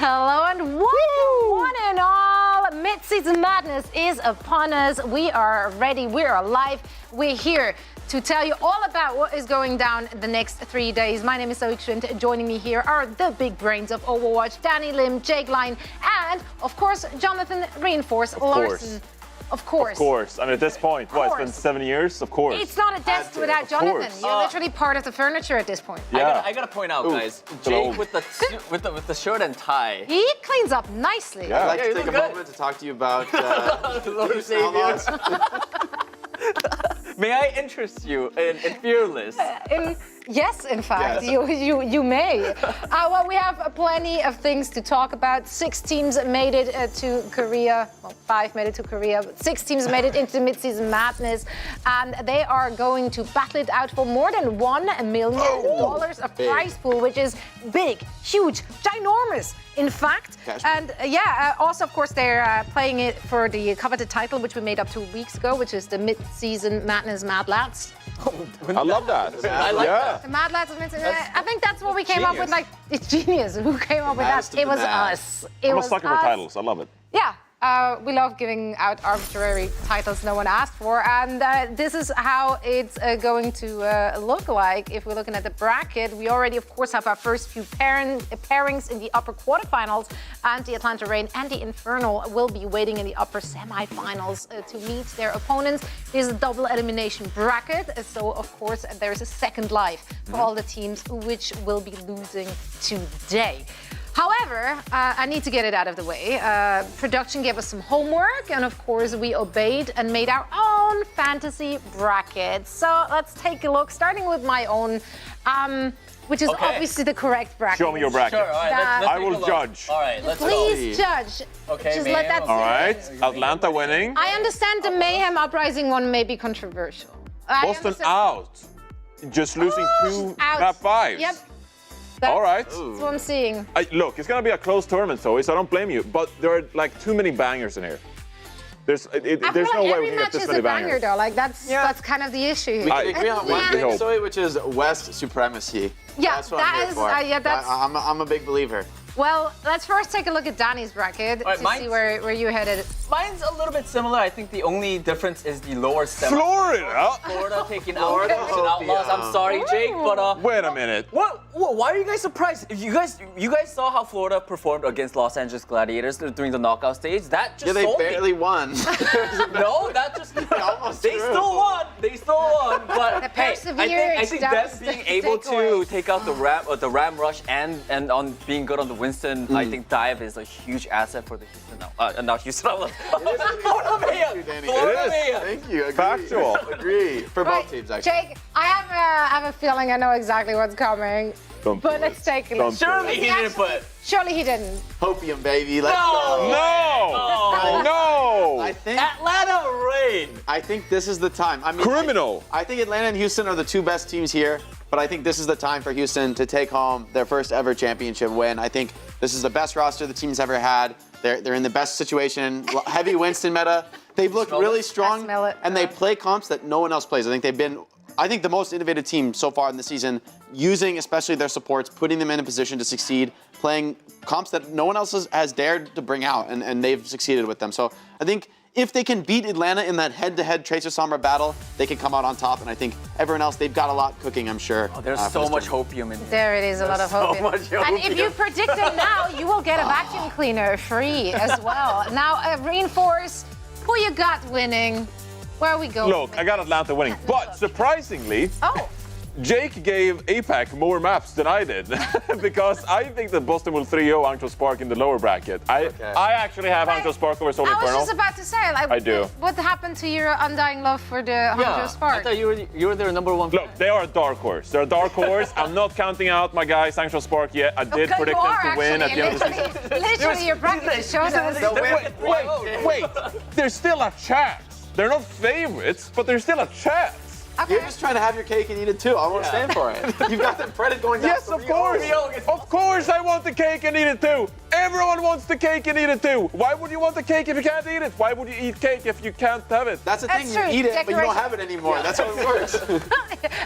Hello and welcome, one and all. Midseason Madness is upon us. We are ready. We are alive. We're here to tell you all about what is going down the next 3 days. My name is Zoe Schwind. Joining me here are the big brains of Overwatch, Danny Lim, Jake Line, and of course, Jonathan Reinforce Larson. Of course. I mean, at this point, it's been 7 years? Of course. It's not a desk without Jonathan. You're literally part of the furniture at this point. Yeah. I gotta point out, guys, Jake with the shirt and tie. He cleans up nicely. Yeah. I'd like to you take a look good. moment to talk to you about Lord Savior. May I interest you in Fearless? Yes, in fact, Yes. you may. Well, we have plenty of things to talk about. 6 teams made it to Korea. Well, 5 made it to Korea, but 6 teams made it into Midseason Madness, and they are going to battle it out for more than $1 million of prize pool, which is big, huge, ginormous. In fact, and also, of course, they're playing it for the coveted title, which we made up 2 weeks ago, which is the Midseason Madness Mad Lads. I love that. I like that. The Mad Lads of Midseason. I think that's what we came up with. Like, it's genius. Who came up with that? It was us. I'm a sucker for titles. I love it. Yeah. We love giving out arbitrary titles no one asked for, and this is how it's going to look like. If we're looking at the bracket, we already, of course, have our first few pairings in the upper quarterfinals, and the Atlanta Reign and the Infernal will be waiting in the upper semifinals to meet their opponents. This is a double elimination bracket, so of course there's a second life for all the teams which will be losing today. However, I need to get it out of the way. Production gave us some homework, and of course, we obeyed and made our own fantasy bracket. So let's take a look, starting with my own, which is obviously the correct bracket. Show me your bracket. Sure, all right, let's I will judge. All right, let's Please judge. Okay, Just Mayhem, let that okay. All sit. right. Atlanta winning. I understand the Mayhem Uprising one may be controversial. Boston out. Just losing 2 out. top 5s. Yep. All right. That's what I'm seeing. Look, it's going to be a close tournament, Zoe, so I don't blame you. But there are like too many bangers in here. There's I feel no like way every we can get match this is many a banger, bangers. though. Like that's kind of the issue. We here. can agree on one Yeah. thing, Zoe, which is West supremacy. Yeah, that's what I'm here for. that's. I'm a big believer. Well, let's first take a look at Danny's bracket right, to see where you're headed. Mine's a little bit similar. I think the only difference is the lower semi. Florida taking out Outlaws. I'm sorry, Jake, but Wait a minute. What? Why are you guys surprised? If you guys saw how Florida performed against Los Angeles Gladiators during the knockout stage. That just They sold barely me. won. No, that just almost they drew. still won. They still won. But hey, I perseverance, think that them was being the able to takeaway. take out the Ram Rush and on being good on the Winston, I think dive is a huge asset for the Houston. Not Houston. Florida Mayhem. Florida Mayhem. Thank you. Agree. Factual. Agree. For both teams, actually. Jake, I have a feeling I know exactly what's coming. Don't But do let's it. take a look. Don't do Surely it. he didn't put. Surely he didn't. Hopium, baby. Let's No. go. No! No! I think Atlanta Reign. I think this is the time. I mean, Criminal. I think Atlanta and Houston are the 2 best teams here, but I think this is the time for Houston to take home their first ever championship win. I think this is the best roster the team's ever had. They're in the best situation. Heavy Winston meta. They've looked really strong, smell it. and they play comps that no one else plays. I think they've been, the most innovative team so far in the season, using especially their supports, putting them in a position to succeed, playing comps that no one else has dared to bring out, and they've succeeded with them. So I think if they can beat Atlanta in that head-to-head Tracer Sombra battle, they can come out on top. And I think everyone else, they've got a lot cooking, I'm sure. Oh, there's for so this much tournament. hopium in there. There it is, a lot of hope. So much And if you hopium. predict it now, you will get a vacuum cleaner free as well. Now, Reinforce, who you got winning? Where are we going? Look, I got Atlanta winning. But surprisingly, Oh. Jake gave APAC more maps than I did because I think that Boston will 3-0 Hangzhou Spark in the lower bracket. I actually have Hangzhou Spark over Soul I was Infernal. just about to say, like, I do. What happened to your undying love for the Hangzhou Spark? I thought you were their number 1 fan. Look, they are a dark horse. They're a dark horse. I'm not counting out my guys Hangzhou Spark yet. I did Okay, predict you them are to win at the end of the season. Literally, your bracket just showed us. Wait. There's still a chance. They're not favorites, but there's still a chance. Okay. You're just trying to have your cake and eat it too. I won't stand for it. You've got them credit going down. Yes, of course. Of course I want the cake and eat it too. Everyone wants the cake and eat it too. Why would you want the cake if you can't eat it? Why would you eat cake if you can't have it? That's the That's thing. true. You eat it, but you don't Decoration. have it anymore. That's how it works.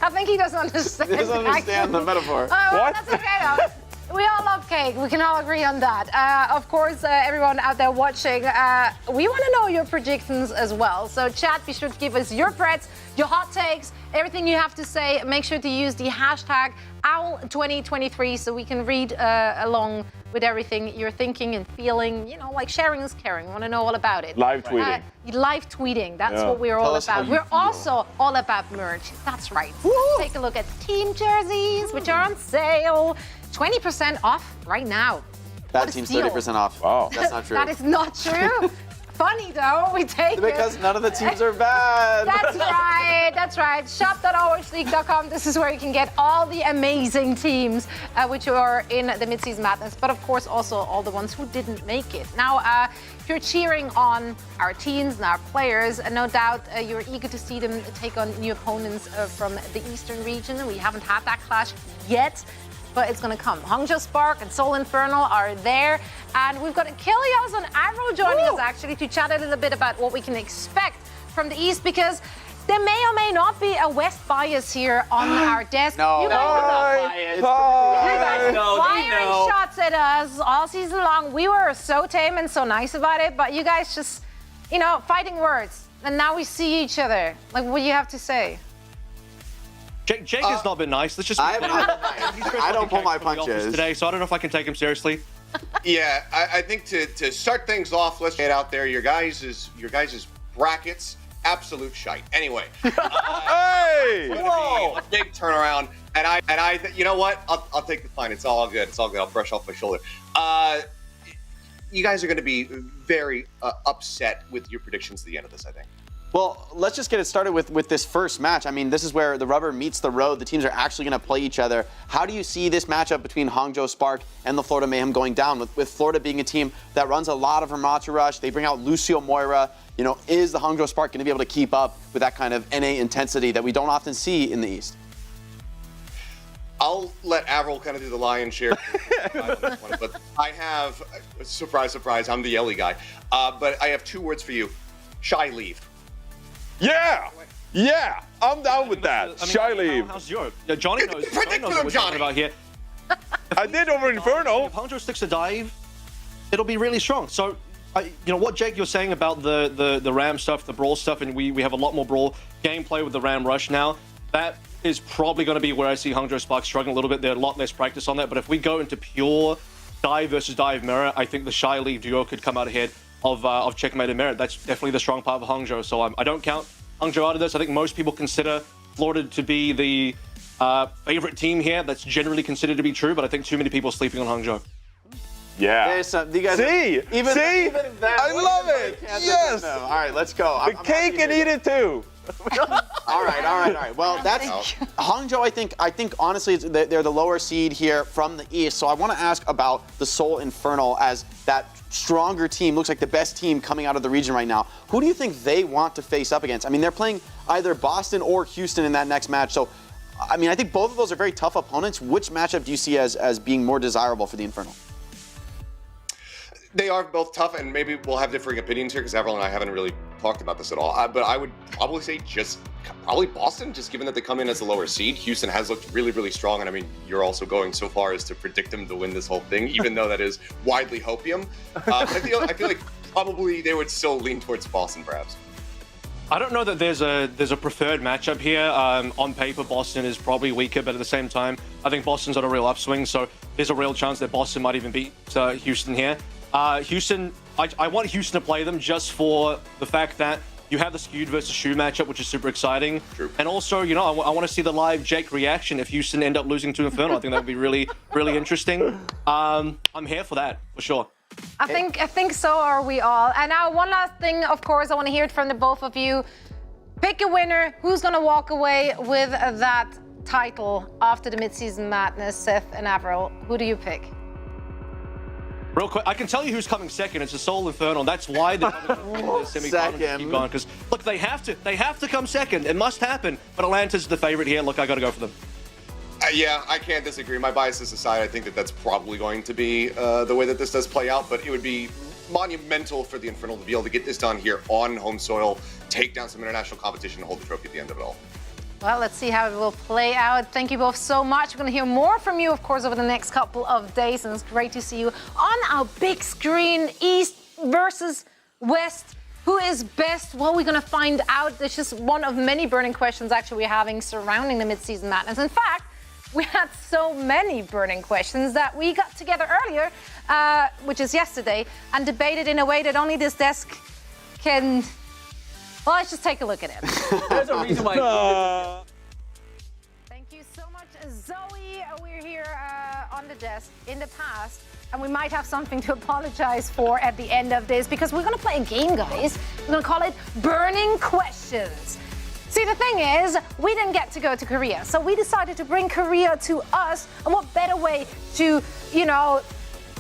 I think he doesn't understand. He doesn't understand the metaphor. Well, What? that's okay though. We all love cupcake. We can all agree on that. Of course, everyone out there watching, we want to know your predictions as well. So chat, be sure to give us your threats, your hot takes, everything you have to say. Make sure to use the hashtag OWL2023 so we can read along with everything you're thinking and feeling. You know, like sharing is caring. We want to know all about it. Live tweeting. Live tweeting. That's what we're all about. We're also all about merch. That's right. Take a look at team jerseys, which are on sale. 20% off right now. That team's 30% off. Wow. That's not true. That is not true. Funny though, we take because it. none of the teams are bad. That's right, that's right. Shop.overwatchleague.com. This is where you can get all the amazing teams which are in the Midseason Madness, but of course also all the ones who didn't make it. Now, if you're cheering on our teams and our players, no doubt you're eager to see them take on new opponents from the Eastern region. We haven't had that clash yet, but it's going to come. Hangzhou Spark and Seoul Infernal are there. And we've got Achilles and Avro joining us actually to chat a little bit about what we can expect from the East, because there may or may not be a West bias here on our desk. No. You guys firing shots at us all season long. We were so tame and so nice about it, but you guys just, you know, fighting words. And now we see each other. Like, what do you have to say? Jake has not been nice. Let's just. I don't pull my punches today, so I don't know if I can take him seriously. Yeah, I think to start things off, let's get out there. Your guys' brackets, absolute shite. Anyway, Hey! whoa, a big turnaround, and I, you know what? I'll take the fine. It's all good. It's all good. I'll brush off my shoulder. You guys are going to be very upset with your predictions at the end of this, I think. Well, let's just get it started with this first match. I mean, this is where the rubber meets the road. The teams are actually going to play each other. How do you see this matchup between Hangzhou Spark and the Florida Mayhem going down? With Florida being a team that runs a lot of Ramata Rush, they bring out Lucio Moira. You know, is the Hangzhou Spark going to be able to keep up with that kind of NA intensity that we don't often see in the East? I'll let Avril kind of do the lion's share, but I have, surprise, surprise, I'm the yelly guy. But I have two words for you: shy leave. Yeah, I'm down with that. Shy leave. How's your? Johnny knows. Predict Johnny knows them, what we're talking Johnny. about here. I did over Infernal. If Hangzhou sticks a dive, it'll be really strong. So, you know what, Jake, you're saying about the Ram stuff, the Brawl stuff, and we have a lot more Brawl gameplay with the Ram Rush now. That is probably going to be where I see Hangzhou Spark struggling a little bit. There's a lot less practice on that. But if we go into pure dive versus dive mirror, I think the Shy Leave duo could come out ahead of Checkmate and Merit. That's definitely the strong part of Hangzhou. So I don't count Hangzhou out of this. I think most people consider Florida to be the favorite team here. That's generally considered to be true, but I think too many people are sleeping on Hangzou. Yeah. You guys Even that, I love it. Yes. All right, let's go. The cake and eat it too. All right. Well, that's Hangzhou. I think honestly, they're the lower seed here from the East. So I want to ask about the Seoul Infernal as that stronger team. Looks like the best team coming out of the region right now. Who do you think they want to face up against? I mean, they're playing either Boston or Houston in that next match. So, I mean, I think both of those are very tough opponents. Which matchup do you see as being more desirable for the Infernal? They are both tough, and maybe we'll have differing opinions here because Avril and I haven't really talked about this at all. But I would probably say probably Boston, just given that they come in as the lower seed. Houston has looked really, really strong, and I mean, you're also going so far as to predict them to win this whole thing, even though that is widely hopium. I feel like probably they would still lean towards Boston, perhaps. I don't know that there's a preferred matchup here. On paper, Boston is probably weaker, but at the same time, I think Boston's on a real upswing, so there's a real chance that Boston might even beat Houston here. Houston, I want Houston to play them just for the fact that you have the skewed versus shoe matchup, which is super exciting. True. And also, you know, I want to see the live Jake reaction if Houston end up losing to Infernal. I think that would be really, really interesting. I'm here for that, for sure. I think so are we all. And now one last thing, of course, I want to hear it from the both of you. Pick a winner. Who's going to walk away with that title after the Midseason Madness? Seth and Avril, who do you pick? Real quick, I can tell you who's coming second. It's the Seoul Infernal. That's why they're coming in the semifinals. Keep going, because look, they have to come second. It must happen. But Atlanta's the favorite here. Look, I got to go for them. Yeah, I can't disagree. My biases aside, I think that that's probably going to be the way that this does play out. But it would be monumental for the Infernal to be able to get this done here on home soil, take down some international competition, and hold the trophy at the end of it all. Well, let's see how it will play out. Thank you both so much. We're going to hear more from you, of course, over the next couple of days. And it's great to see you on our big screen, East versus West. Who is best? Well, we're going to find out. There's just one of many burning questions, actually, we're having surrounding the Midseason Madness. In fact, we had so many burning questions that we got together earlier, which is yesterday, and debated in a way that only this desk can... Well, let's just take a look at it. There's a reason why. Thank you so much, Zoe. We're here on the desk in the past, and we might have something to apologize for at the end of this, because we're going to play a game, guys. We're going to call it Burning Questions. See, the thing is, we didn't get to go to Korea, so we decided to bring Korea to us, and what better way to, you know,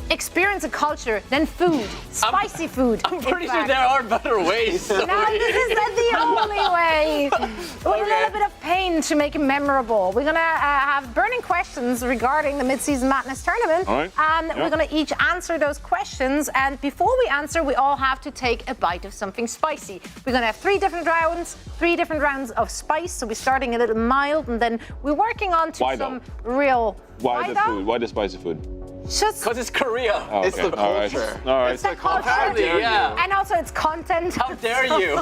experience a culture than food, spicy food. I'm pretty sure there are better ways. No, this is the only way. With a little bit of pain to make it memorable. We're gonna have burning questions regarding the Midseason Madness tournament, and we're gonna each answer those questions. And before we answer, we all have to take a bite of something spicy. We're gonna have 3 different rounds of spice. So we're starting a little mild, and then we're working on to some real. Why the food? Why the spicy food? Just Because it's Korea. Oh, okay. It's the culture. All right. it's the culture. Apparently, yeah. And also it's content. How dare you?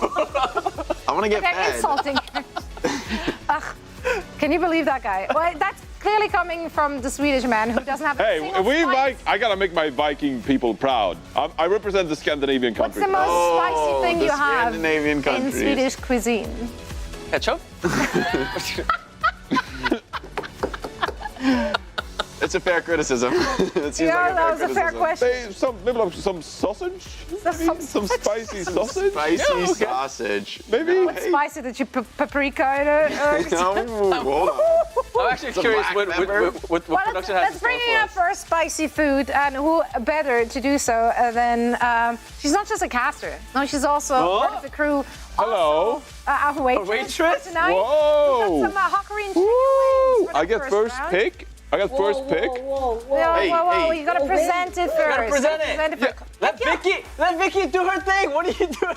I want to get They're fed. insulting. Ugh. Can you believe that guy? Well, that's clearly coming from the Swedish man who doesn't have a Hey, single we spice. I gotta make my Viking people proud. I represent the Scandinavian What's countries. the most spicy thing the you have Scandinavian in countries. Swedish cuisine? Ketchup? It's a fair criticism. It seems Yeah, like that was a fair criticism. question. Maybe some sausage? Maybe some spicy sausage? Spicy Yeah, okay. sausage. Maybe. What's spicy? Did you put paprika in it? No, hold on. I'm actually Some curious black what pepper. production has let's to bring stand in for our us. first spicy food, and who better to do so than she's not just a caster. No, she's also part of the crew. Hello. Our waitress. waitress? Tonight. Whoa. We got some Hockery and chicken Woo. wings for the I get first round. pick. I got first pick. Whoa, Hey, whoa, hey. you gotta present it first. gotta present it. first. Let Vicky do her thing. What are you doing?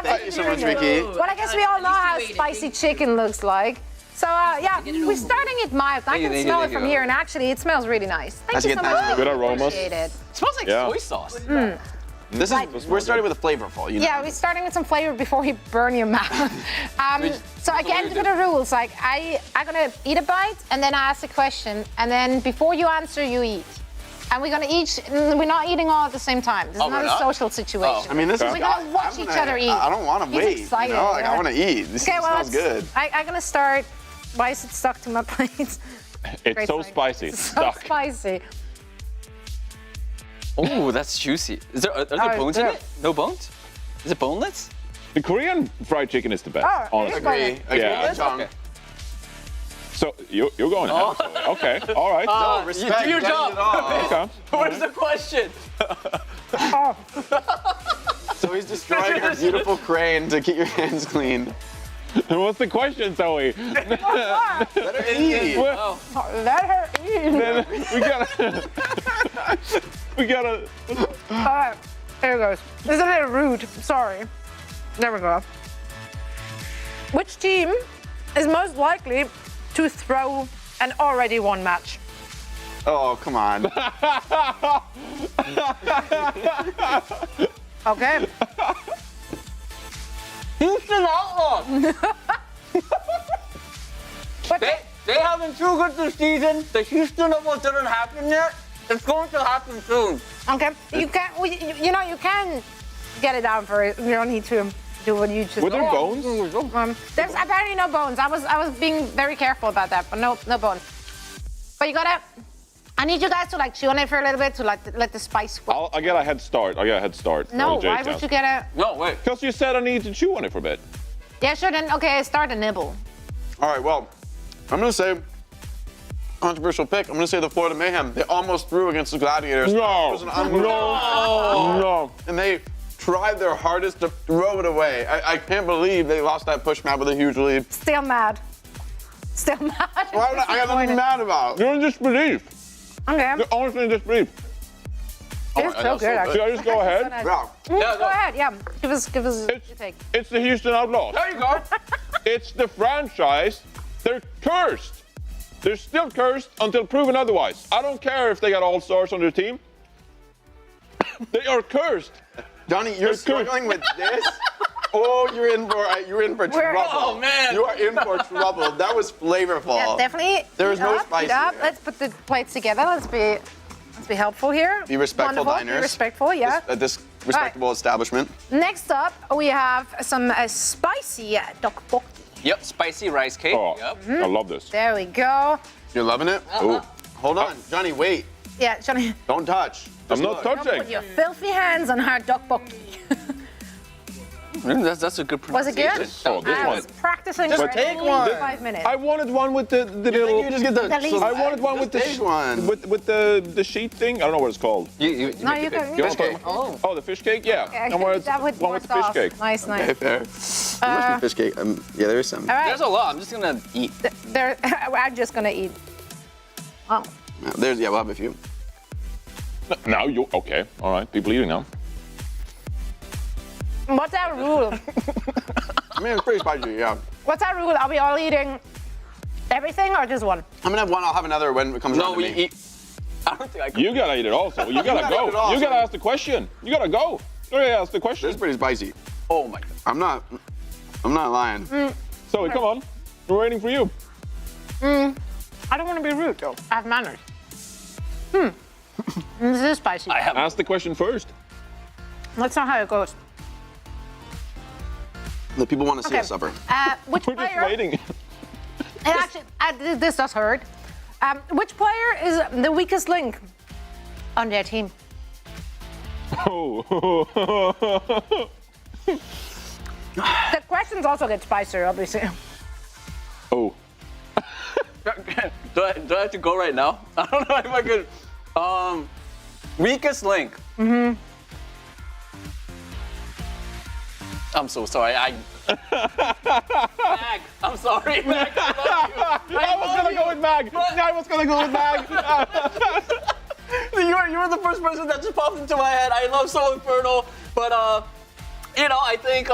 Thank you so much, Vicky. Well, I guess we all know how spicy chicken looks like. So, yeah, we're starting it mild. I can smell it from here, and actually, it smells really nice. Thank That's you a so good much. time. Good aromas. Appreciate it. It smells like Yeah. soy sauce. This is we're starting with a flavorful. You know? Yeah, we're starting with some flavor before we burn your mouth. So again, for the rules, like I'm gonna eat a bite and then I ask a question, and then before you answer, you eat. And we're not eating all at the same time. This is Oh, not we're a not? social situation. I mean, this is. We're gonna watch each other eat. I don't want to He's wait. excited, You know? Like yeah. I want to eat. This smells good. I'm gonna start. Why is it stuck to my plate? It's Great so sign. spicy. It's so Stuck. spicy. Oh, that's juicy. Are there Oh, bones in yeah. it? No bones? Is it boneless? The Korean fried chicken is the best, Oh, honestly. Agree. Yeah. John. Okay. So you're going ahead. So, okay. All right. No, respect. do your Getting job. it all. Okay. What is the question? Oh, So he's destroying her beautiful crane to keep your hands clean. What's the question, Zoe? Let her eat. Oh. let her eat. we gotta. All right, here it goes. This is a little rude. Sorry. There we go. Which team is most likely to throw an already won match? Oh, come on. Okay. Houston Outlaws. But They haven't too good this season. The Houston Outlaws didn't happen yet. It's going to happen soon. okay, you can. You can get it down for it. You don't need to do what you just. Were there bones? There's apparently no bones. I was being very careful about that, but no bones. But you gotta. I need you guys to like chew on it for a little bit to let the spice. I get a head start. No, why would you get a? No, wait. Because you said I need to chew on it for a bit. Yeah, sure. Then okay, start a nibble. All right, well, I'm going to say, controversial pick, I'm going to say the Florida Mayhem. They almost threw against the Gladiators. It was an unbelievable- No. And they tried their hardest to throw it away. I can't believe they lost that push map with a huge lead. Still mad. Still mad. Why would I got nothing mad about? You're in disbelief. Okay. You're honestly in disbelief. It's so good, actually. Should I just go ahead? Yeah. Go ahead. Yeah. Give us your take. It's the Houston Outlaws. There you go. It's the franchise. They're cursed. They're still cursed until proven otherwise. I don't care if they got all stars on their team. They are cursed. Johnny, you're struggling with this? Oh, you're in for trouble. Oh, man. You are in for trouble. That was flavorful. Yeah, definitely. There is no Eat spice up. here. Let's put the plates together. Let's be helpful here. Be respectful, Wonderful. diners. Be respectful, yeah. At this respectable establishment. Next up, we have some spicy tteokbokki. Yep, spicy rice cake. Oh, Yep. I love this. There we go. You're loving it? Ooh. Hold on, Johnny, wait. Yeah, Johnny, Don't touch. I'm Just not look. touching. put your filthy hands on her tteokbokki. That's a good Was it pronunciation. good? Oh, this I one. was practicing Just for take at one. least 5 minutes. I wanted one with the little. You just get the. least. I wanted one with the take one. with the sheet thing. I don't know what it's called. No, you can. You know Fish what I'm cake. talking about? Oh, the fish cake. Yeah. Okay, I wanted that with one more with the fish sauce. cake. Nice, nice. Okay, fair. There must be fish cake. Yeah, there is some. All right, There's a lot. I'm just gonna eat. I'm just gonna eat. Oh. There's, yeah, we'll have a few. Now you okay? All right. People eating now. What's our rule? I mean, it's pretty spicy, yeah. What's our rule? Are we all eating everything or just one? I'm gonna have one. I'll have another when it comes No, around to we me. eat. I don't think I can. You gotta eat it also. You gotta gotta eat it go. all, You gotta so- ask the question. You gotta go. You gotta ask the question. This is pretty spicy. Oh my god. I'm not lying. So come on. We're waiting for you. I don't want to be rude though. I have manners. This is spicy. I have. Ask the question first. That's not how it goes. The people want to see Okay. us suffer. Which We're just player? waiting. And actually, this does hurt. Which player is the weakest link on their team? Oh. The questions also get spicier, obviously. Oh. do I have to go right now? I don't know if I could. Weakest link. I'm so sorry. Mag, I'm sorry, Mag. I love you. I was gonna go with Mag. I was gonna go with Mag. You were the first person that just popped into my head. I love so Infernal, but I think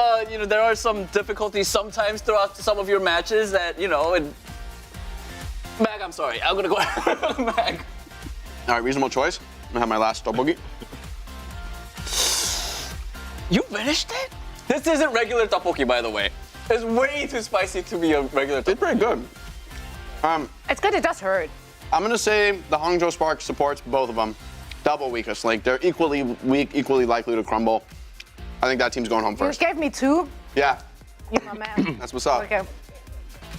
there are some difficulties sometimes throughout some of your matches that and Mag, I'm sorry. I'm gonna go Mag. All right, reasonable choice. I'm gonna have my last tteokbokki. You finished it? This isn't regular tteokbokki, by the way. It's way too spicy to be a regular It's tteokbokki. pretty good. It's good. It does hurt. I'm gonna say the Hangzhou Spark supports both of them. Double weakest link. They're equally weak, equally likely to crumble. I think that team's going home You first. gave me 2. Yeah, You're my man. that's what's up. Okay.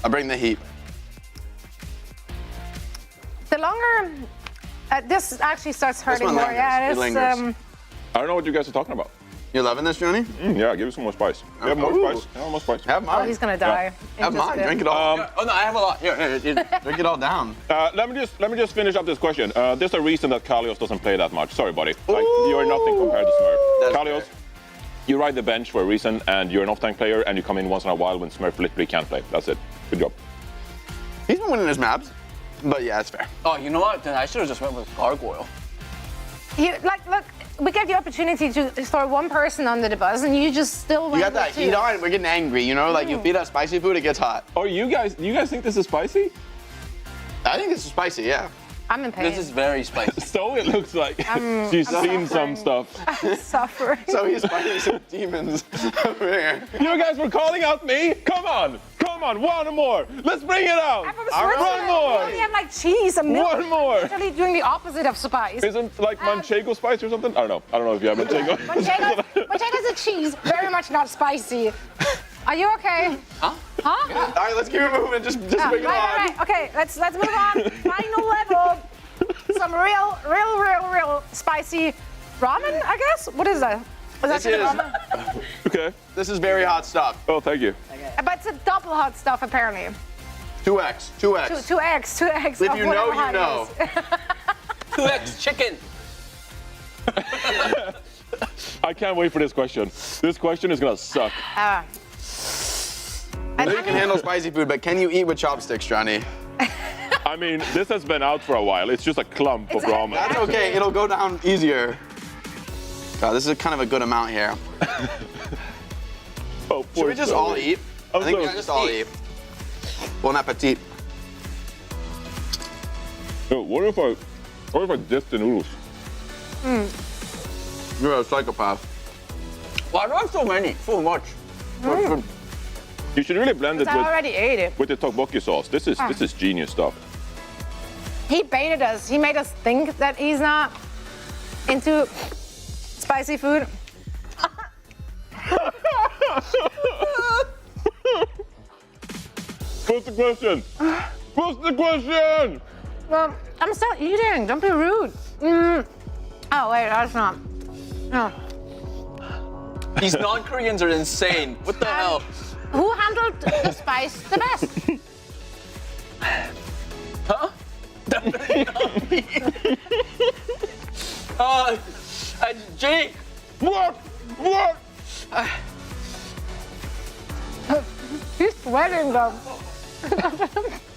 I bring the heat. The longer this actually starts hurting one more. lingers. Yeah, It it's lingers. I don't know what you guys are talking about. You loving this, Johnny? Yeah, give me some more spice. You have more Ooh. spice? Yeah, more spice. Have Oh, mine. he's gonna die. in Have just a mine. bit. Drink it all. Oh no, I have a lot. Here. Drink it all down. Let me just finish up this question. There's a reason that Kalios doesn't play that much. Sorry, buddy. Like, you're nothing compared to Smurf. That's Kalios, fair. you ride the bench for a reason, and you're an off-tank player, and you come in once in a while when Smurf literally can't play. That's it. Good job. He's been winning his maps, but yeah, it's fair. Oh, you know what? Then I should have just went with Gargoyle. Look, we gave the opportunity to throw one person under the bus, and you just still You went got that with 2. heat on. We're getting angry. You know, like you feed us spicy food, it gets hot. Oh, do you guys think this is spicy? I think this is spicy. Yeah. I'm in pain. This is very spicy. So it looks like she's seen some suffering. stuff. suffering. So he's fighting some demons over here. You guys were calling out me? Come on, one more. Let's bring it out. One more. We have like cheese and milk. One more. Actually doing the opposite of spice. Isn't like manchego spice or something? I don't know if you have manchego. Manchego's a cheese, very much not spicy. Are you okay? Huh? All right, let's keep it moving. Just bring it on. Right. Okay, let's move on. Final level. Some real spicy ramen, I guess. What is that? Is This is- ramen? Okay. This is very hot stuff. Oh, thank you. But it's a double hot stuff apparently. 2x. 2x. Two eggs. If of you know, whatever you hot know. it is. 2x chicken. I can't wait for this question. This question is gonna suck. I know you can handle spicy food, but can you eat with chopsticks, Johnny? I mean, this has been out for a while. It's just a clump of ramen. That's okay. It'll go down easier. God, this is kind of a good amount here. Oh, Should we just all eat? I think we so- should just all eat. Bon appetit. Yo, what if I dipped the noodles? You're a psychopath. Why do I have so many? So much. You should really blend it I already ate it. with the tteokbokki sauce. This is genius stuff. He baited us. He made us think that he's not into spicy food. What's the question? What's the question? Well, I'm still eating. Don't be rude. Oh, wait, that's not. No. These non-Koreans are insane. What the hell? Who handled the spice the best? Huh? Jake. What? He's sweating though.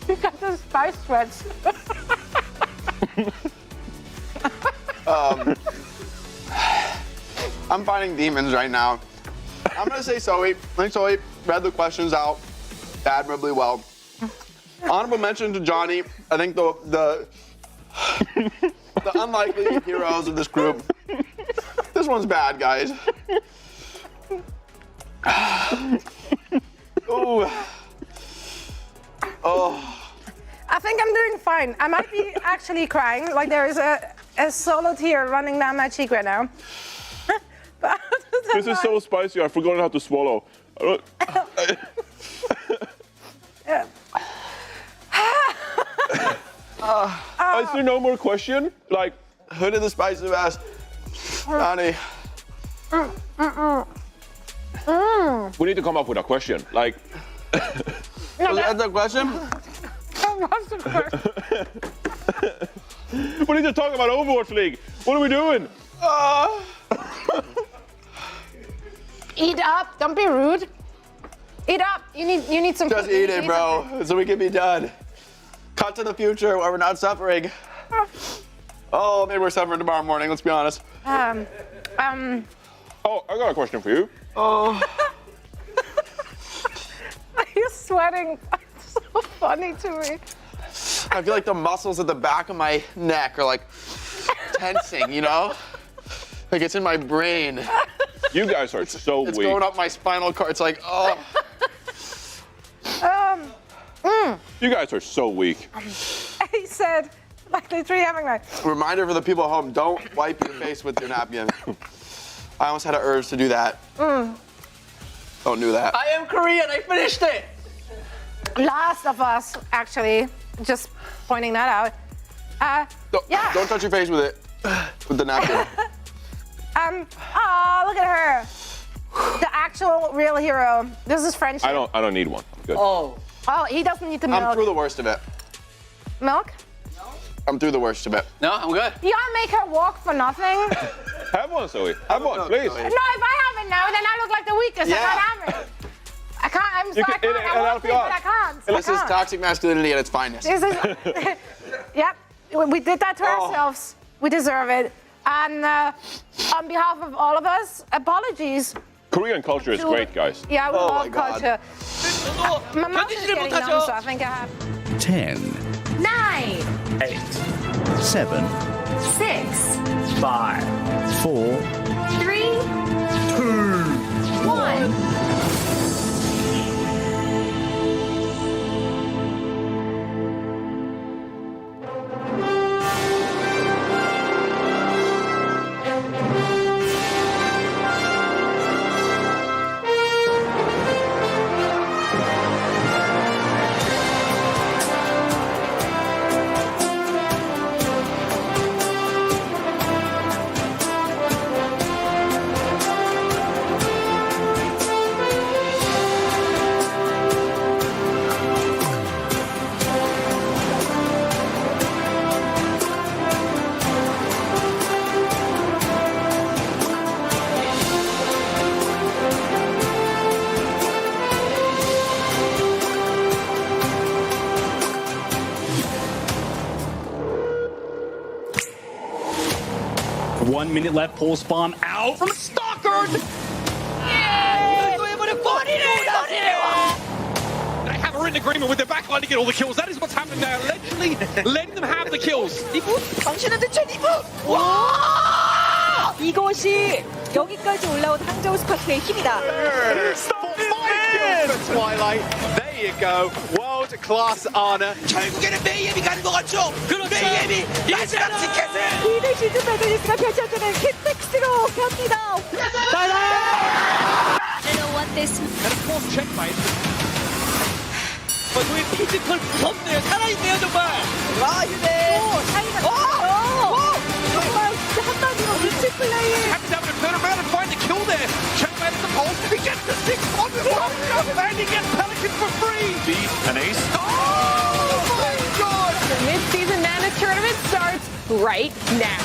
He got the spice sweats. I'm fighting demons right now. I'm gonna say Zoe. I think Zoe read the questions out admirably well. Honorable mention to Johnny. I think the unlikely heroes of this group. This one's bad, guys. Ooh. Oh. I think I'm doing fine. I might be actually crying. Like there is a solo tear running down my cheek right now. But This is so spicy. I've forgotten how to swallow. Is there no more question? Like, Who did the spice the best? Johnny. we need to come up with a question. Like, Was that the question? What's the question? we need to talk about Overwatch League. What are we doing? Eat up. Don't be rude. Eat up. You need some. Just food. You eat it, need bro, something. so we can be done. Cut to the future where we're not suffering. Oh, maybe we're suffering tomorrow morning, let's be honest. Oh, I got a question for you. Oh. You're sweating. It's so funny to me. I feel like the muscles at the back of my neck are like tensing, you know? Like it's in my brain. You guys are so It's weak. going up my spinal cord. It's like, oh. You guys are so weak. He said, like literally having like. Reminder for the people at home, don't wipe your face with your napkin. I almost had an urge to do that. Don't do that. I am Korean. I finished it. Last of Us, actually, just pointing that out. Yeah. Don't touch your face with it, with the napkin. Oh, look at her. The actual real hero. This is friendship. I don't need one. Good. Oh. Oh, he doesn't need the I'm milk. through the worst of it. Milk? I'm through the worst of it. No, I'm good. You gotta make her walk for nothing. Have one, Zoe. Have one, milk, please. Zoe. No, if I have it now, then I look like the weakest. Yeah. I can't have it. I can't. I'm sorry. I can- can't. it'll I want help to, you but out. I can't. This I is can't. toxic masculinity at its finest. This is. Yep. We did that to ourselves. We deserve it. And on behalf of all of us, apologies. Korean culture is great, guys. Yeah, we Oh love my God. culture. My mouth is 견디지를 getting 못하죠. numb, so I think I have. 10, 9, 8, 7, 6, 5, 4, 3, 2, 1. One minute left, pulse bomb out from Stalker! 또 해버려. never in agreement with their backline to get all the kills. That is what's happening now. Allegedly letting them have the kills. 리브 당신한테 제 리브 와 이것이 여기까지 올라온 항저우 스파크의 힘이다. Twilight. There you go. World class honor. 결국에는 메이엠이 가는 것 같죠? 메이엠이 마지막 티켓을. 2대 시즌 매드니스가 펼쳐지는 킥택스로 갑니다. I don't want this. And of course, checkmate. 저희 피지컬 무섭네요. 살아있네요, 정말. 와, 이네. 정말 진짜 한마디로 미친 플레이. Happens having to turn around and find the kill there. Checkmate at the pole. He gets the 6-1 and he gets Pelican for free. Deep and ace. Oh my God! The Midseason Madness tournament starts right now.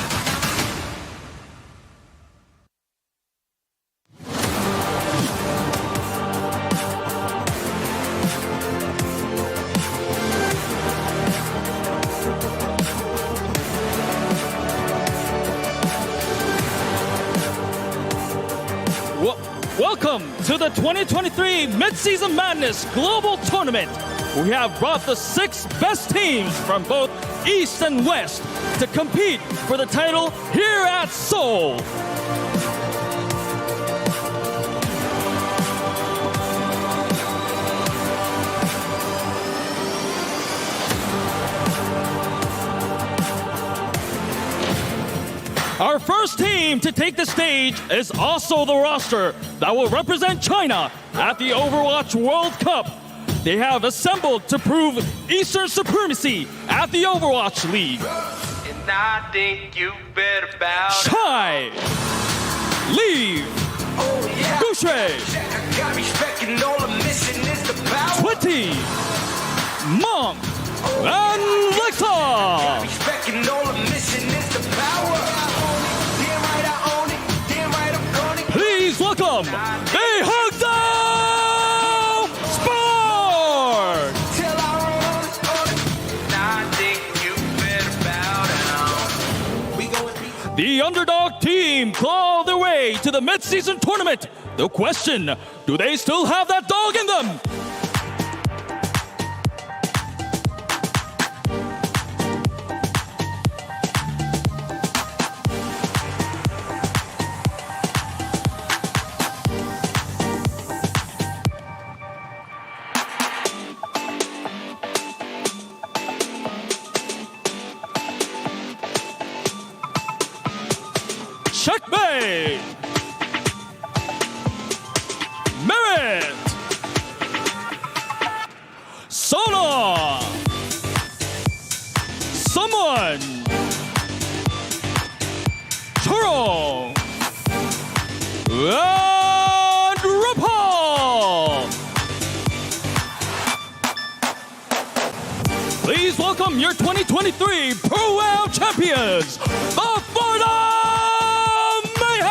Welcome to the 2023 Midseason Madness Global Tournament. We have brought the 6 best teams from both East and West to compete for the title here at Seoul. Our first team to take the stage is also the roster that will represent China at the Overwatch World Cup. They have assembled to prove Eastern supremacy at the Overwatch League. And I think you better bow down. Chai, Leave, Oh yeah. Boucher, Got respect and all I'm missing is the power. 20, Monk, and Lexa. Respect and all I'm missing is the power. Damn right I own it. Damn right I'm on it. Please welcome the Hangzhou Spark. Till I roll on it. And I think you better bow down. We going The underdog team claw their way to the mid-season tournament. The question, do they still have that dog in them? Checkmate! Merit! Sona! Someone! Churro! And RuPaul! Please welcome your 2023 Pro Am champions, the Florida Mayhem!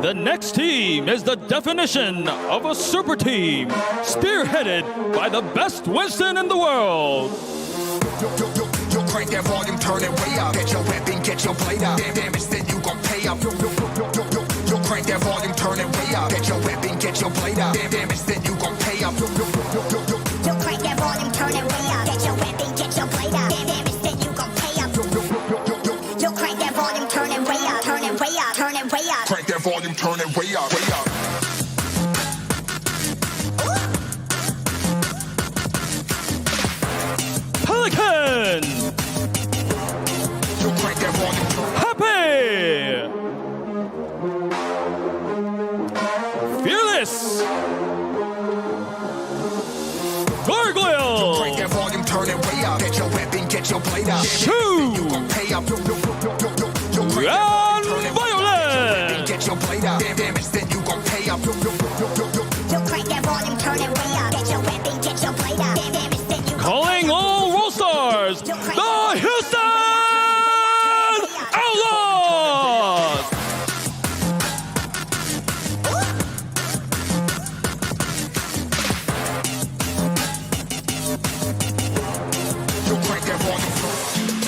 The next team is the definition of a super team, spearheaded by the best Winston in the world. Yo, crank that volume, turn it way up. Get your weapon, get your blade up. Damage, then you gon' pay up. Yo, crank that volume, turn it way up. Get your weapon, get your blade up. Damage, then you gon' pay up. Yo, crank that volume, turn it way up. Get your weapon, get your blade up. Damage, then you gon' pay up. Yo, crank that volume, turn it way up. Turn it way up. Turn it way up. Crank that volume, turn it way up, way up. Pelican! Yo, crank that volume. Happy! Fearless! Gargoyle! Crank that volume, turn it way up. Get your weapon, get your blade up. Shoo! You gon' pay up. And Violet! Get your blade up. Damage, then you gon' pay up. Yo, crank that volume, turn it way up. Get your weapon, get your blade up. Damage, then you Calling all Roll Stars, the Houston Outlaws!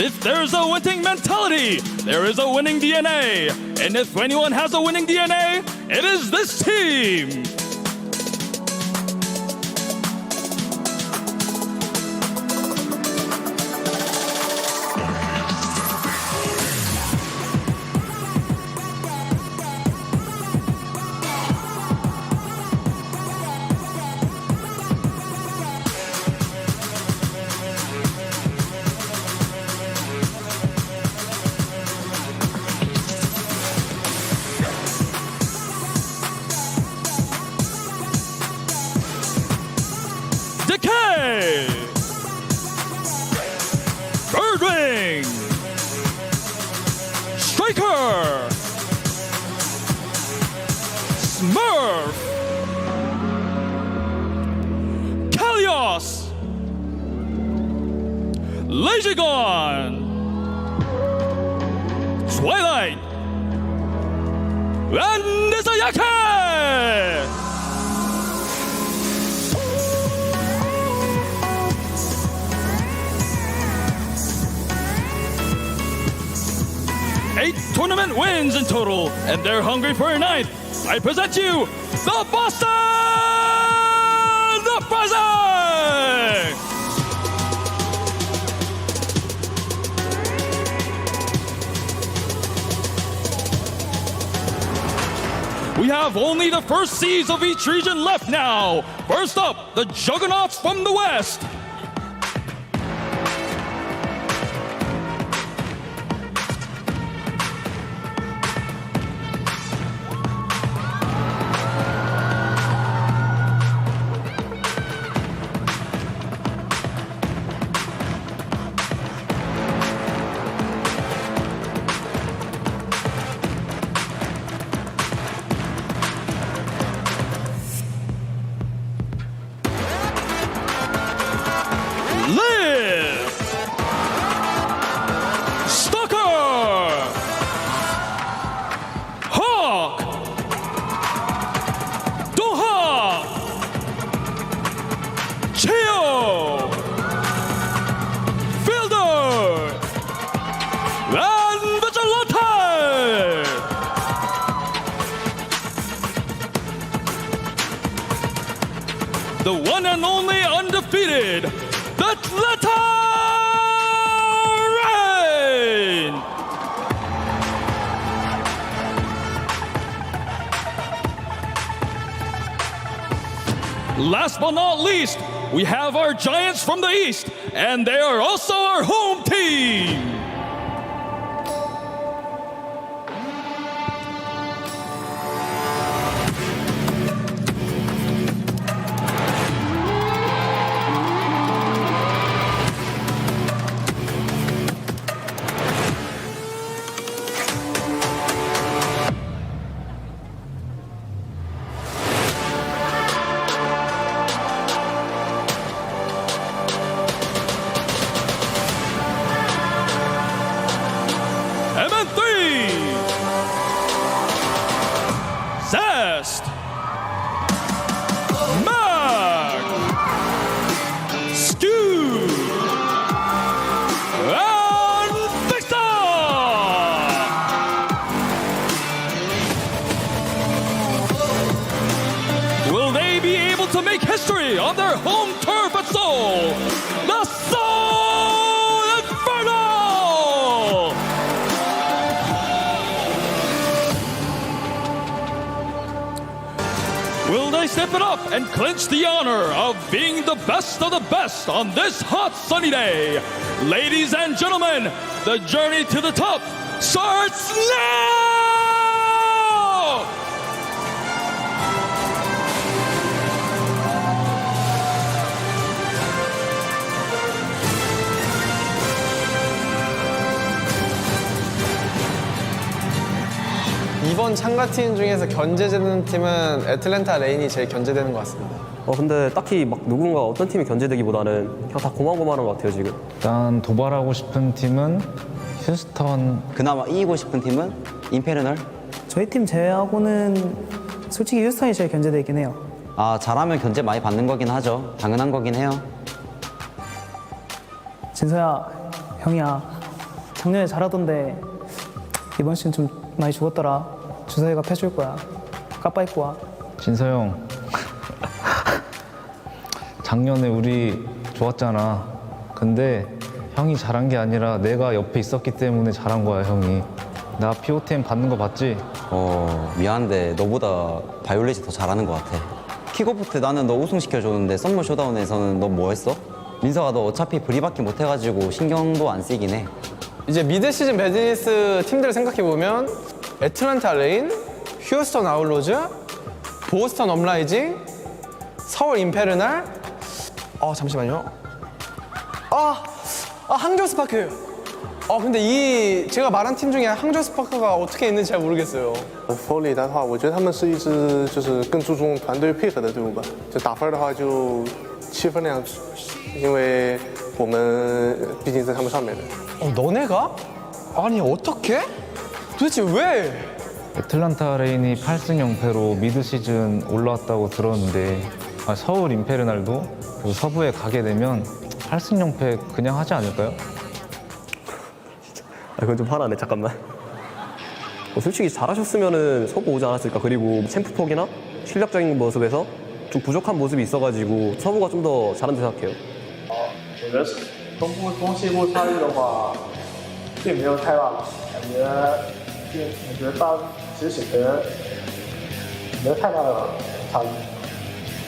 If there's a winning mentality, there is a winning DNA. And if anyone has a winning DNA, it is this team. Decay! Birdwing! Striker! Smurf! Kalios! Lazygon! Twilight! And Isayake! Eight tournament wins in total, and they're hungry for a ninth. I present you the Boston Uprising! We have only the first seeds of each region left now. First up, the Juggernauts from the West. The one and only undefeated, the Atlanta Reign! Last but not least, we have our Giants from the East, and they are also our home team! Zest, Mag, Scoot, and Victor! Will they be able to make history on their home turf at Seoul? The Seoul Infernal! Will they step it up and clinch the honor of being the best of the best on this hot sunny day? Ladies and gentlemen, the journey to the top starts now! 이번 참가팀 중에서 견제되는 팀은 애틀랜타 레인이 제일 견제되는 것 같습니다. 근데 딱히 막 누군가 어떤 팀이 견제되기보다는 그냥 다 고만고만한 것 같아요, 지금. 일단 도발하고 싶은 팀은 휴스턴. 그나마 이기고 싶은 팀은 인페르널. 저희 팀 제외하고는 솔직히 휴스턴이 제일 견제되긴 해요. 아, 잘하면 견제 많이 받는 거긴 하죠. 당연한 거긴 해요. 진서야, 형이야. 작년에 잘하던데 이번 시즌 좀 많이 죽었더라. 주서이가 패줄 거야. 까빠 입고 와. 진서형 작년에 우리 좋았잖아. 근데 형이 잘한 게 아니라 내가 옆에 있었기 때문에 잘한 거야, 형이. 나 POTM 받는 거 봤지? 미안한데 너보다 바이올렛이 더 잘하는 것 같아. 킥오프 때 나는 너 우승시켜줬는데 썸머 쇼다운에서는 너 뭐 했어? 민서가 너 어차피 브리밖에 못 해가지고 신경도 안 쓰이긴 해. 이제 미드 시즌 매드니스 팀들을 생각해보면 애틀랜타 레인, 휴스턴 아울로즈, 보스턴 업라이징, 서울 임페르날, 잠시만요. 항저우 스파크. 근데 이 제가 말한 팀 중에 항저우 스파크가 어떻게 있는지 잘 모르겠어요. 佛里的话，我觉得他们是一支就是更注重团队配合的队伍吧。就打分的话就7分那样子，因为我们毕竟在他们上面的。 너네가? 아니 어떻게? 도대체 왜? 애틀란타 레인이 8승 0패로 미드 시즌 올라왔다고 들었는데 서울 임페르날도 그리고 서부에 가게 되면 8승 0패 그냥 하지 않을까요? 그건 좀 화나네. 잠깐만. 솔직히 잘하셨으면은 서부 오지 않았을까. 그리고 챔프 폭이나 실력적인 모습에서 좀 부족한 모습이 있어가지고 서부가 좀 더 잘한다 생각해요. 我觉得东部中西部差距的话，并没有太大，感觉大其实没有太大的差距。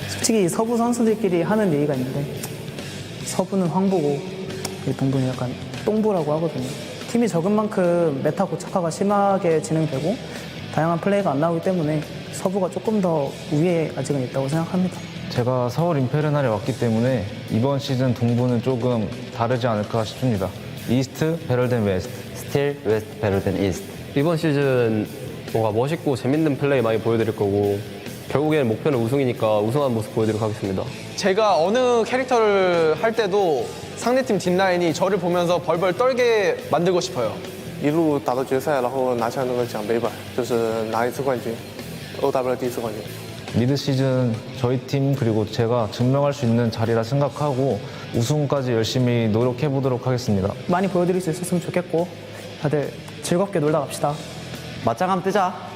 솔직히 서부 선수들끼리 하는 얘기가 있는데 서부는 황부고 동부는 약간 똥부라고 하거든요. 팀이 적은 만큼 메타 고착화가 심하게 진행되고 다양한 플레이가 안 나오기 때문에 서부가 조금 더 위에 아직은 있다고 생각합니다. 제가 서울 임페르날에 왔기 때문에 이번 시즌 동부는 조금 다르지 않을까 싶습니다. 이스트, 베럴 댄 웨스트. 스틸, 웨스트, 베럴 댄 이스트. 이번 시즌 뭔가 멋있고 재밌는 플레이 많이 보여드릴 거고 결국엔 목표는 우승이니까 우승한 모습 보여드리도록 하겠습니다. 제가 어느 캐릭터를 할 때도 상대팀 뒷라인이 저를 보면서 벌벌 떨게 만들고 싶어요. 一路打到决赛，然后拿下那个奖杯吧，就是拿一次冠军 ，OW 第一次冠军。 미드 시즌 저희 팀 그리고 제가 증명할 수 있는 자리라 생각하고 우승까지 열심히 노력해 보도록 하겠습니다. 많이 보여드릴 수 있었으면 좋겠고 다들 즐겁게 놀다 갑시다. 맞짱 한번 뜨자.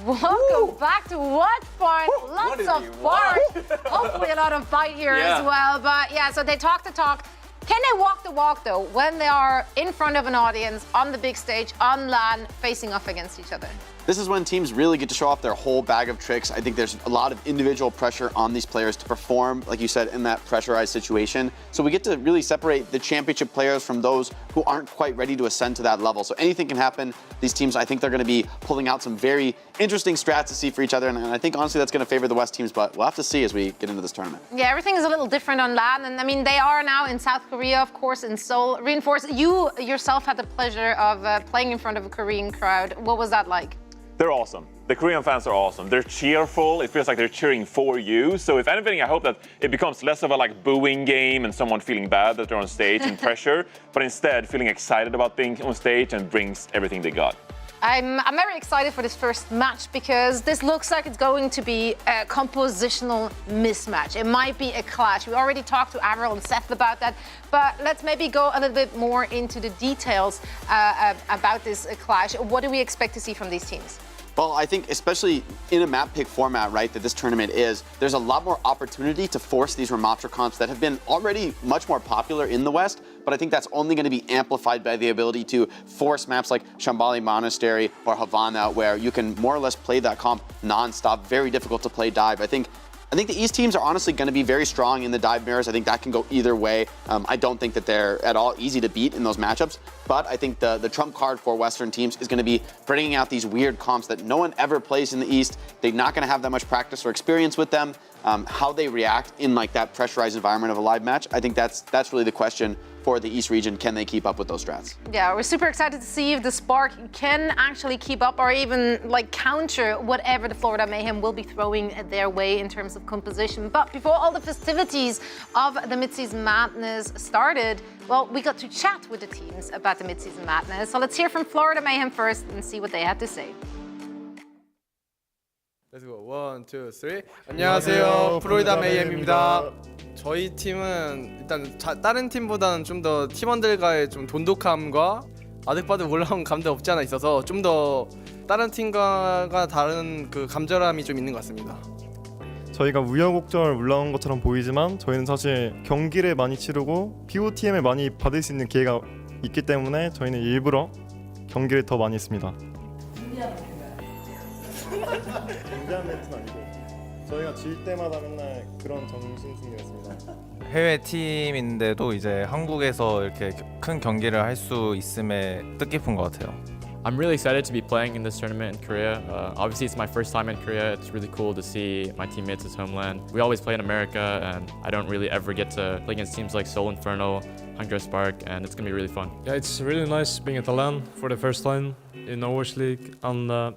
Welcome back to Watch Part. Lots of fart. Hopefully a lot of bite here as well. But yeah, so they talk the talk. Can they walk the walk though when they are in front of an audience on the big stage on LAN facing off against each other? This is when teams really get to show off their whole bag of tricks. I think there's a lot of individual pressure on these players to perform, like you said, in that pressurized situation. So we get to really separate the championship players from those who aren't quite ready to ascend to that level. So anything can happen. These teams, I think they're going to be pulling out some very interesting strats to see for each other. And I think, honestly, that's going to favor the West teams, but we'll have to see as we get into this tournament. Yeah, everything is a little different on LAN. And I mean, they are now in South Korea, of course, in Seoul. Reinforce, you yourself had the pleasure of playing in front of a Korean crowd. What was that like? They're awesome. The Korean fans are awesome. They're cheerful. It feels like they're cheering for you. So if anything, I hope that it becomes less of a booing game and someone feeling bad that they're on stage and pressure, but instead feeling excited about being on stage and brings everything they got. I'm very excited for this first match because this looks like it's going to be a compositional mismatch. It might be a clash. We already talked to Avril and Seth about that, but let's maybe go a little bit more into the details about this clash. What do we expect to see from these teams? Well, I think especially in a map pick format, right, that this tournament is, there's a lot more opportunity to force these Ramatra comps that have been already much more popular in the West, but I think that's only going to be amplified by the ability to force maps like Shambhala Monastery or Havana, where you can more or less play that comp non-stop, very difficult to play dive. I think the East teams are honestly going to be very strong in the dive mirrors. I think that can go either way. I don't think that they're at all easy to beat in those matchups, but I think the trump card for Western teams is going to be bringing out these weird comps that no one ever plays in the East. They're not going to have that much practice or experience with them. How they react in that pressurized environment of a live match, I think that's really the question for the East region. Can they keep up with those strats? Yeah, we're super excited to see if the Spark can actually keep up or even counter whatever the Florida Mayhem will be throwing their way in terms of composition. But before all the festivities of the Midseason Madness started, well, we got to chat with the teams about the Midseason Madness. So let's hear from Florida Mayhem first and see what they had to say. Let's go. 1, 2, 3. 안녕하세요. 플로리다 메이엠입니다. 저희 팀은 일단 다른 팀보다는 좀 더 팀원들과의 좀 돈독함과 아득바득 올라온 감도 없지 않아 있어서 좀 더 다른 팀과 다른 그 감절함이 좀 있는 것 같습니다. 저희가 우여곡절 올라온 것처럼 보이지만 저희는 사실 경기를 많이 치르고 POTM을 많이 받을 수 있는 기회가 있기 때문에 저희는 일부러 경기를 더 많이 했습니다. 경기한 멘트는 아니고 저희가 질 때마다 맨날 그런 정신승리였습니다. 해외 팀인데도 이제 한국에서 이렇게 큰 경기를 할 수 있음에 뜻깊은 것 같아요. I'm really excited to be playing in this tournament in Korea. Obviously, it's my first time in Korea. It's really cool to see my teammates' homeland. We always play in America, and I don't really ever get to play against teams like Seoul Infernal, Hangzhou Spark, and it's gonna be really fun. Yeah, it's really nice being at the LAN for the first time in Overwatch League, and the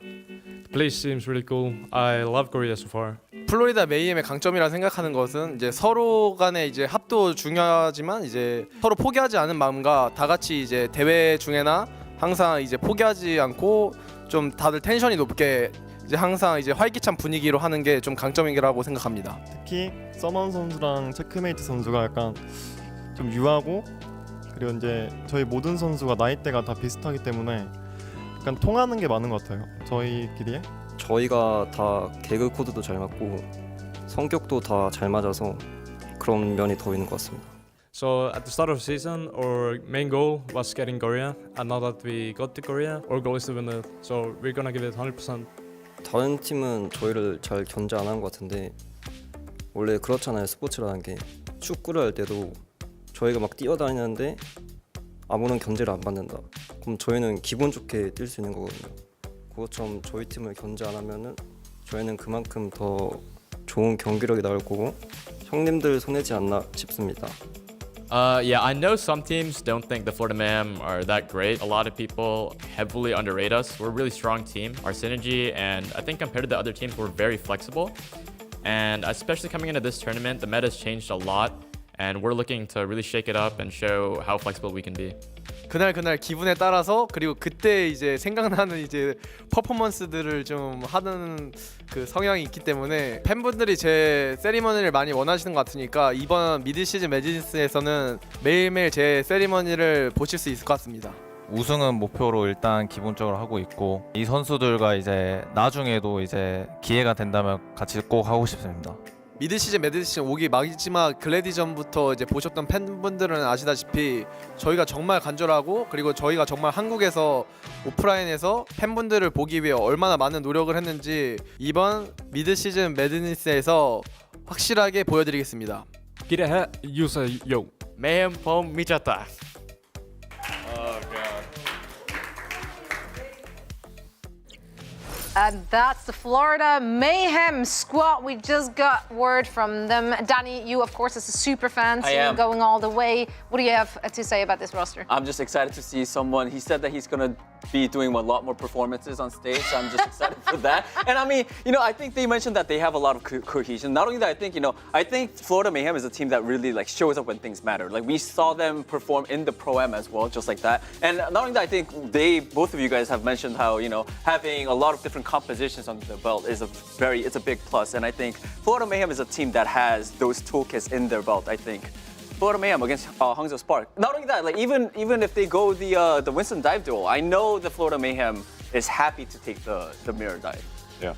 place seems really cool. I love Korea so far. 플로리다 메이엠의 강점이라 생각하는 것은 이제 서로 간의 이제 합도 중요하지만 이제 서로 포기하지 않은 마음과 다 같이 이제 대회 중에나 항상 이제 포기하지 않고 좀 다들 텐션이 높게 이제 항상 이제 활기찬 분위기로 하는 게 좀 강점이라고 생각합니다. 특히 서먼 선수랑 체크메이트 선수가 약간 좀 유하고 그리고 이제 저희 모든 선수가 나이대가 다 비슷하기 때문에 약간 통하는 게 많은 것 같아요. 저희끼리에. 저희가 다 개그 코드도 잘 맞고 성격도 다 잘 맞아서 그런 면이 더 있는 것 같습니다. So at the start of the season, our main goal was getting Korea, and now that we got to Korea, our goal is to win it. So we're gonna give it 100%. 다른 팀은 저희를 잘 견제 안 하는 것 같은데 원래 그렇잖아요. 스포츠라는 게 축구를 할 때도 저희가 막 뛰어다니는데 아무런 견제를 안 받는다. 그럼 저희는 기분 좋게 뛸 수 있는 거거든요. 그것처럼 저희 팀을 견제 안 하면은 저희는 그만큼 더 좋은 경기력이 나올 거고 형님들 손해지 않나 싶습니다. Yeah, I know some teams don't think the Florida Mayhem are that great. A lot of people heavily underrate us. We're a really strong team. Our synergy, and I think compared to the other teams, we're very flexible. And especially coming into this tournament, the meta's changed a lot, and we're looking to really shake it up and show how flexible we can be. 그날 기분에 따라서 그리고 그때 이제 생각나는 이제 퍼포먼스들을 좀 하는 그 성향이 있기 때문에 팬분들이 제 세리머니를 많이 원하시는 것 같으니까 이번 미드시즌 매드니스에서는 매일매일 제 세리머니를 보실 수 있을 것 같습니다. 우승은 목표로 일단 기본적으로 하고 있고 이 선수들과 이제 나중에도 이제 기회가 된다면 같이 꼭 하고 싶습니다. 미드시즌 매드시즌 5기 마지막 글래디전부터 이제 보셨던 팬분들은 아시다시피 저희가 정말 간절하고 그리고 저희가 정말 한국에서 오프라인에서 팬분들을 보기 위해 얼마나 많은 노력을 했는지 이번 미드시즌 매드니스에서 확실하게 보여드리겠습니다. 기대해 주세요. Mayhem 폼 미쳤다. And that's the Florida Mayhem squad. We just got word from them. Danny, you, of course, as a super fan, I am. going all the way. What do you have to say about this roster? I'm just excited to see someone. He said that he's going to be doing a lot more performances on stage. So I'm just excited for that. And I mean, I think they mentioned that they have a lot of cohesion. Not only that, I think Florida Mayhem is a team that really shows up when things matter. Like we saw them perform in the Pro-Am as well, just like that. And not only that, I think both of you guys have mentioned how, having a lot of different compositions on the belt is it's a big plus. And I think Florida Mayhem is a team that has those toolkits in their belt, I think. Florida Mayhem against Hangzhou Spark. Not only that, even if they go the Winston dive duel, I know the Florida Mayhem is happy to take the mirror dive. Yeah.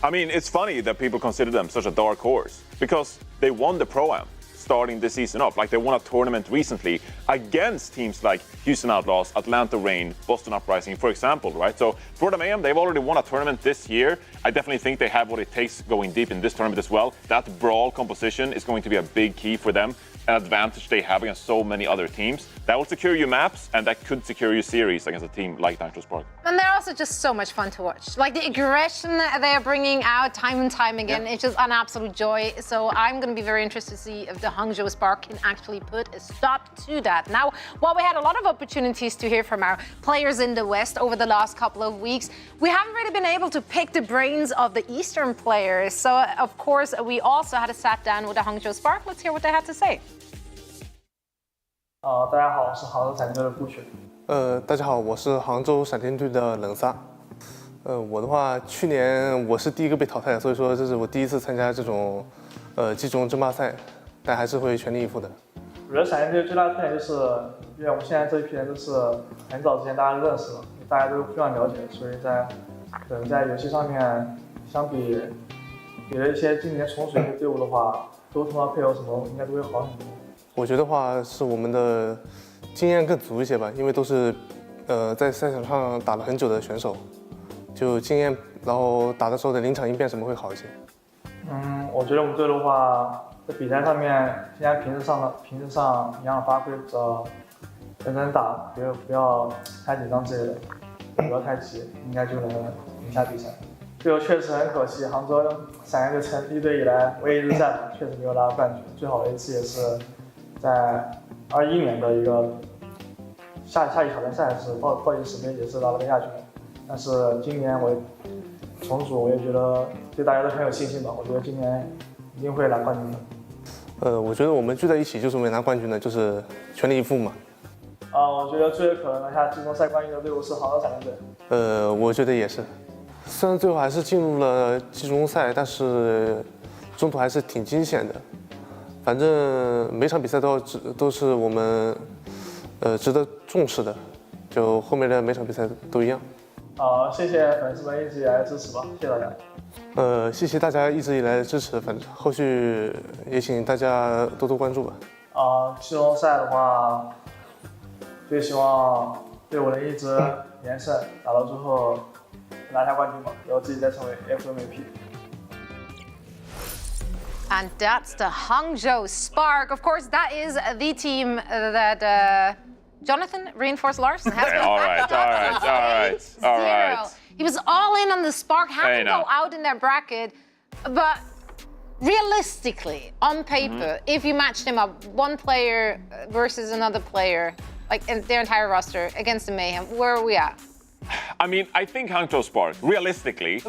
I mean, it's funny that people consider them such a dark horse because they won the Pro-Am starting the season off. Like they won a tournament recently against teams like Houston Outlaws, Atlanta Reign, Boston Uprising, for example, right? So Florida Mayhem, they've already won a tournament this year. I definitely think they have what it takes going deep in this tournament as well. That brawl composition is going to be a big key for them. An advantage they have against so many other teams. That will secure you maps, and that could secure you series against a team like Hangzhou Spark. And they're also just so much fun to watch. Like the aggression they are bringing out time and time again, it's just an absolute joy. So I'm going to be very interested to see if the Hangzhou Spark can actually put a stop to that. Now, while we had a lot of opportunities to hear from our players in the West over the last couple of weeks, we haven't really been able to pick the brains of the Eastern players. So, of course, we also had a sat down with the Hangzhou Spark. Let's hear what they had to say. 大家好，我是杭州闪电队的顾雪。大家好，我是杭州闪电队的冷萨。我的话，去年我是第一个被淘汰的，所以说这是我第一次参加这种季中争霸赛。但还是会全力以赴的。我觉得闪电队最大的特点就是，因为我们现在这一批人都是很早之前大家都认识了，大家都非常了解，所以可能在游戏上面，相比别的一些今年重组的队伍的话，沟通啊、配合什么应该都会好很多。我觉得话是我们的经验更足一些吧，因为都是在赛场上打了很久的选手，就经验，然后打的时候的临场应变什么会好一些。我觉得我们队的话，在比赛上面，现在平时上一样的发挥，比较认真打，不要太紧张之类的，不要太急，应该就能赢下比赛。最后确实很可惜，杭州闪电队成立队以来唯一一次赛场确实没有拿到冠军，最好的一次也是在21年的一个夏季挑战赛是暴击10杯也是拿了个亚军，但是今年我重组，我也觉得对大家都很有信心吧，我觉得今年一定会拿冠军的。我觉得我们聚在一起就是为拿冠军的，就是全力以赴嘛。我觉得最有可能拿下季中赛冠军的队伍是杭州闪电队。我觉得也是。虽然最后还是进入了季中赛，但是中途还是挺惊险的。反正每场比赛都是我们值得重视的，就后面的每场比赛都一样。谢谢粉丝们一直以来的支持吧，谢谢大家。谢谢大家一直以来的支持，反正后续也请大家多多关注吧。季中赛的话，最希望队伍能一直连胜，打到最后拿下冠军吧，然后自己再成为 FMVP。And that's the Hangzhou Spark. Of course, that is the team that Jonathan, Reinforced Larson, has been all right. He was all in on the Spark, had to go out in their bracket, but realistically, on paper, if you matched him up, one player versus another player, like in their entire roster against the Mayhem, where are we at? I mean, I think Hangzhou Spark, realistically,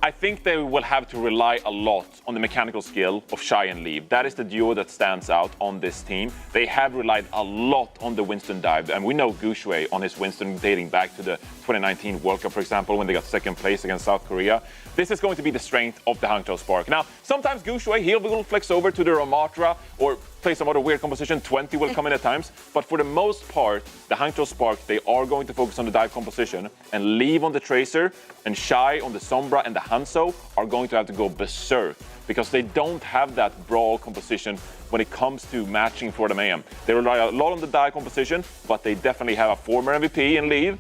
I think they will have to rely a lot on the mechanical skill of Shy and Leave. That is the duo that stands out on this team. They have relied a lot on the Winston dive, and we know Gushui on his Winston dating back to the 2019 World Cup, for example, when they got second place against South Korea. This is going to be the strength of the Hangzhou Spark. Now, sometimes Gushui, he will flex over to the Ramatra or play some other weird composition. 20 will come in at times. But for the most part, the Hangzhou Spark, they are going to focus on the dive composition, and Leave on the Tracer and Shy on the Sombra and the Hanzo are going to have to go berserk because they don't have that brawl composition when it comes to matching for the Mayhem. They rely a lot on the dive composition, but they definitely have a former MVP in Leave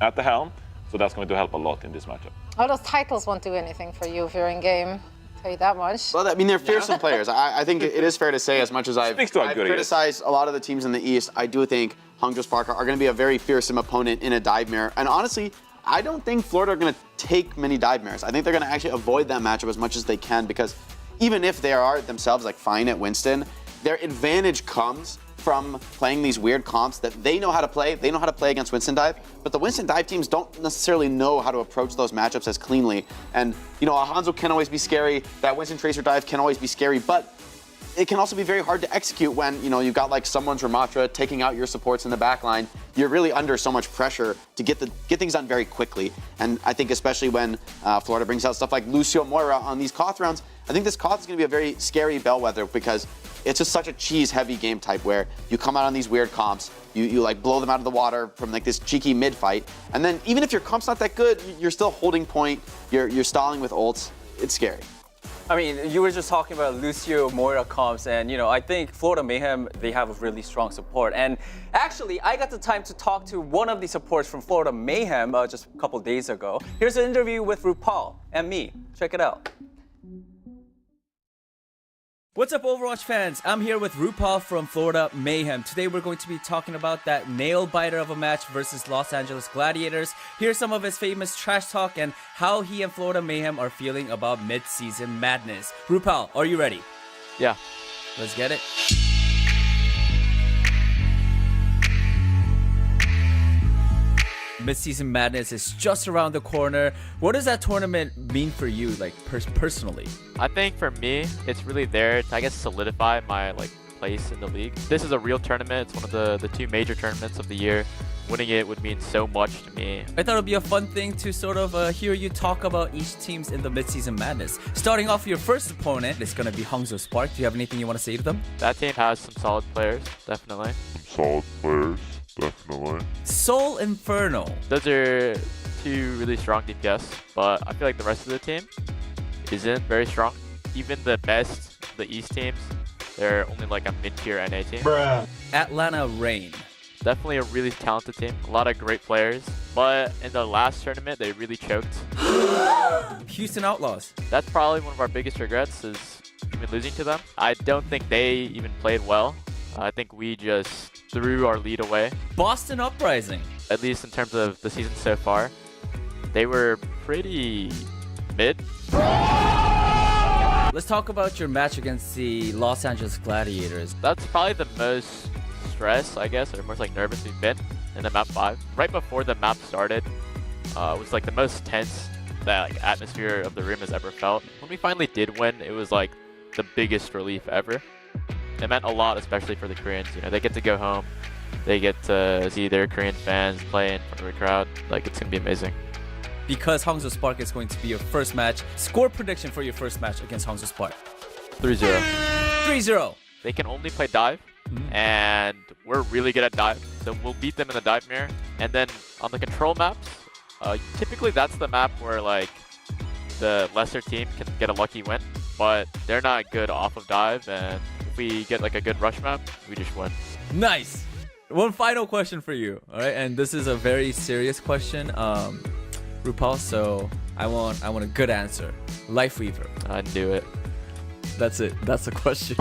at the helm. So that's going to help a lot in this matchup. All those titles won't do anything for you if you're in game. Tell you that much. Well, I mean, they're fearsome players. I think it is fair to say, as much as I've criticized a lot of the teams in the East, I do think Hangzhou Spark are going to be a very fearsome opponent in a dive mirror. And honestly, I don't think Florida are going to take many dive mirrors. I think they're going to actually avoid that matchup as much as they can, because even if they are themselves like fine at Winston, their advantage comes from playing these weird comps that they know how to play. They know how to play against Winston dive, but the Winston dive teams don't necessarily know how to approach those matchups as cleanly. And you know, Hanzo can always be scary. That Winston Tracer dive can always be scary, but it can also be very hard to execute when, you know, you've got like someone's Ramatra taking out your supports in the back line. You're really under so much pressure to get things done very quickly. And I think especially when Florida brings out stuff like Lucio Moira on these Koth rounds, I think this Koth is going to be a very scary bellwether, because it's just such a cheese-heavy game type where you come out on these weird comps, you like blow them out of the water from like this cheeky mid fight, and then even if your comp's not that good, you're still holding point, you're stalling with ults. It's scary. I mean, you were just talking about Lucio Moira comps, and you know, I think Florida Mayhem, they have a really strong support. And actually, I got the time to talk to one of the supports from Florida Mayhem just a couple days ago. Here's an interview with RuPaul and me. Check it out. What's up, Overwatch fans? I'm here with RuPaul from Florida Mayhem. Today we're going to be talking about that nail-biter of a match versus Los Angeles Gladiators. Here's some of his famous trash talk and how he and Florida Mayhem are feeling about Midseason Madness. RuPaul, are you ready? Yeah. Let's get it. Midseason Madness is just around the corner. What does that tournament mean for you, like personally? I think for me, it's really there to, I guess, solidify my place in the league. This is a real tournament. It's one of the two major tournaments of the year. Winning it would mean so much to me. I thought it would be a fun thing to sort of hear you talk about each teams in the Midseason Madness. Starting off your first opponent, it's going to be Hangzhou Spark. Do you have anything you want to say to them? That team has some solid players, definitely. Solid players, definitely. Seoul Infernal. Those are two really strong DPS, but I feel like the rest of the team isn't very strong. Even the best of the East teams, they're only like a mid-tier NA team. Atlanta Reign. Definitely a really talented team. A lot of great players. But in the last tournament, they really choked. Houston Outlaws. That's probably one of our biggest regrets is even losing to them. I don't think they even played well. I think we just threw our lead away. Boston Uprising. At least in terms of the season so far, they were pretty mid. Let's talk about your match against the Los Angeles Gladiators. That's probably the most stress, I guess, or most like nervous we've been in the map 5. Right before the map started, was like the most tense that like, atmosphere of the room has ever felt. When we finally did win, it was like the biggest relief ever. It meant a lot, especially for the Koreans. You know, they get to go home, they get to see their Korean fans play in front of a crowd. Like, it's gonna be amazing. Because Hangzhou Spark is going to be your first match. Score prediction for your first match against Hangzhou Spark. 3-0. 3-0. They can only play dive, and we're really good at dive. So we'll beat them in the dive mirror. And then on the control maps, typically that's the map where like the lesser team can get a lucky win, but they're not good off of dive. And if we get like a good rush map, we just win. Nice. One final question for you, all right? And this is a very serious question, RuPaul. So I want a good answer. Life Weaver. I knew it. That's it. That's the question.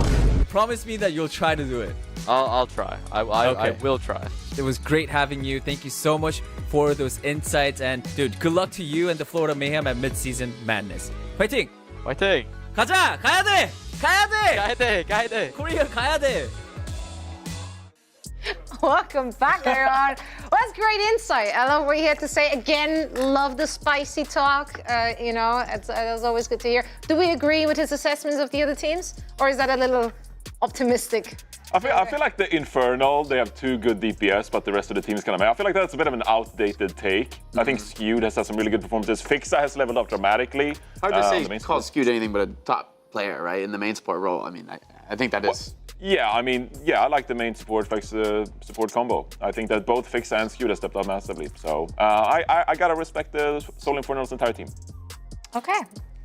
Promise me that you'll try to do it. I'll try. I will try. It was great having you. Thank you so much for those insights. And dude, good luck to you and the Florida Mayhem at Midseason Madness. 파이팅! 파이팅! 가자! 가야 돼! 가야 돼! 가야 돼! 가야 돼! 코리아 가야 돼! Welcome back, everyone. Well, that's great insight. I love what you had to say. Again, love the spicy talk. You know, it's always good to hear. Do we agree with his assessments of the other teams? Or is that a little optimistic? I feel like the Infernal, they have 2 good DPS, but the rest of the team is kind of... I feel like that's a bit of an outdated take. I think Skewed has had some really good performances. Fixa has leveled up dramatically. Hard to say call Skewed anything but a top player, right, in the main support role. I mean, I think that is... Yeah, I mean, I like the main support support combo. I think that both Fixa and Skewed have stepped up massively. So I gotta respect the Seoul Infernal's entire team. Okay.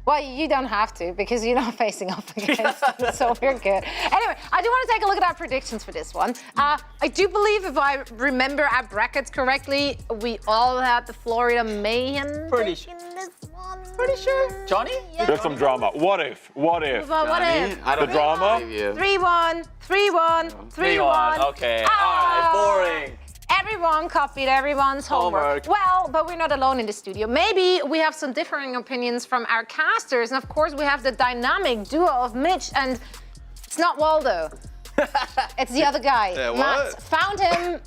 Well, you don't have to because you're not facing up against them, so we're good. Anyway, I do want to take a look at our predictions for this one. I do believe, if I remember our brackets correctly, we all had the Florida Mayhem Pretty in this one. Pretty sure. Johnny? Yeah. There's some drama. What if? What if? The drama? 3-1, 3-1, 3-1. Okay. All right. Boring. Everyone copied everyone's homework. Well, but we're not alone in the studio. Maybe we have some differing opinions from our casters. And of course, we have the dynamic duo of Mitch, and it's not Waldo. It's the other guy. Yeah, Matt. what? Found him.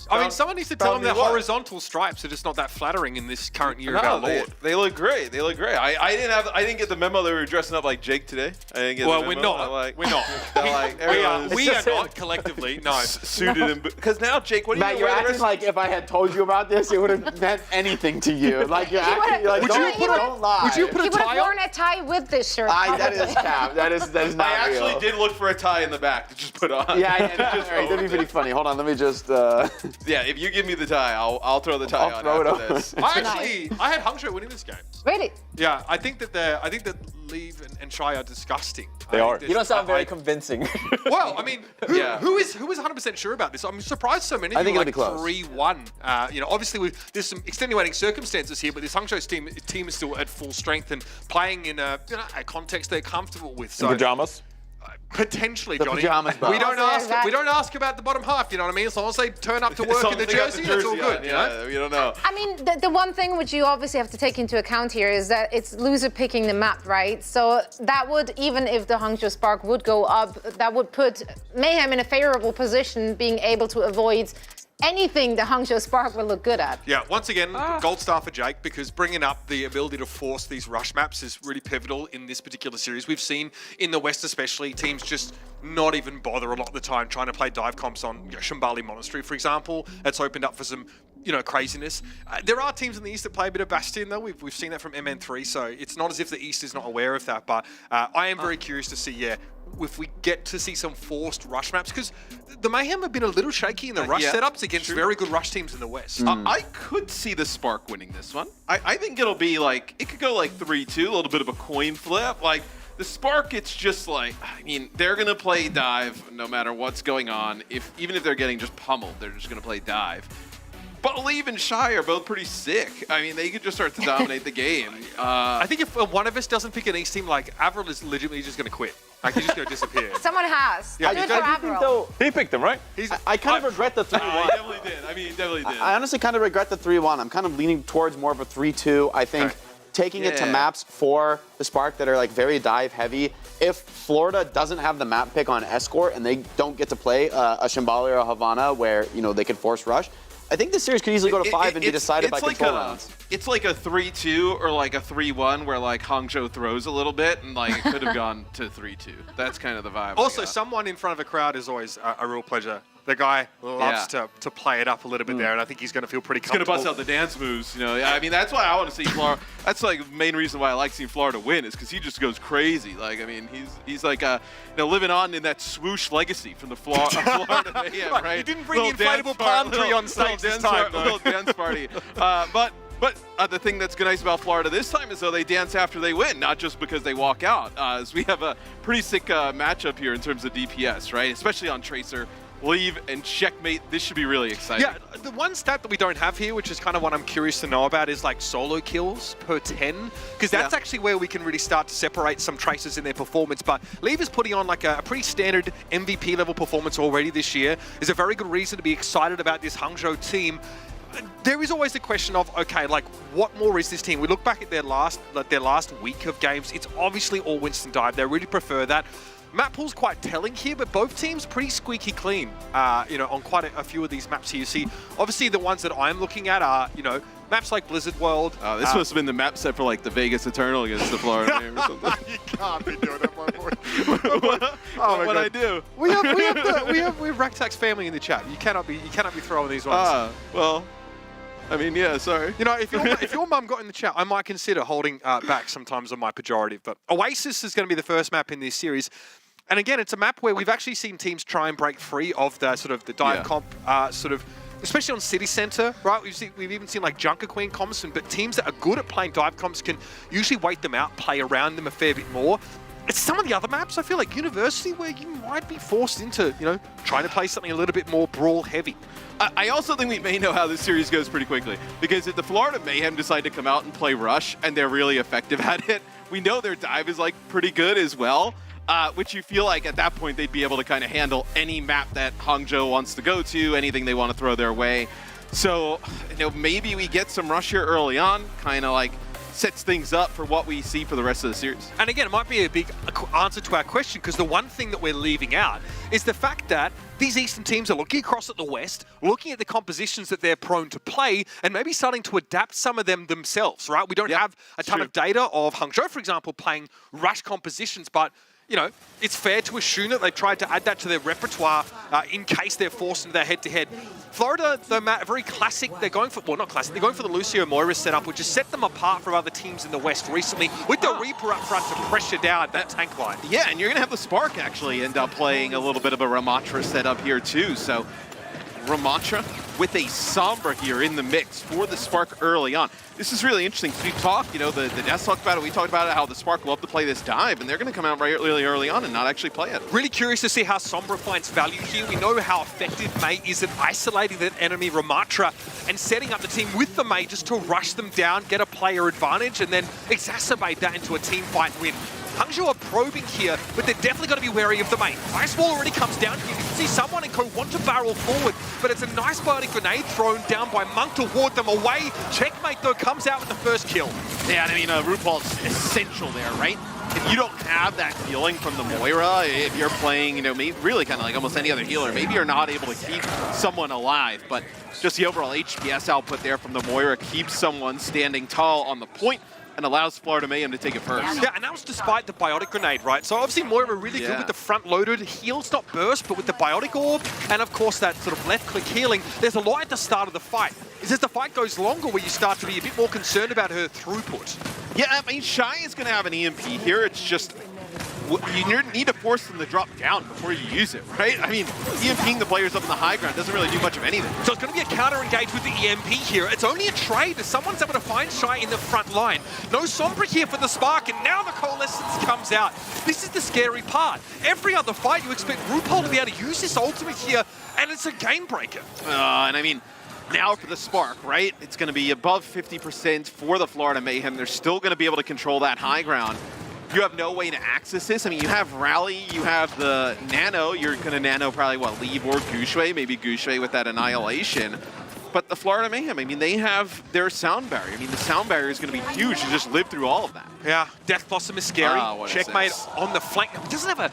I mean, someone needs to tell them their horizontal stripes are just not that flattering in this current year of our Lord. They look great. They look great. I didn't get the memo that we were dressing up like Jake today. I didn't get the memo. We're not. We're not. We are not collectively. No. Suited and because now, Jake, what do you? Matt, you're acting like if I had told you about this, it would have meant anything to you. Like you're acting like don't lie. Would you put He would have worn a tie with this shirt. That is cap. That is not I real. actually did look for a tie in the back to just put on. Yeah, that'd be pretty funny. Hold on, let me just. Yeah, if you give me the tie, I'll throw the tie on after this. I had Hangzhou winning this game. Really? Yeah, I think that Leave and Shy are disgusting. They are. You don't sound very convincing. Well, I mean, who is 100% sure about this? I'm surprised so many of you like 3-1. You know, obviously there's some extenuating circumstances here, but this Hangzhou team is still at full strength and playing in a context they're comfortable with. So, pajamas? Potentially, the Johnny. pajamas, we don't ask about the bottom half. You know what I mean? As long as they turn up to work in the jersey, that's all good. You know? We don't know. I mean, the one thing which you obviously have to take into account here is that it's loser picking the map, right? So that would, even if the Hangzhou Spark would go up, that would put Mayhem in a favorable position, being able to avoid anything the Hangzhou Spark will look good at. Yeah, once again, gold star for Jake, because bringing up the ability to force these rush maps is really pivotal in this particular series. We've seen in the West especially, teams just not even bother a lot of the time trying to play dive comps on Shambali Monastery, for example. That's opened up for some craziness. There are teams in the East that play a bit of Bastion, though. We've seen that from MN3, so it's not as if the East is not aware of that, but I am very curious to see, if we get to see some forced rush maps, because the Mayhem have been a little shaky in the rush setups against very good rush teams in the West. I could see the Spark winning this one. I think it'll be like, it could go like 3-2, a little bit of a coin flip. Like, the Spark, it's just like, I mean, they're going to play dive no matter what's going on. Even if they're getting just pummeled, they're just going to play dive. But Leave and Shy are both pretty sick. I mean, they could just start to dominate the game. I think if one of us doesn't pick an East team, like, Avril is legitimately just going to quit. Like, he's just going to disappear. Someone has. Yeah, Do it for Avril. He picked them, right? I kind of regret the 3-1. He definitely did. I mean, he definitely did. I honestly kind of regret the 3-1. I'm kind of leaning towards more of a 3-2. I think taking it to maps for the Spark that are like very dive heavy. If Florida doesn't have the map pick on Escort and they don't get to play a Shambali or a Havana where they could force rush, I think this series could easily go to 5 and be decided by control rounds. It's like a 3-2 or like a 3-1 where like Hangzhou throws a little bit and like it could have gone to 3-2. That's kind of the vibe. Also, someone in front of a crowd is always a real pleasure. The guy loves to play it up a little bit there, and I think he's going to feel pretty comfortable. He's going to bust out the dance moves, I mean, that's why I want to see Florida. That's like the main reason why I like seeing Florida win is because he just goes crazy. Like, I mean, he's like living on in that swoosh legacy from the Florida Mayhem, right? He didn't bring the inflatable palm tree on stage this time, though. Little dance party. But the thing that's nice about Florida this time is though they dance after they win, not just because they walk out. As we have a pretty sick matchup here in terms of DPS, right? Especially on Tracer. Leave and checkmate. This should be really exciting. Yeah, the one stat that we don't have here, which is kind of what I'm curious to know about, is like solo kills per 10, because that's actually where we can really start to separate some Tracers in their performance. But Leave is putting on like a pretty standard MVP level performance already this year. Is a very good reason to be excited about this Hangzhou team. There is always the question of, okay, like what more is this team? We look back at their last week of games. It's obviously all Winston dive. They really prefer that. Map pool's quite telling here, but both teams pretty squeaky clean, on quite a few of these maps here. You see, obviously the ones that I'm looking at are, maps like Blizzard World. This must have been the map set for like the Vegas Eternal against the Florida Mayhem or something. You can't be doing that, my boy. What'd I do? We have Raktak's family in the chat. You cannot be throwing these ones. Well, I mean, yeah, sorry. If your mum got in the chat, I might consider holding back sometimes on my pejorative. But Oasis is going to be the first map in this series. And again, it's a map where we've actually seen teams try and break free of the sort of the dive comp, especially on City Center, right? We've even seen like Junker Queen comps, but teams that are good at playing dive comps can usually wait them out, play around them a fair bit more. It's some of the other maps, I feel like University, where you might be forced into, trying to play something a little bit more brawl heavy. I also think we may know how this series goes pretty quickly, because if the Florida Mayhem decide to come out and play Rush, and they're really effective at it, we know their dive is like pretty good as well. Which you feel like at that point they'd be able to kind of handle any map that Hangzhou wants to go to, anything they want to throw their way. So, maybe we get some rush here early on, kind of like sets things up for what we see for the rest of the series. And again, it might be a big answer to our question, because the one thing that we're leaving out is the fact that these Eastern teams are looking across at the West, looking at the compositions that they're prone to play, and maybe starting to adapt some of them themselves, right? We don't have a ton of data of Hangzhou, for example, playing rush compositions, but it's fair to assume that they've tried to add that to their repertoire in case they're forced into their head-to-head. Florida, though, Matt, very classic. They're going for, well, not classic, they're going for the Lucio Moira setup, which has set them apart from other teams in the West recently, with the Reaper up front to pressure down that tank line. Yeah, and you're going to have the Spark actually end up playing a little bit of a Ramatra setup here, too. So Ramatra with a Sombra here in the mix for the Spark early on. This is really interesting. We talked, the Nest talked about it. We talked about it, how the Spark love to play this dive, and they're going to come out really early on and not actually play it. Really curious to see how Sombra finds value here. We know how effective May is at isolating that enemy Ramatra and setting up the team with the May just to rush them down, get a player advantage, and then exacerbate that into a team fight win. Hangzhou are probing here, but they're definitely going to be wary of the May. Ice Wall already comes down here. You can see someone in Co want to barrel forward, but it's a nice biting grenade thrown down by Monk to ward them away. Checkmate, though, comes out with the first kill. Yeah, I mean, RuPaul's essential there, right? if you don't have that feeling from the Moira, if you're playing, you know, maybe really kind of like almost any other healer, maybe you're not able to keep someone alive, but just the overall HPS output there from the Moira keeps someone standing tall on the point and allows Florida Mayhem to take it first. Yeah, and that was despite the Biotic Grenade, right? So obviously Moira really good with the front-loaded heals, not burst, but with the Biotic Orb, and of course that sort of left-click healing. There's a lot at the start of the fight. It's as the fight goes longer where you start to be a bit more concerned about her throughput. Yeah, I mean, Shy is going to have an EMP here. It's just, you need to force them to drop down before you use it, right? I mean, EMPing the players up in the high ground doesn't really do much of anything. So it's going to be a counter engage with the EMP here. It's only a trade as someone's able to find Shy in the front line. No Sombra here for the Spark, and now the Coalescence comes out. This is the scary part. Every other fight you expect RuPaul to be able to use this ultimate here, and it's a game breaker. And I mean, now for the Spark, right? It's going to be above 50% for the Florida Mayhem. They're still going to be able to control that high ground. You have no way to access this. I mean, you have Rally, you have the Nano. You're going to Nano probably, what, Leave or Gushui? Maybe Gushui with that Annihilation. But the Florida Mayhem, I mean, they have their sound barrier. I mean, the sound barrier is going to be huge to just live through all of that. Yeah, Death Blossom is scary. Checkmate on the flank. It doesn't have a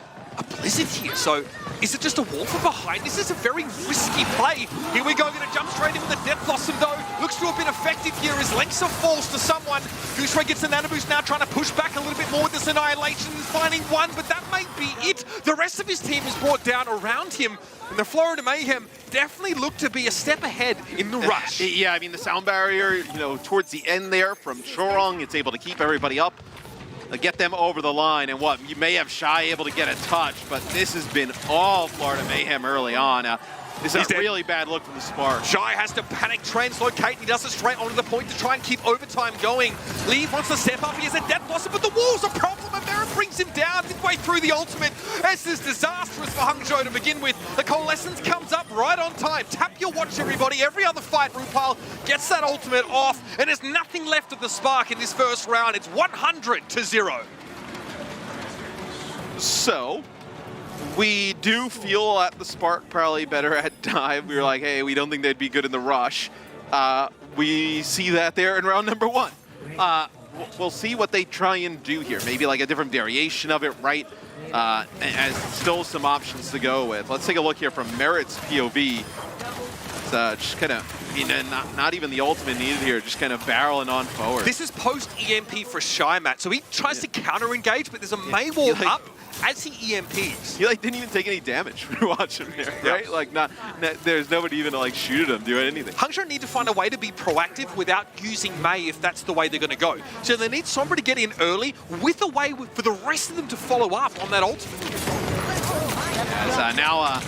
Blizzard here, so is it just a wall from behind? This is a very risky play. Here we go, going to jump straight in with the Death Blossom though. Looks to have been effective here as Lengsa falls to someone. Gooseray gets the Nano Boost now, trying to push back a little bit more with this Annihilation, finding one, but that may be it. The rest of his team is brought down around him, and the Florida Mayhem definitely look to be a step ahead in the rush. Yeah, I mean, the sound barrier, you know, towards the end there from Chorong, it's able to keep everybody up. Get them over the line, and what, you may have Shy able to get a touch, but this has been all Florida Mayhem early on. This is a really bad look from the Spark. Shy has to panic translocate, and he does it straight onto the point to try and keep overtime going. Leave wants to step up, he has a Death Blossom, but the wall's a problem, and Merritt brings him down midway through the ultimate. This is disastrous for Hangzhou to begin with. The Coalescence comes up right on time. Tap your watch, everybody. Every other fight, RuPaul gets that ultimate off, and there's nothing left of the Spark in this first round. It's 100-0. So, we do feel at the Spark probably better at dive. We were like, hey, we don't think they'd be good in the rush. We see that there in round number 1. We'll see what they try and do here. Maybe like a different variation of it, right? As still some options to go with. Let's take a look here from Merritt's POV. It's just kind of, you know, not even the ultimate needed here, just kind of barreling on forward. This is post-EMP for Shy, Matt. So he tries to counter-engage, but there's a May wall up as he EMPs. He didn't even take any damage when you watch him there, right? Like there's nobody even to like shoot at him, do anything. Hangzhou need to find a way to be proactive without using May if that's the way they're going to go. So they need somebody to get in early with a way for the rest of them to follow up on that ultimate. As now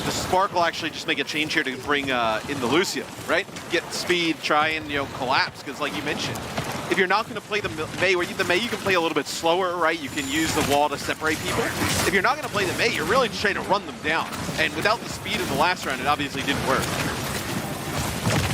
the Spark will actually just make a change here to bring in the Lucio, right? Get speed, try and, you know, collapse, because like you mentioned, if you're not going to play the May, you can play a little bit slower, right? You can use the wall to separate people. If you're not going to play the May, you're really just trying to run them down. And without the speed in the last round, it obviously didn't work.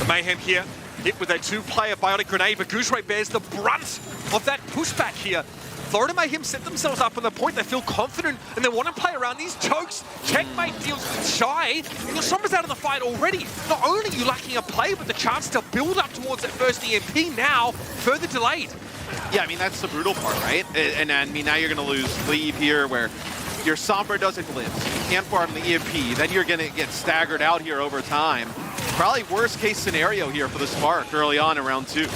The Mayhem here, hit with a 2-player Biotic Grenade, but Gooseray bears the brunt of that pushback here. Florida Mayhem set themselves up on the point. They feel confident and they want to play around these chokes. Checkmate deals with Shy. Your Sombra's out of the fight already. Not only are you lacking a play, but the chance to build up towards that first EMP now further delayed. Yeah, I mean, that's the brutal part, right? And I mean, now you're going to lose Leave here where your Sombra doesn't live. So you can't farm the EMP. Then you're going to get staggered out here over time. Probably worst case scenario here for the Spark early on in round 2.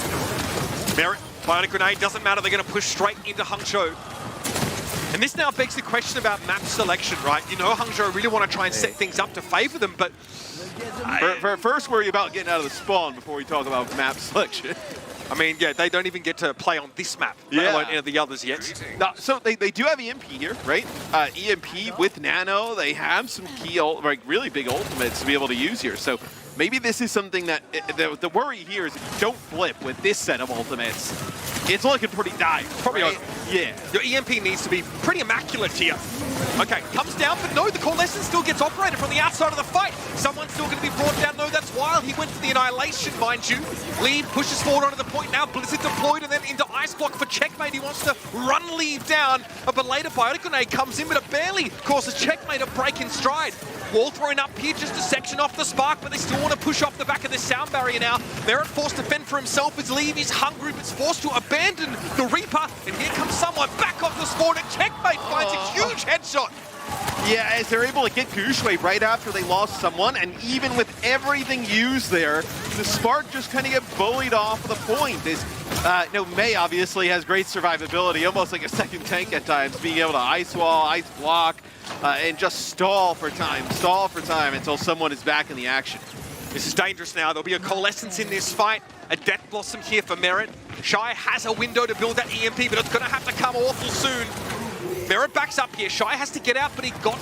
Merritt. Biotic Grenade doesn't matter, they're going to push straight into Hangzhou. And this now begs the question about map selection, right? You know Hangzhou really want to try and set things up to favor them, but... First worry about getting out of the spawn before we talk about map selection. I mean, yeah, they don't even get to play on this map, let alone any of the others yet. No, so they do have EMP here, right? EMP with Nano, they have some key, really big ultimates to be able to use here. So maybe this is something that, the worry here is if you don't flip with this set of ultimates, it's looking pretty dire. Probably right? over. Yeah. Your EMP needs to be pretty immaculate here. Okay, comes down, but no, the Coalescence still gets operated from the outside of the fight. Someone's still going to be brought down. No, that's Wild. He went for the Annihilation, mind you. Leave pushes forward onto the point now. Blizzard deployed and then into Ice Block for Checkmate. He wants to run Leave down. A belated Biotic Grenade comes in, but it barely causes Checkmate a break in stride. Wall thrown up here just to section off the Spark, but they still want to push off the back of this sound barrier now. Merritt forced to fend for himself as Leave is hungry, but is forced to abandon the Reaper. And here comes someone back off the spawn. headshot. Yeah, as they're able to get Gushue right after they lost someone, and even with everything used there, the Spark just kind of get bullied off the point. May obviously has great survivability, almost like a second tank at times, being able to ice wall, ice block, and just stall for time until someone is back in the action. This is dangerous now. There'll be a coalescence in this fight. A Death Blossom here for Merit. Shy has a window to build that EMP, but it's going to have to come awful soon. Merit backs up here. Shy has to get out, but he got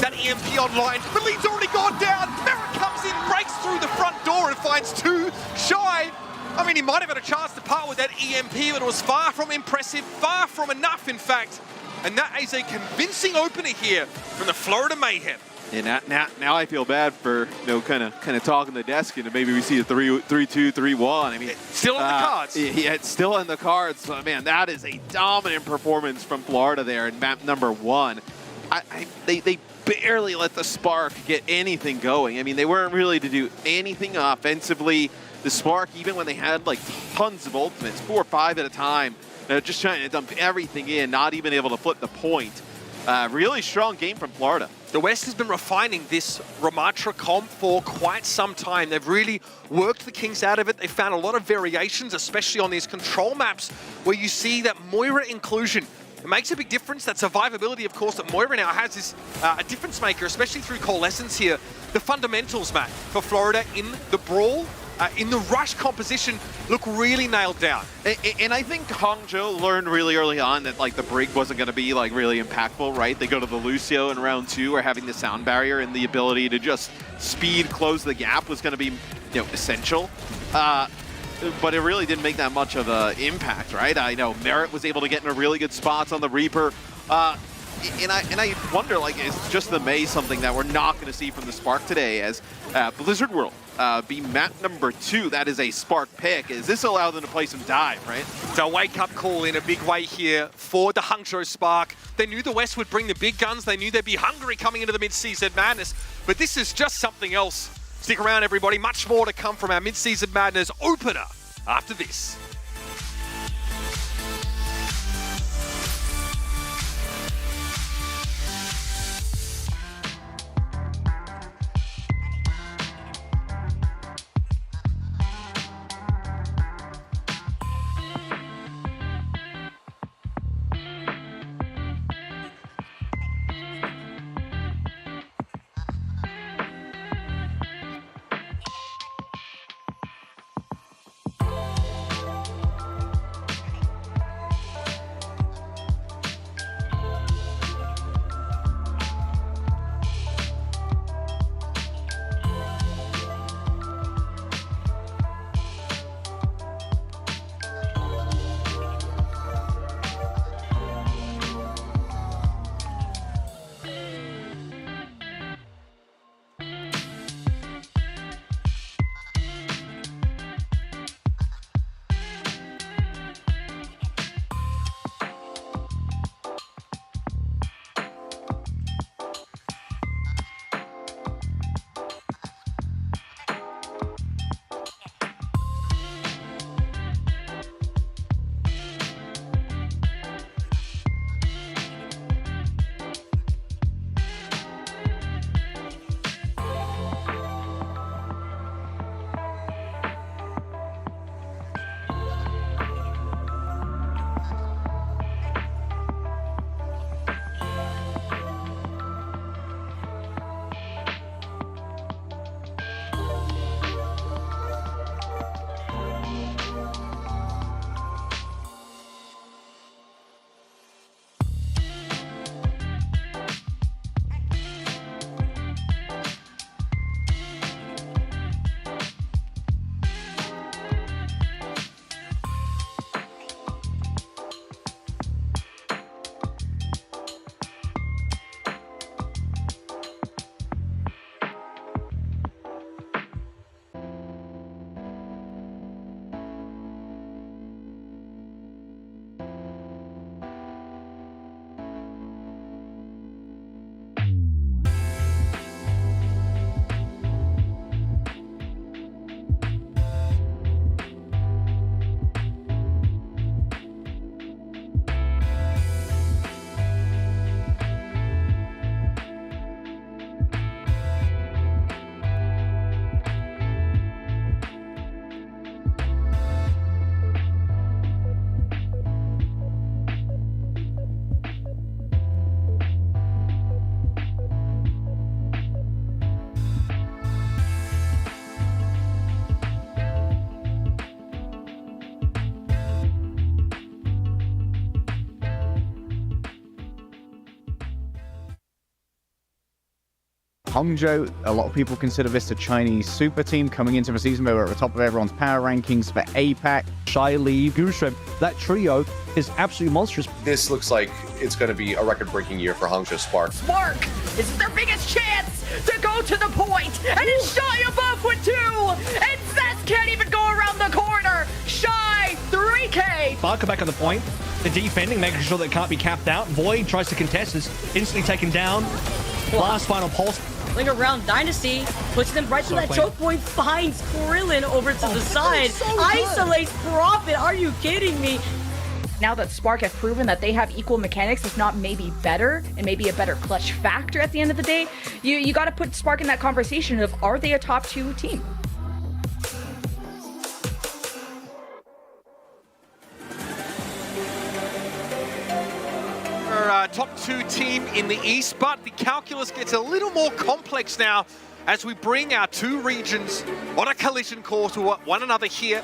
that EMP online. The lead's already gone down. Merit comes in, breaks through the front door and finds two. Shy, I mean, he might have had a chance to part with that EMP, but it was far from impressive, far from enough, in fact. And that is a convincing opener here from the Florida Mayhem. And now I feel bad for kind of talking the desk, and maybe we see a 3-2, 3-1. I mean, still in the cards. Yeah, it's still in the cards. So, man, that is a dominant performance from Florida there in map number 1. They barely let the Spark get anything going. I mean, they weren't really to do anything offensively. The Spark, even when they had like tons of ultimates, 4 or 5 at a time, just trying to dump everything in, not even able to flip the point. Really strong game from Florida. The West has been refining this Ramatra comp for quite some time. They've really worked the kinks out of it. They found a lot of variations, especially on these control maps, where you see that Moira inclusion. It makes a big difference. That survivability, of course, that Moira now has is a difference maker, especially through coalescence here. The fundamentals, Matt, for Florida in the brawl, in the rush composition, look really nailed down. And I think Hangzhou learned really early on that like the Brig wasn't going to be like really impactful, right? They go to the Lucio in round 2, or having the sound barrier and the ability to just speed close the gap was going to be essential. But it really didn't make that much of an impact, right? I know Merit was able to get in a really good spots on the Reaper. And I wonder, like, is just the May something that we're not going to see from the Spark today, as Blizzard World be map number 2. That is a Spark pick. Does this allow them to play some dive, right? It's a wake-up call in a big way here for the Hangzhou Spark. They knew the West would bring the big guns. They knew they'd be hungry coming into the Midseason Madness. But this is just something else. Stick around, everybody. Much more to come from our Midseason Madness opener after this. Hangzhou, a lot of people consider this a Chinese super team coming into the season. They were at the top of everyone's power rankings for APAC. Shy, Lee, Gushue, that trio is absolutely monstrous. This looks like it's going to be a record-breaking year for Hangzhou Spark. Spark is their biggest chance to go to the point, and it's Shy above with 2, and Zest can't even go around the corner. Shy, 3K. Spark are back on the point. They're defending, making sure that it can't be capped out. Void tries to contest, is instantly taken down. Last final pulse. Playing around Dynasty, puts them right to that choke point, finds Krillin over to the side, isolates Profit. Are you kidding me? Now that Spark have proven that they have equal mechanics, if not maybe better, and maybe a better clutch factor at the end of the day, you got to put Spark in that conversation of, are they a top 2 team? Top 2 team in the East, but the calculus gets a little more complex now as we bring our 2 regions on a collision course to one another here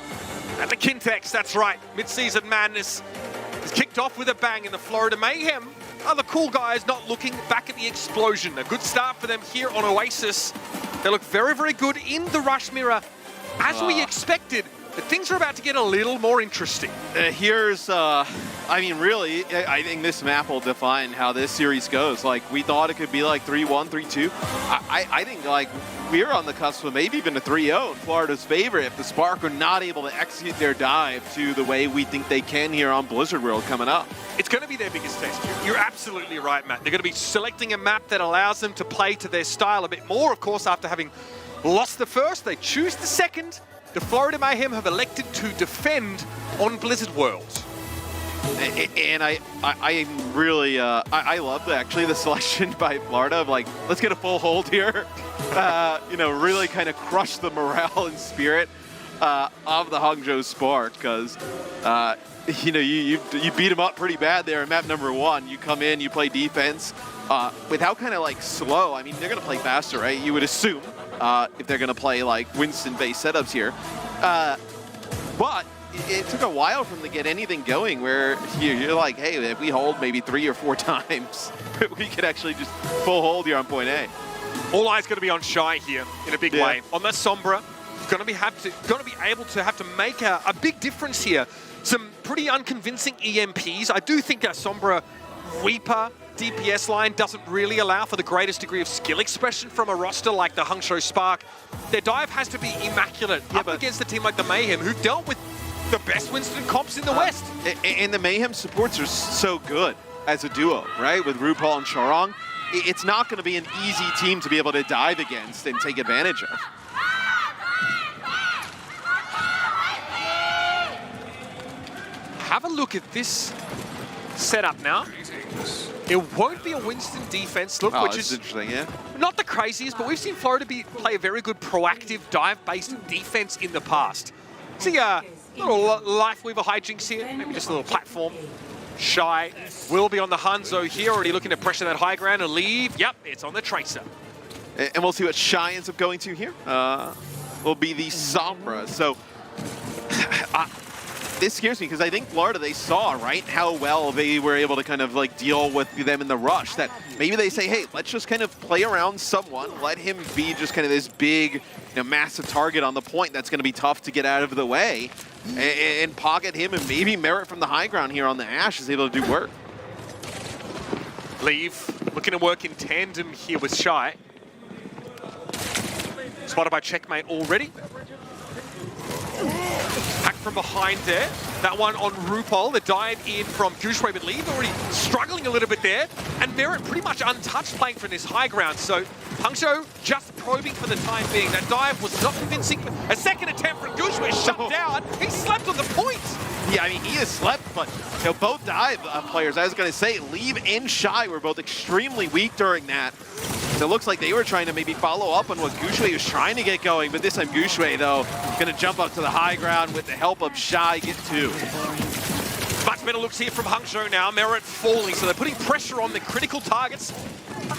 at the Kintex. That's right, Midseason Madness is kicked off with a bang, in the Florida Mayhem are the cool guys not looking back at the explosion. A good start for them here on Oasis. They look very, very good in the Rush Mirror, as we expected. But things are about to get a little more interesting. I mean, really, I think this map will define how this series goes. Like, we thought it could be like 3-1, 3-2. I think, like, we're on the cusp of maybe even a 3-0 in Florida's favor if the Spark are not able to execute their dive to the way we think they can here on Blizzard World coming up. It's going to be their biggest test. You're absolutely right, Matt. They're going to be selecting a map that allows them to play to their style a bit more. Of course, after having lost the first, they choose the second. The Florida Mayhem have elected to defend on Blizzard World. And I really, I love actually the selection by Florida of like, let's get a full hold here. You know, really kind of crush the morale and spirit of the Hangzhou Spark, because you know, you beat them up pretty bad there in map number 1. You come in, you play defense without kind of like slow. I mean, they're gonna play faster, right? You would assume if they're gonna play like Winston-based setups here, but it took a while for them to get anything going where you're like, hey, if we hold maybe 3 or 4 times, we could actually just full hold here on point A. All eyes going to be on Shy here in a big way. On the Sombra, going to be able to have to make a big difference here. Some pretty unconvincing EMPs. I do think a Sombra Reaper DPS line doesn't really allow for the greatest degree of skill expression from a roster like the Hangzhou Spark. Their dive has to be immaculate up against a team like the Mayhem, who dealt with the best Winston comps in the West. And the Mayhem supports are so good as a duo, right? With RuPaul and Charong. It's not going to be an easy team to be able to dive against and take advantage of. Have a look at this setup now. It won't be a Winston defense look, which is interesting, yeah. Not the craziest, but we've seen Florida play a very good proactive dive-based defense in the past. See a little Lifeweaver hijinks here, maybe just a little platform. Shy will be on the Hangzhou here, already looking to pressure that high ground and leave. Yep, it's on the Tracer. And we'll see what Shy ends up going to here. Will be the Sombra. So this scares me because I think Florida, they saw, right, how well they were able to kind of like deal with them in the rush, that maybe they say, hey, let's just kind of play around someone, let him be just kind of this big, you know, massive target on the point that's going to be tough to get out of the way, and pocket him, and maybe Merit from the high ground here on the Ash is able to do work. Leave, looking to work in tandem here with Shy. Spotted by Checkmate already. Back from behind there. That one on RuPaul. The dive in from Gushue, but Leave already struggling a little bit there. And Merit pretty much untouched playing from this high ground. So Hangzhou just probing for the time being. That dive was not convincing. A second attempt from Gushue shut down. He slept on the point. Yeah, I mean, he has slept, but you know, both dive players, I was going to say, Leave and Shy were both extremely weak during that. So it looks like they were trying to maybe follow up on what Gushue was trying to get going, but this time Gushue, though, going to jump up to the high ground with the help of Shy, get 2. Much better looks here from Hangzhou now. Merit falling, so they're putting pressure on the critical targets.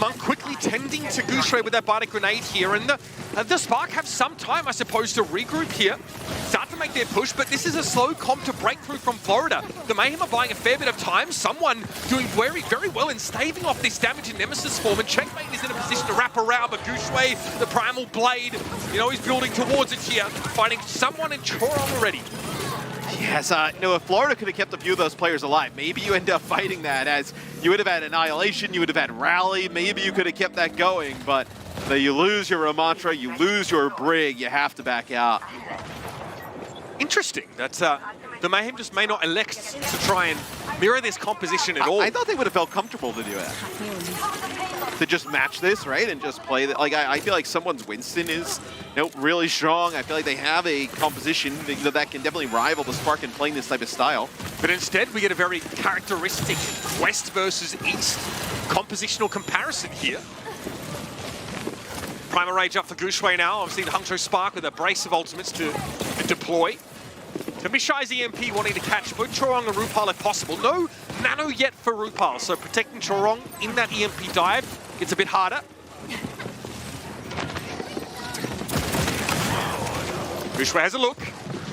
Monk quickly tending to Gushue with that Bardic Grenade here, and the Spark have some time, I suppose, to regroup here. Start to make their push, but this is a slow comp to breakthrough from Florida. The Mayhem are buying a fair bit of time. Someone doing very, very well in staving off this damage in Nemesis form, and Checkmate is in a position to wrap around, but Gushue, the Primal Blade, you know, he's building towards it here, fighting someone in Chorong already. Yes, if Florida could have kept a few of those players alive, maybe you end up fighting that, as you would have had Annihilation, you would have had Rally, maybe you could have kept that going, but you lose your Ramantra, you lose your Brig, you have to back out. Interesting that the Mayhem just may not elect to try and mirror this composition at all. I thought they would have felt comfortable to do that. To just match this, right, and just play that. Like I feel like someone's Winston is, really strong. I feel like they have a composition that can definitely rival the Spark in playing this type of style. But instead, we get a very characteristic West versus East compositional comparison here. Primal Rage up for Gushue now. Obviously, the Hangzhou Spark with a brace of ultimates to deploy. To Mishai's EMP wanting to catch both Chorong and Rupal if possible. No nano yet for Rupal, so protecting Chorong in that EMP dive gets a bit harder. Gushue has a look,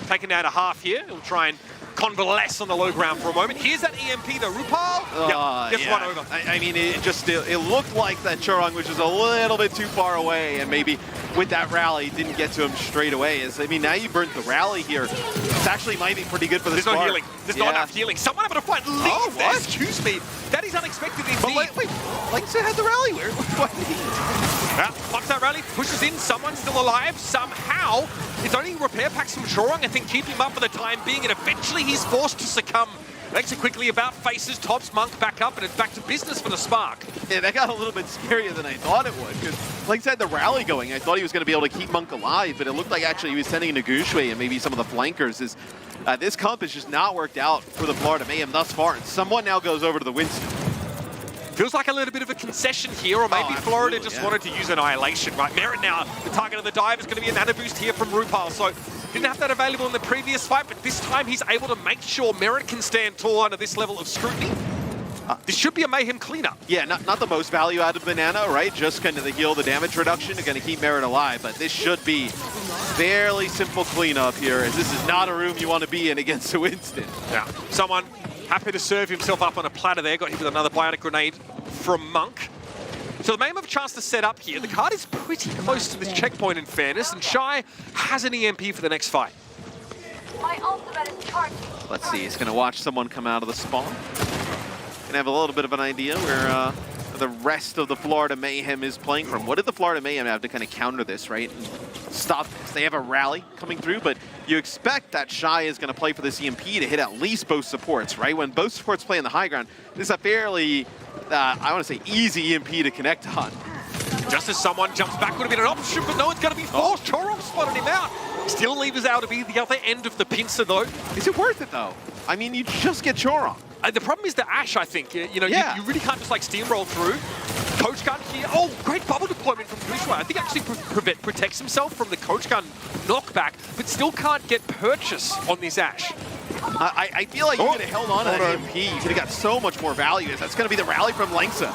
taken down a half here. He'll try and convalesce on the low ground for a moment. Here's that EMP though, Rupal. Gets one over. I mean, it looked like that Chorong was just a little bit too far away, and maybe with that rally didn't get to him straight away. Now you burnt the rally here. It actually might be pretty good for the There's Spark. no healing. There's not enough healing. Someone having to fight leave there. Excuse me. That is unexpected indeed. But wait, Lengsa had the rally. What? Fucks that rally, pushes in, someone's still alive, somehow. It's only repair packs from Chorong, I think, keep him up for the time being, and eventually he's forced to succumb. Makes it quickly about faces, tops Monk back up, and it's back to business for the Spark. Yeah, that got a little bit scarier than I thought it would, because Lengsa had the rally going. I thought he was going to be able to keep Monk alive, but it looked like actually he was sending Gushue and maybe some of the flankers. This comp has just not worked out for the Florida Mayhem thus far, and someone now goes over to the Winston. Feels like a little bit of a concession here, or maybe Florida just wanted to use Annihilation, right? Merit now, the target of the dive is going to be a nano boost here from Rupal, so didn't have that available in the previous fight, but this time he's able to make sure Merit can stand tall under this level of scrutiny. This should be a Mayhem cleanup. Yeah, not the most value out of Banana, right? Just kind of the heal, the damage reduction, to kind of keep Merit alive, but this should be fairly simple cleanup here, as this is not a room you want to be in against a Winston. Yeah, someone happy to serve himself up on a platter there, got hit with another biotic grenade from Monk. So the Mayhem have a chance to set up here. The card is pretty close to this checkpoint in fairness, and Shy has an EMP for the next fight. Let's see, he's going to watch someone come out of the spawn. Going to have a little bit of an idea where the rest of the Florida Mayhem is playing from. What did the Florida Mayhem have to kind of counter this, right? And stop this. They have a rally coming through, but you expect that Shy is going to play for this EMP to hit at least both supports, right? When both supports play on the high ground, this is a fairly, I want to say, easy EMP to connect on. Just as someone jumps back would have been an option, but no one's going to be forced. Chorong spotted him out. Still levers out to be the other end of the pincer, though. Is it worth it, though? I mean, you just get Chorong. The problem is the Ashe, I think. You really can't just like steamroll through. Coach gun here. Oh, great bubble deployment from Gushue. I think actually protects himself from the coach gun knockback, but still can't get purchase on this Ashe. I feel like you could have held on to that EMP. You could have got so much more value. That's going to be the rally from Lengsa.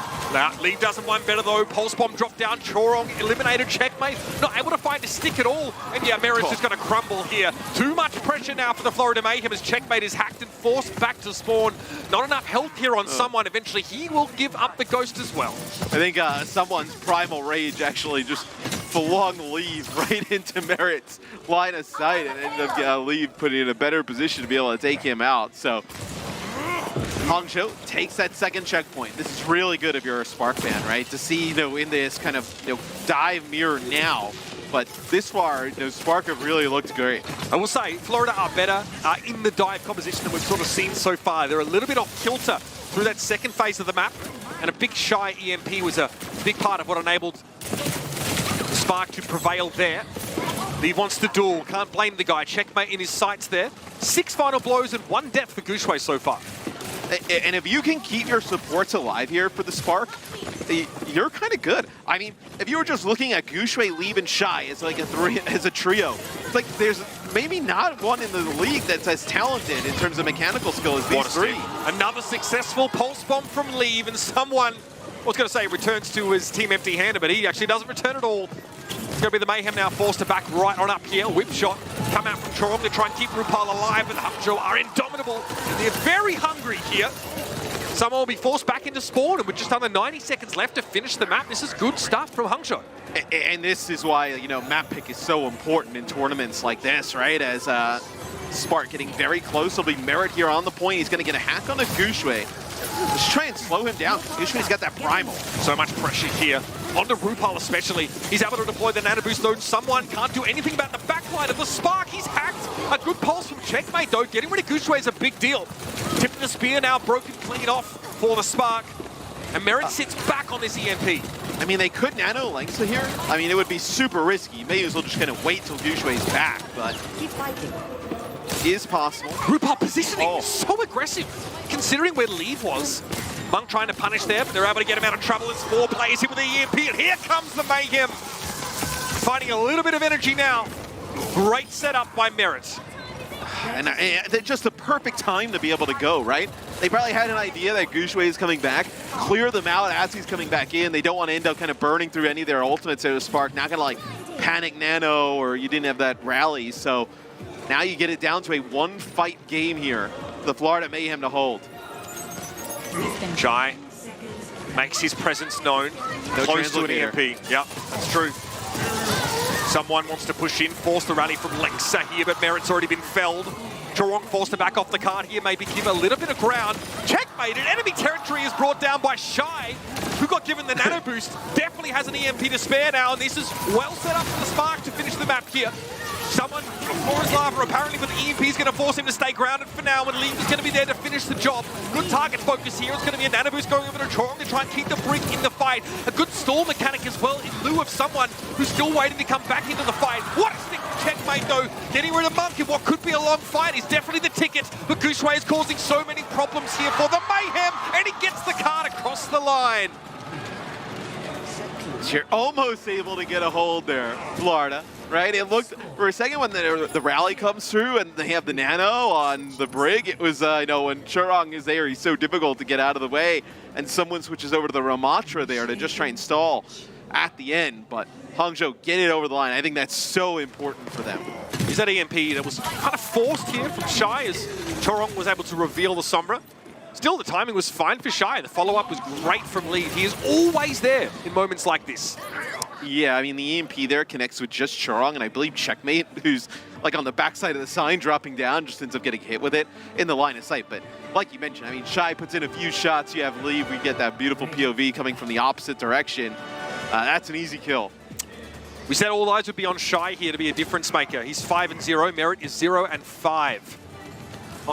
Lee doesn't want better though. Pulse Bomb dropped down. Chorong eliminated Checkmate. Not able to find a stick at all. And yeah, Merit's just going to crumble here. Too much pressure now for the Florida Mayhem as Checkmate is hacked and forced back to spawn. Not enough health here on someone. Eventually he will give up the ghost as well. I think someone's Primal Rage actually just flung Leave right into Merit's line of sight and ended up Leave putting in a better position to be able to take him out. So Hangzhou takes that second checkpoint. This is really good if you're a Spark fan, right? To see, in this kind of dive mirror now. But this far, Spark have really looked great. I will say, Florida are better in the dive composition than we've sort of seen so far. They're a little bit off kilter through that second phase of the map, and a big Shy EMP was a big part of what enabled Spark to prevail there. He wants the duel, can't blame the guy. Checkmate in his sights there. 6 final blows and 1 death for Gushue so far. And if you can keep your supports alive here for the Spark, you're kind of good. I mean, if you were just looking at Gushue, Leave, and Shy as like as a trio, it's like there's maybe not one in the league that's as talented in terms of mechanical skill as these three. Another successful pulse bomb from Leave, and someone, I was going to say returns to his team empty-handed, but he actually doesn't return at all. It's going to be the Mayhem now forced to back right on up here. Whip shot come out from Chorong to try and keep RuPaul alive, but Hangzhou are indomitable. They're very hungry here. Someone will be forced back into spawn, and with just under 90 seconds left to finish the map, this is good stuff from Hangzhou. And this is why, you know, map pick is so important in tournaments like this, right? As Spark getting very close. There'll be Merit here on the point. He's going to get a hack on a Guxue. Just try and slow him down. Guxue's got that primal. So much pressure here. Onto RuPaul especially. He's able to deploy the nano boost though. Someone can't do anything about the backline of the Spark. He's hacked. A good pulse from Checkmate though. Getting rid of Guxue is a big deal. Tipping the spear now broken clean off for the Spark. And Merit sits back on this EMP. I mean, they could nano Lengsa here. I mean, it would be super risky. You may as well just kind of wait till Guxue's back, but keep fighting. Is possible. RuPaul positioning so aggressive, considering where Leave was. Monk trying to punish there, but they're able to get him out of trouble. It's 4 players here with the EMP, and here comes the Mayhem. Finding a little bit of energy now. Great setup by Merit. And just the perfect time to be able to go, right? They probably had an idea that Guxue is coming back, clear them out as he's coming back in. They don't want to end up kind of burning through any of their ultimates. So Spark not gonna like panic nano, or you didn't have that rally. So now you get it down to a 1-fight game here. The Florida Mayhem to hold. Jai makes his presence known. No close to an translocator. EMP. Yep, that's true. Someone wants to push in, force the rally from Lengsa here, but Merit's already been felled. Chorong forced to back off the card here, maybe give a little bit of ground. Checkmate, and enemy territory is brought down by Shy, who got given the nano boost. Definitely has an EMP to spare now, and this is well set up for the Spark to finish the map here. Someone from Flora's Lava, apparently with the EMP, is going to force him to stay grounded for now, and Leave is going to be there to finish the job. Good target focus here. It's going to be a nano boost going over to Chorong to try and keep the brick in the fight. A good stall mechanic as well, in lieu of someone who's still waiting to come back into the fight. What a stick from Checkmate though. Getting rid of Monk in what could be a long fight is definitely the ticket, but Guxue is causing so many problems here for the Mayhem, and he gets the card across the line. You're almost able to get a hold there, Florida, right? It looked, for a second when the rally comes through and they have the nano on the brig, it was, you know, when Chorong is there, he's so difficult to get out of the way, and someone switches over to the Ramatra there to just try and stall at the end, but Hangzhou get it over the line. I think that's so important for them. Is that EMP that was kind of forced here from Shy as Chorong was able to reveal the Sombra? Still, the timing was fine for Shy. The follow-up was great from Lead. He is always there in moments like this. Yeah, I mean, the EMP there connects with just Chorong, and I believe Checkmate, who's like on the backside of the sign, dropping down, just ends up getting hit with it in the line of sight. But like you mentioned, I mean, Shy puts in a few shots. You have Leave. We get that beautiful POV coming from the opposite direction. That's an easy kill. We said all eyes would be on Shy here to be a difference maker. He's 5-0. Merit is 0-5.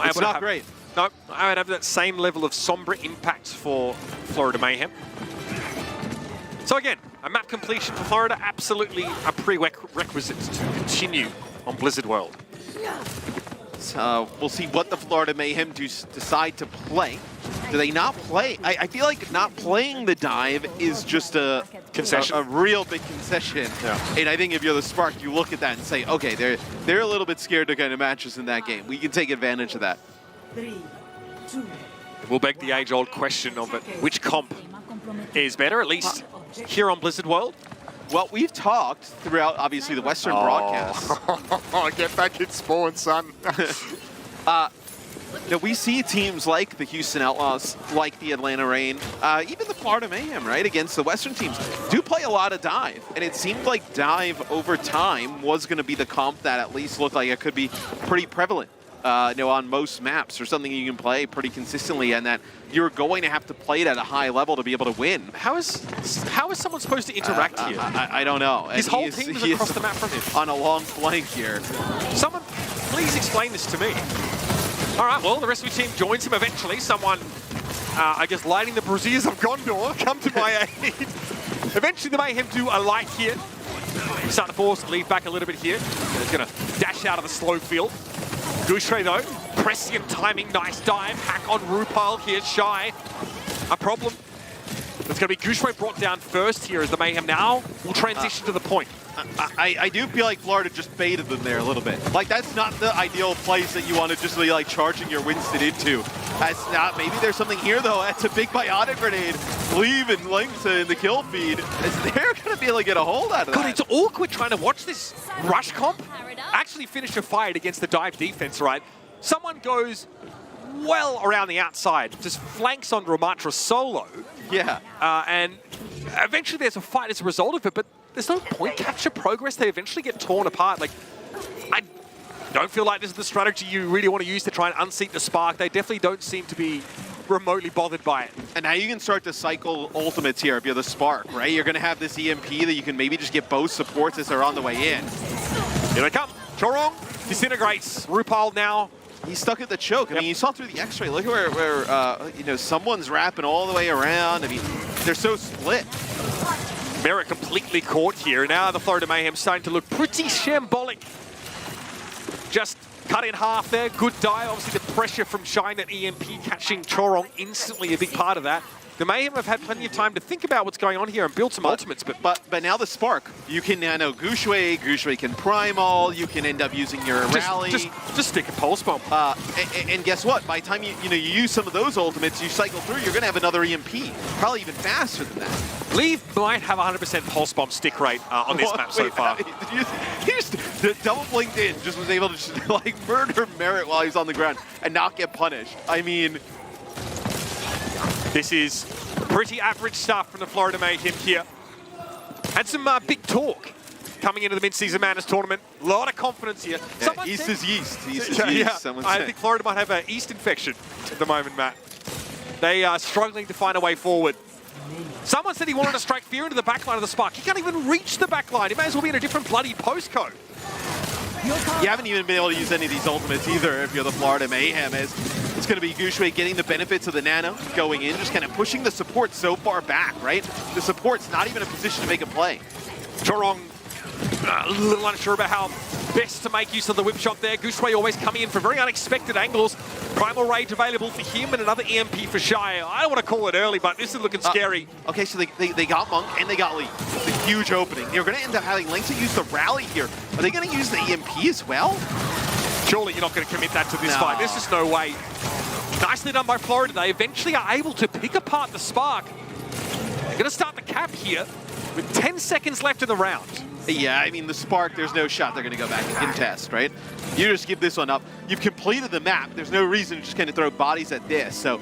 It's not great. No, I would have that same level of Sombra impact for Florida Mayhem. So again, a map completion for Florida, absolutely a prerequisite to continue on Blizzard World. So we'll see what the Florida Mayhem decide to play. Do they not play? I feel like not playing the dive is just a concession, a real big concession. Yeah. And I think if you're the Spark, you look at that and say, okay, they're a little bit scared to kind of match us in that game. We can take advantage of that. 3, 2. We'll beg the age-old question of it. Which comp is better, at least here on Blizzard World? Well, we've talked throughout, obviously, the Western broadcast. Get back in spawn, son. Now we see teams like the Houston Outlaws, like the Atlanta Reign, even the Florida Mayhem, right, against the Western teams, do play a lot of dive. And it seemed like dive over time was going to be the comp that at least looked like it could be pretty prevalent. You know, on most maps, or something you can play pretty consistently, and that you're going to have to play it at a high level to be able to win. How is someone supposed to interact here? I don't know. His whole team is across the map from him. On a long flank here. Someone, please explain this to me. All right, well, the rest of the team joins him eventually. Someone, I guess, lighting the braziers of Gondor, come to my aid. Eventually, the Mayhem do a light here. Start to force Leave back a little bit here. He's going to dash out of the slow field. Guxue though, prescient timing, nice dive, hack on RuPaul here, Shy. A problem. It's going to be Gushui brought down first here as the Mayhem now will transition to the point. I do feel like Florida just baited them there a little bit. Like, that's not the ideal place that you want to just be like charging your Winston into. That's not. Maybe there's something here though. That's a big biotic grenade. Leaving Lynx in the kill feed. They're going to be able to get a hold out of God, that. it's awkward trying to watch this rush comp actually finish a fight against the dive defense, right? Someone goes well around the outside, just flanks on Ramatra solo. Yeah. And eventually there's a fight as a result of it, but there's no point capture progress. They eventually get torn apart. Like, I don't feel like this is the strategy you really want to use to try and unseat the Spark. They definitely don't seem to be remotely bothered by it. And now you can start to cycle ultimates here if you're the Spark, right? You're going to have this EMP that you can maybe just get both supports as they're on the way in. Here they come. Chorong disintegrates. Rupal now. He's stuck at the choke. I mean, you saw through the X-ray. Look at where you know, someone's wrapping all the way around. I mean, they're so split. Merritt completely caught here. Now the Florida Mayhem starting to look pretty shambolic. Just cut in half there. Good die. Obviously, the pressure from Shine and EMP catching Chorong instantly a big part of that. The Mayhem have had plenty of time to think about what's going on here and build some ultimates, but now the Spark, you can nano Gushui can primal, you can end up using your rally. Just stick a pulse bomb. And guess what? By the time you use some of those ultimates, you cycle through, you're gonna have another EMP, probably even faster than that. Leave might have 100% pulse bomb stick rate on this map so far. He just double blinked in, just was able to just, like murder Merritt while he's on the ground and not get punished. I mean, this is pretty average stuff from the Florida Mayhem here. And some big talk coming into the Midseason Madness tournament. A lot of confidence here. Yeah, East is yeast. East is yeast, someone I said. think Florida might have an East infection at the moment, Matt. They are struggling to find a way forward. Someone said he wanted to strike fear into the backline of the Spark. He can't even reach the backline. He may as well be in a different bloody postcode. You haven't even been able to use any of these ultimates either if you're the Florida Mayhem. It's going to be Gushui getting the benefits of the nano, going in, just kind of pushing the support so far back, right? The support's not even in a position to make a play. Chorong, a little unsure about how best to make use of the whip shot there. Gushui always coming in for very unexpected angles. Primal Rage available for him and another EMP for Shai. I don't want to call it early, but this is looking scary. Okay, so they got Monk and they got Lee. It's a huge opening. They're going to end up having Lynx to use the rally here. Are they going to use the EMP as well? Surely you're not going to commit that to this fight. There's just no way. Nicely done by Florida. They eventually are able to pick apart the Spark. They're going to start the cap here with 10 seconds left in the round. Yeah, I mean, the Spark, there's no shot they're going to go back and contest, right? You just give this one up. You've completed the map. There's no reason to just kind of throw bodies at this. So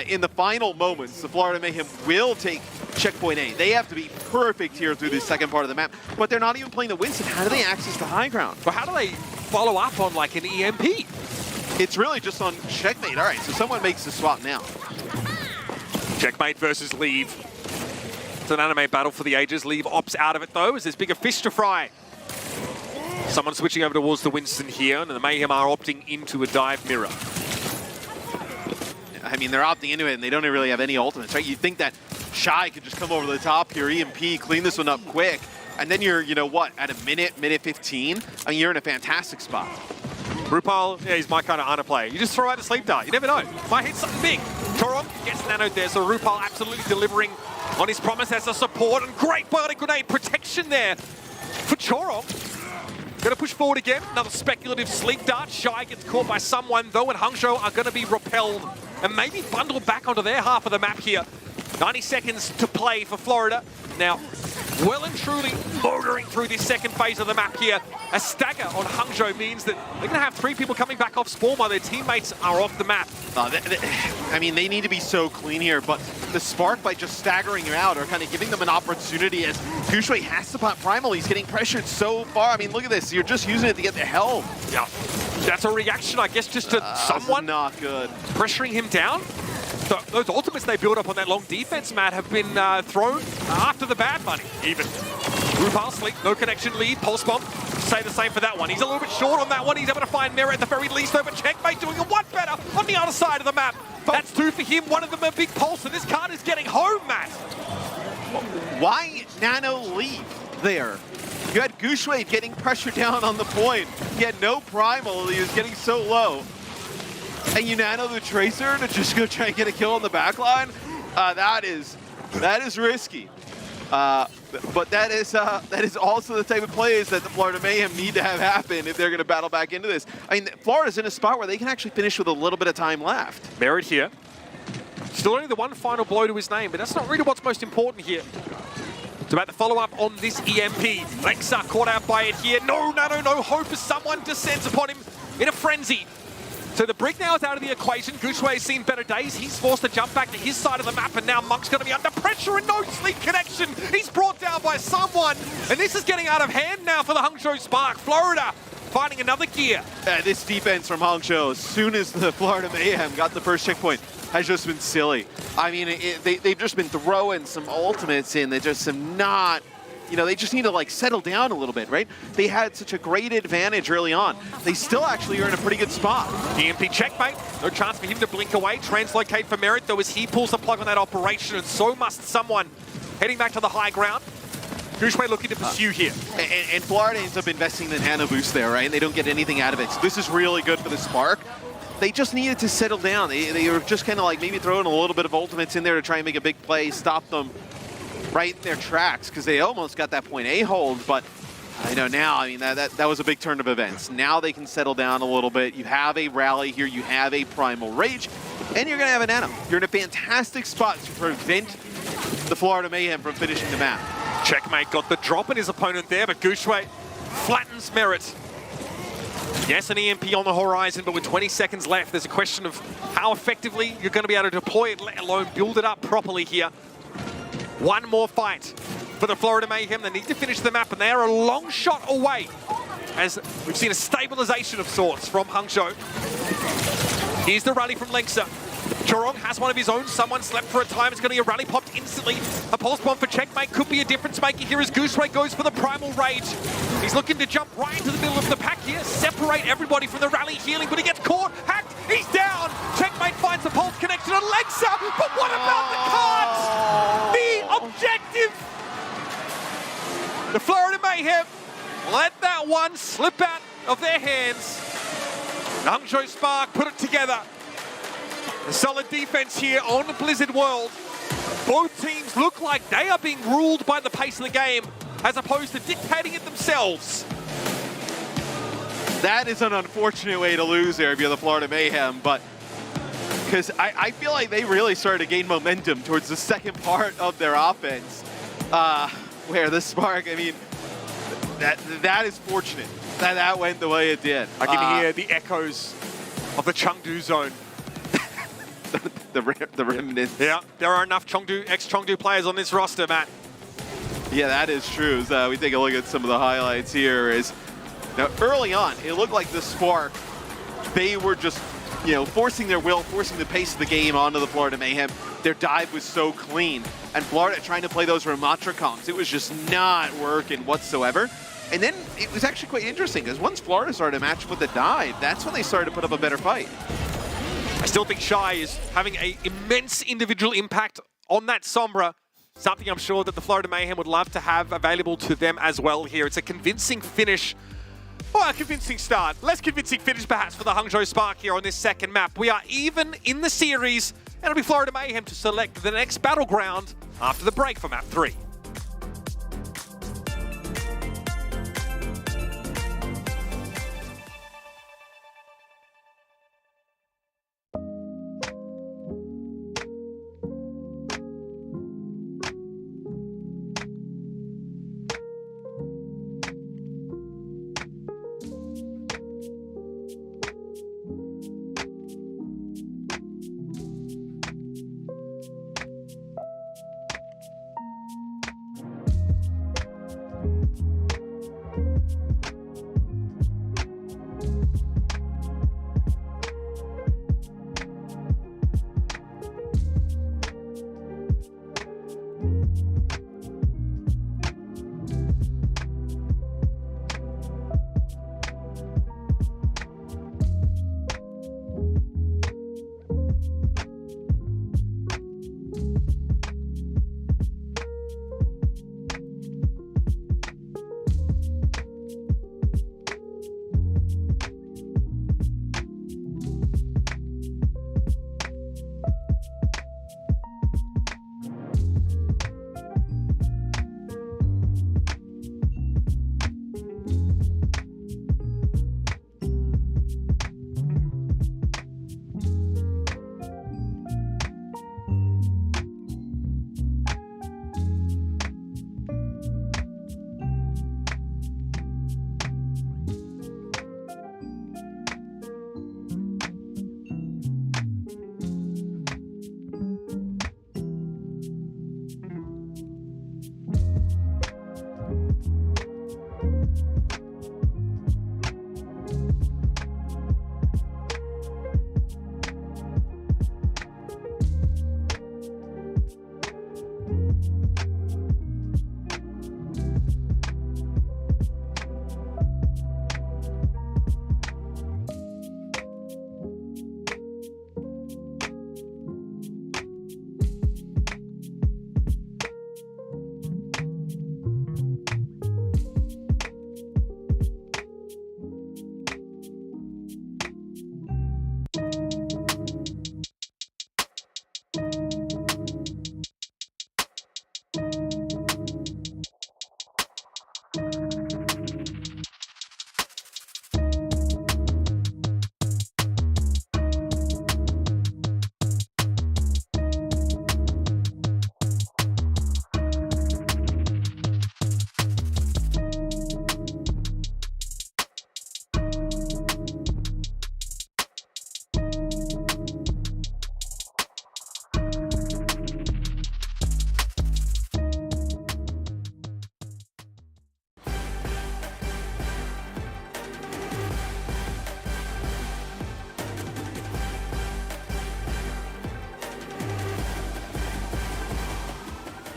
in the final moments, the Florida Mayhem will take checkpoint A. They have to be perfect here through this second part of the map, but they're not even playing the Winston. How do they access the high ground? Well, how do they follow up on like an EMP? It's really just on checkmate. All right, so someone makes the swap now. Checkmate versus Leave. It's an anime battle for the ages. Leave opts out of it though, as there's bigger fish to fry. Someone switching over towards the Winston here, and the Mayhem are opting into a dive mirror. I mean, they're opting into it, and they don't really have any ultimates, right? You'd think that Shai could just come over the top here, EMP, clean this one up quick, and then you're, you know what, at a minute 15, I mean, you're in a fantastic spot. Rupal, yeah, he's my kind of honor player. You just throw out a sleep dart. You never know. Might hit something big. Chorong gets nanoed there, so Rupal absolutely delivering on his promise as a support, and great biotic grenade protection there for Chorong. Going to push forward again. Another speculative sleep dart. Shai gets caught by someone, though, and Hangzhou are going to be repelled and maybe bundled back onto their half of the map here. 90 seconds to play for Florida. Now, well and truly motoring through this second phase of the map here. A stagger on Hangzhou means that they're going to have 3 people coming back off spawn while their teammates are off the map. I mean, they need to be so clean here, but the Spark, by just staggering out, are kind of giving them an opportunity as Gushui has to pop Primal. He's getting pressured so far. I mean, look at this. You're just using it to get the helm. Yeah, that's a reaction, I guess, just to someone not good pressuring him down. Those ultimates they build up on that long defense, Matt, have been thrown after the bad money, even. Rupal sleep, no connection lead, pulse bomb. Say the same for that one. He's a little bit short on that one. He's able to find Mirror at the very least, though, but Checkmate doing a one better on the other side of the map. That's 2 for him, one of them a big pulse, and this card is getting home, Matt. Why nano leave there? You had Gushui getting pressure down on the point. He had no primal, he was getting so low. And you nano the Tracer to just go try and get a kill on the backline? That is That is risky. But that is also the type of plays that the Florida Mayhem need to have happen if they're going to battle back into this. I mean, Florida's in a spot where they can actually finish with a little bit of time left. Merit here. Still only the one final blow to his name, but that's not really what's most important here. It's about the follow-up on this EMP. Lexa caught out by it here. No hope as someone descends upon him in a frenzy. So the Brig now is out of the equation. Gushue has seen better days. He's forced to jump back to his side of the map, and now Monk's going to be under pressure and no sleep connection. He's brought down by someone, and this is getting out of hand now for the Hangzhou Spark. Florida finding another gear. This defense from Hangzhou, as soon as the Florida Mayhem got the first checkpoint, has just been silly. I mean, they've just been throwing some ultimates in that just have not, you know, they just need to like settle down a little bit, right? They had such a great advantage early on. They still actually are in a pretty good spot. EMP checkmate, no chance for him to blink away. Translocate for Merit, though, as he pulls the plug on that operation, and so must someone heading back to the high ground. Gushue looking to pursue here. And Florida ends up investing the nano boost there, right? And they don't get anything out of it. So this is really good for the Spark. They just needed to settle down. They were just kind of like maybe throwing a little bit of ultimates in there to try and make a big play, stop them right in their tracks, because they almost got that point A hold. But I know now, I mean, that was a big turn of events. Now they can settle down a little bit. You have a rally here, you have a primal rage, and you're going to have a nano. You're in a fantastic spot to prevent the Florida Mayhem from finishing the map. Checkmate got the drop on his opponent there, but Gushue flattens Merit. Yes, an EMP on the horizon, but with 20 seconds left, there's a question of how effectively you're going to be able to deploy it, let alone build it up properly here. One more fight for the Florida Mayhem. They need to finish the map, and they are a long shot away, as we've seen a stabilization of sorts from Hangzhou. Here's the rally from Lexa. Chorong has one of his own. Someone slept for a time. It's going to be a rally popped instantly. A pulse bomb for Checkmate could be a difference maker here as Gushue goes for the primal rage. He's looking to jump right into the middle of the pack here, separate everybody from the rally healing, but he gets caught, hacked, he's down. Checkmate finds the pulse connection on Lexa, but what about the cards? The objective. The Florida Mayhem let that one slip out of their hands. Hangzhou Spark put it together. A solid defense here on Blizzard World. Both teams look like they are being ruled by the pace of the game as opposed to dictating it themselves. That is an unfortunate way to lose there if you're the Florida Mayhem, but because I feel like they really started to gain momentum towards the second part of their offense, where the Spark, I mean, that is fortunate that went the way it did. I can hear the echoes of the Chengdu zone. the remnants. Yeah, there are enough ex-Chengdu players on this roster, Matt. Yeah, that is true. So we take a look at some of the highlights here. Now, early on, it looked like the Spark, they were just, you know, forcing their will, forcing the pace of the game onto the Florida Mayhem. Their dive was so clean. And Florida trying to play those Ramatra comps, it was just not working whatsoever. And then it was actually quite interesting, because once Florida started to match up with the dive, that's when they started to put up a better fight. I still think Shy is having an immense individual impact on that Sombra. Something I'm sure that the Florida Mayhem would love to have available to them as well here. It's a convincing finish. Well, a convincing start. Less convincing finish perhaps for the Hangzhou Spark here on this second map. We are even in the series, and it'll be Florida Mayhem to select the next battleground after the break for map 3.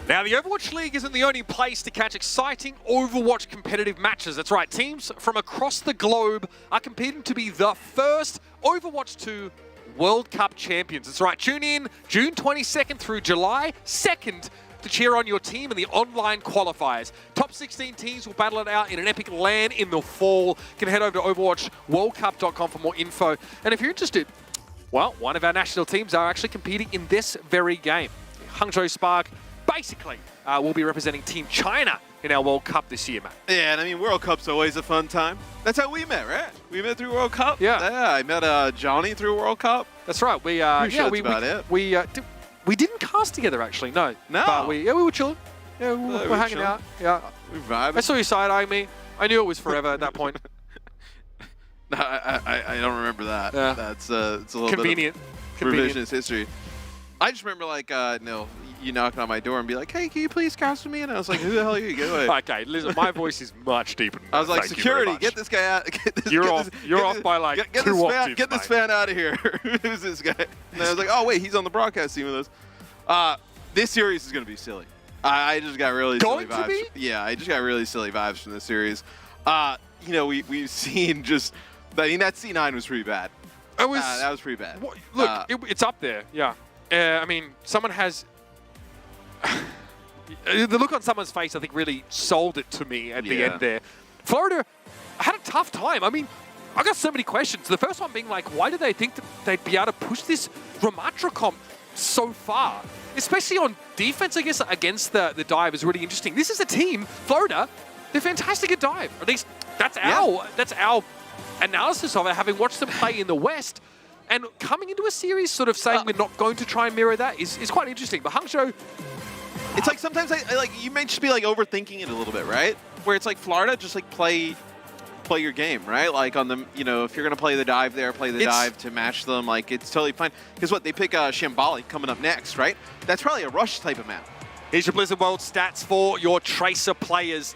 Now, the Overwatch League isn't the only place to catch exciting Overwatch competitive matches. That's right, teams from across the globe are competing to be the first Overwatch 2 World Cup champions. That's right, tune in June 22nd through July 2nd to cheer on your team in the online qualifiers. Top 16 teams will battle it out in an epic LAN in the fall. You can head over to overwatchworldcup.com for more info. And if you're interested, well, one of our national teams are actually competing in this very game. Hangzhou Spark basically will be representing Team China in our World Cup this year, Matt. Yeah, and I mean, World Cup's always a fun time. That's how we met, right? We met through World Cup? Yeah. Yeah, I met Johnny through World Cup. That's right. We didn't cast together, actually, no. No. But we were chilling. Yeah, we were hanging chilling. out. Yeah. We vibed. I saw you side-eyeing me. I knew it was forever at that point. No, I don't remember that. Yeah. That's it's a little Convenient. bit of revisionist history. I just remember like you knocking on my door and be like, "Hey, can you please cast with me?" And I was like, "Who the hell are you? Get away!" Okay, listen, my voice is much deeper than that. I was like, Thank you very "Security, much. get this guy out! You're off by like get two this fan, octaves, get this mate. fan out of here! Who's this guy?" And I was like, "Oh wait, he's on the broadcast team with us." This series is gonna be silly. I just got really silly vibes. Be? Yeah, I just got really silly vibes from this series. You know, we've seen just. I mean, that C9 was pretty bad. It was. That was pretty bad. Look, it's up there. Yeah. I mean, someone has. The look on someone's face, I think, really sold it to me at the end there. Florida had a tough time. I mean, I got so many questions. The first one being like, why do they think that they'd be able to push this Ramatra comp so far? Especially on defense, I guess, against the dive is really interesting. This is a team, Florida, they're fantastic at dive. At least that's our analysis of it, having watched them play in the West. And coming into a series sort of saying we're not going to try and mirror that is quite interesting. But Hangzhou... It's like sometimes I like you may just be like overthinking it a little bit, right? Where it's like Florida, just like play your game, right? Like on the, you know, if you're gonna play the dive there, play the dive to match them. Like it's totally fine. Because what they pick Shambali coming up next, right? That's probably a rush type of map. Here's your Blizzard World stats for your Tracer players.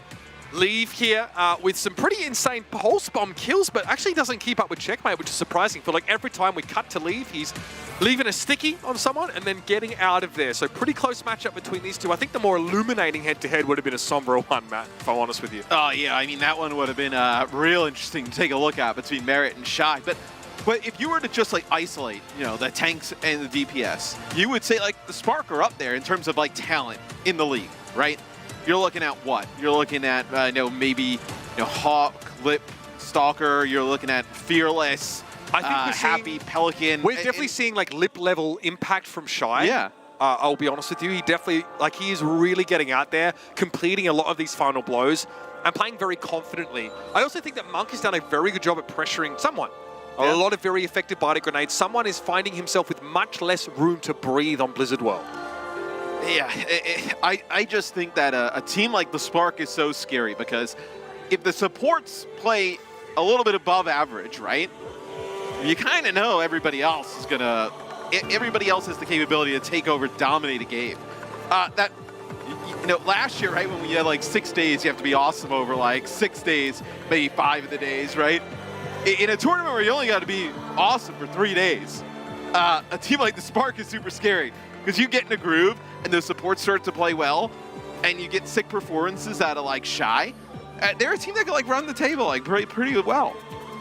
Leave here with some pretty insane pulse bomb kills, but actually doesn't keep up with Checkmate, which is surprising. For like every time we cut to Leave, he's leaving a sticky on someone and then getting out of there. So pretty close matchup between these two. I think the more illuminating head-to-head would have been a Sombra one, Matt, if I'm honest with you. Oh yeah, I mean that one would have been real interesting to take a look at between Merit and Shy. But if you were to just like isolate, you know, the tanks and the DPS, you would say like the Spark are up there in terms of like talent in the league, right? You're looking at what? You're looking at, maybe, Hawk, Lip, Stalker. You're looking at Fearless, I think we're Happy, Pelican. We're definitely seeing like Lip level impact from Shy. Yeah. I'll be honest with you. He definitely, he is really getting out there, completing a lot of these final blows and playing very confidently. I also think that Monk has done a very good job at pressuring someone. A lot of very effective body grenades. Someone is finding himself with much less room to breathe on Blizzard World. Yeah, I just think that a team like the Spark is so scary because if the supports play a little bit above average, right, you kind of know everybody else is everybody else has the capability to take over, dominate a game. Last year, right, when we had like 6 days, you have to be awesome over like 6 days, maybe 5 of the days, right? In a tournament where you only got to be awesome for 3 days, a team like the Spark is super scary. Because you get in a groove, and the support starts to play well, and you get sick performances out of like Shy. They're a team that can like run the table like pretty well.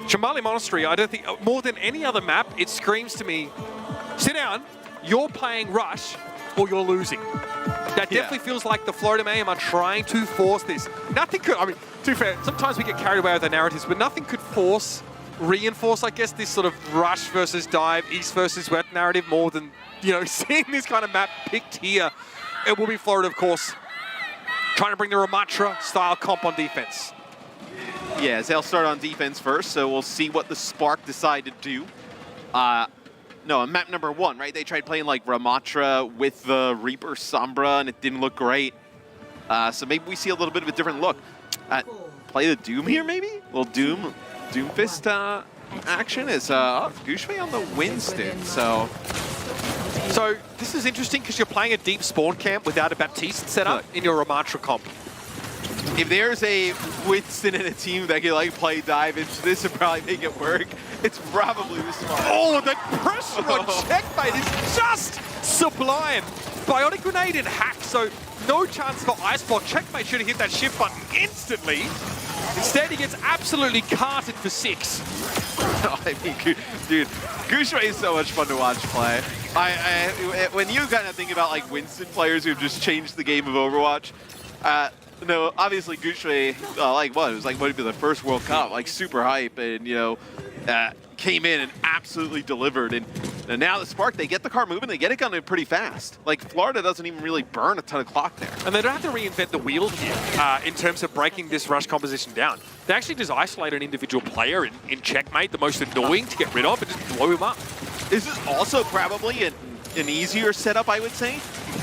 Shambali Monastery, I don't think, more than any other map, it screams to me, sit down, you're playing Rush, or you're losing. That definitely feels like the Florida Mayhem are trying to force this. Nothing could, I mean, to be fair, sometimes we get carried away with the narratives, but nothing could reinforce, I guess, this sort of Rush versus Dive, East versus West narrative more than, seeing this kind of map picked here. It will be Florida, of course, trying to bring the Ramatra style comp on defense. Yeah, they'll start on defense first, so we'll see what the Spark decide to do. No, map number 1, right? They tried playing like Ramatra with the Reaper Sombra, and it didn't look great. So maybe we see a little bit of a different look. Play the Doom here, maybe? A little Doomfist action is Gushway on the Winston, so this is interesting because you're playing a deep spawn camp without a Baptiste setup in your Ramatra comp. If there's a Winston in a team that can like play dive into this and probably make it work, it's probably the Spark. Oh, the pressure on Checkmate is just sublime. Bionic Grenade in hack, so no chance for Ice Block. Checkmate should have hit that shift button instantly. Instead, he gets absolutely carted for 6. I mean, dude, Gushway is so much fun to watch play. When you kind of think about like Winston players who've just changed the game of Overwatch, no, obviously Gushway, like what? It was like what would be the first World Cup, like super hype, and you know, came in and absolutely delivered. And now the Spark, they get the car moving, they get it going pretty fast. Like Florida doesn't even really burn a ton of clock there. And they don't have to reinvent the wheel here in terms of breaking this rush composition down. They actually just isolate an individual player in Checkmate, the most annoying to get rid of, and just blow him up. This is also probably an easier setup, I would say,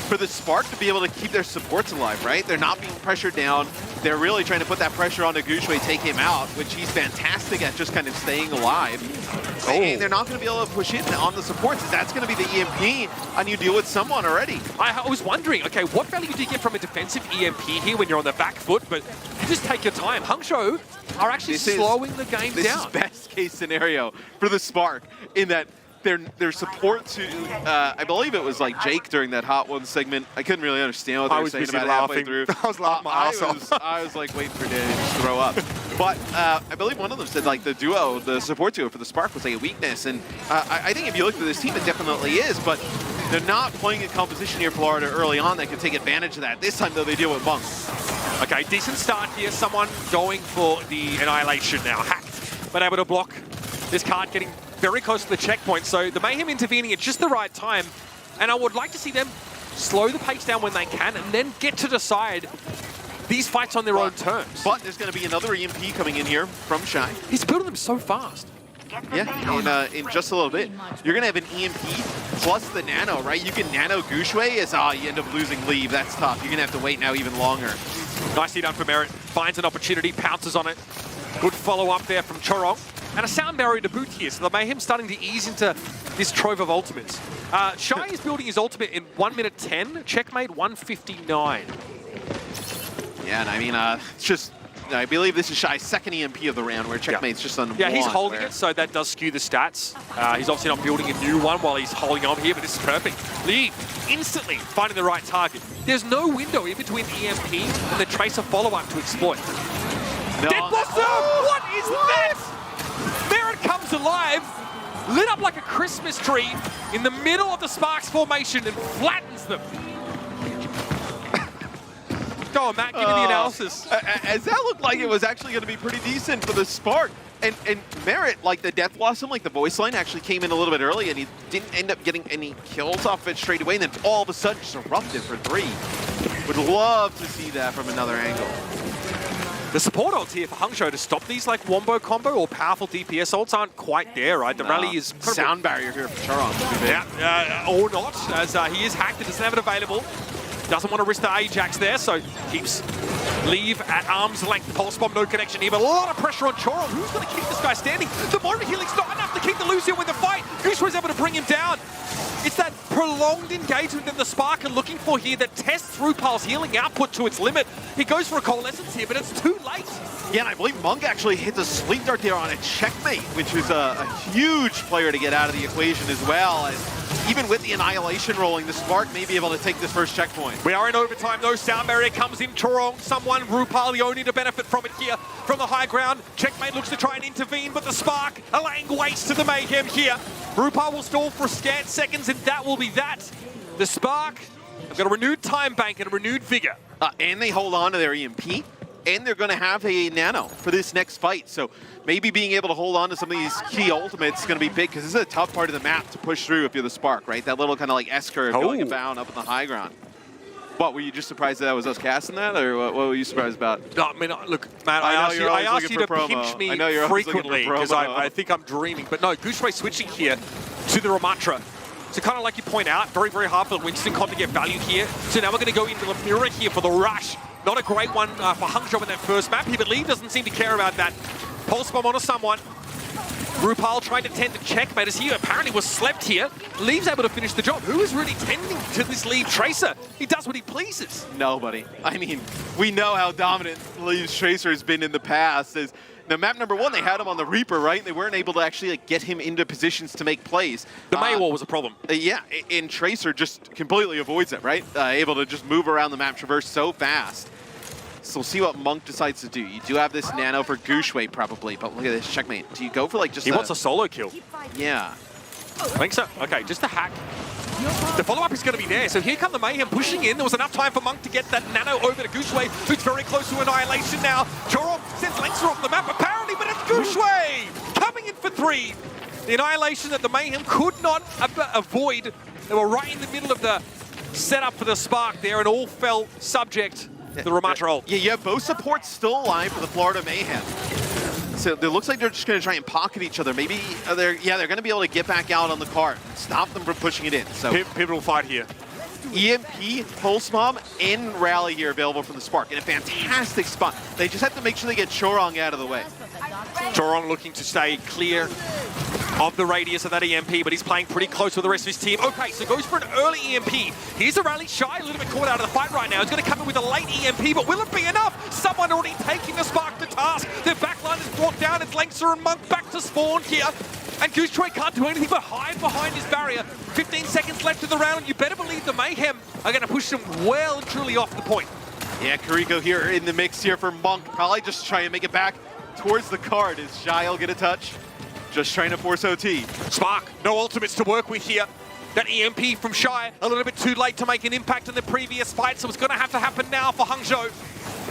for the Spark to be able to keep their supports alive, right? They're not being pressured down. They're really trying to put that pressure on Gushway, take him out, which he's fantastic at just kind of staying alive. And they're not going to be able to push in on the supports. That's going to be the EMP, and you deal with someone already. I was wondering, okay, what value do you get from a defensive EMP here when you're on the back foot? But you just take your time. Hangzhou are actually slowing the game down. This is best case scenario for the Spark in that their support to, I believe it was like Jake during that Hot One segment. I couldn't really understand what they were saying about halfway through. I was laughing my ass off. I was like waiting for Danny to just throw up. But I believe one of them said like the support duo for the Spark was like a weakness. And I think if you look at this team, it definitely is. But they're not playing a composition here, Florida, early on that can take advantage of that. This time, though, they deal with Monk. Okay, decent start here. Someone going for the Annihilation now. Hacked, but able to block this card, getting very close to the checkpoint. So the Mayhem intervening at just the right time. And I would like to see them slow the pace down when they can and then get to decide these fights on their own terms. But there's going to be another EMP coming in here from Shy. He's building them so fast. Yeah, in just a little bit. You're going to have an EMP plus the Nano, right? You can Nano Gushway as you end up losing Leave. That's tough. You're going to have to wait now even longer. Nicely done for Merit. Finds an opportunity, pounces on it. Good follow-up there from Chorong. And a sound barrier to boot here, so the Mayhem starting to ease into this trove of ultimates. Shy is building his ultimate in 1 minute 10, Checkmate 1:59. Yeah, and I mean, it's just, I believe this is Shy's second EMP of the round, where Checkmate's just on Yeah, he's holding it, so that does skew the stats. He's obviously not building a new one while he's holding on here, but this is perfect. Lee instantly finding the right target. There's no window in between EMP and the Tracer follow-up to exploit. No. Dead Blossom! What is that? There it comes alive, lit up like a Christmas tree in the middle of the Sparks formation and flattens them. Go on, Matt, give me the analysis. As that looked like it was actually going to be pretty decent for the Spark. And Merit, like the Death Blossom, like the voice line actually came in a little bit early and he didn't end up getting any kills off it straight away. And then all of a sudden just erupted for 3. Would love to see that from another angle. The support ults here for Hangzhou to stop these like wombo combo or powerful DPS ults aren't quite there, right? The rally is sound barrier here for Charon. Yeah, or not, as he is hacked and doesn't have it available. Doesn't want to risk the Ajax there, so keeps Leave at arm's length. Pulse bomb, no connection here, but a lot of pressure on Choron. Who's going to keep this guy standing? The moment healing's not enough to keep the Lucio in the fight. Gushway's able to bring him down. It's that prolonged engagement that the Spark are looking for here that tests Rupal's healing output to its limit. He goes for a Coalescence here, but it's too late. Yeah, and I believe Monk actually hits a sleep dart there on a Checkmate, which is a huge player to get out of the equation as well. And even with the Annihilation rolling, the Spark may be able to take this first checkpoint. We are in overtime, though. Sound barrier comes in. Chorong, someone, Rupal, the only to benefit from it here from the high ground. Checkmate looks to try and intervene, but the Spark are laying waste to the Mayhem here. Rupal will stall for a scant seconds, and that will be that. The Spark have got a renewed time bank and a renewed vigor. And they hold on to their EMP, and they're going to have a Nano for this next fight. So maybe being able to hold on to some of these key ultimates is going to be big, because this is a tough part of the map to push through if you're the Spark, right? That little kind of like S-curve going about up in the high ground. What, were you just surprised that was us casting that, or what were you surprised about? No, I mean, look, Matt, I asked you to pinch me frequently, because I think I'm dreaming. But no, Gushway switching here to the Ramatra. So kind of like you point out, very, very hard for the Winston comp to get value here. So now we're going to go into the mirror here for the rush. Not a great one for Hangzhou in that first map here, but Lee doesn't seem to care about that. Pulse bomb onto someone. Rupal trying to tend to Checkmate as he apparently was slept here. Lee's able to finish the job. Who is really tending to this Lee Tracer? He does what he pleases. Nobody. I mean, we know how dominant Lee's Tracer has been in the past. As Now, map number 1, they had him on the Reaper, right? They weren't able to actually get him into positions to make plays. The Maywall was a problem. Yeah, and Tracer just completely avoids it, right? Able to just move around the map, traverse so fast. So we'll see what Monk decides to do. You do have this nano for Gushue probably, but look at this checkmate. Do you go for like just He wants a solo kill. Yeah. I think so. Okay, just a hack. The follow-up is going to be there. So here come the Mayhem pushing in. There was enough time for Monk to get that nano over to Gushue, who's very close to Annihilation now. Chorom sends Lengser off the map, apparently, but it's Gushue coming in for 3. The Annihilation that the Mayhem could not avoid. They were right in the middle of the setup for the Spark there and all fell subject to the Ramatra ult. Yeah, you have both supports still alive for the Florida Mayhem. So it looks like they're just going to try and pocket each other. Maybe they're going to be able to get back out on the cart, stop them from pushing it in. So pivotal fight here. EMP, Pulse Bomb, and Rally here available from the Spark in a fantastic spot. They just have to make sure they get Chorong out of the way. Chorong looking to stay clear of the radius of that EMP, but he's playing pretty close with the rest of his team. Okay, so goes for an early EMP. Here's a Rally Shy, a little bit caught out of the fight right now. He's going to come in with a late EMP, but will it be enough? Someone already taking the Spark to task. Their backline is brought down. It's Lengser and Monk back to spawn here. And Gushue can't do anything but hide behind his barrier. 15 seconds left of the round. You better believe the Mayhem are going to push them well and truly off the point. Yeah, Kariko here in the mix here for Monk. Probably just trying to make it back towards the card. Is Shy will get a touch? Just trying to force OT. Spark, no ultimates to work with here. That EMP from Shy, a little bit too late to make an impact in the previous fight, so it's going to have to happen now for Hangzhou.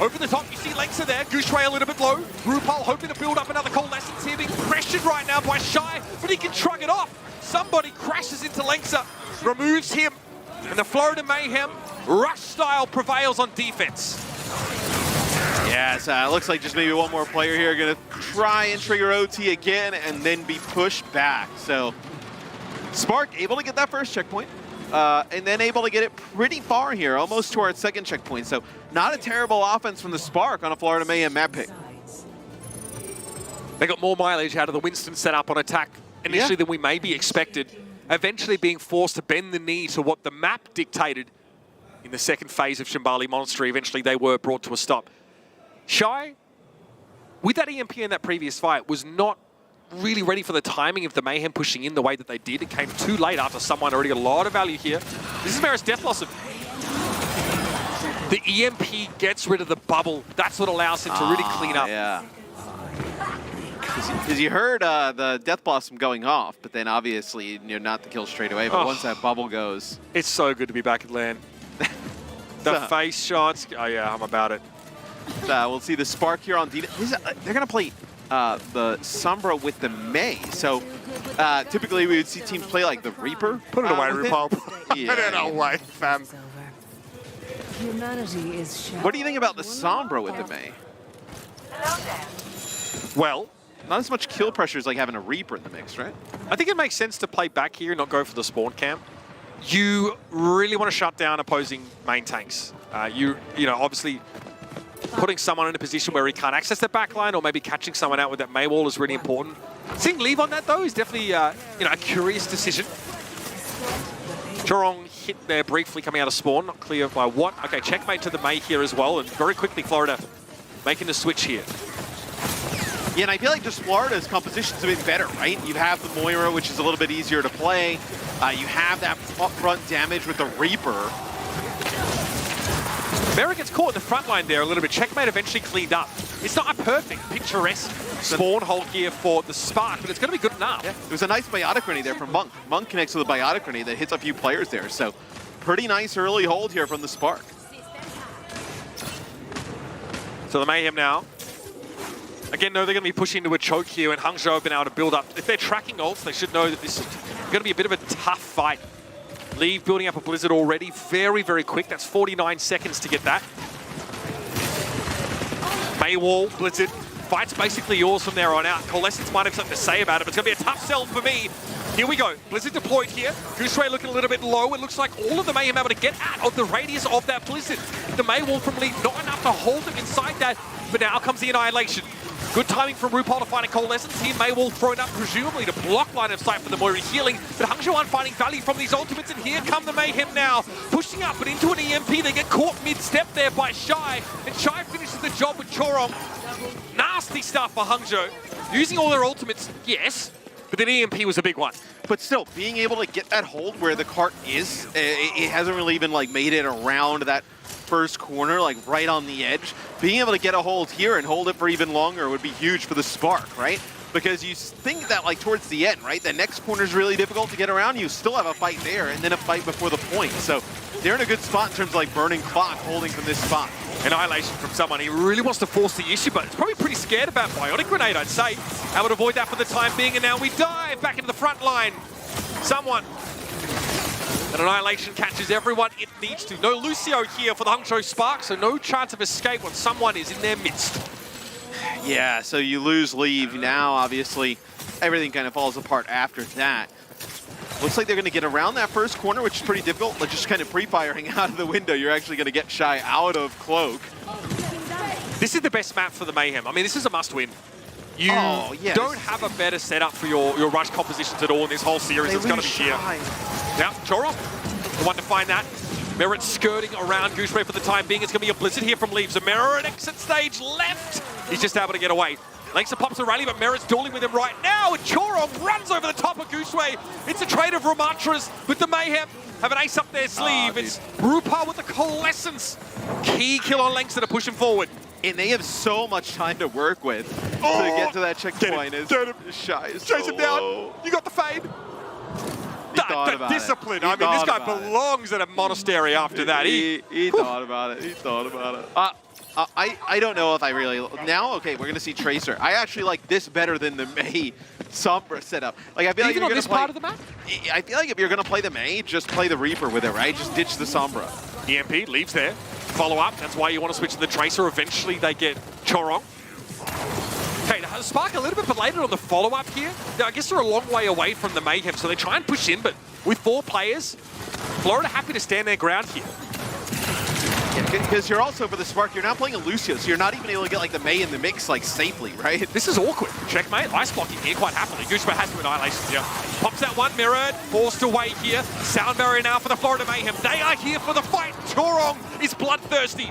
Over the top, you see Lengser there, Gushue a little bit low. RuPaul hoping to build up another coalescence here, being pressured right now by Shy, but he can shrug it off. Somebody crashes into Lengser, removes him, and the Florida Mayhem, rush style prevails on defense. Yes, looks like just maybe one more player here going to try and trigger OT again and then be pushed back. So Spark able to get that first checkpoint and then able to get it pretty far here, almost to our second checkpoint. So not a terrible offense from the Spark on a Florida Mayhem map pick. They got more mileage out of the Winston setup on attack initially than we maybe expected, eventually being forced to bend the knee to what the map dictated in the second phase of Shambali Monastery. Eventually they were brought to a stop. Shy, with that EMP in that previous fight, was not really ready for the timing of the Mayhem pushing in the way that they did. It came too late after someone already got a lot of value here. This is Maris Death Blossom. The EMP gets rid of the bubble. That's what allows him to really clean up. Yeah. Because you heard the Death Blossom going off, but then obviously not the kill straight away. But once that bubble goes, it's so good to be back at land. The face shots. Oh yeah, I'm about it. We'll see the Spark here on defense. They're going to play the Sombra with the May. So typically we would see teams play like the Reaper. Put it away, RuPaul. Yeah. Put it away, fam. What do you think about the Sombra with the May? Well, not as much kill pressure as like having a Reaper in the mix, right? I think it makes sense to play back here and not go for the spawn camp. You really want to shut down opposing main tanks. You know, obviously putting someone in a position where he can't access the backline or maybe catching someone out with that Maywall is really important. Seeing Leave on that, though, is definitely a curious decision. Chorong hit there briefly coming out of spawn, not clear by what. Okay, checkmate to the May here as well, and very quickly Florida making the switch here. Yeah, and I feel like just Florida's composition's a bit better, right? You have the Moira, which is a little bit easier to play. You have that upfront damage with the Reaper. Mera gets caught in the front line there a little bit. Checkmate eventually cleaned up. It's not a perfect, picturesque spawn hold here for the Spark, but it's going to be good enough. Yeah, it was a nice biotic grenade there from Monk. Monk connects with a biotic grenade that hits a few players there, so pretty nice early hold here from the Spark. So the Mayhem now. Again, no, they're going to be pushing into a choke here, and Hangzhou have been able to build up. If they're tracking ults, they should know that this is going to be a bit of a tough fight. Leave building up a Blizzard already. Very, very quick. That's 49 seconds to get that. Maywall, Blizzard. Fight's basically yours from there on out. Coalescence might have something to say about it, but it's going to be a tough sell for me. Here we go. Blizzard deployed here. Gushue looking a little bit low. It looks like all of the Mayhem able to get out of the radius of that Blizzard. The Maywall from Leave, not enough to hold them inside that, but now comes the Annihilation. Good timing from RuPaul to find a Coalescence here. Maywall thrown up, presumably to block line of sight for the Moira healing. But Hangzhou aren't finding value from these ultimates, and here come the Mayhem now. Pushing up, but into an EMP. They get caught mid-step there by Shy, and Shy finishes the job with Chorong. Now nasty stuff for Hangzhou. Using all their ultimates, yes, but then EMP was a big one. But still, being able to get that hold where the cart is, it hasn't really even like made it around that first corner, like right on the edge. Being able to get a hold here and hold it for even longer would be huge for the Spark, right? Because you think that like towards the end, right? The next corner is really difficult to get around. You still have a fight there and then a fight before the point. So they're in a good spot in terms of like burning clock, holding from this spot. Annihilation from someone. He really wants to force the issue, but it's probably pretty scared about Bionic Grenade, I'd say. Able to avoid that for the time being, and now we dive back into the front line. Someone. And Annihilation catches everyone it needs to. No Lucio here for the Hangzhou Spark, so no chance of escape when someone is in their midst. Yeah, so you lose leave. Now, obviously, everything kind of falls apart after that. Looks like they're going to get around that first corner, which is pretty difficult. Like just kind of pre-firing out of the window. You're actually going to get Shy out of Cloak. This is the best map for the Mayhem. I mean, this is a must-win. You don't have a better setup for your rush compositions at all in this whole series. It's going to be here. Now, Choro, the one to find that. Merit skirting around Gooshway for the time being. It's going to be a blizzard here from Leaves. A Merit exit stage left. He's just able to get away. Langston pops a rally, but Merit's dueling with him right now. And Chorong runs over the top of Gooshway. It's a trade of Ramatras with the Mayhem. Have an ace up their sleeve. It's Rupar with the Coalescence. Key kill on Langston to push him forward. And they have so much time to work with to get to that checkpoint. Shy is Chase so him down. low. You got the fade. The discipline. I mean, this guy belongs at a monastery after that. He thought about it. He thought about it. I don't know if I really... Now, okay, we're going to see Tracer. I actually like this better than the Mei Sombra setup. Like, I feel like even on this part of the map? I feel like if you're going to play the Mei, just play the Reaper with it, right? Just ditch the Sombra. EMP leaves there. Follow up. That's why you want to switch to the Tracer. Eventually, they get Chorong. Okay, now Spark a little bit belated on the follow-up here. Now, I guess they're a long way away from the Mayhem, so they try and push in, but with 4 players, Florida happy to stand their ground here. Because you're also, for the Spark, you're not playing a Lucio, so you're not even able to get like the Mei in the mix like safely, right? This is awkward. Checkmate. Ice blocking here quite happily. Gooshba has to Annihilation here. Pops that one, mirrored, forced away here. Sound barrier now for the Florida Mayhem. They are here for the fight. Chorong is bloodthirsty.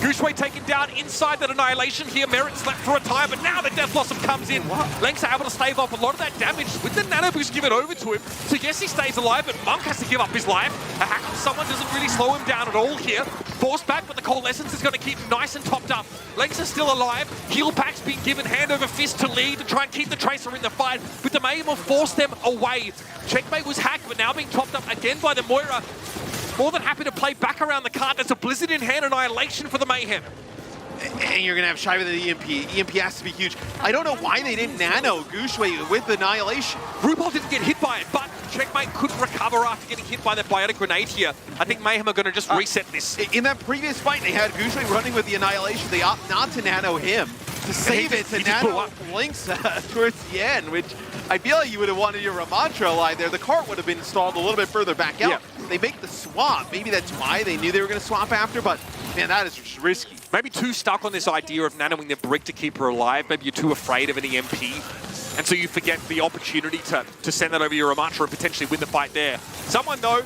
Gooshway taken down inside that Annihilation here. Merit slept for a time, but now the Death Blossom comes in. Lanks are able to stave off a lot of that damage with the Nano Boost given over to him. So yes, he stays alive, but Monk has to give up his life. A hack on someone doesn't really slow him down at all here. Forced back, but the Coalescence is going to keep him nice and topped up. Lanks are still alive. Heal pack's being given hand over fist to lead to try and keep the Tracer in the fight, but the Mayhem will force them away. Checkmate was hacked, but now being topped up again by the Moira. More than happy to play back around the cart. There's a Blizzard in hand, Annihilation for the Mayhem. And you're going to have Shy with the EMP. EMP has to be huge. I don't know why they didn't nano Gooshway with Annihilation. RuPaul didn't get hit by it, but Checkmate couldn't recover after getting hit by that Bionic Grenade here. I think Mayhem are going to just reset this. In that previous fight, they had Gooshway running with the Annihilation. They opt not to nano him, to save it, to nano Lynx towards the end, which I feel like you would have wanted your Ramatra alive there. The cart would have been installed a little bit further back out. Yeah. They make the swap. Maybe that's why they knew they were going to swap after, but man, that is just risky. Maybe too stuck on this idea of nanoing the brick to keep her alive. Maybe you're too afraid of an EMP. And so you forget the opportunity to send that over your Ramatra and potentially win the fight there. Someone, though,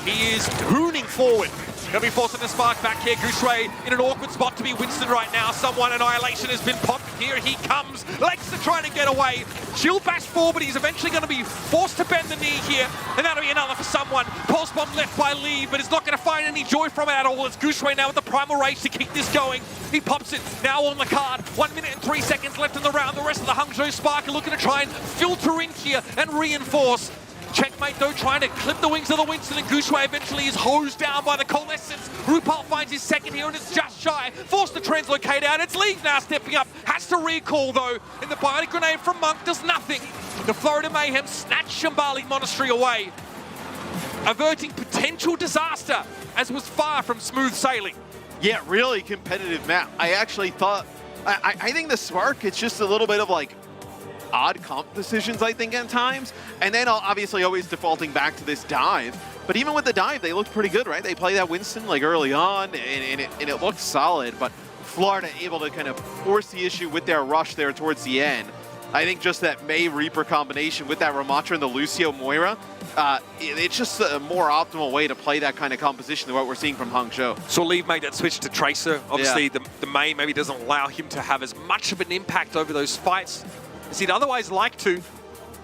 he is hooning forward. Gonna be forcing the Spark back here. Gooshway in an awkward spot to be Winston right now. Someone, Annihilation has been popped. Here he comes. Legs are trying to get away. Shield bash forward, but he's eventually going to be forced to bend the knee here. And that'll be another for someone. Pulse Bomb left by Lee, but it's not going to find any joy from it at all. It's Gooshway now with the Primal Rage to keep this going. He pops it, now on the card. 1 minute and 3 seconds left in the round. The rest of the Hangzhou Spark are looking to try and filter in here and reinforce. Checkmate, though, trying to clip the wings of the Winston, and Gooshway eventually is hosed down by the Coalescence. RuPaul finds his second here, and it's just shy. Forced to translocate out. It's League now stepping up. Has to recall, though, and the Bionic Grenade from Monk does nothing. The Florida Mayhem snatch Shambali Monastery away, averting potential disaster, as was far from smooth sailing. Yeah, really competitive map. I actually thought... I think the Spark, it's just a little bit of, like, odd comp decisions, I think, at times. And then obviously always defaulting back to this dive. But even with the dive, they looked pretty good, right? They play that Winston like early on, and it looked solid. But Florida able to kind of force the issue with their rush there towards the end. I think just that Mei Reaper combination with that Ramatra and the Lucio Moira, it's just a more optimal way to play that kind of composition than what we're seeing from Hangzhou. So Leave made that switch to Tracer. Obviously, the May maybe doesn't allow him to have as much of an impact over those fights as he'd otherwise like to.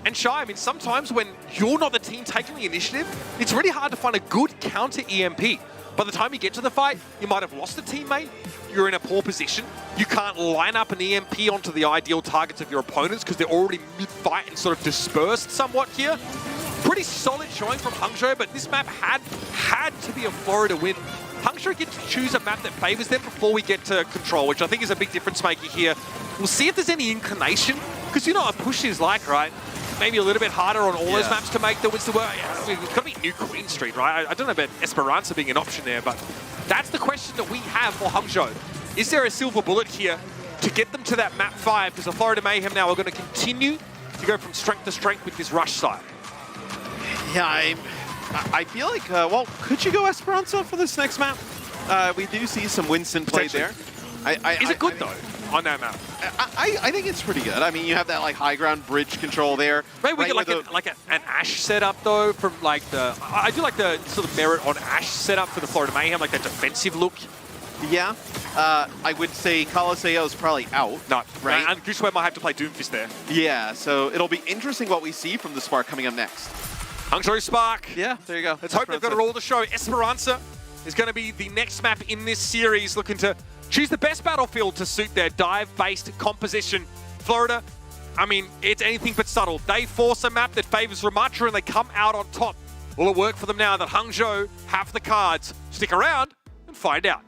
And Shy, I mean, sometimes when you're not the team taking the initiative, it's really hard to find a good counter EMP. By the time you get to the fight, you might have lost a teammate, you're in a poor position, you can't line up an EMP onto the ideal targets of your opponents because they're already mid-fight and sort of dispersed somewhat here. Pretty solid showing from Hangzhou, but this map had to be a Florida win. Hangzhou get to choose a map that favors them before we get to Control, which I think is a big difference maker here. We'll see if there's any inclination, because you know what push is like, right? Maybe a little bit harder on all those maps to make the wins to work. Yeah, I mean, it's got to be New Queen Street, right? I don't know about Esperanza being an option there, but that's the question that we have for Hangzhou. Is there a silver bullet here to get them to that map 5? Because the Florida Mayhem now are going to continue to go from strength to strength with this rush side. Yeah, I feel like, well, could you go Esperanza for this next map? We do see some Winston play there. Is it good, though, on that map? I think it's pretty good. I mean, you have that, like, high ground bridge control there. Maybe we get, like, an Ashe setup, though, from, like, the... I do like the sort of merit on Ashe setup for the Florida Mayhem, like that defensive look. Yeah. I would say Coliseo's probably out. No, right? And Goosewear might have to play Doomfist there. Yeah, so it'll be interesting what we see from the Spark coming up next. Hangzhou Spark. Yeah, there you go. Let's hope they've got it all to show. Esperanza is going to be the next map in this series, looking to choose the best battlefield to suit their dive-based composition. Florida, I mean, it's anything but subtle. They force a map that favors Ramatra and they come out on top. Will it work for them now that Hangzhou have the cards? Stick around and find out.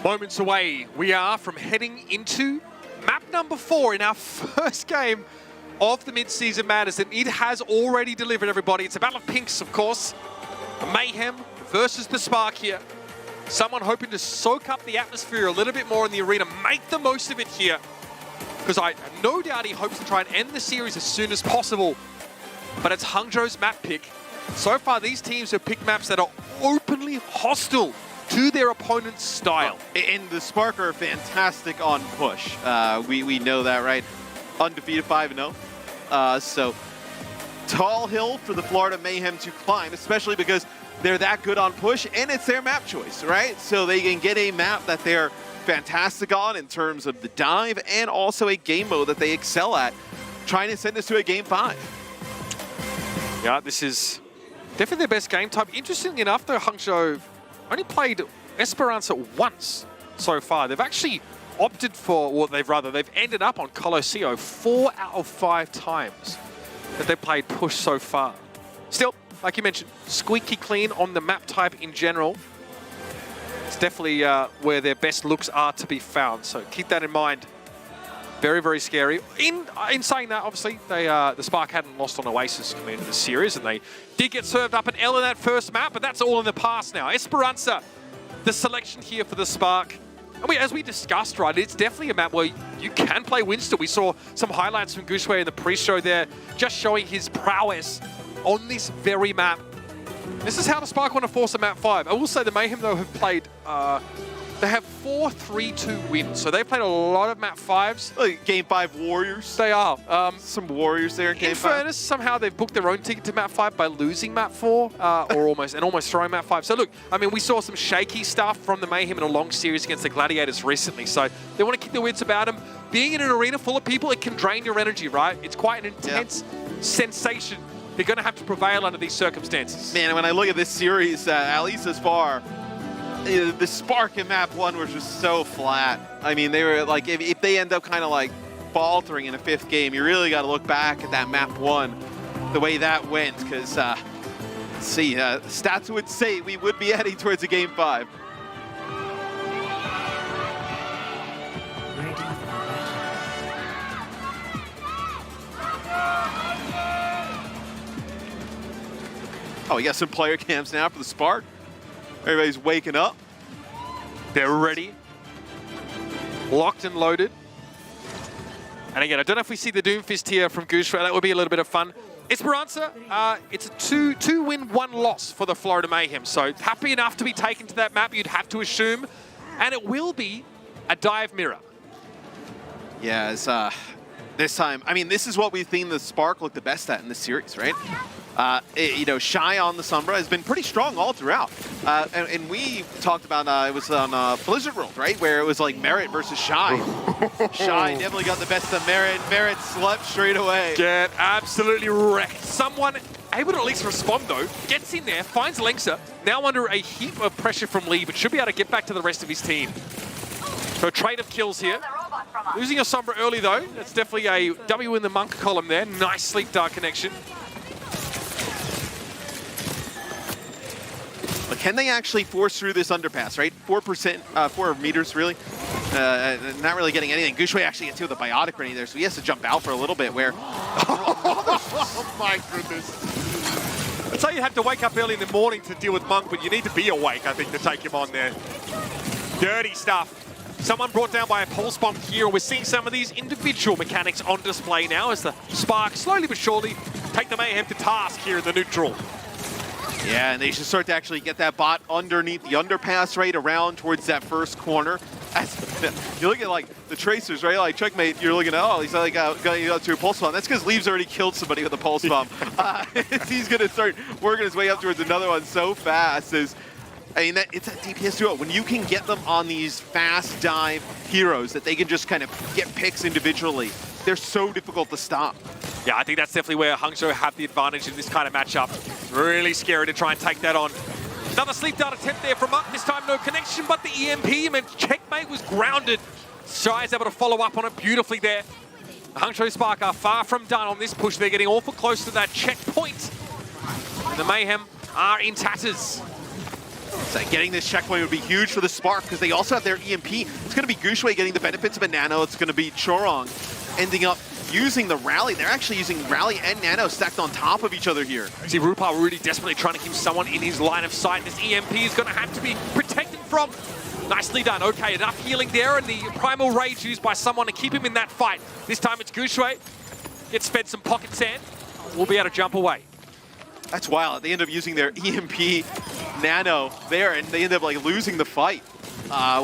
Moments away we are from heading into map number 4 in our first game of the Midseason Madness, and it has already delivered, everybody. It's a battle of pinks, of course. Mayhem versus the Spark here. Someone hoping to soak up the atmosphere a little bit more in the arena, make the most of it here. Because I have no doubt he hopes to try and end the series as soon as possible. But it's Hangzhou's map pick. So far, these teams have picked maps that are openly hostile to their opponent's style. And the Spark are fantastic on push. We know that, right? Undefeated 5-0. So tall hill for the Florida Mayhem to climb, especially because they're that good on push, and it's their map choice, right? So they can get a map that they're fantastic on in terms of the dive, and also a game mode that they excel at, trying to send us to a game 5. Yeah, this is definitely their best game type. Interestingly enough, though, Hangzhou only played Esperanza once so far. They've actually opted for, or they've ended up on Colosseo 4 out of 5 times that they played push so far. Still, like you mentioned, squeaky clean on the map type in general. It's definitely where their best looks are to be found, so keep that in mind. Very, very scary. In saying that, obviously, the Spark hadn't lost on Oasis coming into the series, and they did get served up an L in that first map, but that's all in the past now. Esperanza, the selection here for the Spark. And as we discussed, right, it's definitely a map where you can play Winston. We saw some highlights from Gushue in the pre-show there, just showing his prowess on this very map. This is how the Spark want to force a map 5. I will say the Mayhem, though, have played... they have 4 3-2 wins, so they played a lot of map 5s. Like game 5 Warriors. They are. Some Warriors there in game 5. Infernal, somehow they've booked their own ticket to map 5 by losing map 4, or almost throwing map 5. So look, I mean, we saw some shaky stuff from the Mayhem in a long series against the Gladiators recently, so they want to keep their wits about them. Being in an arena full of people, it can drain your energy, right? It's quite an intense sensation. They're going to have to prevail under these circumstances. Man, when I look at this series, at least as far, the Spark in map 1 was just so flat. I mean, they were like, if they end up kind of like faltering in a 5th game, you really got to look back at that map 1, the way that went, because, let's see, stats would say we would be heading towards a game 5. Oh, we got some player cams now for the Spark. Everybody's waking up. They're ready. Locked and loaded. And again, I don't know if we see the Doomfist here from Gushue. That would be a little bit of fun. Esperanza, it's a 2-win, 1-loss for the Florida Mayhem. So happy enough to be taken to that map, you'd have to assume. And it will be a dive mirror. Yeah, it's, this time, I mean, this is what we've seen the Spark look the best at in this series, right? You know, Shy on the Sombra has been pretty strong all throughout. And we talked about, it was on Blizzard World, right? Where it was like Merit versus Shy. Shy definitely got the best of Merit. Merit slept straight away. Get absolutely wrecked. Someone able to at least respond, though. Gets in there, finds Lengsa. Now under a heap of pressure from Lee, but should be able to get back to the rest of his team. So a trade of kills here. Losing a Sombra early, though. That's definitely a W in the Monk column there. Nice Sleep Dark connection. But can they actually force through this underpass, right? 4 meters, really. Not really getting anything. Gushue actually gets hit with a biotic grenade there, so he has to jump out for a little bit where... Oh my goodness. I'd say you have to wake up early in the morning to deal with Monk, but you need to be awake, I think, to take him on there. Dirty stuff. Someone brought down by a pulse bomb here. We're seeing some of these individual mechanics on display now as the Spark slowly but surely take the Mayhem to task here in the neutral. Yeah, and they should start to actually get that bot underneath the underpass right around towards that first corner. You look at like the tracers, right? Like Checkmate, you're looking at, oh, he's like going to a pulse bomb. That's because Leaves already killed somebody with a pulse bomb. He's going to start working his way up towards another one so fast. I mean, it's a DPS duo. When you can get them on these fast dive heroes that they can just kind of get picks individually, they're so difficult to stop. Yeah, I think that's definitely where Hangzhou have the advantage in this kind of matchup. Really scary to try and take that on. Another Sleep Dart attempt there from Monk. This time no connection, but the EMP meant Checkmate was grounded. Shy is able to follow up on it beautifully there. The Hangzhou Spark are far from done on this push. They're getting awful close to that checkpoint. And the Mayhem are in tatters. So getting this checkpoint would be huge for the Spark because they also have their EMP. It's going to be Guxue getting the benefits of a Nano. It's going to be Chorong ending up using the Rally. They're actually using Rally and Nano stacked on top of each other here. See, RuPaul really desperately trying to keep someone in his line of sight. This EMP is going to have to be protected from. Nicely done. Okay, enough healing there, and the Primal Rage used by someone to keep him in that fight. This time it's Guxue. Gets fed some pocket sand. We'll be able to jump away. That's wild. They end up using their EMP Nano there, and they end up like losing the fight.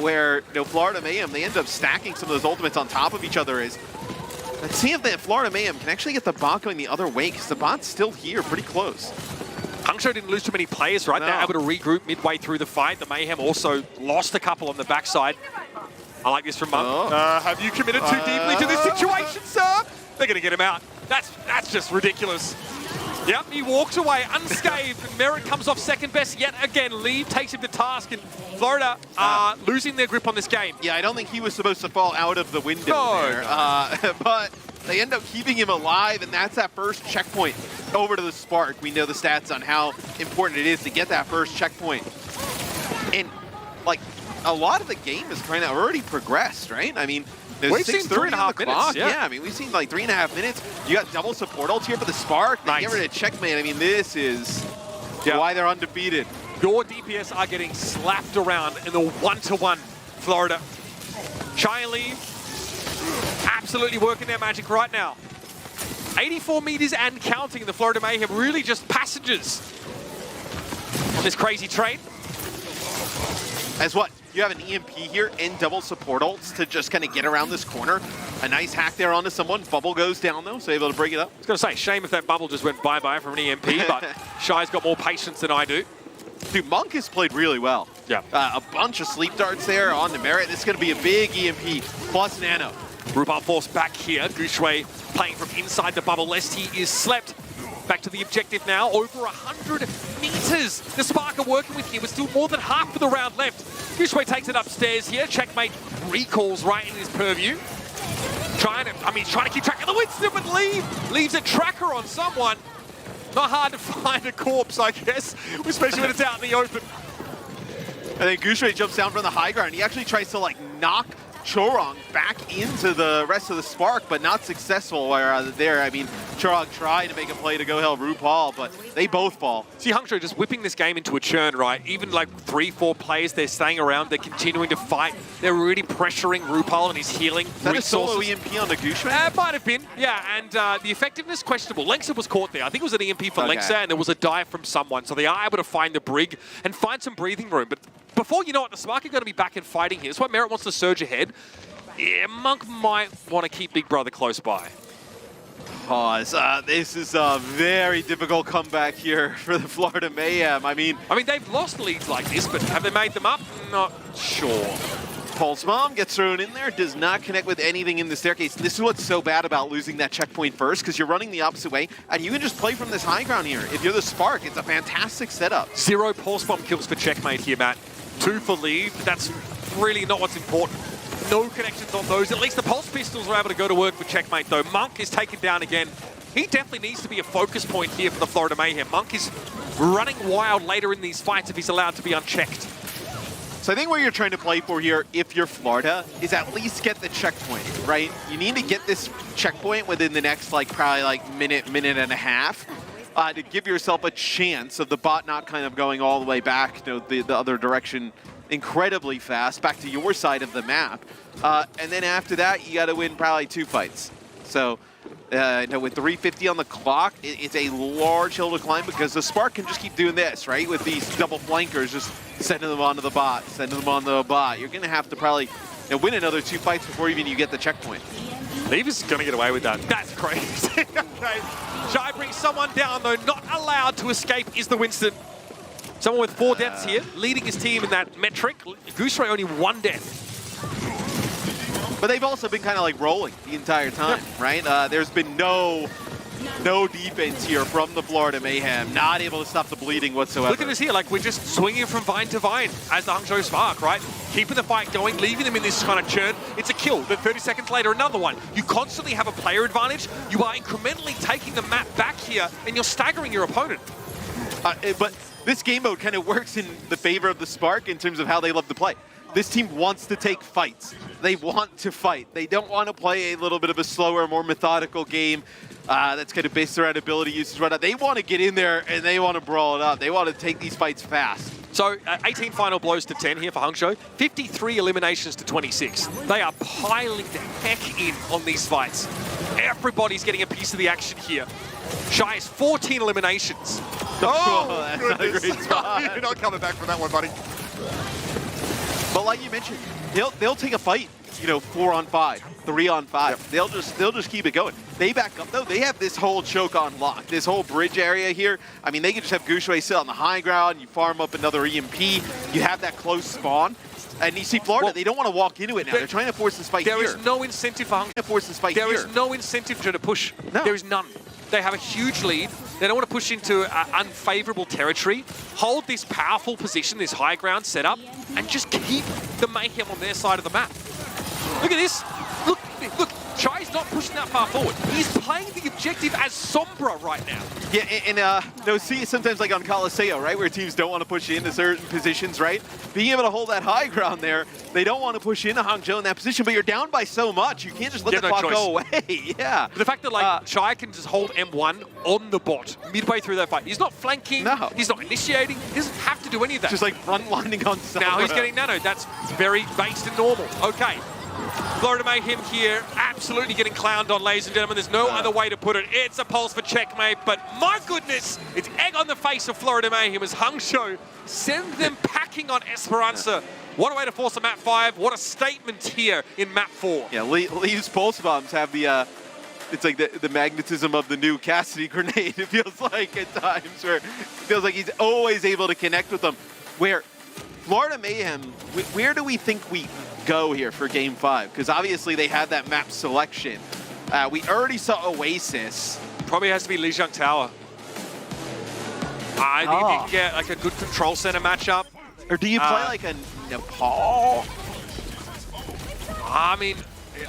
Where Florida Mayhem, they end up stacking some of those ultimates on top of each other. Let's see if the Florida Mayhem can actually get the bot going the other way, because the bot's still here, pretty close. Hangzhou didn't lose too many players, right? No. They're able to regroup midway through the fight. The Mayhem also lost a couple on the backside. I like this from Monk. Have you committed too deeply to this situation, sir? They're going to get him out. That's just ridiculous. Yep, he walks away unscathed, and Merritt comes off second best yet again. Lee takes him to task, and Florida are losing their grip on this game. Yeah, I don't think he was supposed to fall out of the window there. But they end up keeping him alive, and that's that first checkpoint over to the Spark. We know the stats on how important it is to get that first checkpoint. And, like, a lot of the game has kind of already progressed, right? I mean, we've seen 3.5 minutes. Yeah, I mean, we've seen like 3.5 minutes. You got double support ults here for the Spark. They get rid of checkmate. I mean, this is why they're undefeated. Your DPS are getting slapped around in the one-to-one, Florida. Chai and Lee absolutely working their magic right now. 84 meters and counting. The Florida Mayhem really just passengers on this crazy train. As what? You have an EMP here and double support ults to just kind of get around this corner. A nice hack there onto someone. Bubble goes down though, so able to break it up. I was going to say, shame if that bubble just went bye-bye from an EMP, but Shai's got more patience than I do. Dude, Monk has played really well. Yeah. A bunch of sleep darts there on the Merit. This is going to be a big EMP plus Nano. RuPaul forced back here. Guxue playing from inside the bubble lest he is slept. Back to the objective now, over 100 meters. The Spark are working with him with still more than half of the round left. Guxue takes it upstairs here. Checkmate recalls right in his purview. Trying to keep track of the Winston, but leaves a tracker on someone. Not hard to find a corpse, I guess, especially when it's out in the open. And then Guxue jumps down from the high ground. He actually tries to like knock Chorong back into the rest of the Spark, but not successful there. I mean, Chorong tried to make a play to go help RuPaul, but they both fall. See, Hangzhou just whipping this game into a churn, right? Even like 3-4 players, they're staying around, they're continuing to fight. They're really pressuring RuPaul and his healing Is that resources. a solo EMP on the Guxue? It might have been, yeah, and the effectiveness questionable. Lengsa was caught there. I think it was an EMP for Okay. Lengsa, and there was a dive from someone, so they are able to find the Brig and find some breathing room. But before you know it, the Spark are going to be back and fighting here. That's why Merritt wants to surge ahead. Yeah, Monk might want to keep Big Brother close by. Pause. This is a very difficult comeback here for the Florida Mayhem. I mean, they've lost leads like this, but have they made them up? Not sure. Pulse Bomb gets thrown in there, does not connect with anything in the staircase. This is what's so bad about losing that checkpoint first, because you're running the opposite way, and you can just play from this high ground here. If you're the Spark, it's a fantastic setup. 0 Pulse Bomb kills for Checkmate here, Matt. 2 for Lee. That's really not what's important. No connections on those. At least the Pulse Pistols are able to go to work for Checkmate, though. Monk is taken down again. He definitely needs to be a focus point here for the Florida Mayhem. Monk is running wild later in these fights if he's allowed to be unchecked. So I think what you're trying to play for here, if you're Florida, is at least get the checkpoint, right? You need to get this checkpoint within the next, probably minute and a half to give yourself a chance of the bot not kind of going all the way back, the other direction incredibly fast, back to your side of the map. And then after that, you got to win probably 2 fights. So, with 350 on the clock, it's a large hill to climb because the Spark can just keep doing this, right? With these double flankers, just sending them onto the bot, sending them onto the bot. You're going to have to probably win another 2 fights before even you get the checkpoint. Lever's going to get away with that. That's crazy. Okay. Shai brings someone down, though. Not allowed to escape is the Winston. Someone with 4 deaths here, leading his team in that metric. Guxue only 1 death. But they've also been kind of rolling the entire time, right? There's been no defense here from the Florida Mayhem. Not able to stop the bleeding whatsoever. Look at us here, we're just swinging from vine to vine as the Hangzhou Spark, right? Keeping the fight going, leaving them in this kind of churn. It's a kill, then 30 seconds later, another one. You constantly have a player advantage. You are incrementally taking the map back here, and you're staggering your opponent. But this game mode kind of works in the favor of the Spark in terms of how they love to play. This team wants to take fights. They want to fight. They don't want to play a little bit of a slower, more methodical game that's kind of based around ability usage. They want to get in there and they want to brawl it up. They want to take these fights fast. So 18 final blows to 10 here for Hangzhou, 53 eliminations to 26. They are piling the heck in on these fights. Everybody's getting a piece of the action here. Shy has 14 eliminations. Oh, that's not a great spot. You're not coming back from that one, buddy. But like you mentioned, they'll take a fight, 4 on 5, 3 on 5. Yep. They'll just keep it going. They back up though. They have this whole choke on lock, this whole bridge area here. I mean, they can just have Gushui sit on the high ground. You farm up another EMP. You have that close spawn. And you see Florida, they don't want to walk into it now. They're trying to force this fight here. There is no incentive for Hangzhou to force this fight There here. is no incentive to push. No. There is none. They have a huge lead. They don't want to push into unfavorable territory. Hold this powerful position, this high ground setup, and just keep the Mayhem on their side of the map. Look at this. Look. Chai's not pushing that far forward. He's playing the objective as Sombra right now. Yeah, and see sometimes like on Colosseo, right, where teams don't want to push into certain positions, right? Being able to hold that high ground there, they don't want to push into Hangzhou in that position, but you're down by so much, you can't just let the clock go away. Yeah. But the fact that Chai can just hold M1 on the bot midway through that fight. He's not flanking, he's not initiating, he doesn't have to do any of that. Just like front-lining on Sombra. Now he's getting nanoed. That's very based and normal. Okay. Florida Mayhem here, absolutely getting clowned on, ladies and gentlemen. There's no other way to put it. It's a pulse for checkmate, but my goodness, it's egg on the face of Florida Mayhem as Hangzhou send them packing on Esperanza. What a way to force a map 5. What a statement here in map 4. Yeah, Lee's pulse bombs have the, it's like the magnetism of the new Cassidy grenade, it feels like at times, where it feels like he's always able to connect with them. Where Florida Mayhem, where do we think we go here for game 5? Because obviously they had that map selection. We already saw Oasis. Probably has to be Lijiang Tower. I think if you can get like a good control center matchup. Or do you play like a Nepal? I mean,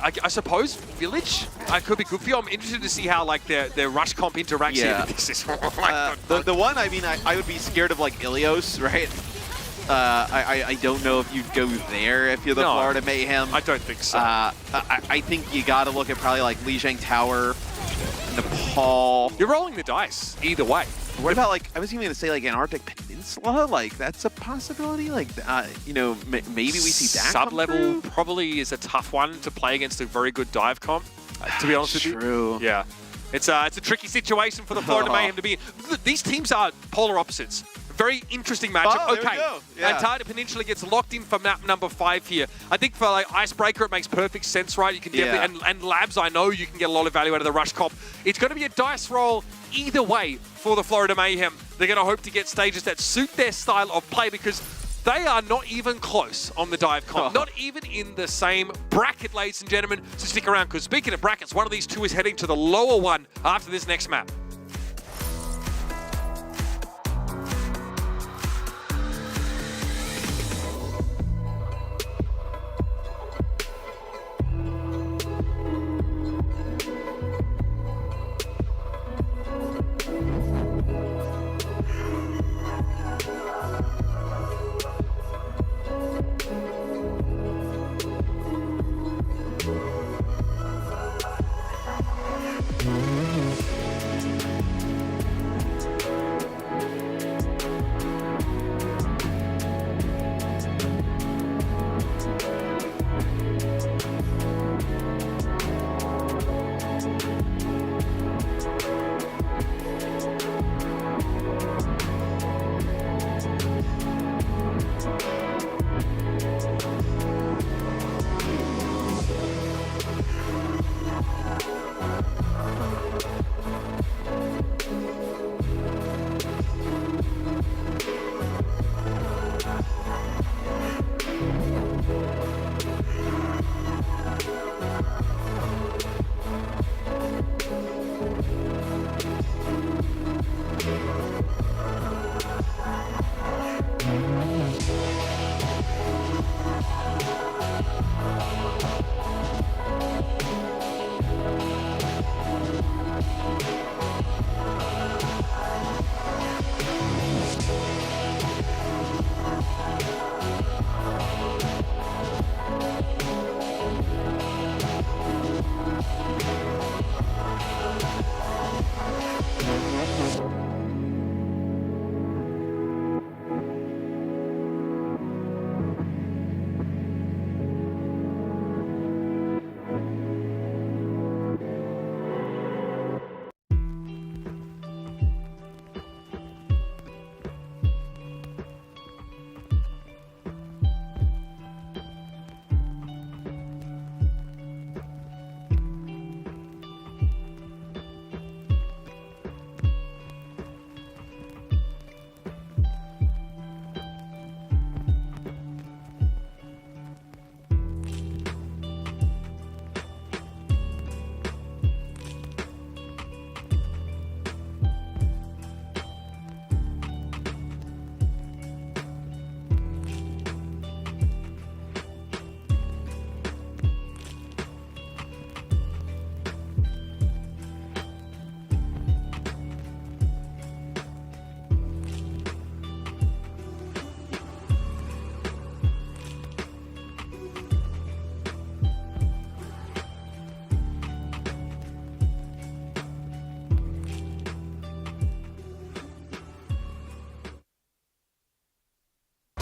I suppose Village could be good for you. I'm interested to see how like their rush comp interacts here. This is, the one, I mean, I would be scared of like Ilios, right? I don't know if you'd go there if you're the Florida Mayhem. I don't think so. I think you got to look at probably like Lijiang Tower, Nepal. You're rolling the dice either way. What about like, I was even going to say like Antarctic Peninsula? Like that's a possibility? Like, maybe we see that Sub-level probably is a tough one to play against a very good dive comp, to be honest with you. True. Yeah. It's a tricky situation for the Florida Mayhem to be in. These teams are polar opposites. Very interesting matchup. Oh, there we go. Yeah. Antarctic Peninsula gets locked in for map number 5 here. I think for like Icebreaker, it makes perfect sense, right? You can definitely, and Labs, I know you can get a lot of value out of the rush comp. It's going to be a dice roll either way for the Florida Mayhem. They're going to hope to get stages that suit their style of play because they are not even close on the dive comp. Not even in the same bracket, ladies and gentlemen. So stick around because speaking of brackets, one of these two is heading to the lower one after this next map.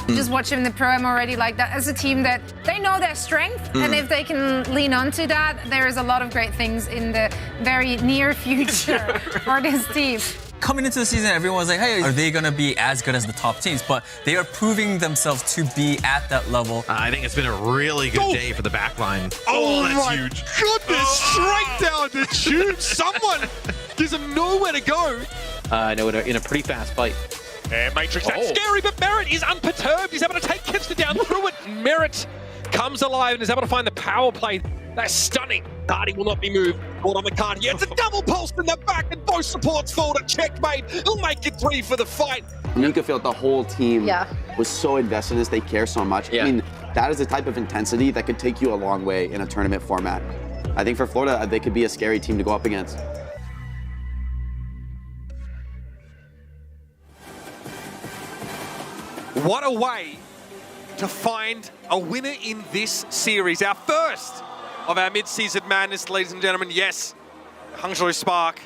Just watching the Pro Am already, like that as a team that they know their strength, and if they can lean onto that, there is a lot of great things in the very near future for this team. Coming into the season, everyone was like, hey, are they going to be as good as the top teams? But they are proving themselves to be at that level. I think it's been a really good day for the backline. Oh, that's my huge. goodness, straight down the tube. Someone gives him nowhere to go. No, in a pretty fast fight. And Matrix, that's scary, but Merit is unperturbed. He's able to take Kipster down through it. Merit comes alive and is able to find the power play. That's stunning. Cardi will not be moved. Caught on the card. It's a double pulse in the back, and both supports fall to checkmate. He'll make it 3 for the fight. You could feel the whole team was so invested in this. They care so much. I mean, that is the type of intensity that could take you a long way in a tournament format. I think for Florida, they could be a scary team to go up against. What a way to find a winner in this series. Our first of our Midseason Madness, ladies and gentlemen. Yes, Hangzhou Spark,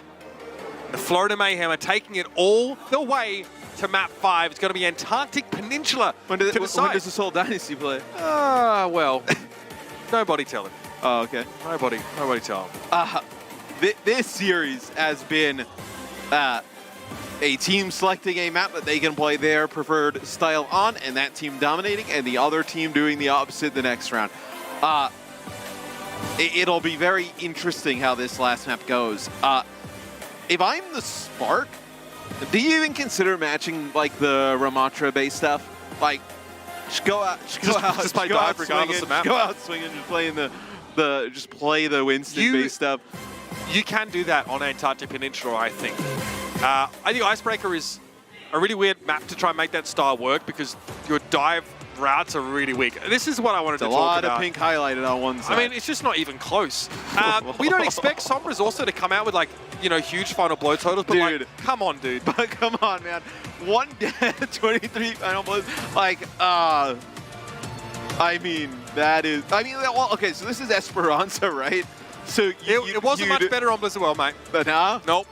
the Florida Mayhem are taking it all the way to map 5. It's going to be Antarctic Peninsula. When does the Seoul Dynasty play? Well, nobody tell him. Oh, okay. Nobody tell him. This series has been a team selecting a map that they can play their preferred style on, and that team dominating, and the other team doing the opposite the next round. It'll be very interesting how this last map goes. If I'm the Spark, do you even consider matching like the Ramatra-based stuff? Like, just go out swinging, just playing just play the Winston-based stuff. You can do that on Antarctic Peninsula, I think. I think Icebreaker is a really weird map to try and make that style work because your dive routes are really weak. This is what I wanted to talk about. A lot of pink highlighted on one side. I mean, it's just not even close. We don't expect Sombra's also to come out with like, huge final blow totals, but like, come on, dude. But come on, man. 1 death, 23 final blows. Like, I mean, well, okay, so this is Esperanza, right? So it wasn't much better on Blizz as well, mate. But nah? Nope.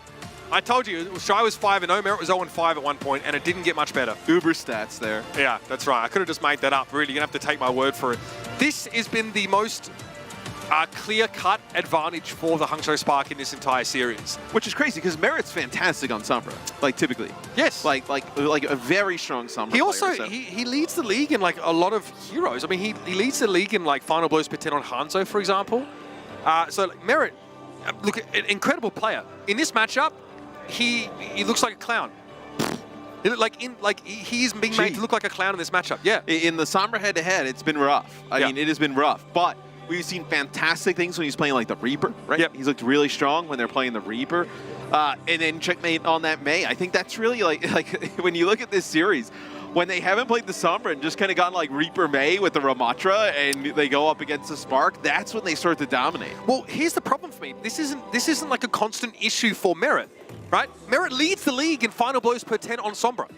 I told you, Shy was 5-0, Merit was 0-5 at one point, and it didn't get much better. Uber stats there. Yeah, that's right. I could have just made that up. Really, you're going to have to take my word for it. This has been the most clear-cut advantage for the Hangzhou Spark in this entire series. Which is crazy, because Merit's fantastic on Sombra, like, typically. Yes. Like a very strong Sombra He also, player, so. he leads the league in, like, a lot of heroes. I mean, he leads the league in, like, final blows per 10 on Hanzo, for example. So, like, Merit, look, an incredible player. In this matchup, he looks like a clown. He's being made to look like a clown in this matchup. Yeah. In the Sombra head-to-head, it's been rough. I mean, it has been rough. But we've seen fantastic things when he's playing like the Reaper, right? Yep. He's looked really strong when they're playing the Reaper. And then checkmate on that May. I think that's really like when you look at this series, when they haven't played the Sombra and just kind of gotten like Reaper May with the Ramatra and they go up against the Spark, that's when they start to dominate. Well, here's the problem for me. This isn't like a constant issue for Merit, right? Merit leads the league in final blows per 10 on Sombra.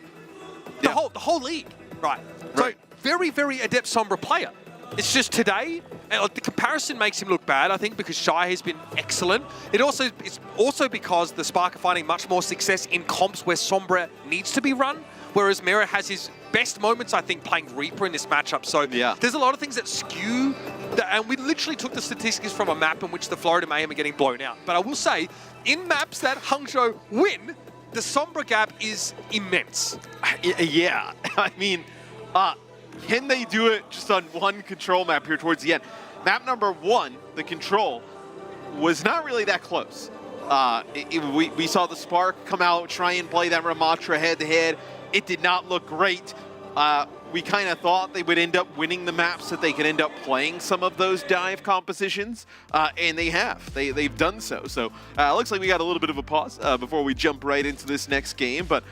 The whole league, right? So very, very adept Sombra player. It's just today, the comparison makes him look bad, I think, because Shy has been excellent. It's also because the Spark are finding much more success in comps where Sombra needs to be run, whereas Merit has his best moments, I think, playing Reaper in this matchup. So there's a lot of things that skew, and we literally took the statistics from a map in which the Florida Mayhem are getting blown out. But I will say, in maps that Hangzhou win, the Sombra gap is immense. Yeah, I mean, can they do it just on one control map here towards the end? Map number 1, the control, was not really that close. We saw the Spark come out, try and play that Ramatra head-to-head. It did not look great. We kind of thought they would end up winning the maps, that they could end up playing some of those dive compositions, and they have. They've done so. So it looks like we got a little bit of a pause before we jump right into this next game. But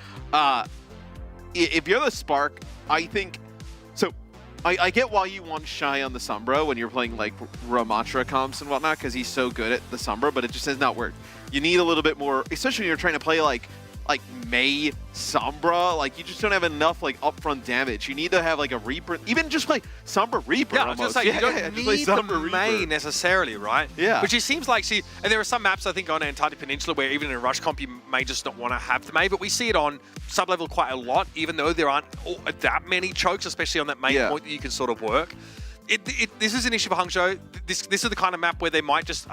if you're the Spark, I think... So I get why you want Shy on the Sombra when you're playing like Ramatra comps and whatnot, because he's so good at the Sombra, but it just has not worked. You need a little bit more, especially when you're trying to play like like Mei, Sombra, like you just don't have enough like upfront damage. You need to have like a Reaper, even just play Sombra Reaper. Yeah, I was almost. gonna say you don't need the Sombra Mei Reaper. necessarily, right? Yeah. But she seems like and there are some maps I think on Antarctic Peninsula where even in a rush comp you may just not want to have the Mei, but we see it on sub-level quite a lot, even though there aren't that many chokes, especially on that main point that you can sort of work. This is an issue for Hangzhou. This is the kind of map where they might just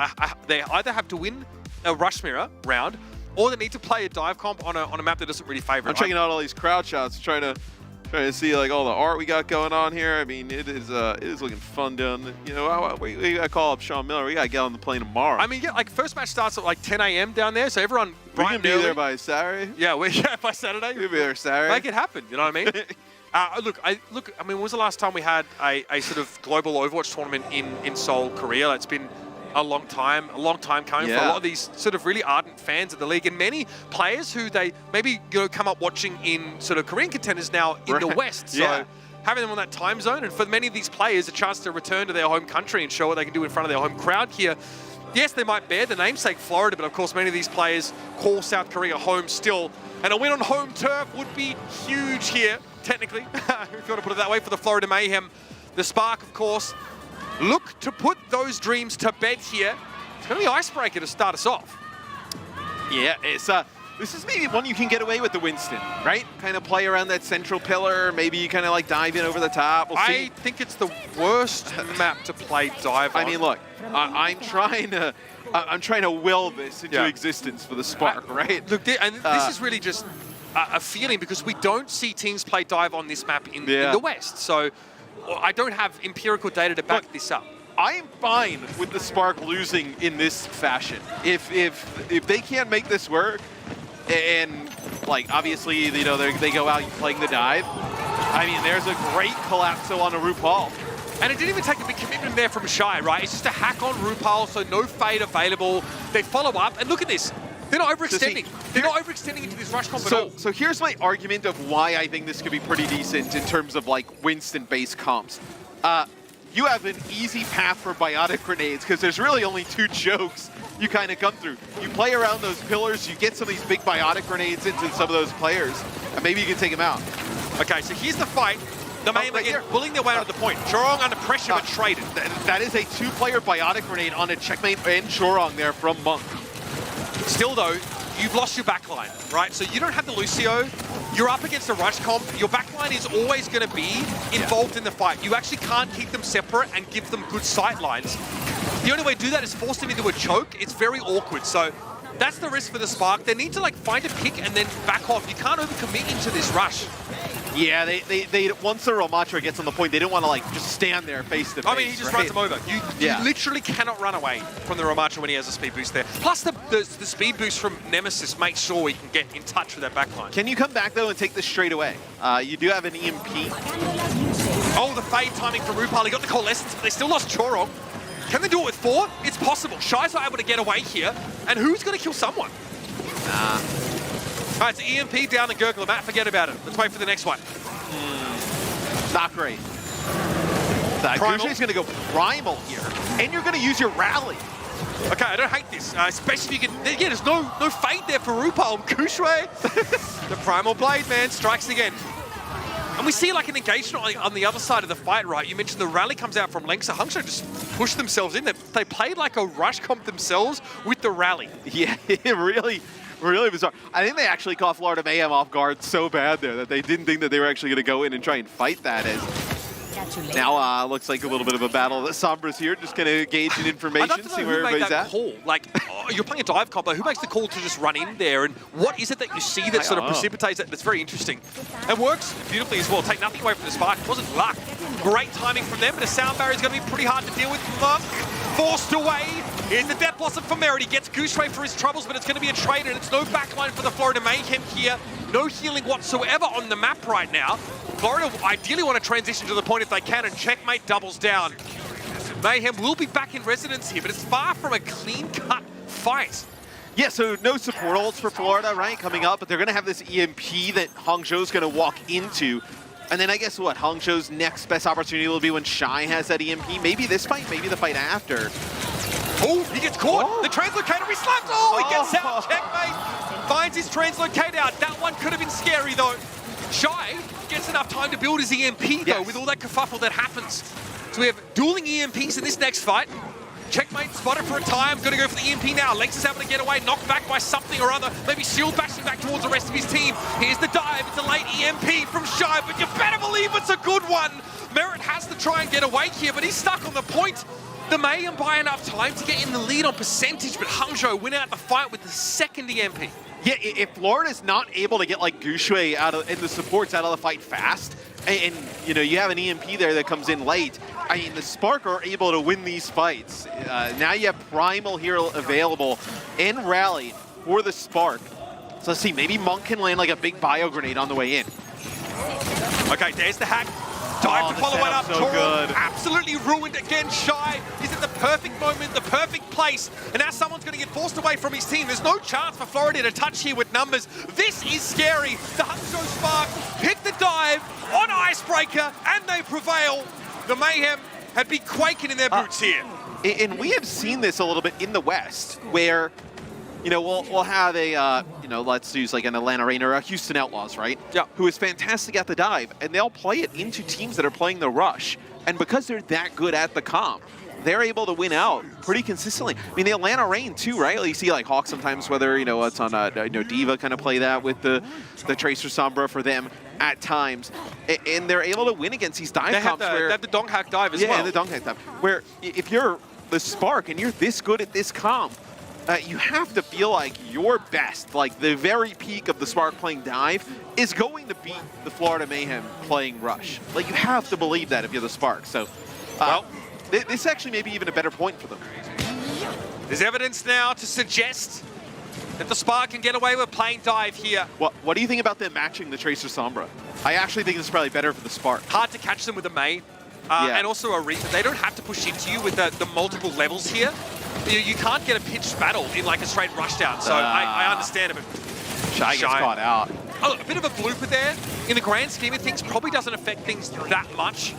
they either have to win a rush mirror round, or they need to play a dive comp on a map that doesn't really favor. I'm checking out all these crowd shots, trying to see like all the art we got going on here. I mean, it is looking fun down. You know, we gotta call up Sean Miller. We gotta get on the plane tomorrow. I mean, yeah, like first match starts at like 10 a.m. down there, so everyone. We can be there by Saturday. Yeah, by Saturday. We'll be there Saturday. Make it happen. You know what I mean? Look. I mean, when was the last time we had a sort of global Overwatch tournament in Seoul, Korea? It's been a long time coming for a lot of these sort of really ardent fans of the league, and many players who they maybe come up watching in sort of Korean contenders now in the West. So having them on that time zone, and for many of these players, a chance to return to their home country and show what they can do in front of their home crowd here. Yes, they might bear the namesake Florida, but of course many of these players call South Korea home still, and a win on home turf would be huge here, technically, if you want to put it that way, for the Florida Mayhem. The Spark, of course, look to put those dreams to bed here. It's going to be icebreaker to start us off. Yeah, it's this is maybe one you can get away with the Winston, right? Kind of play around that central pillar. Maybe you kind of like dive in over the top. We'll see. I think it's the worst map to play dive on. I mean, look, I'm trying to will this into existence for the Spark, right? Look, and this is really just a feeling, because we don't see teams play dive on this map in the West. So I don't have empirical data to back this up. I am fine with the Spark losing in this fashion. If they can't make this work, and like obviously they go out playing the dive. I mean, there's a great collapso on a RuPaul. And it didn't even take a big commitment there from Shy, right? It's just a hack on RuPaul, so no fade available. They follow up, and look at this. They're not overextending. They're not overextending into this rush comp at all. So here's my argument of why I think this could be pretty decent in terms of like Winston-based comps. You have an easy path for biotic grenades because there's really only two chokes you kind of come through. You play around those pillars, you get some of these big biotic grenades into some of those players, and maybe you can take them out. Okay, so here's the fight. The Mayhem again pulling their way out of the point. Chorong under pressure, but traded. That is a two-player biotic grenade on a checkmate and Chorong there from Monk. Still though, you've lost your backline, right? So you don't have the Lucio. You're up against a rush comp. Your backline is always going to be involved in the fight. You actually can't keep them separate and give them good sight lines. The only way to do that is force them into a choke. It's very awkward. So that's the risk for the Spark. They need to like find a pick and then back off. You can't overcommit into this rush. Yeah, they once the Romatra gets on the point, they don't want to like just stand there face to face. I mean, he just runs them over. You literally cannot run away from the Romatra when he has a speed boost there. Plus the speed boost from Nemesis makes sure he can get in touch with that backline. Can you come back though and take this straight away? You do have an EMP. Oh, the fade timing from RuPaul. He got the coalescence, but they still lost Chorong. Can they do it with 4? It's possible. Shy's not able to get away here. And who's going to kill someone? All right, it's EMP down the Gurgler. Matt, forget about it. Let's wait for the next one. Not great. Gushay's going to go primal here. And you're going to use your rally. Okay, I don't hate this. Especially if you can... Again, there's no fade there for RuPaul. Kushui, the primal blade, man, strikes again. And we see like an engagement on the other side of the fight, right? You mentioned the rally comes out from Lengsa. Hangzhou just pushed themselves in there. They played like a rush comp themselves with the rally. Yeah, really bizarre. I think they actually caught Florida Mayhem off guard so bad there that they didn't think that they were actually going to go in and try and fight that. Now looks like a little bit of a battle. The Sombra's here, just going to gauge in information, see where everybody's at. Call. Like, you're playing a dive comp, but who makes the call to just run in there? And what is it that you see that sort of precipitates it? That's very interesting. It works beautifully as well. Take nothing away from the Spark. It wasn't luck. Great timing from them, but a sound barrier is going to be pretty hard to deal with. Monk forced away. Here's the Death Blossom for Merit. He gets Kushui for his troubles, but it's going to be a trade, and it's no backline for the Florida Mayhem here. No healing whatsoever on the map right now. Florida ideally want to transition to the point if they can, and checkmate doubles down. Mayhem will be back in residence here, but it's far from a clean-cut fight. Yeah, so no support ults for Florida, right, coming up, but they're going to have this EMP that Hangzhou's going to walk into. And then I guess what, Hangzhou's next best opportunity will be when Shy has that EMP. Maybe this fight, maybe the fight after. Oh, he gets caught. The translocator, he slapped. Oh, he gets out. Checkmate. finds his translocate out. That one could have been scary though. Shy gets enough time to build his EMP though, with all that kerfuffle that happens. So we have dueling EMPs in this next fight. Checkmate spotted for a time, gonna go for the EMP now. Lex is able to get away, knocked back by something or other. Maybe shield bashing back towards the rest of his team. Here's the dive, it's a late EMP from Shy, but you better believe it's a good one. Merit has to try and get away here, but he's stuck on the point. The Mayhem buy enough time to get in the lead on percentage, but Hangzhou win out the fight with the second EMP. Yeah, if Florida's not able to get like Gushui out of and the supports out of the fight fast, and you know you have an EMP there that comes in late, I mean the Spark are able to win these fights. Now you have Primal here available in Rally for the Spark. So let's see, maybe Monk can land like a big bio grenade on the way in. Okay, there's the hack. Dive to follow it up. So good. Absolutely ruined again. Shy is at the perfect moment, the perfect place. And now someone's going to get forced away from his team. There's no chance for Florida to touch here with numbers. This is scary. The Hangzhou Spark pick the dive on Icebreaker, and they prevail. The Mayhem had been quaking in their boots here. And we have seen this a little bit in the West, where you know, we'll have a, you know, let's use like an Atlanta Reign or a Houston Outlaws, right? Yeah. Who is fantastic at the dive, and they'll play it into teams that are playing the rush. And because they're that good at the comp, they're able to win out pretty consistently. I mean, the Atlanta Reign too, right? You see like Hawk sometimes, whether, you know, it's on, you know, Diva kind of play that with the Tracer Sombra for them at times. And they're able to win against these dive comps where... They have the Donk Hack dive as well. Yeah, the Donk Hack dive. Where if you're the Spark and you're this good at this comp, you have to feel like your best, like the very peak of the Spark playing dive, is going to beat the Florida Mayhem playing rush. Like, you have to believe that if you're the Spark. So, well, this actually may be even a better point for them. There's evidence now to suggest that the Spark can get away with playing dive here. What do you think about them matching the Tracer Sombra? I actually think this is probably better for the Spark. Hard to catch them with a May. And also a Reaper. They don't have to push into you with the multiple levels here. You can't get a pitched battle in like a straight rush down, so I understand it. But Shy gets caught out. Oh, a bit of a blooper there. In the grand scheme of things, probably doesn't affect things that much.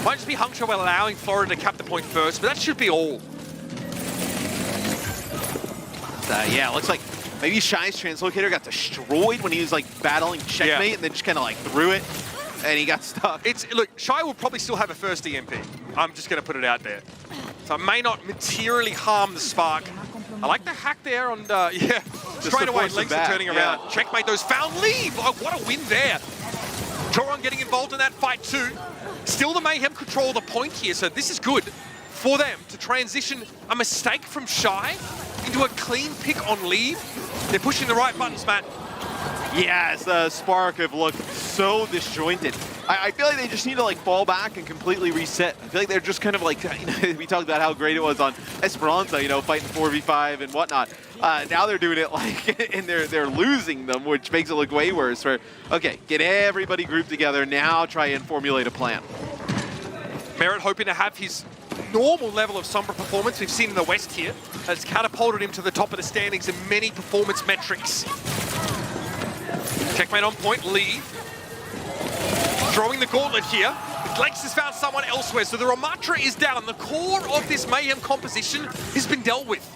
Might just be Hangzhou allowing Florida to cap the point first, but that should be all. Yeah, it looks like maybe Shy's Translocator got destroyed when he was like battling Checkmate and then just kind of like threw it and he got stuck. Look, Shy will probably still have a first EMP. I'm just going to put it out there. So it may not materially harm the Spark. I like the hack there on, yeah, straight away, legs are turning around. Checkmate those, found leave. Oh, what a win there. Choron getting involved in that fight too. Still the Mayhem control the point here, so this is good for them to transition a mistake from Shy into a clean pick on leave. They're pushing the right buttons, Matt. Yes, the Spark have looked so disjointed. I feel like they just need to like fall back and completely reset. I feel like they're just kind of like, you know, we talked about how great it was on Esperanza, you know, fighting 4v5 and whatnot. Now they're doing it like, and they're losing them, which makes it look way worse. Where, okay, get everybody grouped together, now try and formulate a plan. Merit hoping to have his normal level of Sombra performance we've seen in the West here. Has catapulted him to the top of the standings in many performance metrics. Checkmate on point, leave. Throwing the gauntlet here. Lex has found someone elsewhere, so the Ramatra is down. The core of this Mayhem composition has been dealt with.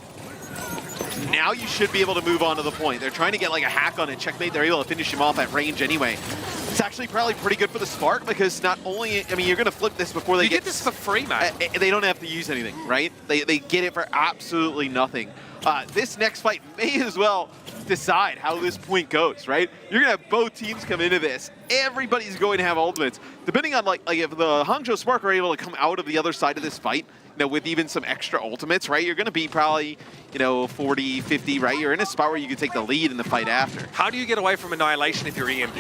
Now you should be able to move on to the point. They're trying to get like a hack on it. Checkmate, they're able to finish him off at range anyway. It's actually probably pretty good for the Spark because not only, I mean, you're going to flip this before they get this for free, man. They don't have to use anything, right? They get it for absolutely nothing. This next fight may as well decide how this point goes, right? You're going to have both teams come into this. Everybody's going to have ultimates. Depending on like if the Hangzhou Spark are able to come out of the other side of this fight, you know, with even some extra ultimates, right? You're going to be probably, you know, 40, 50, right? You're in a spot where you can take the lead in the fight after. How do you get away from Annihilation if you're EMP?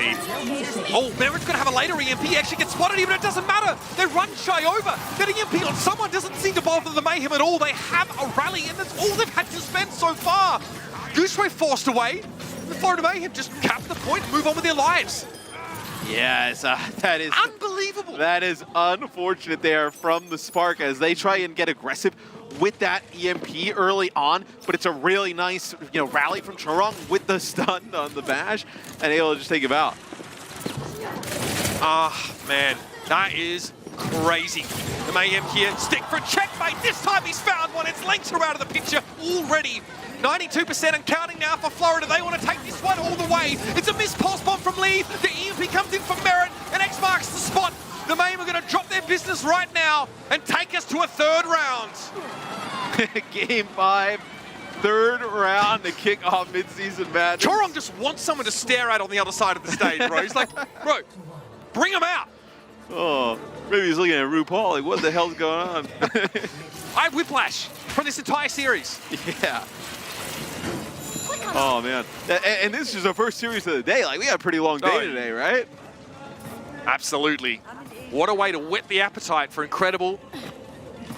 Oh, Merit's going to have a later EMP. Actually gets spotted here, but it doesn't matter. They run Shy over. That EMP on someone doesn't seem to bother the Mayhem at all. They have a rally, and that's all they've had to spend so far. Gooseway forced away. The Florida Mayhem just capped the point and move on with their lives. Yes, that is unbelievable. That is unfortunate there from the Spark as they try and get aggressive with that EMP early on, but it's a really nice, you know, rally from Choron with the stun on the bash and able to just take him out. Man, that is crazy. The Mayhem here, stick for Checkmate. This time he's found one. It's Lengths are out of the picture already. 92% and counting now for Florida. They want to take this one all the way. It's a missed pulse bomb from Lee. The EMP comes in from Merit, and X marks the spot. The Mayhem are going to drop their business right now and take us to a third round. Game 5, third round to kick off Midseason Madness. Chorong just wants someone to stare at on the other side of the stage, bro. He's like, bro, bring him out. Oh, maybe he's looking at RuPaul. Like, what the hell's going on? I have whiplash from this entire series. Yeah. Oh, man. And this is our first series of the day. Like, we had a pretty long day today, right? Absolutely. What a way to whet the appetite for incredible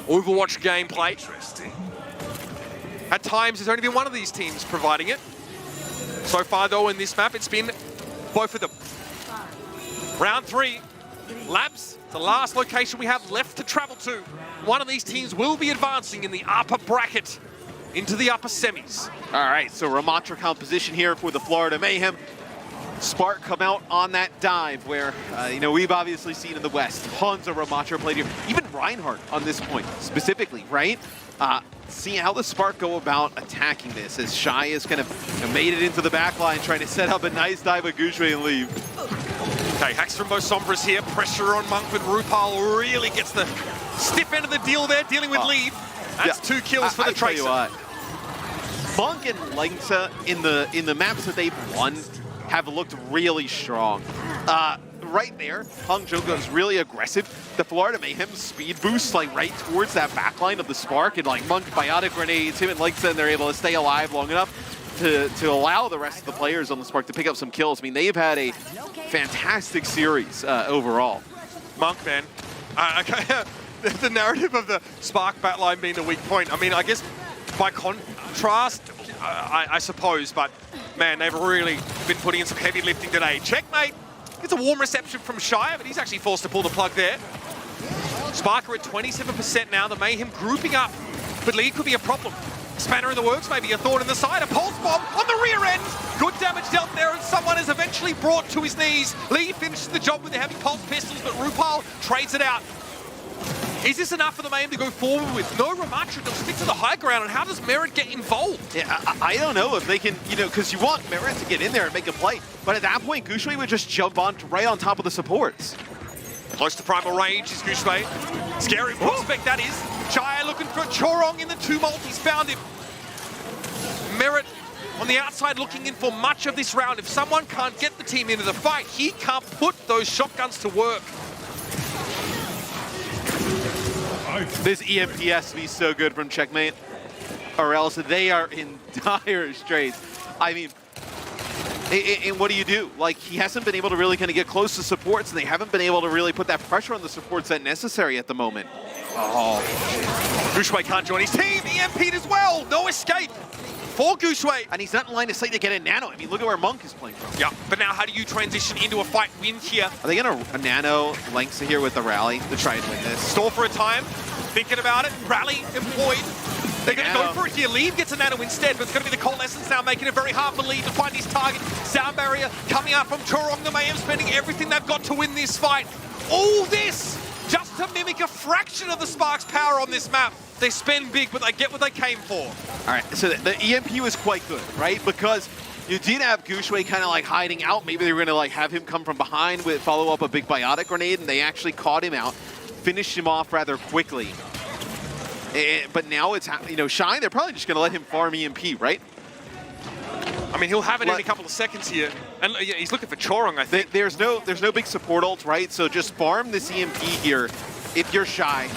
Overwatch gameplay. Interesting. At times, there's only been one of these teams providing it. So far, though, in this map, it's been both of them. Round 3, Labs, the last location we have left to travel to. One of these teams will be advancing in the upper bracket into the upper semis. All right, so Ramatra composition here for the Florida Mayhem. Spark come out on that dive where, you know, we've obviously seen in the West, tons of Ramatra played here. Even Reinhardt on this point specifically, right? See how the Spark go about attacking this as Shy is kind of made it into the back line, trying to set up a nice dive of Gushue and leave. Okay, hacks from both Sombras here. Pressure on Monk with RuPaul really gets the stiff end of the deal there, dealing with lead. That's 2 kills for the Tracer. Monk and Lengsa in the maps that they've won have looked really strong. Right there, Hangzhou goes really aggressive. The Florida Mayhem speed boost like right towards that backline of the Spark, and like Monk biotic grenades, him and Lengsa, and they're able to stay alive long enough to allow the rest of the players on the Spark to pick up some kills. I mean, they've had a fantastic series overall. Monk, man. The narrative of the Spark backline being the weak point. I mean, I guess by contrast, I suppose, but man, they've really been putting in some heavy lifting today. Checkmate gets a warm reception from Shire, but he's actually forced to pull the plug there. Spark are at 27% now, the Mayhem grouping up, but lead could be a problem. Spanner in the works, maybe a thorn in the side, a pulse bomb on the rear end. Good damage dealt there, and someone is eventually brought to his knees. Lee finishes the job with the heavy pulse pistols, but RuPaul trades it out. Is this enough for the Mayhem to go forward with? No Ramatra, they'll stick to the high ground, and how does Merit get involved? Yeah, I don't know if they can, you know, because you want Merit to get in there and make a play, but at that point, Gushue would just jump on right on top of the supports. Close to primal range is Gushue. Scary prospect that is. Chaya looking for Chorong in the 2 multis, found him. Merit on the outside looking in for much of this round. If someone can't get the team into the fight, he can't put those shotguns to work. This EMP has to be so good from Checkmate, or else they are in dire straits. I mean, and what do you do? Like, he hasn't been able to really kind of get close to supports, and they haven't been able to really put that pressure on the supports that necessary at the moment. Oh, Gushue can't join his team. EMP'd as well. No escape for Gushue. And he's not in line of sight to get a nano. I mean, look at where Monk is playing from. Yeah, but now how do you transition into a fight win here? Are they going to nano Lengsa here with the rally to try and win this? Stall for a time, thinking about it. Rally employed. They're going to go for it here. Lead gets a nano instead, but it's going to be the Coalescence now, making it very hard for Lead to find his target. Sound barrier coming out from Chorong. The Mayhem spending everything they've got to win this fight. All this just to mimic a fraction of the Spark's power on this map. They spend big, but they get what they came for. All right, so the EMP was quite good, right? Because you did have Gushue kind of like hiding out. Maybe they were going to like have him come from behind with follow up a big biotic grenade, and they actually caught him out, finished him off rather quickly. But now it's, you know, Shine, they're probably just going to let him farm EMP, right? I mean, he'll have it in a couple of seconds here. And he's looking for Chorong, I think. There's no big support ult, right? So just farm this EMP here if you're Shy.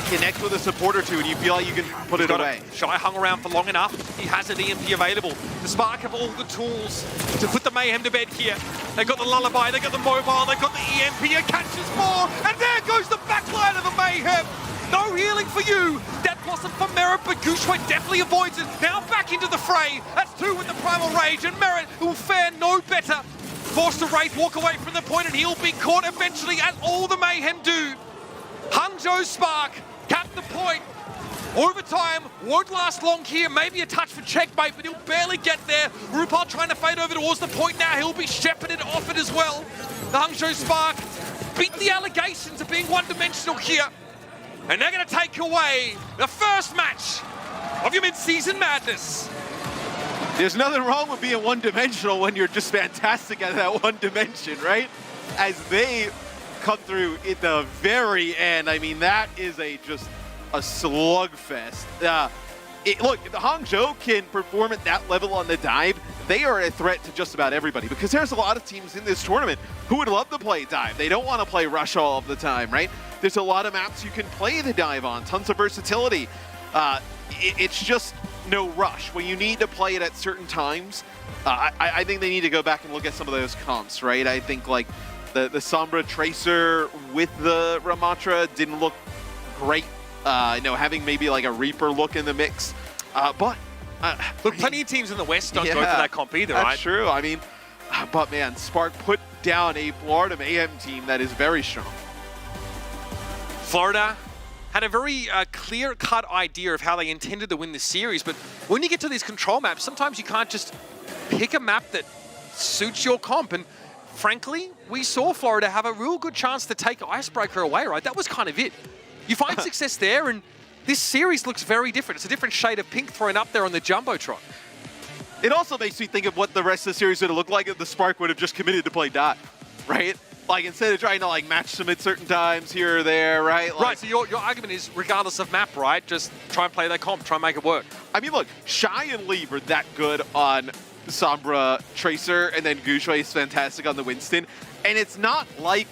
Connect with a support or two and you feel like you can put it away. Shy hung around for long enough. He has an EMP available. The Spark have all the tools to put the Mayhem to bed here. They've got the Lullaby, they've got the Mobile, they've got the EMP. It catches more, and there goes the backline of the Mayhem. No healing for you. That wasn't for Merit, but Gushue definitely avoids it. Now back into the fray. That's 2 with the Primal Rage, and Merit will fare no better. Forced to Wraith, walk away from the point, and he'll be caught eventually, as all the Mayhem do. Hangzhou Spark cap the point. Overtime won't last long here. Maybe a touch for Checkmate, but he'll barely get there. RuPaul trying to fade over towards the point now. He'll be shepherded off it as well. The Hangzhou Spark beat the allegations of being one-dimensional here. And they're going to take away the first match of your Midseason Madness. There's nothing wrong with being one-dimensional when you're just fantastic at that one dimension, right? As they come through at the very end, I mean, that is just a slugfest. Look, if the Hangzhou can perform at that level on the dive, they are a threat to just about everybody, because there's a lot of teams in this tournament who would love to play dive. They don't want to play rush all of the time, right? There's a lot of maps you can play the dive on, tons of versatility. It's just no rush. When you need to play it at certain times, I think they need to go back and look at some of those comps, right? I think like the Sombra Tracer with the Ramatra didn't look great. Having maybe like a Reaper look in the mix, but look, plenty of teams in the West don't go for that comp either, right? That's true. I mean, but man, Spark put down a Florida Mayhem team that is very strong. Florida had a very clear-cut idea of how they intended to win the series, but when you get to these control maps, sometimes you can't just pick a map that suits your comp, and frankly, we saw Florida have a real good chance to take Icebreaker away, right? That was kind of it. You find success there, and this series looks very different. It's a different shade of pink thrown up there on the Jumbotron. It also makes me think of what the rest of the series would have looked like if the Spark would have just committed to play dot, right? Like, instead of trying to, like, match them at certain times here or there, right? Like, right, so your argument is, regardless of map, right? Just try and play that comp, try and make it work. I mean, look, Shy and Lee were that good on Sombra Tracer, and then Gushui is fantastic on the Winston. And it's not like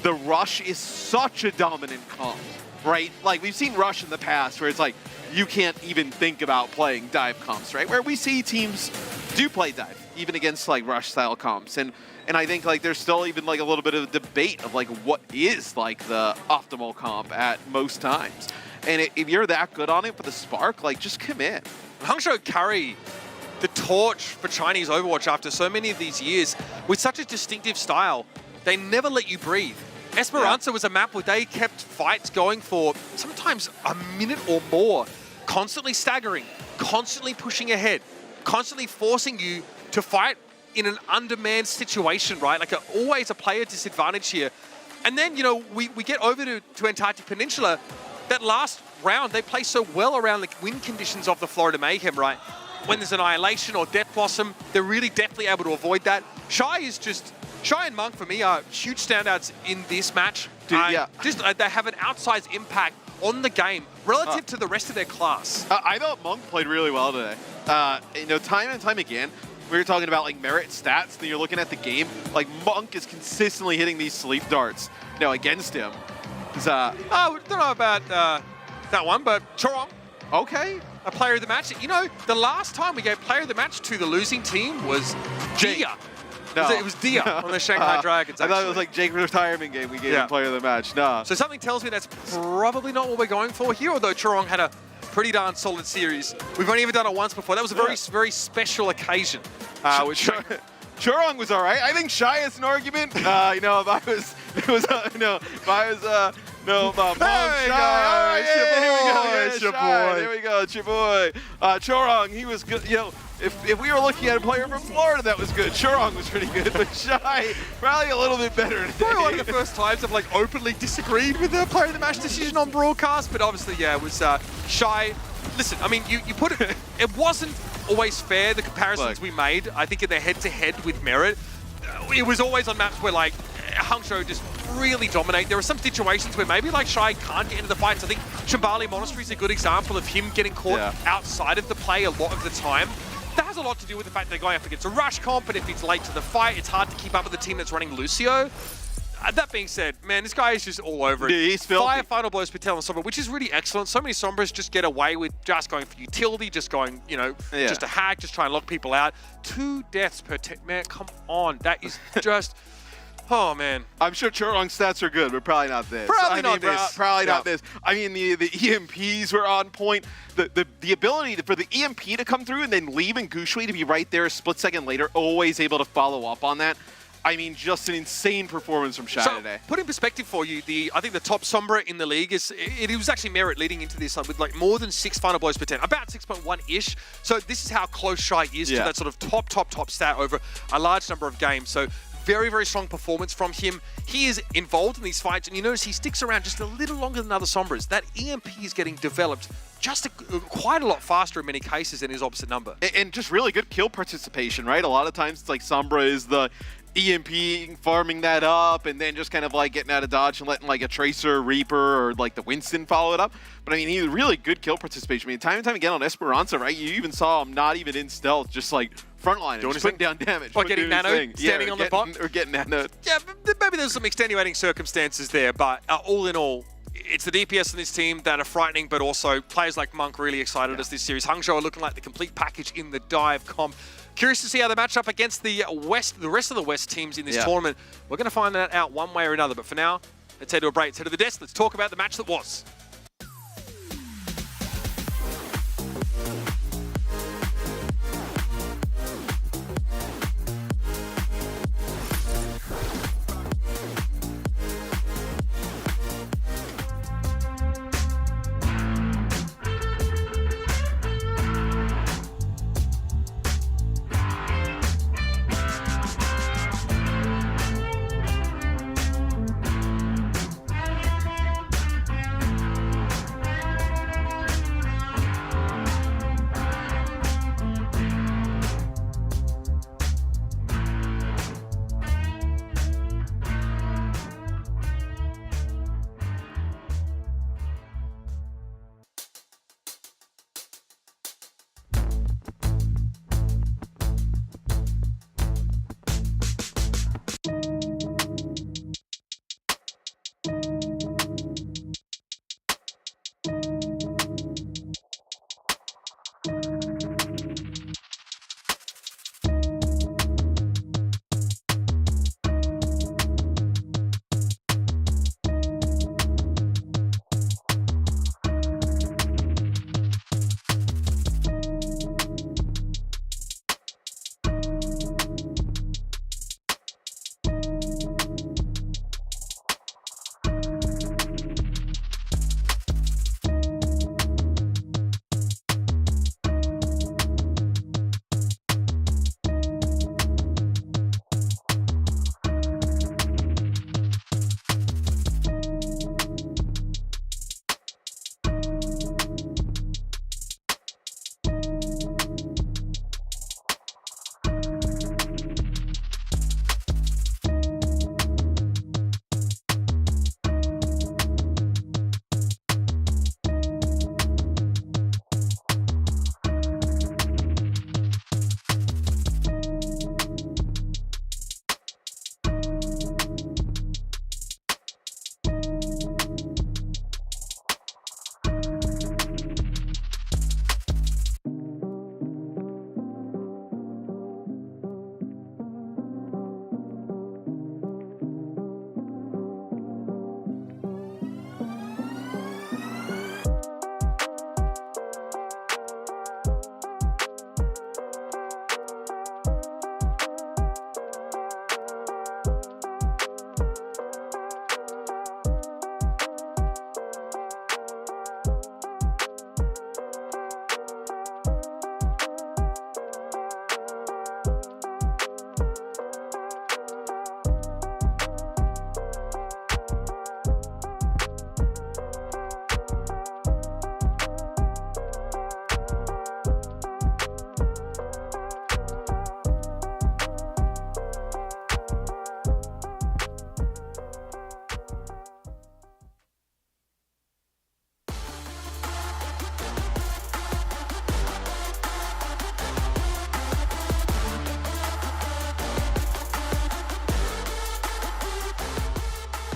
the Rush is such a dominant comp, right? Like, we've seen Rush in the past where it's like, you can't even think about playing dive comps, right? Where we see teams do play dive, even against, like, Rush-style comps. And I think, like, there's still even, like, a little bit of a debate of, like, what is, like, the optimal comp at most times. And if you're that good on it for the Spark, like, just commit. Hangzhou carry the torch for Chinese Overwatch after so many of these years with such a distinctive style. They never let you breathe. Esperanza was a map where they kept fights going for sometimes a minute or more, constantly staggering, constantly pushing ahead, constantly forcing you to fight in an undermanned situation, right? Like always a player disadvantage here. And then, you know, we get over to Antarctic Peninsula. That last round, they play so well around the win conditions of the Florida Mayhem, right? When there's Annihilation or Death Blossom, they're really definitely able to avoid that. Shy and Monk, for me, are huge standouts in this match. Dude, yeah. They have an outsized impact on the game relative to the rest of their class. I thought Monk played really well today. You know, time and time again, we were talking about like merit stats, and you're looking at the game, like Monk is consistently hitting these sleep darts, you know, against him. I don't know about that one, but Chorong. Okay. A player of the match. You know, the last time we gave player of the match to the losing team was Dia. No. It was Dia on the Shanghai Dragons, I thought it was like Jake's retirement game we gave him player of the match. No. So something tells me that's probably not what we're going for here, although Chorong had a pretty darn solid series. We've only ever done it once before. That was a very special occasion. Chorong was all right. I think Shy has an argument. You know, if I was it's your boy. There we go, it's your boy. Chorong, he was good. You know, if we were looking at a player from Florida that was good, Chorong was pretty good, but Shy probably a little bit better today. Probably one of the first times I've like openly disagreed with the player of the match decision on broadcast, but obviously, yeah, it was Shy. Listen, I mean, you put it. It wasn't always fair, the comparisons we made. I think in the head-to-head with Merit, it was always on maps where like Hangzhou just really dominate. There are some situations where maybe like Shy can't get into the fights. I think Chambali Monastery is a good example of him getting caught outside of the play a lot of the time. That has a lot to do with the fact they're going up against a rush comp, and if it's late to the fight, it's hard to keep up with the team that's running Lucio. That being said, man, this guy is just all over it. Yeah, he's filthy. 5 final blows per tail on Sombra, which is really excellent. So many Sombras just get away with just going for utility, just going, you know, just a hack, just try and lock people out. 2 deaths per man, come on. That is just, oh, man. I'm sure Chorong's stats are good, but probably not this. Probably not this. I mean, the EMPs were on point. The ability for the EMP to come through and then leave and Gushui to be right there a split second later, always able to follow up on that. I mean, just an insane performance from Shy today. Put in perspective for you, I think the top Sombra in the league it was actually Merit leading into this with like more than 6 final blows per 10, about 6.1-ish. So this is how close Shy is to that sort of top stat over a large number of games. So very strong performance from him. He is involved in these fights, and you notice he sticks around just a little longer than other Sombras. That EMP is getting developed just quite a lot faster in many cases than his opposite number. And just really good kill participation, right? A lot of times it's like Sombra is the EMP farming that up and then just kind of like getting out of dodge and letting like a Tracer, Reaper, or like the Winston follow it up. But I mean, he had really good kill participation. I mean, time and time again on Esperanza, right? You even saw him not even in stealth, just like frontline, just putting down damage. Or getting nanoed, standing on the bot. Or getting nanoed. Yeah, maybe there's some extenuating circumstances there, but all in all, it's the DPS in this team that are frightening, but also players like Monk really excited us this series. Hangzhou are looking like the complete package in the dive comp. Curious to see how they match up against the rest of the West teams in this tournament. We're going to find that out one way or another, but for now, let's head to a break. Let's head to the desk. Let's talk about the match that was.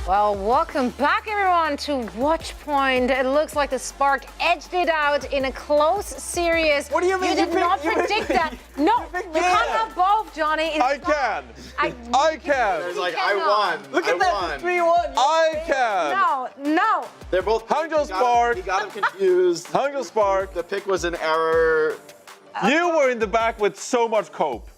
Well, welcome back, everyone, to Watchpoint. It looks like the Spark edged it out in a close series. What do you mean? You did not predict that. No, we can't have both, Johnny. It's I can. I can. There's like, I won. Look at that, 3-1. I can. No. They're both. Hangzhou Spark. He got him confused. Hangzhou Spark. The pick was an error. You were in the back with so much cope.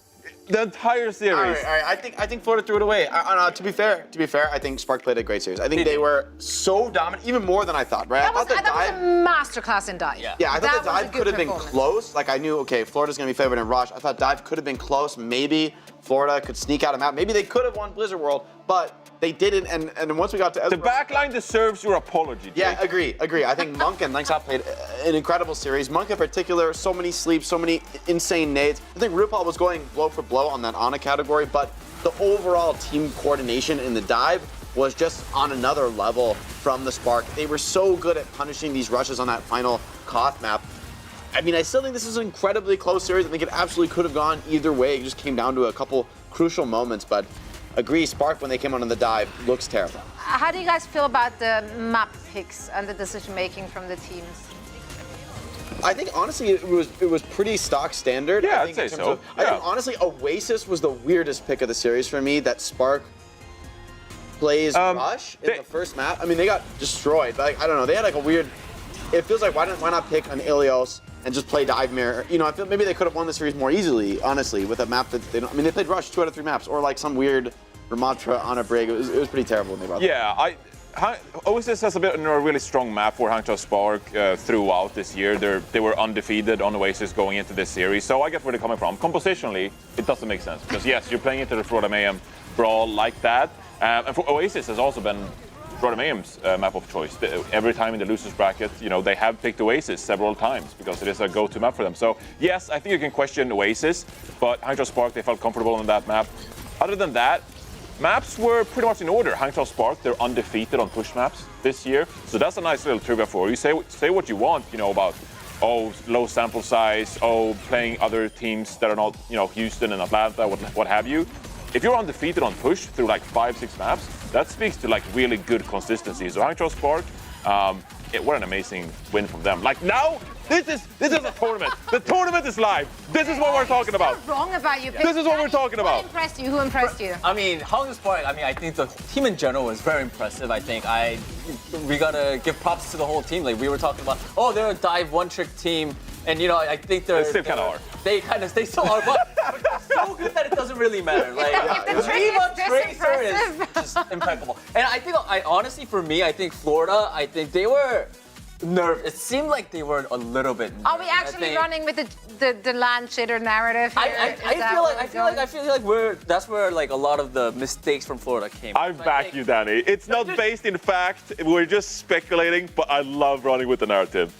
The entire series. All right. I think Florida threw it away. To be fair, I think Spark played a great series. I think they were so dominant, even more than I thought. Right? That was a masterclass in dive. Yeah, I thought the dive could have been close. Like I knew, okay, Florida's gonna be favored in rush. I thought dive could have been close, maybe Florida could sneak out a map. Maybe they could have won Blizzard World, but they didn't. And once we got to the backline deserves your apology, Jake. Yeah, agree. I think Monk and Lynx played an incredible series. Monk in particular, so many sleeps, so many insane nades. I think RuPaul was going blow for blow on that Ana category, but the overall team coordination in the dive was just on another level from the Spark. They were so good at punishing these rushes on that final Koth map. I mean, I still think this is an incredibly close series. I think it absolutely could have gone either way. It just came down to a couple crucial moments, but agree, Spark, when they came on the dive, looks terrible. How do you guys feel about the map picks and the decision-making from the teams? I think, honestly, it was pretty stock standard. Yeah, I think I'd say so. I think, honestly, Oasis was the weirdest pick of the series for me, that Spark plays Rush in the first map. I mean, they got destroyed, but like, I don't know, they had like a weird, it feels like why not pick an Ilios and just play Dive Mirror? You know, I feel maybe they could have won the series more easily, honestly, with a map that they don't, I mean, they played Rush 2 out of 3 maps, or like some weird Ramatra on a brig. It was pretty terrible when they brought that. Oasis has a really strong map for Hangzhou Spark throughout this year. They were undefeated on Oasis going into this series, so I get where they're coming from. Compositionally, it doesn't make sense, because yes, you're playing into the Florida Mayhem brawl like that, and for Oasis has also been Florida Mayhem's map of choice. Every time in the losers bracket, you know, they have picked Oasis several times because it is a go-to map for them. So yes, I think you can question Oasis, but Hangzhou Spark, they felt comfortable on that map. Other than that, maps were pretty much in order. Hangzhou Spark, they're undefeated on push maps this year, so that's a nice little trivia for you. Say what you want, you know, about low sample size, playing other teams that are not, you know, Houston and Atlanta, what have you. If you're undefeated on push through like 5-6 maps, that speaks to like really good consistency. So Hangzhou Spark, what an amazing win from them. Like now, this is a tournament. The tournament is live. This is what we're talking about. What's wrong about you? This is what we're talking about. Who impressed you? Who impressed you? I mean, Hangzhou Spark, I think the team in general was very impressive. I think we gotta give props to the whole team. Like we were talking about, they're a dive one-trick team. And you know, I think they still kind of are. They still are, but they're so good that it doesn't really matter. Like Viva Tracer is just impeccable. And I think, honestly, for me, I think Florida, they were nervous. It seemed like they were a little bit nervous. Are we actually running with the land shitter narrative here? I feel like that's where like a lot of the mistakes from Florida came. I back you, Danny. It's not based in fact. We're just speculating, but I love running with the narrative.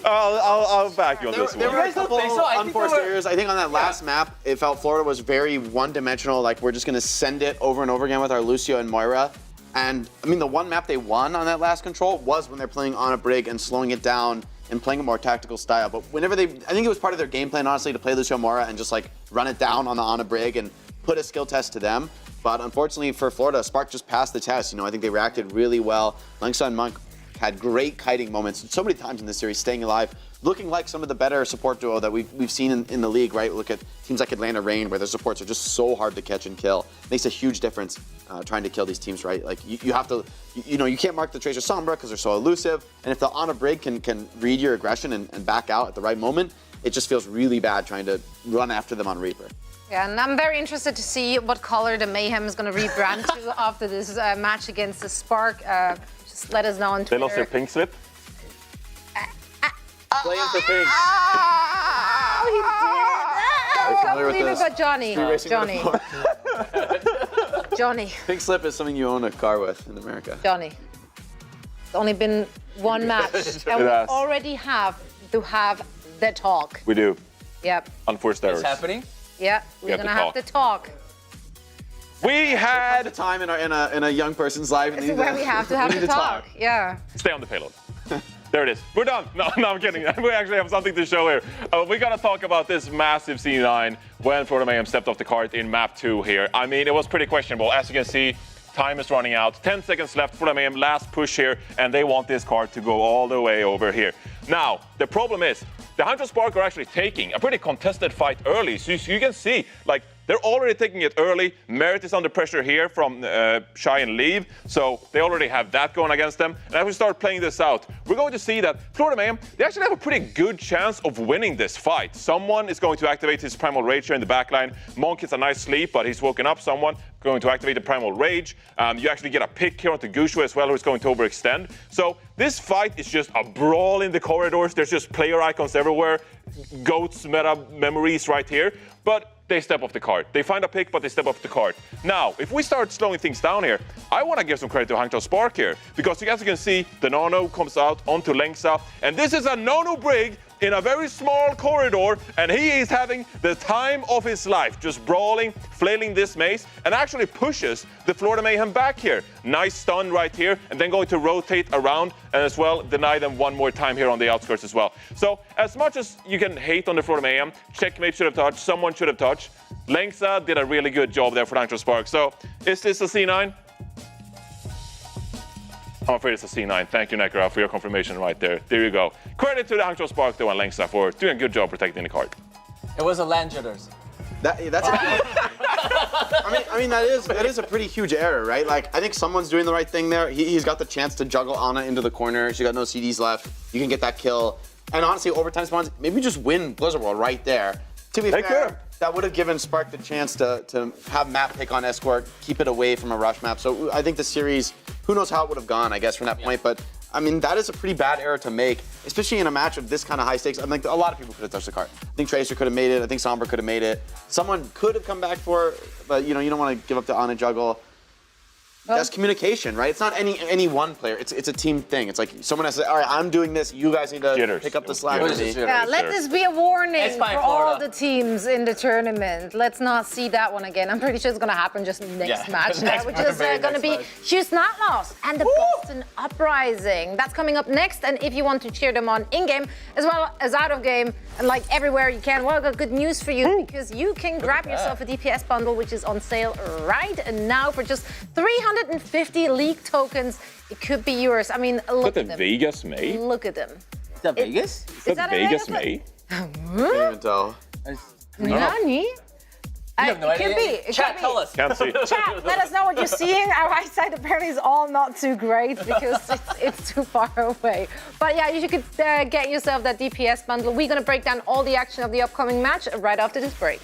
I'll back you on this one. There were a couple unforced errors. I think on that last map, it felt Florida was very one-dimensional. Like we're just going to send it over and over again with our Lucio and Moira. And I mean, the one map they won on that last control was when they're playing on a brig and slowing it down and playing a more tactical style. But whenever I think it was part of their game plan, honestly, to play Lucio Moira and just like run it down on the on a brig and put a skill test to them. But unfortunately for Florida, Spark just passed the test. You know, I think they reacted really well. Lynx and Monk had great kiting moments so many times in this series, staying alive, looking like some of the better support duo that we've seen in the league, right? Look at teams like Atlanta Reign, where their supports are just so hard to catch and kill. It makes a huge difference trying to kill these teams, right? Like you have to, you can't mark the Tracer Sombra because they're so elusive. And if the on a brig can read your aggression and back out at the right moment, it just feels really bad trying to run after them on Reaper. Yeah, and I'm very interested to see what color the Mayhem is going to rebrand to after this match against the Spark. Just let us know on Twitter. They lost their pink slip? Playing for pink. He did. I can't believe it got Johnny. Johnny. Pink slip is something you own a car with in America. Johnny. It's only been one match, and we already have to have the talk. We do. Yep. Unforced errors. It's happening? Yeah, we're gonna have to talk. We had the time in a young person's life. This is where we have to have the talk. Yeah. Stay on the payload. There it is. We're done. No, I'm kidding. We actually have something to show here. We got to talk about this massive C9 when Florida Mayhem stepped off the cart in map 2 here. I mean, it was pretty questionable. As you can see, time is running out. 10 seconds left. Florida Mayhem last push here, and they want this cart to go all the way over here. Now, the problem is, the Hangzhou Spark are actually taking a pretty contested fight early. So you can see, like, they're already taking it early. Merit is under pressure here from Shy and Leave. So they already have that going against them. And as we start playing this out, we're going to see that Florida Mayhem, they actually have a pretty good chance of winning this fight. Someone is going to activate his Primal Rage here in the backline. Monk gets a nice sleep, but he's woken up. Someone going to activate the Primal Rage. You actually get a pick here onto Gushu as well, who's going to overextend. So this fight is just a brawl in the corridors. There's just player icons everywhere. Goats meta memories right here. But they step off the cart. They find a pick, but they step off the cart. Now, if we start slowing things down here, I want to give some credit to Hangzhou Spark here, because as you can see, the Nono comes out onto Lengsa, and this is a Nono Brig in a very small corridor, and he is having the time of his life, just brawling, flailing this maze, and actually pushes the Florida Mayhem back here. Nice stun right here, and then going to rotate around, and as well deny them one more time here on the outskirts as well. So as much as you can hate on the Florida Mayhem, Checkmate should have touched, someone should have touched. Lengsa did a really good job there for Hangzhou Spark. So is this a C9? I'm afraid it's a C9. Thank you, Nekra, for your confirmation right there. There you go. Credit to the Hangzhou Spark, though, and Lengsa for doing a good job protecting the card. It was a land jitters. That's I mean that is a pretty huge error, right? Like, I think someone's doing the right thing there. He's got the chance to juggle Ana into the corner. She got no CDs left. You can get that kill. And honestly, overtime spawns, maybe just win Blizzard World right there. To be fair, that would have given Spark the chance to have map pick on Escort, keep it away from a rush map. So I think the series, who knows how it would have gone, I guess, from that point. But I mean, that is a pretty bad error to make, especially in a match of this kind of high stakes. I think a lot of people could have touched the card. I think Tracer could have made it. I think Sombra could have made it. Someone could have come back for it, but you know, you don't want to give up the Ana juggle. That's communication, right? It's not any one player. It's a team thing. It's like someone has to say, all right, I'm doing this. You guys need to pick up the slack. Yeah, let this be a warning for all the teams in the tournament. Let's not see that one again. I'm pretty sure it's going to happen just next match, which is going to be Hughes Outlaws and the Boston Uprising. That's coming up next. And if you want to cheer them on in-game as well as out of game and like everywhere you can, well, I've got good news for you because you can grab yourself a DPS bundle, which is on sale right now for just 350 league tokens. It could be yours. I mean, look at them. Vegas May? Look at them. Is that Vegas? Is that Vegas May? Can't even tell. Nani? No it could be. Chat, tell us. Can't see. Chat, let us know what you're seeing. Our eyesight apparently is all not too great because it's too far away. But yeah, you could get yourself that DPS bundle. We're going to break down all the action of the upcoming match right after this break.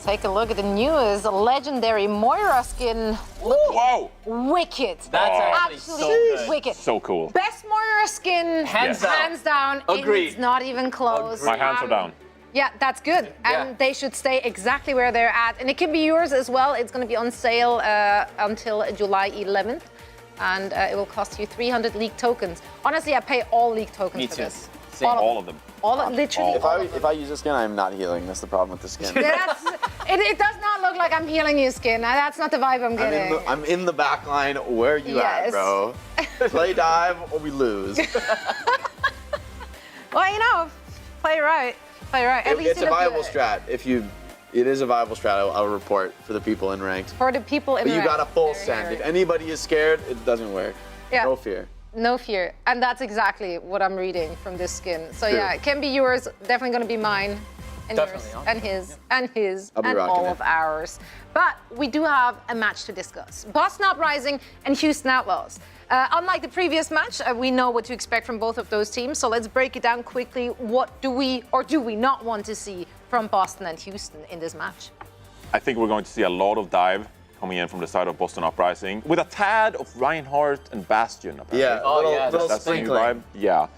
take a look at the newest legendary Moira skin. Whoa! Wicked. That's actually so good. wicked. So cool. Best Moira skin, Hands down. hands down. Agreed. It's not even close. My hands are down. Yeah, that's good. And they should stay exactly where they're at. And it can be yours as well. It's going to be on sale until July 11th. And it will cost you 300 league tokens. Honestly, I pay all league tokens for this. All of them. Literally. If I use this skin, I'm not healing. That's the problem with the skin. It does not look like I'm healing you, skin. That's not the vibe I'm getting. I'm in the back line. Where are you at, bro? Play dive or we lose. Well, you know, play right. Play right. At least It's a viable strat. It is a viable strat. I'll report for the people in ranked. For the people in ranked. But you got a full Very send. hard. If anybody is scared, it doesn't work. Yeah. No fear. No fear. And that's exactly what I'm reading from this skin. So True. yeah, it can be yours. Definitely going to be mine. And Definitely, yours. huh? And his. And his. I'll be And rocking all it. of ours. But we do have a match to discuss. Boston Uprising and Houston Outlaws. Unlike the previous match, we know what to expect from both of those teams. So let's break it down quickly. What do we or do we not want to see from Boston and Houston in this match? I think we're going to see a lot of dive coming in from the side of Boston Uprising with a tad of Reinhardt and Bastion. Apparently. Yeah, little that's the new sprinkling. vibe. Yeah.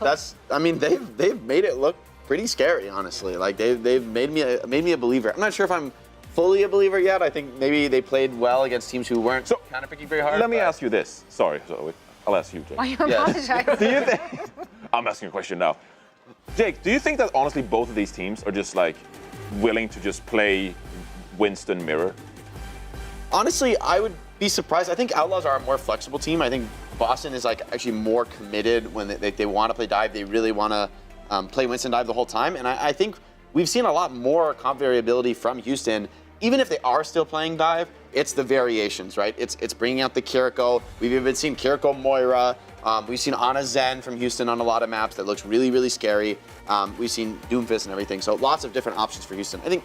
That's. I mean, they've made it look pretty scary, honestly. Like they've made me a believer. I'm not sure if I'm fully a believer yet. I think maybe they played well against teams who weren't kind of picking very hard. Let me ask you this. Sorry, I'll ask you, Jake. Why are you apologizing? Do you think? I'm asking a question now. Jake, do you think that honestly both of these teams are just like willing to just play Winston mirror? Honestly, I would be surprised. I think Outlaws are a more flexible team. I think Boston is like actually more committed when they want to play dive. They really want to play Winston dive the whole time. And I think we've seen a lot more comp variability from Houston. Even if they are still playing dive, it's the variations, right? It's bringing out the Kiriko. We've even seen Kiriko Moira. We've seen Ana Zen from Houston on a lot of maps that looks really, really scary. We've seen Doomfist and everything. So lots of different options for Houston. I think,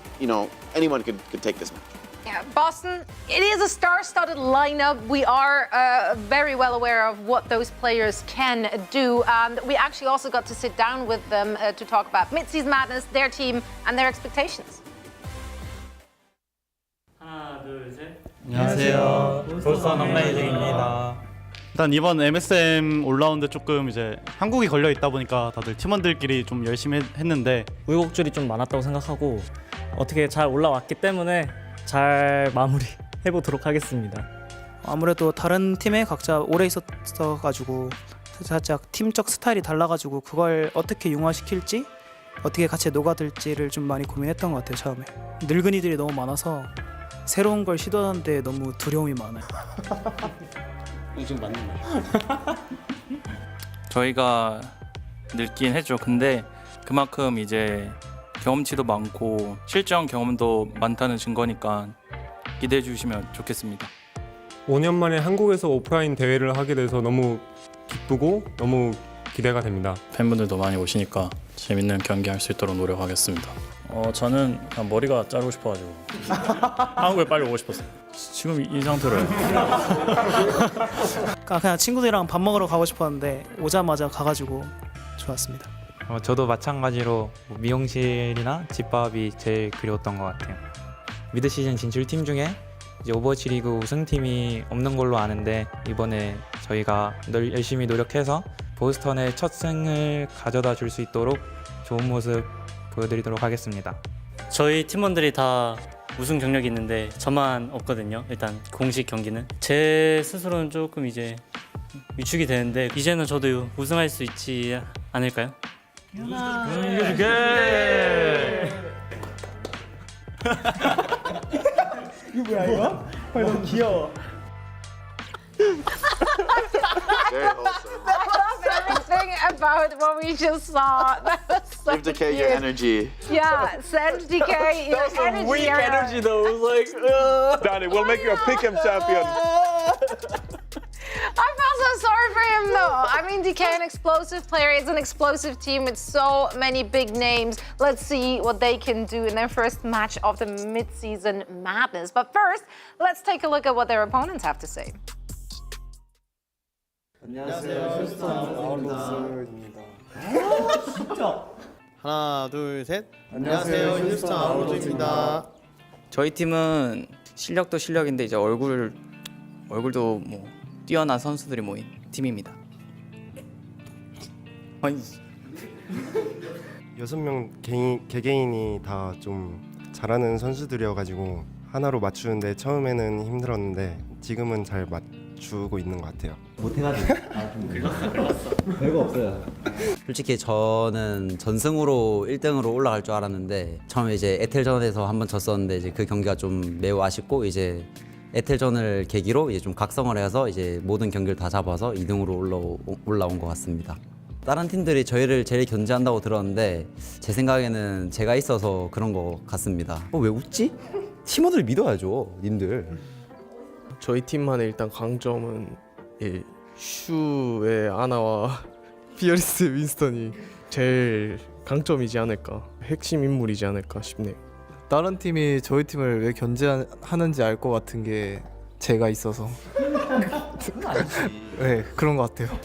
anyone could take this match. Yeah, Boston, it is a star-studded lineup. We are very well aware of what those players can do. And we actually also got to sit down with them to talk about Midseason Madness, their team, and their expectations. 하나, 둘, 셋. 안녕하세요. 보스턴 업라이징입니다. 일단 이번 MSM 올라운드 조금 이제 한국이 걸려 있다 보니까 다들 팀원들끼리 좀 열심히 했는데 우여곡절이 좀 많았다고 생각하고 어떻게 잘 올라왔기 때문에 잘 마무리 해보도록 하겠습니다. 아무래도 다른 팀에 각자 오래 있었어가지고 살짝 팀적 스타일이 달라가지고 그걸 어떻게 융화시킬지 어떻게 같이 녹아들지를 좀 많이 고민했던 것 같아요. 처음에 늙은이들이 너무 많아서 새로운 걸 시도하는데 너무 두려움이 많아요. 요즘 맞는 말. 저희가 늙긴 했죠. 근데 그만큼 이제 경험치도 많고 실전 경험도 많다는 증거니까 기대해 주시면 좋겠습니다. 5년 만에 한국에서 오프라인 대회를 하게 돼서 너무 기쁘고 너무 기대가 됩니다. 팬분들도 많이 오시니까 재밌는 경기할 수 있도록 노력하겠습니다. 저는 그냥 머리가 자르고 싶어가지고 한국에 빨리 오고 싶었어요. 지금 이 상태로요. 그냥 친구들이랑 밥 먹으러 가고 싶었는데 오자마자 가가지고 좋았습니다. 저도 마찬가지로 미용실이나 집밥이 제일 그리웠던 것 같아요. 미드시즌 진출팀 중에 이제 오버워치 리그 우승팀이 없는 걸로 아는데 이번에 저희가 열심히 노력해서 보스턴의 첫 승을 가져다 줄 수 있도록 좋은 모습 보여드리도록 하겠습니다. 저희 팀원들이 다 우승 경력이 있는데 저만 없거든요. 일단 공식 경기는 제 스스로는 조금 이제 위축이 되는데 이제는 저도 우승할 수 있지 않을까요? 이겨줄게. 이거 뭐야 이거? 너무 귀여워. Very wholesome. I love everything about what we just saw. That was so Give Decay your cute. energy. Yeah, send Decay your That was energy. some weak Aaron. energy though. It was like, Danny, we'll make you a pick'em champion. I felt so sorry for him though. I mean, DK, an explosive player. It's an explosive team with so many big names. Let's see what they can do in their first match of the Midseason Madness. But first, let's take a look at what their opponents have to say. 안녕하세요. 휴스턴 아웃로즈입니다. 진짜? 하나, 둘, 셋. 안녕하세요. 휴스턴 아웃로즈입니다. 저희 팀은 실력도 실력인데 이제 얼굴도 뭐 뛰어난 선수들이 모인 팀입니다. 아니. 6명 개개인이 다 좀 잘하는 선수들이어가지고 하나로 맞추는데 처음에는 힘들었는데 지금은 잘 맞추고 있는 것 같아요. 못해가지고 좀 글렀어. 별거 없어요. 솔직히 저는 전승으로 1등으로 올라갈 줄 알았는데 처음에 이제 에텔전에서 한번 졌었는데 이제 그 경기가 좀 매우 아쉽고 이제 에텔전을 계기로 이제 좀 각성을 해서 이제 모든 경기를 다 잡아서 2등으로 올라온 것 같습니다. 다른 팀들이 저희를 제일 견제한다고 들었는데 제 생각에는 제가 있어서 그런 것 같습니다. 왜 웃지? 팀원들 믿어야죠, 님들. 저희 팀만의 일단 강점은 슈의 아나와 피어리스의 윈스턴이 제일 강점이지 않을까, 핵심 인물이지 않을까 싶네요. 다른 팀이 저희 팀을 왜 견제하는지 알 것 같은 게 제가 있어서. 네, 그런 것 같아요.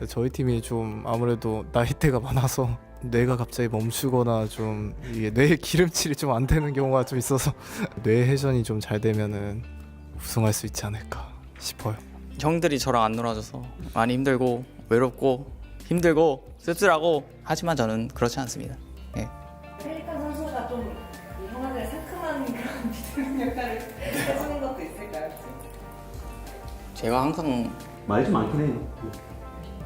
저희 팀이 좀 아무래도 나이대가 많아서 뇌가 갑자기 멈추거나 좀 이게 뇌 기름칠이 좀 안 되는 경우가 좀 있어서 뇌 회전이 좀 잘 되면은 우승할 수 있지 않을까 싶어요. 형들이 저랑 안 놀아줘서 많이 힘들고 외롭고 힘들고 씁쓸하고 하지만 저는 그렇지 않습니다. 예. 펠리칸 선수가 좀 형아들 상큼한 그런 비트는 역할을 해주는 것도 있을까요? 제가 항상 말이 좀 많긴 해.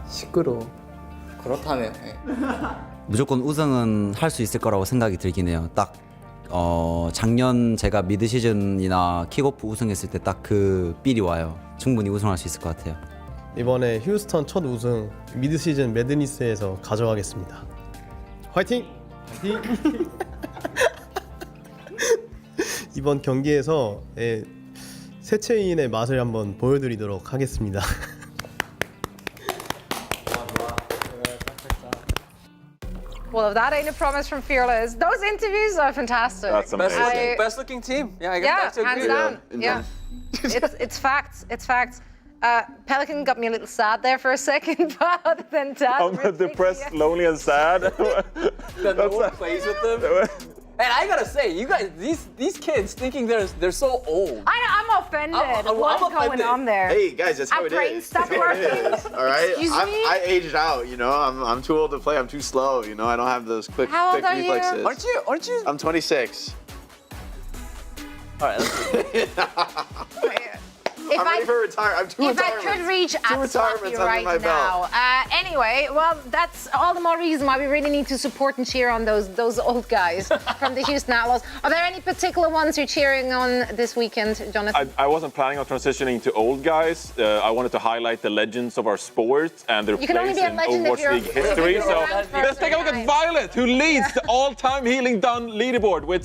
시끄러워. 그렇다면 무조건 우승은 할 수 있을 거라고 생각이 들긴 해요. 딱 작년 제가 미드 시즌이나 킥오프 우승했을 때 딱 그 삘이 와요. 충분히 우승할 수 있을 것 같아요. 이번에 휴스턴 첫 우승 미드 시즌 매드니스에서 가져가겠습니다. 화이팅! 화이팅! 이번 경기에서 세체인의 맛을 한번 보여드리도록 하겠습니다. Well, if that ain't a promise from Fearless, those interviews are fantastic. That's amazing. Best looking team. Yeah, I guess that's a hands agree. down. Yeah, it's facts. It's facts. Pelican got me a little sad there for a second, but other than that, I'm depressed, lonely, and sad. That no one plays with them. And I gotta say, you guys, these kids thinking they're so old. I'm offended. What's going on there? Hey guys, that's how it is. Stop That's how it working. is. All right, Excuse me? I aged out. You know, I'm too old to play. I'm too slow. You know, I don't have those quick reflexes. Aren't you? I'm 26. All right, let's I'm ready for retire. I'm two If I retirements. could reach Two at retirements Slappy under my right belt. now. Anyway, well, that's all the more reason why we really need to support and cheer on those old guys from the Houston Outlaws. Are there any particular ones you're cheering on this weekend, Jonathan? I wasn't planning on transitioning to old guys. I wanted to highlight the legends of our sport and their You can only place be a in legend if Overwatch you're- League if history. you're So around for let's take a look at Violet, who leads the all-time healing done leaderboard with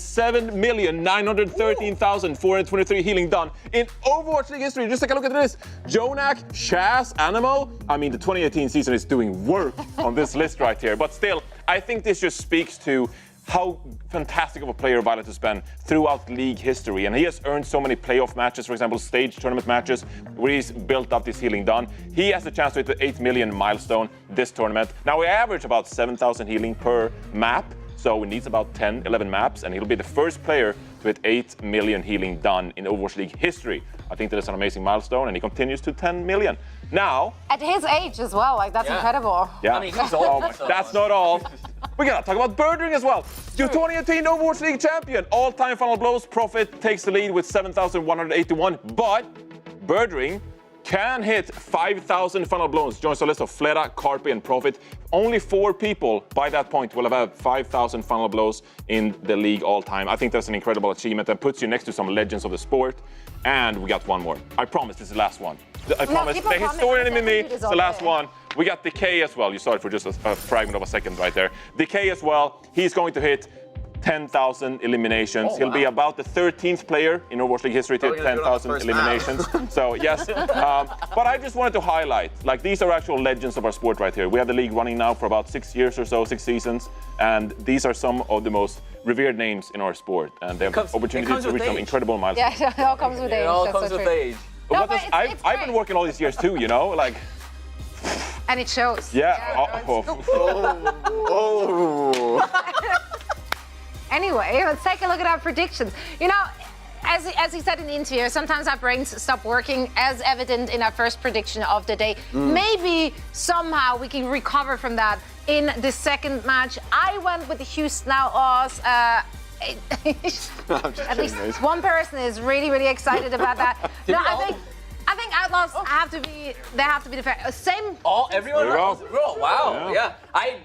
7,913,423 healing done in Overwatch League history. Just take a look at this. Jonak, Shaz, Animal. I mean, the 2018 season is doing work on this list right here. But still, I think this just speaks to how fantastic of a player Violet has been throughout league history. And he has earned so many playoff matches, for example, stage tournament matches, where he's built up this healing done. He has a chance to hit the 8 million milestone this tournament. Now, we average about 7,000 healing per map. So he needs about 10, 11 maps, and he'll be the first player to hit 8 million healing done in Overwatch League history. I think that is an amazing milestone, and he continues to 10 million. Now... At his age as well, like that's incredible. Yeah. I mean, he's old. That's not all. We gotta talk about Birdring as well. Your 2018 Overwatch League champion, all-time final blows. Profit takes the lead with 7,181, but Birdring can hit 5,000 final blows. Joins the list of Flera, Carpe, and Profit. Only 4 people by that point will have had 5,000 final blows in the league all time. I think that's an incredible achievement that puts you next to some legends of the sport. And we got one more. I promise this is the last one. I promise. keep on The historian in me, promising. it's the last one. We got Decay as well. You saw it for just a fragment of a second right there. Decay as well. He's going to hit 10,000 eliminations. He'll be about the 13th player in Overwatch League history to hit 10,000 eliminations. So yes, but I just wanted to highlight, like, these are actual legends of our sport right here. We have the league running now for about 6 years or so, 6 seasons, and these are some of the most revered names in our sport, and they have opportunities to reach some incredible milestones. Yeah, it all comes with age. It all that's comes so with true. age. No, But but that's- I've been working all these years too, you know, like. And it shows. Yeah. Anyway, let's take a look at our predictions. You know, as he said in the interview, sometimes our brains stop working, as evident in our first prediction of the day. Maybe somehow we can recover from that in the second match. I went with the Houston Outlaws. At least one person is really excited about that. No, I think Outlaws have to be the fair. Same. Everyone. Wow. Yeah.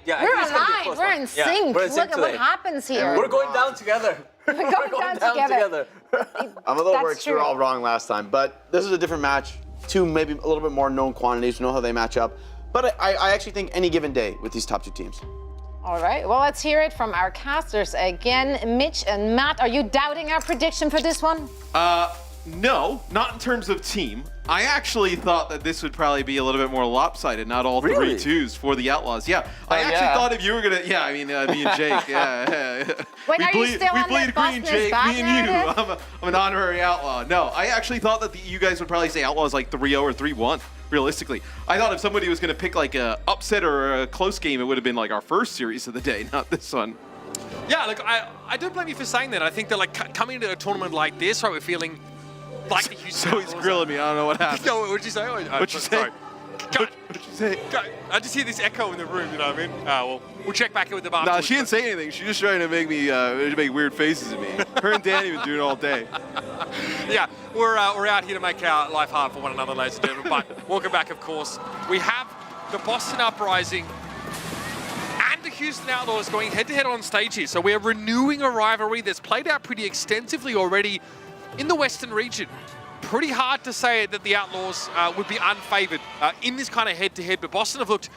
We're aligned. We're in sync. Look at what happens here. We're going down together. We're going down together. I'm a little worried we were all wrong last time, but this is a different match. Two maybe a little bit more known quantities. We know how they match up. But I actually think any given day with these top two teams. All right, well, let's hear it from our casters again. Mitch and Matt, are you doubting our prediction for this one? No, not in terms of team. I actually thought that this would probably be a little bit more lopsided, not all 3 twos for the Outlaws. Yeah, I actually thought if you were gonna, me and Jake, Wait, are you still on we bleed green, Jake, me and you. I'm an honorary Outlaw. No, I actually thought that you guys would probably say Outlaws like 3-0 or 3-1. Realistically, I thought if somebody was going to pick like a upset or a close game, it would have been like our first series of the day, not this one. Yeah, look, I don't blame you for saying that. I think that like coming into a tournament like this, right, we're feeling like the Houston So he's grilling me. I don't know what happened. What'd you say? What'd you say? What'd you say? I just hear this echo in the room. You know what I mean? Well, we'll check back in with them afterwards. No, she didn't say anything. She's just trying to make me make weird faces at me. Her and Danny have been doing it all day. Yeah, we're out here to make our life hard for one another, ladies and gentlemen. But welcome back, of course. We have the Boston Uprising and the Houston Outlaws going head-to-head on stage here. So we're renewing a rivalry that's played out pretty extensively already in the Western region. Pretty hard to say that the Outlaws would be unfavored in this kind of head-to-head, but Boston have looked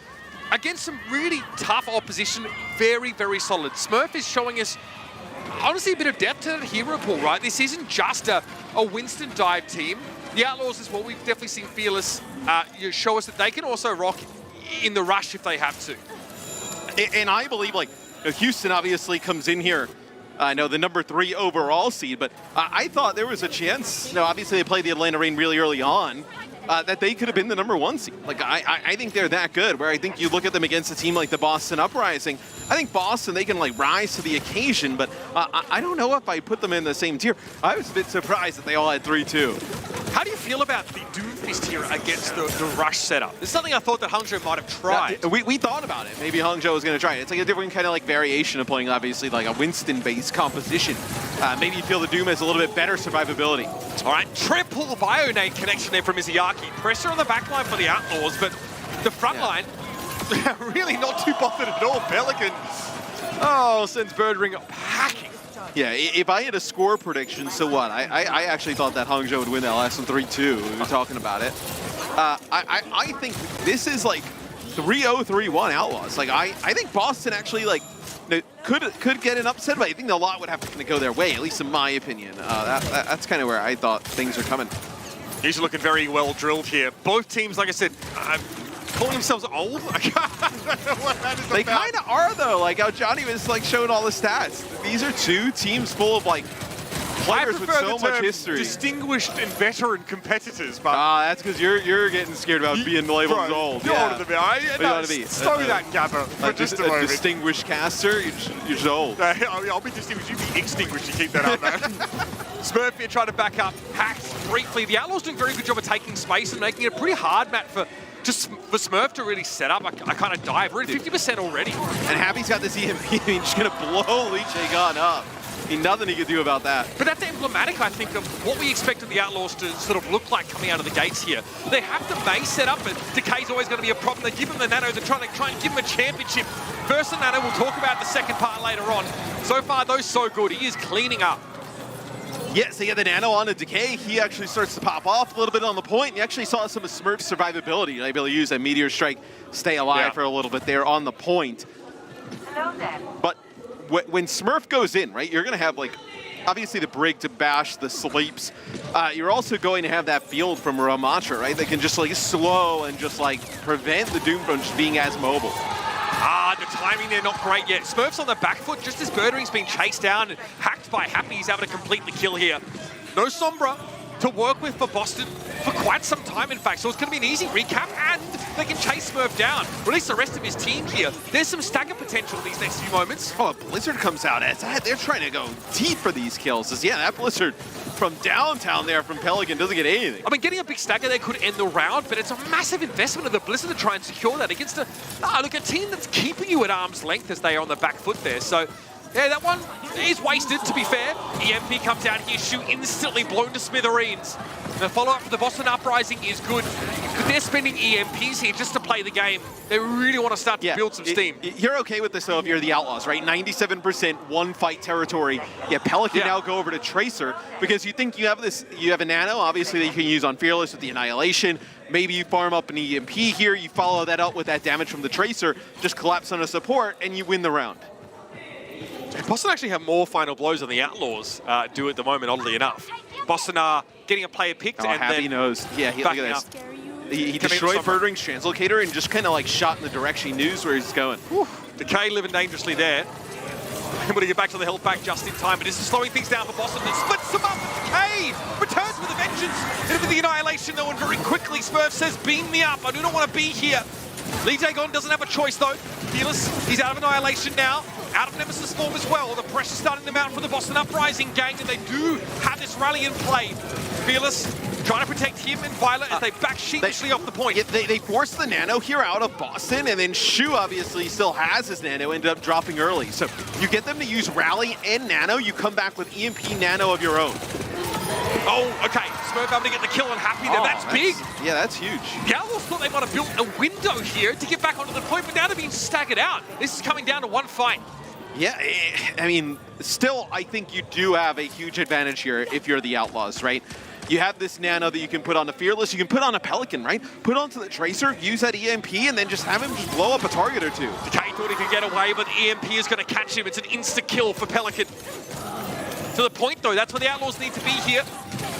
against some really tough opposition, very solid. Smurf is showing us honestly a bit of depth to that hero pool, right? This isn't just a Winston dive team. The Outlaws is what we've definitely seen Fearless show us that they can also rock in the rush if they have to. And I believe like Houston obviously comes in here. I know the number 3 overall seed, but I thought there was a chance. Obviously they played the Atlanta Reign really early on. That they could have been the number 1 seed. Like I think they're that good. Where I think you look at them against a team like the Boston Uprising. I think Boston, they can like rise to the occasion, but I don't know if I put them in the same tier. I was a bit surprised that they all had 3-2. How do you feel about the Doomfist here against the rush setup? It's something I thought that Hangzhou might have tried. Yeah, we thought about it. Maybe Hangzhou was going to try it. It's like a different kind of like variation of playing, obviously, like a Winston-based composition. Maybe you feel the Doom has a little bit better survivability. All right, triple Bionade connection there from Izayaki. Pressure on the back line for the Outlaws, but the front line, really not too bothered at all. Pelican, sends Birdring packing. Yeah, if I had a score prediction, so what? I actually thought that Hangzhou would win that last one 3-2. We were talking about it. I think this is like 3-0, 3-1 Outlaws. Like I think Boston actually like could get an upset, but I think a lot would have to go their way, at least in my opinion. That's kind of where I thought things are coming. He's looking very well drilled here. Both teams, like I said, calling themselves old. I don't know what that is They about. kind of are though. Like how Johnny was like showing all the stats. These are 2 teams full of like players with so much history. Distinguished and veteran competitors, but that's because you're getting scared about being labeled as old. You're older than me. What do you want to be? Slow that gabber for just a moment. A distinguished caster. You're just old. I'll be distinguished. You be extinguished. You keep that up, man. Smurf here trying to back up. Hacks briefly. The Outlaws doing a very good job of taking space and making it a pretty hard map for Smurf to really set up. I kind of dive. We're at 50% already. And Happy's got this EMP. He's just going to blow Lee Jae-gun up. Nothing he could do about that. But that's emblematic, I think, of what we expected the Outlaws to sort of look like coming out of the gates here. They have the base set up, but Decay's always going to be a problem. They give him the Nano. They're trying and give him a championship. First the Nano, we'll talk about the second part later on. So far, those so good. He is cleaning up. Yeah, so you get the Nano on to Decay. He actually starts to pop off a little bit on the point. You actually saw some of Smurf's survivability. Able to use that Meteor Strike, stay alive for a little bit there on the point. Hello there. But when Smurf goes in, right, you're going to have, like, obviously the Brig to bash, the sleeps. You're also going to have that field from Ramatra, right, that can just, like, slow and just, like, prevent the Doom from just being as mobile. The timing there not great yet. Smurf's on the back foot just as Birdering's being chased down and hacked by Happy. He's able to complete the kill here. No Sombra to work with for Boston for quite some time, in fact. So it's going to be an easy recap, and They can chase Smurf down, or at least the rest of his team here. There's some stagger potential these next few moments. Oh, Blizzard comes out. They're trying to go deep for these kills. Yeah, that Blizzard from downtown there from Pelican doesn't get anything. I mean, getting a big stagger there could end the round, but it's a massive investment of the Blizzard to try and secure that against a team that's keeping you at arm's length as they are on the back foot there. So, yeah, that one is wasted, to be fair. EMP comes out here, shoot instantly blown to smithereens. The follow-up for the Boston Uprising is good. They're spending EMPs here just to play the game. They really want to start to build some steam. You're okay with this, though, if you're the Outlaws, right? 97% one-fight territory. Yeah, Pelican now go over to Tracer because you think you have a nano, obviously, that you can use on Fearless with the Annihilation. Maybe you farm up an EMP here, you follow that up with that damage from the Tracer, just collapse on a support, and you win the round. Boston actually have more final blows than the Outlaws do at the moment, oddly enough. Boston are getting a player picked and Happy then knows. Yeah, look at this. He destroyed Birdwing's Translocator and just kind of like shot in the direction he knew where he's going. Decay living dangerously there. Able to get back to the health pack just in time, but this is slowing things down for Boston. It splits them up. Decay returns with a vengeance into the Annihilation though, and very quickly Smurf says, beam me up. I do not want to be here. Lee Jae-gon doesn't have a choice though. Fearless, he's out of Annihilation now. Out of Nemesis form as well. The pressure's starting to mount for the Boston Uprising gang, and they do have this rally in play. Fearless trying to protect him and Violet as they back sheepishly off the point. Yeah, they forced the nano here out of Boston, and then Shu obviously still has his nano, ended up dropping early. So you get them to use rally and nano, you come back with EMP nano of your own. Oh, okay. Smurf able to get the kill on Happy there. That's big. Yeah, that's huge. The Outlaws thought they might have built a window here to get back onto the point, but now they're being staggered out. This is coming down to one fight. Yeah, I mean, still, I think you do have a huge advantage here if you're the Outlaws, right? You have this nano that you can put on the Fearless, you can put on a Pelican, right? Put onto the Tracer, use that EMP, and then just have him just blow up a target or two. Decay thought he could get away, but EMP is going to catch him. It's an insta-kill for Pelican. To the point, though, that's where the Outlaws need to be here.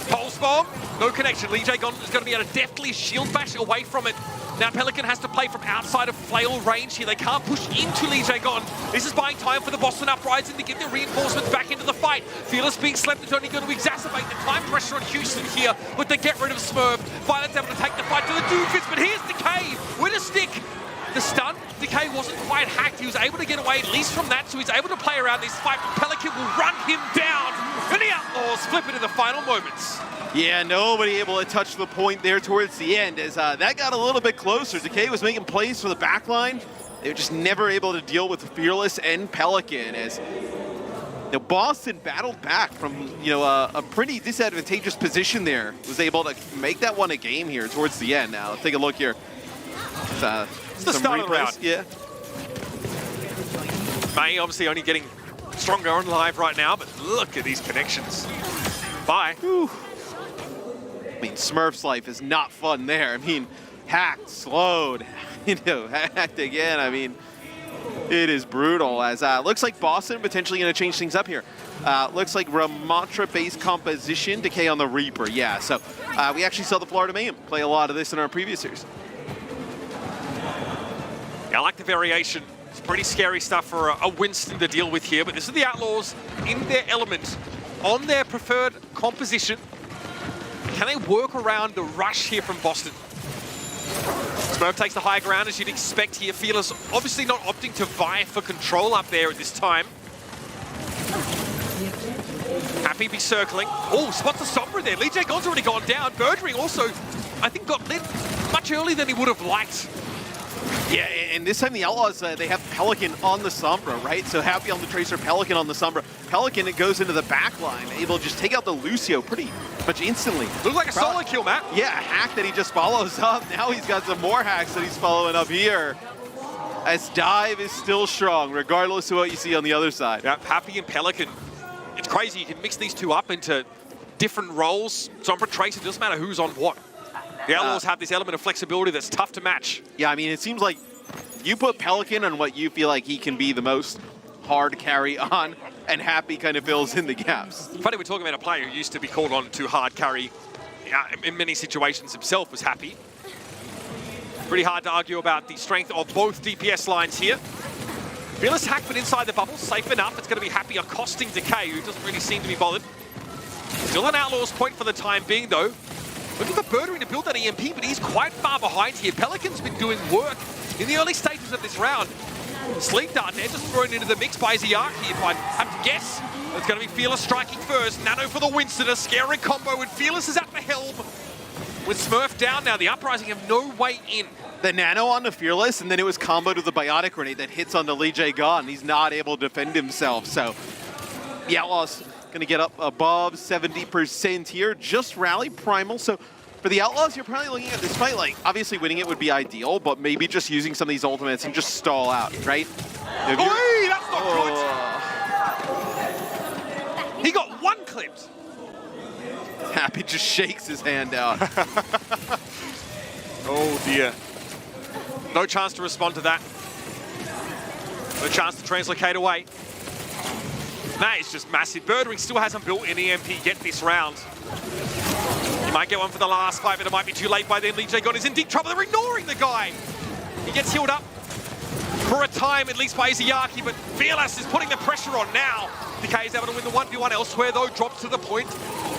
Pulse Bomb, no connection. Lee Jae-gon is going to be able to deftly shield bash away from it. Now Pelican has to play from outside of flail range here. They can't push into Lee Jae-gon. This is buying time for the Boston Uprising to get their reinforcements back into the fight. Fearless being slept is only going to exacerbate the time pressure on Houston here, but they get rid of Smurf. Violet's able to take the fight to the Doofus, but here's Decay with a stick. The stun, Decay wasn't quite hacked. He was able to get away at least from that, so he's able to play around this fight. Pelican will run him down, and the Outlaws flip it in the final moments. Yeah, nobody able to touch the point there towards the end as that got a little bit closer. Decay was making plays for the back line. They were just never able to deal with Fearless and Pelican as Boston battled back from a pretty disadvantageous position there. Was able to make that one a game here towards the end. Now, let's take a look here. It's the start of the round. Yeah. May obviously only getting stronger on live right now, but look at these connections. Bye. Whew. I mean, Smurf's life is not fun there. I mean, hacked, slowed, hacked again. I mean, it is brutal as looks like Boston potentially going to change things up here. Looks like Ramatra-based composition, Decay on the Reaper. Yeah, so we actually saw the Florida Mayhem play a lot of this in our previous series. I like the variation. It's pretty scary stuff for a Winston to deal with here, but this is the Outlaws in their element, on their preferred composition. Can they work around the rush here from Boston? Smurf takes the high ground as you'd expect here. Fearless obviously not opting to vie for control up there at this time. Happy be circling. Oh, spots the Sombra there. Lee Jae-gon's already gone down. Birdring also, I think, got lit much earlier than he would have liked. Yeah, and this time the Outlaws, they have Pelican on the Sombra, right? So Happy on the Tracer, Pelican on the Sombra. Pelican, it goes into the back line, able to just take out the Lucio pretty much instantly. Looks like a solo kill, Matt. Yeah, a hack that he just follows up. Now he's got some more hacks that he's following up here. As Dive is still strong, regardless of what you see on the other side. Yeah, Happy and Pelican. It's crazy, you can mix these two up into different roles. Sombra, Tracer, it doesn't matter who's on what. The Outlaws have this element of flexibility that's tough to match. Yeah, I mean, it seems like you put Pelican on what you feel like he can be the most hard carry on, and Happy kind of fills in the gaps. Funny, we're talking about a player who used to be called on to hard carry in many situations himself was Happy. Pretty hard to argue about the strength of both DPS lines here. Fearless hack, but inside the bubble, safe enough. It's going to be Happy accosting Decay, who doesn't really seem to be bothered. Still an Outlaws point for the time being, though. Looking for Birdering to build that EMP, but he's quite far behind here. Pelican's been doing work in the early stages of this round. Sleep Dart there, just thrown into the mix by Ziaki. If I have to guess, it's going to be Fearless striking first. Nano for the Winston, a scary combo, and Fearless is at the helm. With Smurf down now, the Uprising have no way in. The Nano on the Fearless, and then it was comboed with the Biotic Grenade that hits on the Lee Jae Gun. He's not able to defend himself, so the Outlaws going to get up above 70% here. Just Rally Primal, so for the Outlaws, you're probably looking at this fight like, obviously winning it would be ideal, but maybe just using some of these ultimates and just stall out, right? Oi, that's not good! He got one clipped. Happy just shakes his hand out. Oh dear. No chance to respond to that. No chance to translocate away. That is just massive. Birdring still hasn't built an EMP yet this round. He might get one for the last fight, but it might be too late by then. Lee Jae Gon is in deep trouble. They're ignoring the guy. He gets healed up for a time, at least by Ziaki, but Fearless is putting the pressure on now. DK is able to win the 1v1 elsewhere, though. Drops to the point.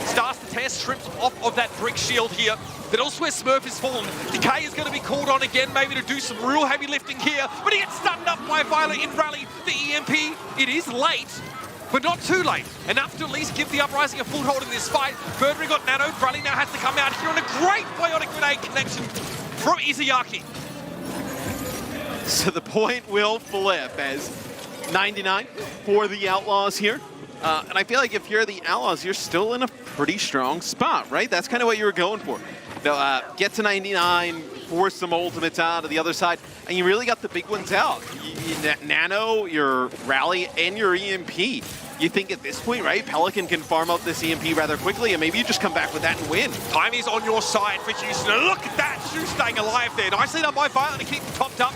Starts to tear strips off of that brick shield here. But elsewhere, Smurf is fallen. DK is going to be called on again, maybe to do some real heavy lifting here. But he gets stunned up by Violet in Rally. The EMP, it is late, but not too late. Enough to at least give the Uprising a foothold in this fight. Birdring got nanoed. Rally now has to come out here on a great Biotic Grenade connection from Izayaki. So the point will flip as 99 for the Outlaws here. And I feel like if you're the Outlaws, you're still in a pretty strong spot, right? That's kind of what you were going for. Get to 99, force some ultimates out of the other side, and you really got the big ones out. Nano, your Rally, and your EMP. You think at this point, right, Pelican can farm out this EMP rather quickly, and maybe you just come back with that and win. Time is on your side for Houston. And look at that, Shu staying alive there. Nicely done by Violet to keep them topped up.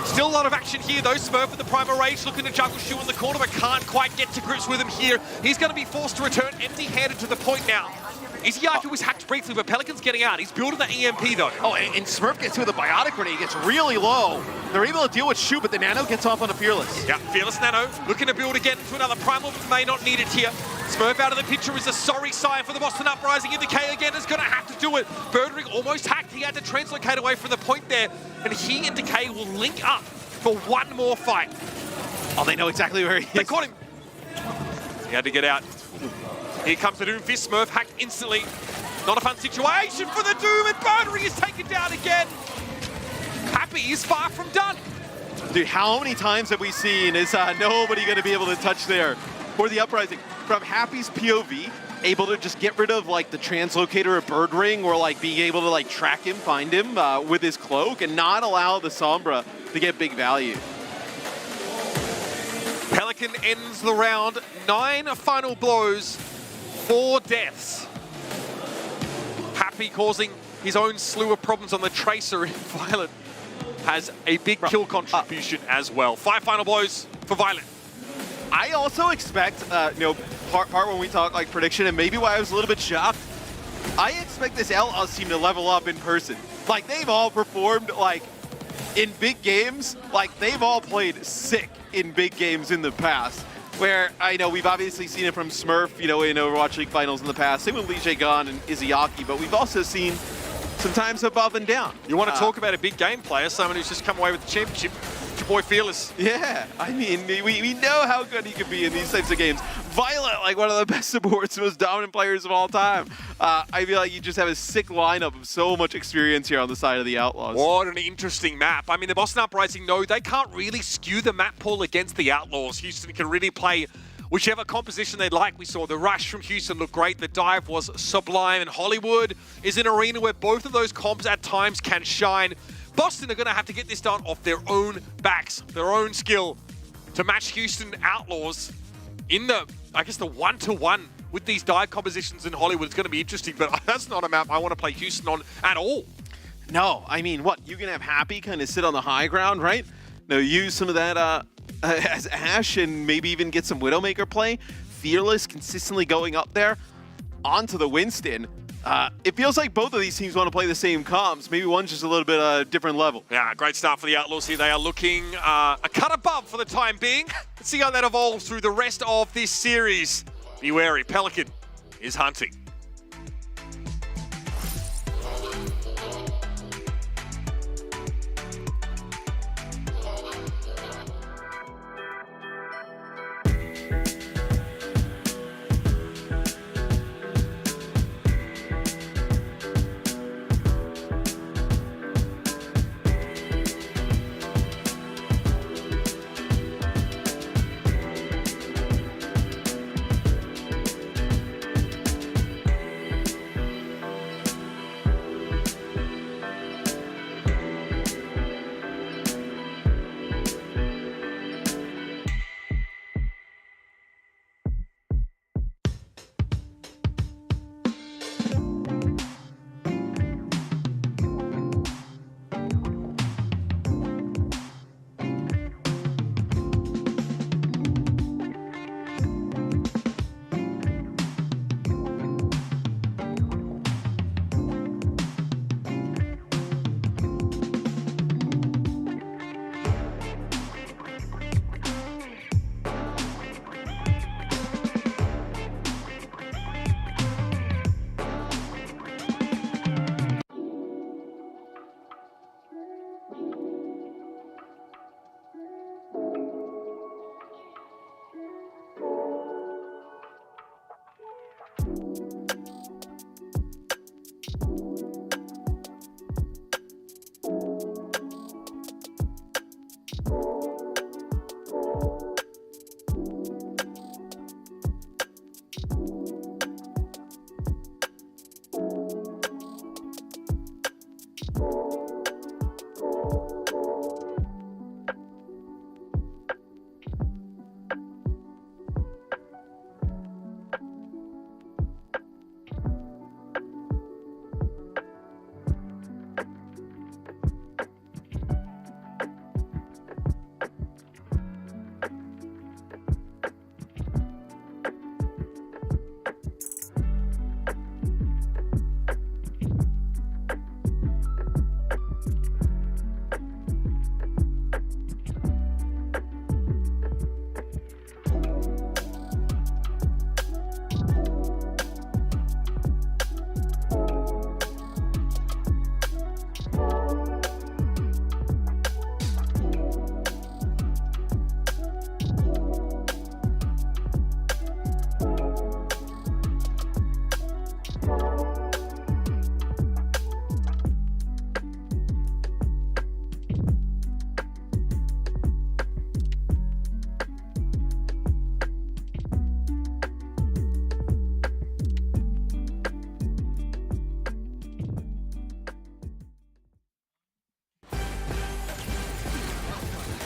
Still a lot of action here, though. Smurf with the Primal Rage looking to juggle Shu in the corner, but can't quite get to grips with him here. He's going to be forced to return empty-handed to the point now. Izayaki was hacked briefly, but Pelican's getting out. He's building that EMP, though. Oh, and Smurf gets hit with a Biotic Grenade. He gets really low. They're able to deal with Shu, but the Nano gets off on a Fearless. Yeah, Fearless Nano looking to build again to another Primal, but may not need it here. Smurf out of the picture is a sorry sign for the Boston Uprising. In the K again is going to have to do it. Birdring almost hacked. He had to translocate away from the point there, and he and Decay will link up for one more fight. Oh, they know exactly where he is. They caught him. He had to get out. Here comes the Doom Fist. Smurf hacked instantly. Not a fun situation for the Doom, and Birdring is taken down again. Happy is far from done. Dude, how many times have we seen is nobody going to be able to touch there for the Uprising? From Happy's POV, able to just get rid of like the translocator of Birdring, or like being able to like track him, find him with his cloak, and not allow the Sombra to get big value. Pelican ends the round. 9 final blows, 4 deaths. Happy causing his own slew of problems on the Tracer, and Violet has a big kill contribution as well. 5 final blows for Violet. I also expect, part when we talk like prediction, and maybe why I was a little bit shocked, I expect this Outlaws team to level up in person. Like, they've all performed, like, in big games, like, they've all played sick in big games in the past. Where, I know, we've obviously seen it from Smurf, in Overwatch League finals in the past, same with Lee Jae Gon and Izayaki, but we've also seen sometimes above and down. You want to talk about a big game player, someone who's just come away with the championship. Your boy Fearless. Yeah, I mean, we know how good he can be in these types of games. Violet, like one of the best supports, most dominant players of all time. I feel like you just have a sick lineup of so much experience here on the side of the Outlaws. What an interesting map. I mean, the Boston Uprising, no, they can't really skew the map pool against the Outlaws. Houston can really play whichever composition they'd like. We saw the rush from Houston look great. The dive was sublime. And Hollywood is an arena where both of those comps at times can shine. Boston are going to have to get this done off their own backs, their own skill, to match Houston Outlaws in the, I guess, the 1-to-1 with these dive compositions in Hollywood. It's going to be interesting, but that's not a map I want to play Houston on at all. No, I mean, what? You can have Happy kind of sit on the high ground, right? No, use some of that as Ashe and maybe even get some Widowmaker play. Fearless consistently going up there onto the Winston. It feels like both of these teams want to play the same comps. Maybe one's just a little bit different level. Yeah, great start for the Outlaws here. They are looking a cut above for the time being. Let's see how that evolves through the rest of this series. Be wary, Pelican is hunting.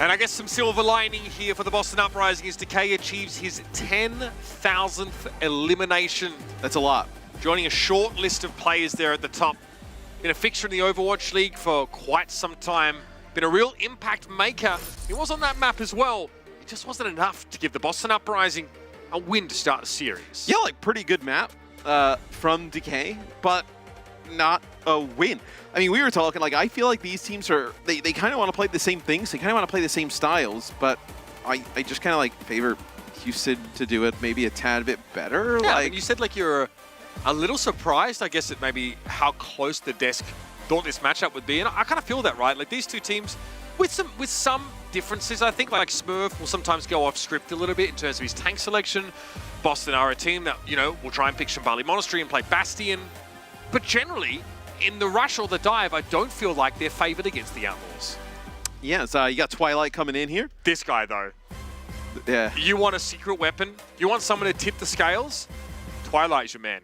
And I guess some silver lining here for the Boston Uprising is Decay achieves his 10,000th elimination. That's a lot. Joining a short list of players there at the top. Been a fixture in the Overwatch League for quite some time. Been a real impact maker. He was on that map as well. It just wasn't enough to give the Boston Uprising a win to start the series. Yeah, like pretty good map from Decay, but not a win. I mean, we were talking, like, I feel like these teams are, they kind of want to play the same things. They kind of want to play the same styles, but I just kind of like favor Houston to do it maybe a tad bit better. Yeah, like, I mean, you said like you're a little surprised, I guess, at maybe how close the desk thought this matchup would be. And I kind of feel that, right? Like these two teams with some differences, I think, like Smurf will sometimes go off script a little bit in terms of his tank selection. Boston are a team that, you know, will try and pick Shambali Monastery and play Bastion. But generally, in the rush or the dive, I don't feel like they're favored against the Outlaws. Yeah, so you got Twilight coming in here. This guy, though. Yeah. You want a secret weapon? You want someone to tip the scales? Twilight's your man.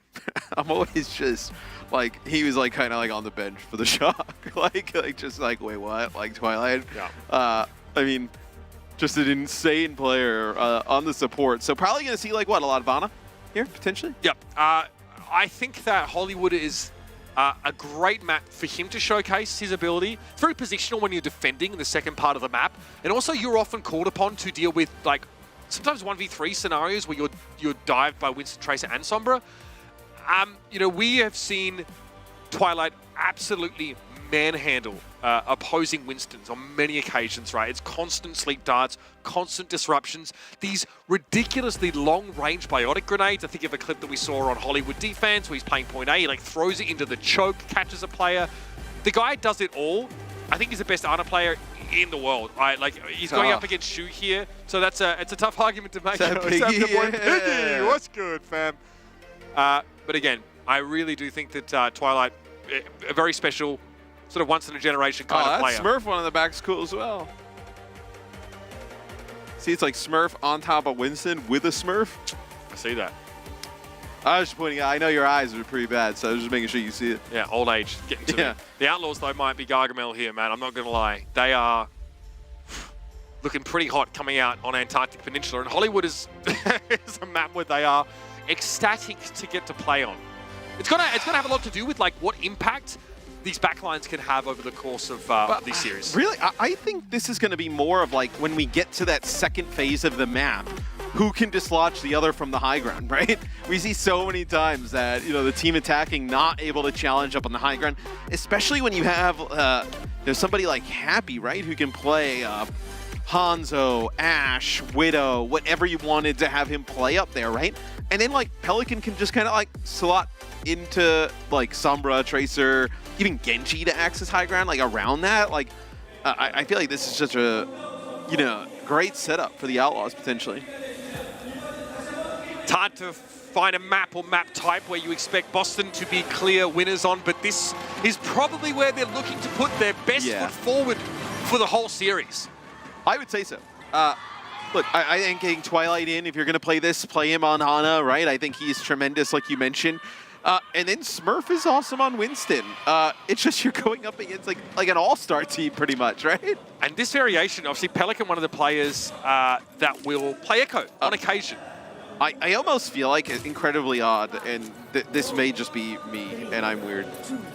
I'm always just, like, he was, like, kind of, like, on the bench for the shock. like, just, like, wait, what? Like, Twilight? Yeah. I mean, just an insane player on the support. So probably going to see, like, what, a lot of Vana here, potentially? Yep. I think that Hollywood is a great map for him to showcase his ability. It's very positional when you're defending in the second part of the map. And also you're often called upon to deal with, like, sometimes 1v3 scenarios where you're dived by Winston, Tracer, and Sombra. You know, we have seen Twilight absolutely manhandle opposing Winstons on many occasions, right? It's constant sleep darts, constant disruptions, these ridiculously long-range biotic grenades. I think of a clip that we saw on Hollywood Defense where he's playing point A, he like throws it into the choke, catches a player. The guy does it all. I think he's the best Ana player in the world, right? Like, he's going up against Shu here, so it's a tough argument to make. Piggy, what's good, fam? But again, I really do think that Twilight, a very special, sort of once-in-a-generation kind of player. Smurf one on the back's cool as well. See, it's like Smurf on top of Winston with a Smurf. I see that. I was just pointing out, I know your eyes are pretty bad, so I was just making sure you see it. Yeah, old age getting to me. The Outlaws, though, might be Gargamel here, man. I'm not going to lie. They are looking pretty hot coming out on Antarctic Peninsula, and Hollywood is, is a map where they are ecstatic to get to play on. It's gonna have a lot to do with like what impact these backlines can have over the course of these series. Really, I think this is going to be more of like when we get to that second phase of the map, who can dislodge the other from the high ground, right? We see so many times that, you know, the team attacking not able to challenge up on the high ground, especially when you have somebody like Happy, right, who can play Hanzo, Ashe, Widow, whatever you wanted to have him play up there, right? And then like Pelican can just kind of like slot into like Sombra, Tracer, even Genji to access high ground, like around that. Like I feel like this is just a, you know, great setup for the Outlaws potentially. It's hard to find a map or map type where you expect Boston to be clear winners on, but this is probably where they're looking to put their best foot forward for the whole series. I would say so. Look, I think getting Twilight in, if you're going to play this, play him on Hana, right? I think he's tremendous, like you mentioned. And then Smurf is awesome on Winston. It's just you're going up against like an all-star team pretty much, right? And this variation, obviously Pelican, one of the players that will play Echo on occasion. I almost feel like it's incredibly odd, and this may just be me, and I'm weird,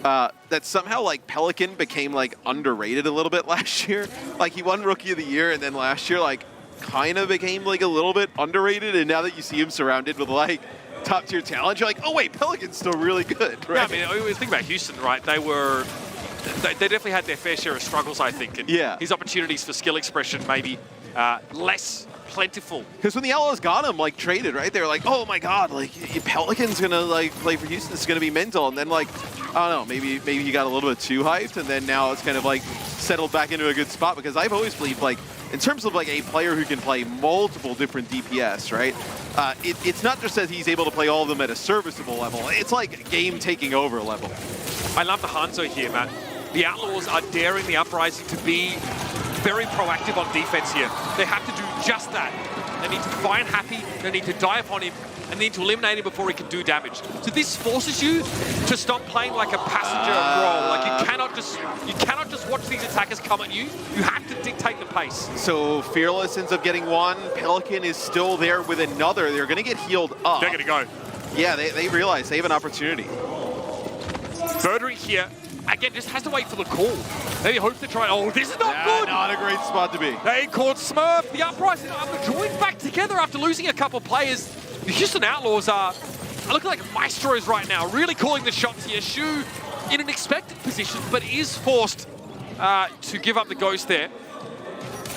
that somehow like Pelican became like underrated a little bit last year. Like he won Rookie of the Year, and then last year like kind of became like a little bit underrated, and now that you see him surrounded with like top tier talent, you're like, oh wait, Pelican's still really good, right? Yeah, I mean, I always think about Houston, right? They definitely had their fair share of struggles, I think, and his opportunities for skill expression maybe less plentiful. Because when the Outlaws got him, like, traded, right? They were like, oh my god, like, Pelican's gonna, like, play for Houston, it's gonna be mental. And then, like, I don't know, maybe he got a little bit too hyped, and then now it's kind of, like, settled back into a good spot. Because I've always believed, like, in terms of, like, a player who can play multiple different DPS, right? It's not just that he's able to play all of them at a serviceable level. It's, like, game-taking over level. I love the Hangzhou here, Matt. The Outlaws are daring the Uprising to be very proactive on defense here. They have to do just that. They need to find Happy, they need to dive on him, and and need to eliminate him before he can do damage. So this forces you to stop playing like a passenger role. Like you cannot just watch these attackers come at you. You have to dictate the pace. So Fearless ends up getting one. Pelican is still there with another. They're going to get healed up. They're going to go. Yeah, they realize they have an opportunity. Birdring here. Again, just has to wait for the call. Maybe hopes to try. Oh, this is not good. Not a great spot to be. They caught Smurf. The Uprising are joined back together after losing a couple players. The Houston Outlaws are looking like maestros right now, really calling the shots here. Shu in an expected position, but is forced to give up the ghost there.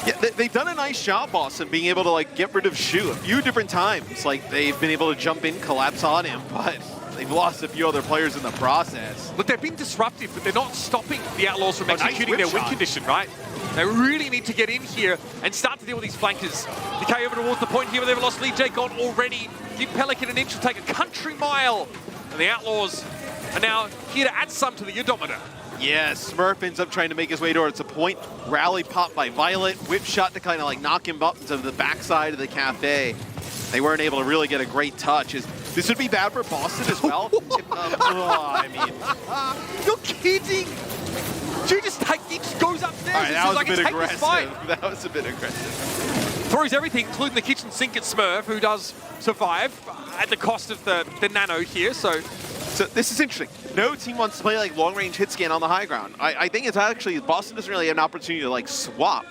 Yeah, they've done a nice job, Boston, being able to like get rid of Shu a few different times. Like they've been able to jump in, collapse on him, but they've lost a few other players in the process. Look, they've been disruptive, but they're not stopping the Outlaws from executing their win condition, right? They really need to get in here and start to deal with these flankers. Decay over towards the point here, but they've lost Lee J gone already. Give Pelican an inch will take a country mile. And the Outlaws are now here to add some to the odometer. Yeah, Smurf ends up trying to make his way towards the point. Rally popped by Violet. Whip shot to kind of like knock him up to the backside of the cafe. They weren't able to really get a great touch. This would be bad for Boston as well. I mean, you're kidding. Dude, he just goes upstairs. All right, that was like, a bit aggressive. That was a bit aggressive. Throws everything, including the kitchen sink at Smurf, who does survive at the cost of the nano here. So this is interesting. No team wants to play like long-range hit scan on the high ground. I think it's actually Boston doesn't really have an opportunity to like swap.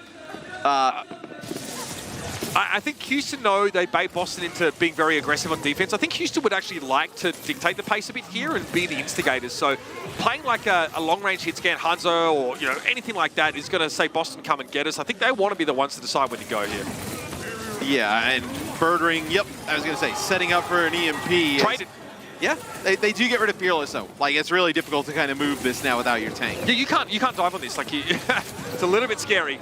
I think Houston know they bait Boston into being very aggressive on defense. I think Houston would actually like to dictate the pace a bit here and be the instigators. So playing like a long-range hit scan Hangzhou or anything like that is going to say Boston come and get us. I think they want to be the ones to decide when to go here. Yeah, and Birdring, yep, I was going to say, setting up for an EMP. Traded. Yeah, they do get rid of Fearless though. Like it's really difficult to kind of move this now without your tank. Yeah, you can't dive on this. Like it's a little bit scary.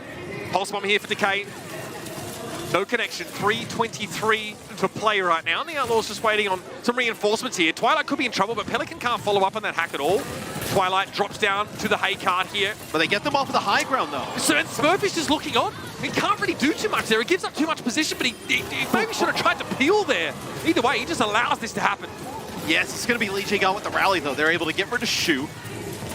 Pulse bomb here for Decay. No connection. 3:23 to play right now. And the Outlaws just waiting on some reinforcements here. Twilight could be in trouble, but Pelican can't follow up on that hack at all. Twilight drops down to the hay cart here. But they get them off of the high ground though. So Smurf is just looking on. He can't really do too much there. He gives up too much position, but he maybe should have tried to peel there. Either way, he just allows this to happen. Yes, it's going to be Lee Jae Gon with the rally, though. They're able to get rid of Shu.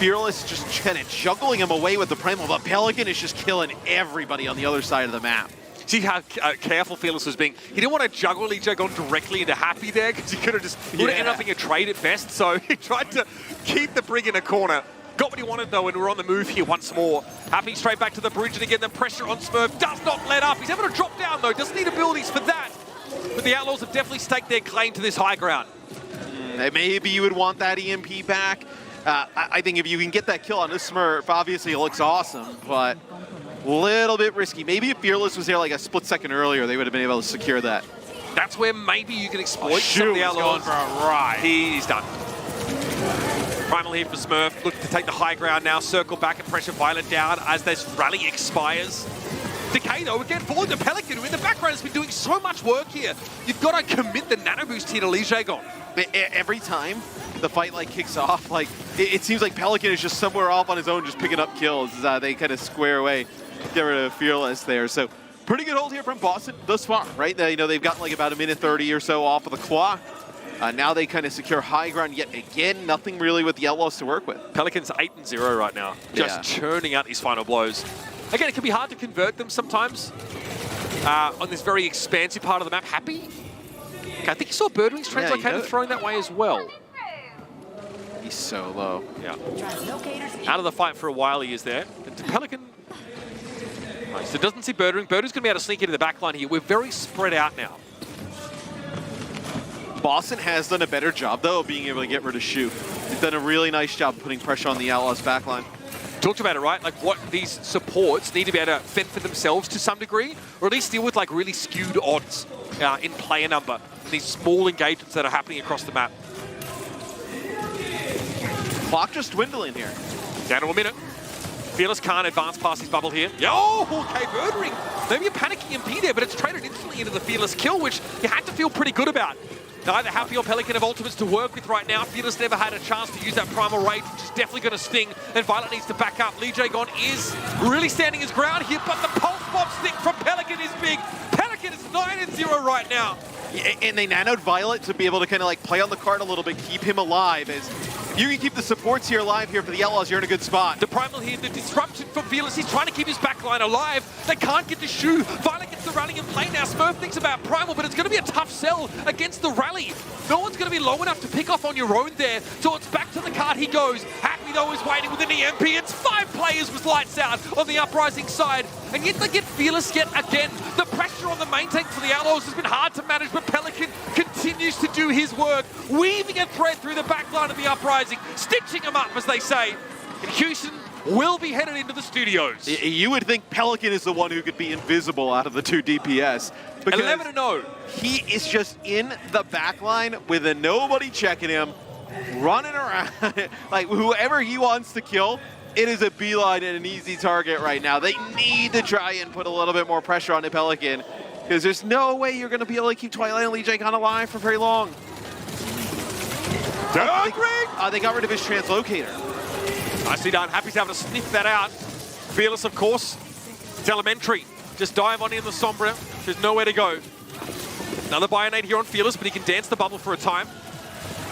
Fearless just kind of juggling him away with the Primal, but Pelican is just killing everybody on the other side of the map. See how careful Fearless was being. He didn't want to juggle Lee Jae Gon directly into Happy there, because he could have just would have ended up being a trade at best. So he tried to keep the Brig in a corner. Got what he wanted, though, and we're on the move here once more. Happy straight back to the bridge, and again, the pressure on Smurf does not let up. He's able to drop down, though. Doesn't need abilities for that. But the Outlaws have definitely staked their claim to this high ground. Maybe you would want that EMP back. I think if you can get that kill on this Smurf, obviously it looks awesome, but a little bit risky. Maybe if Fearless was there like a split second earlier, they would have been able to secure that. That's where maybe you can exploit some of the Outlaws. Going for a ride. He's done. Primal here for Smurf, looking to take the high ground now, circle back and pressure Violet down as this rally expires. Decay, though, again, falling to Pelican, who in the background has been doing so much work here. You've got to commit the nano boost here to Lee Jae Gon. Every time the fight like kicks off, like it seems like Pelican is just somewhere off on his own, just picking up kills. They kind of square away, get rid of Fearless there. So pretty good hold here from Boston thus far, right? They've gotten like about a minute 30 or so off of the clock. Now they kind of secure high ground yet again. Nothing really with the Outlaws to work with. Pelicans 8-0 right now, just churning out these final blows. Again, it can be hard to convert them sometimes on this very expansive part of the map. Happy? Okay, I think you saw Birdwing's translocated throwing that way as well. He's so low. Yeah. Out of the fight for a while he is there. But Pelican... Right, so doesn't see Birdwing. Birdwing's going to be able to sneak into the back line here. We're very spread out now. Boston has done a better job, though, of being able to get rid of Shu. They've done a really nice job putting pressure on the Outlaws' backline. Talked about it, right? Like what these supports need to be able to fend for themselves to some degree, or at least deal with like really skewed odds in player number. These small engagements that are happening across the map. Clock just dwindling here. Down to a minute. Fearless can't advance past his bubble here. Oh, okay, Birdring. Maybe a panic EMP there, but it's traded instantly into the Fearless kill, which you had to feel pretty good about. Neither Happy or Pelican have ultimates to work with right now. Fearless never had a chance to use that Primal Rage, which is definitely going to sting, and Violet needs to back up. Lee Jae Gon is really standing his ground here, but the pulse bomb stick from Pelican is big. Pelican is 9-0 right now. And they nanoed Violet to be able to kind of like play on the card a little bit, keep him alive. As you can keep the supports here alive here for the Outlaws, you're in a good spot. The Primal here, the disruption from Fearless. He's trying to keep his backline alive. They can't get the shoe. Violet gets the rally in play now. Smurf thinks about Primal, but it's going to be a tough sell against the rally. No one's going to be low enough to pick off on your own there. So it's back to the card he goes. Happy though is waiting with an EMP. It's 5 players with lights out on the Uprising side. And yet they get Fearless yet again. The pressure on the main tank for the Outlaws has been hard to manage, but Pelican continues to do his work, weaving a thread through the backline of the Uprising, stitching them up, as they say. And Houston will be headed into the studios. You would think Pelican is the one who could be invisible out of the 2 DPS. 11-0. He is just in the backline with a nobody checking him, running around. Like, whoever he wants to kill, it is a beeline and an easy target right now. They need to try and put a little bit more pressure on the Pelican, because there's no way you're going to be able to keep Twilight and Lee Jae-gon alive for very long. They got rid of his translocator. Nicely done. Happy's able to sniff that out. Fearless, of course. It's elementary. Just dive on in the Sombra. There's nowhere to go. Another Bionade here on Fearless, but he can dance the bubble for a time.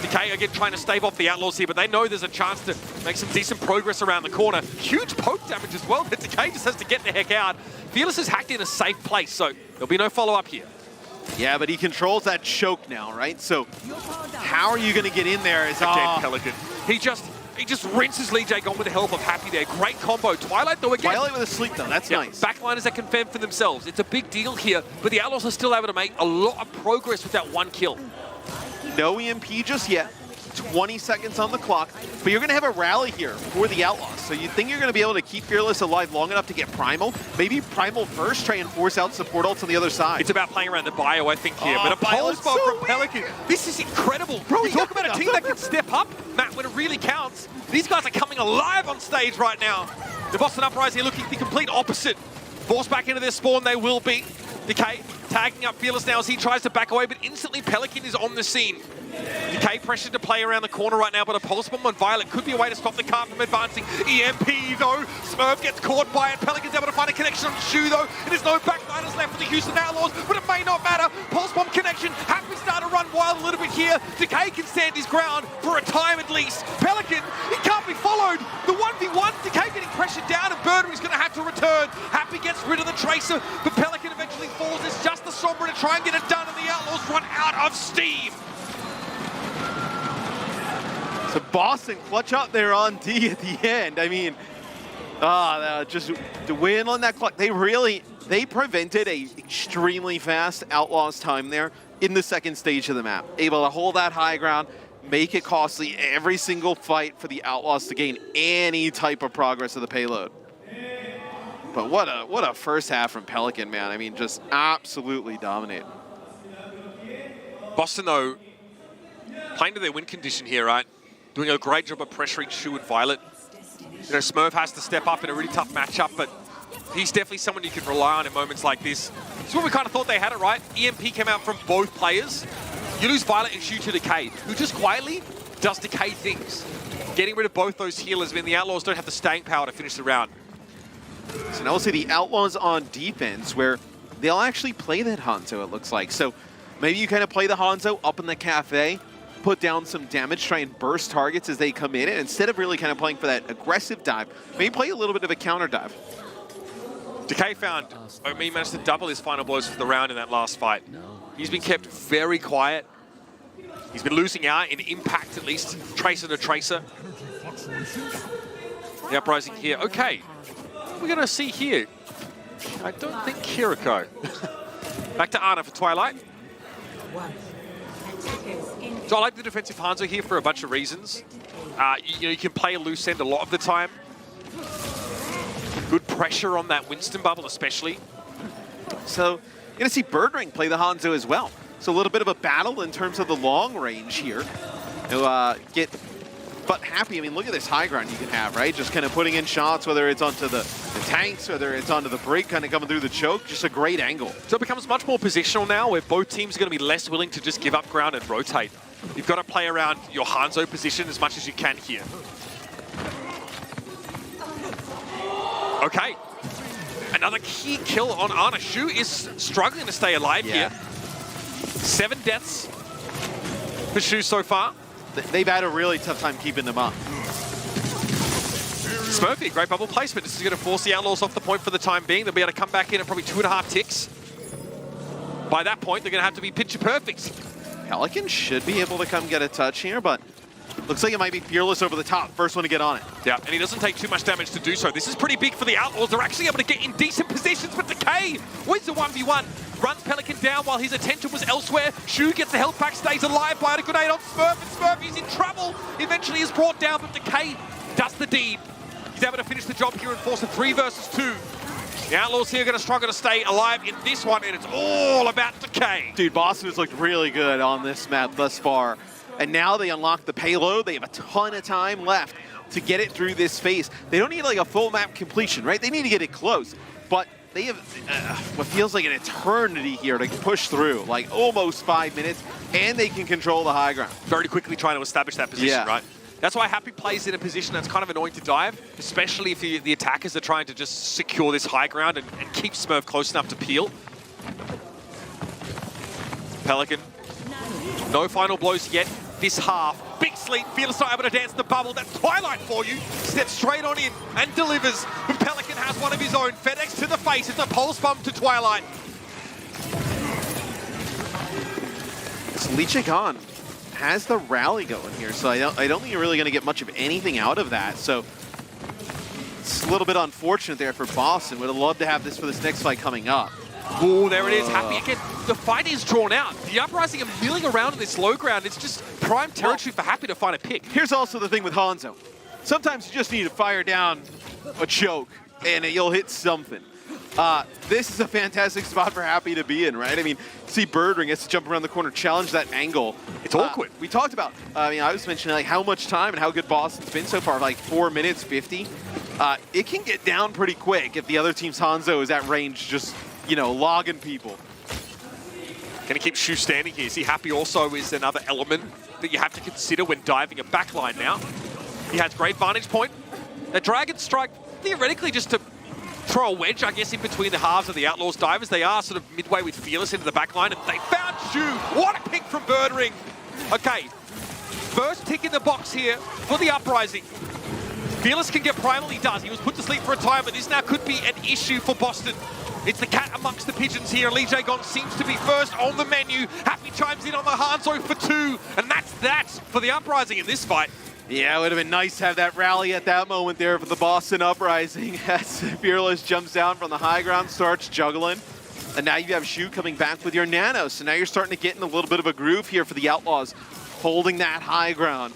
Decay again trying to stave off the Outlaws here, but they know there's a chance to make some decent progress around the corner. Huge poke damage as well, but Decay just has to get the heck out. Fearless is hacked in a safe place, so there'll be no follow-up here. Yeah, but he controls that choke now, right? So how are you going to get in there? Pelican. He just rinses Lee Jae-gon with the help of Happy there. Great combo. Twilight, though, again. Twilight with a sleep, though. That's nice. Backliners that can fend for themselves. It's a big deal here, but the Outlaws are still able to make a lot of progress with that 1 kill. No EMP just yet. 20 seconds on the clock, but you're going to have a rally here for the Outlaws. So you think you're going to be able to keep Fearless alive long enough to get Primal? Maybe Primal first, try and force out support ults on the other side. It's about playing around the bio, I think, here. But a pulse bomb from Pelican. This is incredible. Bro, you talk about a team that can step up, Matt, when it really counts. These guys are coming alive on stage right now. The Boston Uprising looking the complete opposite. Forced back into their spawn, they will be. Decay tagging up Fearless now as he tries to back away, but instantly Pelican is on the scene. Decay pressured to play around the corner right now, but a pulse bomb on Violet could be a way to stop the cart from advancing. EMP though, Smurf gets caught by it. Pelican's able to find a connection on Shu though. There's no backliners left for the Houston Outlaws, but it may not matter. Pulse bomb connection, Happy start to run wild a little bit here. Decay can stand his ground for a time at least. Pelican, he can't be followed. The 1v1, Decay getting pressured down and Burdery's gonna have to return. Happy gets rid of the Tracer, but Pelican eventually falls. It's just the Sombra to try and get it done, and the Outlaws run out of steam. So Boston clutch up there on D at the end. I mean, just to win on that clock. They prevented a extremely fast Outlaws time there in the second stage of the map. Able to hold that high ground, make it costly every single fight for the Outlaws to gain any type of progress of the payload. But what a first half from Pelican, man. I mean, just absolutely dominate. Boston, though, playing to their win condition here, right? Doing a great job of pressuring Shu and Violet. You know, Smurf has to step up in a really tough matchup, but he's definitely someone you can rely on in moments like this. It's what we kind of thought they had it, right? EMP came out from both players. You lose Violet and Shu to Decay, who just quietly does Decay things. Getting rid of both those healers mean the Outlaws don't have the staying power to finish the round. So now we'll see the Outlaws on defense, where they'll actually play that Hanzo, it looks like. So maybe you kind of play the Hanzo up in the cafe, put down some damage, try and burst targets as they come in, and instead of really kind of playing for that aggressive dive, maybe play a little bit of a counter dive. Decay found Omi managed to double his final blows for the round in that last fight. He's been kept very quiet. He's been losing out in impact, at least, Tracer to Tracer. The Uprising here. Okay, what are we going to see here? I don't think Kiriko. Back to Ana for Twilight. So I like the defensive Hanzo here for a bunch of reasons. You can play a loose end a lot of the time. Good pressure on that Winston bubble especially. So you're going to see Birdring play the Hanzo as well. So a little bit of a battle in terms of the long range here. But Happy, I mean, look at this high ground you can have, right? Just kind of putting in shots, whether it's onto the tanks, whether it's onto the break, kind of coming through the choke, just a great angle. So it becomes much more positional now, where both teams are going to be less willing to just give up ground and rotate. You've got to play around your Hanzo position as much as you can here. Okay. Another key kill on Ana. Shu is struggling to stay alive here. 7 deaths for Shu so far. They've had a really tough time keeping them up. Smurfy, great bubble placement. This is going to force the Outlaws off the point for the time being. They'll be able to come back in at probably 2.5 ticks. By that point, they're going to have to be picture perfect. Pelican should be able to come get a touch here, but looks like it might be Fearless over the top. First one to get on it. Yeah, and he doesn't take too much damage to do so. This is pretty big for the Outlaws. They're actually able to get in decent positions, but Decay wins the 1v1. Runs Pelican down while his attention was elsewhere. Shu gets the health pack, stays alive by a grenade on Smurf, and Smurf is in trouble. Eventually is brought down, but Decay does the deed. He's able to finish the job here and force a 3 versus 2. The Outlaws here are going to struggle to stay alive in this one, and it's all about Decay. Dude, Boston has looked really good on this map thus far. And now they unlock the payload. They have a ton of time left to get it through this phase. They don't need like a full map completion, right? They need to get it close. But they have what feels like an eternity here to push through, like almost 5 minutes, and they can control the high ground. Very quickly trying to establish that position, right? That's why Happy plays in a position that's kind of annoying to dive, especially if the attackers are trying to just secure this high ground and keep Smurf close enough to peel. Pelican, no final blows yet this half. Big sleep, Fearless not able to dance the bubble. That's Twilight for you. Steps straight on in and delivers. But Pelican has one of his own. FedEx to the face. It's a pulse bomb to Twilight. So Lee Chae-gon has the rally going here, so I don't think you're really going to get much of anything out of that. So it's a little bit unfortunate there for Boston. Would have loved to have this for this next fight coming up. Oh, there it is. Happy again. The fight is drawn out. The Uprising are milling around in this low ground. It's just prime territory for Happy to find a pick. Here's also the thing with Hangzhou. Sometimes you just need to fire down a choke, and you'll hit something. This is a fantastic spot for Happy to be in, right? I mean, see Birdring gets to jump around the corner, challenge that angle. It's awkward. We talked about, I was mentioning like how much time and how good Boston's been so far, like 4 minutes 50. It can get down pretty quick if the other team's Hangzhou is at range just, you know, logging people. Gonna keep Shu standing here. See, Happy also is another element that you have to consider when diving a backline now. He has great vantage point. The Dragon Strike, theoretically just to throw a wedge, I guess, in between the halves of the Outlaws divers. They are sort of midway with Fearless into the backline, and they found Shu. What a pick from Birdring. Okay, first tick in the box here for the Uprising. Fearless can get primal, he does. He was put to sleep for a time, but this now could be an issue for Boston. It's the cat amongst the pigeons here. Lee Jae-gon seems to be first on the menu. Happy chimes in on the Hangzhou for 2, and that's that for the Uprising in this fight. Yeah, it would have been nice to have that rally at that moment there for the Boston Uprising as Fearless jumps down from the high ground, starts juggling. And now you have Shu coming back with your Nano. So now you're starting to get in a little bit of a groove here for the Outlaws, holding that high ground.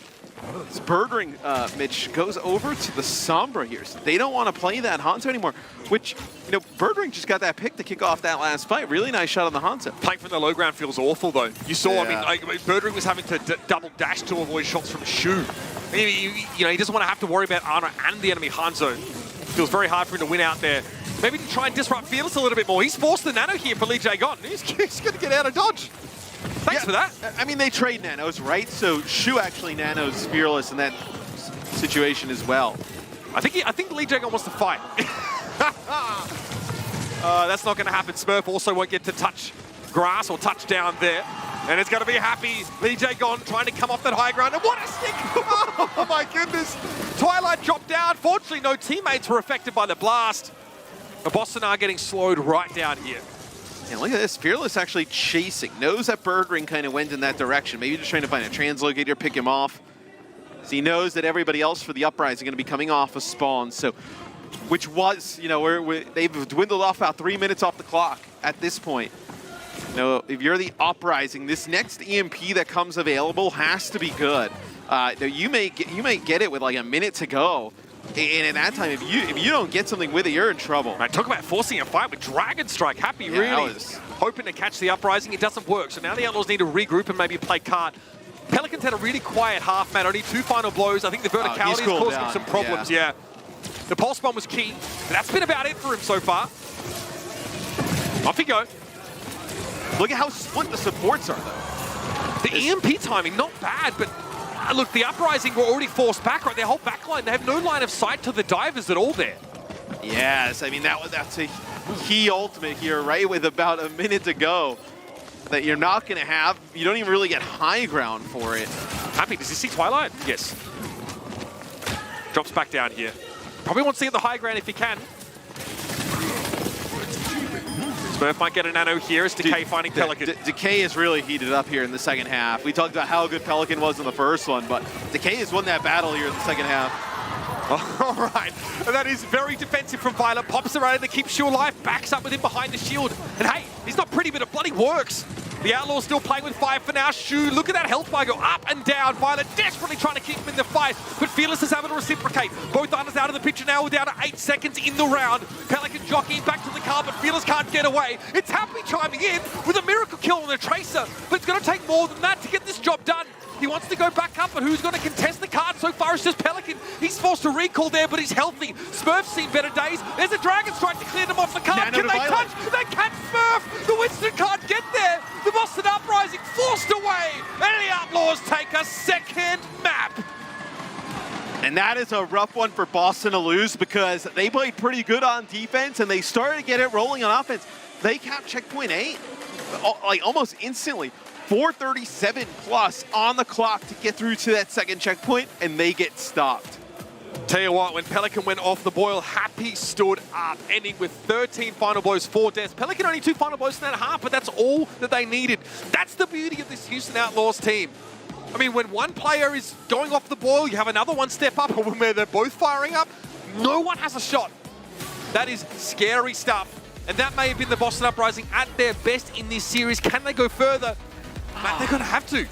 This Birdring, Mitch, goes over to the Sombra here. So they don't want to play that Hangzhou anymore, which, you know, Birdring just got that pick to kick off that last fight. Really nice shot on the Hangzhou. Playing from the low ground feels awful, though. You saw, I mean, like, Birdring was having to double dash to avoid shots from Shu. You know, he doesn't want to have to worry about Ana and the enemy Hangzhou. Feels very hard for him to win out there. Maybe to try and disrupt Fearless a little bit more. He's forced the Nano here for Lee Jae-gon. He's going to get out of dodge. Thanks for that. I mean, they trade Nanos, right? So Shu actually Nanos Fearless in that situation as well. I think Lee Jae-gon wants to fight. That's not going to happen. Smurf also won't get to touch grass or touch down there. And it's going to be Happy. Lee Jae-gon trying to come off that high ground. And what a stick! Oh my goodness. Twilight dropped down. Fortunately, no teammates were affected by the blast. But Boston are getting slowed right down here. Yeah, look at this. Fearless actually chasing. Knows that Birdring kind of went in that direction. Maybe just trying to find a translocator, pick him off. So he knows that everybody else for the Uprising are going to be coming off a spawn. So, which was, you know, they've dwindled off about 3 minutes off the clock at this point. You know, if you're the Uprising, this next EMP that comes available has to be good. You may get it with like a minute to go. And at that time, if you don't get something with it, you're in trouble. Right, talk about forcing a fight with Dragon Strike. Happy really hoping to catch the Uprising. It doesn't work. So now the Outlaws need to regroup and maybe play cart. Pelicans had a really quiet half, man. Only 2 final blows. I think the verticality is causing him some problems. Yeah. The pulse bomb was key. That's been about it for him so far. Off he go. Look at how split the supports are, though. The EMP timing, not bad, but look, the Uprising were already forced back, right? Their whole backline, they have no line of sight to the divers at all there. Yes, I mean, that's a key ultimate here, right? With about a minute to go. that you're not going to have. You don't even really get high ground for it. Happy, does he see Twilight? Yes. Drops back down here. Probably wants to get the high ground if he can. Smurf might get a nano here as Decay finding Pelican. Decay is really heated up here in the second half. We talked about how good Pelican was in the first one, but Decay has won that battle here in the second half. All right, and that is very defensive from Violet. Pops around to keep Shu alive, backs up with him behind the shield. And hey, he's not pretty, but it bloody works. The Outlaws still playing with fire for now. Shu, look at that health bar go up and down. Violet desperately trying to keep him in the fight, but Fearless is able to reciprocate. Both Arnas out of the picture now. We're down to 8 seconds in the round. Pelican jockeying back to the car, but Fearless can't get away. It's Happy chiming in with a miracle kill on the Tracer, but it's going to take more than that to get this job done. He wants to go back up, but who's going to contest the card? So far, it's just Pelican. He's forced to recall there, but he's healthy. Smurf's seen better days. There's a Dragon Strike to clear them off the card. Can they touch? They catch Smurf. The Winston can't get there. The Boston Uprising forced away. And the Outlaws take a second map. And that is a rough one for Boston to lose because they played pretty good on defense and they started to get it rolling on offense. They capped checkpoint 8, like almost instantly. 4:37 plus on the clock to get through to that second checkpoint, and they get stopped. Tell you what, when Pelican went off the boil, Happy stood up, ending with 13 final blows, 4 deaths. Pelican only 2 final blows in that half, but that's all that they needed. That's the beauty of this Houston Outlaws team. I mean, when one player is going off the boil, you have another one step up, or when they're both firing up, no one has a shot. That is scary stuff. And that may have been the Boston Uprising at their best in this series. Can they go further? Matt, they're going to have to.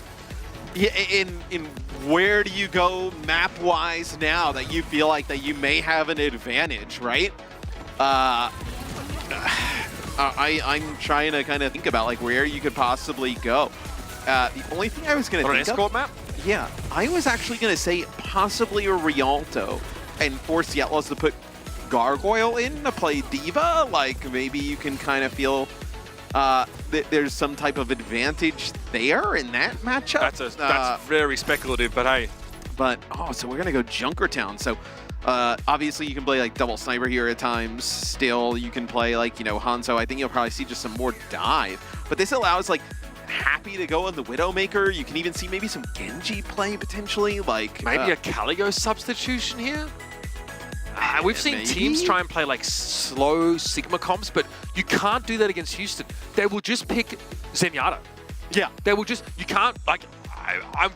Yeah, in where do you go map-wise now that you feel like that you may have an advantage, right? I'm trying to kind of think about like where you could possibly go. The only thing I was going to think of... escort map? Yeah, I was actually going to say possibly a Rialto and force the Outlaws to put Gargoyle in to play Diva. Like maybe you can kind of feel there's some type of advantage there in that matchup. That's very speculative, but hey. But, so we're going to go Junkertown. So obviously you can play like double sniper here at times. Still, you can play like, Hanzo. I think you'll probably see just some more dive. But this allows like Happy to go on the Widowmaker. You can even see maybe some Genji play potentially. Like maybe a Caligo substitution here? We've seen teams try and play like slow Sigma comps, but you can't do that against Houston. They will just pick Zenyatta. Yeah. They will just, you can't, like, I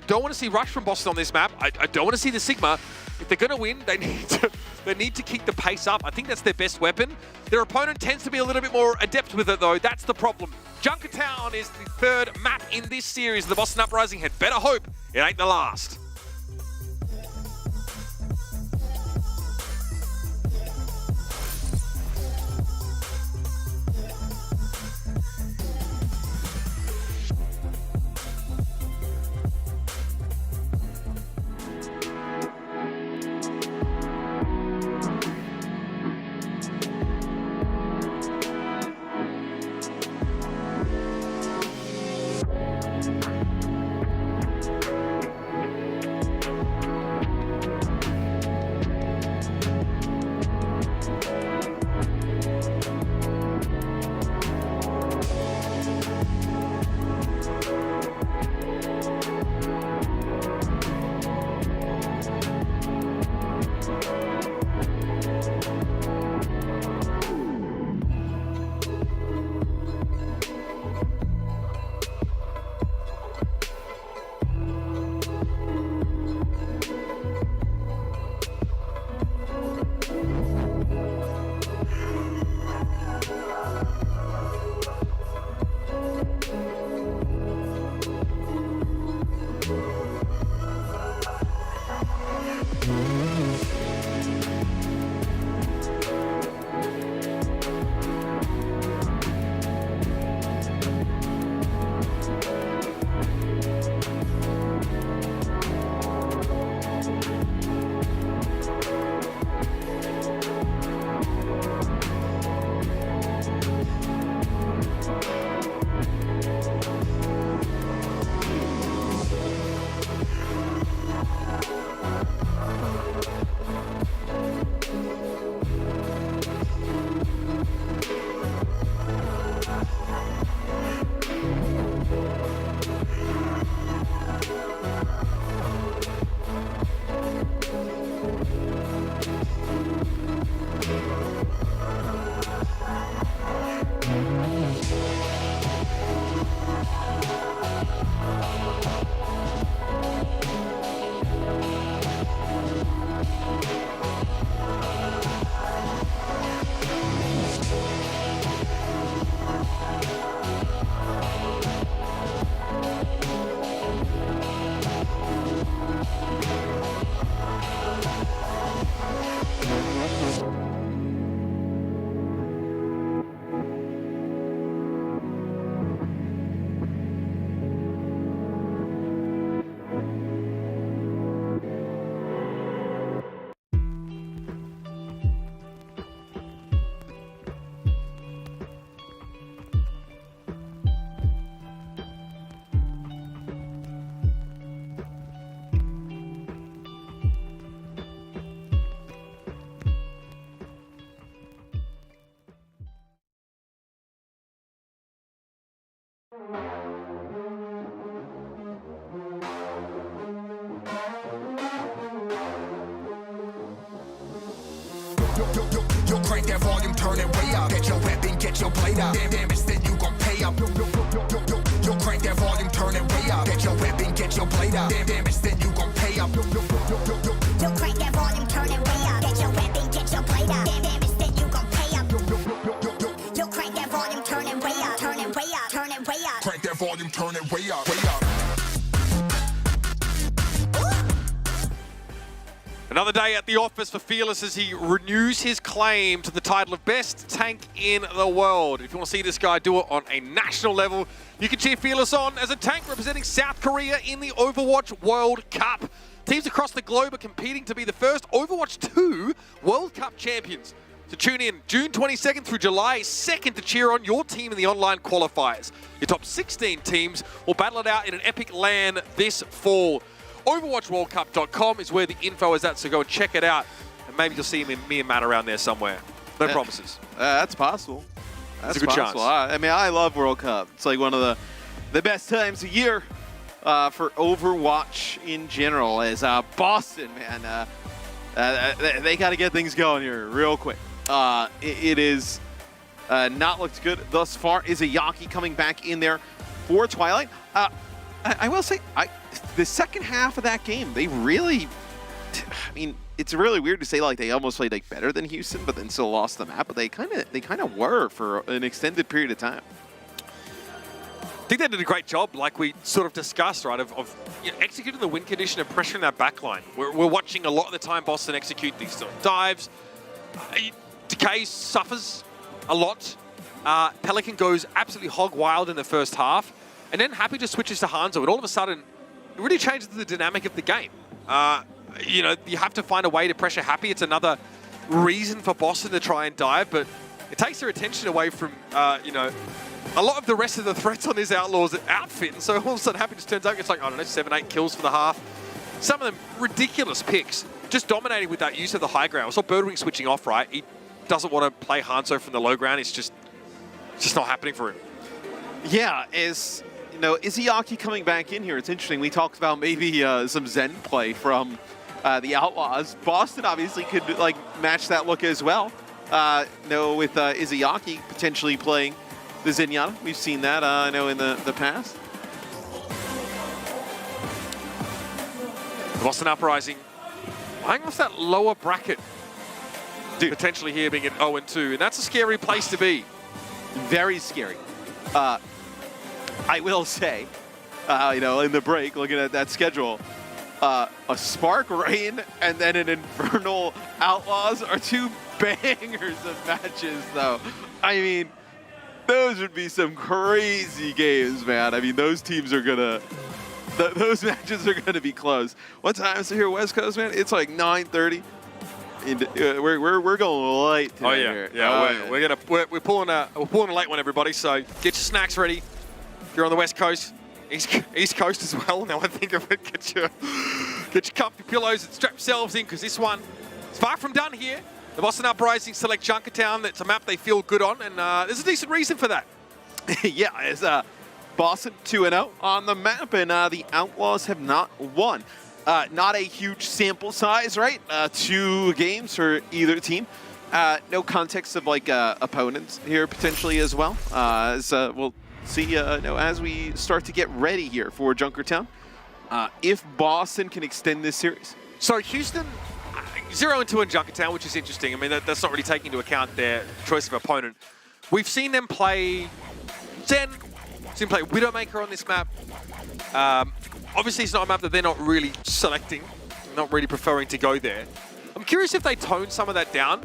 don't want to see Rush from Boston on this map. I don't want to see the Sigma. If they're going to win, they need to keep the pace up. I think that's their best weapon. Their opponent tends to be a little bit more adept with it, though. That's the problem. Junkertown is the third map in this series. The Boston Uprising had better hope it ain't the last. Yo, crank that volume, turn it way up. Get your weapon, get your blade out. Damage, then you gon' pay up. Yo, crank that volume, turn it way up. Get your weapon, get your blade out. Damage, then you gon' pay up. Yo, crank that volume, turn it way up. Get your weapon, get your blade out. Damage, then you gon' pay up. Yo, crank that volume, turn it way up. Turn it way up. Turn it way up. Crank that volume, turn it way up. Way up. Another day at the office for Fearless as he renews his claim to the title of best tank in the world. If you want to see this guy do it on a national level, you can cheer Fearless on as a tank representing South Korea in the Overwatch World Cup. Teams across the globe are competing to be the first Overwatch 2 World Cup champions. So tune in June 22nd through July 2nd to cheer on your team in the online qualifiers. Your top 16 teams will battle it out in an epic LAN this fall. OverwatchWorldCup.com is where the info is at, so go and check it out. And maybe you'll see me and Matt around there somewhere. No promises. That's possible. That's a good possible. chance. I mean, I love World Cup. It's like one of the best times of year for Overwatch in general. As Boston, man, they got to get things going here real quick. It is not looked good thus far. Izayaki coming back in there for Twilight. I will say, the second half of that game, they really, I mean, it's really weird to say like they almost played like better than Houston, but then still lost the map. But they kind of were for an extended period of time. I think they did a great job, like we sort of discussed, right, of executing the win condition and pressuring that backline. We're watching a lot of the time Boston execute these sort of dives. Decay suffers a lot. Pelican goes absolutely hog wild in the first half. And then Happy just switches to Hangzhou, and all of a sudden, it really changes the dynamic of the game. You have to find a way to pressure Happy. It's another reason for Boston to try and dive, but it takes their attention away from, a lot of the rest of the threats on his Outlaws outfit. And so all of a sudden, Happy just turns out, it's like, I don't know, 7-8 kills for the half. Some of them ridiculous picks, just dominating with that use of the high ground. I saw Birdwing switching off, right? He doesn't want to play Hangzhou from the low ground. It's just not happening for him. Yeah, Izayaki coming back in here. It's interesting. We talked about maybe some Zen play from the Outlaws. Boston obviously could like match that look as well. With Izayaki potentially playing the Zenyatta. We've seen that, in the past. Boston Uprising eyeing off that lower bracket. Potentially here being at 0-2, and that's a scary place to be. Very scary. I will say, in the break, looking at that schedule, a Spark Rain and then an Infernal Outlaws are two bangers of matches, though. I mean, those would be some crazy games, man. I mean, those teams are gonna, those matches are gonna be close. What time is it here, West Coast, man? It's like 9:30. We're going light today. Oh yeah, here. yeah. We're pulling a late one, everybody. So get your snacks ready. If you're on the West Coast, East Coast as well. Now I think of it, get your comfy pillows and strap yourselves in, because this one is far from done here. The Boston Uprising select Junkertown. That's a map they feel good on, and there's a decent reason for that. Yeah, it's Boston 2-0 on the map, and the Outlaws have not won. Not a huge sample size, right? 2 games for either team. No context of like opponents here potentially as well. We'll see as we start to get ready here for Junkertown. If Boston can extend this series. So Houston 0-2 in Junkertown, which is interesting. I mean, that's not really taking into account their choice of opponent. We've seen them play Zen, seen them play Widowmaker on this map. Obviously, it's not a map that they're not really selecting, not really preferring to go there. I'm curious if they tone some of that down.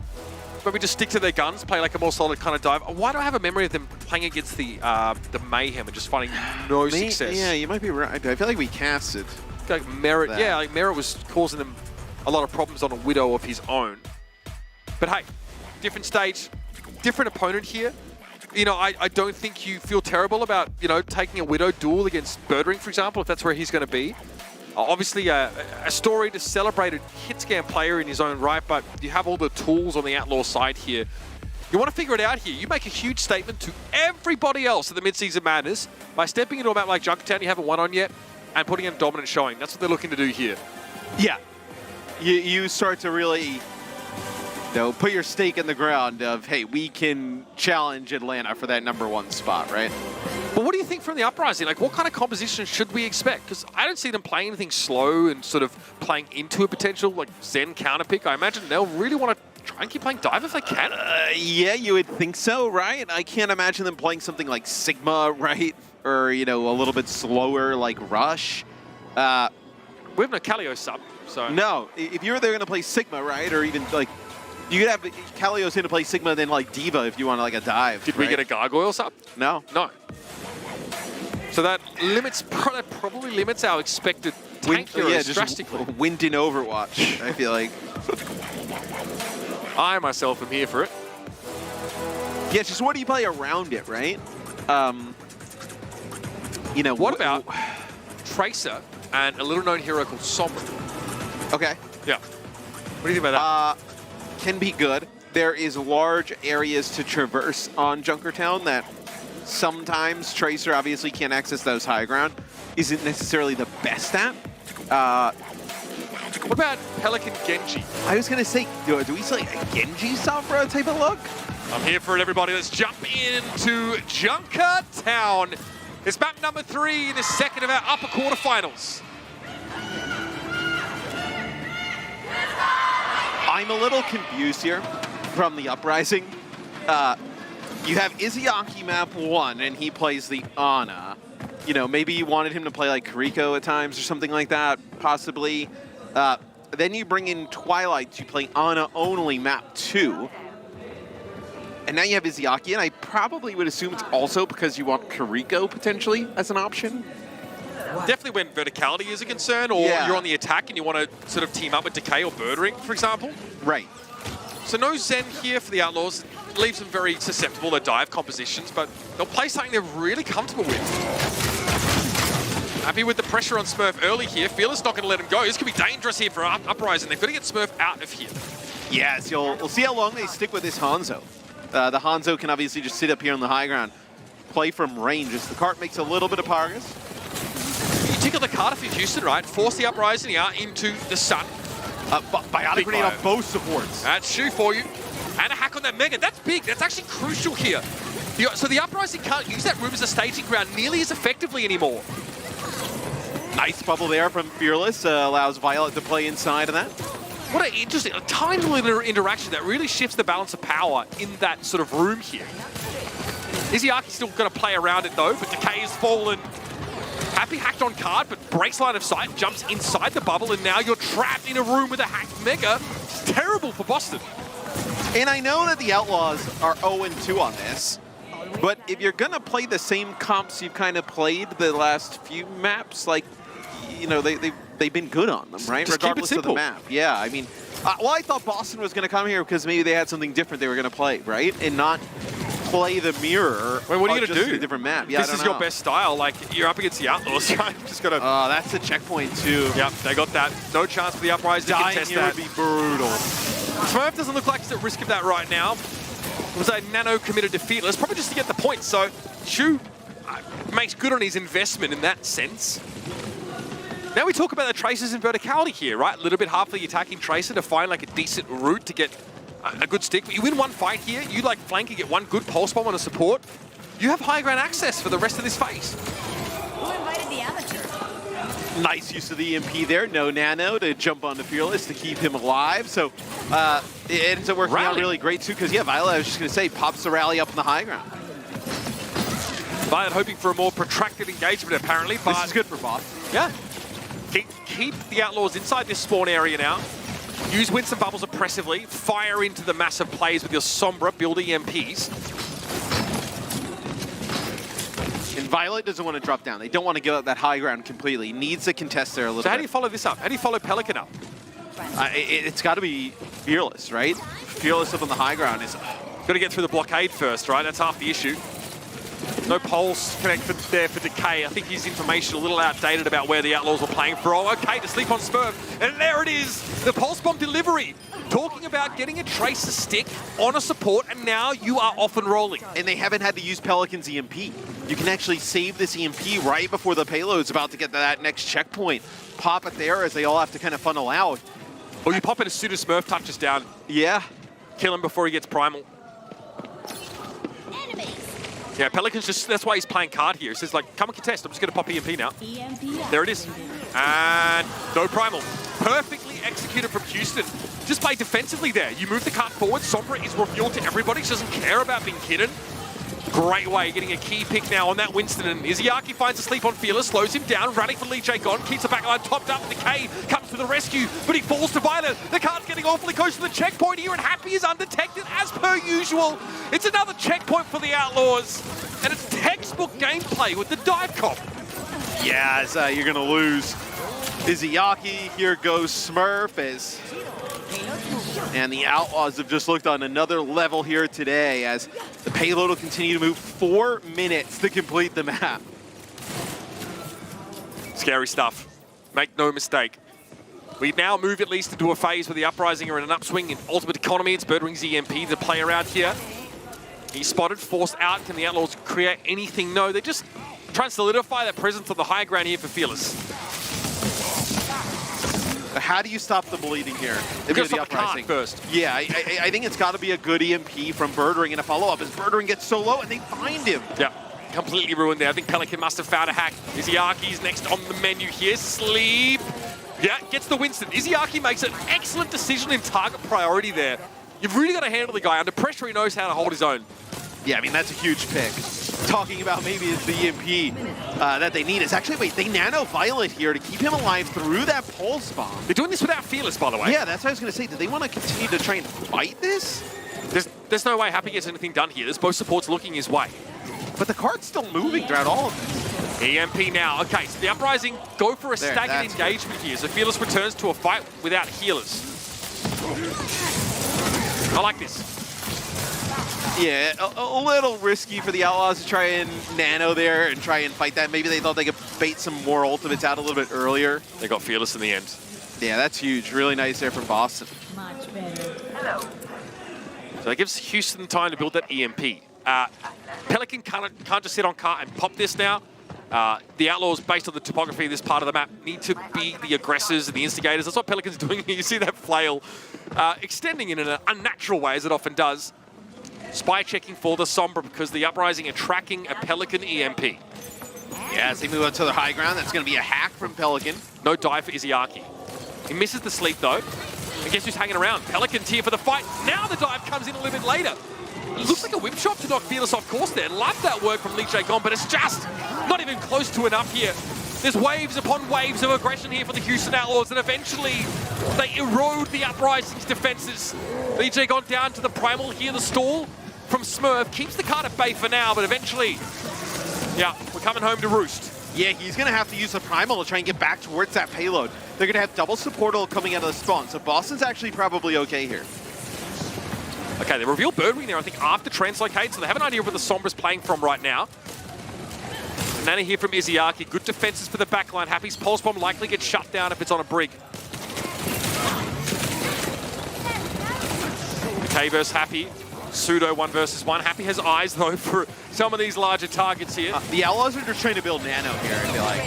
Maybe just stick to their guns, play like a more solid kind of dive. Why do I have a memory of them playing against the Mayhem and just finding no success? Yeah, you might be right. I feel like we cast it. Like Merit, yeah, like Merit was causing them a lot of problems on a Widow of his own. But hey, different stage, different opponent here. I don't think you feel terrible about, taking a Widow duel against Birdwing, for example, if that's where he's going to be. Obviously, a story to celebrate a hit-scan player in his own right, but you have all the tools on the Outlaw side here. You want to figure it out here. You make a huge statement to everybody else at the Midseason Madness by stepping into a map like Junkertown you haven't won on yet and putting in a dominant showing. That's what they're looking to do here. Yeah. You start to really put your stake in the ground of, hey, we can challenge Atlanta for that #1 spot, right? But what do you think from the Uprising? Like, what kind of composition should we expect? Because I don't see them playing anything slow and sort of playing into a potential like Zen counter pick. I imagine they'll really want to try and keep playing dive if they can. Yeah, you would think so, right? I can't imagine them playing something like Sigma, right? Or, you know, a little bit slower like Rush. We have no Kaleo sub, so... No, if you were there going to play Sigma, right? Or even like... You could have Kalios in to play Sigma, then like Diva if you want like a dive. Did we get a Gargoyle sub? No. No. So that probably limits our expected tank heroes drastically. Wind in Overwatch, I feel like. I myself am here for it. Yeah, just what do you play around it, right? You know, what about Tracer and a little known hero called Sombra? Okay. Yeah. What do you think about that? Can be good. There is large areas to traverse on Junkertown that sometimes Tracer obviously can't access those high ground. Isn't necessarily the best at. What about Pelican Genji? I was going to say, do we see like a Genji Sombra type of look? I'm here for it, everybody. Let's jump into Junkertown. It's map number 3 in the second of our upper quarterfinals. I'm a little confused here from the Uprising. You have Izayaki map 1, and he plays the Ana. You know, maybe you wanted him to play like Kariko at times or something like that, possibly. Then you bring in Twilight to play Ana only map 2. And now you have Izayaki, and I probably would assume it's also because you want Kariko potentially as an option. Definitely when verticality is a concern, or you're on the attack and you want to sort of team up with Decay or Birdring, for example. Right. So no Zen here for the Outlaws. Leaves them very susceptible to dive compositions, but they'll play something they're really comfortable with. Happy with the pressure on Smurf early here. Fearless not going to let him go. This could be dangerous here for Uprising. They've got to get Smurf out of here. Yes, we'll see how long they stick with this Hangzhou. The Hangzhou can obviously just sit up here on the high ground, play from range as the cart makes a little bit of progress. You tickle the card for Houston, right? Force the Uprising out into the sun. Biotic grenade on both supports. That's Shu for you. And a hack on that Mega. That's big. That's actually crucial here. So the Uprising can't use that room as a staging ground nearly as effectively anymore. Nice bubble there from Fearless. Allows Violet to play inside of that. What an interesting, a tiny little interaction that really shifts the balance of power in that sort of room here. Izayaki still going to play around it though, but Decay has fallen. Happy hacked on card, but breaks line of sight, jumps inside the bubble, and now you're trapped in a room with a hacked Mega. It's terrible for Boston. And I know that the Outlaws are 0-2 on this, but if you're going to play the same comps you've kind of played the last few maps, like, you know, they've been good on them, right? Just regardless keep it of the map. Yeah, I mean, well, I thought Boston was going to come here because maybe they had something different they were going to play, right? And not play the mirror. Wait, what are you going to do? A different map. Yeah, this is your best style. Like, you're up against the Outlaws, right? Just got to... that's a checkpoint, too. Yep, they got that. No chance for the Uprising to contest that. Would be brutal. Smurf doesn't look like he's at risk of that right now. It was a nano committed to Fearless, probably just to get the points. So, Shu makes good on his investment in that sense. Now we talk about the Tracers and verticality here, right? A little bit hard for the attacking Tracer to find like a decent route to get a good stick. But you win one fight here, you like flank and get one good pulse bomb on a support. You have high ground access for the rest of this phase. Who invited the amateur? Nice use of the EMP there. No nano to jump onto Fearless to keep him alive. So it ends up working out really great too, because Violet, I was just going to say, pops the rally up on the high ground. Violet hoping for a more protracted engagement apparently, but... This is good for Bob. Yeah. Keep the Outlaws inside this spawn area now. Use Winston Bubbles oppressively. Fire into the massive plays with your Sombra, build EMPs. And Violet doesn't want to drop down. They don't want to give up that high ground completely. Needs to contest there a little bit. So how do you follow this up? How do you follow Pelican up? It's got to be Fearless, right? Fearless up on the high ground is... Got to get through the blockade first, right? That's half the issue. No pulse connect there for Decay. I think his information a little outdated about where the Outlaws were playing for. Oh, okay, to sleep on Smurf. And there it is, the pulse bomb delivery. Talking about getting a Tracer stick on a support, and now you are off and rolling. And they haven't had to use Pelican's EMP. You can actually save this EMP right before the payload's about to get to that next checkpoint. Pop it there as they all have to kind of funnel out. Or you pop it as soon as Smurf touches down. Yeah. kill him before he gets primal. Yeah, Pelican's that's why he's playing card here. He says like, come and contest, I'm just gonna pop EMP now. There it is. And no primal. Perfectly executed from Houston. Just play defensively there. You move the card forward, Sombra is revealed to everybody. She doesn't care about being hidden. Great way, getting a key pick now on that Winston, and Izzyaki finds a sleep on Fearless, slows him down, running for Lee Jae Gon, keeps the backline topped up, Decay comes to the rescue, but he falls to Violet. The card's getting awfully close to the checkpoint here, and Happy is undetected as per usual. It's another checkpoint for the Outlaws, and it's textbook gameplay with the dive cop. Yeah, as you're gonna lose Izzyaki, here goes Smurf and the Outlaws have just looked on another level here today as the payload will continue to move 4 minutes to complete the map. Scary stuff. Make no mistake. We now move at least into a phase where the Uprising are in an upswing in Ultimate Economy. It's Birdwing's EMP to play around here. He's spotted, forced out. Can the Outlaws create anything? No, they're just trying to solidify their presence on the high ground here for Fearless. How do you stop the bleeding here? We've got to stop the card first. Yeah, I think it's got to be a good EMP from Birdwing and a follow-up as Birdwing gets so low and they find him. Yeah, completely ruined there. I think Pelican must have found a hack. Izzyaki's next on the menu here. Sleep. Yeah, gets the Winston. Izzyaki makes an excellent decision in target priority there. You've really got to handle the guy. Under pressure, he knows how to hold his own. Yeah, I mean, that's a huge pick. Talking about maybe it's the EMP that they need is actually, wait, they nano Violet here to keep him alive through that pulse bomb. They're doing this without Fearless, by the way. Yeah, that's what I was going to say. Do they want to continue to try and fight this? There's no way Happy gets anything done here. There's both supports looking his way. But the card's still moving throughout all of this. EMP now. Okay, so the Uprising go for a staggered engagement here. So Fearless returns to a fight without healers. I like this. Yeah, a little risky for the Outlaws to try and nano there and try and fight that. Maybe they thought they could bait some more ultimates out a little bit earlier. They got Fearless in the end. Yeah, that's huge. Really nice there from Boston. Much better. Hello. So that gives Houston time to build that EMP. Pelican can't just sit on cart and pop this now. The Outlaws, based on the topography of this part of the map, need to be the aggressors and the instigators. That's what Pelican's doing here. You see that flail extending in an unnatural way, as it often does. Spy checking for the Sombra because the Uprising are tracking a Pelican EMP. Yeah, as they move up to the high ground, that's going to be a hack from Pelican. No dive for Izzyaki. He misses the sleep, though. And guess who's hanging around? Pelican's here for the fight. Now the dive comes in a little bit later. It looks like a whip shot to knock Fearless off course there. Love that work from Lee Jae Gon, but it's just not even close to enough here. There's waves upon waves of aggression here for the Houston Outlaws, and eventually they erode the Uprising's defenses. Lee Jae Gon down to the primal here, the stall from Smurf. Keeps the card at bay for now, but eventually, yeah, we're coming home to roost. Yeah, he's going to have to use the primal to try and get back towards that payload. They're going to have double supportal coming out of the spawn, so Boston's actually probably okay here. Okay, they reveal Birdwing there, I think, after Translocate, so they have an idea of where the Sombra's playing from right now. Nana here from Izzyaki. Good defenses for the backline. Happy's Pulse Bomb likely gets shut down if it's on a brig. Okay versus Happy. Pseudo 1 versus 1. Happy has eyes, though, for some of these larger targets here. The Outlaws are just trying to build nano here, I feel like.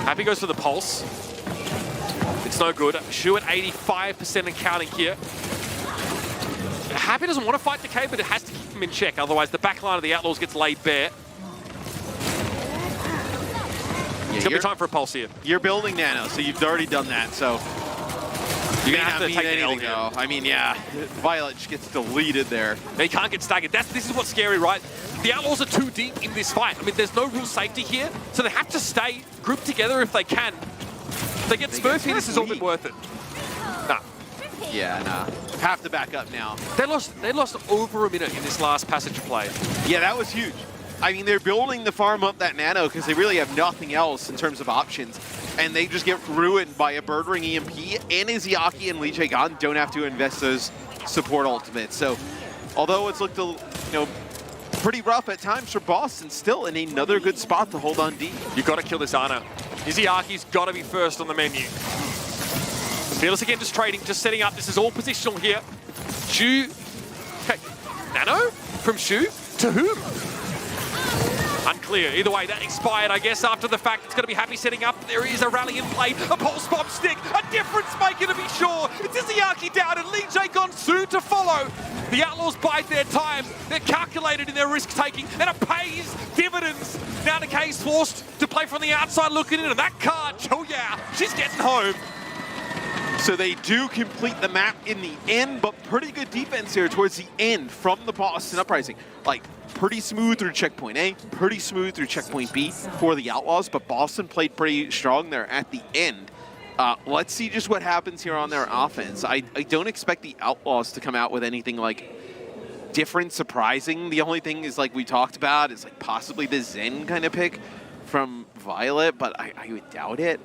Happy goes for the Pulse. It's no good. Shu at 85% and counting here. Happy doesn't want to fight Decay, but it has to keep him in check. Otherwise, the back line of the Outlaws gets laid bare. It's going to be time for a Pulse here. You're building nano, so you've already done that, so you're going to have to take the L here. I mean, yeah, Violet just gets deleted there. They can't get staggered. This is what's scary, right? The Outlaws are too deep in this fight. I mean, there's no real safety here, so they have to stay grouped together if they can. If they get Smurf here, this is all been worth it. Nah. Yeah, nah. Have to back up now. They lost over a minute in this last passage play. Yeah, that was huge. I mean, they're building the farm up that nano because they really have nothing else in terms of options. And they just get ruined by a Birdwing EMP, and Izzyaki and Lee Jae Gon don't have to invest those support ultimates. So, although it's looked, pretty rough at times for Boston, still in another good spot to hold on deep. You've got to kill this Ana. Izzyaaki's got to be first on the menu. Fearless again, just trading, just setting up. This is all positional here. Shu. Okay. Nano from Shu to whom? Unclear. Either way, that expired, I guess, after the fact. It's going to be Happy setting up. There is a rally in play. A Pulse Bomb stick. A difference maker to be sure. It's Izzyaki down and Lee Jae Gon soon to follow. The Outlaws bide their time. They're calculated in their risk-taking, and it pays dividends. Now Decay's forced to play from the outside looking in, and that card, oh yeah, she's getting home. So they do complete the map in the end, but pretty good defense here towards the end from the Boston Uprising. Like, pretty smooth through checkpoint A, pretty smooth through checkpoint B for the Outlaws, but Boston played pretty strong there at the end. Let's see just what happens here on their offense. I don't expect the Outlaws to come out with anything like different, surprising. The only thing is, like we talked about, is like possibly the Zen kind of pick from Violet, but I would doubt it.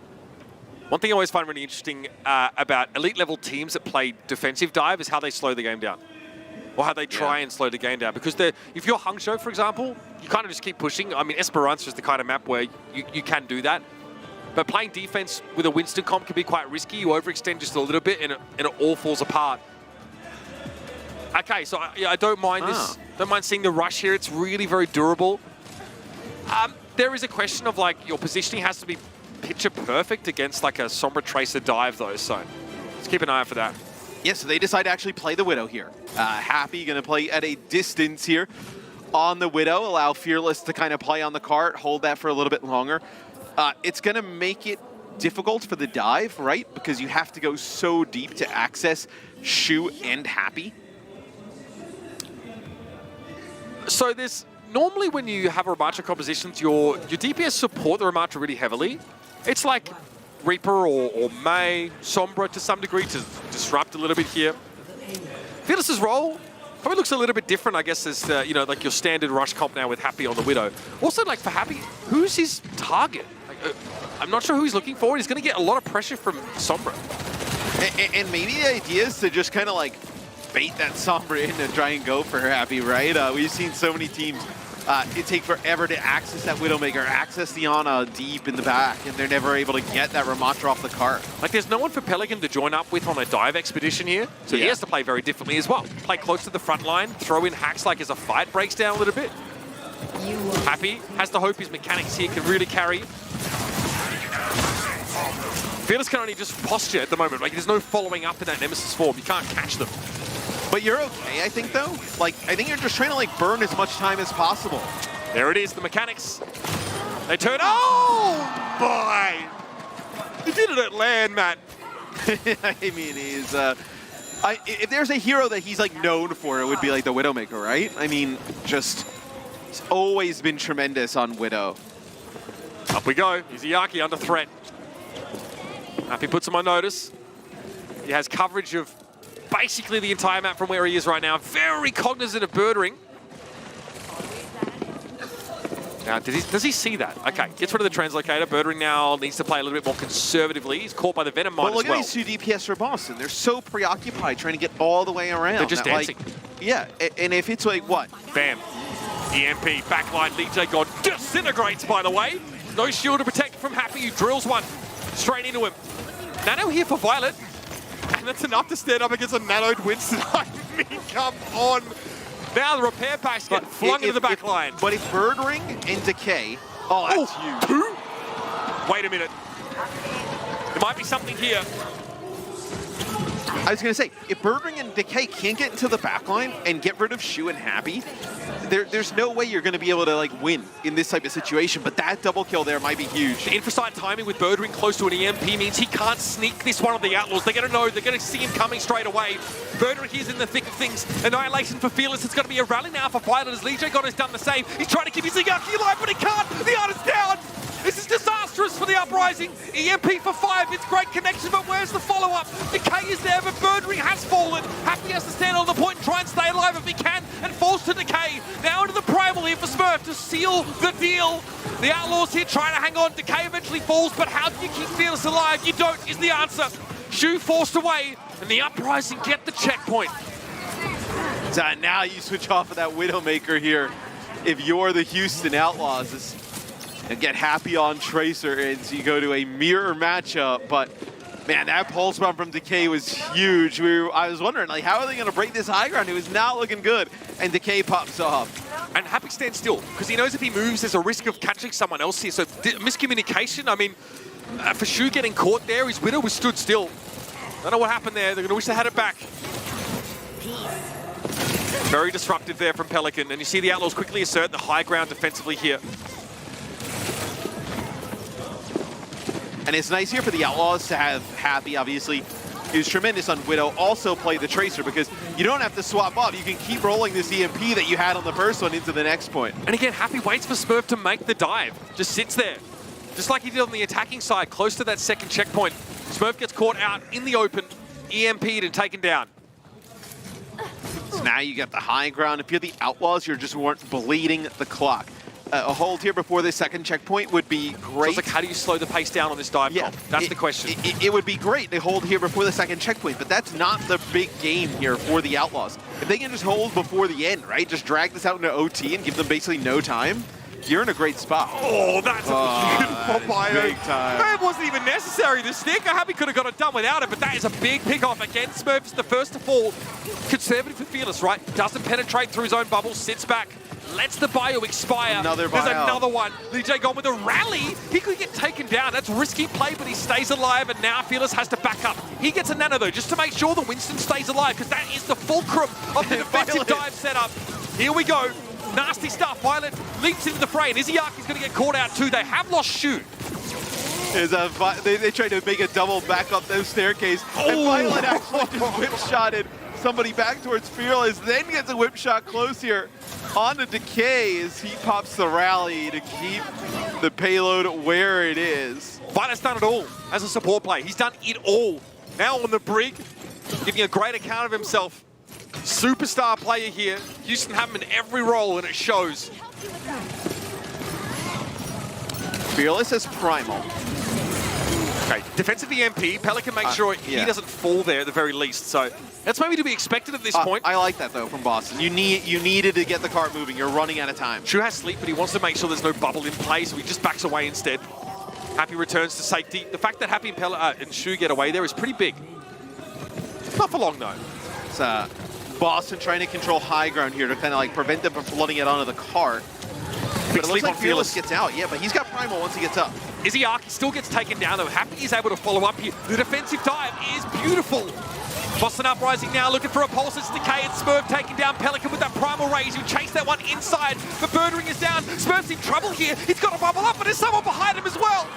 One thing I always find really interesting about elite level teams that play defensive dive is how they slow the game down. Or how they try and slow the game down. Because if you're Hangzhou, for example, you kind of just keep pushing. I mean, Esperance is the kind of map where you can do that. But playing defense with a Winston comp can be quite risky. You overextend just a little bit and it all falls apart. Okay, so I don't mind this. Don't mind seeing the rush here. It's really very durable. There is a question of like your positioning has to be picture perfect against like a Sombra Tracer dive though, so let's keep an eye out for that. Yeah, so they decide to actually play the Widow here. Happy gonna play at a distance here on the Widow, allow Fearless to kind of play on the cart, hold that for a little bit longer. It's gonna make it difficult for the dive, right? Because you have to go so deep to access Shu and Happy. So there's normally when you have Ramattra compositions, your DPS support the Ramattra really heavily. It's like Reaper or May, Sombra to some degree to disrupt a little bit here. Fearless's role probably looks a little bit different, I guess, as you know, like your standard rush comp now with Happy on the Widow. Also, like for Happy, who's his target? Like, I'm not sure who he's looking for. He's going to get a lot of pressure from Sombra. And maybe the idea is to just kind of like bait that Sombra in and try and go for Happy, right? We've seen so many teams it take forever to access that Widowmaker, access the Ana deep in the back, and they're never able to get that Ramattra off the cart. Like there's no one for Pelican to join up with on a dive expedition here, so he has to play very differently as well. Play close to the front line, throw in hacks like as a fight breaks down a little bit. Happy has to hope his mechanics here can really carry. Fearless can only just posture at the moment. Like there's no following up in that Nemesis form. You can't catch them. But you're okay, I think, though. Like, I think you're just trying to, like, burn as much time as possible. There it is, the mechanics. They turn, oh, boy! You did it at land, Matt. I mean, he's, if there's a hero that he's, like, known for, it would be, like, the Widowmaker, right? I mean, just, he's always been tremendous on Widow. Up we go. Izuyaki under threat. Happy puts him on notice. He has coverage of basically the entire map from where he is right now. Very cognizant of birdering. Now, does he see that? Okay, gets rid of the translocator. Birdering now needs to play a little bit more conservatively. He's caught by the Venom Mine as well. Look at these two DPS for Boston. They're so preoccupied trying to get all the way around. They're just dancing. Like, yeah, and if it's like, what? Bam. EMP, backline, Lee J God disintegrates, by the way. No shield to protect from Happy, who drills one straight into him. Nano here for Violet. And that's enough to stand up against a nanoed Winston. I mean, come on. Now the repair packs get flung into the back line. But if Birdring and Decay... Oh, that's huge. Two? Wait a minute. There might be something here. I was going to say, if Birdring and Decay can't get into the backline and get rid of Shu and Happy, there's no way you're going to be able to like win in this type of situation, but that double kill there might be huge. The infraside timing with Birdring close to an EMP means he can't sneak this one of the Outlaws. They're going to know, they're going to see him coming straight away. Birdring is in the thick of things. Annihilation for Fearless. It's going to be a rally now for Violet as Lee J God has done the same. He's trying to keep his Izuyaki alive, but he can't. The Art is down. This is disastrous for the Uprising. EMP for 5, it's great connection, but where's the follow-up? Decay is there, but Birdring has fallen. Happy has to stand on the point and try and stay alive if he can, and falls to Decay. Now into the Primal here for Smurf to seal the deal. The Outlaws here trying to hang on. Decay eventually falls, but how do you keep Fearless alive? You don't, is the answer. Shu forced away, and the Uprising get the checkpoint. So now you switch off of that Widowmaker here. If you're the Houston Outlaws, and get Happy on Tracer, and so you go to a mirror matchup. But man, that pulse bomb from Decay was huge. I was wondering, like, how are they going to break this high ground? It was not looking good, and Decay pops off. And Happy stands still, because he knows if he moves, there's a risk of catching someone else here. So miscommunication, I mean, for Shu getting caught there, his Widow was stood still. I don't know what happened there. They're going to wish they had it back. Very disruptive there from Pelican, and you see the Outlaws quickly assert the high ground defensively here. And it's nice here for the Outlaws to have Happy, obviously, who's tremendous on Widow, also play the Tracer, because you don't have to swap off. You can keep rolling this EMP that you had on the first one into the next point. And again, Happy waits for Smurf to make the dive. Just sits there. Just like he did on the attacking side, close to that second checkpoint. Smurf gets caught out in the open, EMP'd and taken down. So now you get the high ground. If you're the Outlaws, you just weren't bleeding the clock. A hold here before the second checkpoint would be great. So it's like, how do you slow the pace down on this dive? Yeah, That's the question. It would be great to hold here before the second checkpoint, but that's not the big game here for the Outlaws. If they can just hold before the end, right? Just drag this out into OT and give them basically no time, you're in a great spot. Oh, that's a beautiful bio. Big time. It wasn't even necessary. The stick, Happy could have got it done without it, but that is a big pick-off. Again, Smurf is the first to fall. Conservative and fearless, right? Doesn't penetrate through his own bubble, sits back. Lets the bio expire. Another bio. There's another one. DJ gone with a rally. He could get taken down. That's risky play, but he stays alive, and now Fearless has to back up. He gets a nano, though, just to make sure that Winston stays alive, because that is the fulcrum of the defensive dive setup. Here we go. Nasty stuff. Violet leaps into the fray, and Izyaki's going to get caught out, too. They have lost Shoot. They tried to make a double back up those staircase, and Violet actually just whip-shotted somebody back towards Fearless, then gets a whip shot close here onto Decay as he pops the rally to keep the payload where it is. Violet's done it all as a support play. He's done it all. Now on the brig, giving a great account of himself. Superstar player here. Houston have him in every role, and it shows. Fearless is primal. Okay, defensive EMP. Pelican makes sure he doesn't fall there at the very least. So that's maybe to be expected at this point. I like that though from Boston. You needed to get the cart moving. You're running out of time. Shu has sleep, but he wants to make sure there's no bubble in play, so he just backs away instead. Happy returns to safety. The fact that Happy and Shu get away there is pretty big. Not for long though. It's Boston trying to control high ground here to kind of like prevent them from flooding it onto the cart. But it looks like Fearless gets out. Yeah, but he's got primal once he gets up. Izzyarki still gets taken down though. Happy is able to follow up here. The defensive dive is beautiful. Boston Uprising now looking for a pulse. It's Decay and Smurf taking down Pelican with that primal raise. He'll chase that one inside. The Birdring is down. Smurf's in trouble here. He's got to bubble up, but there's someone behind him as well.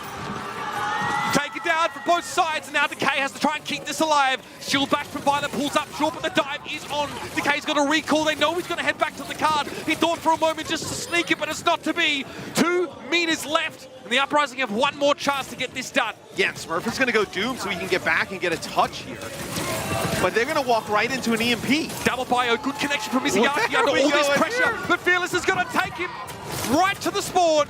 Take it down from both sides, and now Decay has to try and keep this alive. Shield back from Violet, pulls up short, but the dive is on. Decay's got a recall. They know he's going to head back to the card. He thought for a moment just to sneak it, but it's not to be. 2 meters left, and the Uprising have one more chance to get this done. Yeah, Smurf is going to go Doom so he can get back and get a touch here. But they're going to walk right into an EMP. Double bio, good connection from Izzyarki under all this pressure, but Fearless is going to take him right to the spawn.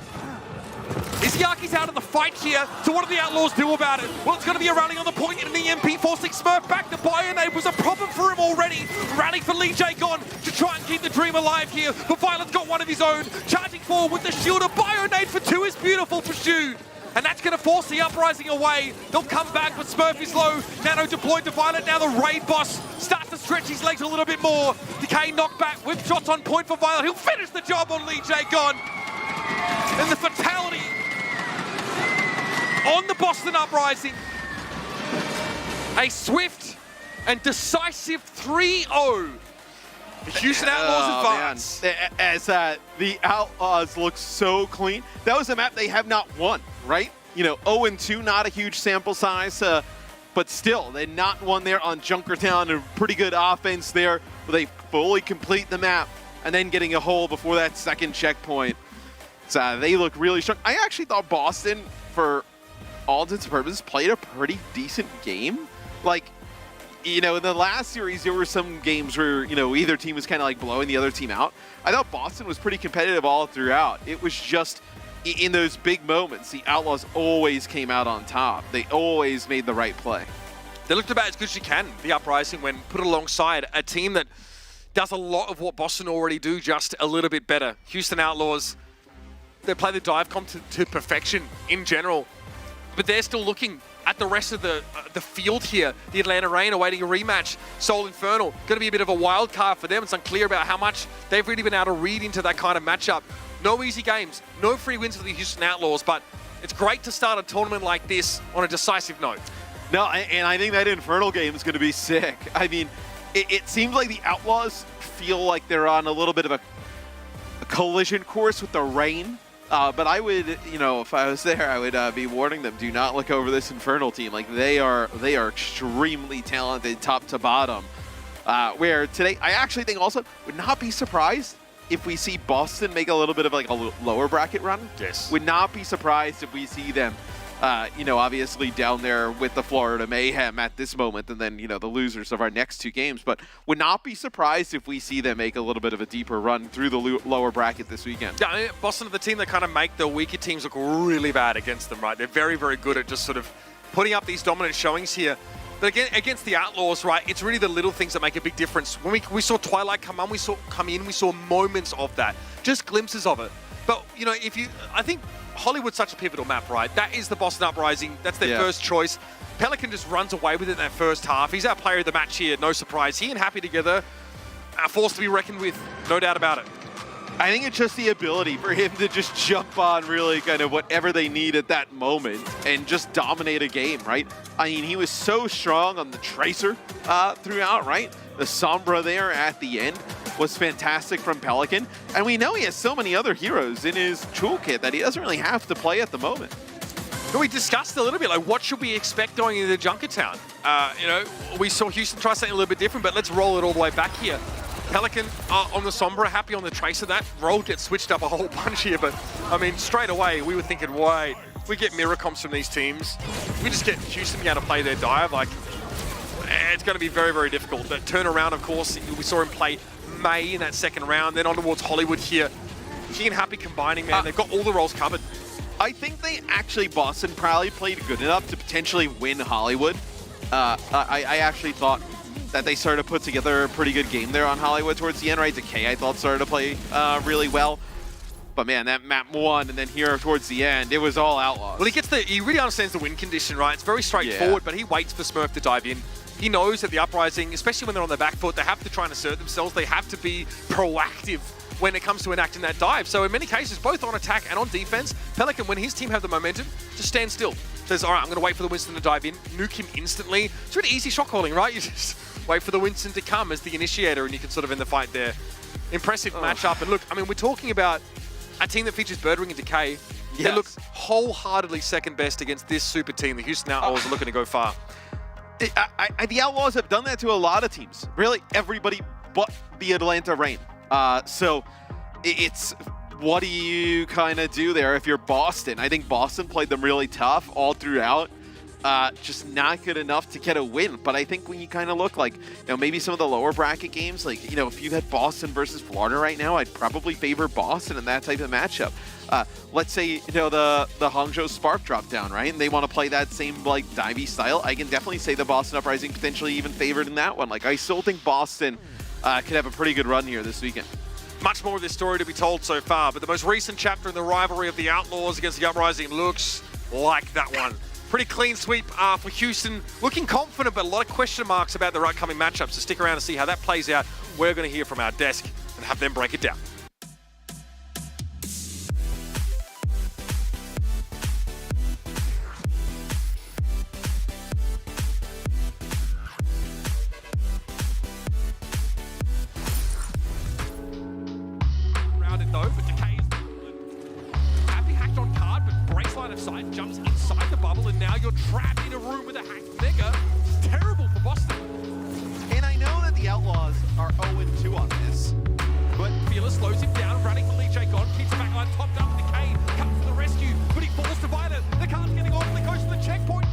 Izyaki's out of the fight here, so what do the Outlaws do about it? Well, it's going to be a rally on the point and an EMP forcing Smurf back. The bio-nade was a problem for him already. Rally for Lee J gone to try and keep the dream alive here, but Violet's got one of his own. Charging forward with the shield, a bio-nade for 2 is beautiful for Shu. And that's going to force the Uprising away. They'll come back, but Smurf is low. Nano deployed to Violet. Now the raid boss starts to stretch his legs a little bit more. Decay knocked back, whip shots on point for Violet. He'll finish the job on Lee J gone. And the fatality on the Boston Uprising. A swift and decisive 3-0. The Houston Outlaws advance. As the Outlaws look so clean. That was a map they have not won, right? You know, 0-2, not a huge sample size, but still, they not won there on Junkertown. A pretty good offense there, where they fully complete the map, and then getting a hole before that second checkpoint. So they look really strong. I actually thought Boston, for all intents and purposes, played a pretty decent game. Like, you know, in the last series, there were some games where, you know, either team was kind of like blowing the other team out. I thought Boston was pretty competitive all throughout. It was just in those big moments, the Outlaws always came out on top. They always made the right play. They looked about as good as you can, the Uprising, when put alongside a team that does a lot of what Boston already do, just a little bit better. Houston Outlaws, they play the dive comp to perfection in general, but they're still looking at the rest of the field here. The Atlanta Reign awaiting a rematch. Seoul Infernal, going to be a bit of a wild card for them. It's unclear about how much they've really been able to read into that kind of matchup. No easy games, no free wins for the Houston Outlaws, but it's great to start a tournament like this on a decisive note. No, and I think that Infernal game is going to be sick. I mean, it seems like the Outlaws feel like they're on a little bit of a collision course with the rain. But I would, you know, if I was there, I would be warning them, do not look over this Infernal team. Like, they are extremely talented top to bottom. Where today, I actually think also would not be surprised if we see Boston make a little bit of like a lower bracket run. Yes. Would not be surprised if we see them, you know, obviously down there with the Florida Mayhem at this moment, and then, you know, the losers of our next 2 games. But would not be surprised if we see them make a little bit of a deeper run through the lower bracket this weekend. Yeah, I mean, Boston are the team that kind of make the weaker teams look really bad against them, right? They're very, very good at just sort of putting up these dominant showings here. But again, against the Outlaws, right, it's really the little things that make a big difference. When we saw Twilight come in, we saw moments of that, just glimpses of it. But, you know, I think Hollywood's such a pivotal map, right? That is the Boston Uprising. That's their first choice. Pelican just runs away with it in that first half. He's our player of the match here, no surprise. He and Happy together are forced to be reckoned with, no doubt about it. I think it's just the ability for him to just jump on really kind of whatever they need at that moment and just dominate a game, right? I mean, he was so strong on the Tracer throughout, right? The Sombra there at the end was fantastic from Pelican. And we know he has so many other heroes in his toolkit that he doesn't really have to play at the moment. But we discussed a little bit, like, what should we expect going into Junkertown? You know, we saw Houston try something a little bit different, but let's roll it all the way back here. Pelican on the Sombra, Happy on the Tracer. That role gets switched up a whole bunch here, but I mean, straight away, we were thinking, wait, we get mirror comps from these teams. We just get Houston being able to play their dive. Like, it's going to be very, very difficult. That turnaround, of course, we saw him play May in that second round, then on towards Hollywood here. He and Happy combining, man, they've got all the roles covered. I think they actually, Boston probably played good enough to potentially win Hollywood. I actually thought that they started to put together a pretty good game there on Hollywood towards the end, right? Decay, I thought, started to play really well. But man, that map 1 and then here towards the end, it was all Outlaws. Well, he really understands the win condition, right? It's very straightforward, but he waits for Smurf to dive in. He knows that the Uprising, especially when they're on their back foot, they have to try and assert themselves. They have to be proactive when it comes to enacting that dive. So in many cases, both on attack and on defense, Pelican, when his team have the momentum, just stand still. Says, all right, I'm going to wait for the Winston to dive in, nuke him instantly. It's really easy shot calling, right? You just wait for the Winston to come as the initiator and you can sort of end the fight there. Impressive matchup. And look, I mean, we're talking about a team that features Birdwing and Decay. They look wholeheartedly second best against this super team. The Houston Outlaws are looking to go far. The Outlaws have done that to a lot of teams. Really, everybody but the Atlanta Reign. So it's, what do you kind of do there if you're Boston? I think Boston played them really tough all throughout. Just not good enough to get a win. But I think when you kind of look like, you know, maybe some of the lower bracket games, like, you know, if you had Boston versus Florida right now, I'd probably favor Boston in that type of matchup. Let's say, you know, the Hangzhou Spark dropped down, right? And they want to play that same, like, divey style. I can definitely say the Boston Uprising potentially even favored in that one. Like, I still think Boston could have a pretty good run here this weekend. Much more of this story to be told so far, but the most recent chapter in the rivalry of the Outlaws against the Uprising looks like that one. Pretty clean sweep for Houston. Looking confident, but a lot of question marks about their upcoming matchups. So stick around to see how that plays out. We're going to hear from our desk and have them break it down. Rounded though, but Decay Happy hacked on card, but breaks line of sight, jumps inside the bubble, and now you're trapped in a room with a hacked Mega. It's terrible for Boston. And I know that the Outlaws are 0-2 on this, but Fearless slows him down, running for Lee J. God, keeps the backline topped up. Decay comes to the rescue, but he falls to Violet. The card's getting off, and goes to the checkpoint.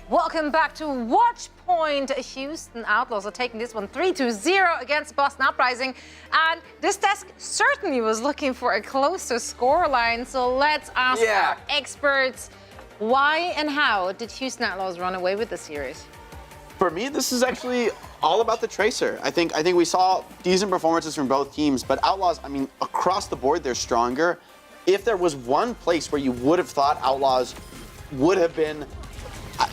Welcome back to Watch Point. Houston Outlaws are taking this one 3-0 against Boston Uprising. And this desk certainly was looking for a closer scoreline. So let's ask our experts, why and how did Houston Outlaws run away with the series? For me, this is actually all about the Tracer. I think we saw decent performances from both teams, but Outlaws, I mean, across the board, they're stronger. If there was one place where you would have thought Outlaws would have been,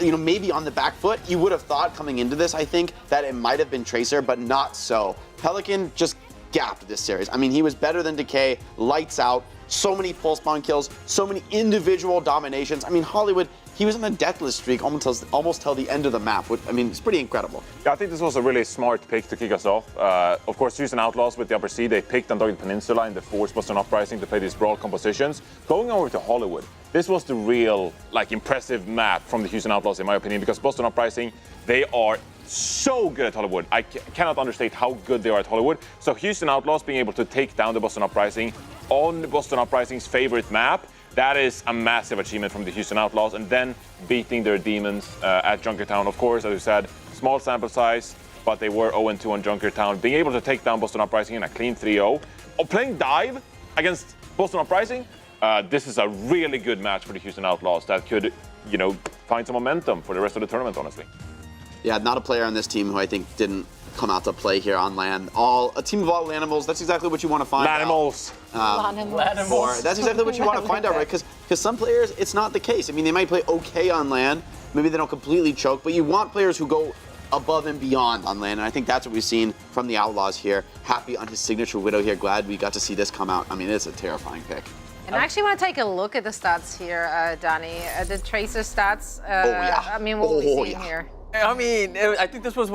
maybe on the back foot, you would have thought coming into this, I think, that it might have been Tracer, but not so. Pelican just gapped this series. I mean, he was better than Decay, lights out, so many full spawn kills, so many individual dominations. I mean, Hollywood, he was on a deathless streak almost till the end of the map. I mean, it's pretty incredible. Yeah, I think this was a really smart pick to kick us off. Of course, Houston Outlaws with the upper seed, they picked Undogged Peninsula and the forced Boston Uprising to play these brawl compositions. Going over to Hollywood, this was the real, impressive map from the Houston Outlaws, in my opinion, because Boston Uprising, they are so good at Hollywood. I cannot understate how good they are at Hollywood. So Houston Outlaws being able to take down the Boston Uprising on the Boston Uprising's favorite map, that is a massive achievement from the Houston Outlaws, and then beating their demons at Junkertown. Of course, as you said, small sample size, but they were 0-2 on Junkertown. Being able to take down Boston Uprising in a clean 3-0, playing dive against Boston Uprising, this is a really good match for the Houston Outlaws that could, find some momentum for the rest of the tournament, honestly. Yeah, not a player on this team who I think didn't come out to play here on land. A team of all animals. That's exactly what you want to find Lanimals. out. That's exactly what you want to find out, right? Because some players, it's not the case. I mean, they might play okay on land. Maybe they don't completely choke, but you want players who go above and beyond on land, and I think that's what we've seen from the Outlaws here. Happy on his signature Widow here. Glad we got to see this come out. I mean, it's a terrifying pick. And I actually want to take a look at the stats here, Danny. The Tracer stats. I mean, what are we seeing here? I mean, I think this was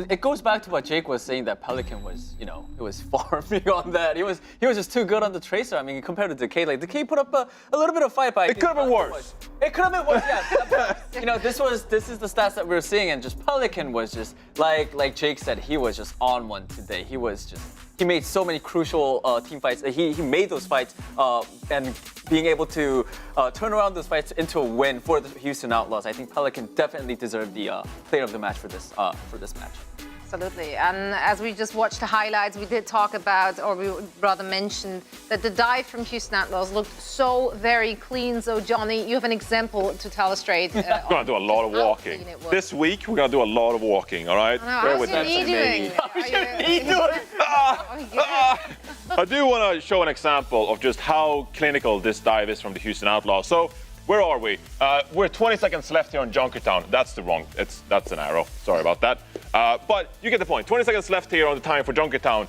it goes back to what Jake was saying, that Pelican was, it was far beyond that. He was just too good on the Tracer. I mean, compared to Decay, Decay put up a little bit of fight, but it could have been worse. It could have been worse, yeah. This is the stats that we were seeing, and just Pelican was just, like Jake said, he was just on one today. He made so many crucial team fights. He made those fights, and being able to turn around those fights into a win for the Houston Outlaws. I think Pelican definitely deserved the player of the match for this match. Absolutely. And as we just watched the highlights, we did talk about, or we rather mentioned, that the dive from Houston Outlaws looked so very clean. So, Johnny, you have an example to tell us straight. We're going to do a lot of walking. This week, we're going to do a lot of walking, all right? How's your knee doing? I do want to show an example of just how clinical this dive is from the Houston Outlaws. So, where are we? We're 20 seconds left here on Junkertown. That's an arrow. Sorry about that. But you get the point. 20 seconds left here on the time for Junkertown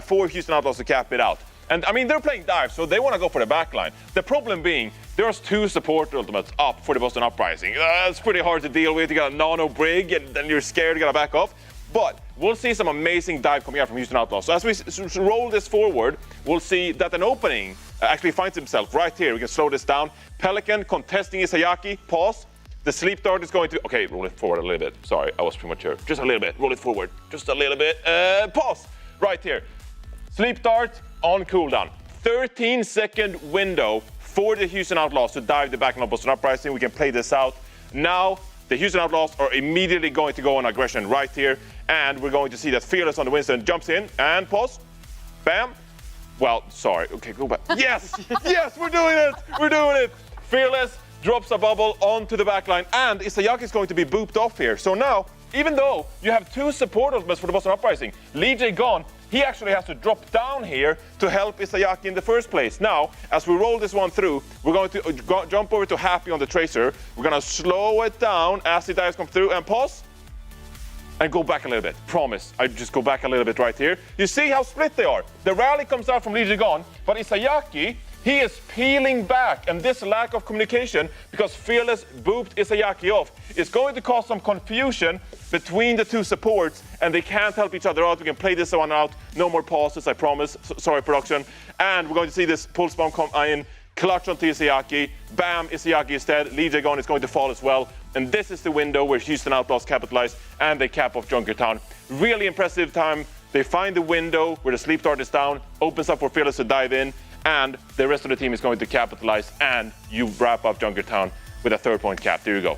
for Houston Outlaws to cap it out. And I mean, they're playing dive, so they want to go for the backline. The problem being, there's 2 support ultimates up for the Boston Uprising. It's pretty hard to deal with. You got a nano brig, and then you're scared, you got to back off. But we'll see some amazing dive coming out from Houston Outlaws. So as we roll this forward, we'll see that an opening actually finds himself right here. We can slow this down. Pelican contesting Isayaki. Pause. The sleep dart is going to... Okay, roll it forward a little bit. Sorry, I was premature. Just a little bit. Roll it forward. Just a little bit. Pause. Right here. Sleep dart on cooldown. 13-second window for the Houston Outlaws to dive the back of Boston Uprising. We can play this out. Now, the Houston Outlaws are immediately going to go on aggression right here. And we're going to see that Fearless on the Winston jumps in and pause. Bam. Well, sorry. Okay, go back. Yes! Yes, we're doing it! We're doing it! Fearless drops a bubble onto the backline, and Isayaki is going to be booped off here. So now, even though you have 2 support ultimates for the Boston Uprising, Lee J gone, he actually has to drop down here to help Isayaki in the first place. Now, as we roll this one through, we're going to jump over to Happy on the Tracer. We're going to slow it down as the dives come through and pause. And go back a little bit. Promise. I just go back a little bit right here. You see how split they are. The rally comes out from Lee Gon, but Isayaki, he is peeling back. And this lack of communication, because Fearless booped Isayaki off, is going to cause some confusion between the 2 supports, and they can't help each other out. We can play this one out. No more pauses, I promise. Sorry, production. And we're going to see this pulse bomb come in. Clutch onto Isayaki. Bam, Isayaki is dead. Lee Jagon is going to fall as well. And this is the window where Houston Outlaws capitalize, and they cap off Junkertown. Really impressive time. They find the window where the sleep dart is down, opens up for Fearless to dive in, and the rest of the team is going to capitalize, and you wrap up Junkertown with a 3rd point cap. There you go.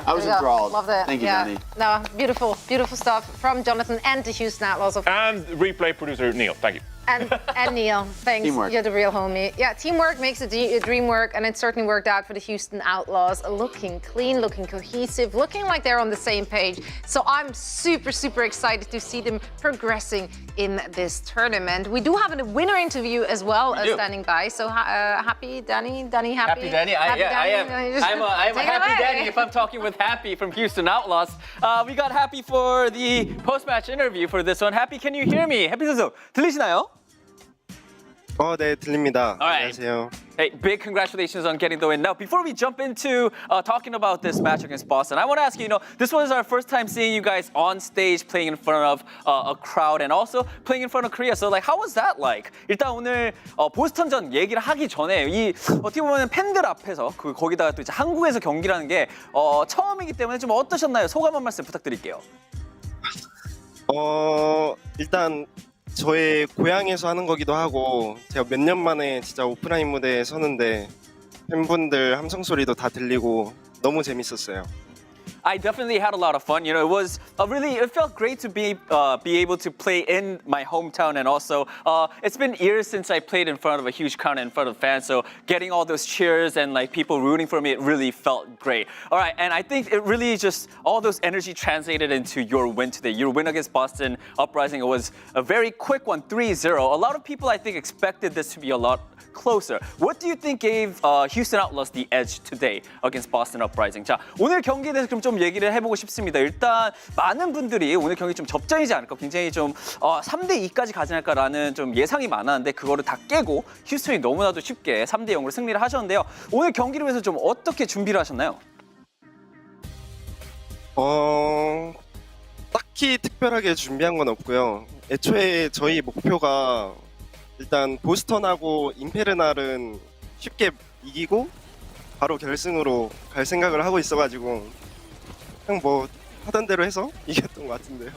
I was There you go. enthralled. Loved it. Thank you, yeah. Danny. No, beautiful, beautiful stuff from Jonathan and the Houston Outlaws. And replay producer Neil, thank you. And Neil, thanks. Teamwork. You're the real homie. Yeah, teamwork makes a dream work, and it certainly worked out for the Houston Outlaws. Looking clean, looking cohesive, looking like they're on the same page. So I'm super, super excited to see them progressing in this tournament. We do have a winner interview as well standing by. So happy, Danny? Danny, happy? Happy Danny. I am a happy Danny if I'm talking with Happy from Houston Outlaws. We got Happy for the post-match interview for this one. Happy, can you hear me? Happy 선수, 들리시나요? 네, 들립니다. All right. 안녕하세요. Hey, big congratulations on getting the win. Now, before we jump into talking about this match against Boston, I want to ask you, this was our first time seeing you guys on stage playing in front of a crowd and also playing in front of Korea. So, how was that like? 일단 오늘 보스턴전 얘기를 하기 전에 이 어떻게 보면 팬들 앞에서 거기다가 또 이제 한국에서 경기라는 게 처음이기 때문에 좀 어떠셨나요? 소감 한 말씀 부탁드릴게요. 일단 저의 고향에서 하는 거기도 하고 제가 몇 년 만에 진짜 오프라인 무대에 서는데 팬분들 함성 소리도 다 들리고 너무 재밌었어요. I definitely had a lot of fun. It was it felt great to be able to play in my hometown, and also it's been years since I played in front of a huge crowd and in front of fans. So getting all those cheers and people rooting for me, it really felt great. All right, and I think it really just all those energy translated into your win today. Your win against Boston Uprising. It was a very quick one, 3-0. A lot of people I think expected this to be a lot closer. What do you think gave Houston Outlaws the edge today against Boston Uprising? 자, 오늘 경기에 대해서 그럼 좀 얘기를 해보고 싶습니다. 일단 많은 분들이 오늘 경기 좀 접전이지 않을까, 굉장히 좀 3대2까지 가지 않을까라는 좀 예상이 많았는데 그거를 다 깨고 휴스턴이 너무나도 쉽게 3대0으로 승리를 하셨는데요. 오늘 경기를 위해서 좀 어떻게 준비를 하셨나요? 딱히 특별하게 준비한 건 없고요. 애초에 저희 목표가 일단 보스턴하고 임페르날은 쉽게 이기고 바로 결승으로 갈 생각을 하고 있어가지고 그냥 뭐 하던 대로 해서 이겼던 것 같은데요.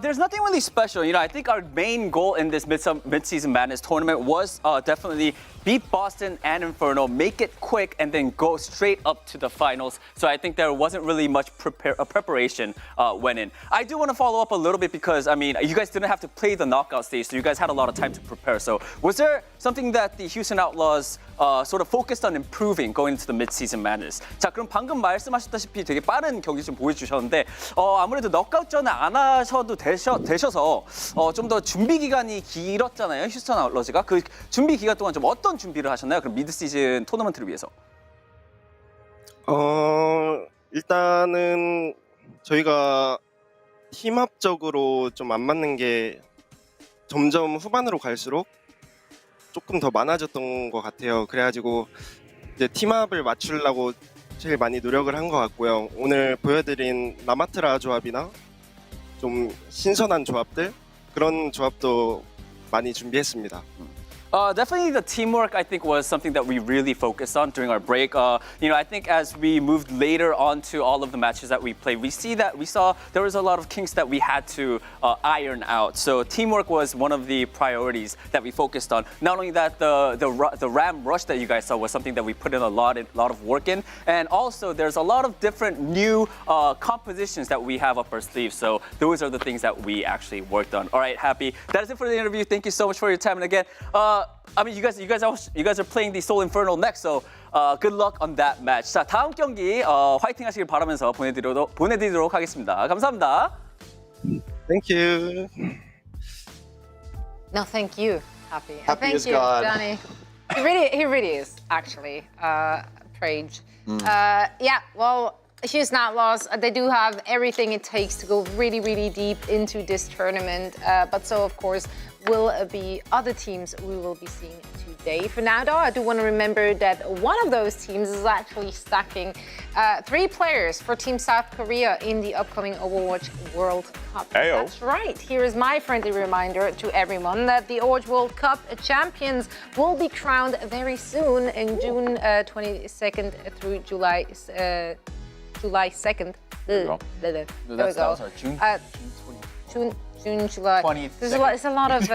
There's nothing really special. I think our main goal in this Midseason Madness tournament was definitely beat Boston and Infernal, make it quick, and then go straight up to the finals. So I think there wasn't really much preparation went in. I do want to follow up a little bit because, you guys didn't have to play the knockout stage, so you guys had a lot of time to prepare. So was there something that the Houston Outlaws sort of focused on improving going into the Midseason Madness? 자, 그럼 방금 말씀하셨다시피 되게 빠른 경기 좀 보여주셨는데 아무래도 넉아웃전을 안 하셔도 되셔서 좀 더 준비 기간이 길었잖아요, 휴스턴 아웃러즈가. 그 준비 기간 동안 좀 어떤 준비를 하셨나요? 그럼 미드 시즌 토너먼트를 위해서. 일단은 저희가 팀합적으로 좀 안 맞는 게 점점 후반으로 갈수록 조금 더 많아졌던 것 같아요. 그래가지고 이제 팀합을 맞추려고 제일 많이 노력을 한 것 같고요. 오늘 보여드린 라마트라 조합이나 좀 신선한 조합들 그런 조합도 많이 준비했습니다. Definitely the teamwork, I think, was something that we really focused on during our break. I think as we moved later on to all of the matches that we played, we saw there was a lot of kinks that we had to iron out. So teamwork was one of the priorities that we focused on. Not only that, the Ram rush that you guys saw was something that we put in a lot of work in, and also there's a lot of different new compositions that we have up our sleeves. So those are the things that we actually worked on. All right, Happy. That is it for the interview. Thank you so much for your time. And again, you guys are playing the Seoul Infernal next, so good luck on that match. 자, 다음 경기 화이팅 하시길 바라면서 보내드리도록 하겠습니다. 감사합니다. Thank you. No, thank you, Happy. Happy thank is you, God. Danny. He really is, actually. Praise. Well, Houston Outlaws, they do have everything it takes to go really, really deep into this tournament. But so, of course, will be other teams we will be seeing today. For now, though, I do want to remember that one of those teams is actually stacking 3 players for Team South Korea in the upcoming Overwatch World Cup. Hey-o. That's right. Here is my friendly reminder to everyone that the Overwatch World Cup champions will be crowned very soon in June 22nd through July 2nd. There we go. June, July. 20th. It's a lot of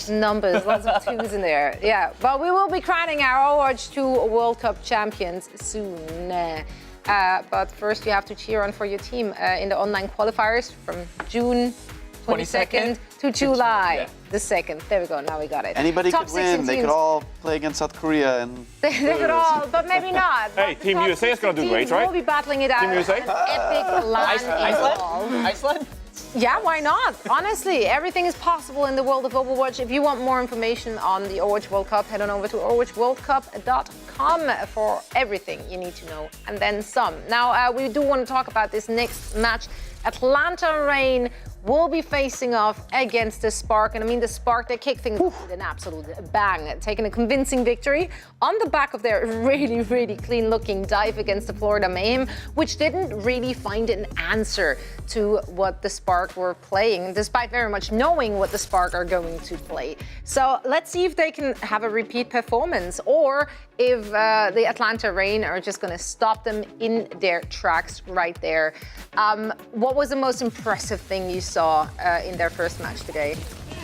numbers, lots of twos in there. Yeah, but we will be crowning our Overwatch 2 World Cup champions soon. But first, you have to cheer on for your team in the online qualifiers from June 22nd to July the 2nd. There we go. Now we got it. Anybody Top could win. They could all play against South Korea and. They could all, but maybe not. Hey, But the Team top USA is going to do 16 great, right? We'll be battling it out. Team USA? Epic LAN Iceland? Yeah, why not? Honestly, everything is possible in the world of Overwatch. If you want more information on the Overwatch World Cup, head on over to overwatchworldcup.com for everything you need to know, and then some. Now, we do want to talk about this next match. Atlanta Reign will be facing off against the Spark. And I mean, the Spark, they kick things off with an absolute bang, taking a convincing victory on the back of their really, really clean-looking dive against the Florida Mayhem, which didn't really find an answer to what the Spark were playing, despite very much knowing what the Spark are going to play. So let's see if they can have a repeat performance, or if the Atlanta Reign are just going to stop them in their tracks right there. What was the most impressive thing you saw in their first match today?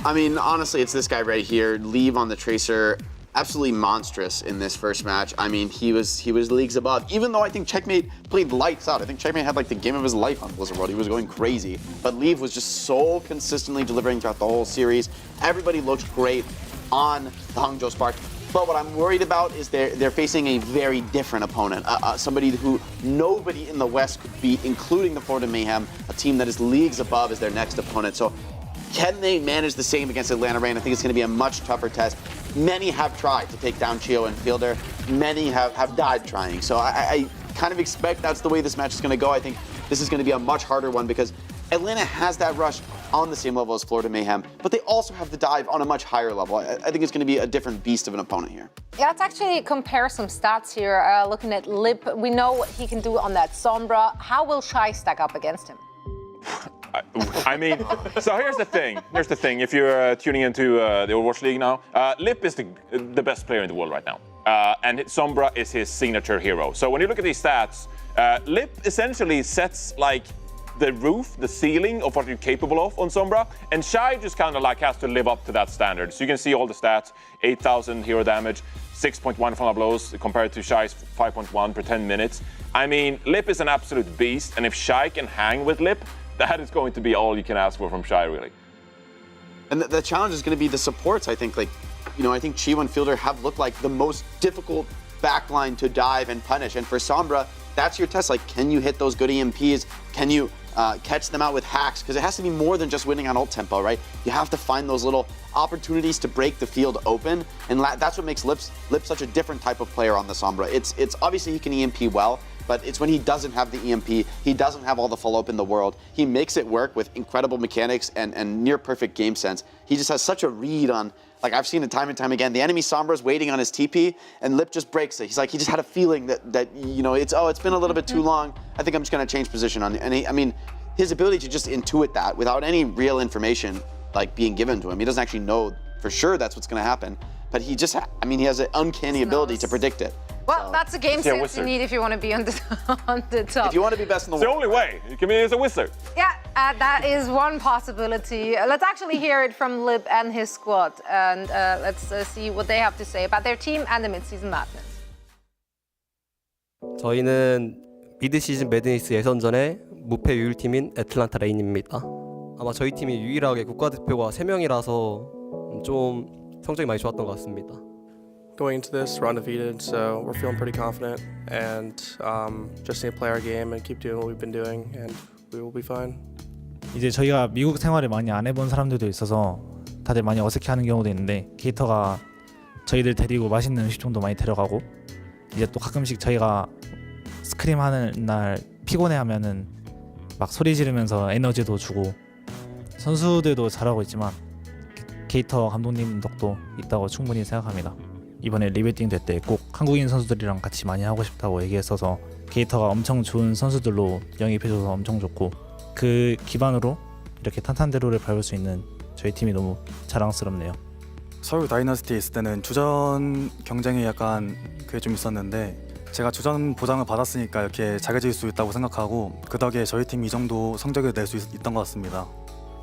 I mean, honestly, it's this guy right here, Leave on the Tracer. Absolutely monstrous in this first match. I mean, he was leagues above. Even though I think Checkmate played lights out. I think Checkmate had like the game of his life on Blizzard World. He was going crazy. But Leave was just so consistently delivering throughout the whole series. Everybody looked great on the Hangzhou Spark. But what I'm worried about is they're facing a very different opponent. Somebody who nobody in the West could beat, including the Florida Mayhem, a team that is leagues above as their next opponent. So can they manage the same against Atlanta Reign? I think it's going to be a much tougher test. Many have tried to take down Chio and Fielder. Many have died trying. So I kind of expect that's the way this match is going to go. I think this is going to be a much harder one because Atlanta has that rush on the same level as Florida Mayhem, but they also have the dive on a much higher level. I think it's going to be a different beast of an opponent here. Yeah, let's actually compare some stats here. Looking at Lip, we know what he can do on that Sombra. How will Shy stack up against him? I mean, so here's the thing. If you're tuning into the Overwatch League now, Lip is the best player in the world right now. And Sombra is his signature hero. So when you look at these stats, Lip essentially sets like the roof, the ceiling of what you're capable of on Sombra, and Shy just kind of like has to live up to that standard. So you can see all the stats: 8,000 hero damage, 6.1 final blows compared to Shy's 5.1 per 10 minutes. I mean, Lip is an absolute beast, and if Shy can hang with Lip, that is going to be all you can ask for from Shy, really. And the challenge is going to be the supports, I think. Like, you know, I think Chio and Fielder have looked like the most difficult backline to dive and punish. And for Sombra, that's your test. Like, can you hit those good EMPs? Can you catch them out with hacks? Because it has to be more than just winning on ult tempo, right? You have to find those little opportunities to break the field open, and that's what makes Lip such a different type of player on the Sombra. It's obviously he can EMP well, but it's when he doesn't have the EMP, he doesn't have all the follow-up in the world. He makes it work with incredible mechanics and near perfect game sense. He just has such a read on, like I've seen it time and time again, the enemy Sombra's waiting on his TP, and Lip just breaks it. He's like, he just had a feeling that you know, it's been a little bit too long. I think I'm just gonna change position on it. And I mean, his ability to just intuit that without any real information like being given to him. He doesn't actually know for sure that's what's gonna happen, but he just, I mean, he has an uncanny ability to predict it. Well, that's a game sense you need if you want to be on the top. If you want to be best in the world. world. It's the only way. You can be as a wizard. Yeah, that is one possibility. Let's actually hear it from Lip and his squad, and let's see what they have to say about their team and the Midseason Madness. 저희는 미드시즌 매드니스 예선전의 무패 유일팀인 애틀란타 레인입니다. 아마 저희 팀이 유일하게 국가대표가 3명이라서 좀 성적이 많이 좋았던 것 같습니다. Going into this, we're undefeated, so we're feeling pretty confident, and just need to play our game and keep doing what we've been doing, and we will be fine. 이제 저희가 미국 생활을 많이 안 해본 사람들도 있어서 다들 많이 어색해하는 경우도 있는데, 게이터가 저희들 데리고 맛있는 음식점도 많이 데려가고, 이제 또 가끔씩 저희가 스크림하는 날 피곤해하면은 막 소리 지르면서 에너지도 주고, 선수들도 잘하고 있지만 게이터 감독님 덕도 있다고 충분히 생각합니다. 이번에 리베팅 될 때 꼭 한국인 선수들이랑 같이 많이 하고 싶다고 얘기했어서 게이터가 엄청 좋은 선수들로 영입해줘서 엄청 좋고, 그 기반으로 이렇게 탄탄대로를 밟을 수 있는 저희 팀이 너무 자랑스럽네요. 서울 다이너스티 있을 때는 주전 경쟁이 약간 그게 좀 있었는데, 제가 주전 보장을 받았으니까 이렇게 잘해질 수 있다고 생각하고, 그 덕에 저희 팀이 이 정도 성적을 낼 수 있던 것 같습니다.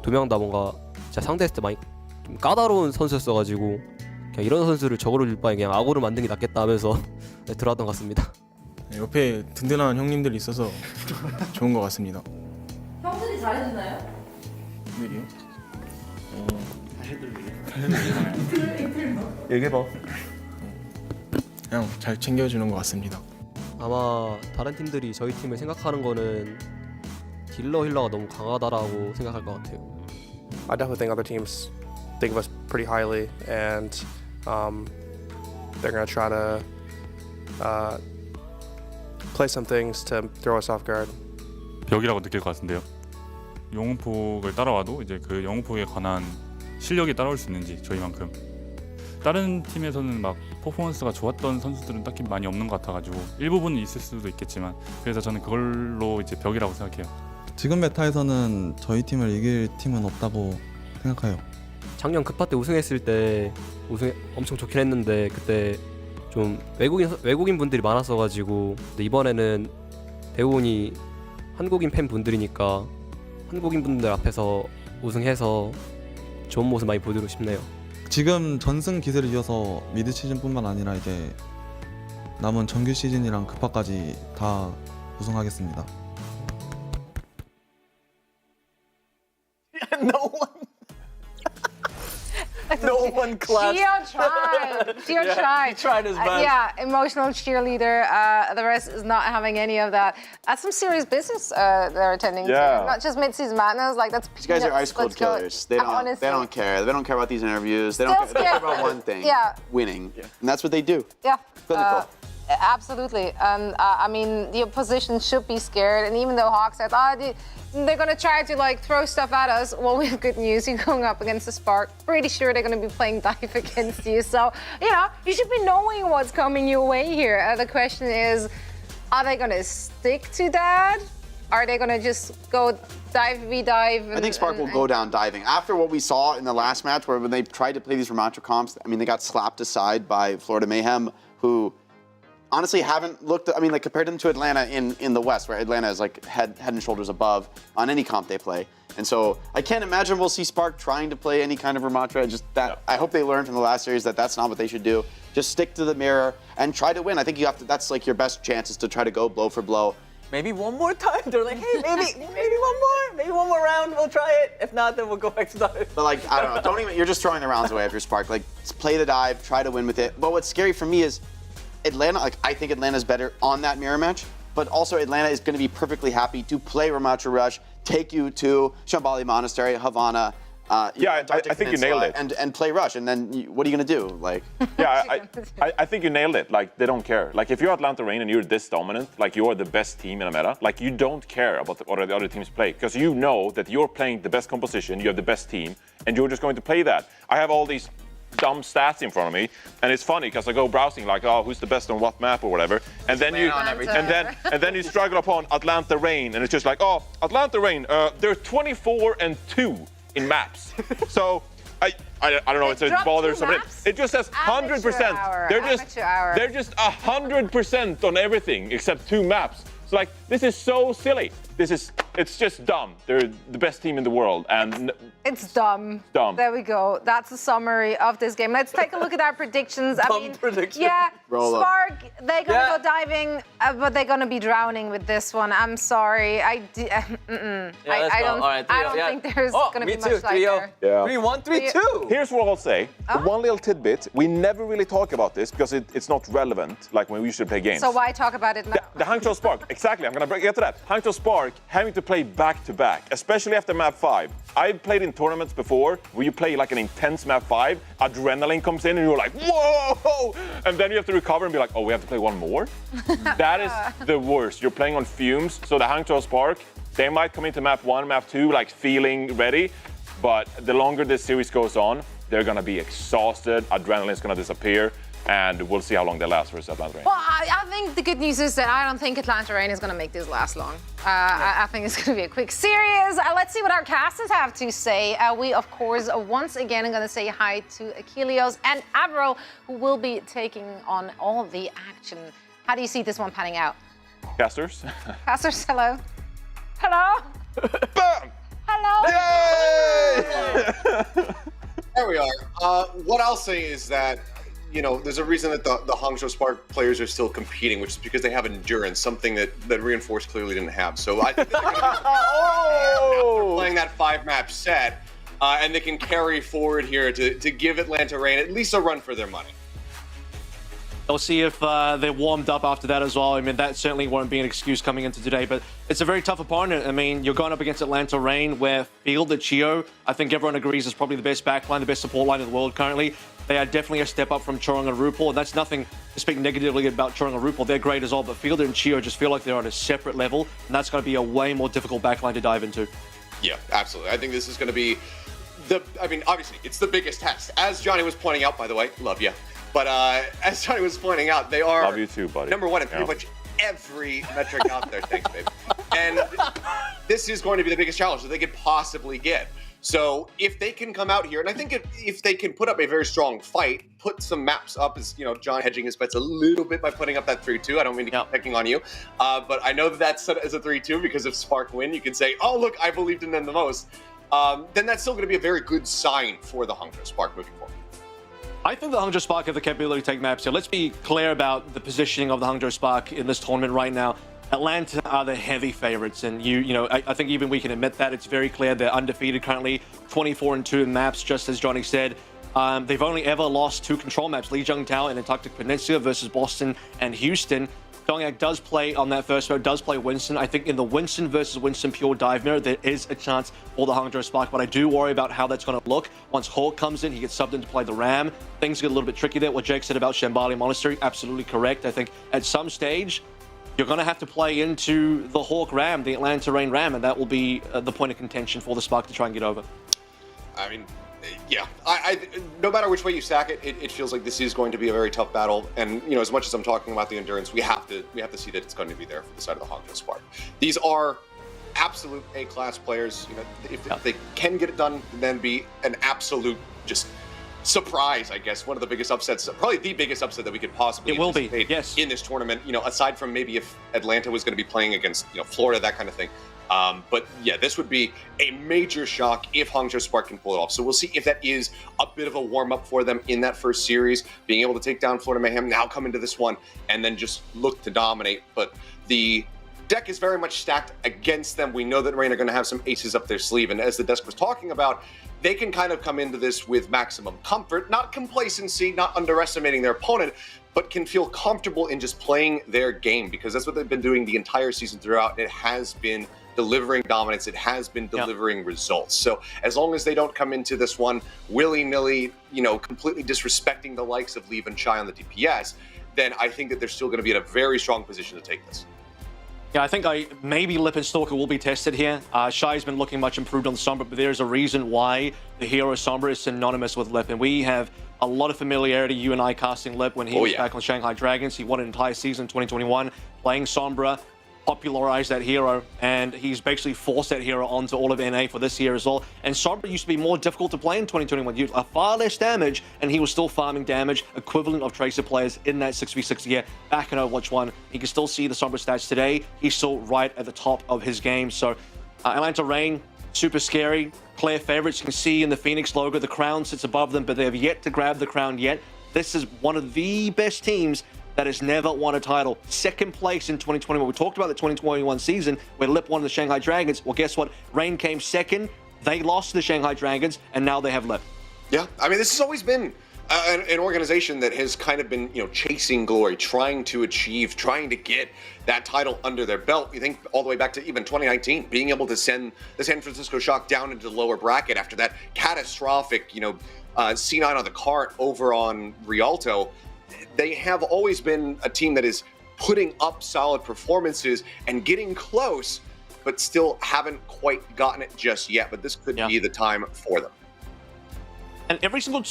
두 명 다 뭔가 진짜 상대했을 때 많이 좀 까다로운 선수였어가지고 그냥 이런 선수를 적으로 줄 바에 그냥 악어를 만드는 게 낫겠다 하면서 들어왔던 것 같습니다. 옆에 든든한 형님들이 있어서 좋은 것 같습니다. 형들이 잘해주나요? 형들이요? 얘기해봐. 그냥 잘 챙겨주는 것 같습니다. 아마 다른 팀들이 저희 팀을 생각하는 거는 딜러 힐러가 너무 강하다라고 생각할 것 같아요. I definitely think other teams think of us pretty highly, and they're going to try to play some things to throw us off guard. 벽이라고 느낄 것 같은데요. 영웅폭을 따라와도 이제 그 영웅폭에 관한 실력이 따라올 수 있는지 저희만큼. 다른 팀에서는 막 퍼포먼스가 좋았던 선수들은 딱히 많이 없는 것 같아가지고 일부분은 있을 수도 있겠지만 그래서 저는 그걸로 이제 벽이라고 생각해요. 지금 메타에서는 저희 팀을 이길 팀은 없다고 생각해요. 작년 급파 때 우승했을 때 우승 엄청 좋긴 했는데 그때 좀 외국인 분들이 많았어가지고 근데 이번에는 대부분이 한국인 팬 분들이니까 한국인 분들 앞에서 우승해서 좋은 모습 많이 보여드리고 싶네요. 지금 전승 기세를 이어서 미드 시즌뿐만 아니라 이제 남은 정규 시즌이랑 급파까지 다 우승하겠습니다. No one clapped. Gio tried. Gio Yeah, tried. he tried his best. Yeah, emotional cheerleader. The rest is not having any of that. That's some serious business they're attending Yeah. to. Not just Midseason Madness. Like that's. These guys are ice cold killers. They don't care. They don't care about these interviews. They don't care about one thing. Yeah. Winning. And that's what they do. Yeah. Clinical. Absolutely. And I mean, the opposition should be scared. And even though Hawk said, they're going to try to like throw stuff at us, well, we have good news. You're going up against the Spark. Pretty sure they're going to be playing dive against you. So, you should be knowing what's coming your way here. The question is, are they going to stick to that? Are they going to just go dive v dive? I think Spark will go down diving. After what we saw in the last match where when they tried to play these Ramattra comps, I mean, they got slapped aside by Florida Mayhem, who honestly haven't looked, I mean, like compared them to Atlanta in the West, where Atlanta is like head and shoulders above on any comp they play. And so I can't imagine we'll see Spark trying to play any kind of Ramattra. Just that, I hope they learned from the last series that that's not what they should do. Just stick to the mirror and try to win. I think you have to, that's like your best chance is to try to go blow for blow. Maybe one more time. They're like, hey, maybe one more round. We'll try it. If not, then we'll go back to dive. But like, I don't know, you're just throwing the rounds away if you're Spark. Like, play the dive, try to win with it. But what's scary for me is Atlanta, like I think Atlanta's better on that mirror match, but also Atlanta is going to be perfectly happy to play Ramattra Rush, take you to Shambhala Monastery, Havana. I think you nailed it. And play Rush, and then what are you going to do? Like, yeah, I think you nailed it. Like, they don't care. Like, if you're Atlanta Reign and you're this dominant, like you're the best team in a meta, like you don't care about what the other teams play because you know that you're playing the best composition, you have the best team, and you're just going to play that. I have all these dumb stats in front of me, and it's funny because I go browsing like, oh, who's the best on what map or whatever, and then you struggle upon Atlanta Reign, and it's just like, oh, Atlanta Reign, they're 24-2 in maps. So I don't know, it's a bothersome. It just says 100%. They're just 100% on everything except 2 maps. So like, this is so silly. It's just dumb. They're the best team in the world, and it's dumb. Dumb. There we go. That's a summary of this game. Let's take a look at our predictions. Predictions. Yeah, Roll up. Spark, they're gonna go diving, but they're gonna be drowning with this one. I'm sorry. I don't think there's gonna be much like there. Yeah. 3-1, 3-2. Here's what I'll say. One little tidbit. We never really talk about this because it's not relevant like when we usually play games. So why talk about it now? The Hangzhou Spark, exactly. I'm gonna get to that. Hangzhou Spark having to play back-to-back, especially after map 5. I've played in tournaments before where you play like an intense map 5, adrenaline comes in and you're like, whoa! And then you have to recover and be like, oh, we have to play one more? That is the worst. You're playing on fumes. So the Hangzhou Spark, they might come into map 1, map 2, like feeling ready, but the longer this series goes on, they're gonna be exhausted, adrenaline's gonna disappear, and we'll see how long they last versus Atlanta Reign. Well, I think the good news is that I don't think Atlanta Reign is going to make this last long. I think it's going to be a quick series. Let's see what our casters have to say. We, of course, once again are going to say hi to Achilles and Avril, who will be taking on all the action. How do you see this one panning out? Casters? Casters, hello. Hello? Bam! Hello? Yay! There we are. What I'll say is that there's a reason that the Hangzhou Spark players are still competing, which is because they have endurance, something that Reinforce clearly didn't have. So I think that they're going to after playing that 5-map set, and they can carry forward here to give Atlanta Reign at least a run for their money. We'll see if they're warmed up after that as well. I mean, that certainly won't be an excuse coming into today, but it's a very tough opponent. I mean, you're going up against Atlanta Reign, where Field, the Chio, I think everyone agrees is probably the best backline, the best support line in the world currently. They are definitely a step up from Chorong and RuPaul. That's nothing to speak negatively about Chorong and RuPaul. They're great as well, but Field and Chio just feel like they're on a separate level, and that's going to be a way more difficult backline to dive into. Yeah, absolutely. I think this is going to be obviously, it's the biggest test. As Johnny was pointing out, by the way, love you. But as Johnny was pointing out, they are love you too, buddy. Number one in pretty much every metric out there. Thanks, babe. And this is going to be the biggest challenge that they could possibly get. So if they can come out here, and I think if they can put up a very strong fight, put some maps up, as John hedging his bets a little bit by putting up that 3-2. I don't mean to keep picking on you, but I know that's set as a 3-2 because if Spark win, you can say, oh look, I believed in them the most. Then that's still going to be a very good sign for the Hangzhou Spark moving forward. I think the Hangzhou Spark have the capability to take maps here. Let's be clear about the positioning of the Hangzhou Spark in this tournament right now. Atlanta are the heavy favorites, and I think even we can admit that. It's very clear they're undefeated currently, 24-2 in maps, just as Johnny said. They've only ever lost 2 control maps, Lijiangtao and Antarctic Peninsula versus Boston and Houston. Dongyak does play on that first map, does play Winston. I think in the Winston versus Winston pure dive mirror, there is a chance for the Hangzhou Spark, but I do worry about how that's going to look. Once Hawk comes in, he gets subbed in to play the Ram. Things get a little bit tricky there. What Jake said about Shambali Monastery, absolutely correct. I think at some stage, you're going to have to play into the Hawk Ram, the Atlanta Reign Ram, and that will be the point of contention for the Spark to try and get over. I mean, yeah, no matter which way you stack it, it feels like this is going to be a very tough battle. And as much as I'm talking about the endurance, we have to see that it's going to be there for the side of the Hangzhou Spark. These are absolute A-class players. If they can get it done, then be an absolute just surprise, I guess. One of the biggest upsets, probably the biggest upset that we could possibly anticipate in this tournament. Aside from maybe if Atlanta was going to be playing against Florida, that kind of thing. But yeah, this would be a major shock if Hangzhou Spark can pull it off. So we'll see if that is a bit of a warm-up for them in that first series, being able to take down Florida Mayhem, now come into this one, and then just look to dominate. But the deck is very much stacked against them. We know that Reign are going to have some aces up their sleeve, and as the desk was talking about, they can kind of come into this with maximum comfort, not complacency, not underestimating their opponent, but can feel comfortable in just playing their game, because that's what they've been doing the entire season throughout. It has been delivering dominance. It has been delivering results. So as long as they don't come into this one willy-nilly, completely disrespecting the likes of Leave and Shy on the DPS, then I think that they're still going to be in a very strong position to take this. Yeah, I think maybe Lip and Stalker will be tested here. Shy's been looking much improved on Sombra, but there's a reason why the hero Sombra is synonymous with Lip, and we have a lot of familiarity, you and I, casting Lip when he was back on Shanghai Dragons. He won an entire season in 2021 playing Sombra, popularized that hero, and he's basically forced that hero onto all of NA for this year as well. And Sombra used to be more difficult to play in 2021. You had far less damage, and he was still farming damage, equivalent of Tracer players in that 6v6 year back in Overwatch 1. You can still see the Sombra stats today. He's still right at the top of his game. So Atlanta Reign, super scary. Clear favorites. You can see in the Phoenix logo, the crown sits above them, but they have yet to grab the crown yet. This is one of the best teams that has never won a title. Second place in 2021. We talked about the 2021 season where Lip won the Shanghai Dragons. Well, guess what? Reign came second. They lost to the Shanghai Dragons, and now they have Lip. Yeah, I mean, this has always been an organization that has kind of been, chasing glory, trying to achieve, trying to get that title under their belt. You think all the way back to even 2019, being able to send the San Francisco Shock down into the lower bracket after that catastrophic, C9 on the cart over on Rialto. They have always been a team that is putting up solid performances and getting close, but still haven't quite gotten it just yet. But this could be the time for them. And every single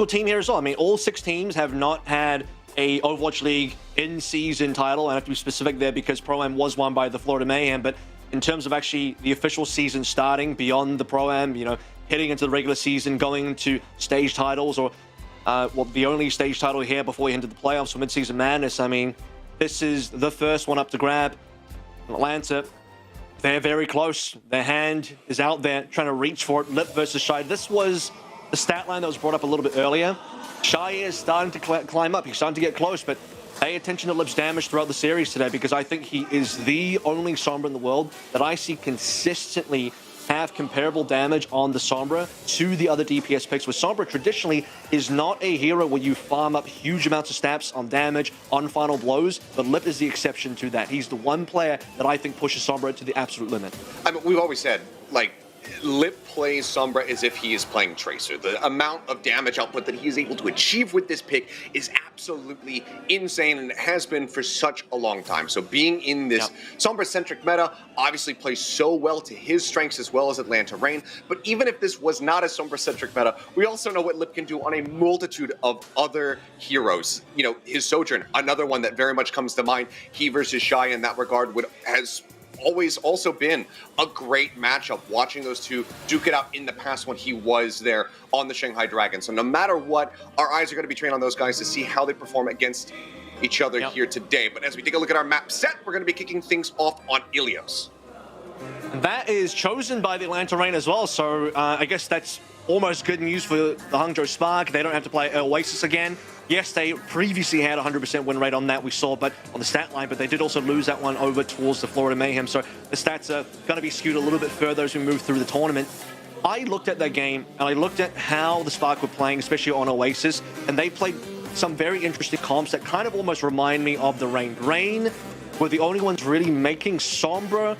team here as well. I mean, all 6 teams have not had a Overwatch League in-season title. I have to be specific there because Pro-Am was won by the Florida Mayhem. But in terms of actually the official season starting beyond the Pro-Am, heading into the regular season, going into stage titles, or the only stage title here before we enter the playoffs for Midseason Madness. I mean, this is the first one up to grab. Atlanta, they're very close. Their hand is out there trying to reach for it. Lip versus Shy. This was the stat line that was brought up a little bit earlier, Shy is starting to climb up. He's starting to get close, but pay attention to Lip's damage throughout the series today, because I think he is the only Sombra in the world that I see consistently have comparable damage on the Sombra to the other DPS picks, where Sombra traditionally is not a hero where you farm up huge amounts of stats on damage, on final blows, but Lip is the exception to that. He's the one player that I think pushes Sombra to the absolute limit. I mean, we've always said, like, Lip plays Sombra as if he is playing Tracer. The amount of damage output that he is able to achieve with this pick is absolutely insane, and it has been for such a long time. So being in this Sombra-centric meta obviously plays so well to his strengths as well as Atlanta Reign. But even if this was not a Sombra-centric meta, we also know what Lip can do on a multitude of other heroes. You know, his Sojourn, another one that very much comes to mind. He versus Shy in that regard has always also been a great matchup, watching those two duke it out in the past when he was there on the Shanghai Dragon. So no matter what, our eyes are going to be trained on those guys to see how they perform against each other here today. But as we take a look at our map set, we're going to be kicking things off on Ilios. That is chosen by the Atlanta Reign as well, so I guess that's almost good news for the Hangzhou Spark. They don't have to play Oasis again. Yes, they previously had a 100% win rate on that, we saw, but on the stat line, but they did also lose that one over towards the Florida Mayhem, so the stats are going to be skewed a little bit further as we move through the tournament. I looked at that game, and I looked at how the Spark were playing, especially on Oasis, and they played some very interesting comps that kind of almost remind me of the Reign. Reign were the only ones really making Sombra,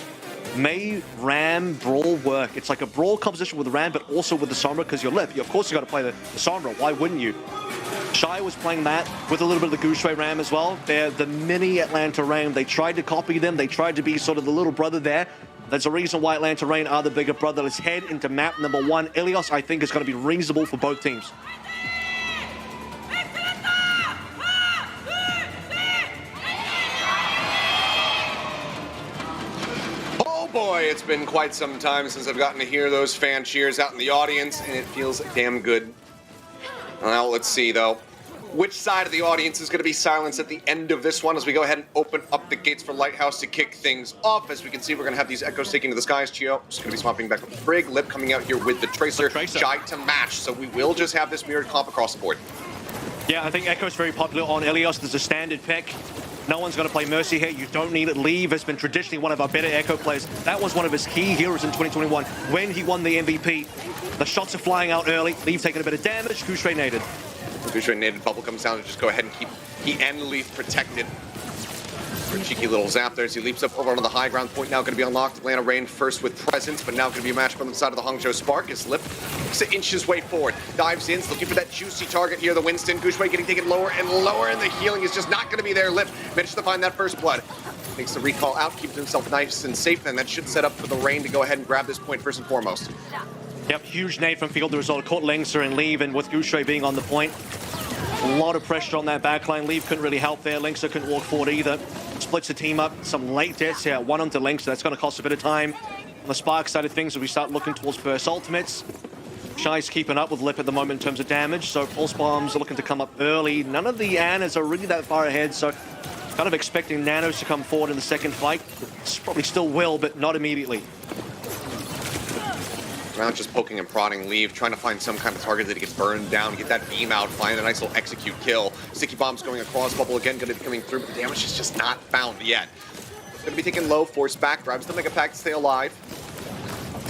Mei, Ram, Brawl work. It's like a Brawl composition with Ram, but also with the Sombra, because you're Lip. Of course you got to play the Sombra. Why wouldn't you? Shy was playing that with a little bit of the Gushui Ram as well. They're the mini Atlanta Reign. They tried to copy them. They tried to be sort of the little brother there. There's a reason why Atlanta Reign are the bigger brother. Let's head into map number 1. Ilios, I think, is going to be reasonable for both teams. Boy, it's been quite some time since I've gotten to hear those fan cheers out in the audience, and it feels damn good. Well, let's see, though. Which side of the audience is going to be silenced at the end of this one as we go ahead and open up the gates for Lighthouse to kick things off? As we can see, we're going to have these echoes taking to the skies. Chio just going to be swapping back with Brig. Lip coming out here with the Tracer. Shy to match, so we will just have this mirrored comp across the board. Yeah, I think Echo's very popular on Ilios. There's a standard pick. No one's going to play Mercy here. You don't need it. Leave has been traditionally one of our better Echo players. That was one of his key heroes in 2021 when he won the MVP. The shots are flying out early. Leave taking a bit of damage. Gushui naded. Gushui naded. Bubble comes down to just go ahead and keep he and Leaf protected. For a cheeky little zap there as he leaps up over on the high ground point. Now going to be unlocked. Atlanta Reign first with presence, but now going to be a match on the side of the Hangzhou Spark as Lip inches his way forward. Dives in, looking for that juicy target here. The Winston. Gushui getting taken lower and lower, and the healing is just not going to be there. Lip managed to find that first blood. Takes the recall out, keeps himself nice and safe, and that should set up for the Reign to go ahead and grab this point first and foremost. Yep, huge nade from field. The result caught Lengser and Leave, and with Gushui being on the point, a lot of pressure on that backline. Leave couldn't really help there. Lengser couldn't walk forward either. Splits the team up. Some late deaths here. One onto Lengser. That's going to cost a bit of time. On the Spark side of things, as we start looking towards first ultimates, Shy's keeping up with Lip at the moment in terms of damage, so Pulse Bombs are looking to come up early. None of the Annas are really that far ahead, so kind of expecting Nanos to come forward in the second fight. Probably still will, but not immediately. Around just poking and prodding Leave, trying to find some kind of target that he can burn down, get that beam out, find a nice little execute kill. Sticky Bombs going across, Bubble again going to be coming through, but the damage is just not found yet. Going to be taken low, forced back, grabs the Mega Pack to stay alive.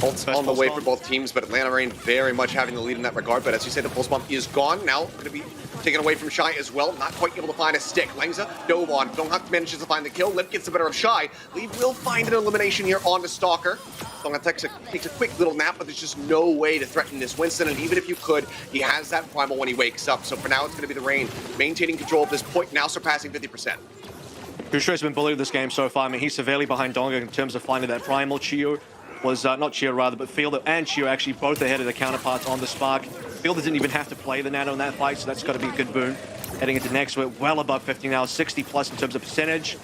Ult's on the way for both teams, but Atlanta Reign very much having the lead in that regard. But as you say, the Pulse Bomb is gone. Now going to be taken away from Shy as well. Not quite able to find a stick. Lengza dove on. Donghak manages to find the kill. Lip gets the better of Shy. Leave will find an elimination here on the Stalker. Donghak takes a quick little nap, but there's just no way to threaten this Winston. And even if you could, he has that primal when he wakes up. So for now, it's going to be the Reign maintaining control at this point, now surpassing 50%. Gushui's been bullied this game so far. I mean, he's severely behind Donghak in terms of finding that primal. Chio was, not Chio rather, but Fielder and Chio actually both ahead of the counterparts on the Spark. Fielder didn't even have to play the Nano in that fight, so that's got to be a good boon. Heading into next, we're well above 50 now, 60 plus in terms of percentage.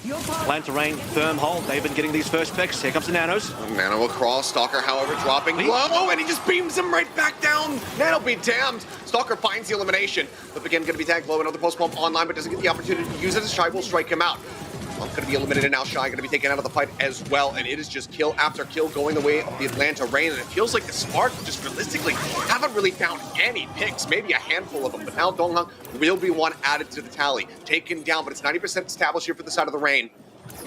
Atlanta Reign, firm hold. They've been getting these first picks. Here comes the Nanos. Nano across. Stalker, however, dropping low, and he just beams him right back down. Nano be damned. Stalker finds the elimination. Lip again going to be tagged low. Another Pulse Bomb online, but doesn't get the opportunity to use it as Shy will strike him out. Monk going to be eliminated now. Shy going to be taken out of the fight as well. And it is just kill after kill going the way of the Atlanta Reign. And it feels like the Spark just realistically haven't really found any picks, maybe a handful of them. But now Donghak will be one added to the tally. Taken down, but it's 90% established here for the side of the Reign.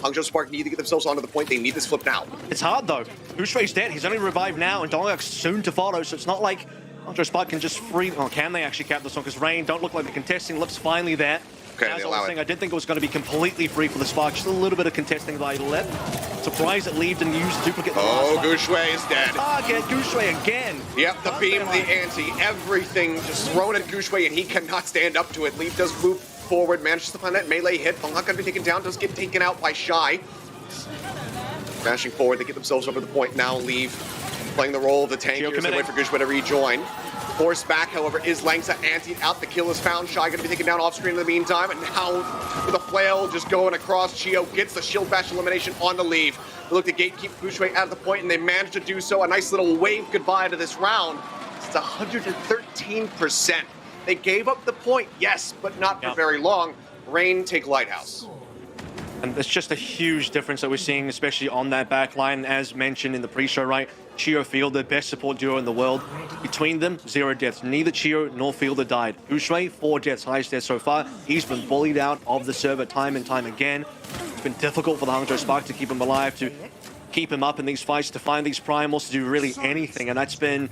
Hangzhou Spark need to get themselves onto the point. They need this flip now. It's hard though. Gushui's dead. He's only revived now, and Donghak's soon to follow. So it's not like Hangzhou Spark can just free. Well, can they actually cap this one? Because Reign don't look like they're contesting. Lip's finally there. Okay, as I was saying, I did think it was going to be completely free for the Spark. Just a little bit of contesting by Lip. Surprised that Lee didn't use duplicate. Oh, Gushui is dead. Target Gushui again. Yep, the beam, the ante, everything just thrown at Gushui, and he cannot stand up to it. Lee does move forward, manages to find that melee hit. Donghak going to be taken down, does get taken out by Shy. Dashing forward, they get themselves over the point now. Leave playing the role of the tank here as they wait for Gushui to rejoin. Forced back, however, is Langsa antied out. The kill is found. Shy going to be taken down off screen in the meantime. And now with a flail just going across, Chio gets the shield bash elimination on the leave. They look to gatekeep Gushui out of the point, and they managed to do so. A nice little wave goodbye to this round. It's 113%. They gave up the point, yes, but not for very long. Reign take Lighthouse. And it's just a huge difference that we're seeing, especially on that back line, as mentioned in the pre-show, right? Chio Fielder, best support duo in the world. Between them, 0 deaths. Neither Chio nor Fielder died. Gushui, 4 deaths, highest death so far. He's been bullied out of the server time and time again. It's been difficult for the Hangzhou Spark to keep him alive, to keep him up in these fights, to find these primals, to do really anything. And that's been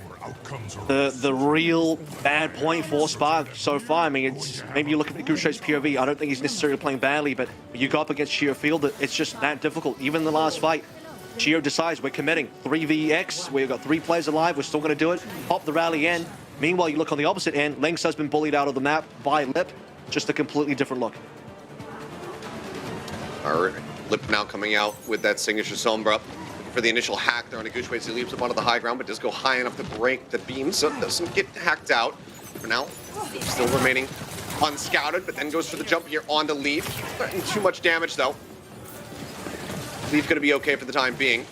the real bad point for Spark so far. I mean, it's maybe you look at the Gushui's POV, I don't think he's necessarily playing badly, but when you go up against Chio Fielder, it's just that difficult. Even in the last fight, Chio decides we're committing 3vx, we've got 3 players alive, we're still going to do it, pop the rally in. Meanwhile, you look on the opposite end, Lengsa has been bullied out of the map by Lip, just a completely different look. All right, Lip now coming out with that signature Sombra. For the initial hack there on a Gushui, he leaps up onto the high ground, but does go high enough to break the beam, so it doesn't get hacked out. For now, still remaining unscouted, but then goes for the jump here onto Leaf. Threatening too much damage though. Leaf gonna be okay for the time being.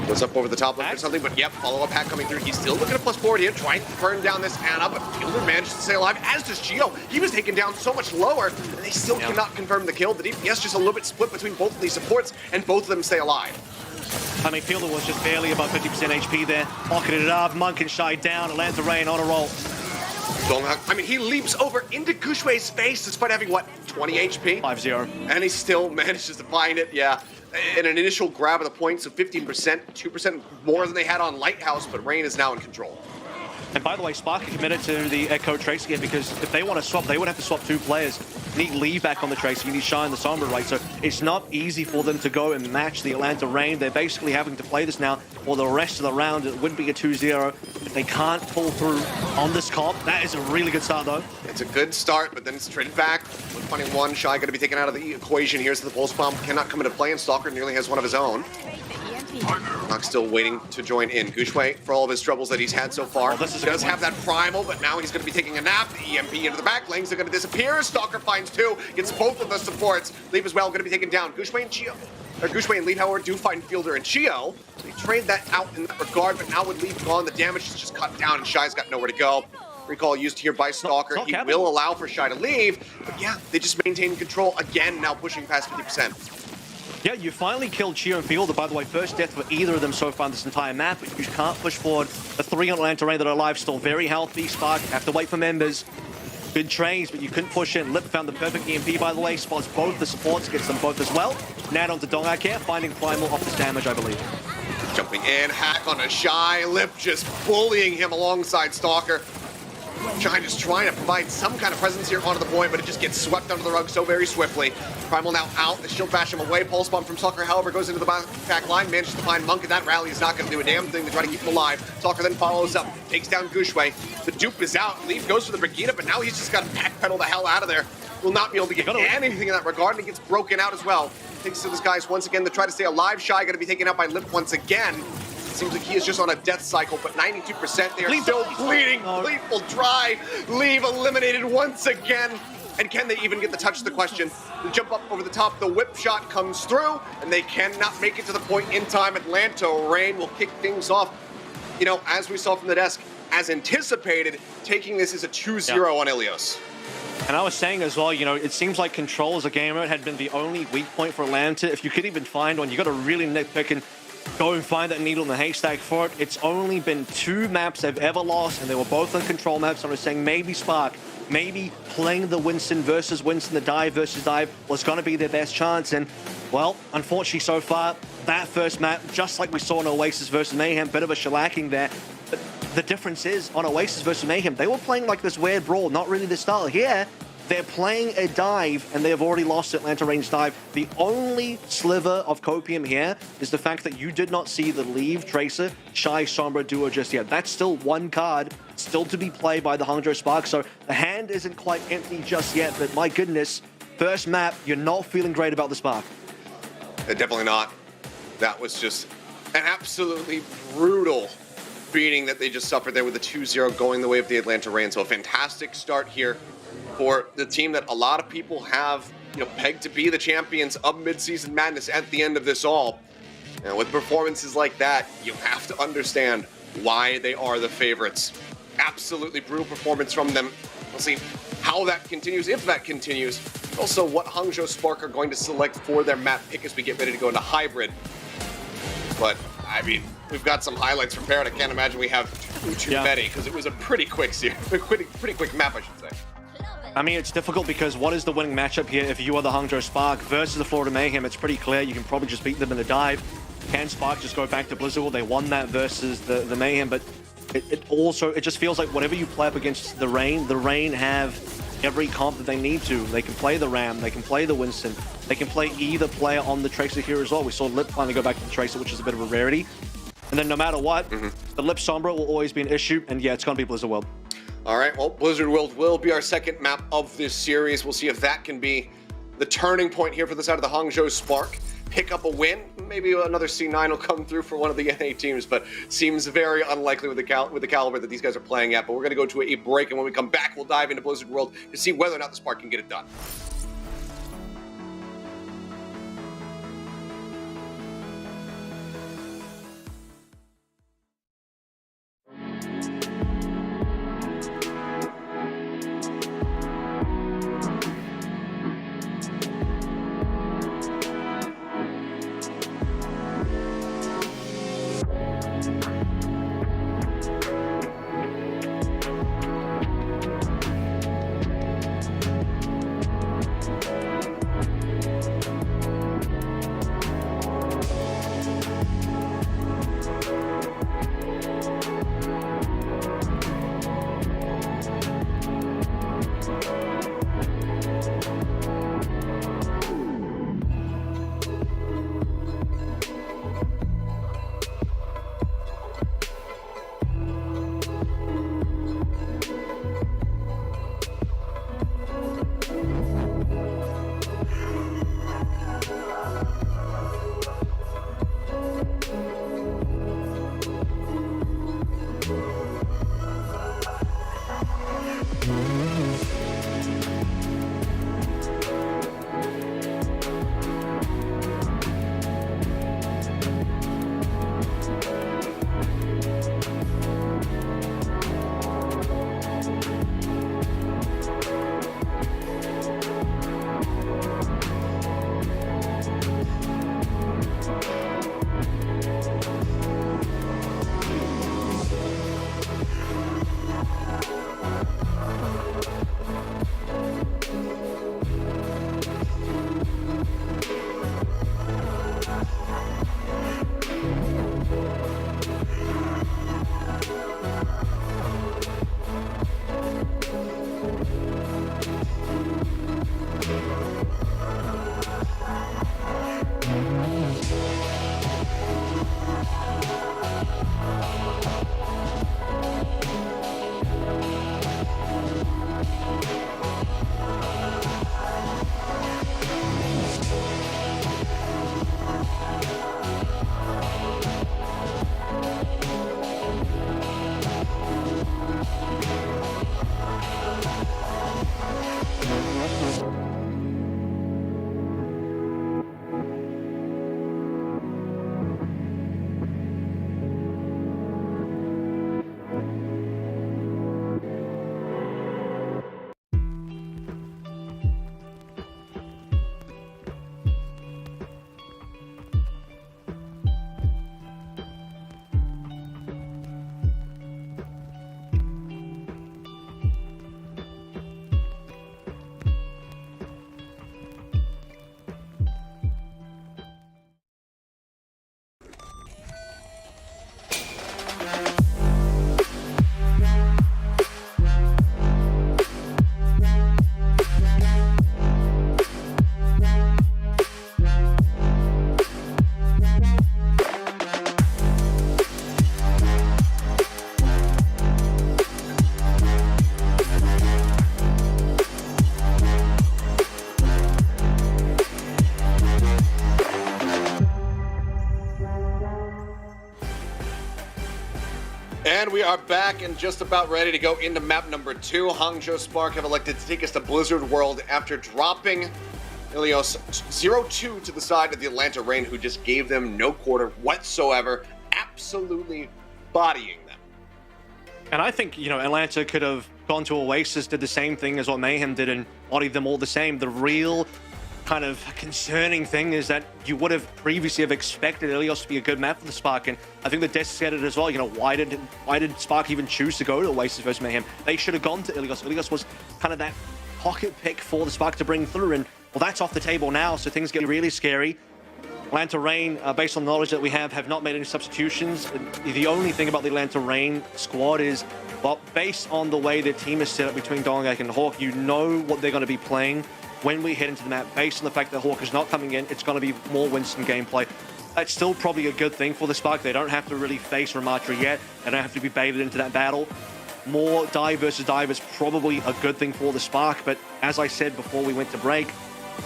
Goes up over the top looking for something, but yep, follow-up hack coming through. He's still looking to plus forward here, trying to burn down this Ana, but Fielder manages to stay alive, as does Chio. He was taken down so much lower, and they still cannot confirm the kill. The DPS just a little bit split between both of these supports, and both of them stay alive. I mean, Fielder was just barely above 50% HP there. Pocketed it up, Monk and Shy down, Atlanta Reign on a roll. I mean, he leaps over into Gushui's face despite having, what, 20 HP? 5-0. And he still manages to find it, yeah. In an initial grab of the point, so 15%, 2% more than they had on Lighthouse, but Reign is now in control. And by the way, Spark are committed to the Echo Trace again, because if they want to swap, they would have to swap 2 players. You need Lee back on the Trace, you need Shy and the Sombra, right? So it's not easy for them to go and match the Atlanta Reign. They're basically having to play this now for the rest of the round. It wouldn't be a 2-0. They can't pull through on this comp. That is a really good start, though. It's a good start, but then it's traded back. 121, Shy going to be taken out of the equation. Here's the Pulse Bomb. Cannot come into play, and Stalker nearly has one of his own. Knox still waiting to join in. Gushui, for all of his troubles that he's had so far, he does have that primal, but now he's going to be taking a nap. The EMP into the back lanes are going to disappear. Stalker finds 2, gets both of the supports. Leaf as well, going to be taken down. Gushui and Leaf, however, do find Fielder and Chio. They trade that out in that regard, but now with Leaf gone, the damage is just cut down, and Shy's got nowhere to go. Recall used here by Stalker. He will allow for Shy to leave, but yeah, they just maintain control again, now pushing past 50%. Yeah, you finally killed Chio and Fielder. By the way, first death for either of them so far in this entire map, but you can't push forward. The 3 on Atlanta Reign that are alive, still very healthy. Spark, have to wait for members. Good trades, but you couldn't push in. Lip found the perfect EMP, by the way. Spots both the supports, gets them both as well. Now onto Donghak here, finding Primal off his damage, I believe. Jumping in, hack on a Shy. Lip just bullying him alongside Stalker. Shy just trying to provide some kind of presence here onto the point, but it just gets swept under the rug so very swiftly. Primal now out, the shield bash him away. Pulse Bomb from Stalker, however, goes into the back line, manages to find Monk, and that rally is not going to do a damn thing to try to keep him alive. Stalker then follows up, takes down Gushui. The dupe is out, Leaf goes for the Brigida, but now he's just got to backpedal the hell out of there. Will not be able to get anything in that regard, and he gets broken out as well. Takes to this guys once again to try to stay alive. Shy going to be taken out by Lip once again. Seems like he is just on a death cycle, but 92%, they are still bleeding. Leaf will dry. Leave eliminated once again. And can they even get the touch? The question. The jump up over the top, the whip shot comes through, and they cannot make it to the point in time. Atlanta Reign will kick things off. You know, as we saw from the desk, as anticipated, taking this as a 2-0 on Ilios. And I was saying as well, you know, it seems like control as a game mode had been the only weak point for Atlanta. If you could even find one, you got to really nitpick and go and find that needle in the haystack for it. It's only been 2 maps they've ever lost, and they were both on control maps. I was saying maybe Spark, maybe playing the Winston versus Winston, the dive versus dive, was going to be their best chance. And, well, unfortunately so far, that first map, just like we saw in Oasis versus Mayhem, bit of a shellacking there. But the difference is, on Oasis versus Mayhem, they were playing like this weird brawl, not really the style. Here, they're playing a dive, and they have already lost Atlanta range dive. The only sliver of copium here is the fact that you did not see the Leave Tracer Shy Sombra duo just yet. That's still 1 card, still to be played by the Hangzhou Spark, so the hand isn't quite empty just yet, but my goodness, first map, you're not feeling great about the Spark. Definitely not. That was just an absolutely brutal beating that they just suffered there with the 2-0 going the way of the Atlanta Reign. So a fantastic start here for the team that a lot of people have, you know, pegged to be the champions of Midseason Madness at the end of this all. And with performances like that, you have to understand why they are the favorites. Absolutely brutal performance from them. We'll see how that continues, if that continues. Also, what Hangzhou Spark are going to select for their map pick as we get ready to go into hybrid. But, I mean, we've got some highlights from Parrot. I can't imagine we have too many, because it was a pretty quick series, pretty quick map, I should say. I mean, it's difficult because what is the winning matchup here if you are the Hangzhou Spark versus the Florida Mayhem? It's pretty clear. You can probably just beat them in a dive. Can Spark just go back to Blizzard World? They won that versus the Mayhem, but it just feels like whatever you play up against the Reign have every comp that they need to. They can play the Ram, they can play the Winston, they can play either player on the Tracer here as well. We saw Lip finally go back to the Tracer, which is a bit of a rarity. And then no matter what, the Lip Sombra will always be an issue, and yeah, it's going to be Blizzard World. All right, well, Blizzard World will be our second map of this series. We'll see if that can be the turning point here for the side of the Hangzhou Spark. Pick up a win. Maybe another C9 will come through for one of the NA teams, but seems very unlikely with the caliber that these guys are playing at. But we're going to go to a break, and when we come back, we'll dive into Blizzard World to see whether or not the Spark can get it done. And we are back and just about ready to go into map number 2. Hangzhou Spark have elected to take us to Blizzard World after dropping Ilios 0-2 to the side of the Atlanta Reign, who just gave them no quarter whatsoever, absolutely bodying them. And I think, Atlanta could have gone to Oasis, did the same thing as what Mayhem did, and bodied them all the same. The real kind of concerning thing is that you would have previously have expected Ilios to be a good map for the Spark, and I think the Desk said it as well. Why did Spark even choose to go to Oasis versus Mayhem? They should have gone to Ilios. Ilios was kind of that pocket pick for the Spark to bring through, and well, that's off the table now, so things get really scary. Atlanta Reign, based on the knowledge that we have not made any substitutions. The only thing about the Atlanta Reign squad is, well, based on the way their team is set up between Dongak and Hawk, you know what they're going to be playing when we head into the map. Based on the fact that Hawk is not coming in, it's going to be more Winston gameplay. That's still probably a good thing for the Spark. They don't have to really face Ramatra yet. They don't have to be baited into that battle. More dive versus dive is probably a good thing for the Spark, but as I said before we went to break,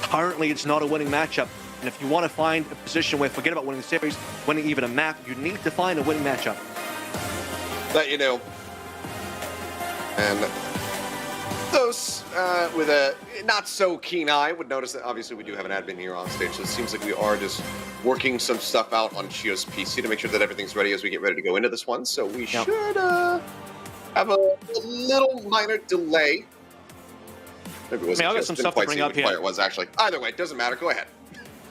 currently it's not a winning matchup. And if you want to find a position where, forget about winning the series, winning even a map, you need to find a winning matchup. That you know. And those with a not so keen eye would notice that obviously we do have an admin here on stage, so it seems like we are just working some stuff out on Chio's PC to make sure that everything's ready as we get ready to go into this one. So we should have a little minor delay. Maybe it wasn't. I've got some stuff to bring up here. It was actually. Either way, it doesn't matter. Go ahead.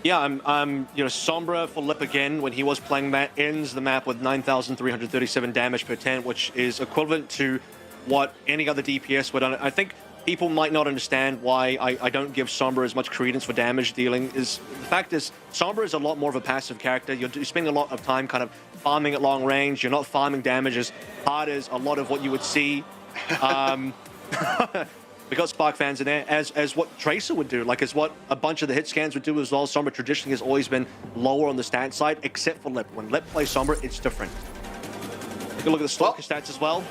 Yeah, Sombra for Lip again, when he was playing that, ends the map with 9,337 damage per 10, which is equivalent to what any other DPS would. I think people might not understand why I don't give Sombra as much credence for damage dealing. The fact is, Sombra is a lot more of a passive character. You're spending a lot of time kind of farming at long range. You're not farming damage as hard as a lot of what you would see. We got Spark fans in there, as what Tracer would do, as what a bunch of the hit scans would do as well. Sombra traditionally has always been lower on the stat side, except for Lip. When Lip plays Sombra, it's different. Take a look at the Stalker stats as well.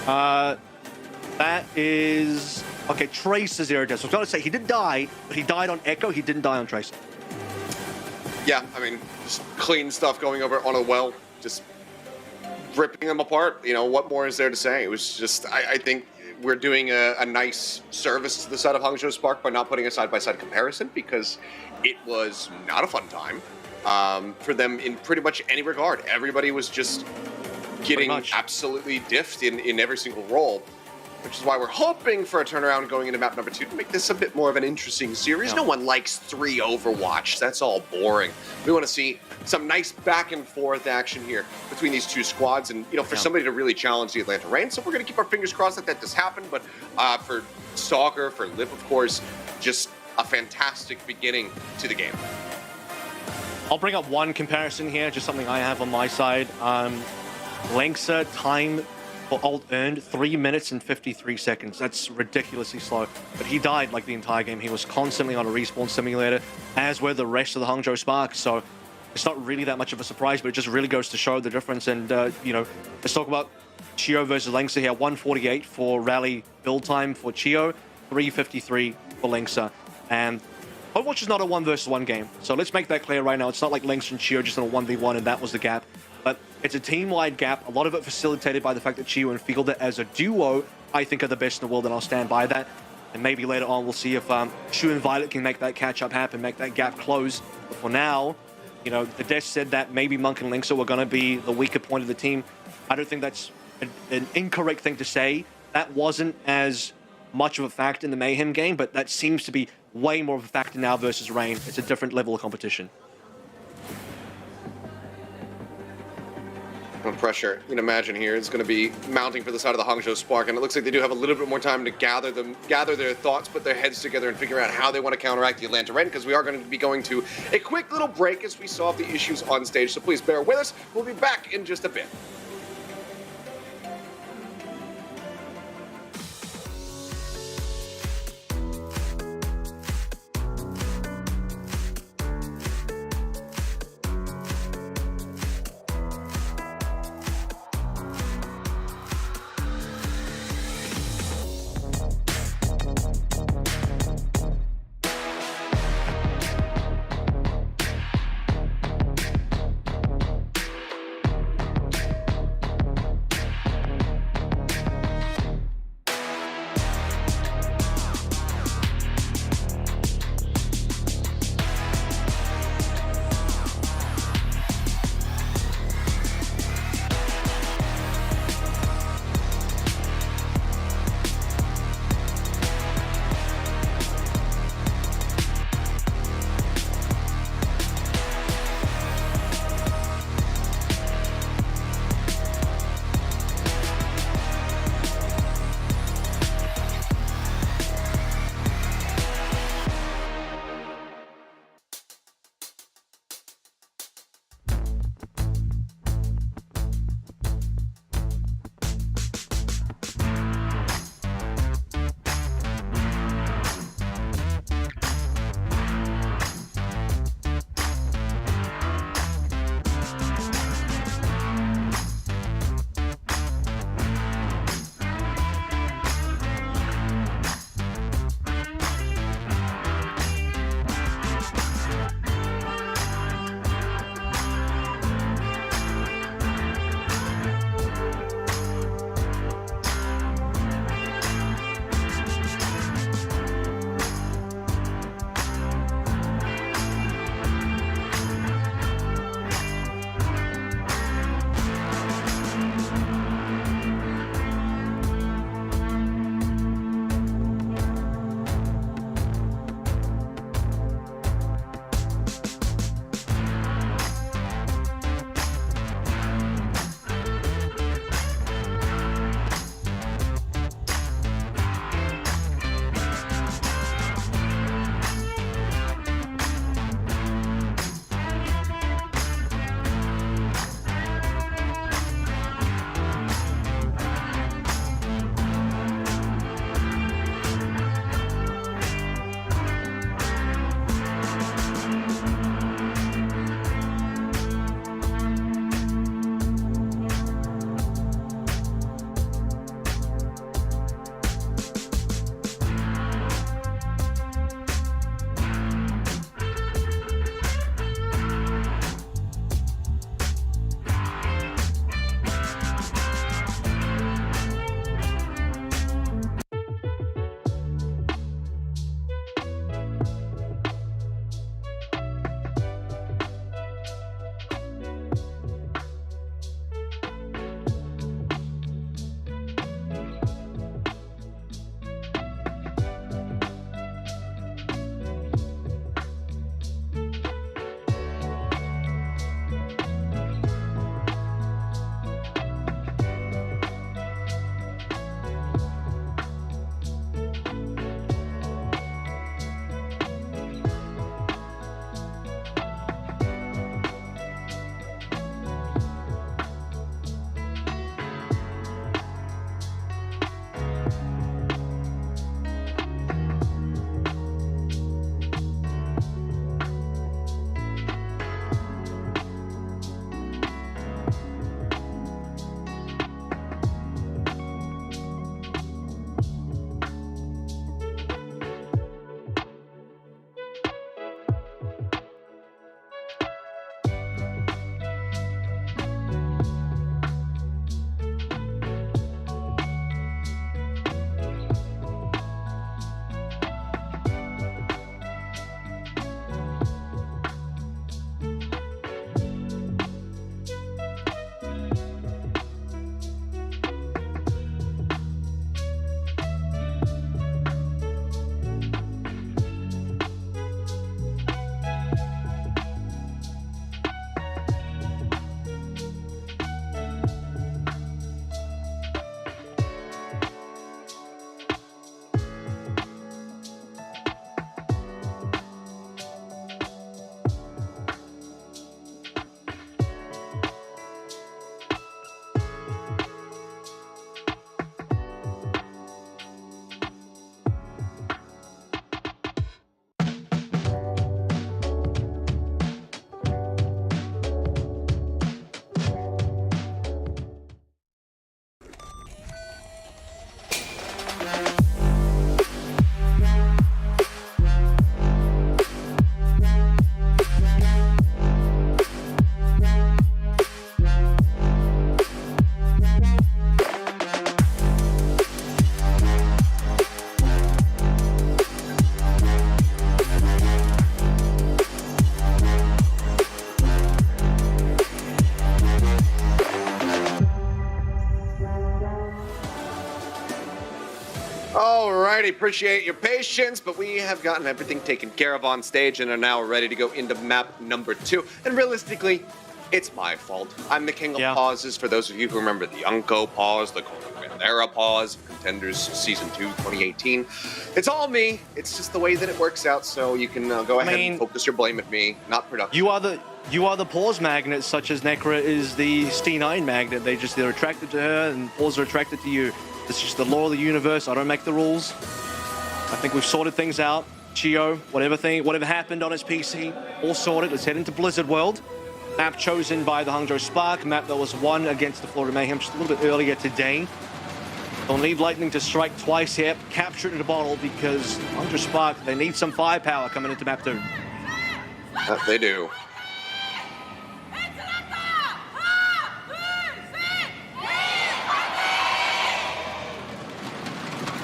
That is... Okay, Tracer 0 deaths. I was going to say, he did die, but he died on Echo, he didn't die on Tracer. Yeah, I mean, just clean stuff going over on a well, just ripping them apart. What more is there to say? It was just, I think we're doing a nice service to the side of Hangzhou Spark by not putting a side-by-side comparison, because it was not a fun time for them in pretty much any regard. Everybody was just getting absolutely diffed in every single role, which is why we're hoping for a turnaround going into map number 2 to make this a bit more of an interesting series. No one likes 3 Overwatch. That's all boring. We want to see some nice back and forth action here between these two squads, and for somebody to really challenge the Atlanta Reign. So we're going to keep our fingers crossed that does happen. But for Stalker, for Lip, of course, just a fantastic beginning to the game. I'll bring up one comparison here, just something I have on my side. Lengsa time for ult earned 3 minutes and 53 seconds. That's ridiculously slow. But he died the entire game. He was constantly on a respawn simulator, as were the rest of the Hangzhou Spark. So it's not really that much of a surprise, but it just really goes to show the difference. And, let's talk about Chio versus Lengsa here. 148 for rally build time for Chio, 353 for Lengsa. And Overwatch is not a 1 versus 1 game. So let's make that clear right now. It's not like Lengsa and Chio just in a 1v1 and that was the gap. But it's a team-wide gap, a lot of it facilitated by the fact that Chio and Fielder as a duo, I think, are the best in the world, and I'll stand by that. And maybe later on we'll see if Shu and Violet can make that catch-up happen, make that gap close. But for now, the desk said that maybe Monk and Lengsa were going to be the weaker point of the team. I don't think that's an incorrect thing to say. That wasn't as much of a factor in the Mayhem game, but that seems to be way more of a factor now versus Reign. It's a different level of competition. Pressure, you can imagine here, is going to be mounting for the side of the Hangzhou Spark, and it looks like they do have a little bit more time to gather their thoughts, put their heads together, and figure out how they want to counteract the Atlanta Reign, because we are going to be going to a quick little break as we solve the issues on stage, so please bear with us. We'll be back in just a bit. already appreciate your patience, but we have gotten everything taken care of on stage and are now ready to go into map number 2. And realistically, it's my fault. I'm the king of pauses. For those of you who remember the Unco pause, the Era pause, Contenders Season 2 2018. It's all me. It's just the way that it works out, so you can go ahead and focus your blame at me, not production. You are the pause magnet, such as Necra is the Ste9 magnet. They're attracted to her, and pause are attracted to you. It's just the law of the universe. I don't make the rules. I think we've sorted things out. Chio, whatever happened on his PC, all sorted. Let's head into Blizzard World. Map chosen by the Hangzhou Spark, map that was won against the Florida Mayhem just a little bit earlier today. They'll need Lightning to strike twice here, capture it in a bottle, because Hangzhou Spark, they need some firepower coming into map 2. That they do.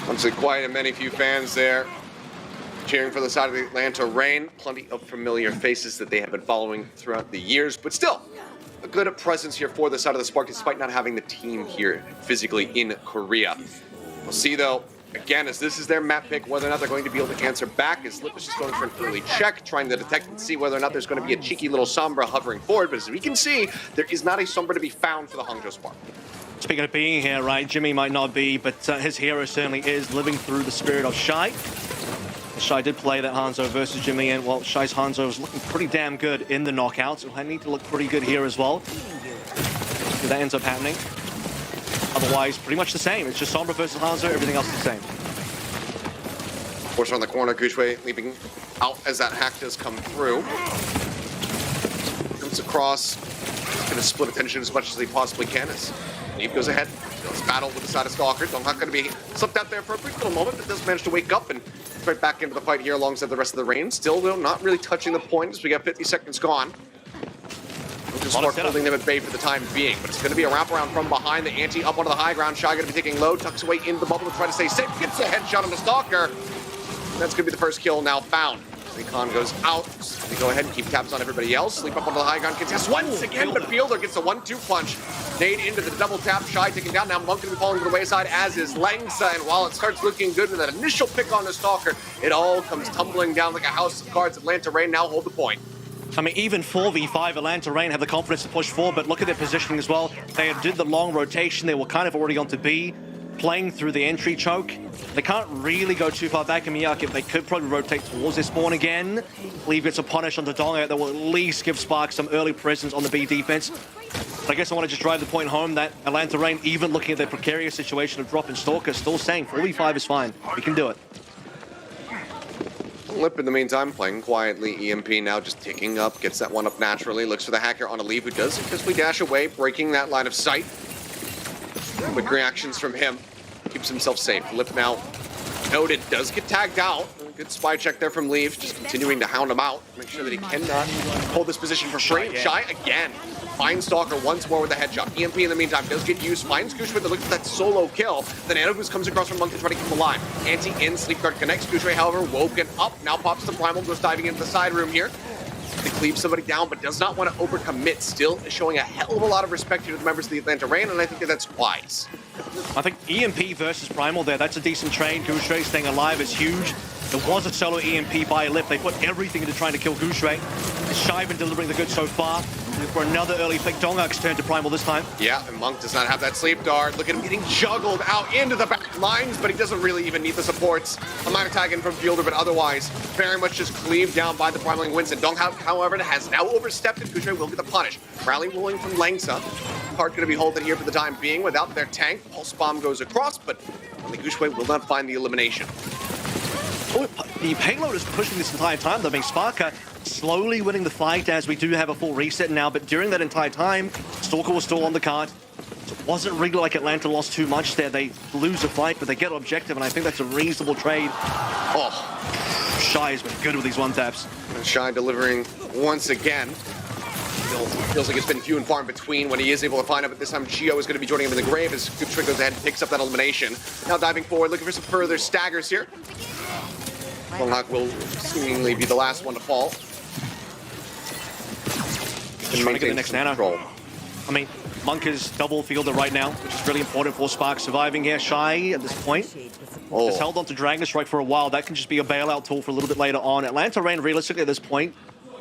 Once again, quite a many few fans there cheering for the side of the Atlanta Reign. Plenty of familiar faces that they have been following throughout the years, but still a good presence here for the side of the Spark, despite not having the team here physically in Korea. We'll see though, again, as this is their map pick, whether or not they're going to be able to answer back, as Lip is just going for an early check, trying to detect and see whether or not there's going to be a cheeky little Sombra hovering forward, but as we can see, there is not a Sombra to be found for the Hangzhou Spark. Speaking of being here, right, Jimmy might not be, but his hero certainly is, living through the spirit of Shy. Shy did play that Hangzhou versus Jimmy, and well, Shy's Hangzhou is looking pretty damn good in the knockouts, so I need to look pretty good here as well. If that ends up happening. Otherwise, pretty much the same. It's just Sombra versus Hangzhou, everything else is the same. Force around the corner, Gushue leaping out as that hack does come through. Comes across, going to split attention as much as he possibly can as Neve goes ahead. Let's battle with the side of Stalker. Donghak going to be slipped out there for a brief little moment, but does manage to wake up and right back into the fight here alongside the rest of the Reign. Still, though, not really touching the point as we got 50 seconds gone. Just Spark holding them at bay for the time being, but it's going to be a wraparound from behind. The ante up onto the high ground. Shy going to be taking low, tucks away into the bubble to try to stay safe. Gets a headshot on the Stalker. That's going to be the first kill now found. Recon goes out. They go ahead and keep tabs on everybody else. Sleep up onto the high ground. Contest once again, but Fielder gets a 1-2 punch. Nade into the double tap. Shy taken down. Now Monk going to be falling to the wayside, as is Langsa. And while it starts looking good with that initial pick on the Stalker, it all comes tumbling down like a house of cards. Atlanta Reign now hold the point. I mean, even 4v5, Atlanta Reign have the confidence to push forward, but look at their positioning as well. They did the long rotation. They were kind of already on to B, playing through the entry choke. They can't really go too far back in Miyake. They could probably rotate towards their spawn again. Leave gets a punish onto Donga that will at least give Spark some early presence on the B defense. But I guess I want to just drive the point home that Atlanta Reign, even looking at their precarious situation of dropping Stalker, still saying 4v5 is fine. We can do it. Lip in the meantime playing quietly. EMP now just ticking up, gets that one up naturally, looks for the hacker on a leave who does successfully dash away, breaking that line of sight. Quick reactions from him, keeps himself safe. Lip now noted, does get tagged out. Good spy check there from Leave, just continuing to hound him out, make sure that he cannot hold this position for free. Shy again. Finds Stalker once more with a headshot. EMP in the meantime does get used, finds Gushue that looks at that solo kill. Then Anubis comes across from Monk to try to keep him alive. Anti in, Sleep Guard connects. Gushue, however, woken up. Now pops the Primal, goes diving into the side room here. They cleave somebody down, but does not want to overcommit. Still showing a hell of a lot of respect here to the members of the Atlanta Reign, and I think that that's wise. I think EMP versus Primal there, that's a decent trade. Gushue staying alive is huge. There was a solo EMP by Lip. They put everything into trying to kill Gushue. Shy been delivering the goods so far. For another early pick, Dongak's turn to Primal this time. Yeah, and Monk does not have that sleep dart. Look at him getting juggled out into the back lines, but he doesn't really even need the supports. A minor tag in from Fielder, but otherwise very much just cleaved down by the Primaling Winston. Donghak, however, has now overstepped, and Gushue will get the punish. Rally rolling from Langsa. Part going to be halted here for the time being without their tank. Pulse bomb goes across, but only Gushue will not find the elimination. Oh, the payload is pushing this entire time, though, being Sparker slowly winning the fight as we do have a full reset now, but during that entire time, Stalker was still on the card. So it wasn't really like Atlanta lost too much there. They lose a fight, but they get an objective, and I think that's a reasonable trade. Oh, Shy has been good with these one-taps. And Shy delivering once again. Feels like it's been few and far in between when he is able to find it, but this time Gio is going to be joining him in the grave as Gushue goes ahead and picks up that elimination. Now diving forward, looking for some further staggers here. Donghak will seemingly be the last one to fall. Trying to get the next nano. Control. I mean, Monk is double fielder right now, which is really important for Spark surviving here. Shy at this point has held on to Dragon Strike for a while. That can just be a bailout tool for a little bit later on. Atlanta Reign, realistically at this point,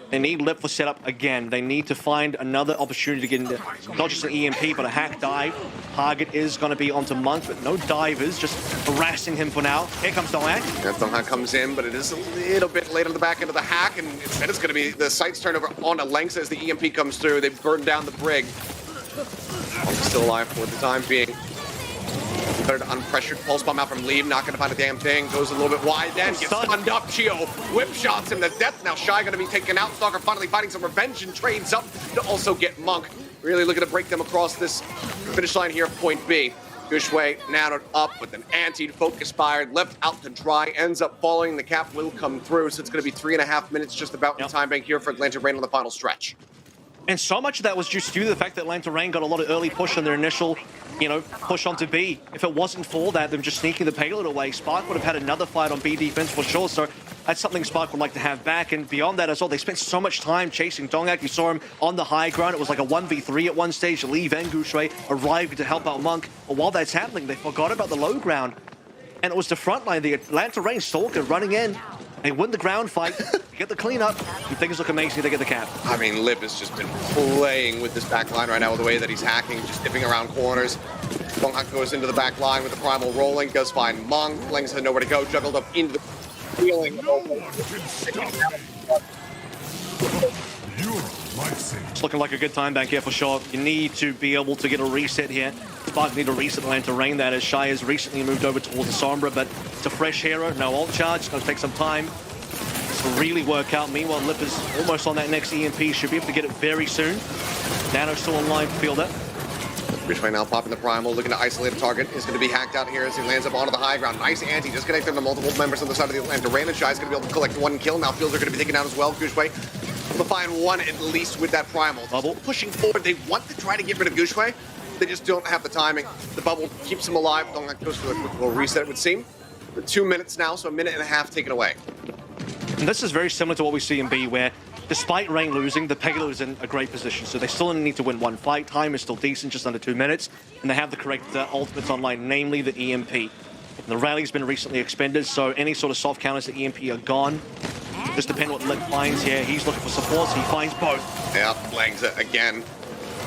they need Lip for setup again. They need to find another opportunity to get into not just an EMP, but a hack dive. Target is going to be onto Monk, but no divers, just harassing him for now. Here comes Donghack. Yeah, Donghack comes in, but it is a little bit late on the back end of the hack, and instead it's going to be the sights turn over on a length as the EMP comes through. They've burned down the brig. Monk's still alive for the time being. Better to unpressured pulse bomb out from Liam, not going to find a damn thing. Goes a little bit wide then, gets stunned up. Chio whip shots him to death. Now Shy going to be taken out. Stalker finally finding some revenge and trades up to also get Monk. Really looking to break them across this finish line here, point B. Gushway nanoed up with an anti-focus fired, left out to dry, ends up falling. The cap will come through, so it's going to be 3.5 minutes just about in time bank here for Atlanta Reign on the final stretch. And so much of that was just due to the fact that Atlanta Reign got a lot of early push on their initial, push onto B. If it wasn't for that, them just sneaking the payload away, Spark would have had another fight on B defense for sure. So that's something Spark would like to have back. And beyond that as well, they spent so much time chasing Donghack. You saw him on the high ground. It was like a 1v3 at one stage. Lee and Gushui arriving to help out Monk. But while that's happening, they forgot about the low ground. And it was the front line, the Atlanta Reign Stalker running in. They win the ground fight, get the cleanup, and things look amazing, they get the cap. I mean, Lip has just been playing with this back line right now with the way that he's hacking, just dipping around corners. Donghack goes into the back line with the primal rolling, does find Monk. Leng's had nowhere to go, juggled up into the feeling. It's looking like a good time back here for sure. You need to be able to get a reset here. Spark need to reset Atlanta Reign that as Shy has recently moved over towards the Sombra, but it's a fresh hero, no ult charge, it's going to take some time to really work out. Meanwhile, Lip is almost on that next EMP, should be able to get it very soon. Nano's still online for fielder. Gushway now popping the primal, looking to isolate a target. Is going to be hacked out here as he lands up onto the high ground. Nice anti, disconnect them to multiple members on the side of the Atlanta Reign, and Shy's going to be able to collect one kill. Now Fields are going to be taken down as well. Gushway will find one at least with that primal. Bubble pushing forward. They want to try to get rid of Gushway. They just don't have the timing. The bubble keeps him alive. Donghack goes for a quick little reset, it would seem. For 2 minutes now, so a minute and a half taken away. And this is very similar to what we see in B, where despite Reign losing, the payload is in a great position. So they still need to win one fight. Time is still decent, just under 2 minutes. And they have the correct ultimates online, namely the EMP. And the rally's been recently expended, so any sort of soft counters to EMP are gone. Just depend what Lip finds here. He's looking for supports. He finds both. Yeah, Langs again.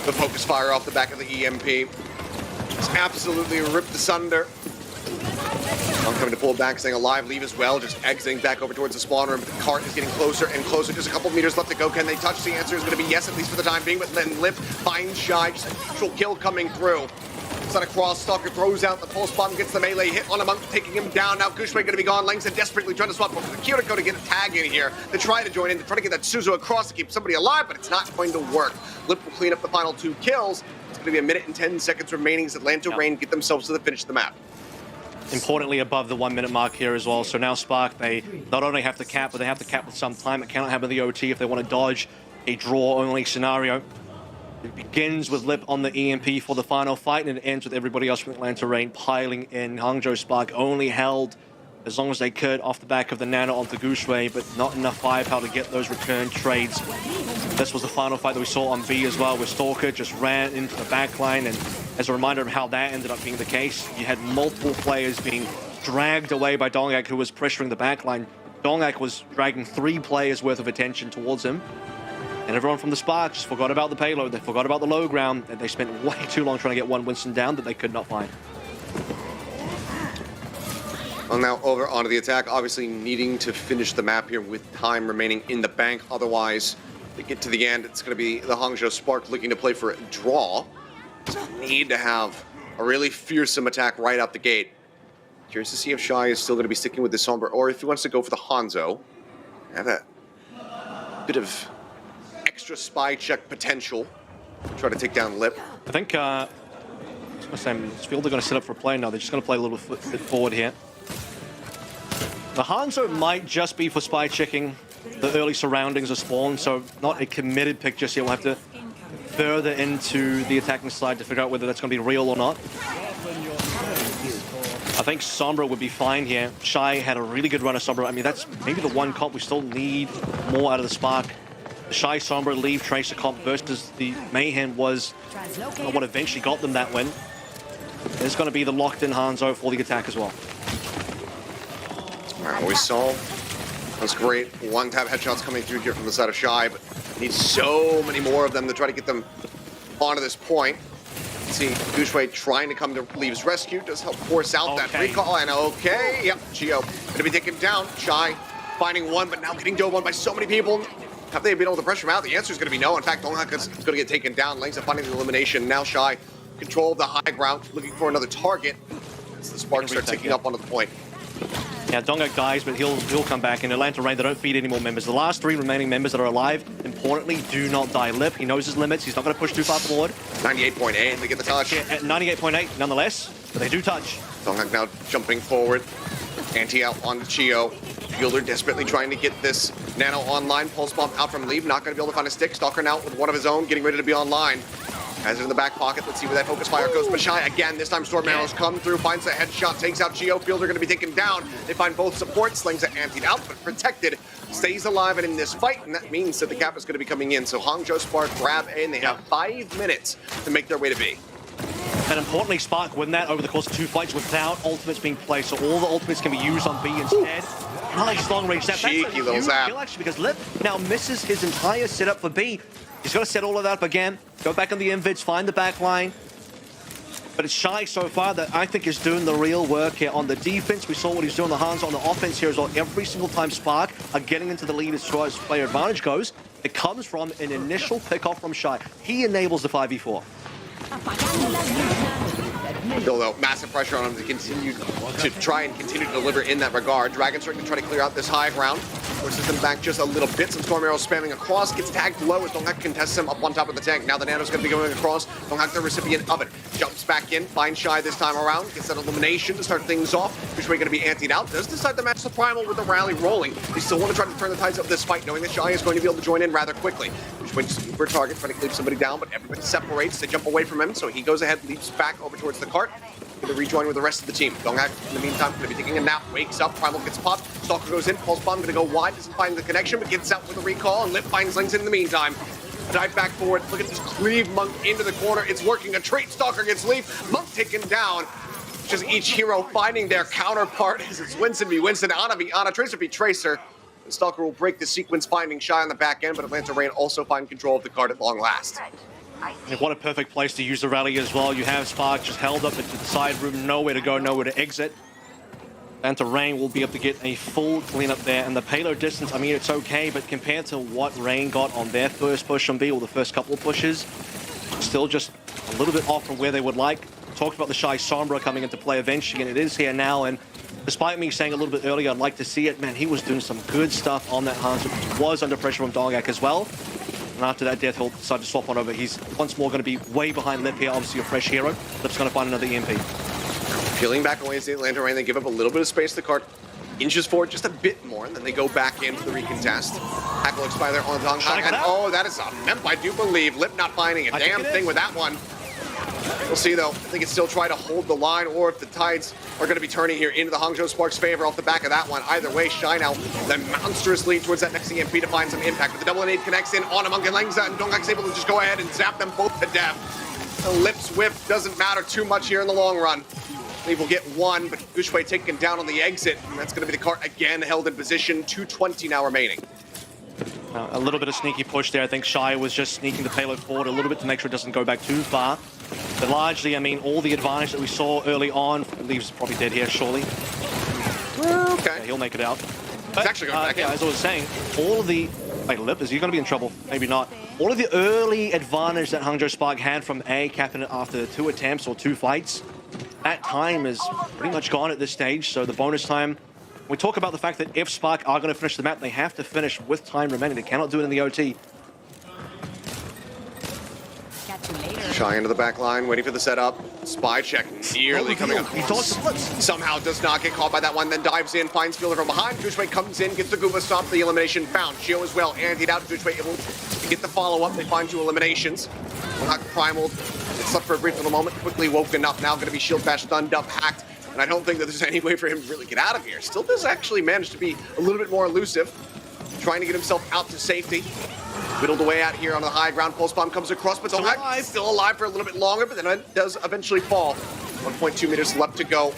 The focus fire off the back of the EMP. It's absolutely ripped asunder. I'm coming to pull back, staying alive. Leave as well, just exiting back over towards the spawn room. The cart is getting closer and closer. Just a couple meters left to go. Can they touch? The answer is going to be yes, at least for the time being. But then Lip finds Shy. Just a neutral kill coming through. It's not a cross. Stalker throws out the pulse bomb, gets the melee hit on a Monk, taking him down. Now Gushway going to be gone. Langston desperately trying to swap for the Kiriko to get a tag in here. To try to join in, to try to get that Suzu across to keep somebody alive, but it's not going to work. Lip will clean up the final 2 kills. It's going to be a minute and 10 seconds remaining as Atlanta Reign get themselves to the finish of the map. Importantly, above the 1 minute mark here as well. So now Spark, they not only have to cap, but they have to cap with some time. It cannot happen in the OT if they want to dodge a draw-only scenario. It begins with Lip on the EMP for the final fight, and it ends with everybody else from Atlanta Reign piling in. Hangzhou Spark only held as long as they could off the back of the Nano onto Gushway, but not enough firepower to get those return trades. This was the final fight that we saw on B as well, where Stalker just ran into the backline, and as a reminder of how that ended up being the case, you had multiple players being dragged away by Donghack, who was pressuring the backline. Donghack was dragging 3 players worth of attention towards him. And everyone from the Spark just forgot about the payload, they forgot about the low ground, and they spent way too long trying to get one Winston down that they could not find. Well, now over onto the attack, obviously needing to finish the map here with time remaining in the bank. Otherwise, to get to the end, it's going to be the Hangzhou Spark looking to play for a draw. Just need to have a really fearsome attack right out the gate. Curious to see if Shy is still going to be sticking with the Sombra, or if he wants to go for the Hanzo. Have a bit of extra spy check potential. Try to take down Lip. I think Fielder going to set up for a play now. They're just going to play a little bit forward here. The Hanzo might just be for spy checking the early surroundings of spawn, so not a committed pick just yet. We'll have to further into the attacking side to figure out whether that's going to be real or not. I think Sombra would be fine here. Shy had a really good run of Sombra. I mean, that's maybe the one comp we still need more out of the Spark. Shy Sombra, Leave, Tracer comp versus the Mayhem was what eventually got them that win. There's going to be the locked-in Hangzhou for the attack as well. All right, we saw. That's great. One-tap headshots coming through here from the side of Shy, but need so many more of them to try to get them onto this point. See Gushwei trying to come to Leave's rescue, does help force out that recall, and yep, Geo gonna be taken down. Shy finding one, but now getting dove on by so many people. Have they been able to pressure him out? The answer is gonna be no. In fact, Donghak is gonna get taken down. Langza finding the elimination. Now Shy control of the high ground, looking for another target as the Sparks start ticking up onto the point. Yeah, Donghak dies, but he'll come back. In Atlanta Rain, they don't feed any more members. The last 3 remaining members that are alive, importantly, do not die. Lip, he knows his limits. He's not going to push too far forward. 98.8, they get the touch. Yeah, at 98.8, nonetheless, but they do touch. Donghak now jumping forward. Anti out on Chio. Fielder desperately trying to get this Nano online. Pulse bomb out from Leave, not going to be able to find a stick. Stalker now with one of his own, getting ready to be online. Has it in the back pocket. Let's see where that focus fire goes. But Shy again, this time Storm Arrows come through, finds a headshot, takes out Geo. Fielder going to be taken down. They find both supports. Slings are antied out, but protected. Stays alive and in this fight, and that means that the cap is going to be coming in. So Hangzhou Spark grab A, and they have 5 minutes to make their way to B. And importantly, Spark win that over the course of 2 fights without ultimates being placed. So all the ultimates can be used on B instead. Nice long range zap. Cheeky little zap. Kill, actually, because Lip now misses his entire setup for B. He's got to set all of that up again. Go back on the invids, find the back line. But it's Shy so far that I think is doing the real work here on the defense. We saw what he's doing on the hands on the offense here as well. Every single time Spark are getting into the lead as far as player advantage goes, it comes from an initial pick-off from Shy. He enables the 5v4. Still though, massive pressure on him to continue to try and continue to deliver in that regard. Dragon starting to try to clear out this high ground. Forces them back just a little bit. Some Storm Arrows spamming across. Gets tagged low as Donghak contests him up on top of the tank. Now the Nano's going to be going across. Donghak, the recipient of it. Jumps back in. Finds Shy this time around. Gets that elimination to start things off. Gushwei going to be antied out. Does decide to match the Primal with the rally rolling. They still want to try to turn the tides of this fight, knowing that Shy is going to be able to join in rather quickly. Gushwei just looking for a target, trying to cleave somebody down, but everybody separates. They jump away from him, so he goes ahead, leaps back over towards the cart. Going to rejoin with the rest of the team. Donghak, in the meantime, going to be taking a nap. Wakes up. Primal gets popped. Stalker goes in. Pulse bomb going to go wide. Doesn't find the connection, but gets out with a recall. And Lip finds Lings in the meantime. Dive back forward. Look at this cleave Monk into the corner. It's working. A trait. Stalker gets Leaf. Monk taken down. Just each hero finding their counterpart. It's Winston v. Winston. Ana v. Ana. Tracer v. Tracer. And Stalker will break the sequence, finding Shy on the back end, but Atlanta Rain also find control of the card at long last. And what a perfect place to use the rally as well. You have Spark just held up into the side room, nowhere to go, nowhere to exit. Atlanta Rain will be able to get a full cleanup there. And the payload distance, I mean, it's okay, but compared to what Rain got on their first push on B, or the first couple of pushes, still just a little bit off from where they would like. Talked about the Shy Sombra coming into play eventually, and it is here now. And despite me saying a little bit earlier, I'd like to see it, man, he was doing some good stuff on that Hangzhou, which was under pressure from Donghak as well. And after that death, he'll decide to swap on over. He's once more going to be way behind Lip here, obviously a fresh hero. Lip's going to find another EMP. Peeling back away as the Atlanta Rain, they give up a little bit of space. The cart inches forward just a bit more, and then they go back into the recontest. Hackle expire there on Donghak, and oh, that is a mep, I do believe. Lip not finding a damn thing with that one. We'll see, though. I think it's still try to hold the line, or if the tides are going to be turning here into the Hangzhou Spark's favor off the back of that one. Either way, Shy now the monstrous lead towards that next EMP to find some impact. But the double nade connects in on Monk and Langza, and Donghak's able to just go ahead and zap them both to death. The Lip's whiff doesn't matter too much here in the long run. Leave will get one, but Gushwei taken down on the exit. And that's going to be the cart again, held in position. 2:20 now remaining. A little bit of sneaky push there. I think Shy was just sneaking the payload forward a little bit to make sure it doesn't go back too far. But largely, I mean, all the advantage that we saw early on, Leaves probably dead here, surely. Okay. Yeah, he'll make it out. But, He's actually going back in. As I was saying, all of the... Wait, Lip, is he going to be in trouble? Maybe not. All of the early advantage that Hangzhou Spark had from A, capping it after 2 attempts or 2 fights, that time is pretty much gone at this stage. So the bonus time... We talk about the fact that if Spark are going to finish the map, they have to finish with time remaining. They cannot do it in the OT. Shy into the back line, waiting for the setup. Spy check nearly coming up. He thought splits. Somehow does not get caught by that one, then dives in, finds Fielder from behind. Gushwei comes in, gets the Goomba stop, the elimination found. Geo as well, antied out. Gushwei able to get the follow-up. They find 2 eliminations. Primal, it slept for a brief little moment, quickly woken up. Now going to be shield bash, stunned up, hacked. And I don't think that there's any way for him to really get out of here. Still does actually manage to be a little bit more elusive, trying to get himself out to safety. Whittled away out here on the high ground. Pulse Bomb comes across, but Donghak still alive for a little bit longer, but then it does eventually fall. 1.2 meters left to go.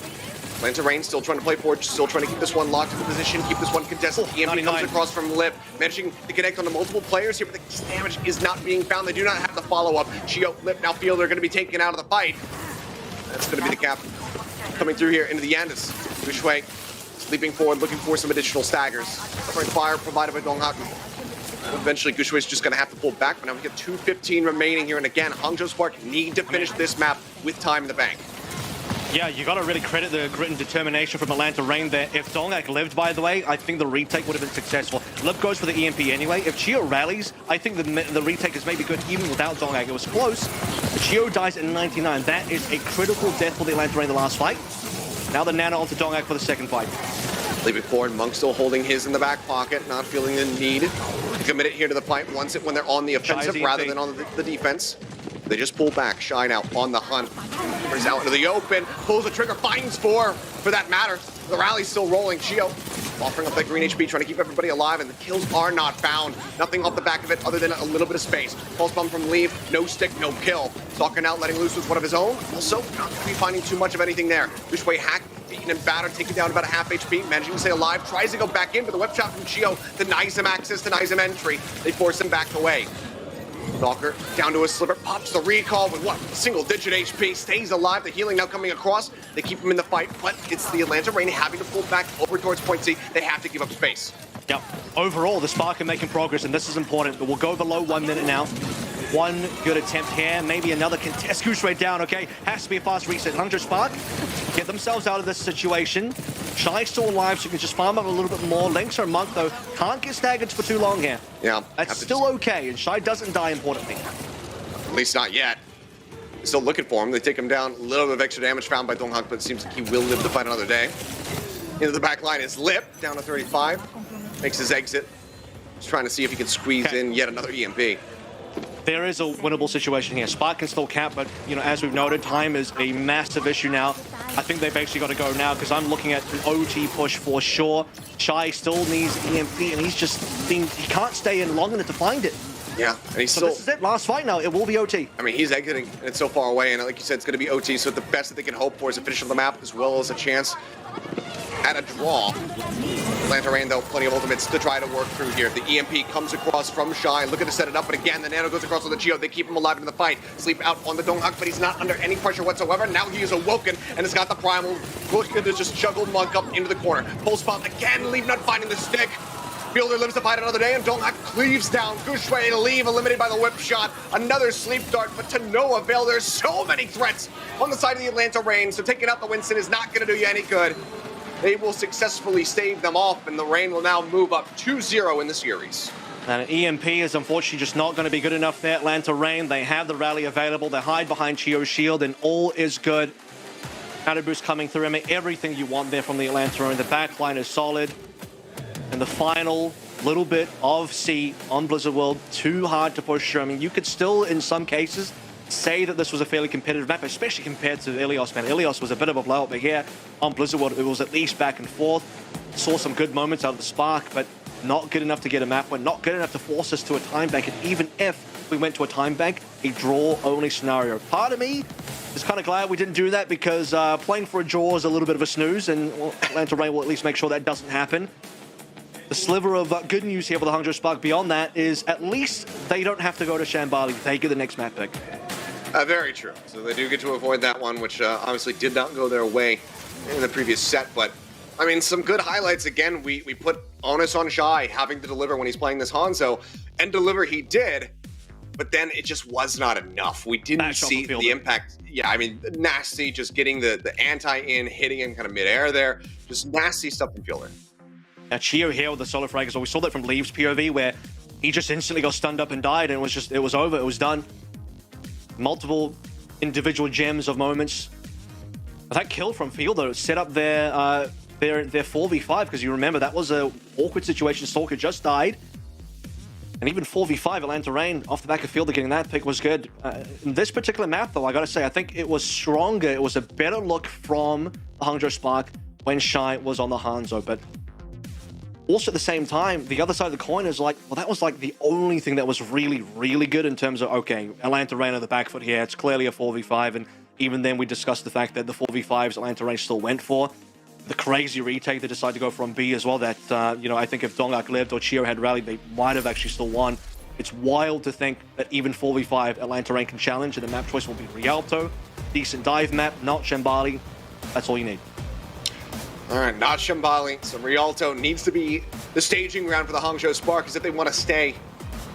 Atlanta Rain still trying to play forward, still trying to keep this one locked in the position, keep this one contested. EMP comes across from Lip, managing to connect onto multiple players here, but the damage is not being found. They do not have the follow-up. Chio, Lip, now feel they're going to be taken out of the fight. That's going to be the cap coming through here into the Yandis. Gushue leaping forward, looking for some additional staggers. Covering fire provided by Donghak. Eventually, Gushue is just going to have to pull back, but now we get 2:15 remaining here. And again, Hangzhou Spark need to finish this map with time in the bank. Yeah, you got to really credit the grit and determination from Atlanta Rain there. If Donghak lived, by the way, I think the retake would have been successful. Lip goes for the EMP anyway. If Chio rallies, I think the retake is maybe good even without Donghak. It was close, but Chio dies at 99. That is a critical death for the Atlanta Rain in the last fight. Now the Nano onto Donghak for the second fight. Leaving forward, Monk still holding his in the back pocket, not feeling the need to commit it here to the fight once when they're on the offensive rather than on the defense. They just pull back. Shy now on the hunt. Brings out into the open, pulls the trigger, finds four for that matter. The rally's still rolling. Chio offering up that green HP, trying to keep everybody alive, and the kills are not found. Nothing off the back of it other than a little bit of space. Pulse Bomb from Leave, no stick, no kill. Stalking out, letting loose with one of his own. Also, not going to be finding too much of anything there. Gushue hacked, beaten and battered, taken down about a half HP, managing to stay alive, tries to go back in, but the whip shot from Chio denies him access, denies him entry. They force him back away. Stalker down to a sliver, pops the recall with what? Single-digit HP, stays alive. The healing now coming across. They keep him in the fight, but it's the Atlanta Rain having to pull back over towards point C. They have to give up space. Yep. Overall, the Spark are making progress, and this is important. We'll go below 1 minute now. One good attempt here, maybe another contest. Gushue down, okay? Has to be a fast reset. Hangzhou Spark get themselves out of this situation. Shy still alive, so you can just farm up a little bit more. Lynx or Monk, though, can't get staggered for too long here. Yeah. That's still okay, and Shy doesn't die, importantly. At least not yet. Still looking for him. They take him down. A little bit of extra damage found by Donghak, but it seems like he will live to fight another day. Into the back line is Lip, down to 35. Makes his exit. Just trying to see if he can squeeze in yet another EMP. There is a winnable situation here. Spark can still cap, but as we've noted, time is a massive issue now. I think they've actually got to go now because I'm looking at an OT push for sure. Shy still needs EMP, and he can't stay in long enough to find it. Yeah, and he's so this is it. Last fight now. It will be OT. I mean, he's exiting, and it's so far away, and like you said, it's going to be OT. So the best that they can hope for is a finish of the map, as well as a chance at a draw. Atlanta Rain, though, plenty of ultimates to try to work through here. The EMP comes across from Shy, looking to set it up, but again, the Nano goes across with the Chio. They keep him alive in the fight. Sleep out on the Donghak, but he's not under any pressure whatsoever. Now he is awoken, and has got the Primal, looking to just juggle Monk up into the corner. Pulse Bomb again, Leave not finding the stick. Fielder lives to fight another day, and Donghak cleaves down. Gushue to Leave, eliminated by the whip shot. Another sleep dart, but to no avail. There's so many threats on the side of the Atlanta Rain, so taking out the Winston is not going to do you any good. They will successfully stave them off, and the Rain will now move up 2-0 in the series. And an EMP is unfortunately just not going to be good enough there. Atlanta Rain, they have the rally available. They hide behind Chio's shield, and all is good. Counter boost coming through. I mean, everything you want there from the Atlanta Rain. The backline is solid. And the final little bit of C on Blizzard World, too hard to push through. I mean, you could still, in some cases, say that this was a fairly competitive map, especially compared to Ilios, man. Ilios was a bit of a blowout, but here on Blizzard World, it was at least back and forth. Saw some good moments out of the Spark, but not good enough to get a map win, not good enough to force us to a time bank. And even if we went to a time bank, a draw-only scenario. Part of me is kind of glad we didn't do that because playing for a draw is a little bit of a snooze, and Atlanta Rain will at least make sure that doesn't happen. The sliver of good news here for the Hangzhou Spark beyond that is at least they don't have to go to Shambali. They get the next map pick. Very true. So they do get to avoid that one, which obviously did not go their way in the previous set. But, I mean, some good highlights. Again, we put onus on Shy having to deliver when he's playing this Hanzo. And deliver he did, but then it just was not enough. We didn't see the impact. Yeah, I mean, nasty, just getting the anti-in, hitting him kind of midair there. Just nasty stuff from Fielder. Chio here with the solo frag as well. We saw that from Leaves POV where he just instantly got stunned up and died, and it was over, it was done. Multiple individual gems of moments. That kill from Fielder set up their 4v5, because you remember that was an awkward situation. Stalker just died. And even 4v5 Atlanta Rain off the back of Fielder getting that pick was good. In this particular map though, I gotta say, I think it was stronger. It was a better look from the Hangzhou Spark when Shy was on the Hanzo, but also at the same time, the other side of the coin is like, well, that was like the only thing that was really, really good in terms of, okay, Atlanta Reign on the back foot here. It's clearly a 4v5, and even then we discussed the fact that the 4v5s Atlanta Reign still went for. The crazy retake, they decided to go from B as well, that, I think if Dongak lived or Chio had rallied, they might have actually still won. It's wild to think that even 4v5 Atlanta Reign can challenge, and the map choice will be Rialto. Decent dive map, not Shambali. That's all you need. All right, not Shambali. So Rialto needs to be the staging ground for the Hangzhou Spark, because if they want to stay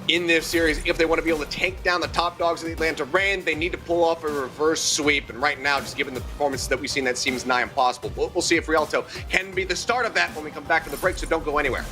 in this series, if they want to be able to take down the top dogs of the Atlanta Reign, they need to pull off a reverse sweep. And right now, just given the performances that we've seen, that seems nigh impossible. We'll see if Rialto can be the start of that when we come back to the break, so don't go anywhere.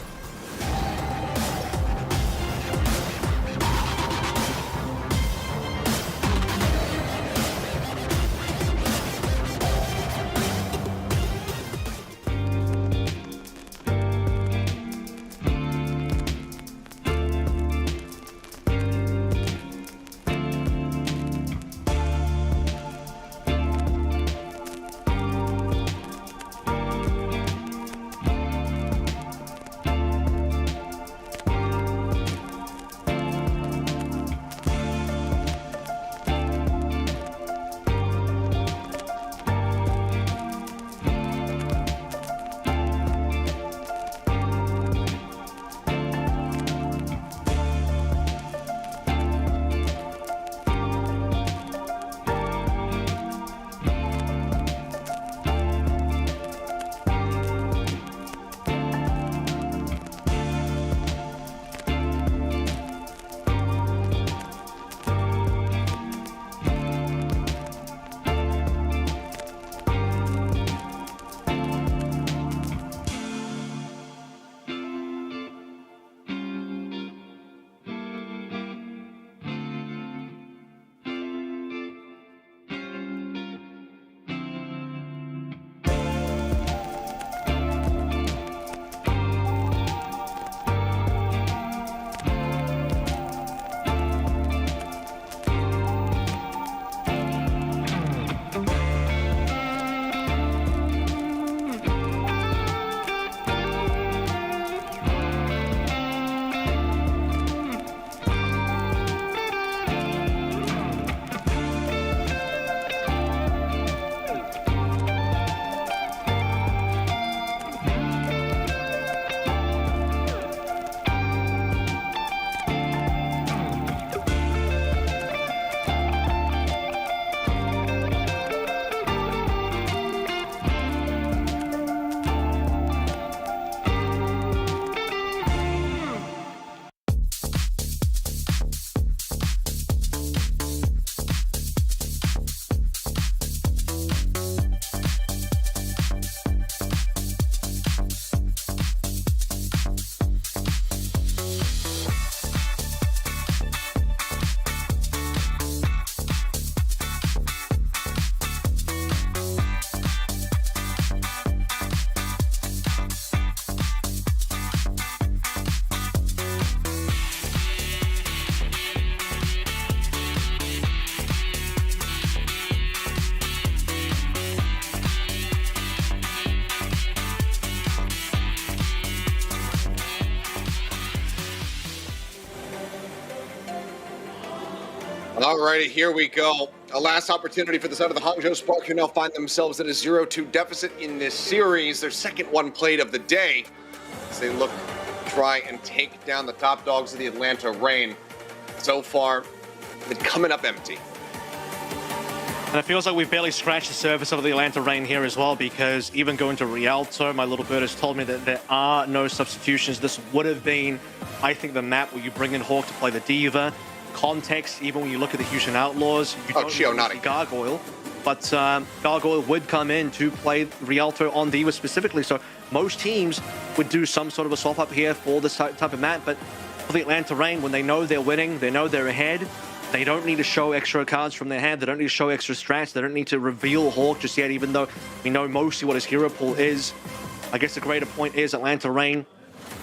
Alrighty, here we go. A last opportunity for the side of the Hangzhou Spark, who now find themselves at a 0-2 deficit in this series. Their second one played of the day, as they look to try and take down the top dogs of the Atlanta Reign. So far, been coming up empty. And it feels like we've barely scratched the surface of the Atlanta Reign here as well, because even going to Rialto, my little bird has told me that there are no substitutions. This would have been, I think, the map where you bring in Hawk to play the Diva. Context, even when you look at the Houston Outlaws, you don't see Gargoyle, but Gargoyle would come in to play Rialto on Diva specifically, so most teams would do some sort of a swap up here for this type of map, but for the Atlanta Reign, when they know they're winning, they know they're ahead, they don't need to show extra cards from their hand, they don't need to show extra strats, they don't need to reveal Hawk just yet, even though we know mostly what his hero pool is. I guess the greater point is Atlanta Reign,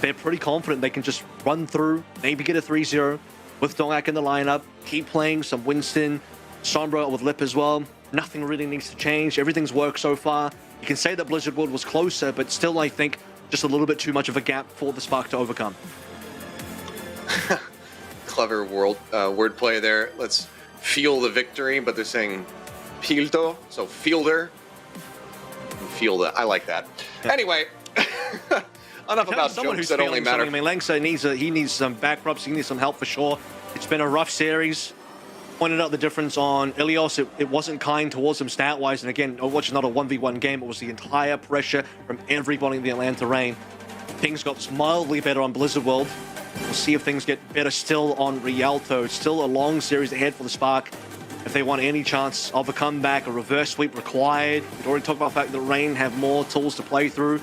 they're pretty confident they can just run through, maybe get a 3-0, with Dongak in the lineup, keep playing some Winston, Sombra with Lip as well. Nothing really needs to change. Everything's worked so far. You can say that Blizzard World was closer, but still I think just a little bit too much of a gap for the Spark to overcome. Clever wordplay there. Let's feel the victory, but they're saying Pildo, so fielder. Fielder, I like that. Anyway, enough about jokes that only matter. I mean, Langsa needs some back rubs, he needs some help for sure. It's been a rough series. Pointed out the difference on Ilios. It wasn't kind towards him stat-wise, and again, Overwatch is not a 1v1 game. It was the entire pressure from everybody in the Atlanta Reign. Things got mildly better on Blizzard World. We'll see if things get better still on Rialto. It's still a long series ahead for the Spark. If they want any chance of a comeback, a reverse sweep required. We've already talked about the fact that Reign have more tools to play through,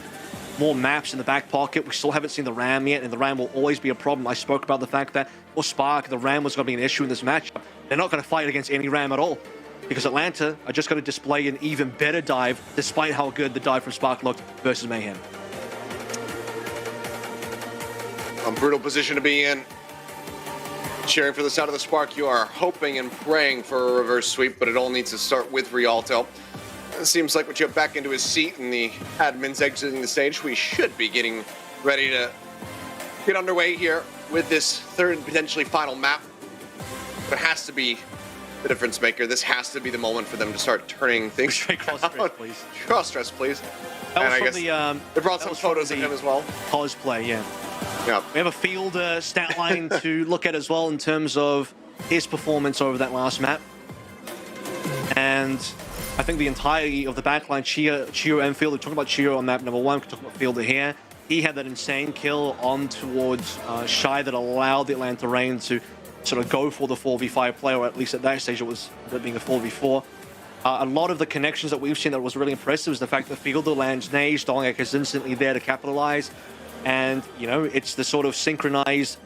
more maps in the back pocket. We still haven't seen the RAM yet, and the RAM will always be a problem. I spoke about the fact that for Spark, the RAM was going to be an issue in this matchup. They're not going to fight against any RAM at all, because Atlanta are just going to display an even better dive, despite how good the dive from Spark looked versus Mayhem. A brutal position to be in. Cheering for the side of the Spark, you are hoping and praying for a reverse sweep, but it all needs to start with Rialto. It seems like with you back into his seat and the admins exiting the stage, we should be getting ready to get underway here with this third and potentially final map. But it has to be the difference maker. This has to be the moment for them to start turning things cross stress, please. Cross stress, please. That and I was guess they brought some photos of him as well. Cosplay, yeah. Yeah. We have a field stat line to look at as well in terms of his performance over that last map. And I think the entirety of the backline, Chio and Fielder, talking about Chio on map number 1, talking about Fielder here. He had that insane kill on towards Shy that allowed the Atlanta Reign to sort of go for the 4v5 play, or at least at that stage it was being a 4v4. A lot of the connections that we've seen that was really impressive is the fact that Fielder lands Nage, Dongek is instantly there to capitalize. And, you know, it's the sort of synchronized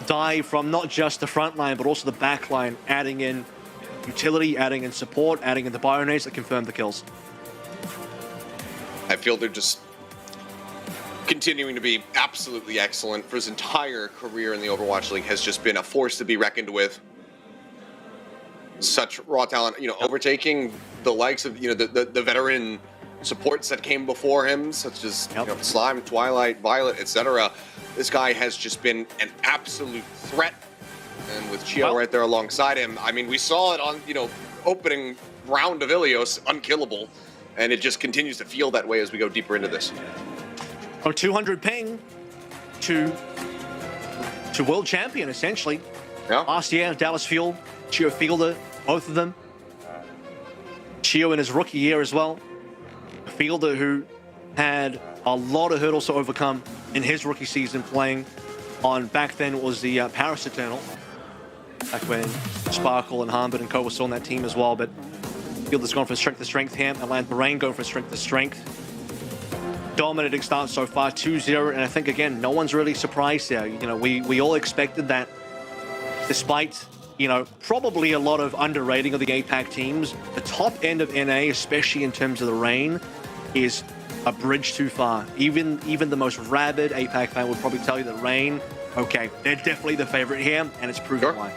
dive from not just the front line, but also the back line, adding in utility, adding in support, adding in the Bionades that confirm the kills. I feel they're just continuing to be absolutely excellent. For his entire career in the Overwatch League has just been a force to be reckoned with. Such raw talent, you know, overtaking the likes of, you know, the veteran supports that came before him, such as you know, Slime, Twilight, Violet, etc. This guy has just been an absolute threat. And with Chio right there alongside him, I mean, we saw it on, you know, opening round of Ilios, unkillable. And it just continues to feel that way as we go deeper into this. From 200 ping to world champion, essentially. Yeah. Last year, Dallas Fuel, Chio Fielder, both of them. Chio in his rookie year as well. Fielder who had a lot of hurdles to overcome in his rookie season playing on, back then it was the Paris Eternal. Back when Sparkle and Harmbert and Co were still on that team as well, but Fielder's gone from strength to strength here. Atlanta Reign going from strength to strength. Dominating start so far, 2-0, and I think again, no one's really surprised here. You know, we all expected that despite, you know, probably a lot of underrating of the APAC teams, the top end of NA, especially in terms of the Reign, is a bridge too far. Even the most rabid APAC fan would probably tell you that Reign, okay, they're definitely the favorite here, and it's proven why.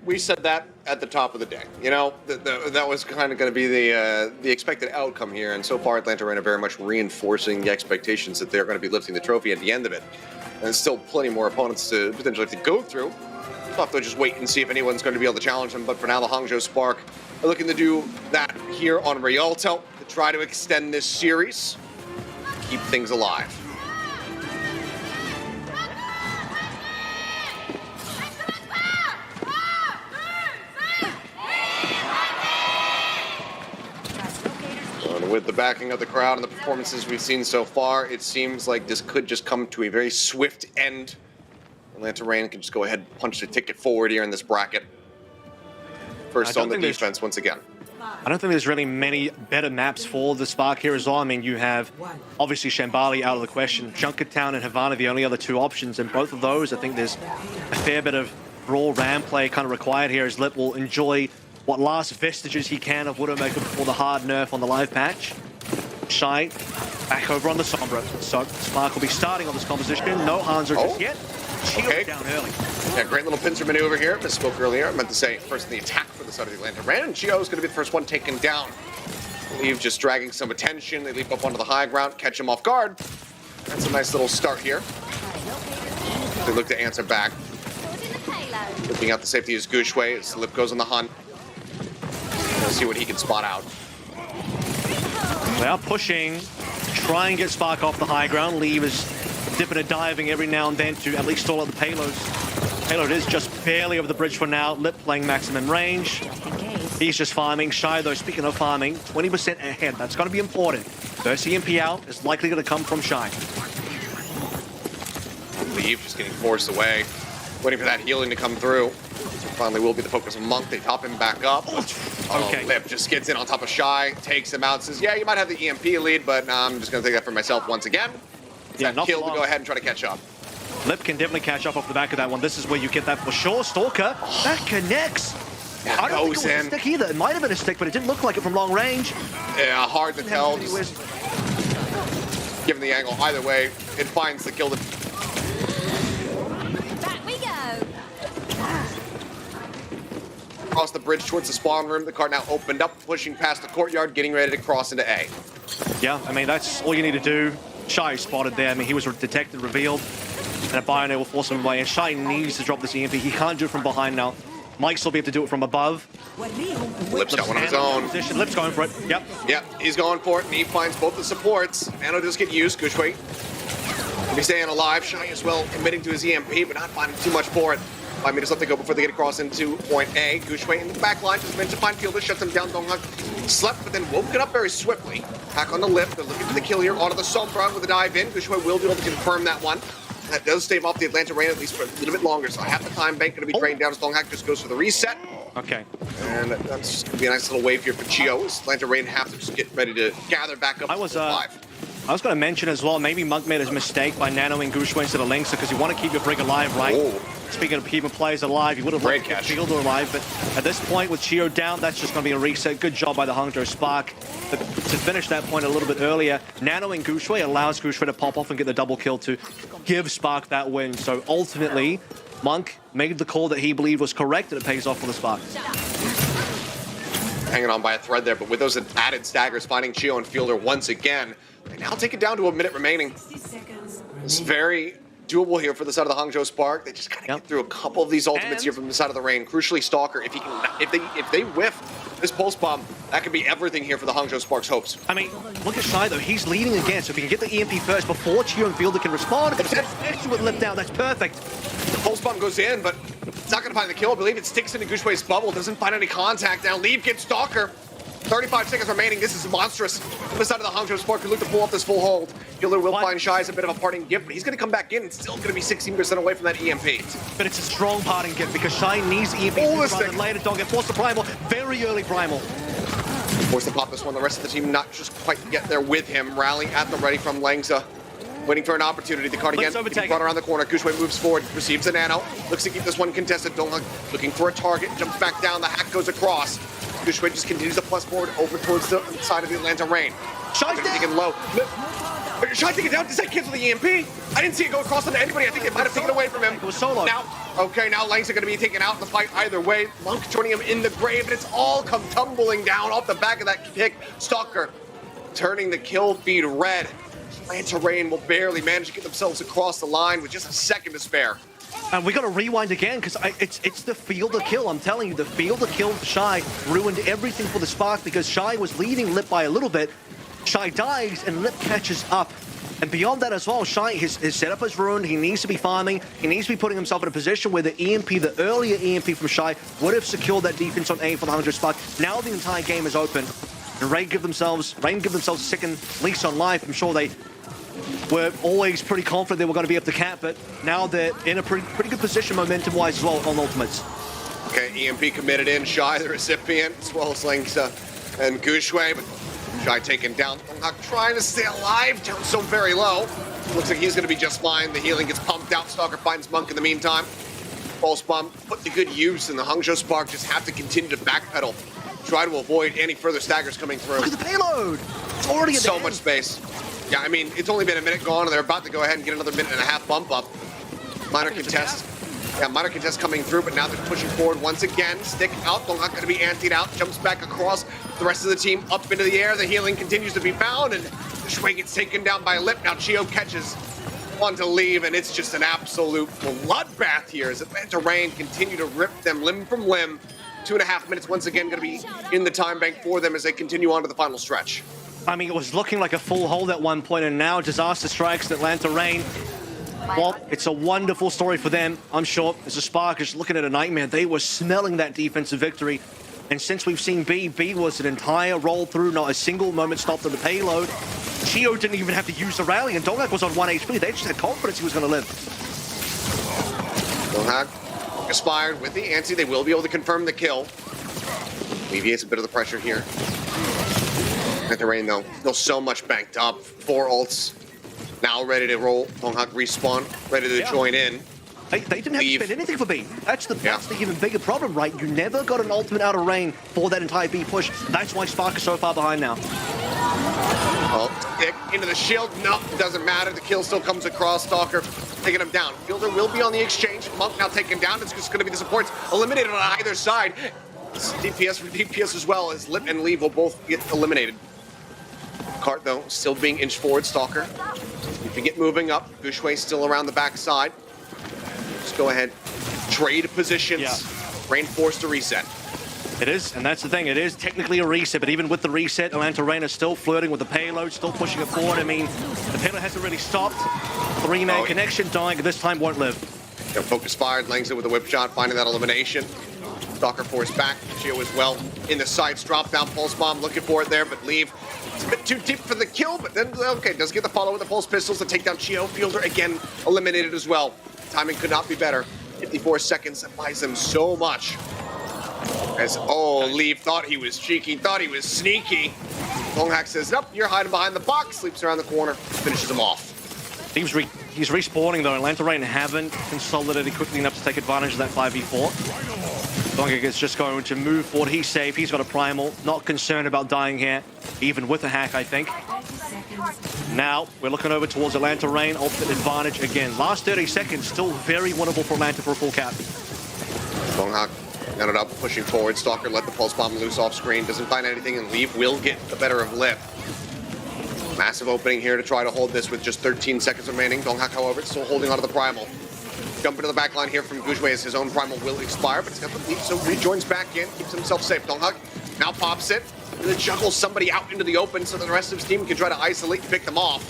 We said that at the top of the day. You know, that was kind of going to be the expected outcome here, and so far Atlanta Reign are very much reinforcing the expectations that they're going to be lifting the trophy at the end of it. And still plenty more opponents to potentially have to go through. We'll have to just wait and see if anyone's going to be able to challenge them, but for now the Hangzhou Spark are looking to do that here on Rialto to try to extend this series, keep things alive. And with the backing of the crowd and the performances we've seen so far, it seems like this could just come to a very swift end. Atlanta Reign can just go ahead and punch the ticket forward here in this bracket. First on the defense once again. I don't think there's really many better maps for the Spark here as well. I mean, you have obviously Shambali out of the question. Junkertown and Havana the only other two options, and both of those, I think there's a fair bit of raw RAM play kind of required here as Lip will enjoy what last vestiges he can of Widowmaker before the hard nerf on the live patch. Shy back over on the Sombra. So Spark will be starting on this composition. No Hanzo just yet. Chio down early. Yeah, great little pincer maneuver here. Misspoke earlier. I meant to say first in the attack for the side of the Atlanta Reign. And Chio is going to be the first one taken down. I believe just dragging some attention. They leap up onto the high ground, catch him off guard. That's a nice little start here. They look to answer back. Looking out the safety is Gushwei as Lip goes on the hunt. Let's see what he can spot out. They are pushing, try and get Spark off the high ground. Lee is dipping and diving every now and then to at least stall out the payloads. Payload is just barely over the bridge for now. Lip playing maximum range. He's just farming. Shy, though, speaking of farming, 20% ahead. That's going to be important. First EMP out is likely going to come from Shy. Leave just getting forced away. Waiting for that healing to come through. Finally will be the focus of Monk. They top him back up. Okay. Lip just gets in on top of Shy, takes him out, says, yeah, you might have the EMP lead, but I'm just going to take that for myself once again. Yeah, that kill to go ahead and try to catch up. Lip can definitely catch up off the back of that one. This is where you get that for sure. Stalker, that connects. Yeah, I don't think it was in. a stick either. It might have been a stick, but it didn't look like it from long range. Yeah, hard to tell. Just given the angle, either way, it finds the kill. Back we go. Across the bridge towards the spawn room. The cart now opened up, pushing past the courtyard, getting ready to cross into A. Yeah, I mean, that's all you need to do. Shy spotted there. I mean, he was detected, revealed, and a Bionet will force him away. And Shy needs to drop this EMP. He can't do it from behind now. Mike's will be able to do it from above. Lip's got one of his own. Lip's going for it. Yep. Yep, he's going for it, and he finds both the supports. Nano does get used. Gushwei will be staying alive. Shy as well, committing to his EMP, but not finding too much for it. 5 meters left to go before they get across into point A. Gushwei in the back line, just meant to find Fielder, shuts him down. Donghak slept, but then woken up very swiftly. Back on the Lip, they're looking for the kill here. Onto the Sombra with a dive in. Gushwei will be able to confirm that one. That does stave off the Atlanta Rain at least for a little bit longer, so half the time bank going to be drained down as Donghak just goes for the reset. Okay. And that's just going to be a nice little wave here for Chio as Atlanta Rain have to just get ready to gather back up. I was going to mention as well, maybe Monk made his mistake by nanoing Gushwei instead of Linksa because you want to keep your Brig alive, right? Oh. Speaking of keeping players alive, you would have liked to keep Fielder alive, but at this point with Chio down, that's just going to be a reset. Good job by the Hangzhou Spark. But to finish that point a little bit earlier, nanoing Gushwei allows Gushwei to pop off and get the double kill to give Spark that win. So ultimately, Monk made the call that he believed was correct, and it pays off for the Spark. Hanging on by a thread there, but with those added staggers, finding Chio and Fielder once again. They now take it down to a minute remaining. It's very doable here for the side of the Hangzhou Spark. They just gotta get through a couple of these ultimates here from the side of the Rain. Crucially, Stalker, if they whiff this pulse bomb, that could be everything here for the Hangzhou Spark's hopes. I mean, look at Shy though, he's leading again, so if he can get the EMP first before Chio and Fielder can respond, especially with Lip down, that's perfect. The pulse bomb goes in, but it's not gonna find the kill. I believe it sticks into Gushwei's bubble, doesn't find any contact. Now Leave gets Stalker. 35 seconds remaining. This is monstrous. On the side of the Hangzhou Spark can look to pull off this full hold. Killer will find Shy as a bit of a parting gift, but he's going to come back in and still going to be 16% away from that EMP. But it's a strong parting gift because Shy needs EMP rather than later. Don't get forced to Primal. Very early Primal. Forced to pop this one. The rest of the team not just quite get there with him. Rallying at the ready from Langsa. Waiting for an opportunity. The card again. Brought around the corner. Gushwei moves forward. Receives the nano. Looks to keep this one contested. Donghak looking for a target. Jumps back down. The hack goes across. Gushwei just continues to plus forward over towards the side of the Atlanta Rain. Shy's taking low. Shy taking it down. Does that cancel the EMP? I didn't see it go across onto anybody. I think they might have taken it away from him. It was solo. Now, Lang's going to be taken out in the fight either way. Monk joining him in the grave, and it's all come tumbling down off the back of that pick. Stalker turning the kill feed red. Atlanta Rain will barely manage to get themselves across the line with just a second to spare. And we got to rewind again because it's the Fielder kill. I'm telling you, the Fielder kill for Shy ruined everything for the Spark because Shy was leading Lip by a little bit. Shy dies and Lip catches up. And beyond that as well, Shy, his setup is ruined. He needs to be farming. He needs to be putting himself in a position where the EMP, the earlier EMP from Shy, would have secured that defense on A for the Hangzhou Spark. Now the entire game is open. And Rain give themselves a second lease on life. I'm sure they were always pretty confident they were going to be able to cap it. Now they're in a pretty good position momentum-wise as well on ultimates. Okay, EMP committed in. Shy, the recipient, as well as Langsa and Gushwei, but Shy taken down. Donghak trying to stay alive, down so very low. Looks like he's going to be just fine. The healing gets pumped out. Stalker finds Monk in the meantime. Pulse bomb put to good use, and the Hangzhou Spark just have to continue to backpedal. Try to avoid any further staggers coming through. Look at the payload! It's already so much space. Yeah, I mean, it's only been a minute gone, and they're about to go ahead and get another minute and a half bump up. Minor contest. Yeah, minor contest coming through, but now they're pushing forward once again. Stick out, Donghak going to be antied out, jumps back across. The rest of the team up into the air. The healing continues to be found, and Shui gets taken down by Lip. Now Chio catches one to leave, and it's just an absolute bloodbath here as Atlanta Reign continue to rip them limb from limb. 2.5 minutes once again going to be in the time bank for them as they continue on to the final stretch. I mean, it was looking like a full hold at one point, and now disaster strikes Atlanta Reign. Well, it's a wonderful story for them, I'm sure. As a Spark is looking at a nightmare, they were smelling that defensive victory. And since we've seen B was an entire roll through, not a single moment stopped on the payload. Chio didn't even have to use the rally, and Donghak was on 1 HP. They just had confidence he was going to live. Donghak expired with the anti. They will be able to confirm the kill. Alleviates a bit of the pressure here. Atlanta Reign, though, still so much banked up. 4 ults. Now ready to roll. Donghak respawn, ready to join in. They didn't have to spend anything for B. That's the even bigger problem, right? You never got an ultimate out of range for that entire B push. That's why Spark is so far behind now. Oh, stick into the shield. No, it doesn't matter. The kill still comes across. Stalker taking him down. Fielder will be on the exchange. Monk now taken down. It's just going to be the supports eliminated on either side. DPS for DPS as well as Lip and Leave will both get eliminated. Cart, though, still being inched forward. Stalker. If we get moving up, Gushway still around the backside. Just go ahead. Trade positions. Yeah. Reign forced to reset. It is, and that's the thing. It is technically a reset, but even with the reset, Atlanta Reign is still flirting with the payload, still pushing it forward. I mean, the payload hasn't really stopped. 3-man connection dying, this time won't live. Yeah, focus fired, Langston with a whip shot, finding that elimination. Stalker forced back. Chio as well in the sights. Drop down pulse bomb, looking for it there, but Leave. It's a bit too deep for the kill, but then, okay, does get the follow with the pulse pistols to take down Chio. Fielder again eliminated as well. Timing could not be better. 54 seconds, that buys them so much. As, Leave thought he was cheeky, thought he was sneaky. Donghak says, nope, you're hiding behind the box, sleeps around the corner, finishes him off. He's respawning though. Atlanta Reign haven't consolidated quickly enough to take advantage of that 5v4. Donghak is just going to move forward. He's safe. He's got a primal. Not concerned about dying here, even with a hack, I think. Now, we're looking over towards Atlanta Reign. Ultimate advantage again. Last 30 seconds, still very winnable for Atlanta for a full cap. Donghak got it up, pushing forward. Stalker let the pulse bomb loose off screen. Doesn't find anything, and Leave will get the better of Lip. Massive opening here to try to hold this with just 13 seconds remaining. Donghak, however, still holding onto the primal. Jump into the back line here from Gujwe as his own primal will expire, but he's got the lead, so rejoins back in, keeps himself safe. Donghak now pops it, and then juggles somebody out into the open so that the rest of his team can try to isolate and pick them off.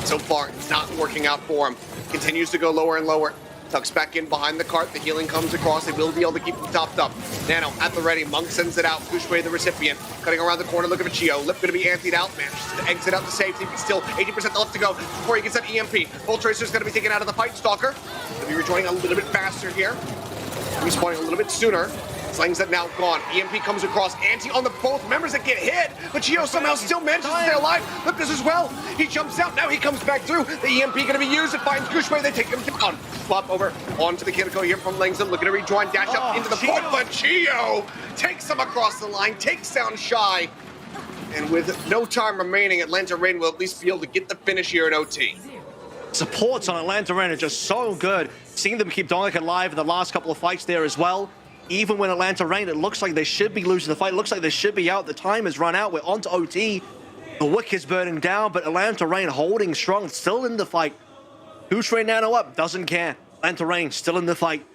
So far, it's not working out for him. Continues to go lower and lower. Tucks back in behind the cart. The healing comes across. They will be able to keep them topped up. Nano at the ready. Monk sends it out. Gushway, the recipient, cutting around the corner, looking for Chio. Lip going to be antied out. Manages to exit out to safety, but still 80% left to go before he gets that EMP. Bull Tracer's going to be taken out of the fight. Stalker going to be rejoining a little bit faster here. Respawning a little bit sooner. Slang's that now gone. EMP comes across. Anti on the both members that get hit, but Chio somehow still manages to stay alive. Lip does as well. He jumps out. Now he comes back through. The EMP going to be used. It finds Gushway. They take him down. Swap over onto the Kineko here from Langston. Looking to rejoin. Dash up into the point, but Chio takes him across the line. Takes down Shy. And with no time remaining, Atlanta Reign will at least be able to get the finish here in OT. Supports on Atlanta Reign are just so good. Seeing them keep Donghak alive in the last couple of fights there as well. Even when Atlanta Reign, it looks like they should be losing the fight. It looks like they should be out. The time has run out. We're on to OT. The wick is burning down, but Atlanta Reign holding strong, still in the fight. Gushway Nano up, doesn't care. Atlanta Reign still in the fight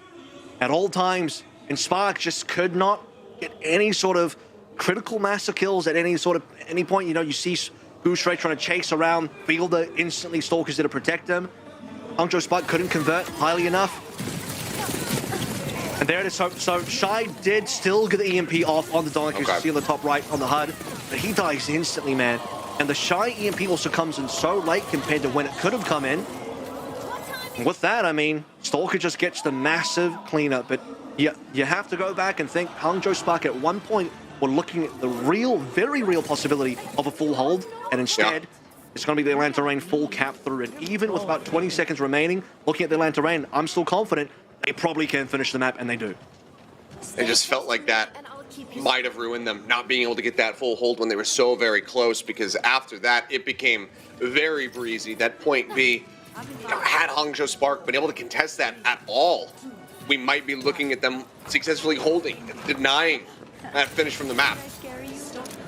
at all times. And Spark just could not get any sort of critical mass of kills at any point. You know, you see Gushway trying to chase around. Fielder instantly Stalkers there to protect him. Hangzhou Spark couldn't convert highly enough. And there it is. So Shy did still get the EMP off on the Donghak. You can see on the top right on the HUD. But he dies instantly, man. And the Shy EMP also comes in so late compared to when it could have come in. And with that, I mean, Stalker just gets the massive cleanup. But you have to go back and think Hangzhou Spark at one point were looking at the very real possibility of a full hold. And instead, it's going to be the Atlanta Reign full cap through. And even with about 20 seconds remaining, looking at the Atlanta Reign, I'm still confident they probably can finish the map, and they do. It just felt like that might have ruined them, not being able to get that full hold when they were so very close, because after that, it became very breezy. That point B had Hangzhou Spark been able to contest that at all, we might be looking at them successfully holding, denying that finish from the map.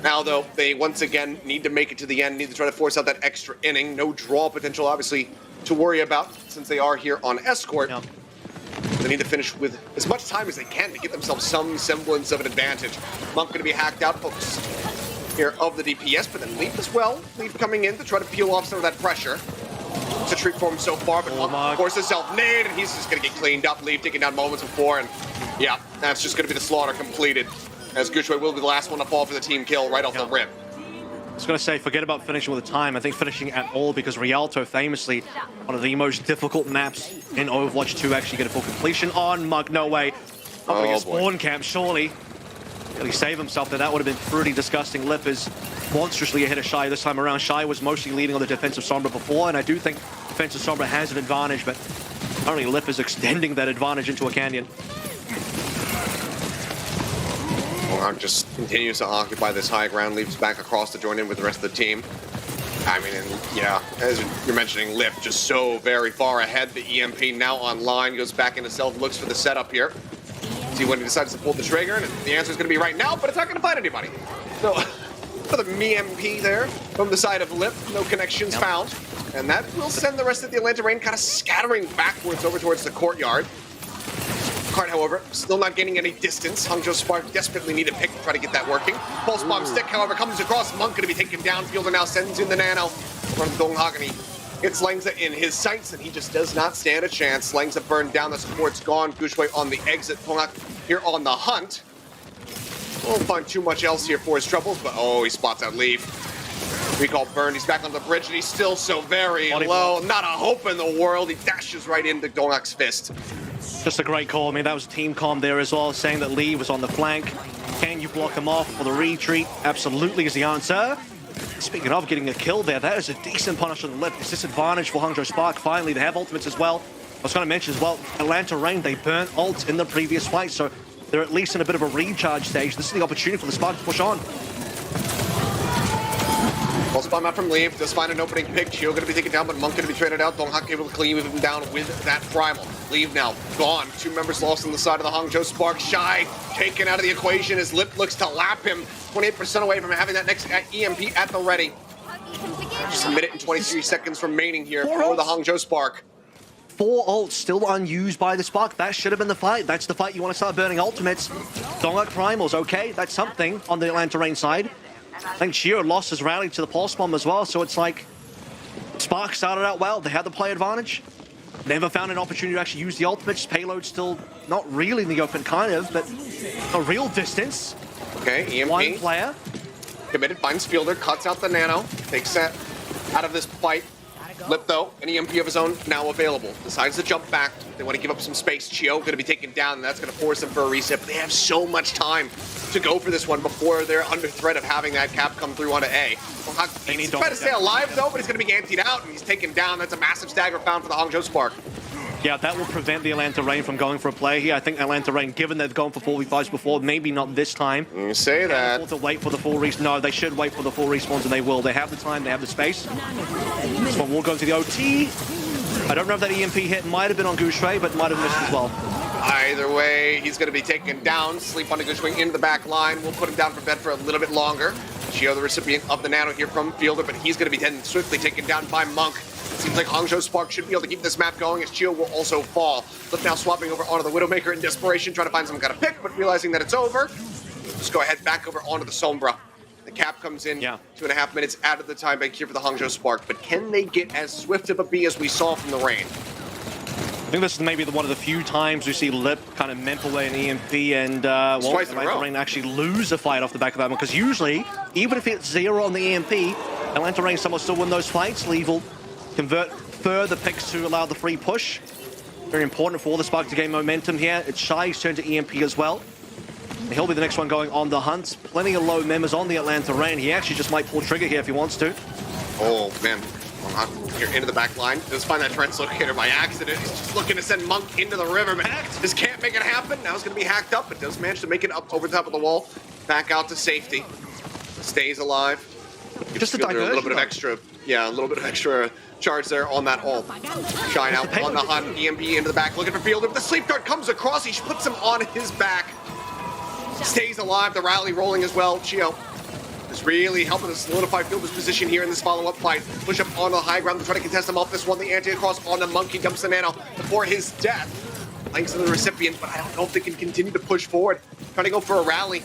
Now, though, they once again need to make it to the end, need to try to force out that extra inning. No draw potential, obviously, to worry about since they are here on Escort. They need to finish with as much time as they can to get themselves some semblance of an advantage. Monk going to be hacked out, focus here of the DPS, but then Leaf as well. Leaf coming in to try to peel off some of that pressure. It's a treat for him so far, but Monk forces self-nade, and he's just going to get cleaned up. Leaf taking down moments before, and yeah, that's just going to be the slaughter completed, as Guchui will be the last one to fall for the team kill right off the rip. I was going to say, forget about finishing with the time. I think finishing at all, because Rialto, famously, one of the most difficult maps in Overwatch 2, actually get a full completion on Monk. No way. Not going to get spawn camp, surely. Really save himself there. That would have been pretty disgusting. Lip is monstrously ahead of Shy this time around. Shy was mostly leading on the defensive Sombra before, and I do think defensive Sombra has an advantage, but only Lip is extending that advantage into a canyon. Mohawk just continues to occupy this high ground, leaps back across to join in with the rest of the team. I mean, and yeah, as you're mentioning, Lip just so very far ahead. The EMP now online, goes back into self, looks for the setup here. See when he decides to pull the trigger, and the answer is going to be right now, but it's not going to find anybody. So, another EMP there from the side of Lip, no connections found. And that will send the rest of the Atlanta Rain kind of scattering backwards over towards the courtyard. Card, however, still not gaining any distance. Hangzhou Spark desperately need a pick to try to get that working. Pulse Bomb Stick, however, comes across. Monk going to be taken down. Fielder now sends in the Nano from Donghak, and he gets Langza in his sights, and he just does not stand a chance. Langza burned down. The support's gone. Guchui on the exit. Donghak here on the hunt. Won't find too much else here for his troubles, but oh, he spots out Leaf. Recall burned. He's back on the bridge, and he's still so very low. Not a hope in the world. He dashes right into Donghak's fist. Just a great call. I mean, that was team comm there as well, saying that Lee was on the flank. Can you block him off for the retreat? Absolutely is the answer. Speaking of getting a kill there, that is a decent punish on the lip. It's disadvantage for Hangzhou Spark. Finally, they have ultimates as well. I was going to mention as well, Atlanta Rain, they burnt ult in the previous fight, so they're at least in a bit of a recharge stage. This is the opportunity for the Spark to push on. Pulse Bomb out from Leaf, does find an opening pick. Chio going to be taken down, but Monk going to be traded out. Donghak able to clean him down with that Primal. Leave now, gone. 2 members lost on the side of the Hangzhou Spark. Shy taken out of the equation as Lip looks to lap him. 28% away from having that next EMP at the ready. Just a minute and 23 seconds remaining here for the Hangzhou Spark. 4 ults still unused by the Spark. That should have been the fight. That's the fight you want to start burning ultimates. Donghak Primals, okay, that's something on the Atlanta Rain side. I think Chio lost his rally to the Pulse Bomb as well, so it's like Spark started out well. They had the play advantage. Never found an opportunity to actually use the ultimates. Payload still not really in the open, kind of, but a real distance. Okay, EMP. One player. Committed, finds Fielder, cuts out the Nano, takes that out of this fight. Lip, though, an EMP of his own now available. Decides to jump back. They want to give up some space. Chio going to be taken down, and that's going to force them for a reset. But they have so much time to go for this one before they're under threat of having that cap come through onto A. Well, he's trying to stay alive, though, but he's going to be antied out, and he's taken down. That's a massive stagger found for the Hangzhou Spark. Yeah, that will prevent the Atlanta Rain from going for a play here. I think Atlanta Rain, given they've gone for 4v5s before, maybe not this time. You say that. To wait for the full respawn. No, they should wait for the full respawns, and they will. They have the time, they have the space. This one will go to the OT. I don't know if that EMP hit might have been on Guchui, but might have missed as well. Either way, he's going to be taken down. Sleep on the Guchui into the back line. We'll put him down for bed for a little bit longer. Chio, the recipient of the Nano here from Fielder, but he's going to be then swiftly taken down by Monk. Seems like Hangzhou Spark should be able to keep this map going as Chio will also fall. Flip now swapping over onto the Widowmaker in desperation, trying to find some kind of pick, but realizing that it's over, just go ahead back over onto the Sombra. The cap comes in 2.5 minutes out of the time bank here for the Hangzhou Spark, but can they get as swift of a B as we saw from the Rain? I think this is maybe one of the few times we see Lip kind of memp away an EMP and Atlanta Rain actually lose a fight off the back of that one, because usually, even if it's 0 on the EMP, Atlanta Rain somehow still win those fights. Leave will convert further picks to allow the free push. Very important for the Spark to gain momentum here. It's Shy's turn to EMP as well. And he'll be the next one going on the hunt. Plenty of low members on the Atlanta Rain. He actually just might pull trigger here if he wants to. Oh, man. Here into the back line. Does find that translocator by accident. He's just looking to send Monk into the river, but just can't make it happen. Now it's going to be hacked up, but does manage to make it up over the top of the wall. Back out to safety. Stays alive. Just a A little diversion. bit of extra, yeah, a little bit of extra charge there on that ult. Shine out on the hunt, EMP into the back, looking for Fielder. The sleep guard comes across, he puts him on his back. Stays alive, the rally rolling as well. Chio is really helping to solidify Fielder's position here in this follow-up fight. Push up on the high ground to try to contest him off this one. The anti-across on the Monkey dumps the nano before his death. Thanks to the recipient, but I don't know if they can continue to push forward. Trying to go for a rally,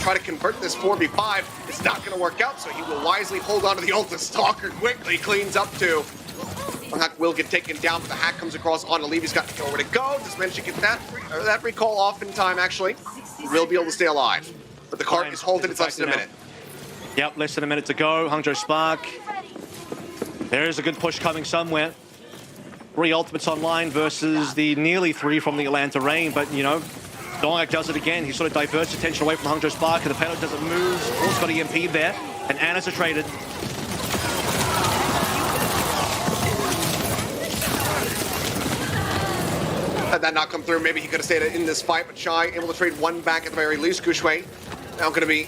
try to convert this 4v5. It's not going to work out, so he will wisely hold on to the ult. The Stalker quickly cleans up too. Hack will get taken down, but the hack comes across on Leave. He's got nowhere to go. Just managed to get that recall off in time, actually. He will be able to stay alive. But the cart is halted. It's less than a minute. Yep, less than a minute to go. Hangzhou Spark. There is a good push coming somewhere. 3 ultimates online versus the nearly 3 from the Atlanta Reign, but you know, Dongak does it again. He sort of diverts attention away from Hangzhou Spark, and the payload doesn't move. Also got EMP there, and Anna's are traded. Had that not come through, maybe he could have stayed in this fight, but Shy able to trade one back at the very least. Gushwei now going to be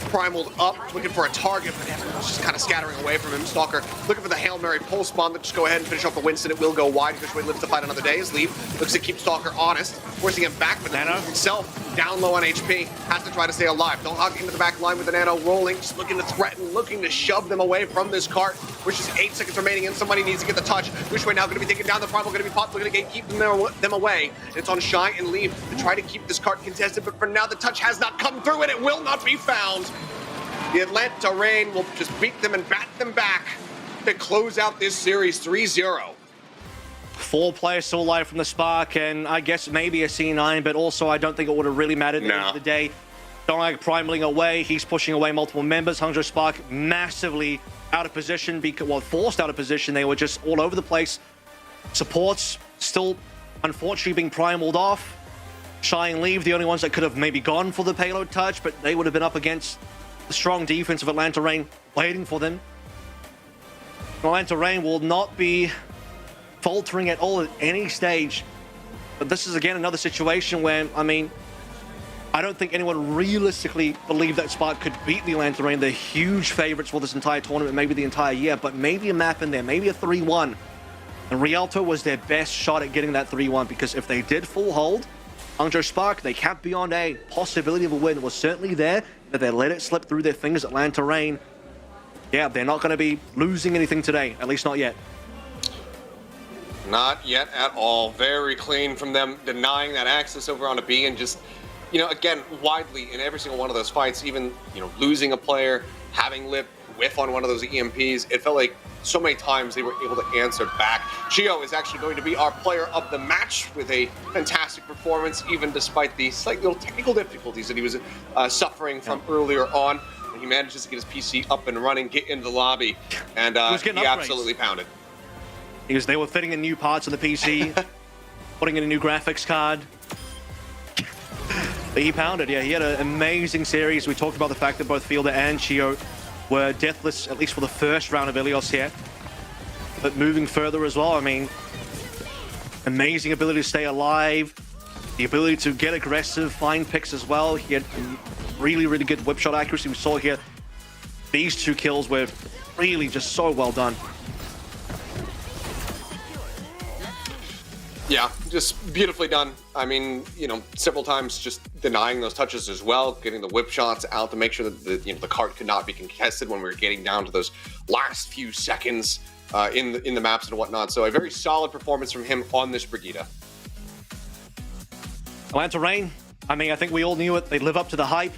primaled up, looking for a target, but everyone's just kind of scattering away from him. Stalker looking for the Hail Mary pulse bomb to just go ahead and finish off the Winston. It will go wide. Gushwei lives to fight another day. His leave looks to keep Stalker honest, forcing him back, but Nano himself down low on HP, has to try to stay alive. Donghak into the back line with the Nano rolling, just looking to threaten, looking to shove them away from this cart, which is 8 seconds remaining, and somebody needs to get the touch. Gushwei now going to be taken down. The Primal going to be popped, looking to keep them away. It's on Shy and Leave to try to keep this cart contested, but for now the touch has not come through, and it will not be found. The Atlanta Reign will just beat them and bat them back to close out this series 3-0. 4 players still alive from the Spark, and I guess maybe a C9, but also I don't think it would have really mattered at the end of the day. Dongak primaling away, he's pushing away multiple members. Hangzhou Spark massively out of position, well, forced out of position. They were just all over the place. Supports still, unfortunately, being primaled off. Shy and Leave, the only ones that could have maybe gone for the payload touch, but they would have been up against the strong defense of Atlanta Reign waiting for them. Atlanta Reign will not be faltering at all at any stage. But this is again another situation where, I mean, I don't think anyone realistically believed that Spark could beat the Atlanta Reign. They're huge favorites for this entire tournament, maybe the entire year, but maybe a map in there, maybe a 3-1. And Rialto was their best shot at getting that 3-1, because if they did full hold, Hangzhou Spark, they capped beyond a possibility of a win. It was certainly there, that they let it slip through their fingers. Atlanta Reign, yeah, they're not going to be losing anything today, at least not yet. Not yet at all. Very clean from them, denying that access over on a B, and just, you know, again, widely in every single one of those fights, even, you know, losing a player, having Lip whiff on one of those EMPs, it felt like so many times they were able to answer back. Chio is actually going to be our player of the match with a fantastic performance, even despite the slight little technical difficulties that he was suffering from earlier on. And he manages to get his PC up and running, get into the lobby, and he absolutely pounded. Because they were fitting in new parts of the PC, putting in a new graphics card. But he pounded, yeah, he had an amazing series. We talked about the fact that both Fielder and Chio were deathless, at least for the first round of Ilios here. But moving further as well, I mean, amazing ability to stay alive, the ability to get aggressive, find picks as well. He had really, really good whip shot accuracy. We saw here, these 2 kills were really just so well done. Yeah, just beautifully done. I mean, you know, several times just denying those touches as well, getting the whip shots out to make sure that the cart could not be contested when we were getting down to those last few seconds in the maps and whatnot. So a very solid performance from him on this Brigitte. Atlanta Reign, I mean, I think we all knew it. They live up to the hype.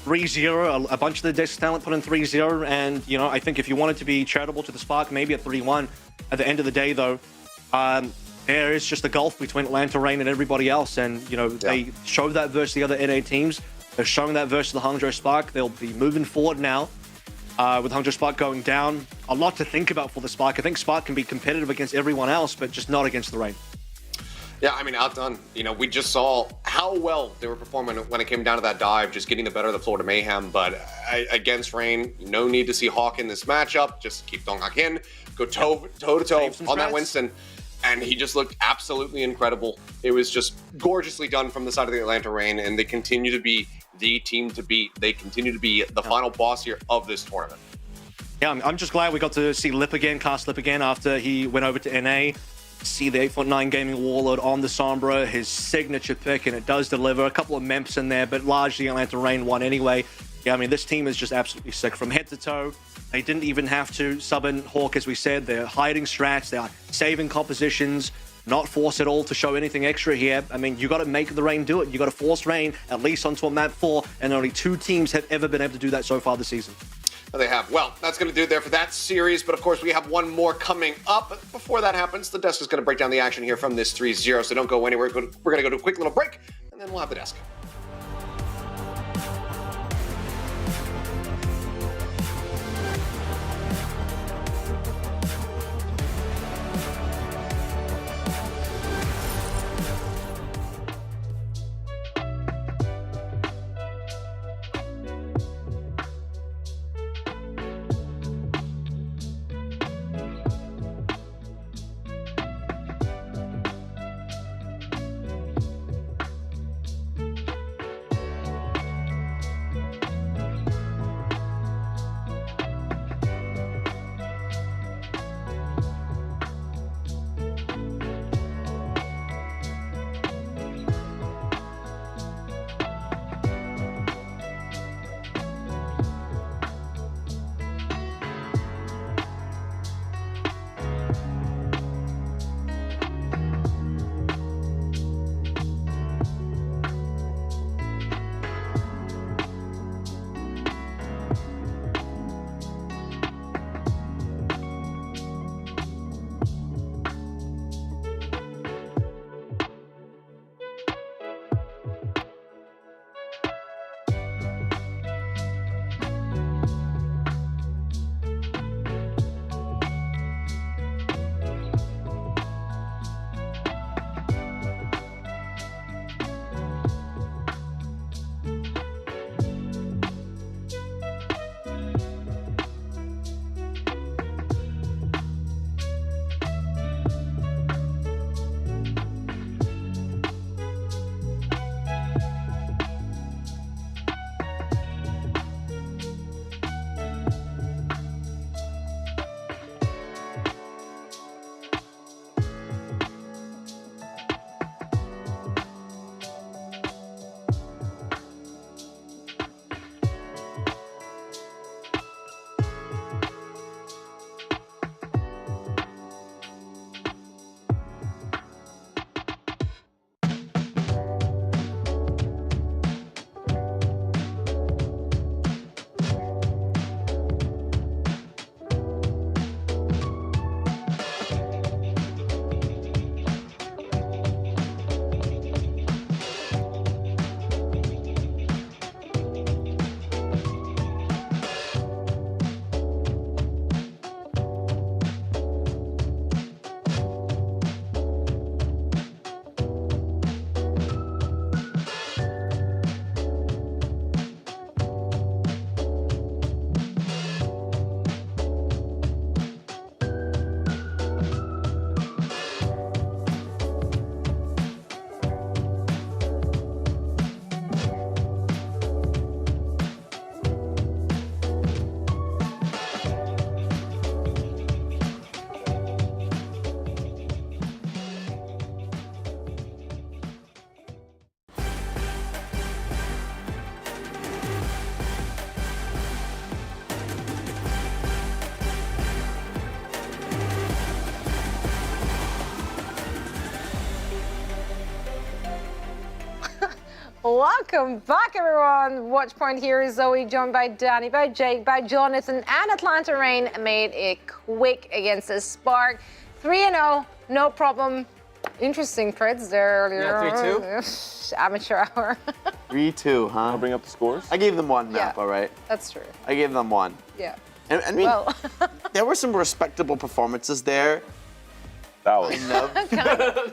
3-0, a bunch of the Dex talent put in 3-0, and, you know, I think if you wanted to be charitable to the Spark, maybe a 3-1. At the end of the day, though, there is just a gulf between Atlanta Reign and everybody else, and, you know, they showed that versus the other NA teams. They're showing that versus the Hangzhou Spark. They'll be moving forward now with Hangzhou Spark going down. A lot to think about for the Spark. I think Spark can be competitive against everyone else, but just not against the Reign. Yeah, I mean, outdone. You know, we just saw how well they were performing when it came down to that dive, just getting the better of the Florida Mayhem. But against Reign, no need to see Hawk in this matchup. Just keep Donghak in, go toe-to-toe on that Winston. And he just looked absolutely incredible. It was just gorgeously done from the side of the Atlanta Reign, and they continue to be the team to beat. They continue to be the final boss here of this tournament. Yeah, I'm just glad we got to see Lip again, cast Lip again after he went over to NA. See the 8.9 Gaming Warlord on the Sombra, his signature pick, and it does deliver. A couple of Memps in there, but largely Atlanta Reign won anyway. Yeah, I mean, this team is just absolutely sick from head to toe. They didn't even have to sub in Hawk, as we said. They're hiding strats, they're saving compositions, not force at all to show anything extra here. I mean, you got to make the Reign do it. You got to force Reign at least onto a map 4, and only 2 teams have ever been able to do that so far this season. They have. Well, that's going to do it there for that series. But of course, we have one more coming up. But before that happens, the desk is going to break down the action here from this 3-0. So don't go anywhere. We're going to go to a quick little break, and then we'll have the desk. Welcome back, everyone. Watch point here is Zoe, joined by Danny, by Jake, by Jonathan, and Atlanta Reign made it quick against the Spark. 3-0, no problem. Interesting creds there earlier. Yeah, 3-2. Amateur hour. 3-2, huh? I'll bring up the scores. I gave them one map, all right? That's true. I gave them one. Yeah. And I mean, there were some respectable performances there. That was.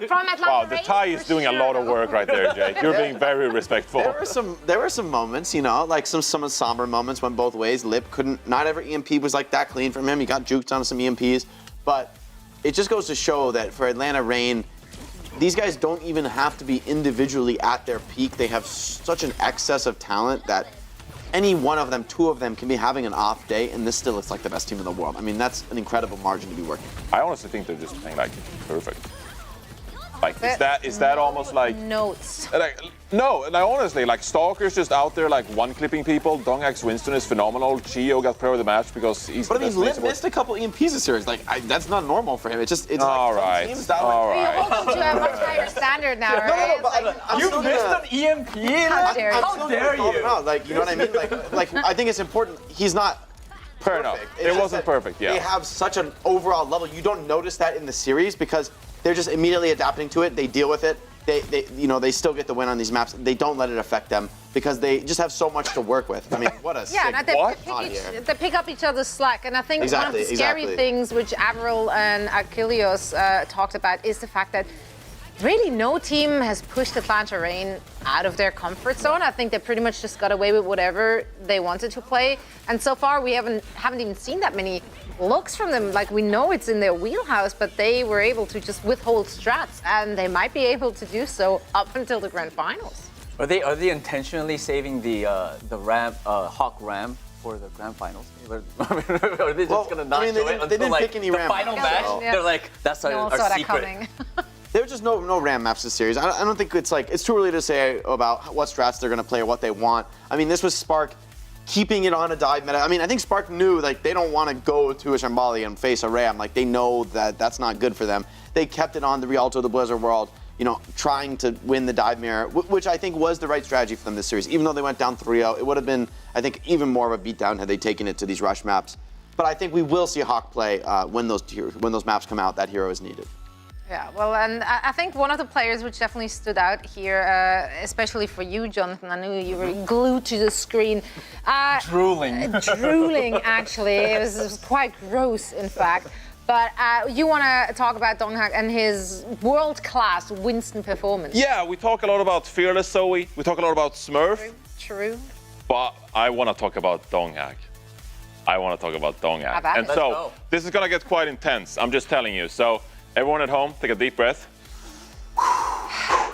From Atlanta Wow, the tie is doing a lot of work right there, Jake. You're being very respectful. There were some moments, you know, like some somber moments went both ways. Lip couldn't. Not every EMP was like that clean from him. He got juked on some EMPs, but it just goes to show that for Atlanta Reign, these guys don't even have to be individually at their peak. They have such an excess of talent that any one of them, two of them, can be having an off day, and this still looks like the best team in the world. I mean, that's an incredible margin to be working. I honestly think they're just playing like perfect. Like, is that almost like notes? Like, no, and I honestly, like, Stalker's just out there like one-clipping people. Dongak's Winston is phenomenal. Chio got player of the match because he's. But I mean, Lip missed a couple EMPs this series. Like, that's not normal for him. It's all like right. Teams that All like, right. You hold to a much higher standard now, right? You missed an EMP. How dare you? How dare you? Like, you know what I mean? Like I think it's important. He's not. Fair enough. It wasn't perfect. Yeah. They have such an overall level. You don't notice that in the series because they're just immediately adapting to it. They deal with it. They still get the win on these maps. They don't let it affect them because they just have so much to work with. I mean, what a sick they pick up each other's slack, and I think one of the scary things which Avril and Achilles talked about is the fact that really no team has pushed Atlanta Reign out of their comfort zone. I think they pretty much just got away with whatever they wanted to play, and so far we haven't even seen that many looks from them. Like, we know it's in their wheelhouse, but they were able to just withhold strats, and they might be able to do so up until the grand finals. Are they intentionally saving the Hawk Ram for the grand finals? Are they just gonna not show it until like the final match? Yeah. They're like, that's our secret. There were just no Ram maps this series. I don't think it's too early to say about what strats they're going to play or what they want. I mean, this was Spark keeping it on a dive meta. I mean, I think Spark knew like they don't want to go to a Shambali and face a Ram. Like, they know that that's not good for them. They kept it on the Rialto, the Blizzard World, trying to win the dive mirror, which I think was the right strategy for them this series. Even though they went down 3-0, it would have been, I think, even more of a beatdown had they taken it to these rush maps. But I think we will see Hawk play when those maps come out. That hero is needed. Yeah, well, and I think one of the players which definitely stood out here, especially for you, Jonathan, I knew you were glued to the screen. Drooling. Drooling, actually. It was quite gross, in fact. But you want to talk about Donghak and his world-class Winston performance. Yeah, we talk a lot about Fearless Zoe. We talk a lot about Smurf. True. But I want to talk about Donghak. And so this is going to get quite intense. I'm just telling you. So everyone at home, take a deep breath.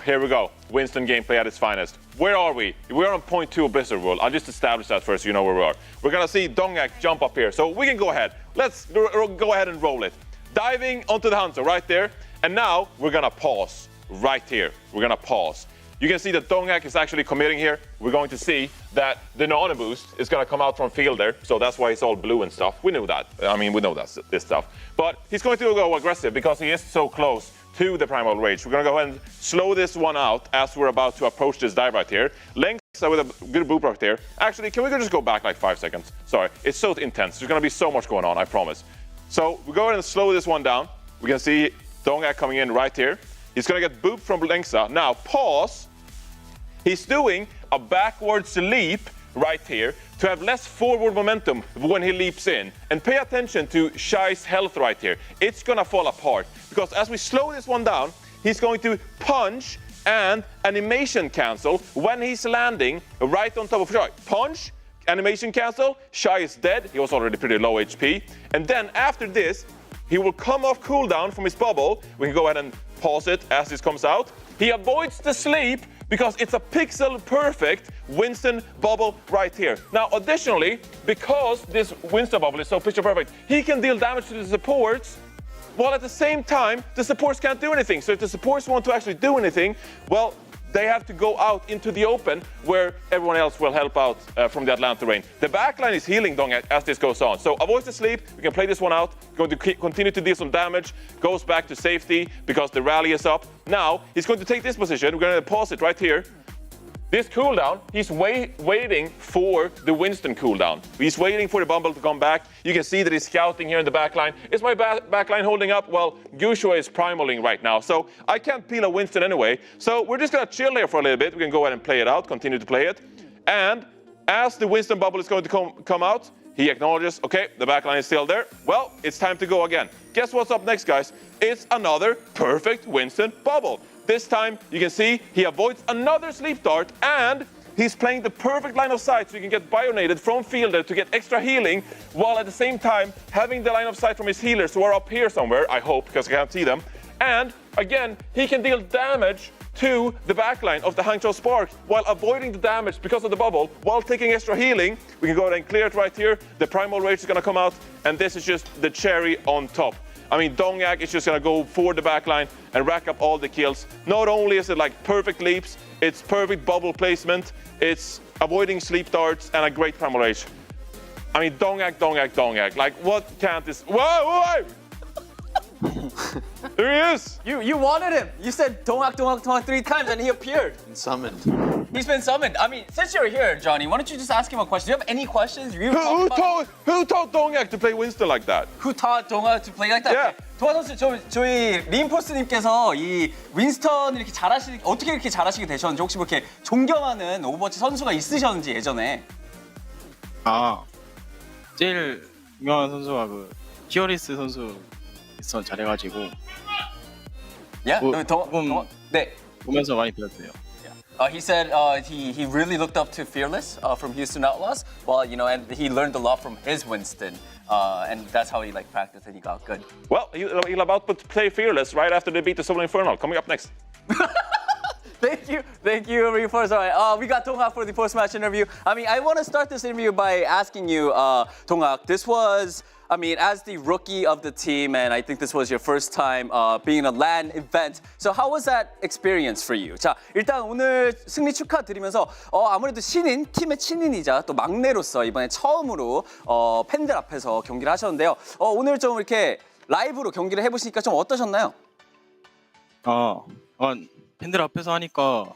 Here we go. Winston gameplay at its finest. Where are we? We're on point 2 of Blizzard World. I'll just establish that first so you know where we are. We're going to see Donghak jump up here. So we can go ahead. Let's go ahead and roll it. Diving onto the Hangzhou right there. And now we're going to pause right here. We're going to pause. You can see that Donghak is actually committing here. We're going to see that the nano boost is going to come out from field there. So that's why it's all blue and stuff. We knew that. I mean, we know that's this stuff. But he's going to go aggressive because he is so close to the Primal Rage. We're going to go ahead and slow this one out as we're about to approach this dive right here. Length with a good boop right there. Actually, can we just go back like 5 seconds? Sorry, it's so intense. There's going to be so much going on, I promise. So we go ahead and slow this one down. We can see Donghak coming in right here. He's going to get booped from Lengsa. Now, pause. He's doing a backwards leap right here to have less forward momentum when he leaps in. And pay attention to Shai's health right here. It's gonna fall apart because as we slow this one down, he's going to punch and animation cancel when he's landing right on top of Shai. Punch, animation cancel, Shai is dead. He was already pretty low HP. And then after this, he will come off cooldown from his bubble. We can go ahead and pause it as this comes out. He avoids the sleep because it's a pixel perfect Winston bubble right here. Now, additionally, because this Winston bubble is so picture perfect, he can deal damage to the supports, while at the same time, the supports can't do anything. So if the supports want to actually do anything, well, they have to go out into the open where everyone else will help out from the Atlanta Reign. The backline is healing Donghak as this goes on. So avoid the sleep, we can play this one out, going to continue to deal some damage, goes back to safety because the rally is up. Now, he's going to take this position, we're going to pause it right here. This cooldown, he's waiting for the Winston cooldown. He's waiting for the bumble to come back. You can see that he's scouting here in the backline. Is my backline holding up? Well, Gushua is primaling right now, so I can't peel a Winston anyway. So we're just gonna chill here for a little bit. We can go ahead and play it out, continue to play it. And as the Winston bubble is going to come out, he acknowledges, okay, the backline is still there. Well, it's time to go again. Guess what's up next, guys? It's another perfect Winston bubble. This time, you can see he avoids another sleep dart, and he's playing the perfect line of sight so he can get bionated from fielder to get extra healing, while at the same time having the line of sight from his healers who are up here somewhere, I hope, because I can't see them. And again, he can deal damage to the backline of the Hangzhou Spark while avoiding the damage because of the bubble, while taking extra healing. We can go ahead and clear it right here. The Primal Rage is going to come out, and this is just the cherry on top. I mean, Dongyak is just going to go for the backline and rack up all the kills. Not only is it like perfect leaps, it's perfect bubble placement, it's avoiding sleep darts, and a great Primal Rage. I mean, Dongyak. Like, what can't this... Whoa! There he is! You wanted him. You said Dongak 3 times and he appeared. And summoned. He's been summoned. I mean, since you're here, Johnny, why don't you just ask him a question? Do you have any questions? Who taught Dongyak to play Winston like that? Who taught Dongak to play like that? Yeah. 동아 선수, 저희 림포스님께서 이 윈스턴을 이렇게 어떻게 이렇게 잘하시게 되셨는지 혹시 뭐 이렇게 존경하는 오버워치 선수가 있으셨는지 예전에. 제일 유명한 선수가 그 히어리스 선수 잘해가지고. 네. 보면서 많이 배웠어요. He said he really looked up to Fearless from Houston Outlaws. Well, you know, and he learned a lot from his Winston, and that's how he practiced and he got good. Well, he'll about to play Fearless right after they beat the Solar Infernal. Coming up next. Thank you, Reinforce. All right, we got Donghak for the post-match interview. I mean, I want to start this interview by asking you, Donghak, this was, I mean, as the rookie of the team, and I think this was your first time being in a LAN event. So how was that experience for you? 자, 일단 오늘 승리 축하드리면서 아무래도 신인, 팀의 신인이자 또 막내로서 이번에 처음으로 팬들 앞에서 경기를 하셨는데요. 오늘 좀 이렇게 라이브로 경기를 해보시니까 좀 어떠셨나요? 팬들 앞에서 하니까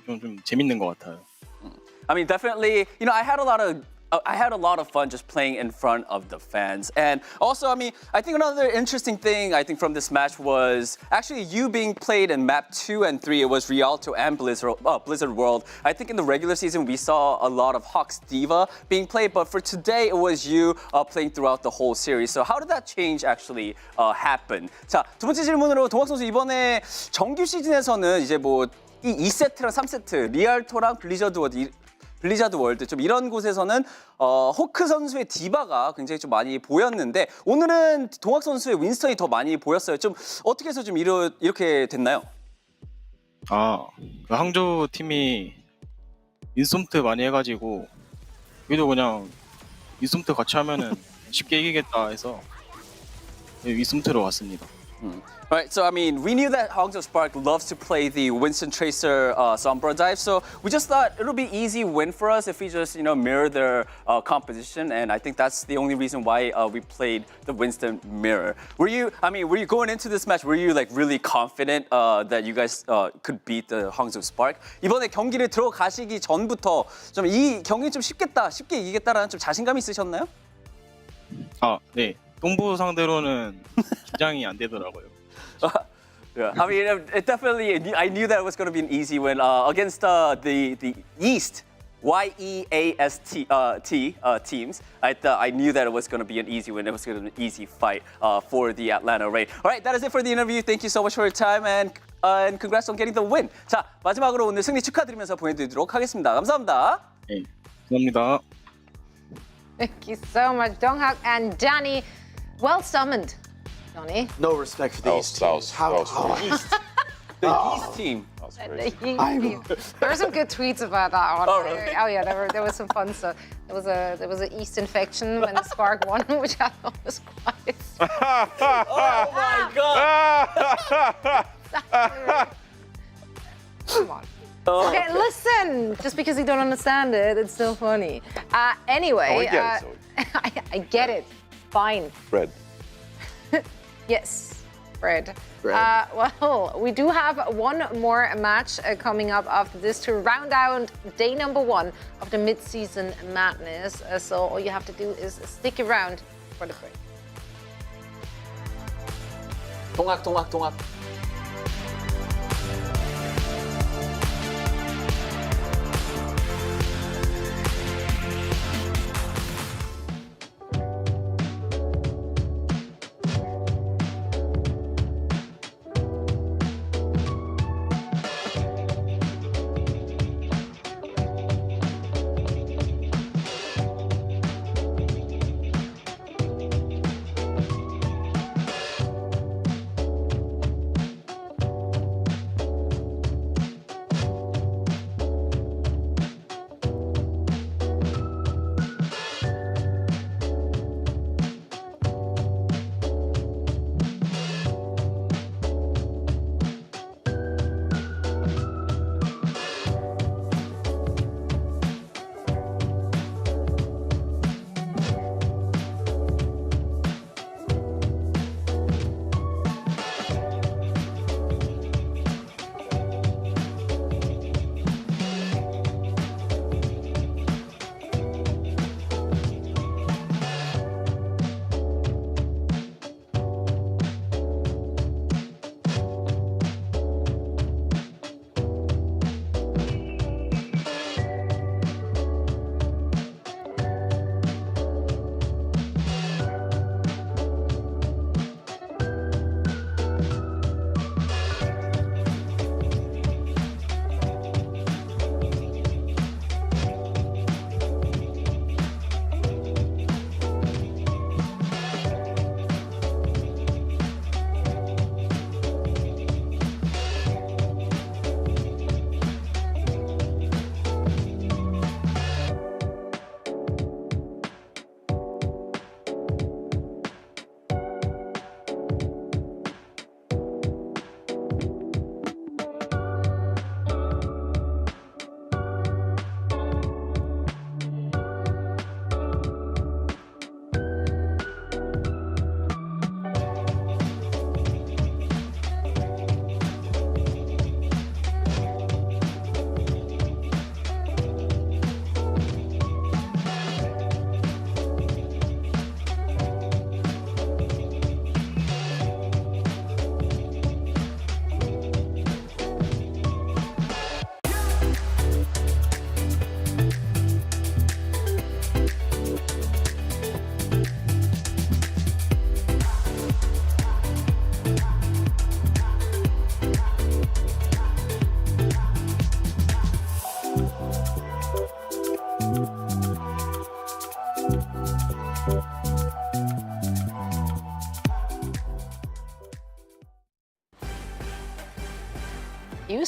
좀 재밌는 것 같아요. I mean, definitely, you know, I had a lot of fun just playing in front of the fans. And also, I mean, I think another interesting thing I think from this match was actually you being played in map 2 and 3. It was Rialto and Blizzard World. I think in the regular season we saw a lot of Hawks Diva being played, but for today it was you playing throughout the whole series. So how did that change actually happen? 자, 두 번째 질문으로 동학 선수 이번에 정규 시즌에서는 이제 뭐 이 2세트랑 3세트 리알토랑 블리자드 월드 좀 이런 곳에서는 호크 선수의 디바가 굉장히 좀 많이 보였는데 오늘은 동학 선수의 윈스턴이 더 많이 보였어요. 좀 어떻게 해서 좀 이렇게 됐나요? 그 항저우 팀이 윈스톰트 많이 해가지고 우리도 그냥 윈스톰트 같이 하면은 쉽게 이기겠다 해서 윈스톰트로 왔습니다. Right, so I mean, we knew that Hangzhou Spark loves to play the Winston Tracer Sombra dive, so we just thought it'll be easy win for us if we just, you know, mirror their composition, and I think that's the only reason why we played the Winston mirror. Were you going into this match, were you like really confident that you guys could beat the Hangzhou Spark? 이번에 경기를 들어가시기 전부터 좀 이 경기 좀 쉽게 이기겠다라는 좀 자신감이 있으셨나요? 네. 동부 상대로는 긴장이 안 되더라고요. Yeah, I mean, it definitely. I knew that it was going to be an easy win against the East YEAST teams. I knew that it was going to be an easy win. It was going to be an easy fight for the Atlanta Rain. All right, that is it for the interview. Thank you so much for your time and congrats on getting the win. 자, 마지막으로 오늘 승리 축하드리면서 보내드리도록 하겠습니다. 감사합니다. 네, 감사합니다. Thank you so much, Donghak and Danny. Well summoned, Johnny. No respect for the East team. The East team. The East team. There were some good tweets about that one. Oh, really? Oh yeah, there was some fun stuff. There was an East infection when the Spark won, which I thought was quite. Oh my God! Come on. Okay, listen. Just because you don't understand it, it's still funny. Anyway, I get it. Fine. Bread. Yes, bread. Well, we do have one more match coming up after this to round out day number 1 of the Midseason Madness. So all you have to do is stick around for the break. 동학.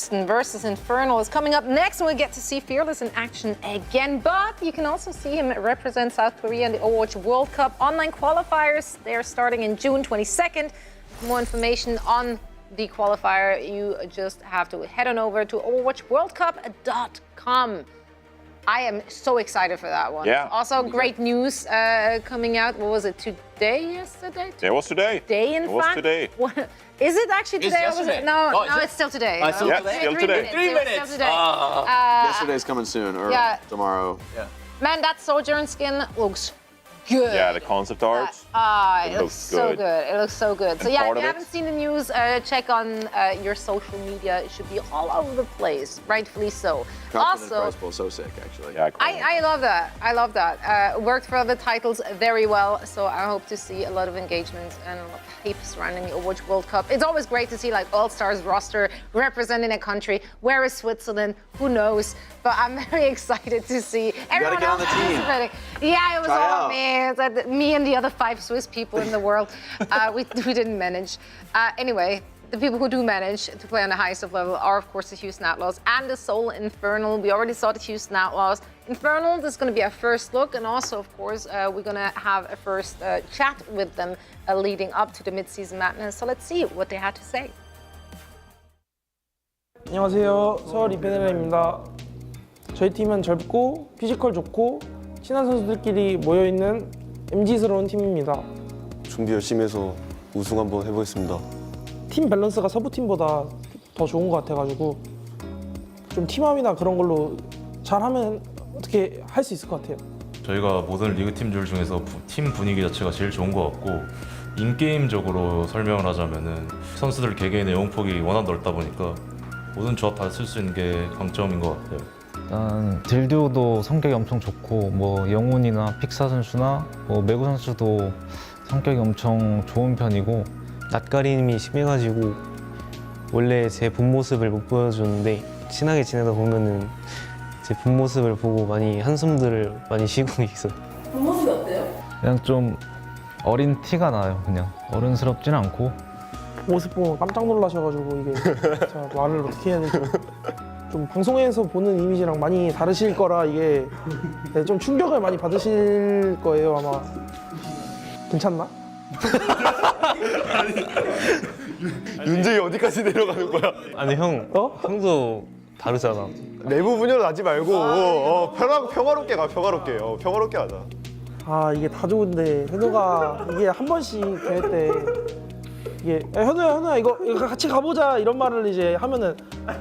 Houston versus Infernal is coming up next, and we'll get to see Fearless in action again. But you can also see him represent South Korea in the Overwatch World Cup online qualifiers. They're starting in June 22nd. For more information on the qualifier, you just have to head on over to overwatchworldcup.com. I am so excited for that one. Yeah. Also, great news coming out. What was it, today, yesterday? It was today. Today, in fact? It was today. What, is it actually It's today? Or was yesterday. it? No, Oh, is no, it? it's still today. Still today? Still today. 3 minutes. Still today. Yesterday's coming soon, or yeah. tomorrow. Yeah. Man, that Sojourn skin looks good. Yeah, the concept art. It looks so good. It looks so good. So yeah, if you haven't seen the news, check on your social media. It should be all over the place, rightfully so. Confident Also, prize pool, so sick, actually. Yeah, I love that. I love that. Worked for other titles very well, so I hope to see a lot of engagement and a lot of hype surrounding the Overwatch World Cup. It's always great to see like All-Stars roster representing a country. Where is Switzerland? Who knows? But I'm very excited to see everyone get on else the team. participating. Yeah, it was Try all out. me. It's like me and the other 5 Swiss people in the world. We didn't manage. Anyway, the people who do manage to play on the highest of level are, of course, the Houston Outlaws and the Seoul Infernal. We already saw the Houston Outlaws. Infernal, this is going to be our first look. And also, of course, we're going to have a first chat with them leading up to the Midseason Madness. So let's see what they had to say. 안녕하세요. 서울 이페넬라입니다. 저희 팀은 젊고 피지컬 좋고 친한 선수들끼리 모여있는 MG스러운 팀입니다. 준비 열심히 해서 우승 한번 해보겠습니다. 팀 밸런스가 서부 팀보다 더 좋은 것 같아가지고 좀 팀업이나 그런 걸로 잘하면 어떻게 할 수 있을 것 같아요. 저희가 모든 리그 팀들 중에서 팀 분위기 자체가 제일 좋은 것 같고 인게임적으로 설명을 하자면은 선수들 개개인의 영웅폭이 워낙 넓다 보니까 모든 조합 다 쓸 수 있는 게 강점인 것 같아요. 일단 딜듀오도 성격이 엄청 좋고 뭐 영훈이나 픽사 선수나 뭐 매구 선수도 성격이 엄청 좋은 편이고 낯가림이 심해가지고 원래 제 본 모습을 못 보여줬는데 친하게 지내다 보면은 제 본 모습을 보고 많이 한숨들을 많이 쉬고 있어요. 본 모습이 어때요? 그냥 좀 어린 티가 나요. 그냥 어른스럽진 않고 모습 보고 깜짝 놀라셔가지고 이게 제가 말을 어떻게 해야 되지? 좀 방송에서 보는 이미지랑 많이 다르실 거라 이게 네, 좀 충격을 많이 받으실 거예요 아마. 괜찮나? 윤정이 어디까지 내려가는 거야? 아니 형, 형도 다르잖아. 내부 분열은 하지 말고 평화롭게 가, 평화롭게. 평화롭게 하자. 아 이게 다 좋은데 현우가 이게 한 번씩 대회 때 이게 야, 현우야 이거 같이 가보자 이런 말을 이제 하면은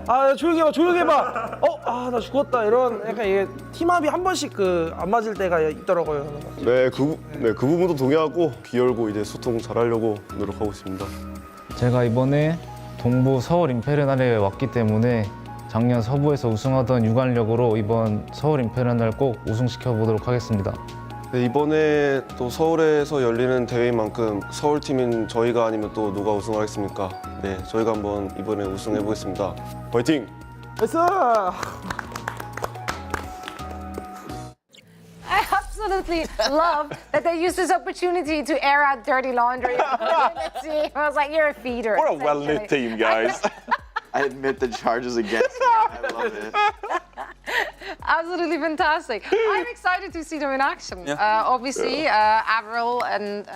아 조용히 해봐 나 죽었다 이런 약간 이게 팀합이 한 번씩 그 안 맞을 때가 있더라고요 현우가. 그 부분도 동의하고 귀 열고 이제 소통 잘하려고 노력하고 있습니다. 제가 이번에 동부 서울 임페리널에 왔기 때문에 작년 서부에서 우승하던 유관력으로 이번 서울 임페리널 꼭 우승시켜 보도록 하겠습니다. 네, 이번에 또 서울에서 열리는 대회인 만큼 서울팀인 저희가 아니면 또 누가 우승하겠습니까? 네, 저희가 한번 이번에 우승해 보겠습니다. 화이팅! 나이스! I absolutely love that they used this opportunity to air out dirty laundry. I was like, you're a feeder. What a well-lit team, guys. I admit the charges against me. I love it. Absolutely fantastic. I'm excited to see them in action. Obviously, Avril and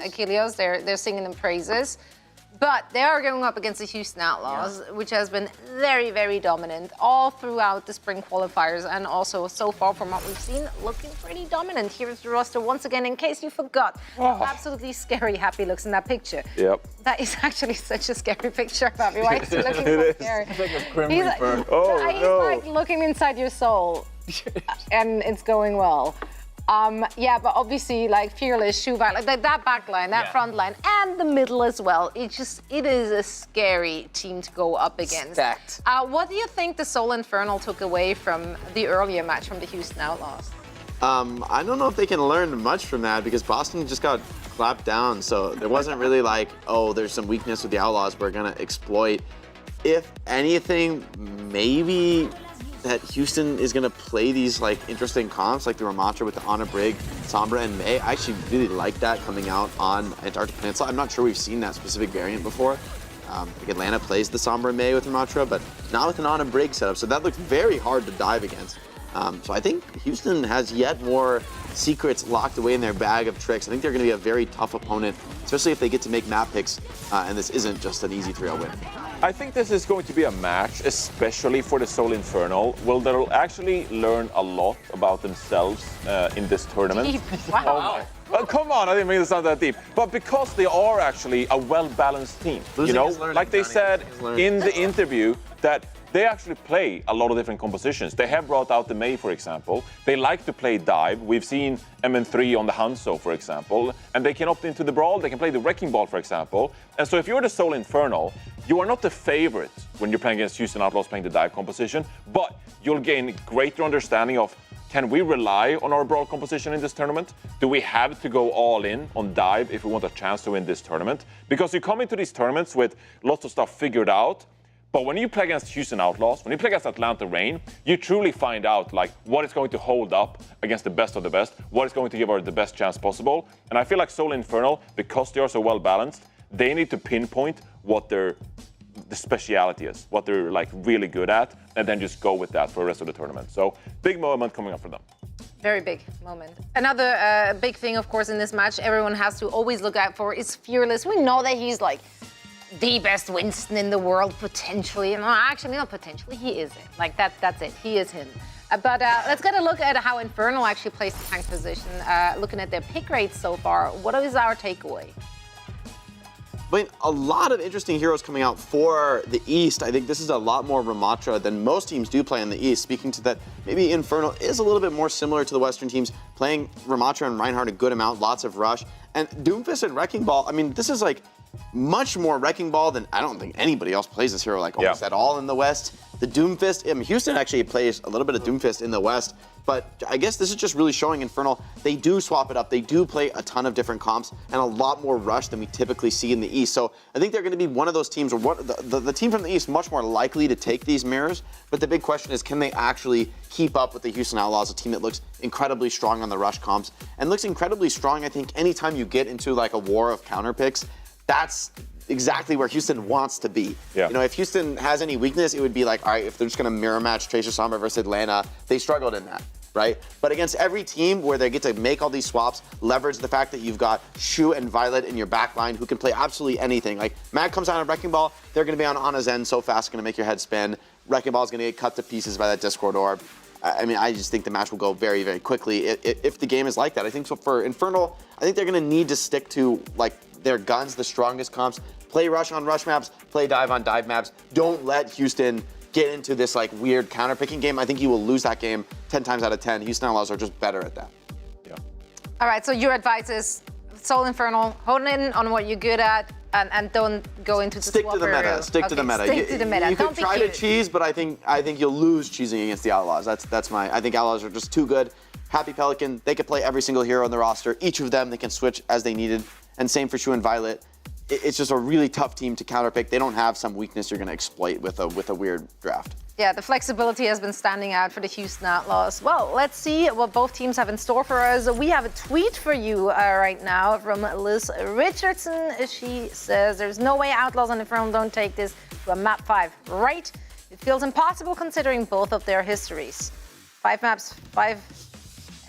Achilles, they're singing them praises. But they are going up against the Houston Outlaws, which has been very, very dominant all throughout the spring qualifiers, and also so far from what we've seen, looking pretty dominant. Here's the roster once again, in case you forgot. Absolutely scary Happy looks in that picture. Yep. That is actually such a scary picture of Happy. Why is he looking so scary? It's like a Grim He's Reaper. he's like looking inside your soul, and it's going well. Yeah, but obviously, like Fearless, Shubai, like that back line, that front line, and the middle as well. It is a scary team to go up against. Stacked. What do you think the Seoul Infernal took away from the earlier match from the Houston Outlaws? I don't know if they can learn much from that because Boston just got clapped down. So there wasn't really like, oh, there's some weakness with the Outlaws we're gonna exploit. If anything, maybe that Houston is gonna play these like interesting comps like the Ramatra with the Ana Brig, Sombra, and May. I actually really like that coming out on Antarctic Peninsula. I'm not sure we've seen that specific variant before. Atlanta plays the Sombra May with Ramatra, but not with an on and break setup, so that looks very hard to dive against. So I think Houston has yet more secrets locked away in their bag of tricks. I think they're going to be a very tough opponent, especially if they get to make map picks, and this isn't just an easy 3-0 win. I think this is going to be a match, especially for the Seoul Infernal, where they'll actually learn a lot about themselves in this tournament. Deep. Wow. Well, come on, I didn't mean to sound that deep. But because they are actually a well-balanced team, Losing you know, is learning, like they Johnny. said Losing is learning. in the interview, that they actually play a lot of different compositions. They have brought out the May, for example. They like to play dive. We've seen MN3 on the Hangzhou, for example. And they can opt into the Brawl. They can play the Wrecking Ball, for example. And so if you're the Seoul Infernal, you are not the favorite when you're playing against Houston Outlaws playing the dive composition, but you'll gain greater understanding of, can we rely on our Brawl composition in this tournament? Do we have to go all in on dive if we want a chance to win this tournament? Because you come into these tournaments with lots of stuff figured out, but when you play against Houston Outlaws, when you play against Atlanta Reign, you truly find out like what is going to hold up against the best of the best, what is going to give her the best chance possible. And I feel like Seoul Infernal, because they are so well balanced, they need to pinpoint what the speciality is, what they're like really good at, and then just go with that for the rest of the tournament. So big moment coming up for them. Very big moment. Another big thing, of course, in this match, everyone has to always look out for is Fearless. We know that he's like the best Winston in the world, potentially. No, actually, not potentially. He is it. Like, that's it. He is him. But let's get a look at how Infernal actually plays the tank position. Looking at their pick rates so far, what is our takeaway? But a lot of interesting heroes coming out for the East. I think this is a lot more Ramatra than most teams do play in the East. Speaking to that, maybe Infernal is a little bit more similar to the Western teams, playing Ramatra and Reinhardt a good amount, lots of rush. And Doomfist and Wrecking Ball, I mean, this is like much more Wrecking Ball than I don't think anybody else plays this hero like almost at all in the West. The Doomfist, I mean, Houston actually plays a little bit of Doomfist in the West, but I guess this is just really showing Infernal, they do swap it up. They do play a ton of different comps and a lot more rush than we typically see in the East. So I think they're going to be one of those teams, or the team from the East, much more likely to take these mirrors. But the big question is, can they actually keep up with the Houston Outlaws, a team that looks incredibly strong on the rush comps and looks incredibly strong, I think, anytime you get into like a war of counter picks. That's exactly where Houston wants to be. Yeah. You know, if Houston has any weakness, it would be like, all right, if they're just going to mirror match Tracer Sombra versus Atlanta, they struggled in that, right? But against every team where they get to make all these swaps, leverage the fact that you've got Shu and Violet in your back line who can play absolutely anything. Like, Mag comes out of Wrecking Ball, they're going to be on Ana's end so fast, going to make your head spin. Wrecking Ball is going to get cut to pieces by that Discord Orb. I mean, I just think the match will go very, very quickly if the game is like that. I think so for Infernal, I think they're going to need to stick to, like, their guns, the strongest comps. Play rush on rush maps, play dive on dive maps. Don't let Houston get into this like weird counter-picking game. I think you will lose that game 10 times out of 10. Houston Outlaws are just better at that. Yeah. All right, so your advice is Seoul Infernal, hone in on what you're good at and don't go into the Stick to the meta. Stick to the meta. Stick to the meta. You Don't could be try to cute. cheese, but I think you'll lose cheesing against the Outlaws. That's my. I think Outlaws are just too good. Happy Pelican, they could play every single hero on the roster. Each of them, they can switch as they needed. And same for Shu and Violet. It's just a really tough team to counterpick. They don't have some weakness you're going to exploit with a weird draft. Yeah, the flexibility has been standing out for the Houston Outlaws. Well, let's see what both teams have in store for us. We have a tweet for you right now from Liz Richardson. She says, there's no way Outlaws and Infernal don't take this to a map 5, right? It feels impossible considering both of their histories. 5 maps, 5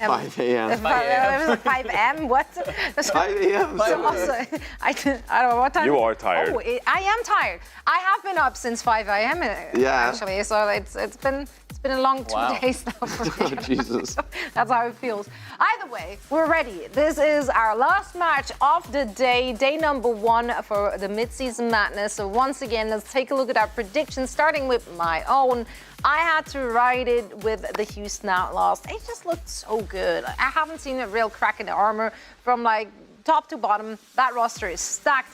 a.m. 5 a.m. What? 5 a.m. I don't know what time. You are tired. Oh, I am tired. I have been up since 5 a.m. Actually, so it's been a long 2 days now for me. Oh, Jesus. That's how it feels. Either way, we're ready. This is our last match of the day, day number 1 for the Midseason Madness. So once again, let's take a look at our predictions, starting with my own. I had to ride it with the Houston Outlaws. They just looked so good. I haven't seen a real crack in the armor from like top to bottom. That roster is stacked.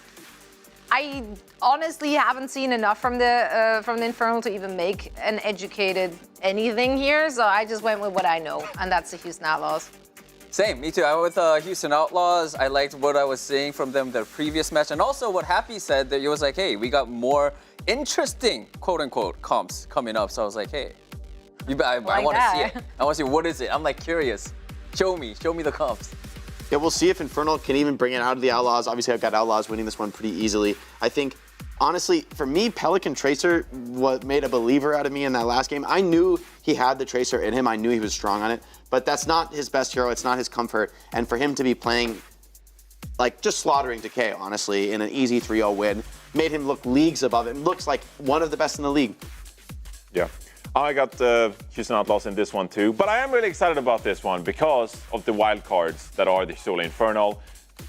I honestly haven't seen enough from the Infernal to even make an educated anything here. So I just went with what I know, and that's the Houston Outlaws. Same, me too. I went with Houston Outlaws. I liked what I was seeing from them their previous match, and also what Happy said, that it was like, hey, we got more interesting, quote-unquote, comps coming up. So I was like, hey, I want to see it. I want to see what is it. I'm like curious. Show me the comps. Yeah, we'll see if Infernal can even bring it out of the Outlaws. Obviously, I've got Outlaws winning this one pretty easily. I think honestly, for me, Pelican Tracer what made a believer out of me in that last game. I knew he had the Tracer in him. I knew he was strong on it, but that's not his best hero. It's not his comfort. And for him to be playing, like, just slaughtering Decay, honestly, in an easy 3-0 win, made him look leagues above him. Looks like one of the best in the league. Yeah. I got Houston Outlaws in this one too, but I am really excited about this one because of the wild cards that are the Solo Infernal,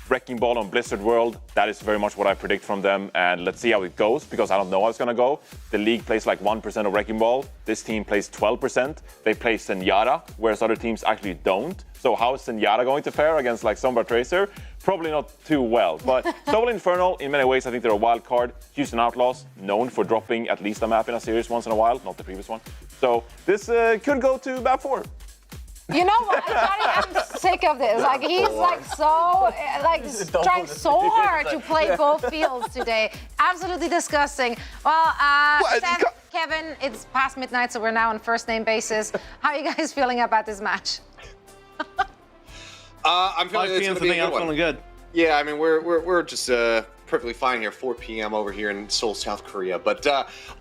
Wrecking Ball on Blizzard World. That is very much what I predict from them, and let's see how it goes because I don't know how it's gonna go. The league plays like 1% of Wrecking Ball. This team plays 12%. They play Zenyatta, whereas other teams actually don't. So how is Zenyatta going to fare against like Sombra Tracer? Probably not too well, but Soul Infernal, in many ways, I think they're a wild card. Houston Outlaws, known for dropping at least a map in a series once in a while, not the previous one. So this could go to map 4. You know what, Johnny, I'm sick of this. Like, he's like so, like, trying so hard to play both fields today. Absolutely disgusting. Well, Seth, Kevin, it's past midnight, so we're now on first name basis. How are you guys feeling about this match? I'm feeling it's gonna be a good one. I'm feeling good. Yeah, I mean we're just perfectly fine here. 4 p.m. over here in Seoul, South Korea. But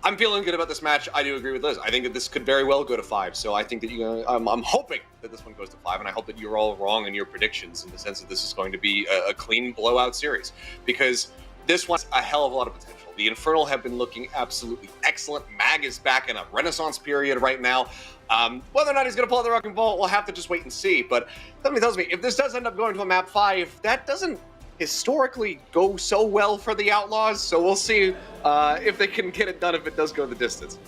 I'm feeling good about this match. I do agree with Liz. I think that this could very well go to 5. So I think that I'm hoping that this one goes to 5, and I hope that you're all wrong in your predictions in the sense that this is going to be a clean blowout series because this one's a hell of a lot of potential. The Infernal have been looking absolutely excellent. Mag is back in a renaissance period right now. Whether or not he's going to pull out the Wrecking Ball, we'll have to just wait and see. But something tells me if this does end up going to a map 5, that doesn't historically go so well for the Outlaws. So we'll see if they can get it done if it does go the distance.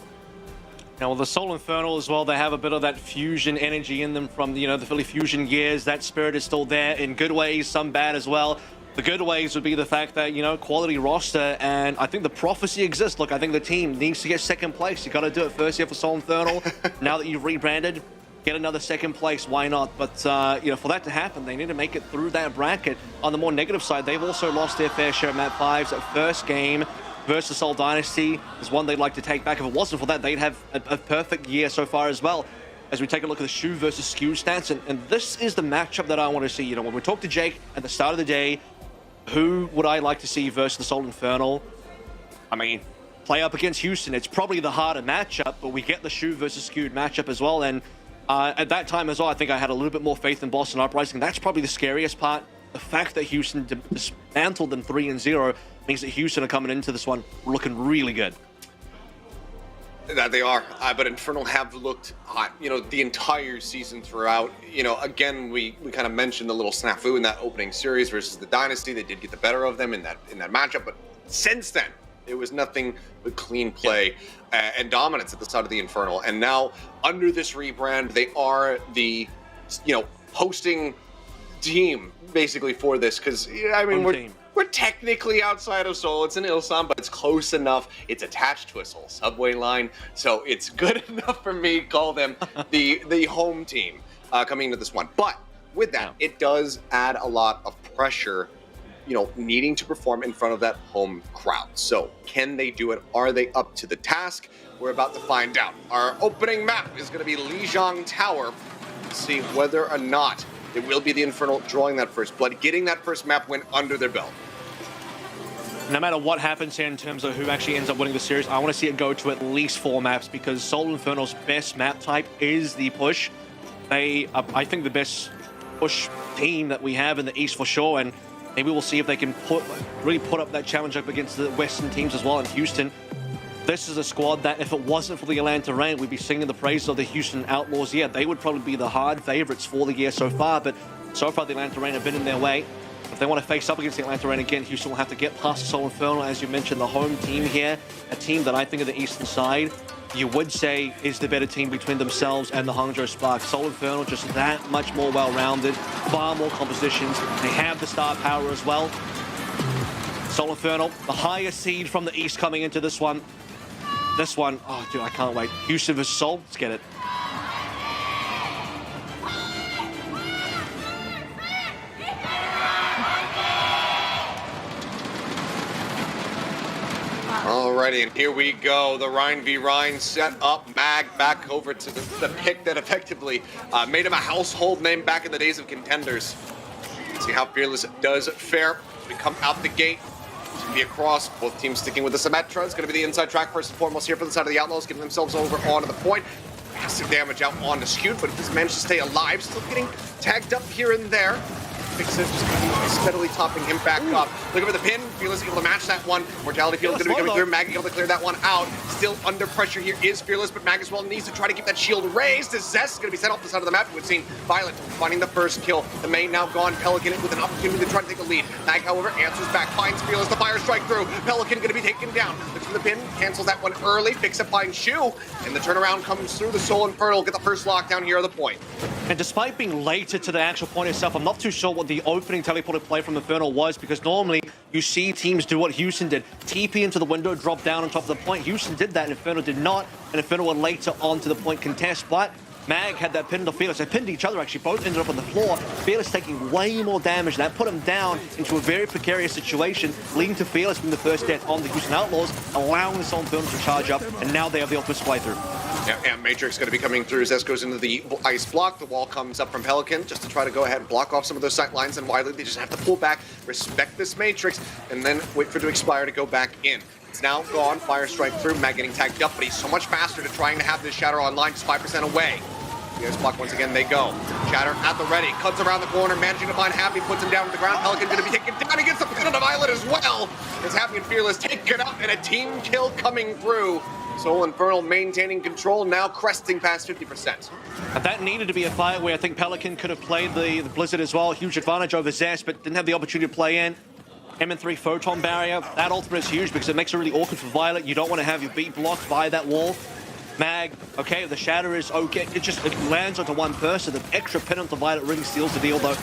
Now, with the Soul Infernal as well, they have a bit of that fusion energy in them from, the Philly Fusion years. That spirit is still there in good ways, some bad as well. The good ways would be the fact that, quality roster, and I think the prophecy exists. Look, I think the team needs to get second place. You got to do it first here for Soul Infernal. Now that you've rebranded, get another second place. Why not? But, for that to happen, they need to make it through that bracket. On the more negative side, they've also lost their fair share of map 5s. That first game versus Seoul Dynasty is one they'd like to take back. If it wasn't for that, they'd have a perfect year so far as well. As we take a look at the Shu versus Skew stats, and this is the matchup that I want to see. When we talked to Jake at the start of the day, who would I like to see versus the Soul Infernal? I mean, play up against Houston. It's probably the harder matchup, but we get the Shu versus Skewed matchup as well. And at that time as well, I think I had a little bit more faith in Boston Uprising. That's probably the scariest part. The fact that Houston dismantled them 3-0 means that Houston are coming into this one looking really good. That they are, but Infernal have looked hot, the entire season throughout. Again, we kind of mentioned the little snafu in that opening series versus the Dynasty. They did get the better of them in that matchup, but since then, it was nothing but clean play and dominance at the side of the Infernal. And now, under this rebrand, they are the, hosting team basically for this. Because we're technically outside of Seoul. It's in Ilsan, but it's close enough. It's attached to a Seoul subway line, so it's good enough for me to call them the home team coming into this one. But with that, it does add a lot of pressure, needing to perform in front of that home crowd. So can they do it? Are they up to the task? We're about to find out. Our opening map is going to be Lijiang Tower. Let's see whether or not it will be the Infernal drawing that first blood, getting that first map win under their belt. No matter what happens here in terms of who actually ends up winning the series, I want to see it go to at least 4 maps because Soul Infernal's best map type is the push. They are, I think, the best push team that we have in the East for sure, and maybe we'll see if they can really put up that challenge up against the Western teams as well in Houston. This is a squad that, if it wasn't for the Atlanta Reign, we'd be singing the praises of the Houston Outlaws. Yeah, they would probably be the hard favorites for the year so far, but so far the Atlanta Reign have been in their way. If they want to face up against the Atlanta Reign again, Houston will have to get past Soul Infernal, as you mentioned, the home team here, a team that I think of the Eastern side, you would say is the better team between themselves and the Hangzhou Spark. Soul Infernal just that much more well-rounded, far more compositions. They have the star power as well. Soul Infernal, the highest seed from the East coming into this one. This one, oh dude, I can't wait. Houston vs Seoul, let's get it. Alrighty, and here we go. The Rhine v Rhine set up. Mag back over to the pick that effectively made him a household name back in the days of Contenders. Let's see how Fearless does fare. We come out the gate. It's going to be across. Both teams sticking with the Symmetra. It's going to be the inside track first and foremost here for the side of the Outlaws, getting themselves over onto the point. Massive damage out on the Skewed, but he's managed to stay alive. Still getting tagged up here and there. Fixit just going to be steadily topping him back up. Looking for the pin. Fearless able to match that one. Mortality Field going to be coming through. Mag able to clear that one out. Still under pressure here is Fearless, but Mag as well needs to try to keep that shield raised. As Zest is going to be sent off the side of the map. We've seen Violet finding the first kill. The main now gone. Pelican with an opportunity to try to take a lead. Mag, however, answers back. Finds Fearless. The fire strike through. Pelican going to be taken down. Looks for the pin. Cancels that one early. Picks up by Shu. And the turnaround comes through. The Soul Infernal get the first lockdown here at the point. And despite being later to the actual point itself, I'm not too sure what the opening teleported play from Infernal was, because normally you see teams do what Houston did. TP into the window, drop down on top of the point. Houston did that, and Infernal did not. And Infernal were later onto the point contest, but Mag had that pin to Fearless. They pinned each other, actually. Both ended up on the floor. Fearless taking way more damage. That put him down into a very precarious situation, leading to Fearless being the first death on the Houston Outlaws, allowing the Soul Infernal to charge up, and now they have the ultimate playthrough. Yeah, and Matrix going to be coming through. Zest goes into the ice block. The wall comes up from Pelican just to try to go ahead and block off some of those sight lines. And Wiley, they just have to pull back, respect this Matrix, and then wait for it to expire to go back in. It's now gone. Fire strike through. Mag getting tagged up, but he's so much faster to trying to have this Shatter online, just 5% away. The ice block once again, they go. Shatter at the ready. Cuts around the corner, managing to find Happy, puts him down to the ground. Pelican going to be taken down. He gets the pin on the Violet as well. As Happy and Fearless taken up, and a team kill coming through. Soul Infernal maintaining control, now cresting past 50%. And that needed to be a fight where I think Pelican could have played the Blizzard as well. Huge advantage over Zest, but didn't have the opportunity to play in. MN3 Photon Barrier, that ultimate is huge because it makes it really awkward for Violet. You don't want to have your beat blocked by that wall. Mag, okay, the Shatter is okay. It lands onto one person. The extra pin onto Violet really seals the deal, though.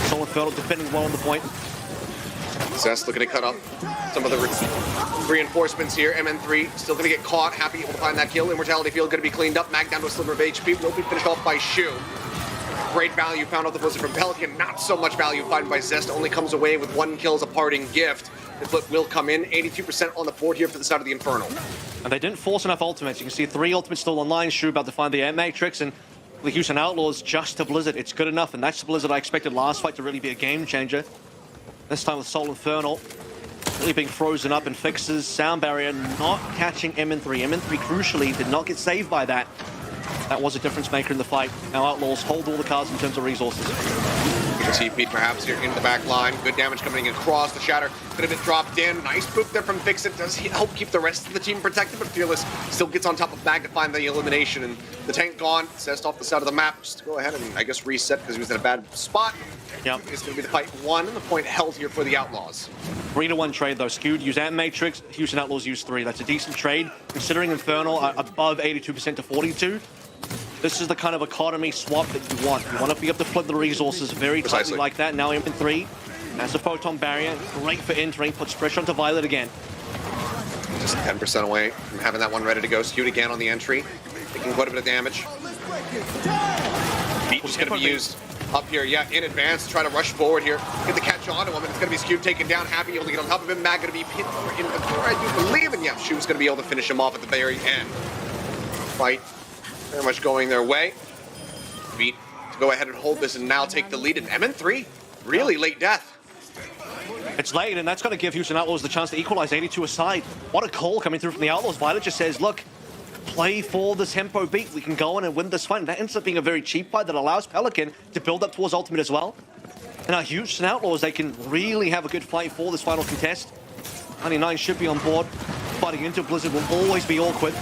Soul Infernal defending well on the point. Zest looking to cut up some of the reinforcements here. MN3 still going to get caught. Happy able to find that kill. Immortality Field going to be cleaned up. Mag down to a sliver of HP. Will be finished off by Shu. Great value found off the Blizzard from Pelican. Not so much value found by Zest. Only comes away with one kill as a parting gift. The flip will come in. 82% on the board here for the side of the Infernal. And they didn't force enough ultimates. You can see 3 ultimates still online. Shu about to find the Air Matrix, and the Houston Outlaws just to Blizzard. It's good enough, and that's the Blizzard I expected last fight to really be a game changer. This time with Soul Infernal really being frozen up and fixes. Sound Barrier not catching MN3. MN3 crucially did not get saved by that. That was a difference maker in the fight. Now Outlaws hold all the cards in terms of resources. You can see Pete perhaps here into the back line. Good damage coming across. The Shatter could have been dropped in. Nice boop there from Fixit. Does he help keep the rest of the team protected, but Fearless still gets on top of Mag to find the elimination. And the tank gone. Zest off the side of the map. Just to go ahead and, I guess, reset because he was in a bad spot. Yep. It's going to be the fight 1 and the point held here for the Outlaws. 3-1 trade though. Skewed use Ant Matrix, Houston Outlaws use 3. That's a decent trade considering Infernal are above 82% to 42. This is the kind of economy swap that you want. You want to be able to flip the resources very tightly like that. Now MN3 has a Photon Barrier. Great for entering. Puts pressure onto Violet again. Just 10% away from having that one ready to go. Skewed again on the entry. Taking quite a bit of damage. Beat is going to be used up here, yeah, in advance to try to rush forward here. Get the catch on to him, and it's going to be Skewed taken down. Happy able to get on top of him. Mag going to be pinned in the floor, I do believe. And yeah, Shu's going to be able to finish him off at the very end. Fight very much going their way. Beat to go ahead and hold this and now take the lead. And MN3, really late death. It's late, and that's going to give Houston Outlaws the chance to equalize 82 aside. What a call coming through from the Outlaws. Violet just says, look, play for the tempo beat. We can go in and win this fight. And that ends up being a very cheap fight that allows Pelican to build up towards ultimate as well. And our Houston Outlaws, they can really have a good fight for this final contest. 99 should be on board. Fighting into Blizzard will always be awkward.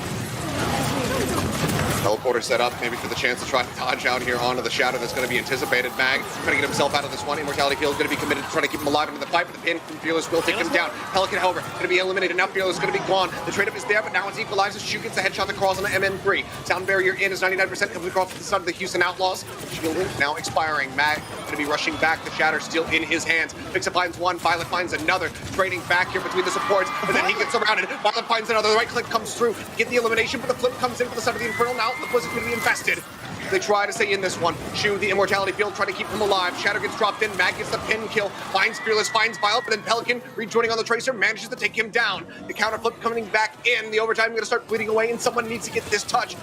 Teleporter set up, maybe for the chance to try to dodge out here onto the Shadow that's going to be anticipated. Mag trying to get himself out of this one. Immortality Field is going to be committed to trying to keep him alive into the fight, but the pin from Fearless will take him down. Pelican, however, going to be eliminated. Now Fearless is going to be gone. The trade-up is there, but now it's equalized. Shu gets the headshot across on the MN3. Sound Barrier in is 99%, comes across to the side of the Houston Outlaws. Shielding, now expiring. Mag going to be rushing back. The Shatter still in his hands. Fixit finds one, Violet finds another. Trading back here between the supports, but then he gets surrounded. Violet finds another. The right click comes through. Get the elimination, but the flip comes in for the side of the Infernal. Now the Blizzard's going to be invested. They try to stay in this one. Shu, the Immortality Field, try to keep him alive. Shatter gets dropped in. Mag gets the pin kill. Finds Fearless, finds Violet, but then Pelican, rejoining on the Tracer, manages to take him down. The counter flip coming back in. The overtime going to start bleeding away, and someone needs to get this touch.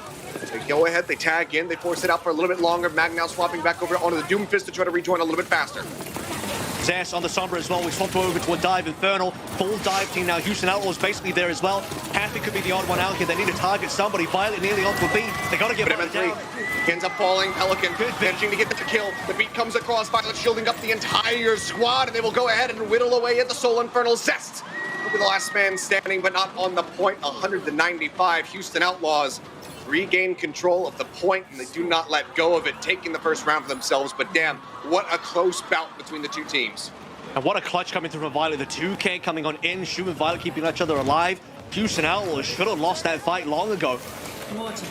They go ahead, they tag in, they force it out for a little bit longer. Mag now swapping back over onto the Doomfist to try to rejoin a little bit faster. Zest on the Sombra as well. We swapped over to a dive. Infernal, full dive team now. Houston Outlaws basically there as well. Happy could be the odd one out here. They need to target somebody. Violet nearly onto a beat. They got to get one down. Ends up falling. Pelican managing to get the kill. The beat comes across. Violet shielding up the entire squad, and they will go ahead and whittle away at the Soul Infernal. Zest will be the last man standing, but not on the point. 195. Houston Outlaws regain control of the point, and they do not let go of it, taking the first round for themselves. But damn, what a close bout between the two teams. And what a clutch coming through from Violet. The 2K coming on in. Shu and Violet keeping each other alive. Houston Outlaws should have lost that fight long ago.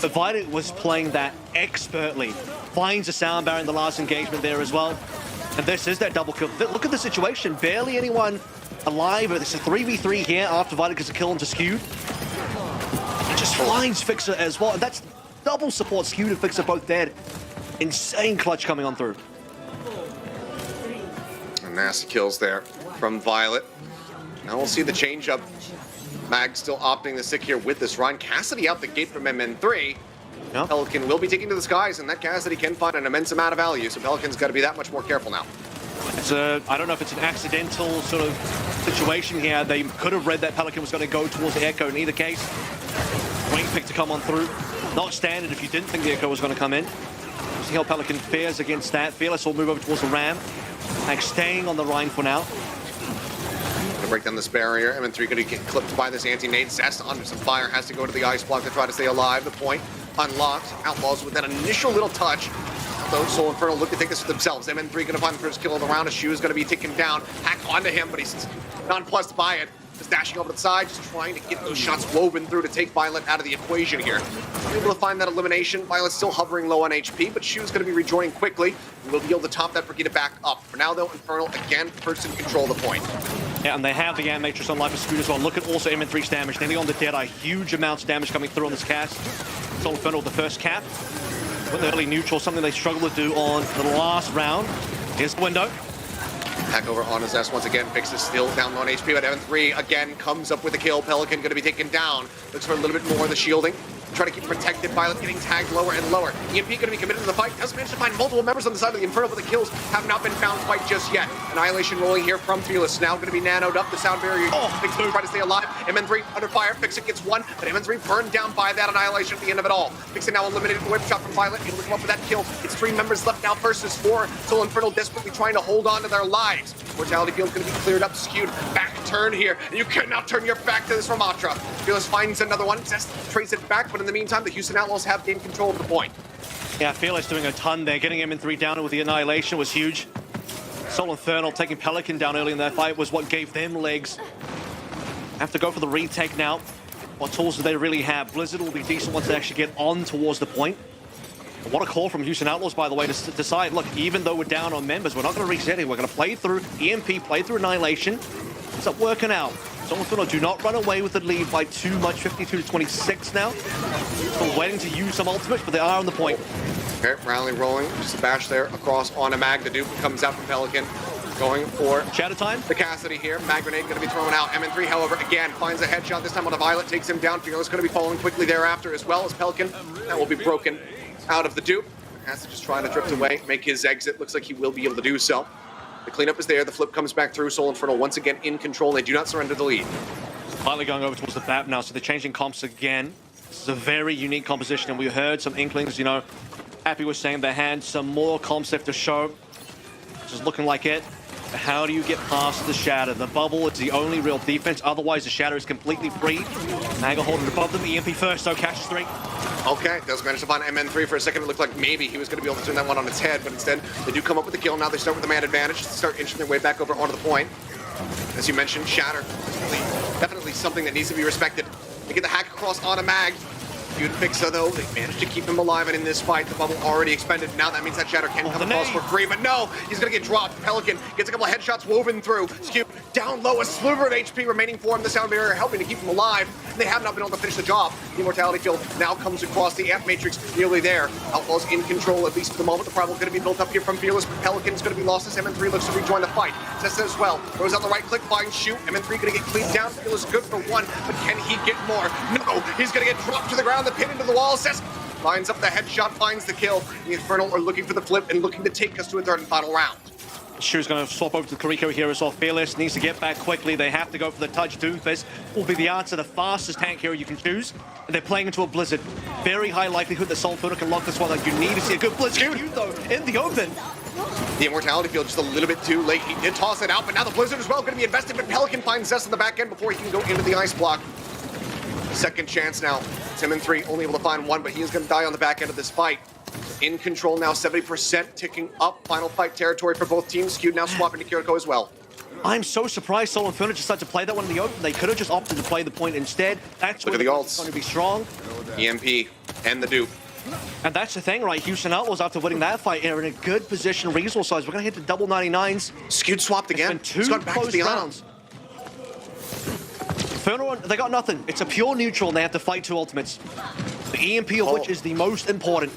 But Violet was playing that expertly. Finds a sound barrier in the last engagement there as well. And this is that double kill. Look at the situation. Barely anyone alive. It's a 3v3 here after Violet gets a kill onto Skewed. It just finds Fixer as well. And that's double support. Skewed and Fixer both dead. Insane clutch coming on through. And nasty kills there from Violet. Now we'll see the change up. Mag still opting to stick here with this run. Cassidy out the gate from MN3. Yep. Pelican will be taking to the skies, and that Cassidy can find an immense amount of value, so Pelican's got to be that much more careful now. I don't know if it's an accidental sort of situation here. They could have read that Pelican was going to go towards the Echo in either case. Wing pick to come on through. Not standard if you didn't think the Echo was going to come in. See how Pelican fares against that. Fearless will move over towards the Ram. Mag staying on the Rhine for now. Gonna break down this barrier. MN3 gonna get clipped by this anti-nade. Zest under some fire, has to go to the ice block to try to stay alive. The point unlocked. Outlaws with that initial little touch. Although Soul Infernal look to take this for themselves. MN3 gonna find the first kill of the round. Shu is gonna be taken down. Hack onto him, but he's nonplussed by it. Just dashing over to the side, just trying to get those shots woven through to take Violet out of the equation here. Able to find that elimination. Violet's still hovering low on HP, but Shu's going to be rejoining quickly. We'll be able to top that for get it back up. For now, though, Infernal again first in control of the point. Yeah, and they have the Matrix on life of Scoot as well. Look at also MN3's damage. Nearly on the Deadeye. Huge amounts of damage coming through on this cast. Soul Infernal with the first cap. With the early neutral, something they struggled to do on the last round. Here's the window. Back over on his S once again. Fixes still down on HP, but MN3 again comes up with a kill. Pelican going to be taken down. Looks for a little bit more of the shielding. Try to keep protected. Violet getting tagged lower and lower. EMP going to be committed to the fight. Doesn't manage to find multiple members on the side of the Infernal, but the kills have not been found quite just yet. Annihilation rolling here from Fearless. Now going to be nanoed up. The sound barrier. Fixer try to stay alive. MN3 under fire. Fixer gets one, but MN3 burned down by that Annihilation at the end of it all. Fixer now eliminated the whip shot from Violet. Able to come up with that kill. It's 3 members left now versus 4. Soul Infernal desperately trying to hold on to their lives. Mortality field going to be cleared up. Skewed. Back turn here. And you cannot turn your back to this Ramatra. Fearless finds another one. Zest traces it back, but in the meantime, the Houston Outlaws have gained control of the point. Yeah, Fearless doing a ton there. Getting MN3 down with the Annihilation was huge. Soul Infernal taking Pelican down early in that fight was what gave them legs. Have to go for the retake now. What tools do they really have? Blizzard will be decent once they actually get on towards the point. What a call from Houston Outlaws, by the way, to decide, look, even though we're down on members, we're not going to reset it. We're going to play through EMP, play through Annihilation. It's not working out. Soul Infernal do not run away with the lead by too much, 52-26 now. Still waiting to use some ultimates, but they are on the point. Okay, rally rolling, just a bash there across on a Mag. The dupe comes out from Pelican. Going for Shadow time. The Cassidy here. Mag grenade going to be thrown out. MN3, however, again finds a headshot. This time on a Violet, takes him down. Fearless going to be following quickly thereafter, as well as Pelican. That will be broken out of the dupe. Has to just try to drift away, make his exit. Looks like he will be able to do so. The cleanup is there. The flip comes back through. Soul Infernal once again in control. They do not surrender the lead. Finally going over towards the BAP now, so they're changing comps again. This is a very unique composition, and we heard some inklings, you know. Happy was saying they had some more comps left to show. Just looking like it. How do you get past the Shatter? The bubble is the only real defense. Otherwise, the Shatter is completely free. Naga holding above them. The EMP first, so catches 3. Okay, does manage to find MN3 for a second. It looked like maybe he was going to be able to turn that one on its head, but instead, they do come up with the kill. Now they start with the man advantage. Start inching their way back over onto the point. As you mentioned, Shatter, definitely something that needs to be respected. They get the hack across on a Mag. Good Fixer, though. They managed to keep him alive, and in this fight, the bubble already expended. Now that means that Shatter can come across for free, but no! He's gonna get dropped. Pelican gets a couple of headshots woven through. Skew down low, a sliver of HP remaining for him. The sound barrier helping to keep him alive. They have not been able to finish the job. The Immortality field now comes across the Amp Matrix, nearly there. Outlaws in control, at least for the moment. The problem going to be built up here from Fearless. Pelican's going to be lost as MN3 looks to rejoin the fight. Zest as well. Throws out the right click, finds Shoot. MN3 going to get cleaned down. Fearless good for 1, but can he get more? No! He's going to get dropped to the ground, the pin into the wall. Zest lines up the headshot, finds the kill. The Infernal are looking for the flip and looking to take us to a third and final round. Shu's going to swap over to Kuriko here as well. Fearless needs to get back quickly. They have to go for the touch. Doofus will be the answer, the fastest tank hero you can choose. And they're playing into a Blizzard. Very high likelihood that Soul Inferno can lock this one out. You need to see a good Blizzard, though, in the open. The Immortality Field just a little bit too late. He did toss it out, but now the Blizzard as well going to be invested. But Pelican finds Zest on the back end before he can go into the ice block. Second chance now. Tim and 3 only able to find one, but he is going to die on the back end of this fight. In control now, 70% ticking up. Final fight territory for both teams. Skewed now swapping to Kiriko as well. I'm so surprised Soul Inferno just decided to play that one in the open. They could have just opted to play the point instead. That's Look at the ults. Going to be strong. EMP and the dupe. And that's the thing, right? Houston Outlaws, after winning that fight, are in a good position resource-wise. We're going to hit the double 99s. Skewed swapped again. It's been two close rounds. Infernal, they got nothing. It's a pure neutral, and they have to fight 2 ultimates. The EMP of which is the most important.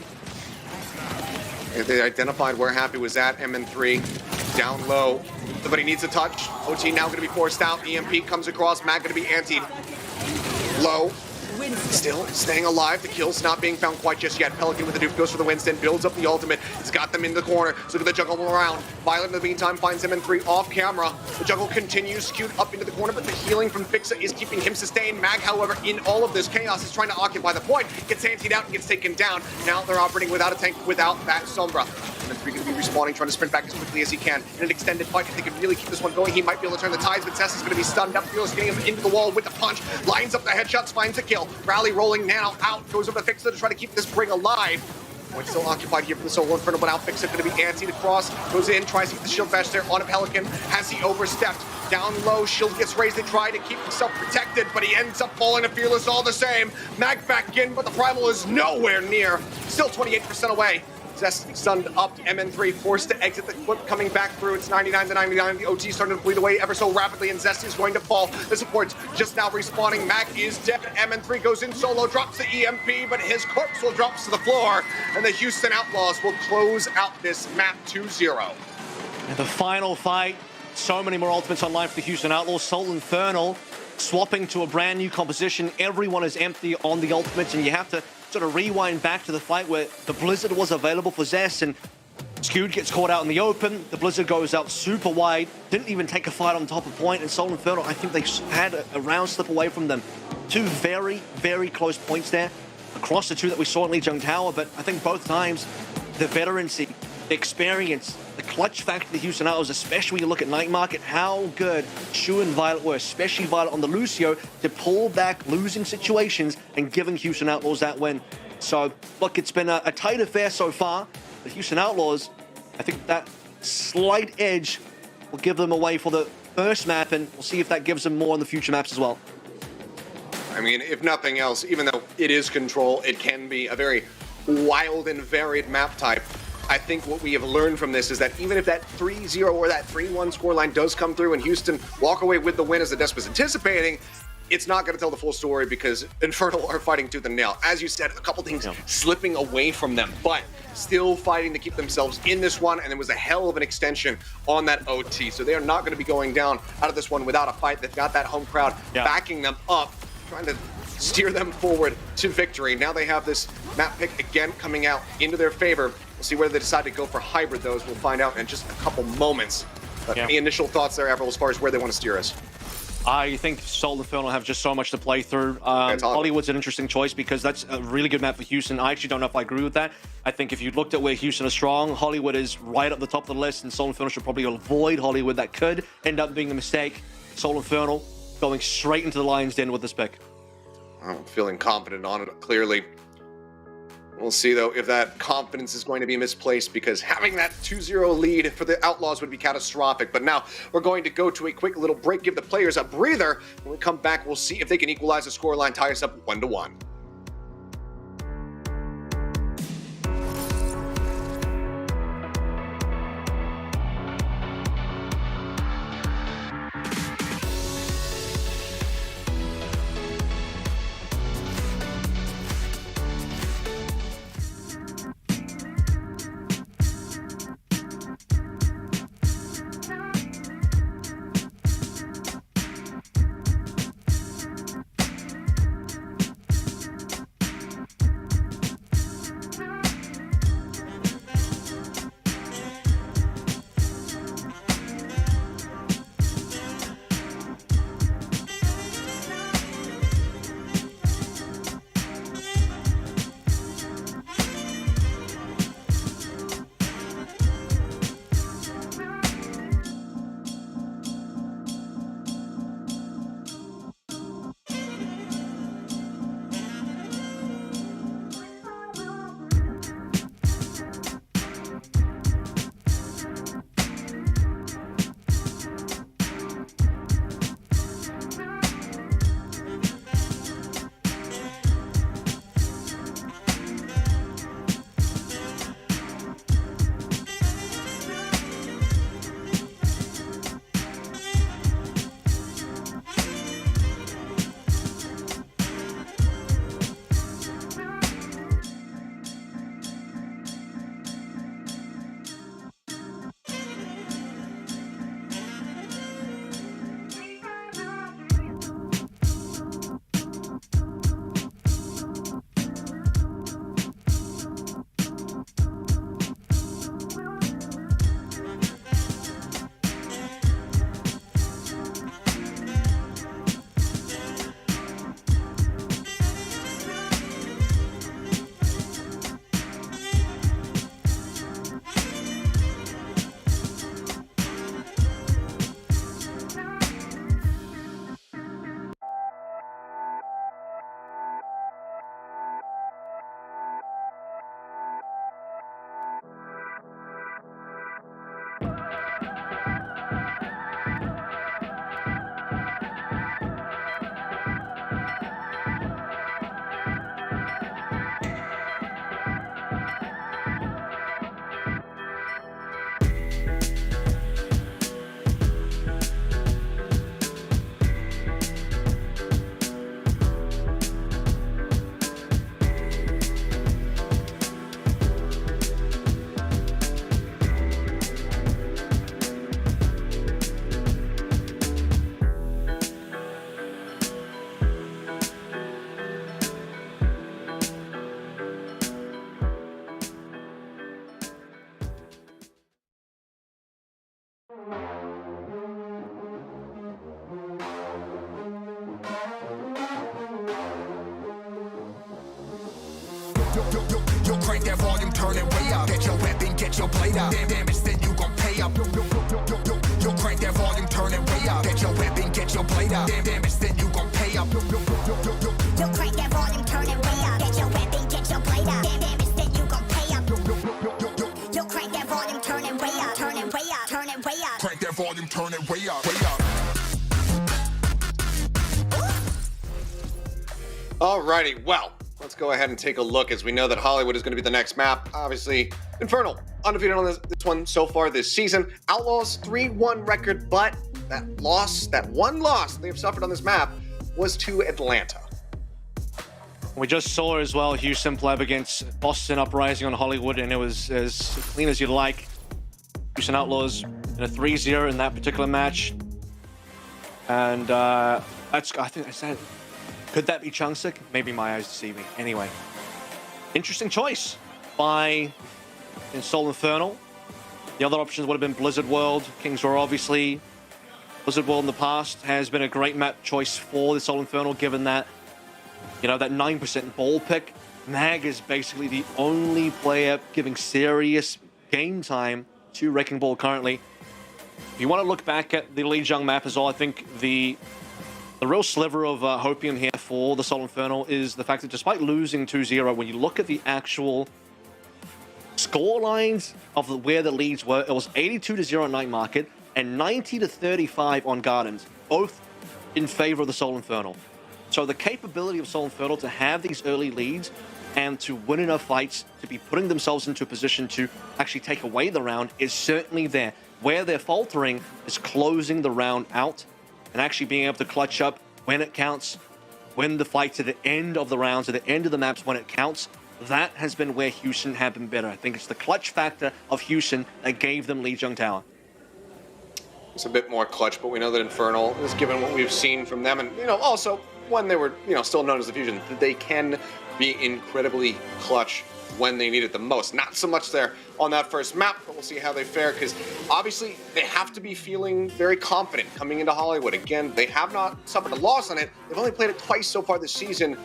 They identified where Happy was at. MN3 down low. But he needs a touch. OT now going to be forced out. EMP comes across. Mag going to be antied. Low. Still staying alive. The kill's not being found quite just yet. Pelican with the dupe goes for the Winston. Builds up the ultimate. He's got them in the corner. So look at the juggle around. Violet in the meantime finds MN3 off camera. The juggle continues. Skewed up into the corner, but the healing from Fixa is keeping him sustained. Mag, however, in all of this chaos is trying to occupy the point. Gets antied out and gets taken down. Now they're operating without a tank, without that Sombra. MN3 going to be respawning, trying to sprint back as quickly as he can. In an extended fight, if they can really keep this one going, he might be able to turn the tides, but Tess is going to be stunned up. Fearless getting him into the wall with the punch. Lines up the headshots, finds a kill. Rally rolling now out, goes over to Fixa to try to keep this bring alive. Point still occupied here from the Soul Inferno, but now Fixa going to be antied across. Goes in, tries to get the shield bash there on a Pelican. Has he overstepped? Down low, shield gets raised to try to keep himself protected, but he ends up falling to Fearless all the same. Mag back in, but the Primal is nowhere near. Still 28% away. Zest stunned up. MN3 forced to exit the clip, coming back through. It's 99 to 99. The OT starting to bleed away ever so rapidly, and Zest is going to fall. The support's just now respawning. Mag is dead. MN3 goes in solo, drops the EMP, but his corpse will drop to the floor, and the Houston Outlaws will close out this map 2-0. And the final fight. So many more ultimates online for the Houston Outlaws. Soul Infernal swapping to a brand new composition. Everyone is empty on the ultimates, and you have to sort of rewind back to the fight where the Blizzard was available for Zest, and Skewed gets caught out in the open. The Blizzard goes out super wide, didn't even take a fight on top of point, and Soul Inferno, I think they had a round slip away from them. 2 very, very close points there across the 2 that we saw in Lijiang Tower, but I think both times the veterancy, the experience, the clutch factor of the Houston Outlaws, especially when you look at Night Market, how good Shu and Violet were, especially Violet on the Lucio, to pull back losing situations and giving Houston Outlaws that win. So, look, it's been a tight affair so far. The Houston Outlaws, I think that slight edge will give them away for the first map, and we'll see if that gives them more on the future maps as well. I mean, if nothing else, even though it is Control, it can be a very wild and varied map type. I think what we have learned from this is that even if that 3-0 or that 3-1 scoreline does come through and Houston walk away with the win as the Desk was anticipating, it's not going to tell the full story because Infernal are fighting tooth and nail. As you said, a couple things slipping away from them, but still fighting to keep themselves in this one, and it was a hell of an extension on that OT. So they are not going to be going down out of this one without a fight. They've got that home crowd backing them up, trying to steer them forward to victory. Now they have this map pick again coming out into their favor. We'll see whether they decide to go for hybrid, those we'll find out in just a couple moments. But any initial thoughts there, Avril, as far as where they want to steer us? I think Soul Infernal have just so much to play through. Hollywood's an interesting choice because that's a really good map for Houston. I actually don't know if I agree with that. I think if you looked at where Houston is strong, Hollywood is right up the top of the list, and Soul Infernal should probably avoid Hollywood. That could end up being a mistake. Soul Infernal going straight into the Lion's Den with this pick. I'm feeling confident on it, clearly. We'll see, though, if that confidence is going to be misplaced, because having that 2-0 lead for the Outlaws would be catastrophic. But now we're going to go to a quick little break, give the players a breather. When we come back, we'll see if they can equalize the scoreline, tie us up 1-1. Yo, crank that volume, turn it way up. Get your weapon, get your blade up. Damn, instead you gon' pay up. Yo, crank that volume, turn it way up. Get your weapon, get your blade up. Damn, instead you gon' pay up. Yo, crank that volume, turn it way up. Get your weapon, get your blade up. Damn, instead you gon' pay up. Yo, crank that volume, turn it way up. Turn it way up. Turn it way up. Crank that volume, turn it way up. Way up. Alrighty, well, let's go ahead and take a look as we know that Hollywood is going to be the next map. Obviously, Infernal, undefeated on this one so far this season. Outlaws 3-1 record, but that one loss they've suffered on this map was to Atlanta. We just saw as well Houston play up against Boston Uprising on Hollywood, and it was as clean as you'd like. Houston Outlaws in a 3-0 in that particular match. And I think I said, could that be Chungsick? Maybe my eyes deceive me. Anyway, interesting choice by Seoul Infernal. The other options would have been Blizzard World, Kings Roar obviously. Blizzard World in the past has been a great map choice for the Seoul Infernal, given that, you know, that 9% ball pick. Mag is basically the only player giving serious game time to Wrecking Ball currently. If you want to look back at the Lijiang map as well, I think the real sliver of hopium here for the Seoul Infernal is the fact that despite losing 2-0, when you look at the actual score lines of where the leads were, it was 82-0 on Night Market and 90-35 on Gardens, both in favor of the Seoul Infernal. So the capability of Seoul Infernal to have these early leads and to win enough fights to be putting themselves into a position to actually take away the round is certainly there. Where they're faltering is closing the round out and actually being able to clutch up when it counts, win the fights at the end of the rounds, at the end of the maps when it counts. That has been where Houston have been better. I think it's the clutch factor of Houston that gave them Lijiang Tower. It's a bit more clutch, but we know that Infernal is given what we've seen from them, and also when they were still known as the Fusion, that they can be incredibly clutch when they need it the most. Not so much there on that first map, but we'll see how they fare, because obviously they have to be feeling very confident coming into Hollywood. Again, they have not suffered a loss on it. They've only played it twice so far this season,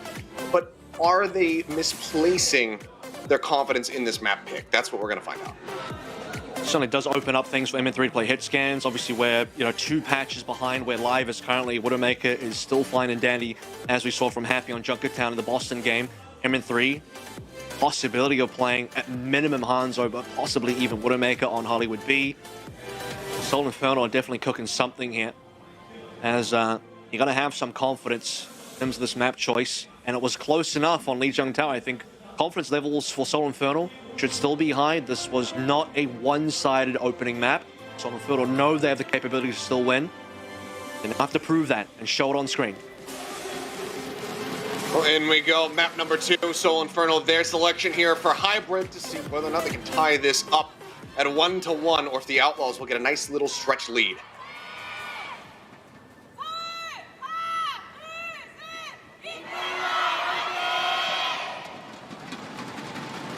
but are they misplacing their confidence in this map pick? That's what we're going to find out. Certainly does open up things for MN3 to play hit scans. Obviously, we're 2 patches behind where Live is currently. Widowmaker is still fine and dandy, as we saw from Happy on Junkertown in the Boston game. MN3, possibility of playing at minimum Hangzhou, but possibly even Widowmaker on Hollywood B. Seoul Infernal are definitely cooking something here, as you're going to have some confidence in terms of this map choice. And it was close enough on Lijiang Tower. I think confidence levels for Seoul Infernal should still be high. This was not a one-sided opening map. Seoul Infernal know they have the capability to still win. They have to prove that and show it on screen. Well, in we go. Map number 2, Seoul Infernal. Their selection here for Hybrid to see whether or not they can tie this up at 1-1, or if the Outlaws will get a nice little stretch lead.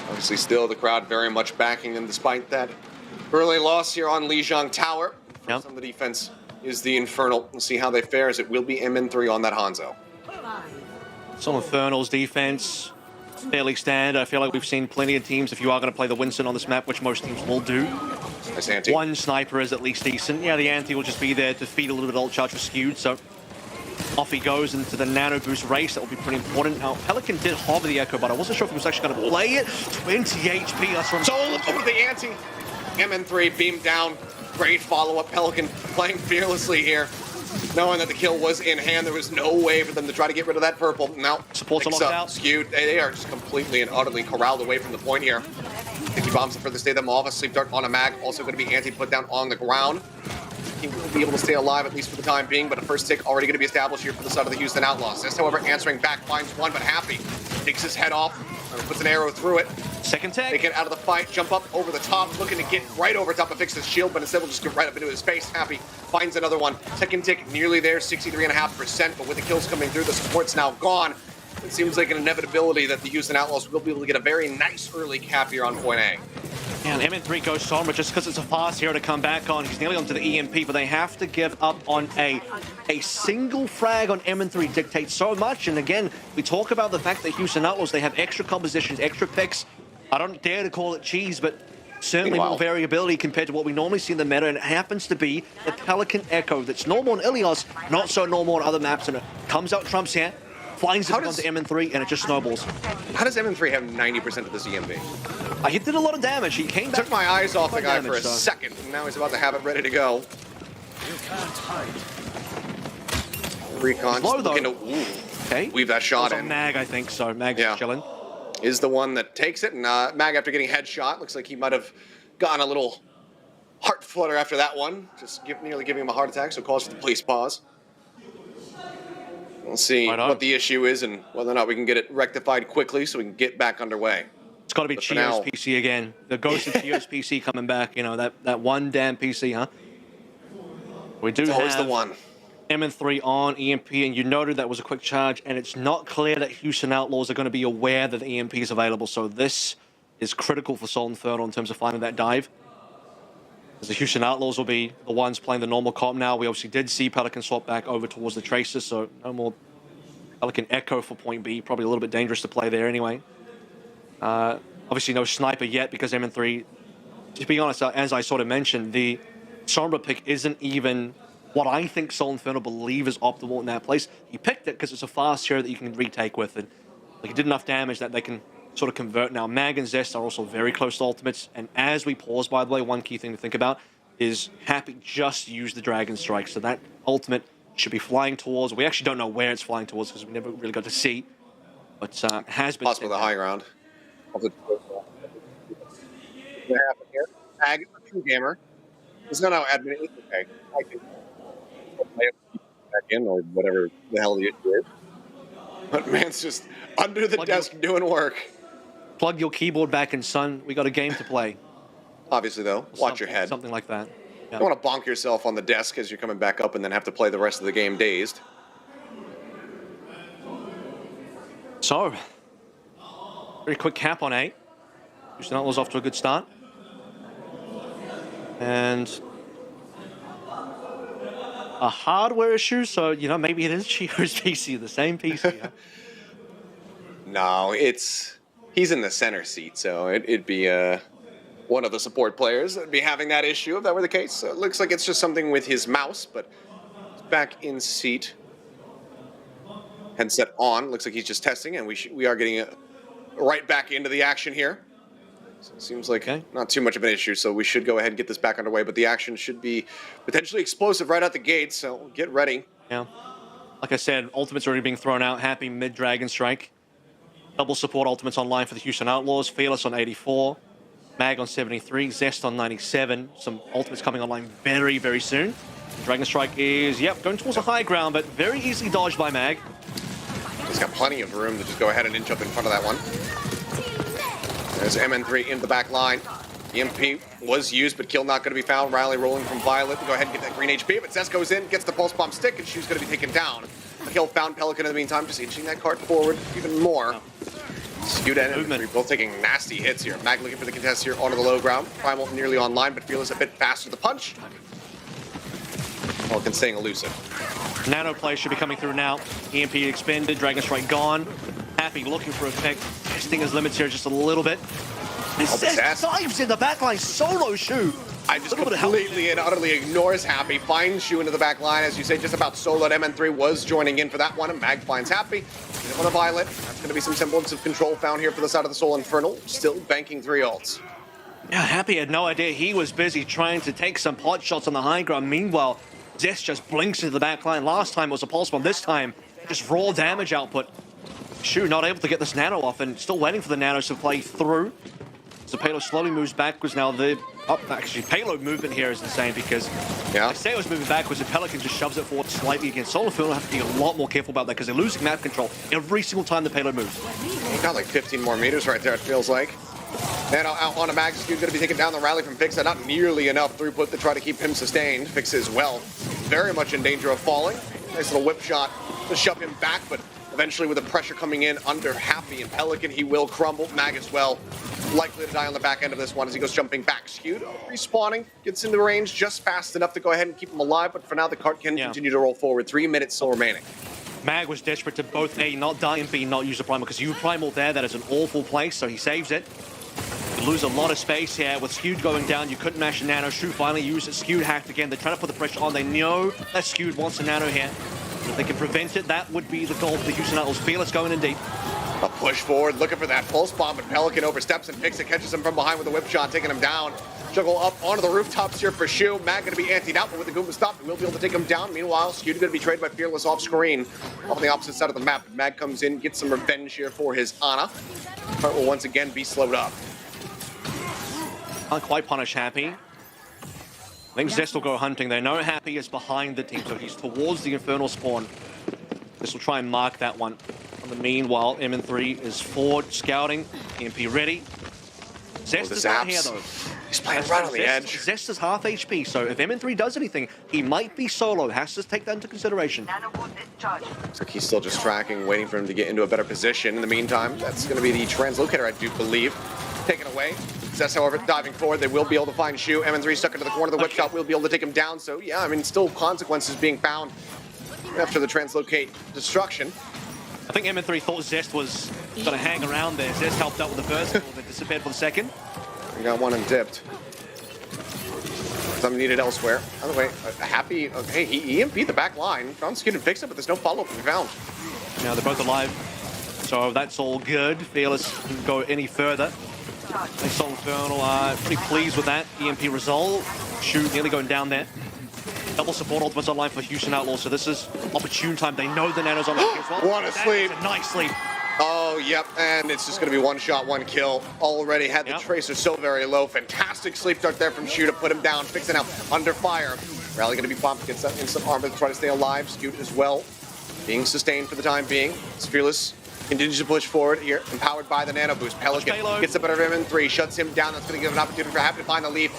Obviously, still the crowd very much backing them despite that early loss here on Lijiang Tower. First on the defense is the Infernal. We'll see how they fare, as it will be MN3 on that Hangzhou. Seoul Infernal's defense, fairly standard. I feel like we've seen plenty of teams, if you are going to play the Winston on this map, which most teams will do. Nice ante. One sniper is at least decent. Yeah, the ante will just be there to feed a little bit of ult charge for Skewed, so off he goes into the nano boost race. That will be pretty important. Now, Pelican did hover the Echo, but I wasn't sure if he was actually going to play it. 20 HP, that's from Seoul over the ante. MN3 beamed down. Great follow-up. Pelican playing fearlessly here, knowing that the kill was in hand. There was no way for them to try to get rid of that purple. Now, supports locked out. Skewed. They are just completely and utterly corralled away from the point here. He bombs it for the stay them off. A sleep dart on a mag. Also going to be anti-put down on the ground. He will be able to stay alive, at least for the time being, but a first tick already going to be established here for the side of the Houston Outlaws. This, however, answering back, finds one, but Happy takes his head off, puts an arrow through it. Second tag. They get out of the fight, jump up over the top, looking to get right over top of Fix's shield, but instead will just get right up into his face. Happy finds another one. Second tick nearly there, 63.5%, but with the kills coming through, the support's now gone. It seems like an inevitability that the Houston Outlaws will be able to get a very nice early cap here on point A. Yeah, and MN3 goes Sombra just because it's a fast hero to come back on. He's nearly onto the EMP, but they have to give up on a single frag on MN3 dictates so much. And again, we talk about the fact that Houston Outlaws, they have extra compositions, extra picks. I don't dare to call it cheese, but certainly more variability compared to what we normally see in the meta, and it happens to be the Pelican Echo that's normal on Ilios, not so normal on other maps, and it comes out trumps here, flies it onto MN3, and it just snowballs. How does MN3 have 90% of this EMP? He did a lot of damage. He came back. Took my eyes off the guy for a so. second, and now he's about to have it ready to go. Recon Low, though. Okay. Weave that shot in. Mag, I think so. Mag's chilling. Is the one that takes it, and Mag, after getting headshot, looks like he might have gotten a little heart flutter after that one, just nearly giving him a heart attack, so calls for the police pause. We'll see what the issue is and whether or not we can get it rectified quickly so we can get back underway. It's got to be Chio's PC again. The ghost of Chio's PC coming back. You know, that one damn PC, huh? We do always have the one. MN3 on EMP, and you noted that was a quick charge, and it's not clear that Houston Outlaws are going to be aware that the EMP is available, so this is critical for Soul Infernal in terms of finding that dive. As the Houston Outlaws will be the ones playing the normal comp now. We obviously did see Pelican swap back over towards the Tracer, so no more Pelican Echo for point B. Probably a little bit dangerous to play there anyway. Obviously no sniper yet because MN3, to be honest, as I sort of mentioned, the Sombra pick isn't even what I think Soul Infernal believe is optimal in that place. He picked it because it's a fast hero that you can retake with, and like, he did enough damage that they can sort of convert now. Mag and Zest are also very close to ultimates, and as we pause, by the way, one key thing to think about is Happy just used the Dragon Strike, so that ultimate should be flying towards. We actually don't know where it's flying towards because we never really got to see, but has been possible the high ground. What happened here? Mag is a true gamer. There's no admin. It's okay. I can back in or whatever the hell the issue is. But man's just under the desk doing work. Plug your keyboard back in, son. We got a game to play. Obviously, though, watch your head. Something like that. You don't want to bonk yourself on the desk as you're coming back up and then have to play the rest of the game dazed. So, very quick cap on A. Houston Outlaws off to a good start. And a hardware issue, so, you know, maybe it is Chio's PC, the same PC. Huh? No, he's in the center seat, so it'd be one of the support players that'd be having that issue if that were the case. So it looks like it's just something with his mouse, but he's back in seat. Headset on. Looks like he's just testing, and we are getting right back into the action here. So it seems like not too much of an issue, so we should go ahead and get this back underway, but the action should be potentially explosive right out the gate, so get ready. Yeah. Like I said, ultimates already being thrown out. Happy mid-Dragon Strike. Double support ultimates online for the Houston Outlaws. Fearless on 84. Mag on 73. Zest on 97. Some ultimates coming online very, very soon. Dragon Strike is, going towards the high ground, but very easily dodged by Mag. He's got plenty of room to just go ahead and inch up in front of that one. There's MN3 in the back line. EMP was used, but kill not going to be found. Riley rolling from Violet to go ahead and get that green HP, but Zest goes in, gets the pulse bomb stick, and she's going to be taken down. The kill found Pelican in the meantime, just inching that card forward even more. Skewed and MN3 both taking nasty hits here. Mag looking for the contest here onto the low ground. Primal nearly online, but Fearless a bit faster to punch. Pelican staying elusive. Nano play should be coming through now. EMP expended, Dragon Strike gone. Happy looking for effect. Testing his limits here just a little bit. And Zest dives in the backline, solo Shu. I just completely and utterly ignores Happy. Finds Shu into the back line, as you say, just about soloed. MN3 was joining in for that one, and Mag finds Happy. On the Violet, that's going to be some semblance of control found here for the side of the Soul Infernal. Still banking 3 ults. Yeah, Happy had no idea. He was busy trying to take some pot shots on the high ground. Meanwhile, Zest just blinks into the back line. Last time it was a pulse bomb. This time, just raw damage output. Shu not able to get this nano off and still waiting for the nanos to play through. So payload slowly moves backwards now. Actually, payload movement here is insane because I say it was moving backwards and Pelican just shoves it forward slightly again. Soul Infernal have to be a lot more careful about that because they're losing map control every single time the payload moves. He got like 15 more meters right there, it feels like. And out on a Mag, Skew's going to be taking down the rally from Fixa. Not nearly enough throughput to try to keep him sustained. Fixa as well, very much in danger of falling. Nice little whip shot to shove him back, but Eventually, with the pressure coming in under Happy and Pelican, he will crumble. Mag as well. Likely to die on the back end of this one as he goes jumping back. Skewed, respawning, gets into range just fast enough to go ahead and keep him alive, but for now the cart can continue to roll forward. 3 minutes still remaining. Mag was desperate to both A, not die, and B, not use the primal, because you primal there, that is an awful place, so he saves it. You lose a lot of space here with Skewed going down. You couldn't mash a nano. Shu finally used it. Skewed hacked again. They're trying to put the pressure on. They know that Skewed wants a nano here. If they can prevent it, that would be the goal for the Houston Outlaws. Fearless going in deep. A push forward, looking for that pulse bomb, but Pelican oversteps and picks it, catches him from behind with a whip shot, taking him down. Juggle up onto the rooftops here for Shu. Mag going to be antied out, but with the Goomba stop, he will be able to take him down. Meanwhile, Skewed going to be traded by Fearless off screen. On the opposite side of the map, Mag comes in, gets some revenge here for his Ana. Hart will once again be slowed up. Can't quite punish Happy. I think Zest will go hunting. They know Happy is behind the team, so he's towards the Infernal spawn. This will try and mark that one. In the meanwhile, MN3 is forward, scouting, EMP ready. Zest is not here though. He's playing right on the edge. Zest is half HP, so if MN3 does anything, he might be solo. Has to take that into consideration. Looks like he's still just tracking, waiting for him to get into a better position. In the meantime, that's going to be the translocator, I do believe. Taken away. Zest, however, diving forward. They will be able to find Shu. MN3 stuck into the corner of the whip shot. Will be able to take him down. So, yeah, I mean, still consequences being found after the translocate destruction. I think MN3 thought Zest was going to hang around there. Zest helped out with the first, then disappeared for the second. We got one and dipped. Some needed elsewhere. By the way, Happy, okay, he EMP'd the back line. Found Skewed and fixed it, but there's no follow-up to be found. Now they're both alive, so that's all good. Fearless can go any further. They saw Infernal, pretty pleased with that. EMP resolve. Shu nearly going down there. Double support ultimates online for Houston Outlaws, so this is opportune time. They know the nano's online as well. What a sleep. A nice sleep. Oh, yep, and it's just going to be one shot, one kill. Already had the Tracer so very low. Fantastic sleep start there from Shu to put him down, fixing out under fire. Rally going to be bumped, gets that instant armor to try to stay alive. Skewed as well, being sustained for the time being. It's Fearless continues to push forward here, empowered by the nano boost. Pelican gets the better of him in 3, shuts him down. That's going to give an opportunity for Happy to find the lead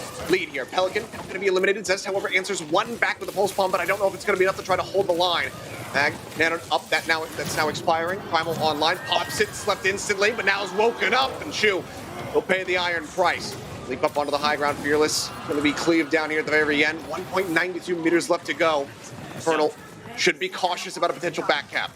here. Pelican going to be eliminated. Zest, however, answers one back with a pulse bomb, but I don't know if it's going to be enough to try to hold the line. Mag, nano up, that's now expiring. Primal online, pops it, slept instantly, but now is woken up, and Shu will pay the iron price. Leap up onto the high ground, Fearless. Going to be cleaved down here at the very end. 1.92 meters left to go. Infernal should be cautious about a potential back cap.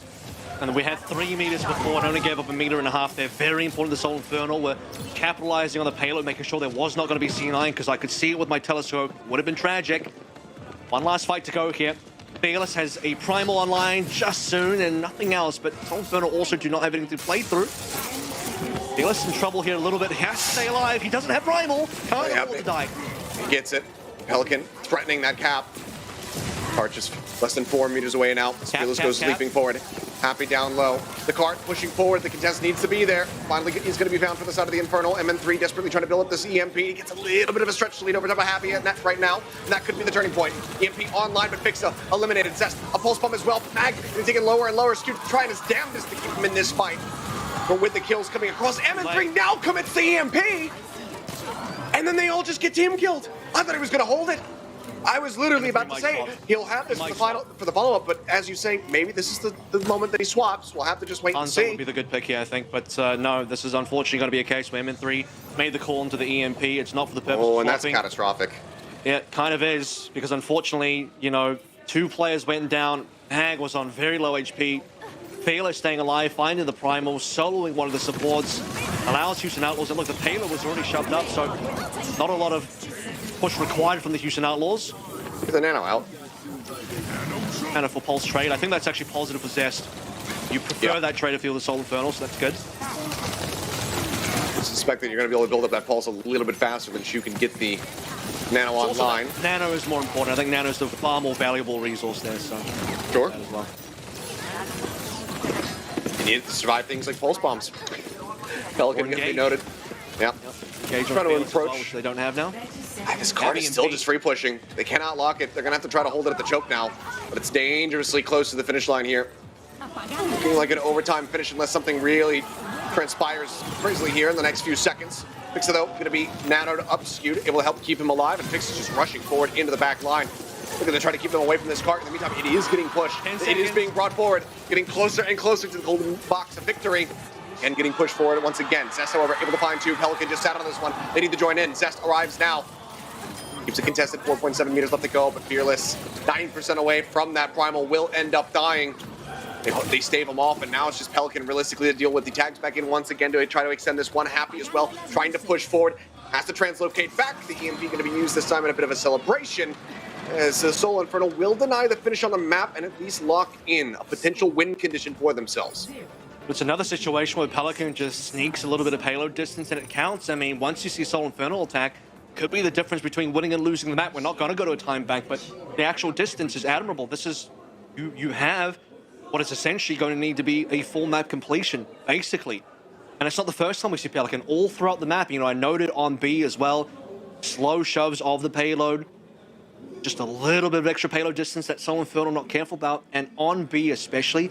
And we had 3 meters before and only gave up 1.5 meters. They're very important to Soul Infernal. We're capitalizing on the payload, making sure there was not going to be C9 because I could see it with my telescope. Would have been tragic. One last fight to go here. Fearless has a primal online just soon and nothing else, but Soul Infernal also do not have anything to play through. Fearless in trouble here a little bit. He has to stay alive. He doesn't have primal. Can't afford to die. He gets it. Pelican threatening that cap. Cart just less than 4 meters away now. Fearless goes leaping forward. Happy down low. The cart pushing forward. The contest needs to be there. Finally, he's going to be found from the side of the Infernal. MN3 desperately trying to build up this EMP. He gets a little bit of a stretch to lead over top of Happy right now. And that could be the turning point. EMP online, but Fixa eliminated. Zest, a pulse bomb as well. Mag is taking lower and lower. Skewed trying his damnedest to keep him in this fight. But with the kills coming across, MN3 now commits the EMP. And then they all just get team killed. I thought he was going to hold it. I was literally about to say he'll have this for the follow-up, but as you say, maybe this is the moment that he swaps. We'll have to just wait and see. Would be the good pick here, I think, but no, this is unfortunately going to be a case where MN3 made the call into the EMP. It's not for the purpose of and swapping. That's catastrophic. It kind of is, because unfortunately, you know, 2 players went down. Hag was on very low HP. Fearless staying alive, finding the primal, soloing one of the supports, allows Houston Outlaws, and look, the payload was already shoved up, so not a lot of push required from the Houston Outlaws. Get the nano out. And a full pulse trade. I think that's actually positive for Zest. You prefer that trade to feel the Soul Infernal, so that's good. I suspect that you're going to be able to build up that pulse a little bit faster than Shu can get the nano online. Nano is more important. I think nano is the far more valuable resource there, so. Sure. As well. You need it to survive things like pulse bombs. Pelican going to be noted. Yep. Trying to approach. Well, which they don't have now. This card is still just free pushing. They cannot lock it. They're going to have to try to hold it at the choke now. But it's dangerously close to the finish line here. Looking like an overtime finish unless something really transpires crazily here in the next few seconds. Fixa, though, going to be nanoed up, Skewed, able to help keep him alive, and Fixa just rushing forward into the back line. Looking to try to keep them away from this cart. In the meantime, it is getting pushed. It is being brought forward, getting closer and closer to the golden box of victory. And getting pushed forward once again. Zest, however, able to find two. Pelican just sat on this one. They need to join in. Zest arrives now. Keeps it contested, 4.7 meters left to go, but Fearless, 9% away from that Primal, will end up dying. They stave him off, and now it's just Pelican realistically to deal with. He tags back in once again to try to extend this one. Happy as well, trying to push forward. Has to translocate back. The EMP going to be used this time in a bit of a celebration, as the Soul Infernal will deny the finish on the map and at least lock in a potential win condition for themselves. It's another situation where Pelican just sneaks a little bit of payload distance and it counts. I mean, once you see Soul Infernal attack, could be the difference between winning and losing the map. We're not going to go to a time bank, but the actual distance is admirable. This is, you have what is essentially going to need to be a full map completion, basically. And it's not the first time we see Pelican. All throughout the map, I noted on B as well, slow shoves of the payload, just a little bit of extra payload distance that Soul Infernal not careful about, and on B especially,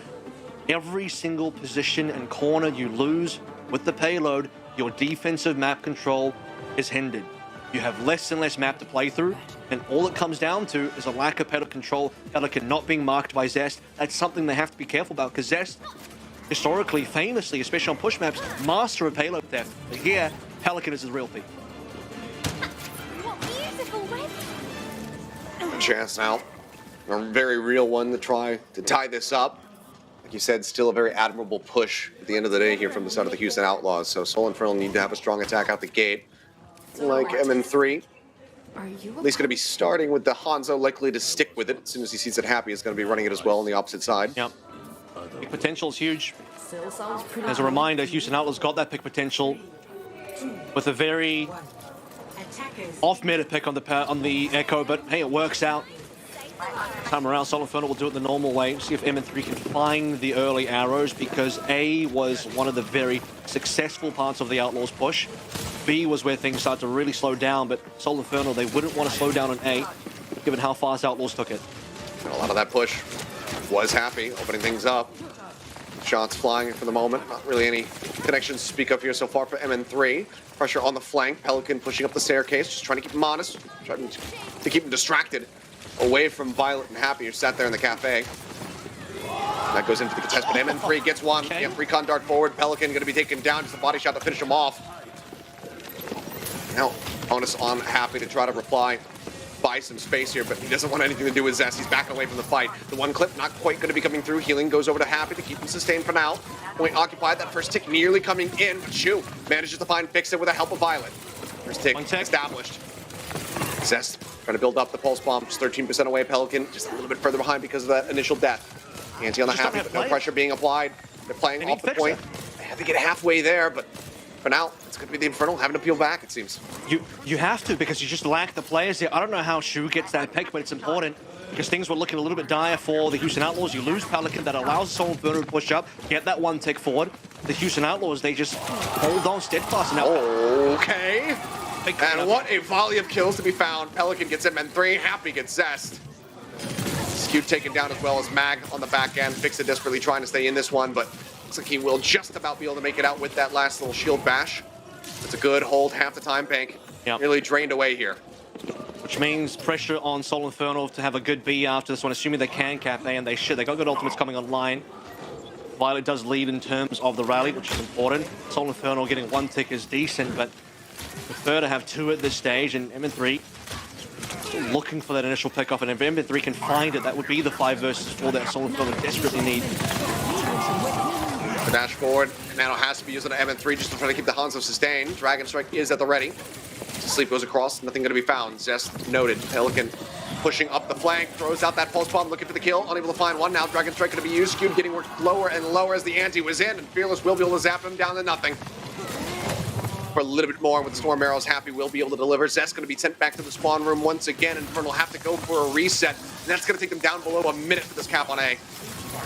every single position and corner you lose with the payload, your defensive map control is hindered. You have less and less map to play through, and all it comes down to is a lack of payload control. Pelican not being marked by Zest. That's something they have to be careful about, because Zest, historically, famously, especially on push maps, master of payload theft. But here, Pelican is the real thief. A chance now, a very real one to try to tie this up. Like you said, still a very admirable push at the end of the day here from the side of the Houston Outlaws. So Soul Infernal need to have a strong attack out the gate. Like MN3, at least going to be starting with the Hangzhou, likely to stick with it. As soon as he sees it Happy, is going to be running it as well on the opposite side. Yep. Pick potential is huge. As a reminder, Houston Outlaws got that pick potential with a very off-meta pick on the Echo, but hey, it works out. Time around, Soul Infernal will do it the normal way. See if MN3 can find the early arrows, because A was one of the very successful parts of the Outlaws push. B was where things started to really slow down, but Soul Infernal, they wouldn't want to slow down on A, given how fast Outlaws took it. And a lot of that push was Happy, opening things up. Shots flying for the moment. Not really any connections to speak of here so far for MN3. Pressure on the flank. Pelican pushing up the staircase, just trying to keep him honest, trying to keep him distracted away from Violet and Happy, who sat there in the cafe. That goes into the contest, but MN3 gets one. Okay. Yeah, recon dart forward. Pelican going to be taken down. Just a body shot to finish him off. Now, bonus on Happy to try to reply. Buy some space here, but he doesn't want anything to do with Zest. He's back away from the fight. The one clip not quite going to be coming through. Healing goes over to Happy to keep him sustained for now. Point occupied. That first tick nearly coming in, but Shu manages to find Fixit with the help of Violet. First tick established. Zest trying to build up the pulse bomb, just 13% away. Pelican just a little bit further behind because of that initial death. Anti on the Happy, but no pressure being applied. They're playing off the point. They have to get halfway there, but for now, it's going to be the Infernal having to peel back, it seems. You have to, because you just lack the players there. I don't know how Shu gets that pick, but it's important, because things were looking a little bit dire for the Houston Outlaws. You lose Pelican, that allows Soul Infernal to push up, get that one tick forward. The Houston Outlaws, they just hold on steadfast. Now. Okay. And what a volley of kills to be found. Pelican gets MN3, Happy gets Zest. Skew taken down as well as Mag on the back end. Fixit desperately trying to stay in this one, but looks like he will just about be able to make it out with that last little shield bash. It's a good hold half the time. Bank really drained away here. Which means pressure on Soul Infernal to have a good B after this one, assuming they can cap A, and they should. They got good ultimates coming online. Violet does lead in terms of the rally, which is important. Soul Infernal getting one tick is decent, but prefer to have two at this stage, and MN3 still looking for that initial pickoff, and if MN3 can find it, that would be the 5 versus 4 that Soul Infernal desperately need. The dash forward, Nano has to be using an MN3 just to try to keep the Hangzhou sustained. Dragon Strike is at the ready. Sleep goes across, nothing going to be found. Zest noted. Pelican pushing up the flank, throws out that pulse bomb, looking for the kill, unable to find one. Now Dragon Strike going to be used. Skewed getting worked lower and lower as the ante was in, and Fearless will be able to zap him down to nothing. For a little bit more with the Storm Arrows, Happy will be able to deliver. Zest going to be sent back to the spawn room once again. Infernal have to go for a reset, and that's going to take them down below a minute for this cap on A.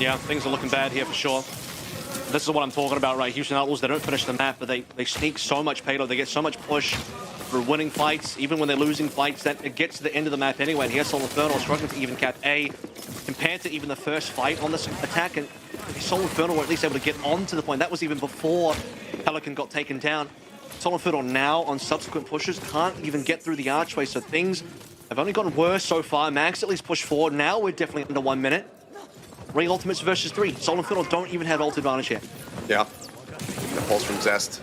Yeah, things are looking bad here for sure. This is what I'm talking about, right? Houston Outlaws, they don't finish the map, but they sneak so much payload. They get so much push for winning fights. Even when they're losing fights, that it gets to the end of the map anyway. And here's Soul Infernal struggling to even cap A. Compared to even the first fight on this attack, and Soul Infernal were at least able to get onto the point. That was even before Pelican got taken down. Soul Infernal now on subsequent pushes can't even get through the archway, so things They've only gotten worse so far. Mags at least pushed forward. Now we're definitely under 1 minute. 3 ultimates versus 3. Sol Infernal don't even have ult advantage here. Yeah. The pulse from Zest.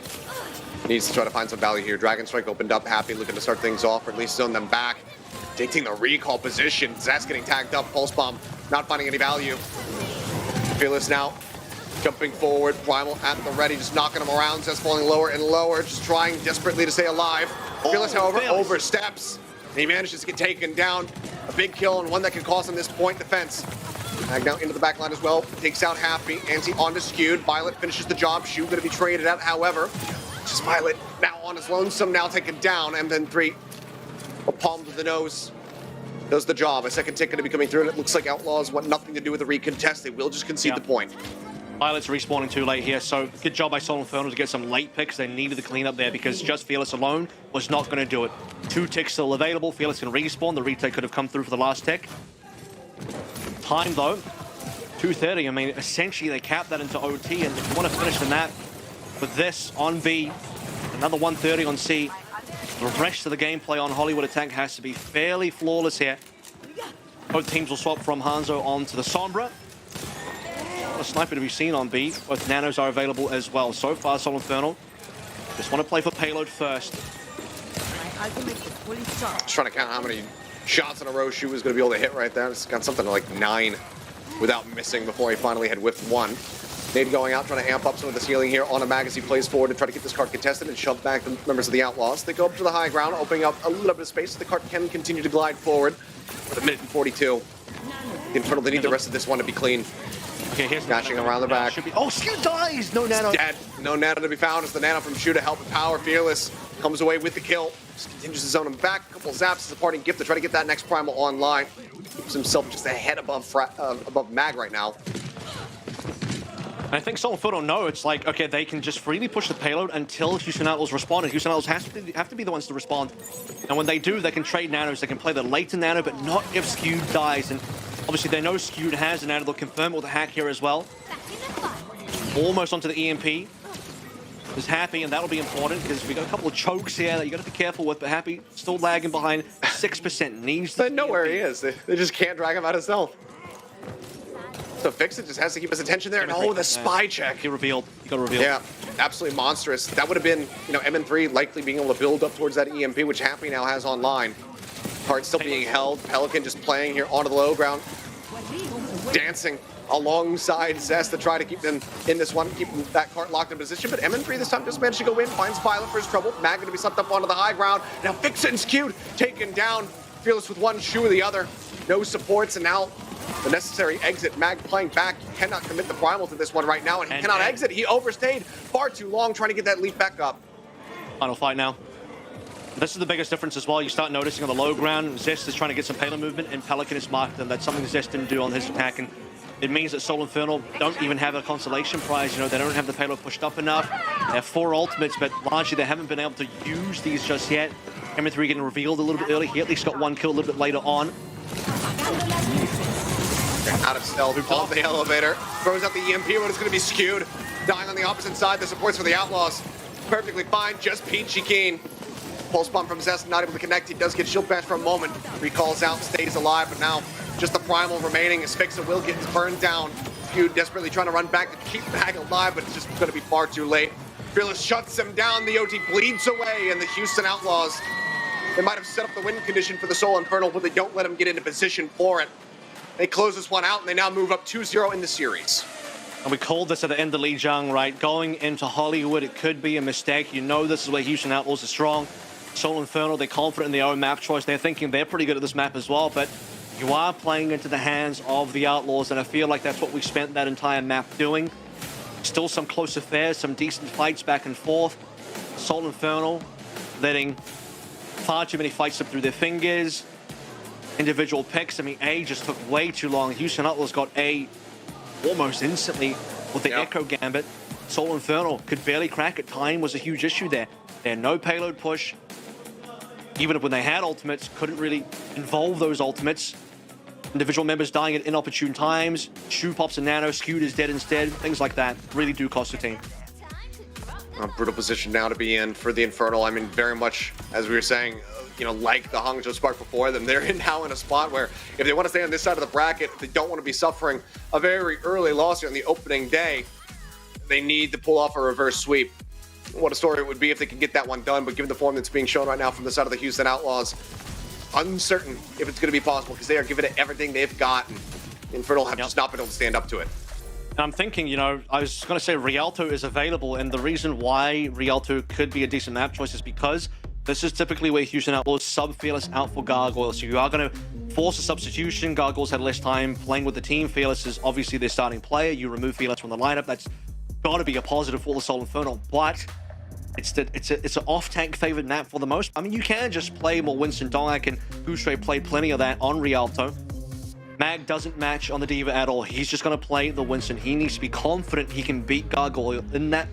Needs to try to find some value here. Dragon Strike opened up, Happy looking to start things off, or at least zone them back. Dictating the recall position. Zest getting tagged up. Pulse Bomb not finding any value. Fearless now jumping forward. Primal at the ready, just knocking him around. Zest falling lower and lower, just trying desperately to stay alive. Fearless, however, oversteps. He manages to get taken down. A big kill and one that can cost him this point defense. Mag now into the back line as well. Takes out Happy. Anti onto Skewed. Violet finishes the job. Shu going to be traded out, however. Just Violet now on his lonesome, now taken down. And then 3, a palm to the nose. Does the job. A second tick going to be coming through, and it looks like Outlaws want nothing to do with the recontest. They will just concede the point. Violet's respawning too late here, so good job by Sol Infernal to get some late picks. They needed the cleanup there because just Fearless alone was not going to do it. 2 ticks still available. Fearless can respawn. The retake could have come through for the last tick. Time though, 2:30. I mean, essentially they capped that into OT, and if you want to finish the map with this on B, another 1:30 on C, the rest of the gameplay on Hollywood Attack has to be fairly flawless here. Both teams will swap from Hangzhou onto the Sombra. A sniper to be seen on B. Both nanos are available as well. So far, Sol Infernal just want to play for payload first. Just trying to count how many shots in a row Shu was going to be able to hit right there. It's got something like 9 without missing before he finally had whiffed 1. Nade going out, trying to amp up some of the ceiling here on a Mag as he plays forward to try to get this card contested and shove back the members of the Outlaws. They go up to the high ground, opening up a little bit of space so the card can continue to glide forward with 1 minute and 42. Infernal, they need the rest of this one to be clean. Okay, here's Dashing around the back. Oh, Skew dies! No nano. Dead. No nano to be found. It's the nano from Shu to help with power. Fearless comes away with the kill. Just continues to zone him back. A couple zaps as a parting gift to try to get that next primal online. Keeps himself just a head above Mag right now. I think Sol Infernal know it's like, okay, they can just freely push the payload until Houston Outlaws respond, and Houston Outlaws have to be the ones to respond. And when they do, they can trade nanos. They can play the later nano, but not if Skewed dies. And obviously, they know Skewed has a nano. They'll confirm with the hack here as well. Almost onto the EMP. Is Happy, and that'll be important because we got a couple of chokes here that you got to be careful with. But Happy still lagging behind 6%. Needs. They know where he is. They just can't drag him out of stealth. So Fix It just has to keep his attention there. And oh, the spy check. He revealed. He got revealed. Yeah, absolutely monstrous. That would have been, you know, MN3 likely being able to build up towards that EMP, which Happy now has online. Card still being held. Pelican just playing here onto the low ground. Dancing alongside Zest to try to keep them in this one, keep that cart locked in position. But MN3 this time just managed to go in, finds Violet for his trouble. Mag going to be sucked up onto the high ground. Now Fix It and Skewed taken down. Fearless with one, Shu with the other. No supports, and now the necessary exit. Mag playing back. He cannot commit the primal to this one right now, and he cannot exit. He overstayed far too long trying to get that leap back up. Final fight now. This is the biggest difference as well. You start noticing on the low ground, Zest is trying to get some payload movement, and Pelican is marked them. That's something Zest didn't do on his attack, and it means that Sol Infernal don't even have a consolation prize. You know, they don't have the payload pushed up enough. They have 4 ultimates, but largely they haven't been able to use these just yet. M3 getting revealed a little bit early. He at least got 1 kill a little bit later on. Out of stealth on the elevator. Throws out the EMP when it's going to be Skewed. Dying on the opposite side. The supports for the Outlaws. Perfectly fine. Just peachy keen. Pulse bomb from Zest, not able to connect. He does get shield bash for a moment. Recalls out, stays alive, but now just the primal remaining. As Fixa will get burned down. Skewed desperately trying to run back to keep Mag alive, but it's just going to be far too late. Fearless shuts him down. The OT bleeds away, and the Houston Outlaws, they might have set up the win condition for the Sol Infernal, but they don't let him get into position for it. They close this one out, and they now move up 2-0 in the series. And we called this at the end of Lijiang, right? Going into Hollywood, it could be a mistake. You know this is where Houston Outlaws are strong. Sol Infernal, they're confident in their own map choice. They're thinking they're pretty good at this map as well, but you are playing into the hands of the Outlaws, and I feel like that's what we spent that entire map doing. Still some close affairs, some decent fights back and forth. Sol Infernal letting far too many fights slip through their fingers. Individual picks, I mean, A just took way too long. Houston Outlaws got A almost instantly with the Echo Gambit. Sol Infernal could barely crack it. Time was a huge issue there. They had no payload push. Even when they had ultimates, couldn't really involve those ultimates. Individual members dying at inopportune times. Shu pops a nano, Skewed is dead instead. Things like that really do cost the team. A brutal position now to be in for the Infernal. I mean, very much, as we were saying, like the Hangzhou Spark before them, they're now in a spot where if they want to stay on this side of the bracket, they don't want to be suffering a very early loss here on the opening day. They need to pull off a reverse sweep. What a story it would be if they could get that one done, but given the form that's being shown right now from the side of the Houston Outlaws, uncertain if it's going to be possible because they are giving it everything they've got, and Infernal have just not been able to stand up to it. And I'm thinking, I was going to say Rialto is available, and the reason why Rialto could be a decent map choice is because this is typically where Houston Outlaws sub Fearless out for Gargoyles. So you are going to force a substitution. Gargoyles had less time playing with the team. Fearless is obviously their starting player. You remove Fearless from the lineup. That's got to be a positive for the Soul Infernal, but it's an off-tank favored map for the most. I mean, you can just play more Winston Donak, and Boucher played plenty of that on Rialto. Mag doesn't match on the Diva at all. He's just going to play the Winston. He needs to be confident he can beat Gargoyle in that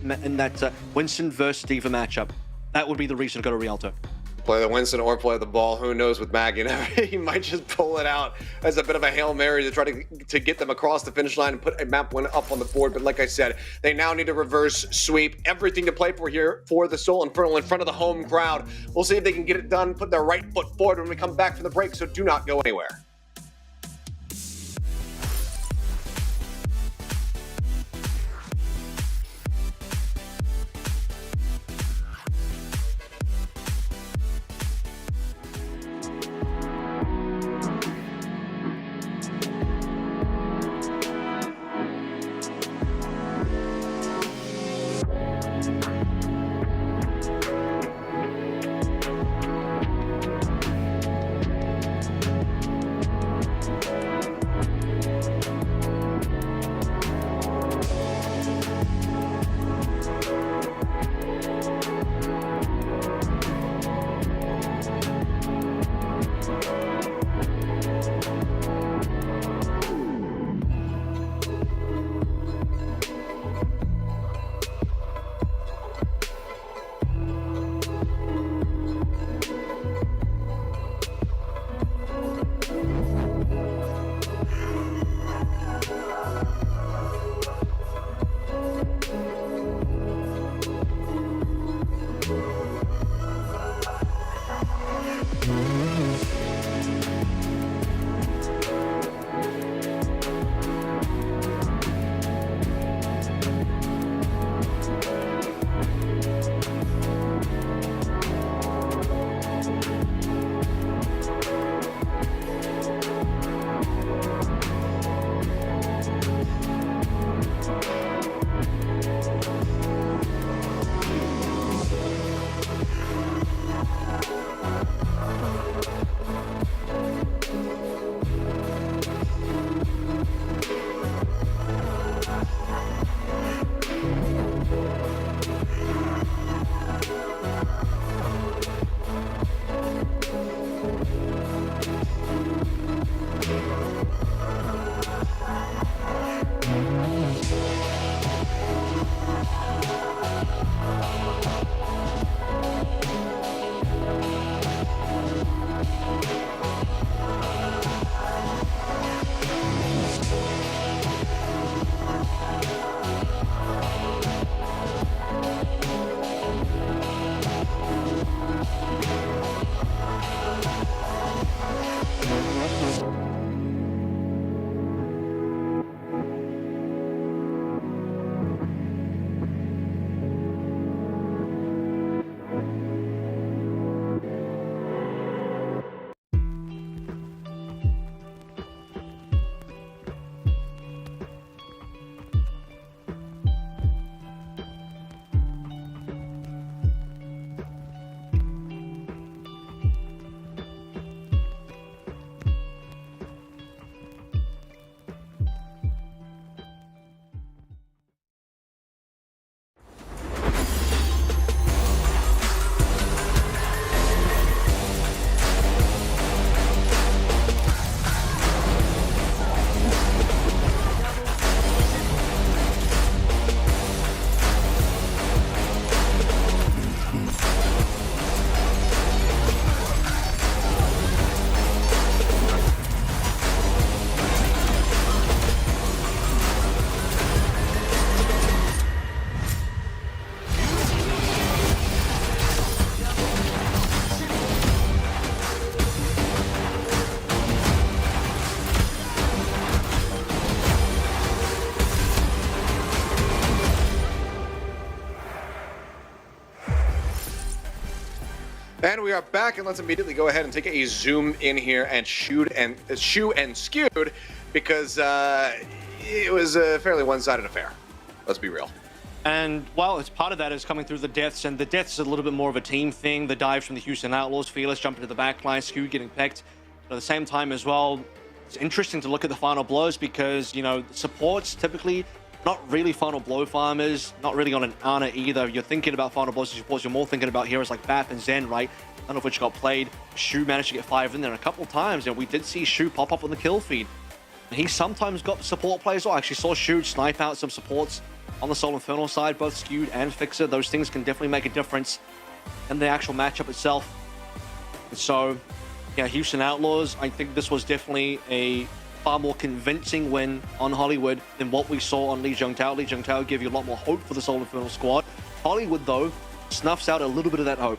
Winston versus Diva matchup. That would be the reason to go to Rialto. Play the Winston or play the ball. Who knows with Mag? He might just pull it out as a bit of a Hail Mary to try to get them across the finish line and put a map win up on the board. But like I said, they now need a reverse sweep. Everything to play for here for the Soul Infernal in front of the home crowd. We'll see if they can get it done, put their right foot forward when we come back from the break, so do not go anywhere. And we are back, and let's immediately go ahead and take a zoom in here and shoot and skewed, because it was a fairly one-sided affair. Let's be real. And, well, as part of that is coming through the deaths, and the deaths is a little bit more of a team thing. The dives from the Houston Outlaws, Fearless jumping to the back line, Skewed getting pecked. But at the same time as well, it's interesting to look at the final blows because, you know, supports typically not really final blow farmers, not really on an Ana either. You're thinking about final blows as supports, you're more thinking about heroes like Bap and Zen, right? None of which got played. Shu managed to get 5 in there a couple of times, and we did see Shu pop up on the kill feed. He sometimes got support plays. I actually saw Shu snipe out some supports on the Soul Infernal side, both Skewed and Fixer. Those things can definitely make a difference in the actual matchup itself. So, yeah, Houston Outlaws, I think this was definitely a far more convincing win on Hollywood than what we saw on Lee Jung-Tao. Lee Jung-Tao gave you a lot more hope for the Soul Infernal squad. Hollywood, though, snuffs out a little bit of that hope.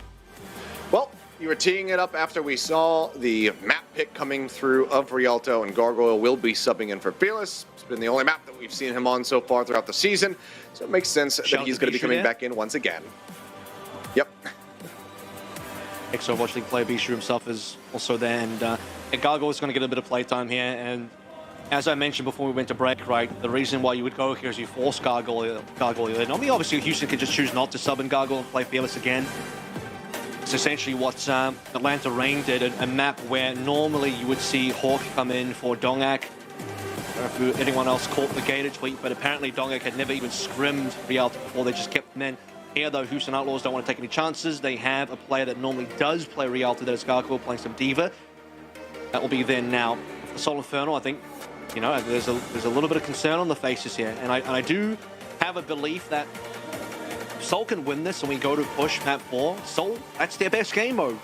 Well, you were teeing it up after we saw the map pick coming through of Rialto, and Gargoyle will be subbing in for Fearless. It's been the only map that we've seen him on so far throughout the season, so it makes sense that he's going to be coming back in once again. Yep. Overwatch League player Bishu himself is also there, and Gargoyle is going to get a bit of playtime here. And as I mentioned before we went to break, right, the reason why you would go here is you force Gargoyle in. I mean, obviously Houston could just choose not to sub in Gargoyle and play Fearless again. It's essentially what Atlanta Reign did, a map where normally you would see Hawk come in for Dongak. I don't know if anyone else caught the Gator tweet, but apparently Dongak had never even scrimmed Rialto before. They just kept him in. Here, though, Houston Outlaws don't want to take any chances. They have a player that normally does play Rialto, that is Gargoyle, playing some Diva. That will be there now. For Soul Infernal, I think, you know, there's a little bit of concern on the faces here. And I do have a belief that Soul can win this and we go to push map 4. Soul, that's their best game mode.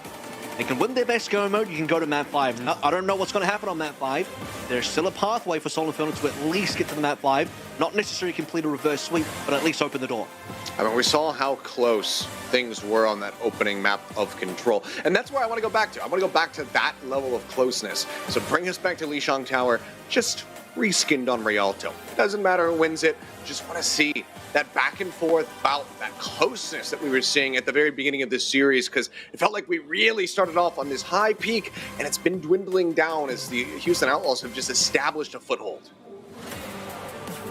They can win their best game mode, you can go to map 5. I don't know what's going to happen on map 5. There's still a pathway for Soul Infernal to at least get to the map 5. Not necessarily complete a reverse sweep, but at least open the door. I mean, we saw how close things were on that opening map of Control. And that's where I want to go back to. I want to go back to that level of closeness. So bring us back to Lijiang Tower, just reskinned on Rialto. It doesn't matter who wins it, just want to see that back and forth bout, that closeness that we were seeing at the very beginning of this series, because it felt like we really started off on this high peak, and it's been dwindling down as the Houston Outlaws have just established a foothold.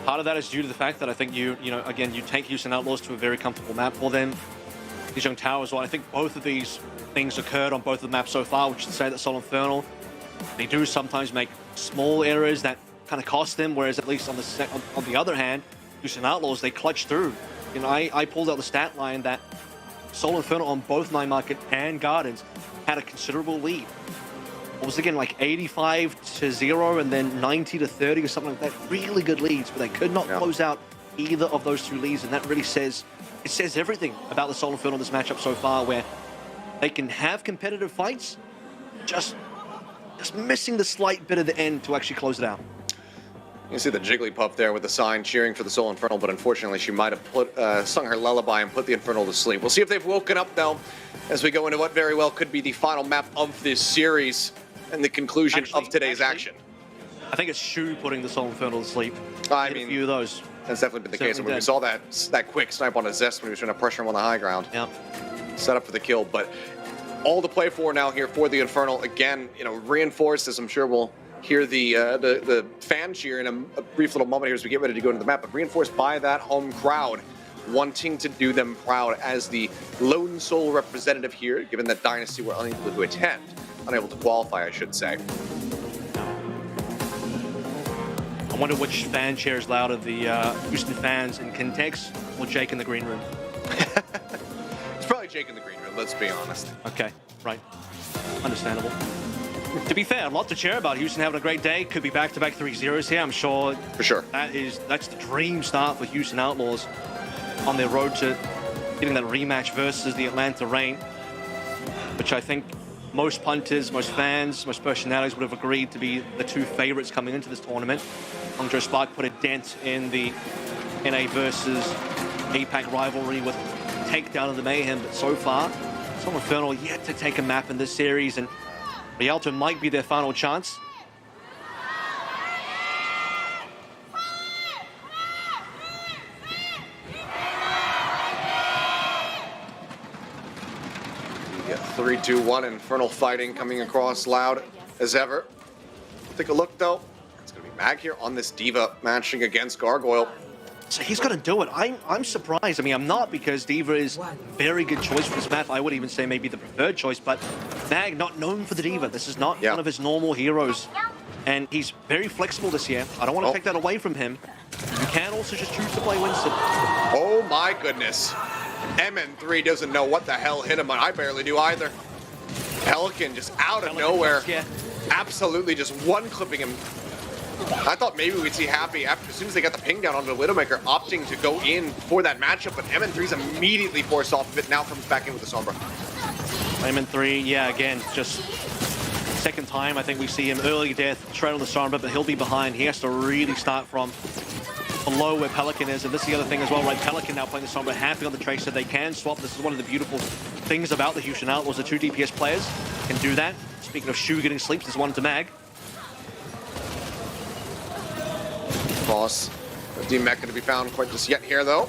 Part of that is due to the fact that I think you take Houston Outlaws to a very comfortable map for them. Lijiang Tower as well. I think both of these things occurred on both of the maps so far, which is to say that Soul Infernal, they do sometimes make small errors that kind of cost them, whereas at least on the other hand, Houston Outlaws, they clutch through. You know, I pulled out the stat line that Soul Infernal on both Nine Market and Gardens had a considerable lead. It was again like 85-0 and then 90-30 or something like that. Really good leads, but they could not close out either of those two leads, and that really says everything about the Soul Infernal in this matchup so far, where they can have competitive fights, just missing the slight bit of the end to actually close it out. You see the Jigglypuff there with the sign cheering for the Soul Infernal, but unfortunately she might have sung her lullaby and put the Infernal to sleep. We'll see if they've woken up, though, as we go into what very well could be the final map of this series and the conclusion of today's action. I think it's Shu putting the Soul Infernal to sleep. I mean, a few of those. That's definitely been the case. When we saw that quick snipe on a Zest when he was trying to pressure him on the high ground. Yep. Set up for the kill, but all to play for now here for the Infernal. Again, you know, reinforced, as I'm sure we'll hear the fan cheer in a brief little moment here as we get ready to go into the map, but reinforced by that home crowd, wanting to do them proud as the lone soul representative here, given that Dynasty were unable to attend, unable to qualify, I should say. I wonder which fan cheers louder, the Houston fans in Kintex or Jake in the green room? It's probably Jake in the green room, let's be honest. Okay, right. Understandable. To be fair, a lot to cheer about. Houston having a great day. Could be back-to-back 3-0s here, I'm sure. For sure. That's the dream start for Houston Outlaws on their road to getting that rematch versus the Atlanta Reign, which I think most punters, most fans, most personalities would have agreed to be the two favorites coming into this tournament. Hangzhou Spark put a dent in the NA versus APAC rivalry with takedown of the Mayhem, but so far, Soul Infernal yet to take a map in this series, and Rialto might be their final chance. We get 3 3, 2, 1. Infernal fighting coming across loud as ever. Take a look though. It's going to be Mag here on this D.Va matching against Gargoyle. So he's going to do it. I'm surprised. I mean, I'm not, because D.Va is a very good choice for this map. I would even say maybe the preferred choice, but Mag not known for the D.Va. This is not one of his normal heroes. And he's very flexible this year. I don't want to take that away from him. You can also just choose to play Winston. Oh my goodness. MN3 doesn't know what the hell hit him, and I barely do either. Pelican just out of nowhere. Absolutely just one-clipping him. I thought maybe we'd see Happy after, as soon as they got the ping down onto the Widowmaker, opting to go in for that matchup, but MN3's immediately forced off of it, now comes back in with the Sombra. MN3, yeah, again, just second time I think we see him early death, straight on the Sombra, but he'll be behind. He has to really start from below where Pelican is, and this is the other thing as well, right? Pelican now playing the Sombra, Happy on the Tracer. They can swap. This is one of the beautiful things about the Houston Outlaws. The two DPS players can do that. Speaking of Shu getting sleeps, there's one to Mag. Boss. No D-Mech going to be found quite just yet here, though.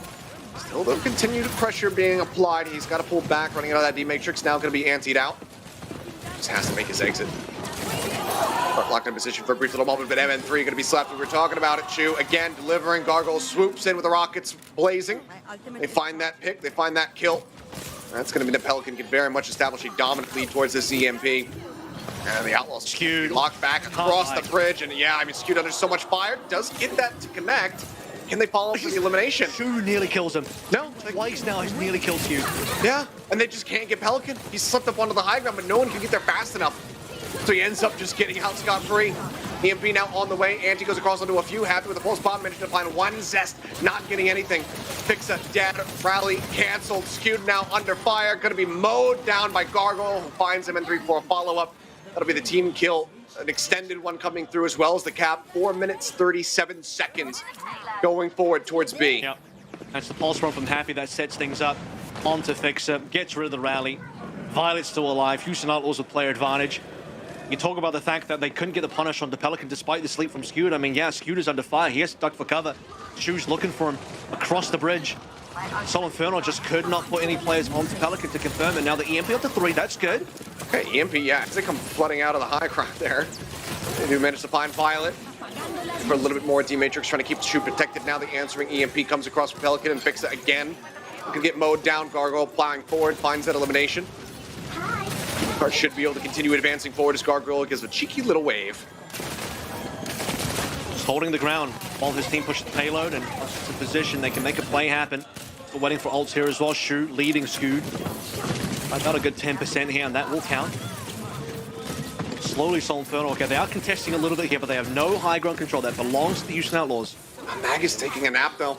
Still, though, continued pressure being applied. He's got to pull back, running out of that D-Matrix. Now going to be antied out. Just has to make his exit. Locked in position for a brief little moment, but MN3 going to be slapped. We were talking about it, Chu. Again, delivering. Gargoyle swoops in with the rockets blazing. They find that pick. They find that kill. That's going to be the Pelican can very much establish a dominant lead towards this EMP. And the Outlaws skewed, locked back across the bridge, and yeah, I mean, skewed under so much fire, does get that to connect. Can they follow for the elimination? Shu nearly kills him. No, twice now he's nearly killed Skew. Yeah, and they just can't get Pelican. He's slipped up onto the high ground, but no one can get there fast enough. So he ends up just getting out scot-free. EMP now on the way. Anti goes across onto a few. Happy with the pulse bomb. Managed to find one Zest. Not getting anything. Fixa dead. Rally canceled. Skewed now under fire. Going to be mowed down by Gargoyle, who finds him in 3 for a follow-up. That'll be the team kill. An extended one coming through as well as the cap. 4 minutes, 37 seconds going forward towards B. Yep. That's the pulse run from Happy that sets things up. Onto Fixa. Gets rid of the rally. Violet's still alive. Houston Outlaws with player advantage. You talk about the fact that they couldn't get the punish onto Pelican despite the sleep from Skewed. I mean, yeah, Skewed is under fire. He has to duck for cover. Shu's looking for him across the bridge. So Infernal just could not put any players onto Pelican to confirm it. Now the EMP up to 3, that's good. Okay, EMP, yeah, as they come flooding out of the high ground there. They do manage to find Violet. For a little bit more, D-Matrix trying to keep Shu protected. Now the answering EMP comes across from Pelican and Fixa again. Can get mowed down. Gargoyle plowing forward, finds that elimination. Card should be able to continue advancing forward as Gargoyle gives a cheeky little wave. Just holding the ground while his team pushes the payload and once in position, they can make a play happen. Still waiting for ults here as well. Shu leading Skewed. About a good 10% here, and that will count. Slowly, Soul Infernal. Okay, they are contesting a little bit here, but they have no high ground control. That belongs to the Houston Outlaws. Mag is taking a nap, though.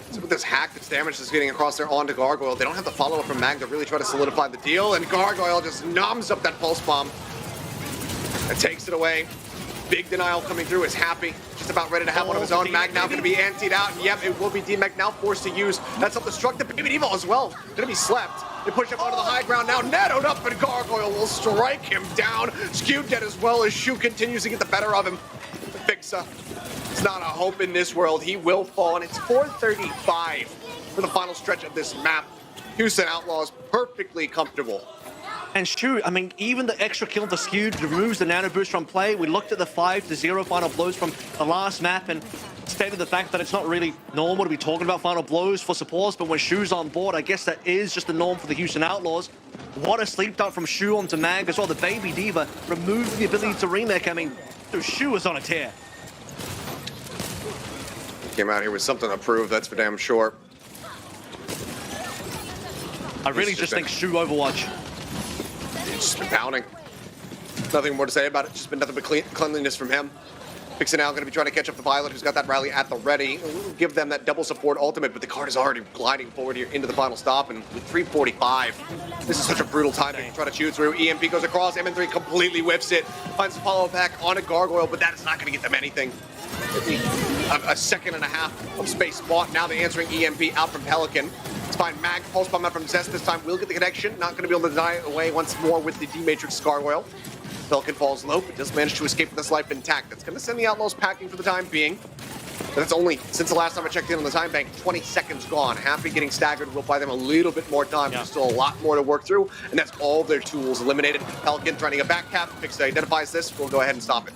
So with this hack that's damage that's getting across there onto Gargoyle, they don't have the follow-up from Mag to really try to solidify the deal, and Gargoyle just numbs up that pulse bomb. It takes it away. Big denial coming through is Happy. Just about ready to have one of his own. Mag now going to be antied out, and yep, it will be D-Mag now forced to use that self-destructive Baby Devo as well. Going to be slept. They push up onto the high ground now, netted up, and Gargoyle will strike him down. Skewed dead as well as Shu continues to get the better of him. Fixa. It's not a hope in this world. He will fall, and it's 4:35 for the final stretch of this map. Houston Outlaws perfectly comfortable. And Shu, I mean, even the extra kill to Skewed removes the nano boost from play. We looked at the 5-0 final blows from the last map and stated the fact that it's not really normal to be talking about final blows for supports, but when Shu's on board, I guess that is just the norm for the Houston Outlaws. What a sleep dart from Shu onto Mag as well. The Baby Diva removes the ability to remake. I mean, Shu is on a tear. Came out here with something to prove, that's for damn sure. I really just think Shu Overwatch. It's just been pounding. Nothing more to say about it, just been nothing but cleanliness from him. Fixa now going to be trying to catch up the Violet, who's got that rally at the ready. We'll give them that double support ultimate, but the card is already gliding forward here into the final stop, and with 3:45, this is such a brutal time to try to chew through. EMP goes across, MN3 completely whiffs it, finds the follow back on a Gargoyle, but that is not going to get them anything. A second and a half of space bought. Now the answering EMP out from Pelican. It's fine. Mag, pulse bomb out from Zest this time. Will get the connection. Not going to be able to deny it away once more with the D-Matrix Gargoyle. Pelican falls low, but does manage to escape with his life intact. That's going to send the Outlaws packing for the time being. But that's only, since the last time I checked in on the time bank, 20 seconds gone. Happy getting staggered will buy them a little bit more time. There's still a lot more to work through, and that's all their tools eliminated. Pelican threatening a back cap. Fix identifies this. We'll go ahead and stop it.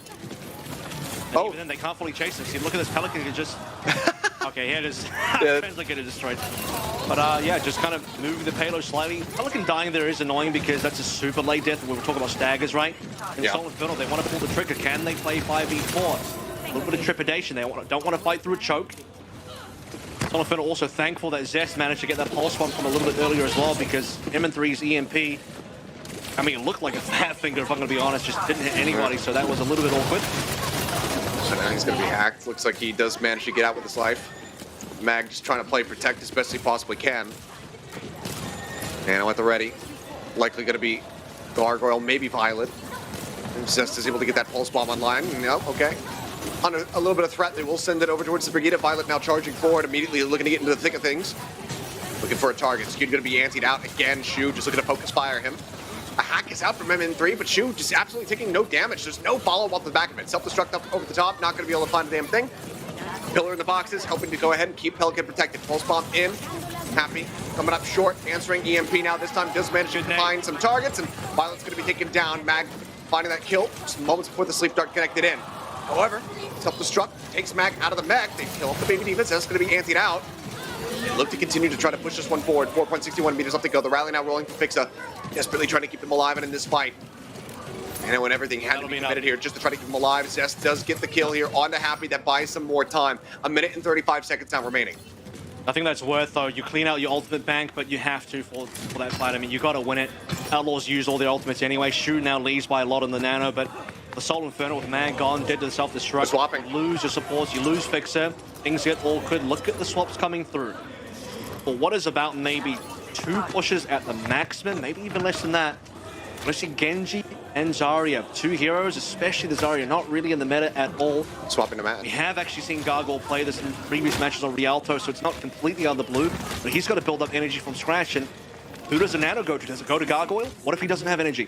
And even then, they can't fully chase him. See, look at this Pelican. He just... Okay, here it is. Depends like getting destroyed. But yeah, just kind of moving the payload slightly. Pelican dying there is annoying because that's a super late death. We were talking about staggers, right? In Soul Infernal, they want to pull the trigger. Can they play 5v4? A little bit of trepidation. They don't want to fight through a choke. Soul Infernal also thankful that Zest managed to get that pulse bomb from a little bit earlier as well because M3's EMP, I mean, it looked like a fat finger, if I'm going to be honest, just didn't hit anybody, so that was a little bit awkward. So now he's going to be hacked. Looks like he does manage to get out with his life. Mag just trying to play protect as best he possibly can. Nano at the ready. Likely going to be Gargoyle, maybe Violet. Zest is able to get that pulse bomb online. No, okay. Under a little bit of threat, they will send it over towards the Brigida. Violet now charging forward, immediately looking to get into the thick of things. Looking for a target. Skewed going to be antied out again. Shu just looking to focus fire him. A hack is out from MN3, but Shu just absolutely taking no damage. There's no follow-up off the back of it. Self-destruct up over the top, not going to be able to find a damn thing. Pillar in the boxes, helping to go ahead and keep Pelican protected. Pulse bomb in. Happy. Coming up short, answering EMP now. This time does manage to find some targets, and Violet's going to be taken down. Mag finding that kill just moments before the sleep dart connected in. However, self-destruct takes Mag out of the mech. They kill off the baby defense. That's going to be antied out. They look to continue to try to push this one forward. 4.61 meters left to go. The rally now rolling for Fixa. Desperately trying to keep them alive and in this fight. And when everything had to be committed here just to try to keep them alive, Zest does get the kill here onto Happy. That buys some more time. 1 minute and 35 seconds now remaining. I think that's worth, though. You clean out your ultimate bank, but you have to for that fight. I mean, you got to win it. Outlaws use all their ultimates anyway. Shu now leads by a lot on the Nano, but the Soul Infernal with Mag gone, dead to the self-destruct. Swapping. You lose your supports, you lose Fixer. Things get awkward. Look at the swaps coming through. For what is about maybe 2 pushes at the maximum, maybe even less than that. We see Genji and Zarya, 2 heroes, especially the Zarya, not really in the meta at all. Swapping the match. We have actually seen Gargoyle play this in previous matches on Rialto, so it's not completely out of the blue, but he's got to build up energy from scratch, and who does the Nano go to? Does it go to Gargoyle? What if he doesn't have energy?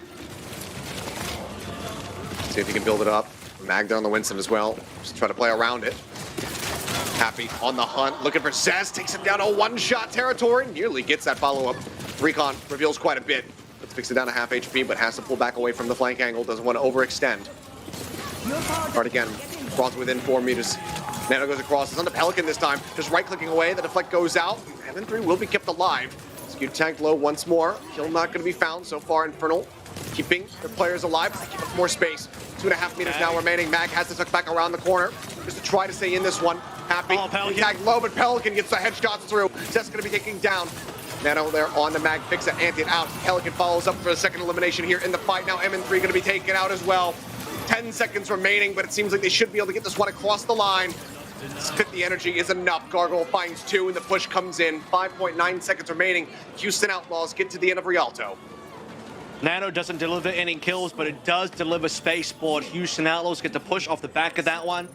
See if he can build it up. Mag down the Winston as well. Just try to play around it. Happy on the hunt, looking for Zest, takes him down to one-shot territory, nearly gets that follow-up. Recon reveals quite a bit. Let's fix it down to half HP, but has to pull back away from the flank angle, doesn't want to overextend. Hard again, cross within 4 meters. Nano goes across, it's on the Pelican this time, just right-clicking away, the deflect goes out, and M3 will be kept alive. Skewed tagged low once more, kill not going to be found so far. Infernal keeping their players alive, they keep up more space. 2.5 meters now remaining. Mag has to tuck back around the corner just to try to stay in this one. Happy, tagged low, but Pelican gets the headshots through. Zest's going to be taking down. Nano there on the Mag, Fixa, anti it out. Pelican follows up for the second elimination here in the fight. Now MN3 going to be taken out as well. 10 seconds remaining, but it seems like they should be able to get this one across the line. 50 energy is enough. Gargoyle finds 2 and the push comes in. 5.9 seconds remaining. Houston Outlaws get to the end of Rialto. Nano doesn't deliver any kills, but it does deliver spaceport. Houston Outlaws get to push off the back of that one.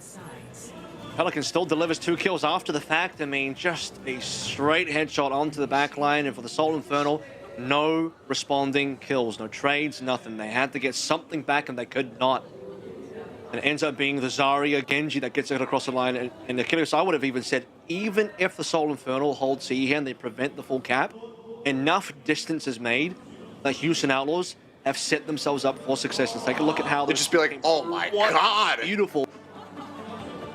Pelican still delivers 2 kills after the fact. I mean, just a straight headshot onto the back line. And for the Soul Infernal, no responding kills, no trades, nothing. They had to get something back and they could not. And it ends up being the Zarya Genji that gets it across the line. And the killers, I would have even said, even if the Soul Infernal hold C here and they prevent the full cap, enough distance is made that Houston Outlaws have set themselves up for success. And take a look at how they just be like, oh my god, beautiful.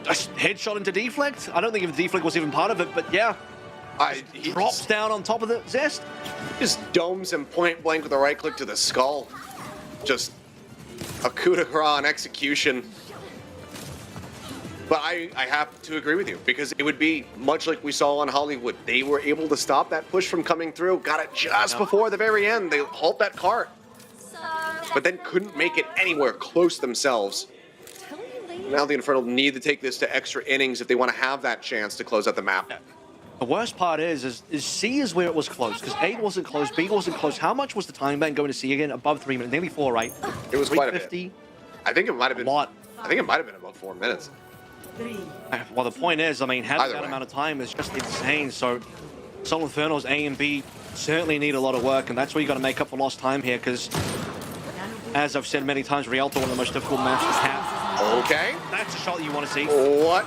Just headshot into deflect. I don't think if deflect was even part of it, but yeah. He drops down on top of the Zest. Just domes him point blank with a right click to the skull. Just a coup de grace on execution. But I have to agree with you, because it would be much like we saw on Hollywood. They were able to stop that push from coming through, got it just before the very end. They halt that cart, but then couldn't make it anywhere close themselves. Now the Infernal need to take this to extra innings if they want to have that chance to close out the map. The worst part is C is where it was close, because A wasn't close, B wasn't close. How much was the time bank going to C again? Above 3 minutes, nearly 4, right? It was quite a bit. I think it might have been a lot. I think it might have been about 4 minutes. Well, the point is, I mean, having that amount of time is just insane. So, Soul Infernal's A and B certainly need a lot of work, and that's where you got to make up for lost time here, because, as I've said many times, Rialto, one of the most difficult maps to have. Okay. That's a shot that you want to see. What?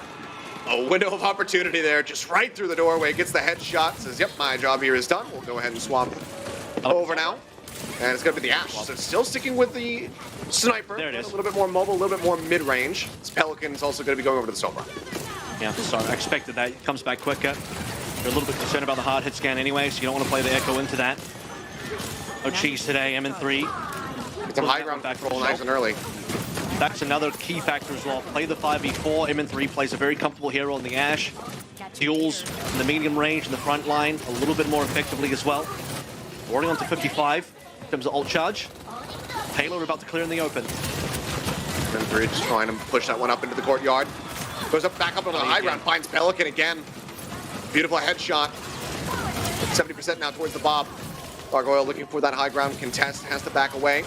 A window of opportunity there, just right through the doorway, gets the headshot, says, yep, my job here is done. We'll go ahead and swap over now. And it's going to be the Ash. So still sticking with the sniper. There it is. A little bit more mobile, a little bit more mid-range. This Pelican's also going to be going over to the Sombra. Yeah, so I expected that. It comes back quicker. You're a little bit concerned about the hard hit scan anyway, so you don't want to play the Echo into that. No cheese today, MN3. Get some high ground control nice and early. That's another key factor as well. Play the 5v4. MN3 plays a very comfortable hero on the Ash. Deals in the medium range in the front line a little bit more effectively as well. Already on to 55 in terms of ult charge. Payload about to clear in the open. MN3 just trying to push that one up into the courtyard. Goes up, back up over the high ground, finds Pelican again. Beautiful headshot. 70% now towards the Bob. Gargoyle looking for that high ground contest, has to back away.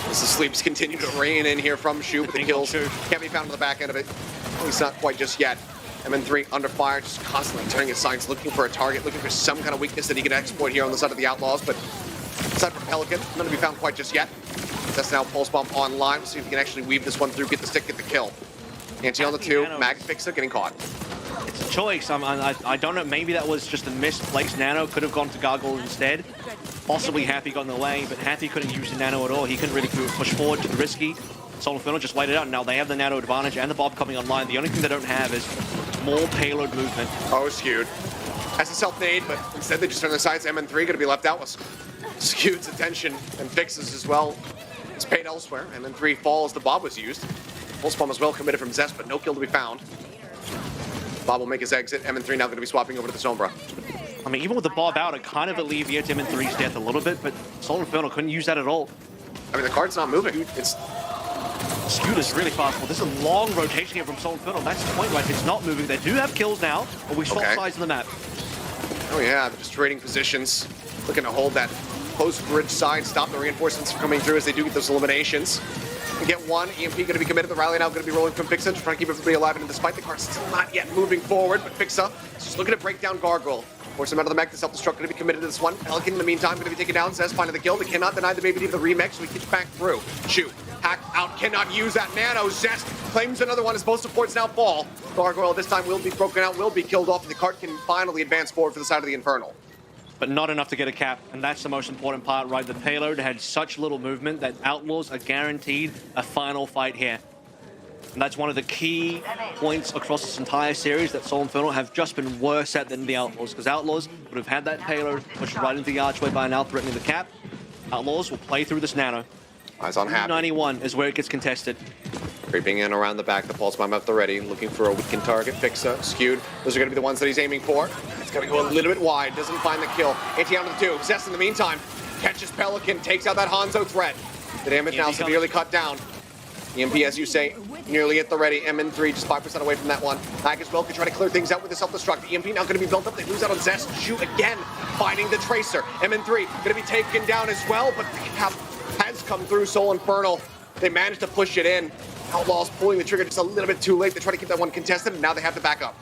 As the sleeps continue to rain in here from Shu, but the kills can't be found on the back end of it. At least not quite just yet. MN3 under fire, just constantly turning his sights, looking for a target, looking for some kind of weakness that he can exploit here on the side of the Outlaws, but aside from Pelican, none to be found quite just yet. That's now Pulse Bomb online. We'll see if he can actually weave this one through, get the stick, get the kill. Anti on the 2, Mag Fixer getting caught. It's a choice. I don't know. Maybe that was just a misplaced nano. Could have gone to Gargoyle instead. Possibly Happy got in the way, but Happy couldn't use the nano at all. He couldn't really push forward, too risky. Soul Infernal just waited out. Now they have the nano advantage and the Bob coming online. The only thing they don't have is more payload movement. Oh, Skewed. Has a self-nade, but instead they just turn their sides. MN3 going to be left out with Skewed's attention and fixes as well. It's paid elsewhere. MN3 falls. The Bob was used. Pulse Bomb as well committed from Zest, but no kill to be found. Bob will make his exit. MN3 now going to be swapping over to the Sombra. I mean, even with the Bob out, it kind of alleviates MN3's death a little bit, but Soul Infernal couldn't use that at all. I mean, the card's not moving. It's Skewed is really fast. Well, this is a long rotation here from Soul Infernal. That's the point, right? It's not moving. They do have kills now, but we swap sides of the map. Oh yeah, just trading positions. Looking to hold that post-bridge side, stop the reinforcements from coming through as they do get those eliminations. We get one, EMP going to be committed. The rally now going to be rolling from Fixa, trying to keep everybody alive, and despite the card still not yet moving forward, but Fixa is just looking to break down Gargoyle. Force him out of the mech. The self-destruct going to be committed to this one. Pelican in the meantime going to be taken down. Zest finding the kill. They cannot deny the baby of the remix, so he gets back through. Shoot. Hack out. Cannot use that nano. Zest claims another one as both supports now fall. Gargoyle this time will be broken out, will be killed off, and the cart can finally advance forward for the side of the Infernal. But not enough to get a cap, and that's the most important part, right? The payload had such little movement that Outlaws are guaranteed a final fight here. And that's one of the key points across this entire series that Soul Infernal have just been worse at than the Outlaws, because Outlaws would have had that payload pushed right into the archway by now, threatening the cap. Outlaws will play through this nano. Eyes on Happy. 91 is where it gets contested. Creeping in around the back, the Pulse Bomb up the ready, looking for a weakened target. Fixa, Skewed. Those are going to be the ones that he's aiming for. It's going to go a little bit wide, doesn't find the kill. Anti out of the 2. Zest in the meantime catches Pelican, takes out that Hangzhou threat. The damage now severely cut down. EMP, as you say, nearly at the ready. MN3 just 5% away from that one. Mag as well could try to clear things out with the self-destruct. EMP now going to be built up. They lose out on Zest. Shoot again, finding the Tracer. MN3 going to be taken down as well, but the cap has come through. Soul Infernal. They managed to push it in. Outlaws pulling the trigger just a little bit too late. They try to keep that one contested, and now they have the backup.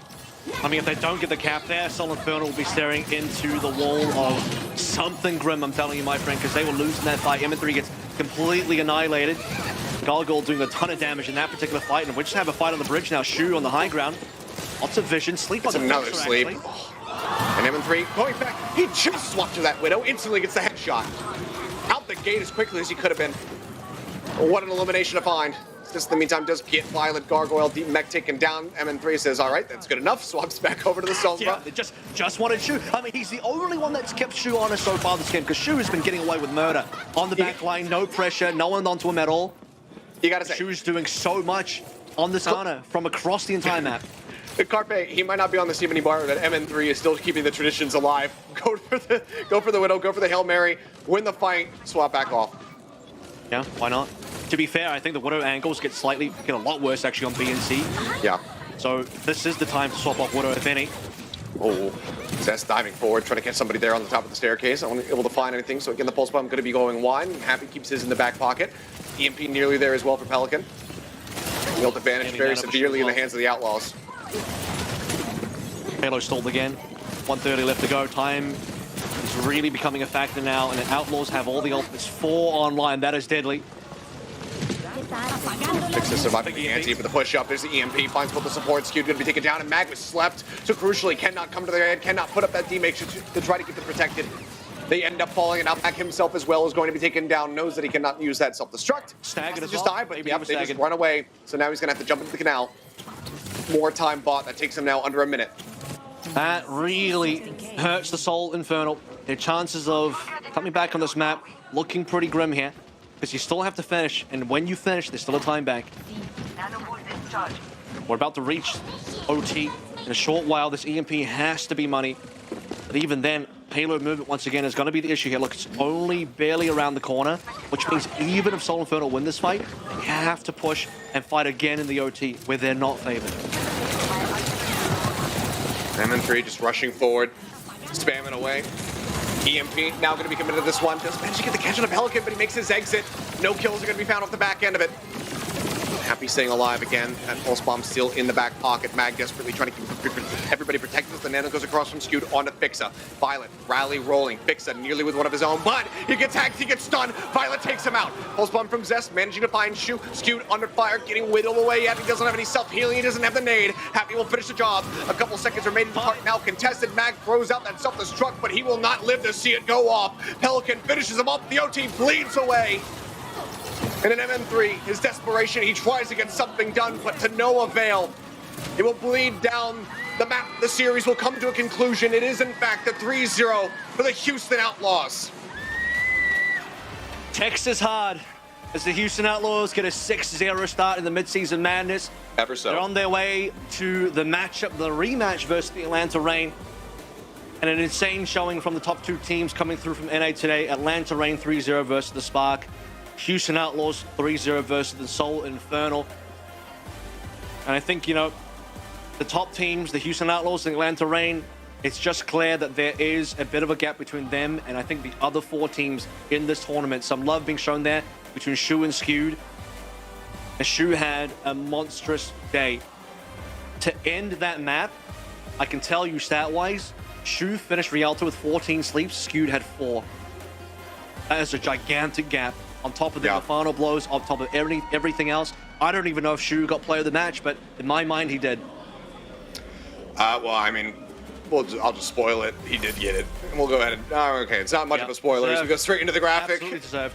I mean, if they don't get the cap there, Soul Infernal will be staring into the wall of something grim, I'm telling you, my friend, because they were losing that fight. MN3 gets completely annihilated. Gargoyle doing a ton of damage in that particular fight, and we just have a fight on the bridge now. Shu on the high ground. Lots of vision. Sleep on the another Fixer, sleep. actually. And MN3 going back. He just swapped to that Widow. Instantly gets the headshot. Out the gate as quickly as he could have been. What an elimination to find. Just in the meantime does get Violet. Gargoyle, deep mech taken down. MN3 says, all right, that's good enough. Swaps back over to the Sombra. Yeah, they just wanted Shu. I mean, he's the only one that's kept Shu honest so far this game, because Shu has been getting away with murder. On the back line, no pressure, no one onto him at all. You gotta say, Shu's doing so much on this Ana from across the entire map. Carpe, he might not be on the team anymore, but MN3 is still keeping the traditions alive. Go for the Widow, go for the Hail Mary, win the fight, swap back off. Yeah, why not? To be fair, I think the Widow angles get a lot worse actually on B and C. Yeah. So this is the time to swap off Widow, if any. Oh, Zest diving forward, trying to catch somebody there on the top of the staircase. I wasn't able to find anything, so again, the Pulse Bomb going to be going wide. Happy keeps his in the back pocket. EMP nearly there as well for Pelican. The ult advantage very severely in the hands of the Outlaws. Halo stalled again. 1:30 left to go. Time is really becoming a factor now, and the Outlaws have all the ult. There's 4 online. That is deadly. Fixer surviving the ante, but the push up. There's the EMP, finds both the support. Skewed going to be taken down, and Mag was slept. So crucially, cannot come to their head, cannot put up that D-make to try to keep them protected. They end up falling, and now Mag himself as well is going to be taken down. Knows that he cannot use that self-destruct. Staggered as just well. die, but Maybe yep, he was they just staggered. run away. So now he's going to have to jump into the canal. More time bought. That takes him now under a minute. That really hurts the Soul Infernal. Their chances of coming back on this map looking pretty grim here, because you still have to finish, and when you finish, there's still a time bank. We're about to reach OT in a short while. This EMP has to be money, but even then, payload movement once again is going to be the issue here. Look, it's only barely around the corner, which means even if Soul Infernal win this fight, they have to push and fight again in the OT, where they're not favored. M3 just rushing forward, spamming away. EMP now going to be committed to this one. Does manage to get the catch on a Pelican, but he makes his exit. No kills are going to be found off the back end of it. Happy staying alive again. That pulse bomb still in the back pocket. Mag desperately trying to keep everybody protected as the nano goes across from Skewed onto Fixa. Violet, rally rolling. Fixa nearly with one of his own, but he gets hacked, he gets stunned. Violet takes him out. Pulse bomb from Zest, managing to find Shu. Skewed under fire, getting whittled away yet. He doesn't have any self-healing, he doesn't have the nade. Happy will finish the job. A couple seconds remaining. Part now contested. Mag throws out that self-destruct, but he will not live to see it go off. Pelican finishes him off. The OT bleeds away. And an MN3, his desperation, he tries to get something done, but to no avail. It will bleed down the map. The series will come to a conclusion. It is, in fact, the 3-0 for the Houston Outlaws. Texas hard as the Houston Outlaws get a 6-0 start in the Midseason Madness. Ever so. They're on their way to the matchup, the rematch versus the Atlanta Reign. And an insane showing from the top two teams coming through from NA today. Atlanta Reign 3-0 versus the Spark. Houston Outlaws 3-0 versus the Soul Infernal. And I think, you know, the top teams, the Houston Outlaws and Atlanta Reign, it's just clear that there is a bit of a gap between them and I think the other four teams in this tournament. Some love being shown there between Shu and Skewed. And Shu had a monstrous day. To end that map, I can tell you stat-wise, Shu finished Rialto with 14 sleeps, Skewed had 4. That is a gigantic gap. On top of the final blows, on top of everything else. I don't even know if Shu got player of the match, but in my mind, he did. Well, I mean, I'll just spoil it. He did get it. And we'll go ahead and... okay, it's not much of a spoiler. So we go straight into the graphic. Absolutely deserved.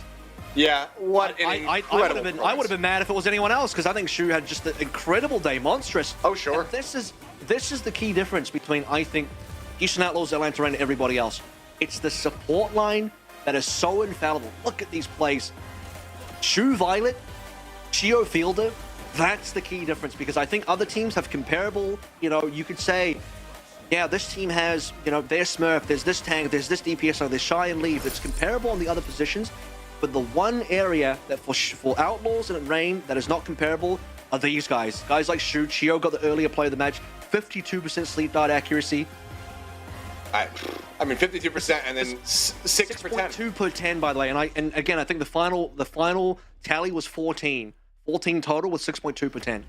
Yeah, what an incredible I would have been mad if it was anyone else, because I think Shu had just an incredible day. Monstrous. Oh, sure. And this is the key difference between, I think, Houston Outlaws, Atlanta Reign, and everybody else. It's the support line that is so infallible. Look at these plays. Shu Violet, Chio Fielder, that's the key difference, because I think other teams have comparable, you know, you could say, yeah, this team has, you know, their Smurf, there's this tank, there's this DPS, there's Shy and Leave. It's comparable on the other positions, but the one area that for Outlaws and Reign that is not comparable are these guys. Guys like Shu, Chio got the earlier play of the match, 52% sleep dart accuracy. I mean, 52% and then 6 per 10. 2 per 10, by the way. And again, I think the final tally was 14. 14 total with 6.2 per 10.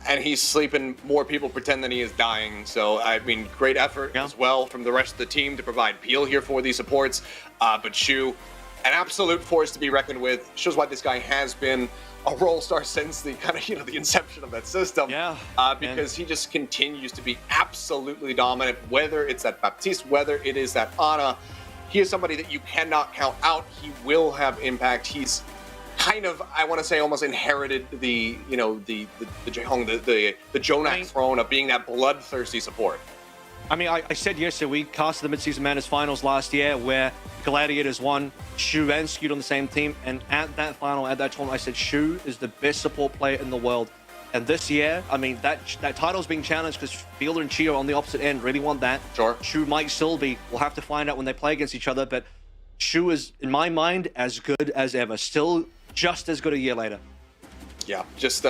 And he's sleeping more people pretend than he is dying. So, I mean, great effort as well from the rest of the team to provide peel here for these supports. But Shu, an absolute force to be reckoned with. Shows why this guy has been a role star since the kind of, you know, the inception of that system. Yeah. Because he just continues to be absolutely dominant, whether it's that Baptiste, whether it is that Ana. He is somebody that you cannot count out. He will have impact. He's kind of, I want to say, almost inherited the, you know, the Jehong, the Jonak throne of being that bloodthirsty support. I mean, I said yesterday, we casted the Midseason Madness finals last year where Gladiators won, Shu and Skewed on the same team. And at that final, at that tournament, I said Shu is the best support player in the world. And this year, I mean, that title's being challenged because Fielder and Chio on the opposite end really want that. Sure. Shu might still be. We'll have to find out when they play against each other. But Shu is, in my mind, as good as ever. Still just as good a year later. Yeah, just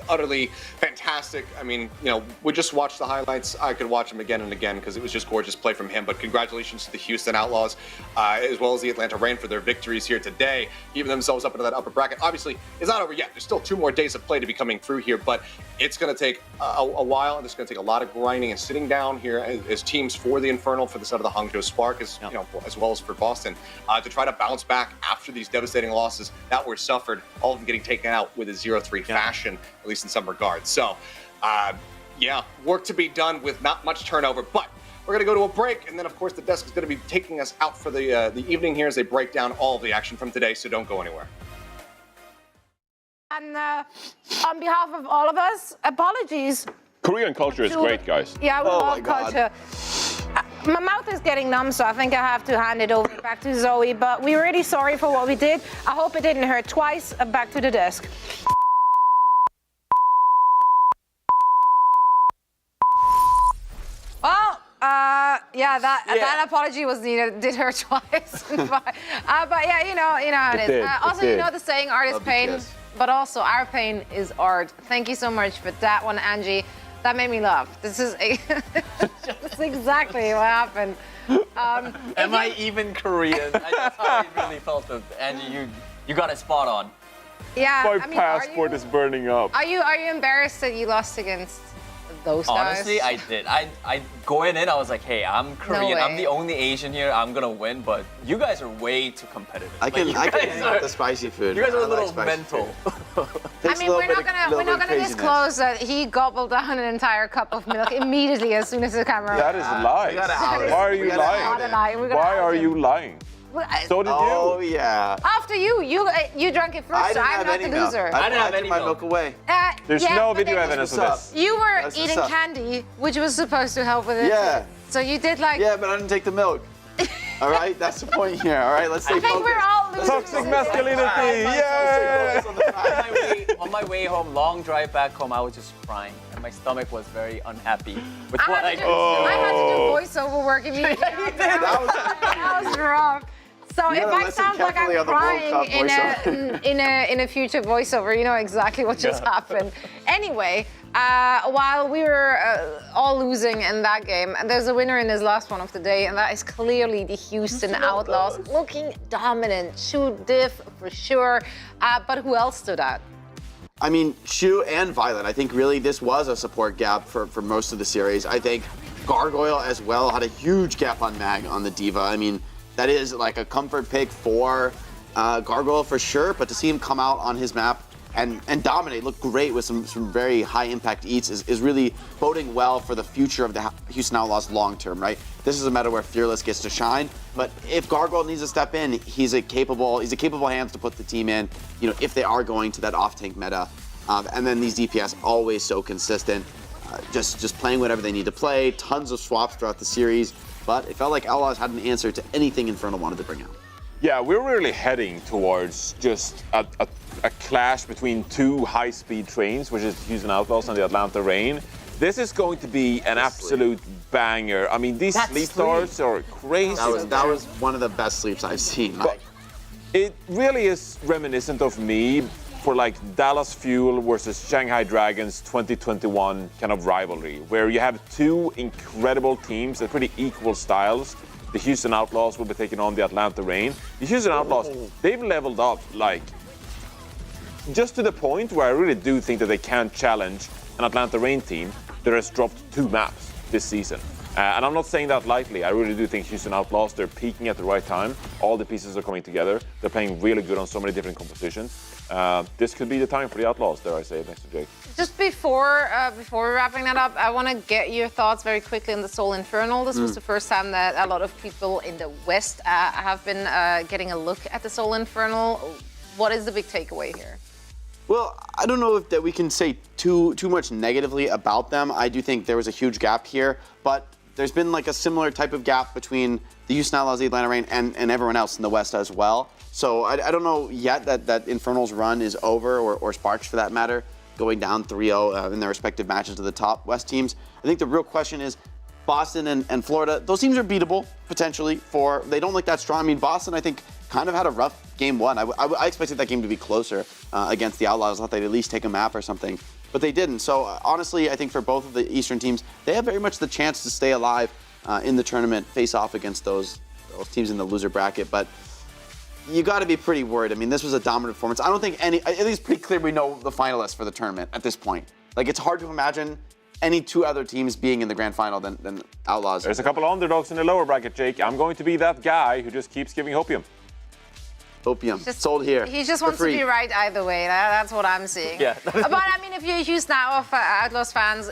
utterly fantastic. I mean, you know, we just watched the highlights. I could watch them again and again because it was just gorgeous play from him. But congratulations to the Houston Outlaws as well as the Atlanta Reign for their victories here today, keeping themselves up into that upper bracket. Obviously, it's not over yet. There's still 2 more days of play to be coming through here, but it's going to take a while, and it's going to take a lot of grinding and sitting down here as teams for the Infernal, for the side of the Hangzhou Spark, as you know, as well as for Boston, to try to bounce back after these devastating losses that were suffered, all of them getting taken out with a 0-3 fashion, at least in some regards. So, yeah, work to be done with not much turnover, but we're going to go to a break, and then, of course, the desk is going to be taking us out for the evening here as they break down all of the action from today, so don't go anywhere. And on behalf of all of us, apologies. Korean culture is great, guys. Yeah, we love culture. My mouth is getting numb, so I think I have to hand it over back to Zoe, but we're really sorry for what we did. I hope it didn't hurt twice. Back to the desk. Well, yeah, that apology was needed. Did hurt twice. But yeah, you know how it is. Also, you know the saying, art is pain, but also our pain is art. Thank you so much for that one, Angie. That made me laugh. This is just exactly what happened. Am I even Korean? That's how I really felt it. Angie, you got it spot on. Yeah, My I mean, passport is burning up. Are you embarrassed that you lost against those guys? Honestly, I did. I going in, I was like, hey, I'm Korean. I'm the only Asian here. I'm gonna win. But you guys are way too competitive. I can eat the spicy food. You guys are a I like little spicy mental. I mean, we're not gonna disclose that he gobbled down an entire cup of milk immediately as soon as the camera. That is lies. Why are you lying? Why are you lying? So did you. Oh yeah. After you drank it first, so I'm not the loser. I didn't have any my milk away. There's yeah, no but video then evidence of this. You were eating candy, which was supposed to help with it. Yeah. So you did like. Yeah, but I didn't take the milk. All right, that's the point here. All right, let's stay focused. I think we're all losers. Toxic masculinity. Yeah. On my way home, long drive back home, I was just crying, and my stomach was very unhappy with what I did. I had to do voiceover work immediately. That was rough. So if I sound like I'm crying in a future voiceover, you know exactly what just happened. Anyway, while we were all losing in that game, there's a winner in this last one of the day, and that is clearly the Houston Outlaws, looking dominant. Shu diff for sure, but who else stood out? I mean, Shu and Violet. I think really this was a support gap for most of the series. I think Gargoyle as well had a huge gap on Mag on the D.Va. I mean, that is like a comfort pick for Gargoyle for sure, but to see him come out on his map and dominate, look great with some very high impact eats is really boding well for the future of the Houston Outlaws long term, right? This is a meta where Fearless gets to shine, but if Gargoyle needs to step in, he's a capable hands to put the team in, you know, if they are going to that off tank meta. And then these DPS always so consistent, just playing whatever they need to play, tons of swaps throughout the series. But it felt like Outlaws had an answer to anything Infernal wanted to bring out. Yeah, we're really heading towards just a clash between 2 high-speed trains, which is Houston Outlaws and the Atlanta Reign. This is going to be an absolute banger. I mean, these sleep starts are crazy. That was one of the best sleeps I've seen. Like, it really is reminiscent of me for like Dallas Fuel versus Shanghai Dragons 2021 kind of rivalry, where you have 2 incredible teams at pretty equal styles. The Houston Outlaws will be taking on the Atlanta Reign. The Houston Outlaws, they've leveled up like just to the point where I really do think that they can challenge an Atlanta Reign team that has dropped 2 maps this season. And I'm not saying that lightly. I really do think Houston Outlaws, they're peaking at the right time. All the pieces are coming together. They're playing really good on so many different compositions. This could be the time for the Outlaws, dare I say it, next to Jake. Just before we're wrapping that up, I want to get your thoughts very quickly on the Seoul Infernal. This was the first time that a lot of people in the West have been getting a look at the Seoul Infernal. What is the big takeaway here? Well, I don't know if that we can say too much negatively about them. I do think there was a huge gap here, but there's been like a similar type of gap between the Houston Outlaws, the Atlanta Reign, and everyone else in the West as well. So I don't know yet that Infernal's run is over, or Sparks for that matter, going down 3-0 in their respective matches to the top West teams. I think the real question is Boston and Florida, those teams are beatable, potentially, they don't look that strong. I mean, Boston, I think, kind of had a rough game one. I expected that game to be closer against the Outlaws. I thought they'd at least take a map or something, but they didn't. So honestly, I think for both of the Eastern teams, they have very much the chance to stay alive in the tournament, face off against those teams in the loser bracket. But you got to be pretty worried. I mean, this was a dominant performance. I don't think I think it's pretty clear we know the finalists for the tournament at this point. Like, it's hard to imagine any two other teams being in the grand final than Outlaws. There's a couple of underdogs in the lower bracket, Jake. I'm going to be that guy who just keeps giving hopium. Opium, sold here. He just wants to be right either way. That's what I'm seeing. Yeah. But I mean, if you're a huge now of Outlaws fans,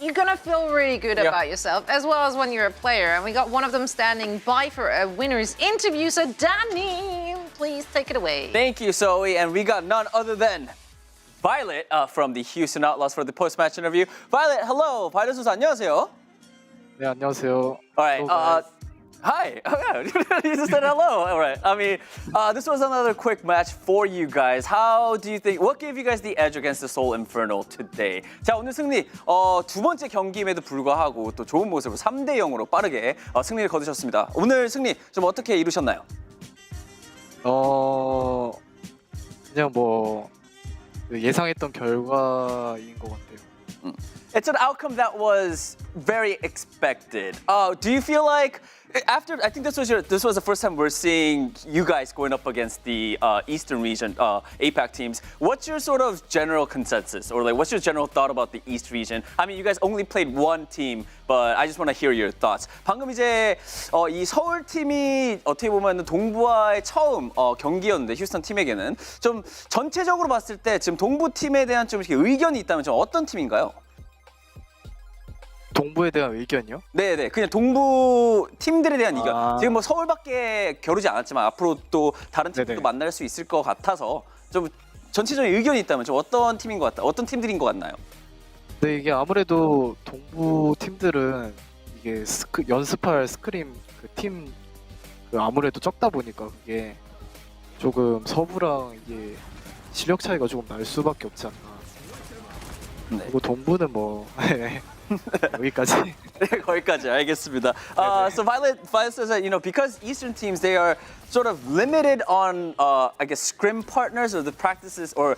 you're gonna feel really good about yourself, as well as when you're a player. And we got one of them standing by for a winner's interview. So Danny, please take it away. Thank you, Zoe. And we got none other than Violet from the Houston Outlaws for the post-match interview. Violet, hello. Violet 선수 안녕하세요. 네, 안녕하세요. All right. Hi. Oh, yeah. You just said hello. All right. I mean, this was another quick match for you guys. How do you think? What gave you guys the edge against the Seoul Infernal today? 자, 오늘 승리 두 번째 경기임에도 불구하고 또 좋은 모습으로 3대 0으로 빠르게 승리를 거두셨습니다. 오늘 승리 좀 어떻게 이루셨나요? 그냥 뭐 예상했던 결과인 것 같아요. It's an outcome that was very expected. Do you feel like after? I think this was the first time we're seeing you guys going up against the Eastern region APAC teams. What's your sort of general consensus, or like what's your general thought about the East region? I mean, you guys only played one team, but I just want to hear your thoughts. 방금 이제 이 서울 팀이 어떻게 보면 동부와의 처음 경기였는데 휴스턴 팀에게는 좀 전체적으로 봤을 때 지금 동부 팀에 대한 좀 이렇게 의견이 있다면 좀 어떤 팀인가요? 동부에 대한 의견이요? 네네, 그냥 동부 팀들에 대한 의견. 지금 뭐 서울밖에 겨루지 않았지만 앞으로 또 다른 팀들도 만날 수 있을 것 같아서 좀 전체적인 의견이 있다면 좀 어떤 팀인 것 같다, 어떤 팀들인 것 같나요? 네, 이게 아무래도 동부 팀들은 이게 연습할 스크림 팀 아무래도 적다 보니까 그게 조금 서부랑 이게 실력 차이가 조금 날 수밖에 없지 않나. 네. 그리고 동부는 뭐 여기까지. 거기까지 알겠습니다. So Violet says that because Eastern teams they are sort of limited on I guess scrim partners or the practices or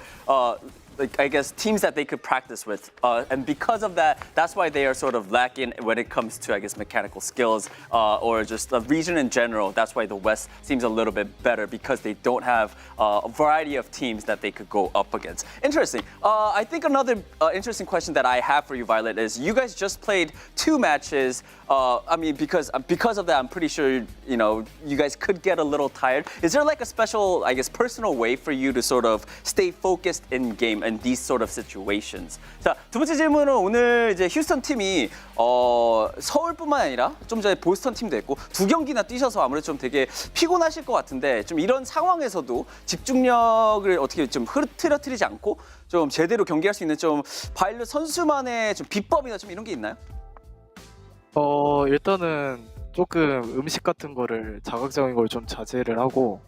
like I guess teams that they could practice with, and because of that, that's why they are sort of lacking when it comes to I guess mechanical skills or just the region in general. That's why the West seems a little bit better because they don't have a variety of teams that they could go up against. Interesting. I think another interesting question that I have for you, Violet, is you guys just played 2 matches. I mean, because of that, I'm pretty sure you guys could get a little tired. Is there like a special, I guess, personal way for you to sort of stay focused in game in these sort of situations? 자, 두 번째 질문은 오늘 이제 휴스턴 팀이 서울뿐만 아니라 좀 전에 보스턴 팀도 했고 2경기나 뛰셔서 아무래도 좀 되게 피곤하실 것 같은데 좀 이런 상황에서도 집중력을 어떻게 좀 흐트러뜨리지 않고 좀 제대로 경기할 수 있는 좀 바이올렛 선수만의 좀 비법이나 좀 이런 게 있나요? 일단은 조금 음식 같은 거를 자극적인 걸 좀 자제를 하고,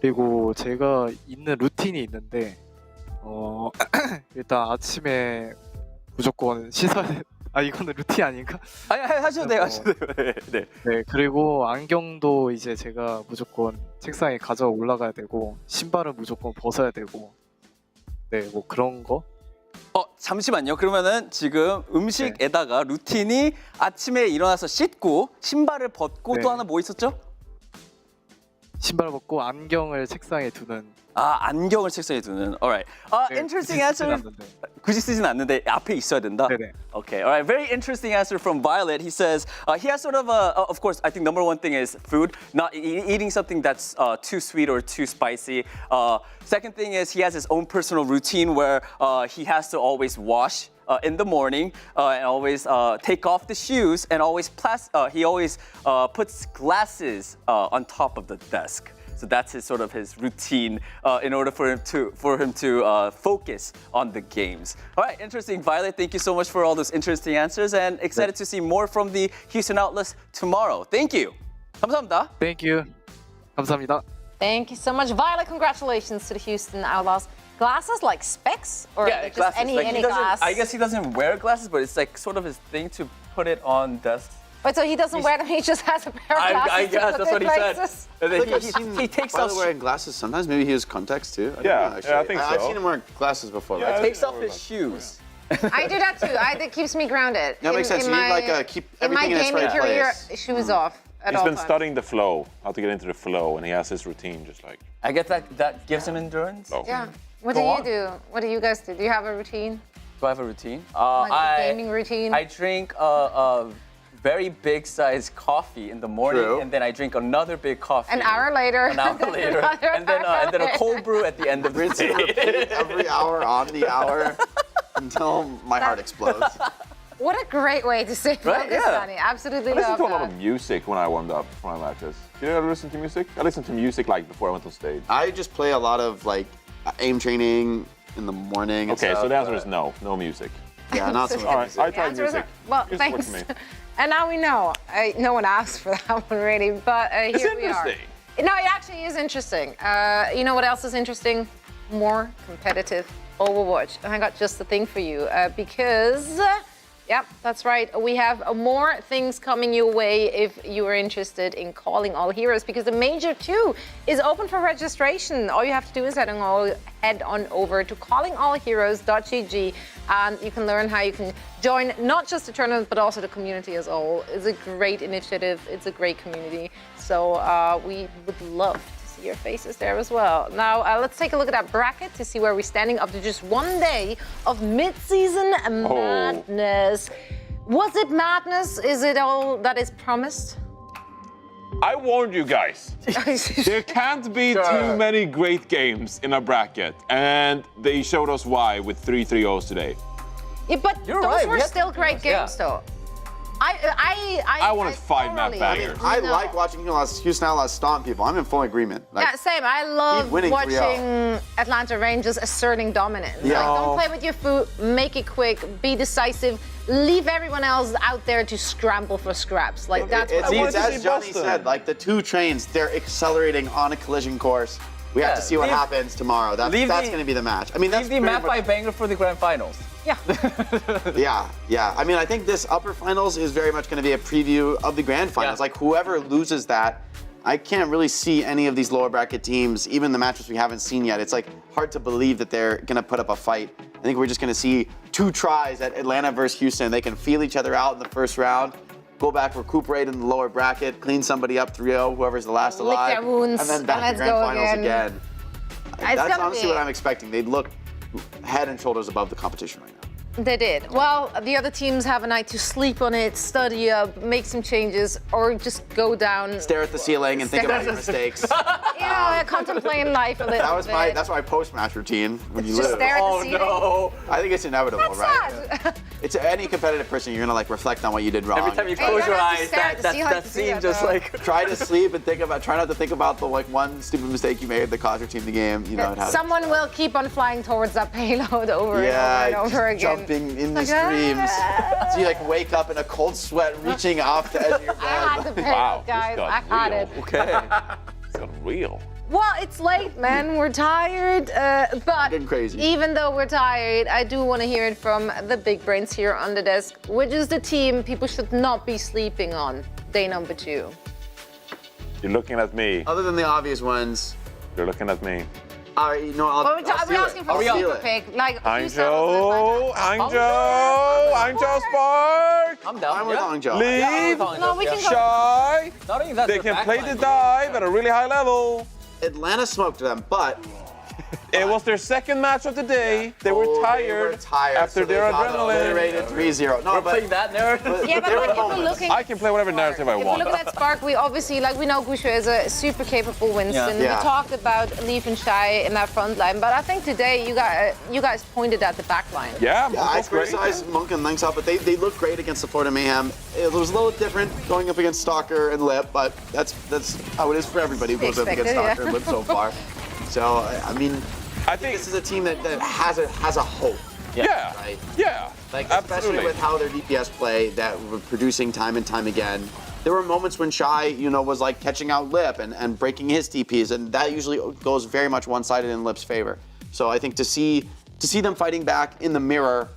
그리고 제가 있는 루틴이 있는데 일단 아침에 무조건 씻어야 돼. 이거는 루틴 아닌가? 아니, 하셔도 돼요. 네, 그리고 안경도 이제 제가 무조건 책상에 가져 올라가야 되고, 신발은 무조건 벗어야 되고, 네, 뭐 그런 거. 잠시만요. 그러면은 지금 음식에다가 루틴이 아침에 일어나서 씻고 신발을 벗고 또 하나 뭐 있었죠? 신발 벗고 안경을 책상에 두는. 안경을 책상에 두는. Alright. Interesting answer. 굳이 쓰진 않는데 앞에 있어야 된다. 네네. Okay. Alright. Very interesting answer from Violet. He says he has sort of of course, I think number one thing is food, not eating something that's too sweet or too spicy. Second thing is he has his own personal routine where he has to always wash in the morning and always take off the shoes and always he always puts glasses on top of the desk. So that's his routine in order for him to focus on the games. All right, interesting, Violet. Thank you so much for all those interesting answers, and excited to see more from the Houston Outlaws tomorrow. Thank you. 감사합니다. Thank you. 감사합니다. Thank you so much, Violet. Congratulations to the Houston Outlaws. Glasses like specs, or just glasses. any glass? I guess he doesn't wear glasses, but it's like sort of his thing to put it on desks. But so he doesn't wear them, he just has a pair of glasses. I guess that's what he said. I And then think I've seen he takes Tyler off wearing glasses sometimes. Maybe he has contacts too. I don't Yeah, know, actually. yeah, I think I've so. seen him wear glasses before. Yeah, right? takes off his shoes. I do that too. That keeps me grounded. That makes sense. You need like keep everything in its right my gaming career, place. shoes off at He's all been times. studying the flow, how to get into the flow, and he has his routine just like. I guess that gives him endurance. Oh. Yeah. What Go do on. you do? What do you guys do? Do you have a routine? Do I have a routine? Like a gaming routine? I drink a very big size coffee in the morning, True. and then I drink another big coffee. An hour later. An hour later, and then a cold brew at the end of the Rinse and day. repeat every hour on the hour until my heart explodes. What a great way to say Right, focus, yeah. Danny. Absolutely I listen love to a lot that. of music when I warmed up for my matches. Do you ever listen to music? I listen to music like before I went on stage. I just play a lot of like aim training in the morning. and Okay, so stuff, the answer but- is no music. Yeah, not so much. All right, I The tried answer is music. well, Music works thanks. for me. And now we know. No one asked for that one really, but It's here we are. interesting. No, it actually is interesting. You know what else is interesting? More competitive Overwatch. And I got just the thing for you because, yeah, that's right. We have more things coming your way if you are interested in calling all heroes because the Major 2 is open for registration. All you have to do is head on over to callingallheroes.gg and you can learn how you can join not just the tournament but also the community as a whole. It's a great initiative. It's a great community. So we would love to see your faces there as well. Now let's take a look at that bracket to see where we're standing after just one day of Midseason Madness. Was it madness? Is it all that is promised? I warned you guys. There can't be too many great games in a bracket, and they showed us why with 3 3-0s today. Yeah, but You're those right, were we had still great yeah. games, though. I wanted 5 map thoroughly- bangers. I No. like watching Houston Outlaws stomp people. I'm in full agreement. Like, Yeah, same. I love winning 3-0. watching Atlanta Rangers asserting dominance. Yeah. Like, don't play with your foot, make it quick, be decisive, leave everyone else out there to scramble for scraps. Like, that's what it's I as Johnny said, like the two trains, they're accelerating on a collision course. We have to see what happens tomorrow. That's going to be the match. I mean, that's Leave the pretty map by banger for the grand finals. Yeah. I mean, I think this upper finals is very much going to be a preview of the grand finals. Yeah. Like, whoever loses that, I can't really see any of these lower bracket teams, even the matches we haven't seen yet. It's like hard to believe that they're going to put up a fight. I think we're just going to see 2 tries at Atlanta versus Houston. They can feel each other out in the first round, go back, recuperate in the lower bracket, clean somebody up 3-0, whoever's the last Lick alive, their wounds, and then back and to let's grand go finals again. That's gonna honestly be- what I'm expecting. They'd look head and shoulders above the competition right now. They did. Well, the other teams have a night to sleep on it, study up, make some changes, or just go down. Stare at the ceiling and think about your mistakes. Contemplating life a little That was bit. that's my post-match routine when you Just lose. stare at the ceiling. No. I think it's inevitable, That's right? sad. It's any competitive person. You're gonna like reflect on what you did wrong. Every time you Hey, close you your don't have to eyes, stare at the that ceiling to see scene that, just though. like. try to sleep and try not to think about the like one stupid mistake you made that caused your team the game. You know, it happens. Someone will keep on flying towards that payload over Yeah, and over and over just again. jumping in the Like, streams. So you like wake up in a cold sweat, reaching off the edge of your bed. I had the payload, Wow, this guys. got I had real. it. Okay. It's got real. Well, it's late, man. We're tired. But Getting crazy. even though we're tired, I do want to hear it from the big brains here on the desk. Which is the team people should not be sleeping on? Day number 2. You're looking at me. Other than the obvious ones, You're looking at me. all right, no, I'll, Well, I'll we're steal asking it. for I'll a steal super it. pick. Like, Hangzhou Spark. I'm down. I'm with Hangzhou. Leave. No, we can go. Shy. Not only that, They they're can play the backline. dive at a really high level. Atlanta smoked them, but It was their second match of the day. They were they tired were tired, after so they their got adrenaline. obliterated 3-0. No, We're but playing that narrative. Yeah, but there like, were if we're moments. looking. I can play whatever narrative I If we're want. looking at Spark, we obviously, like, we know Gushu is a super capable Winston. Yeah. We talked about Leaf and Shy in that front line, but I think today you guys pointed at the back line. Yeah, Yeah, I criticized Monk and Lynx out, but they look great against the Florida Mayhem. It was a little different going up against Stalker and Lip, but that's how it is for everybody who goes up against Expected, Stalker and Lip so far. So I mean, I think this is a team that has a hope. Yeah. Right? Yeah. Like absolutely. especially with how their DPS play that were producing time and time again. There were moments when Shy, was like catching out Lip and breaking his TPs, and that usually goes very much one-sided in Lip's favor. So I think to see them fighting back in the mirror,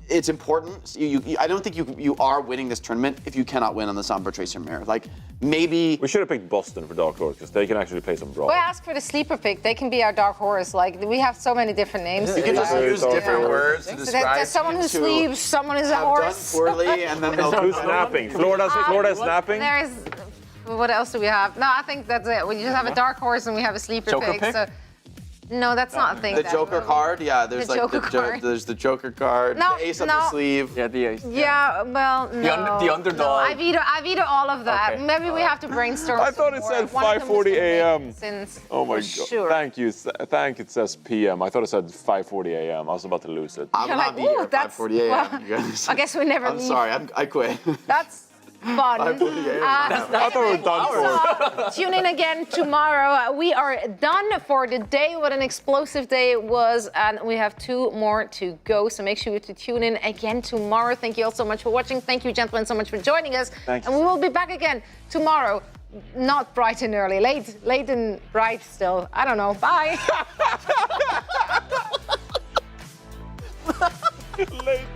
it's important. I don't think you are winning this tournament if you cannot win on the Sombra Tracer Mirror. Like, maybe... We should have picked Boston for Dark Horse, because they can actually play some brawl. We ask for the sleeper pick. They can be our dark horse. Like, we have so many different names. You can just use different words to describe There's someone who teams sleeps, someone who's a have horse. done poorly, and then they'll... Who's snapping? Florida's snapping? There's... What else do we have? No, I think that's it. We just have a dark horse and we have a sleeper Joker pick. So, no, that's not a thing. The Joker card, yeah. There's The like Joker card. there's the Joker card, No, the ace up no. the sleeve. Yeah, the ace. Yeah, well, no. The underdog. No, I veto all of that. Okay. Maybe we have to brainstorm. I thought it said 5:40 a.m. Oh my god! Sure. Thank you. It says p.m. I thought it said 5:40 a.m. I was about to lose it. I'm You're not like, be here ooh, at that's- 5:40 a.m. well, you guys. I guess we never I'm leave. sorry, I quit. That's fun. 5:40 a.m. I thought we were done for. Tune in again tomorrow. We are done for the day. What an explosive day it was. And we have 2 more to go. So make sure to tune in again tomorrow. Thank you all so much for watching. Thank you, gentlemen, so much for joining us. Thanks. And we will be back again tomorrow. Not bright and early. Late and bright still. I don't know. Bye. Late.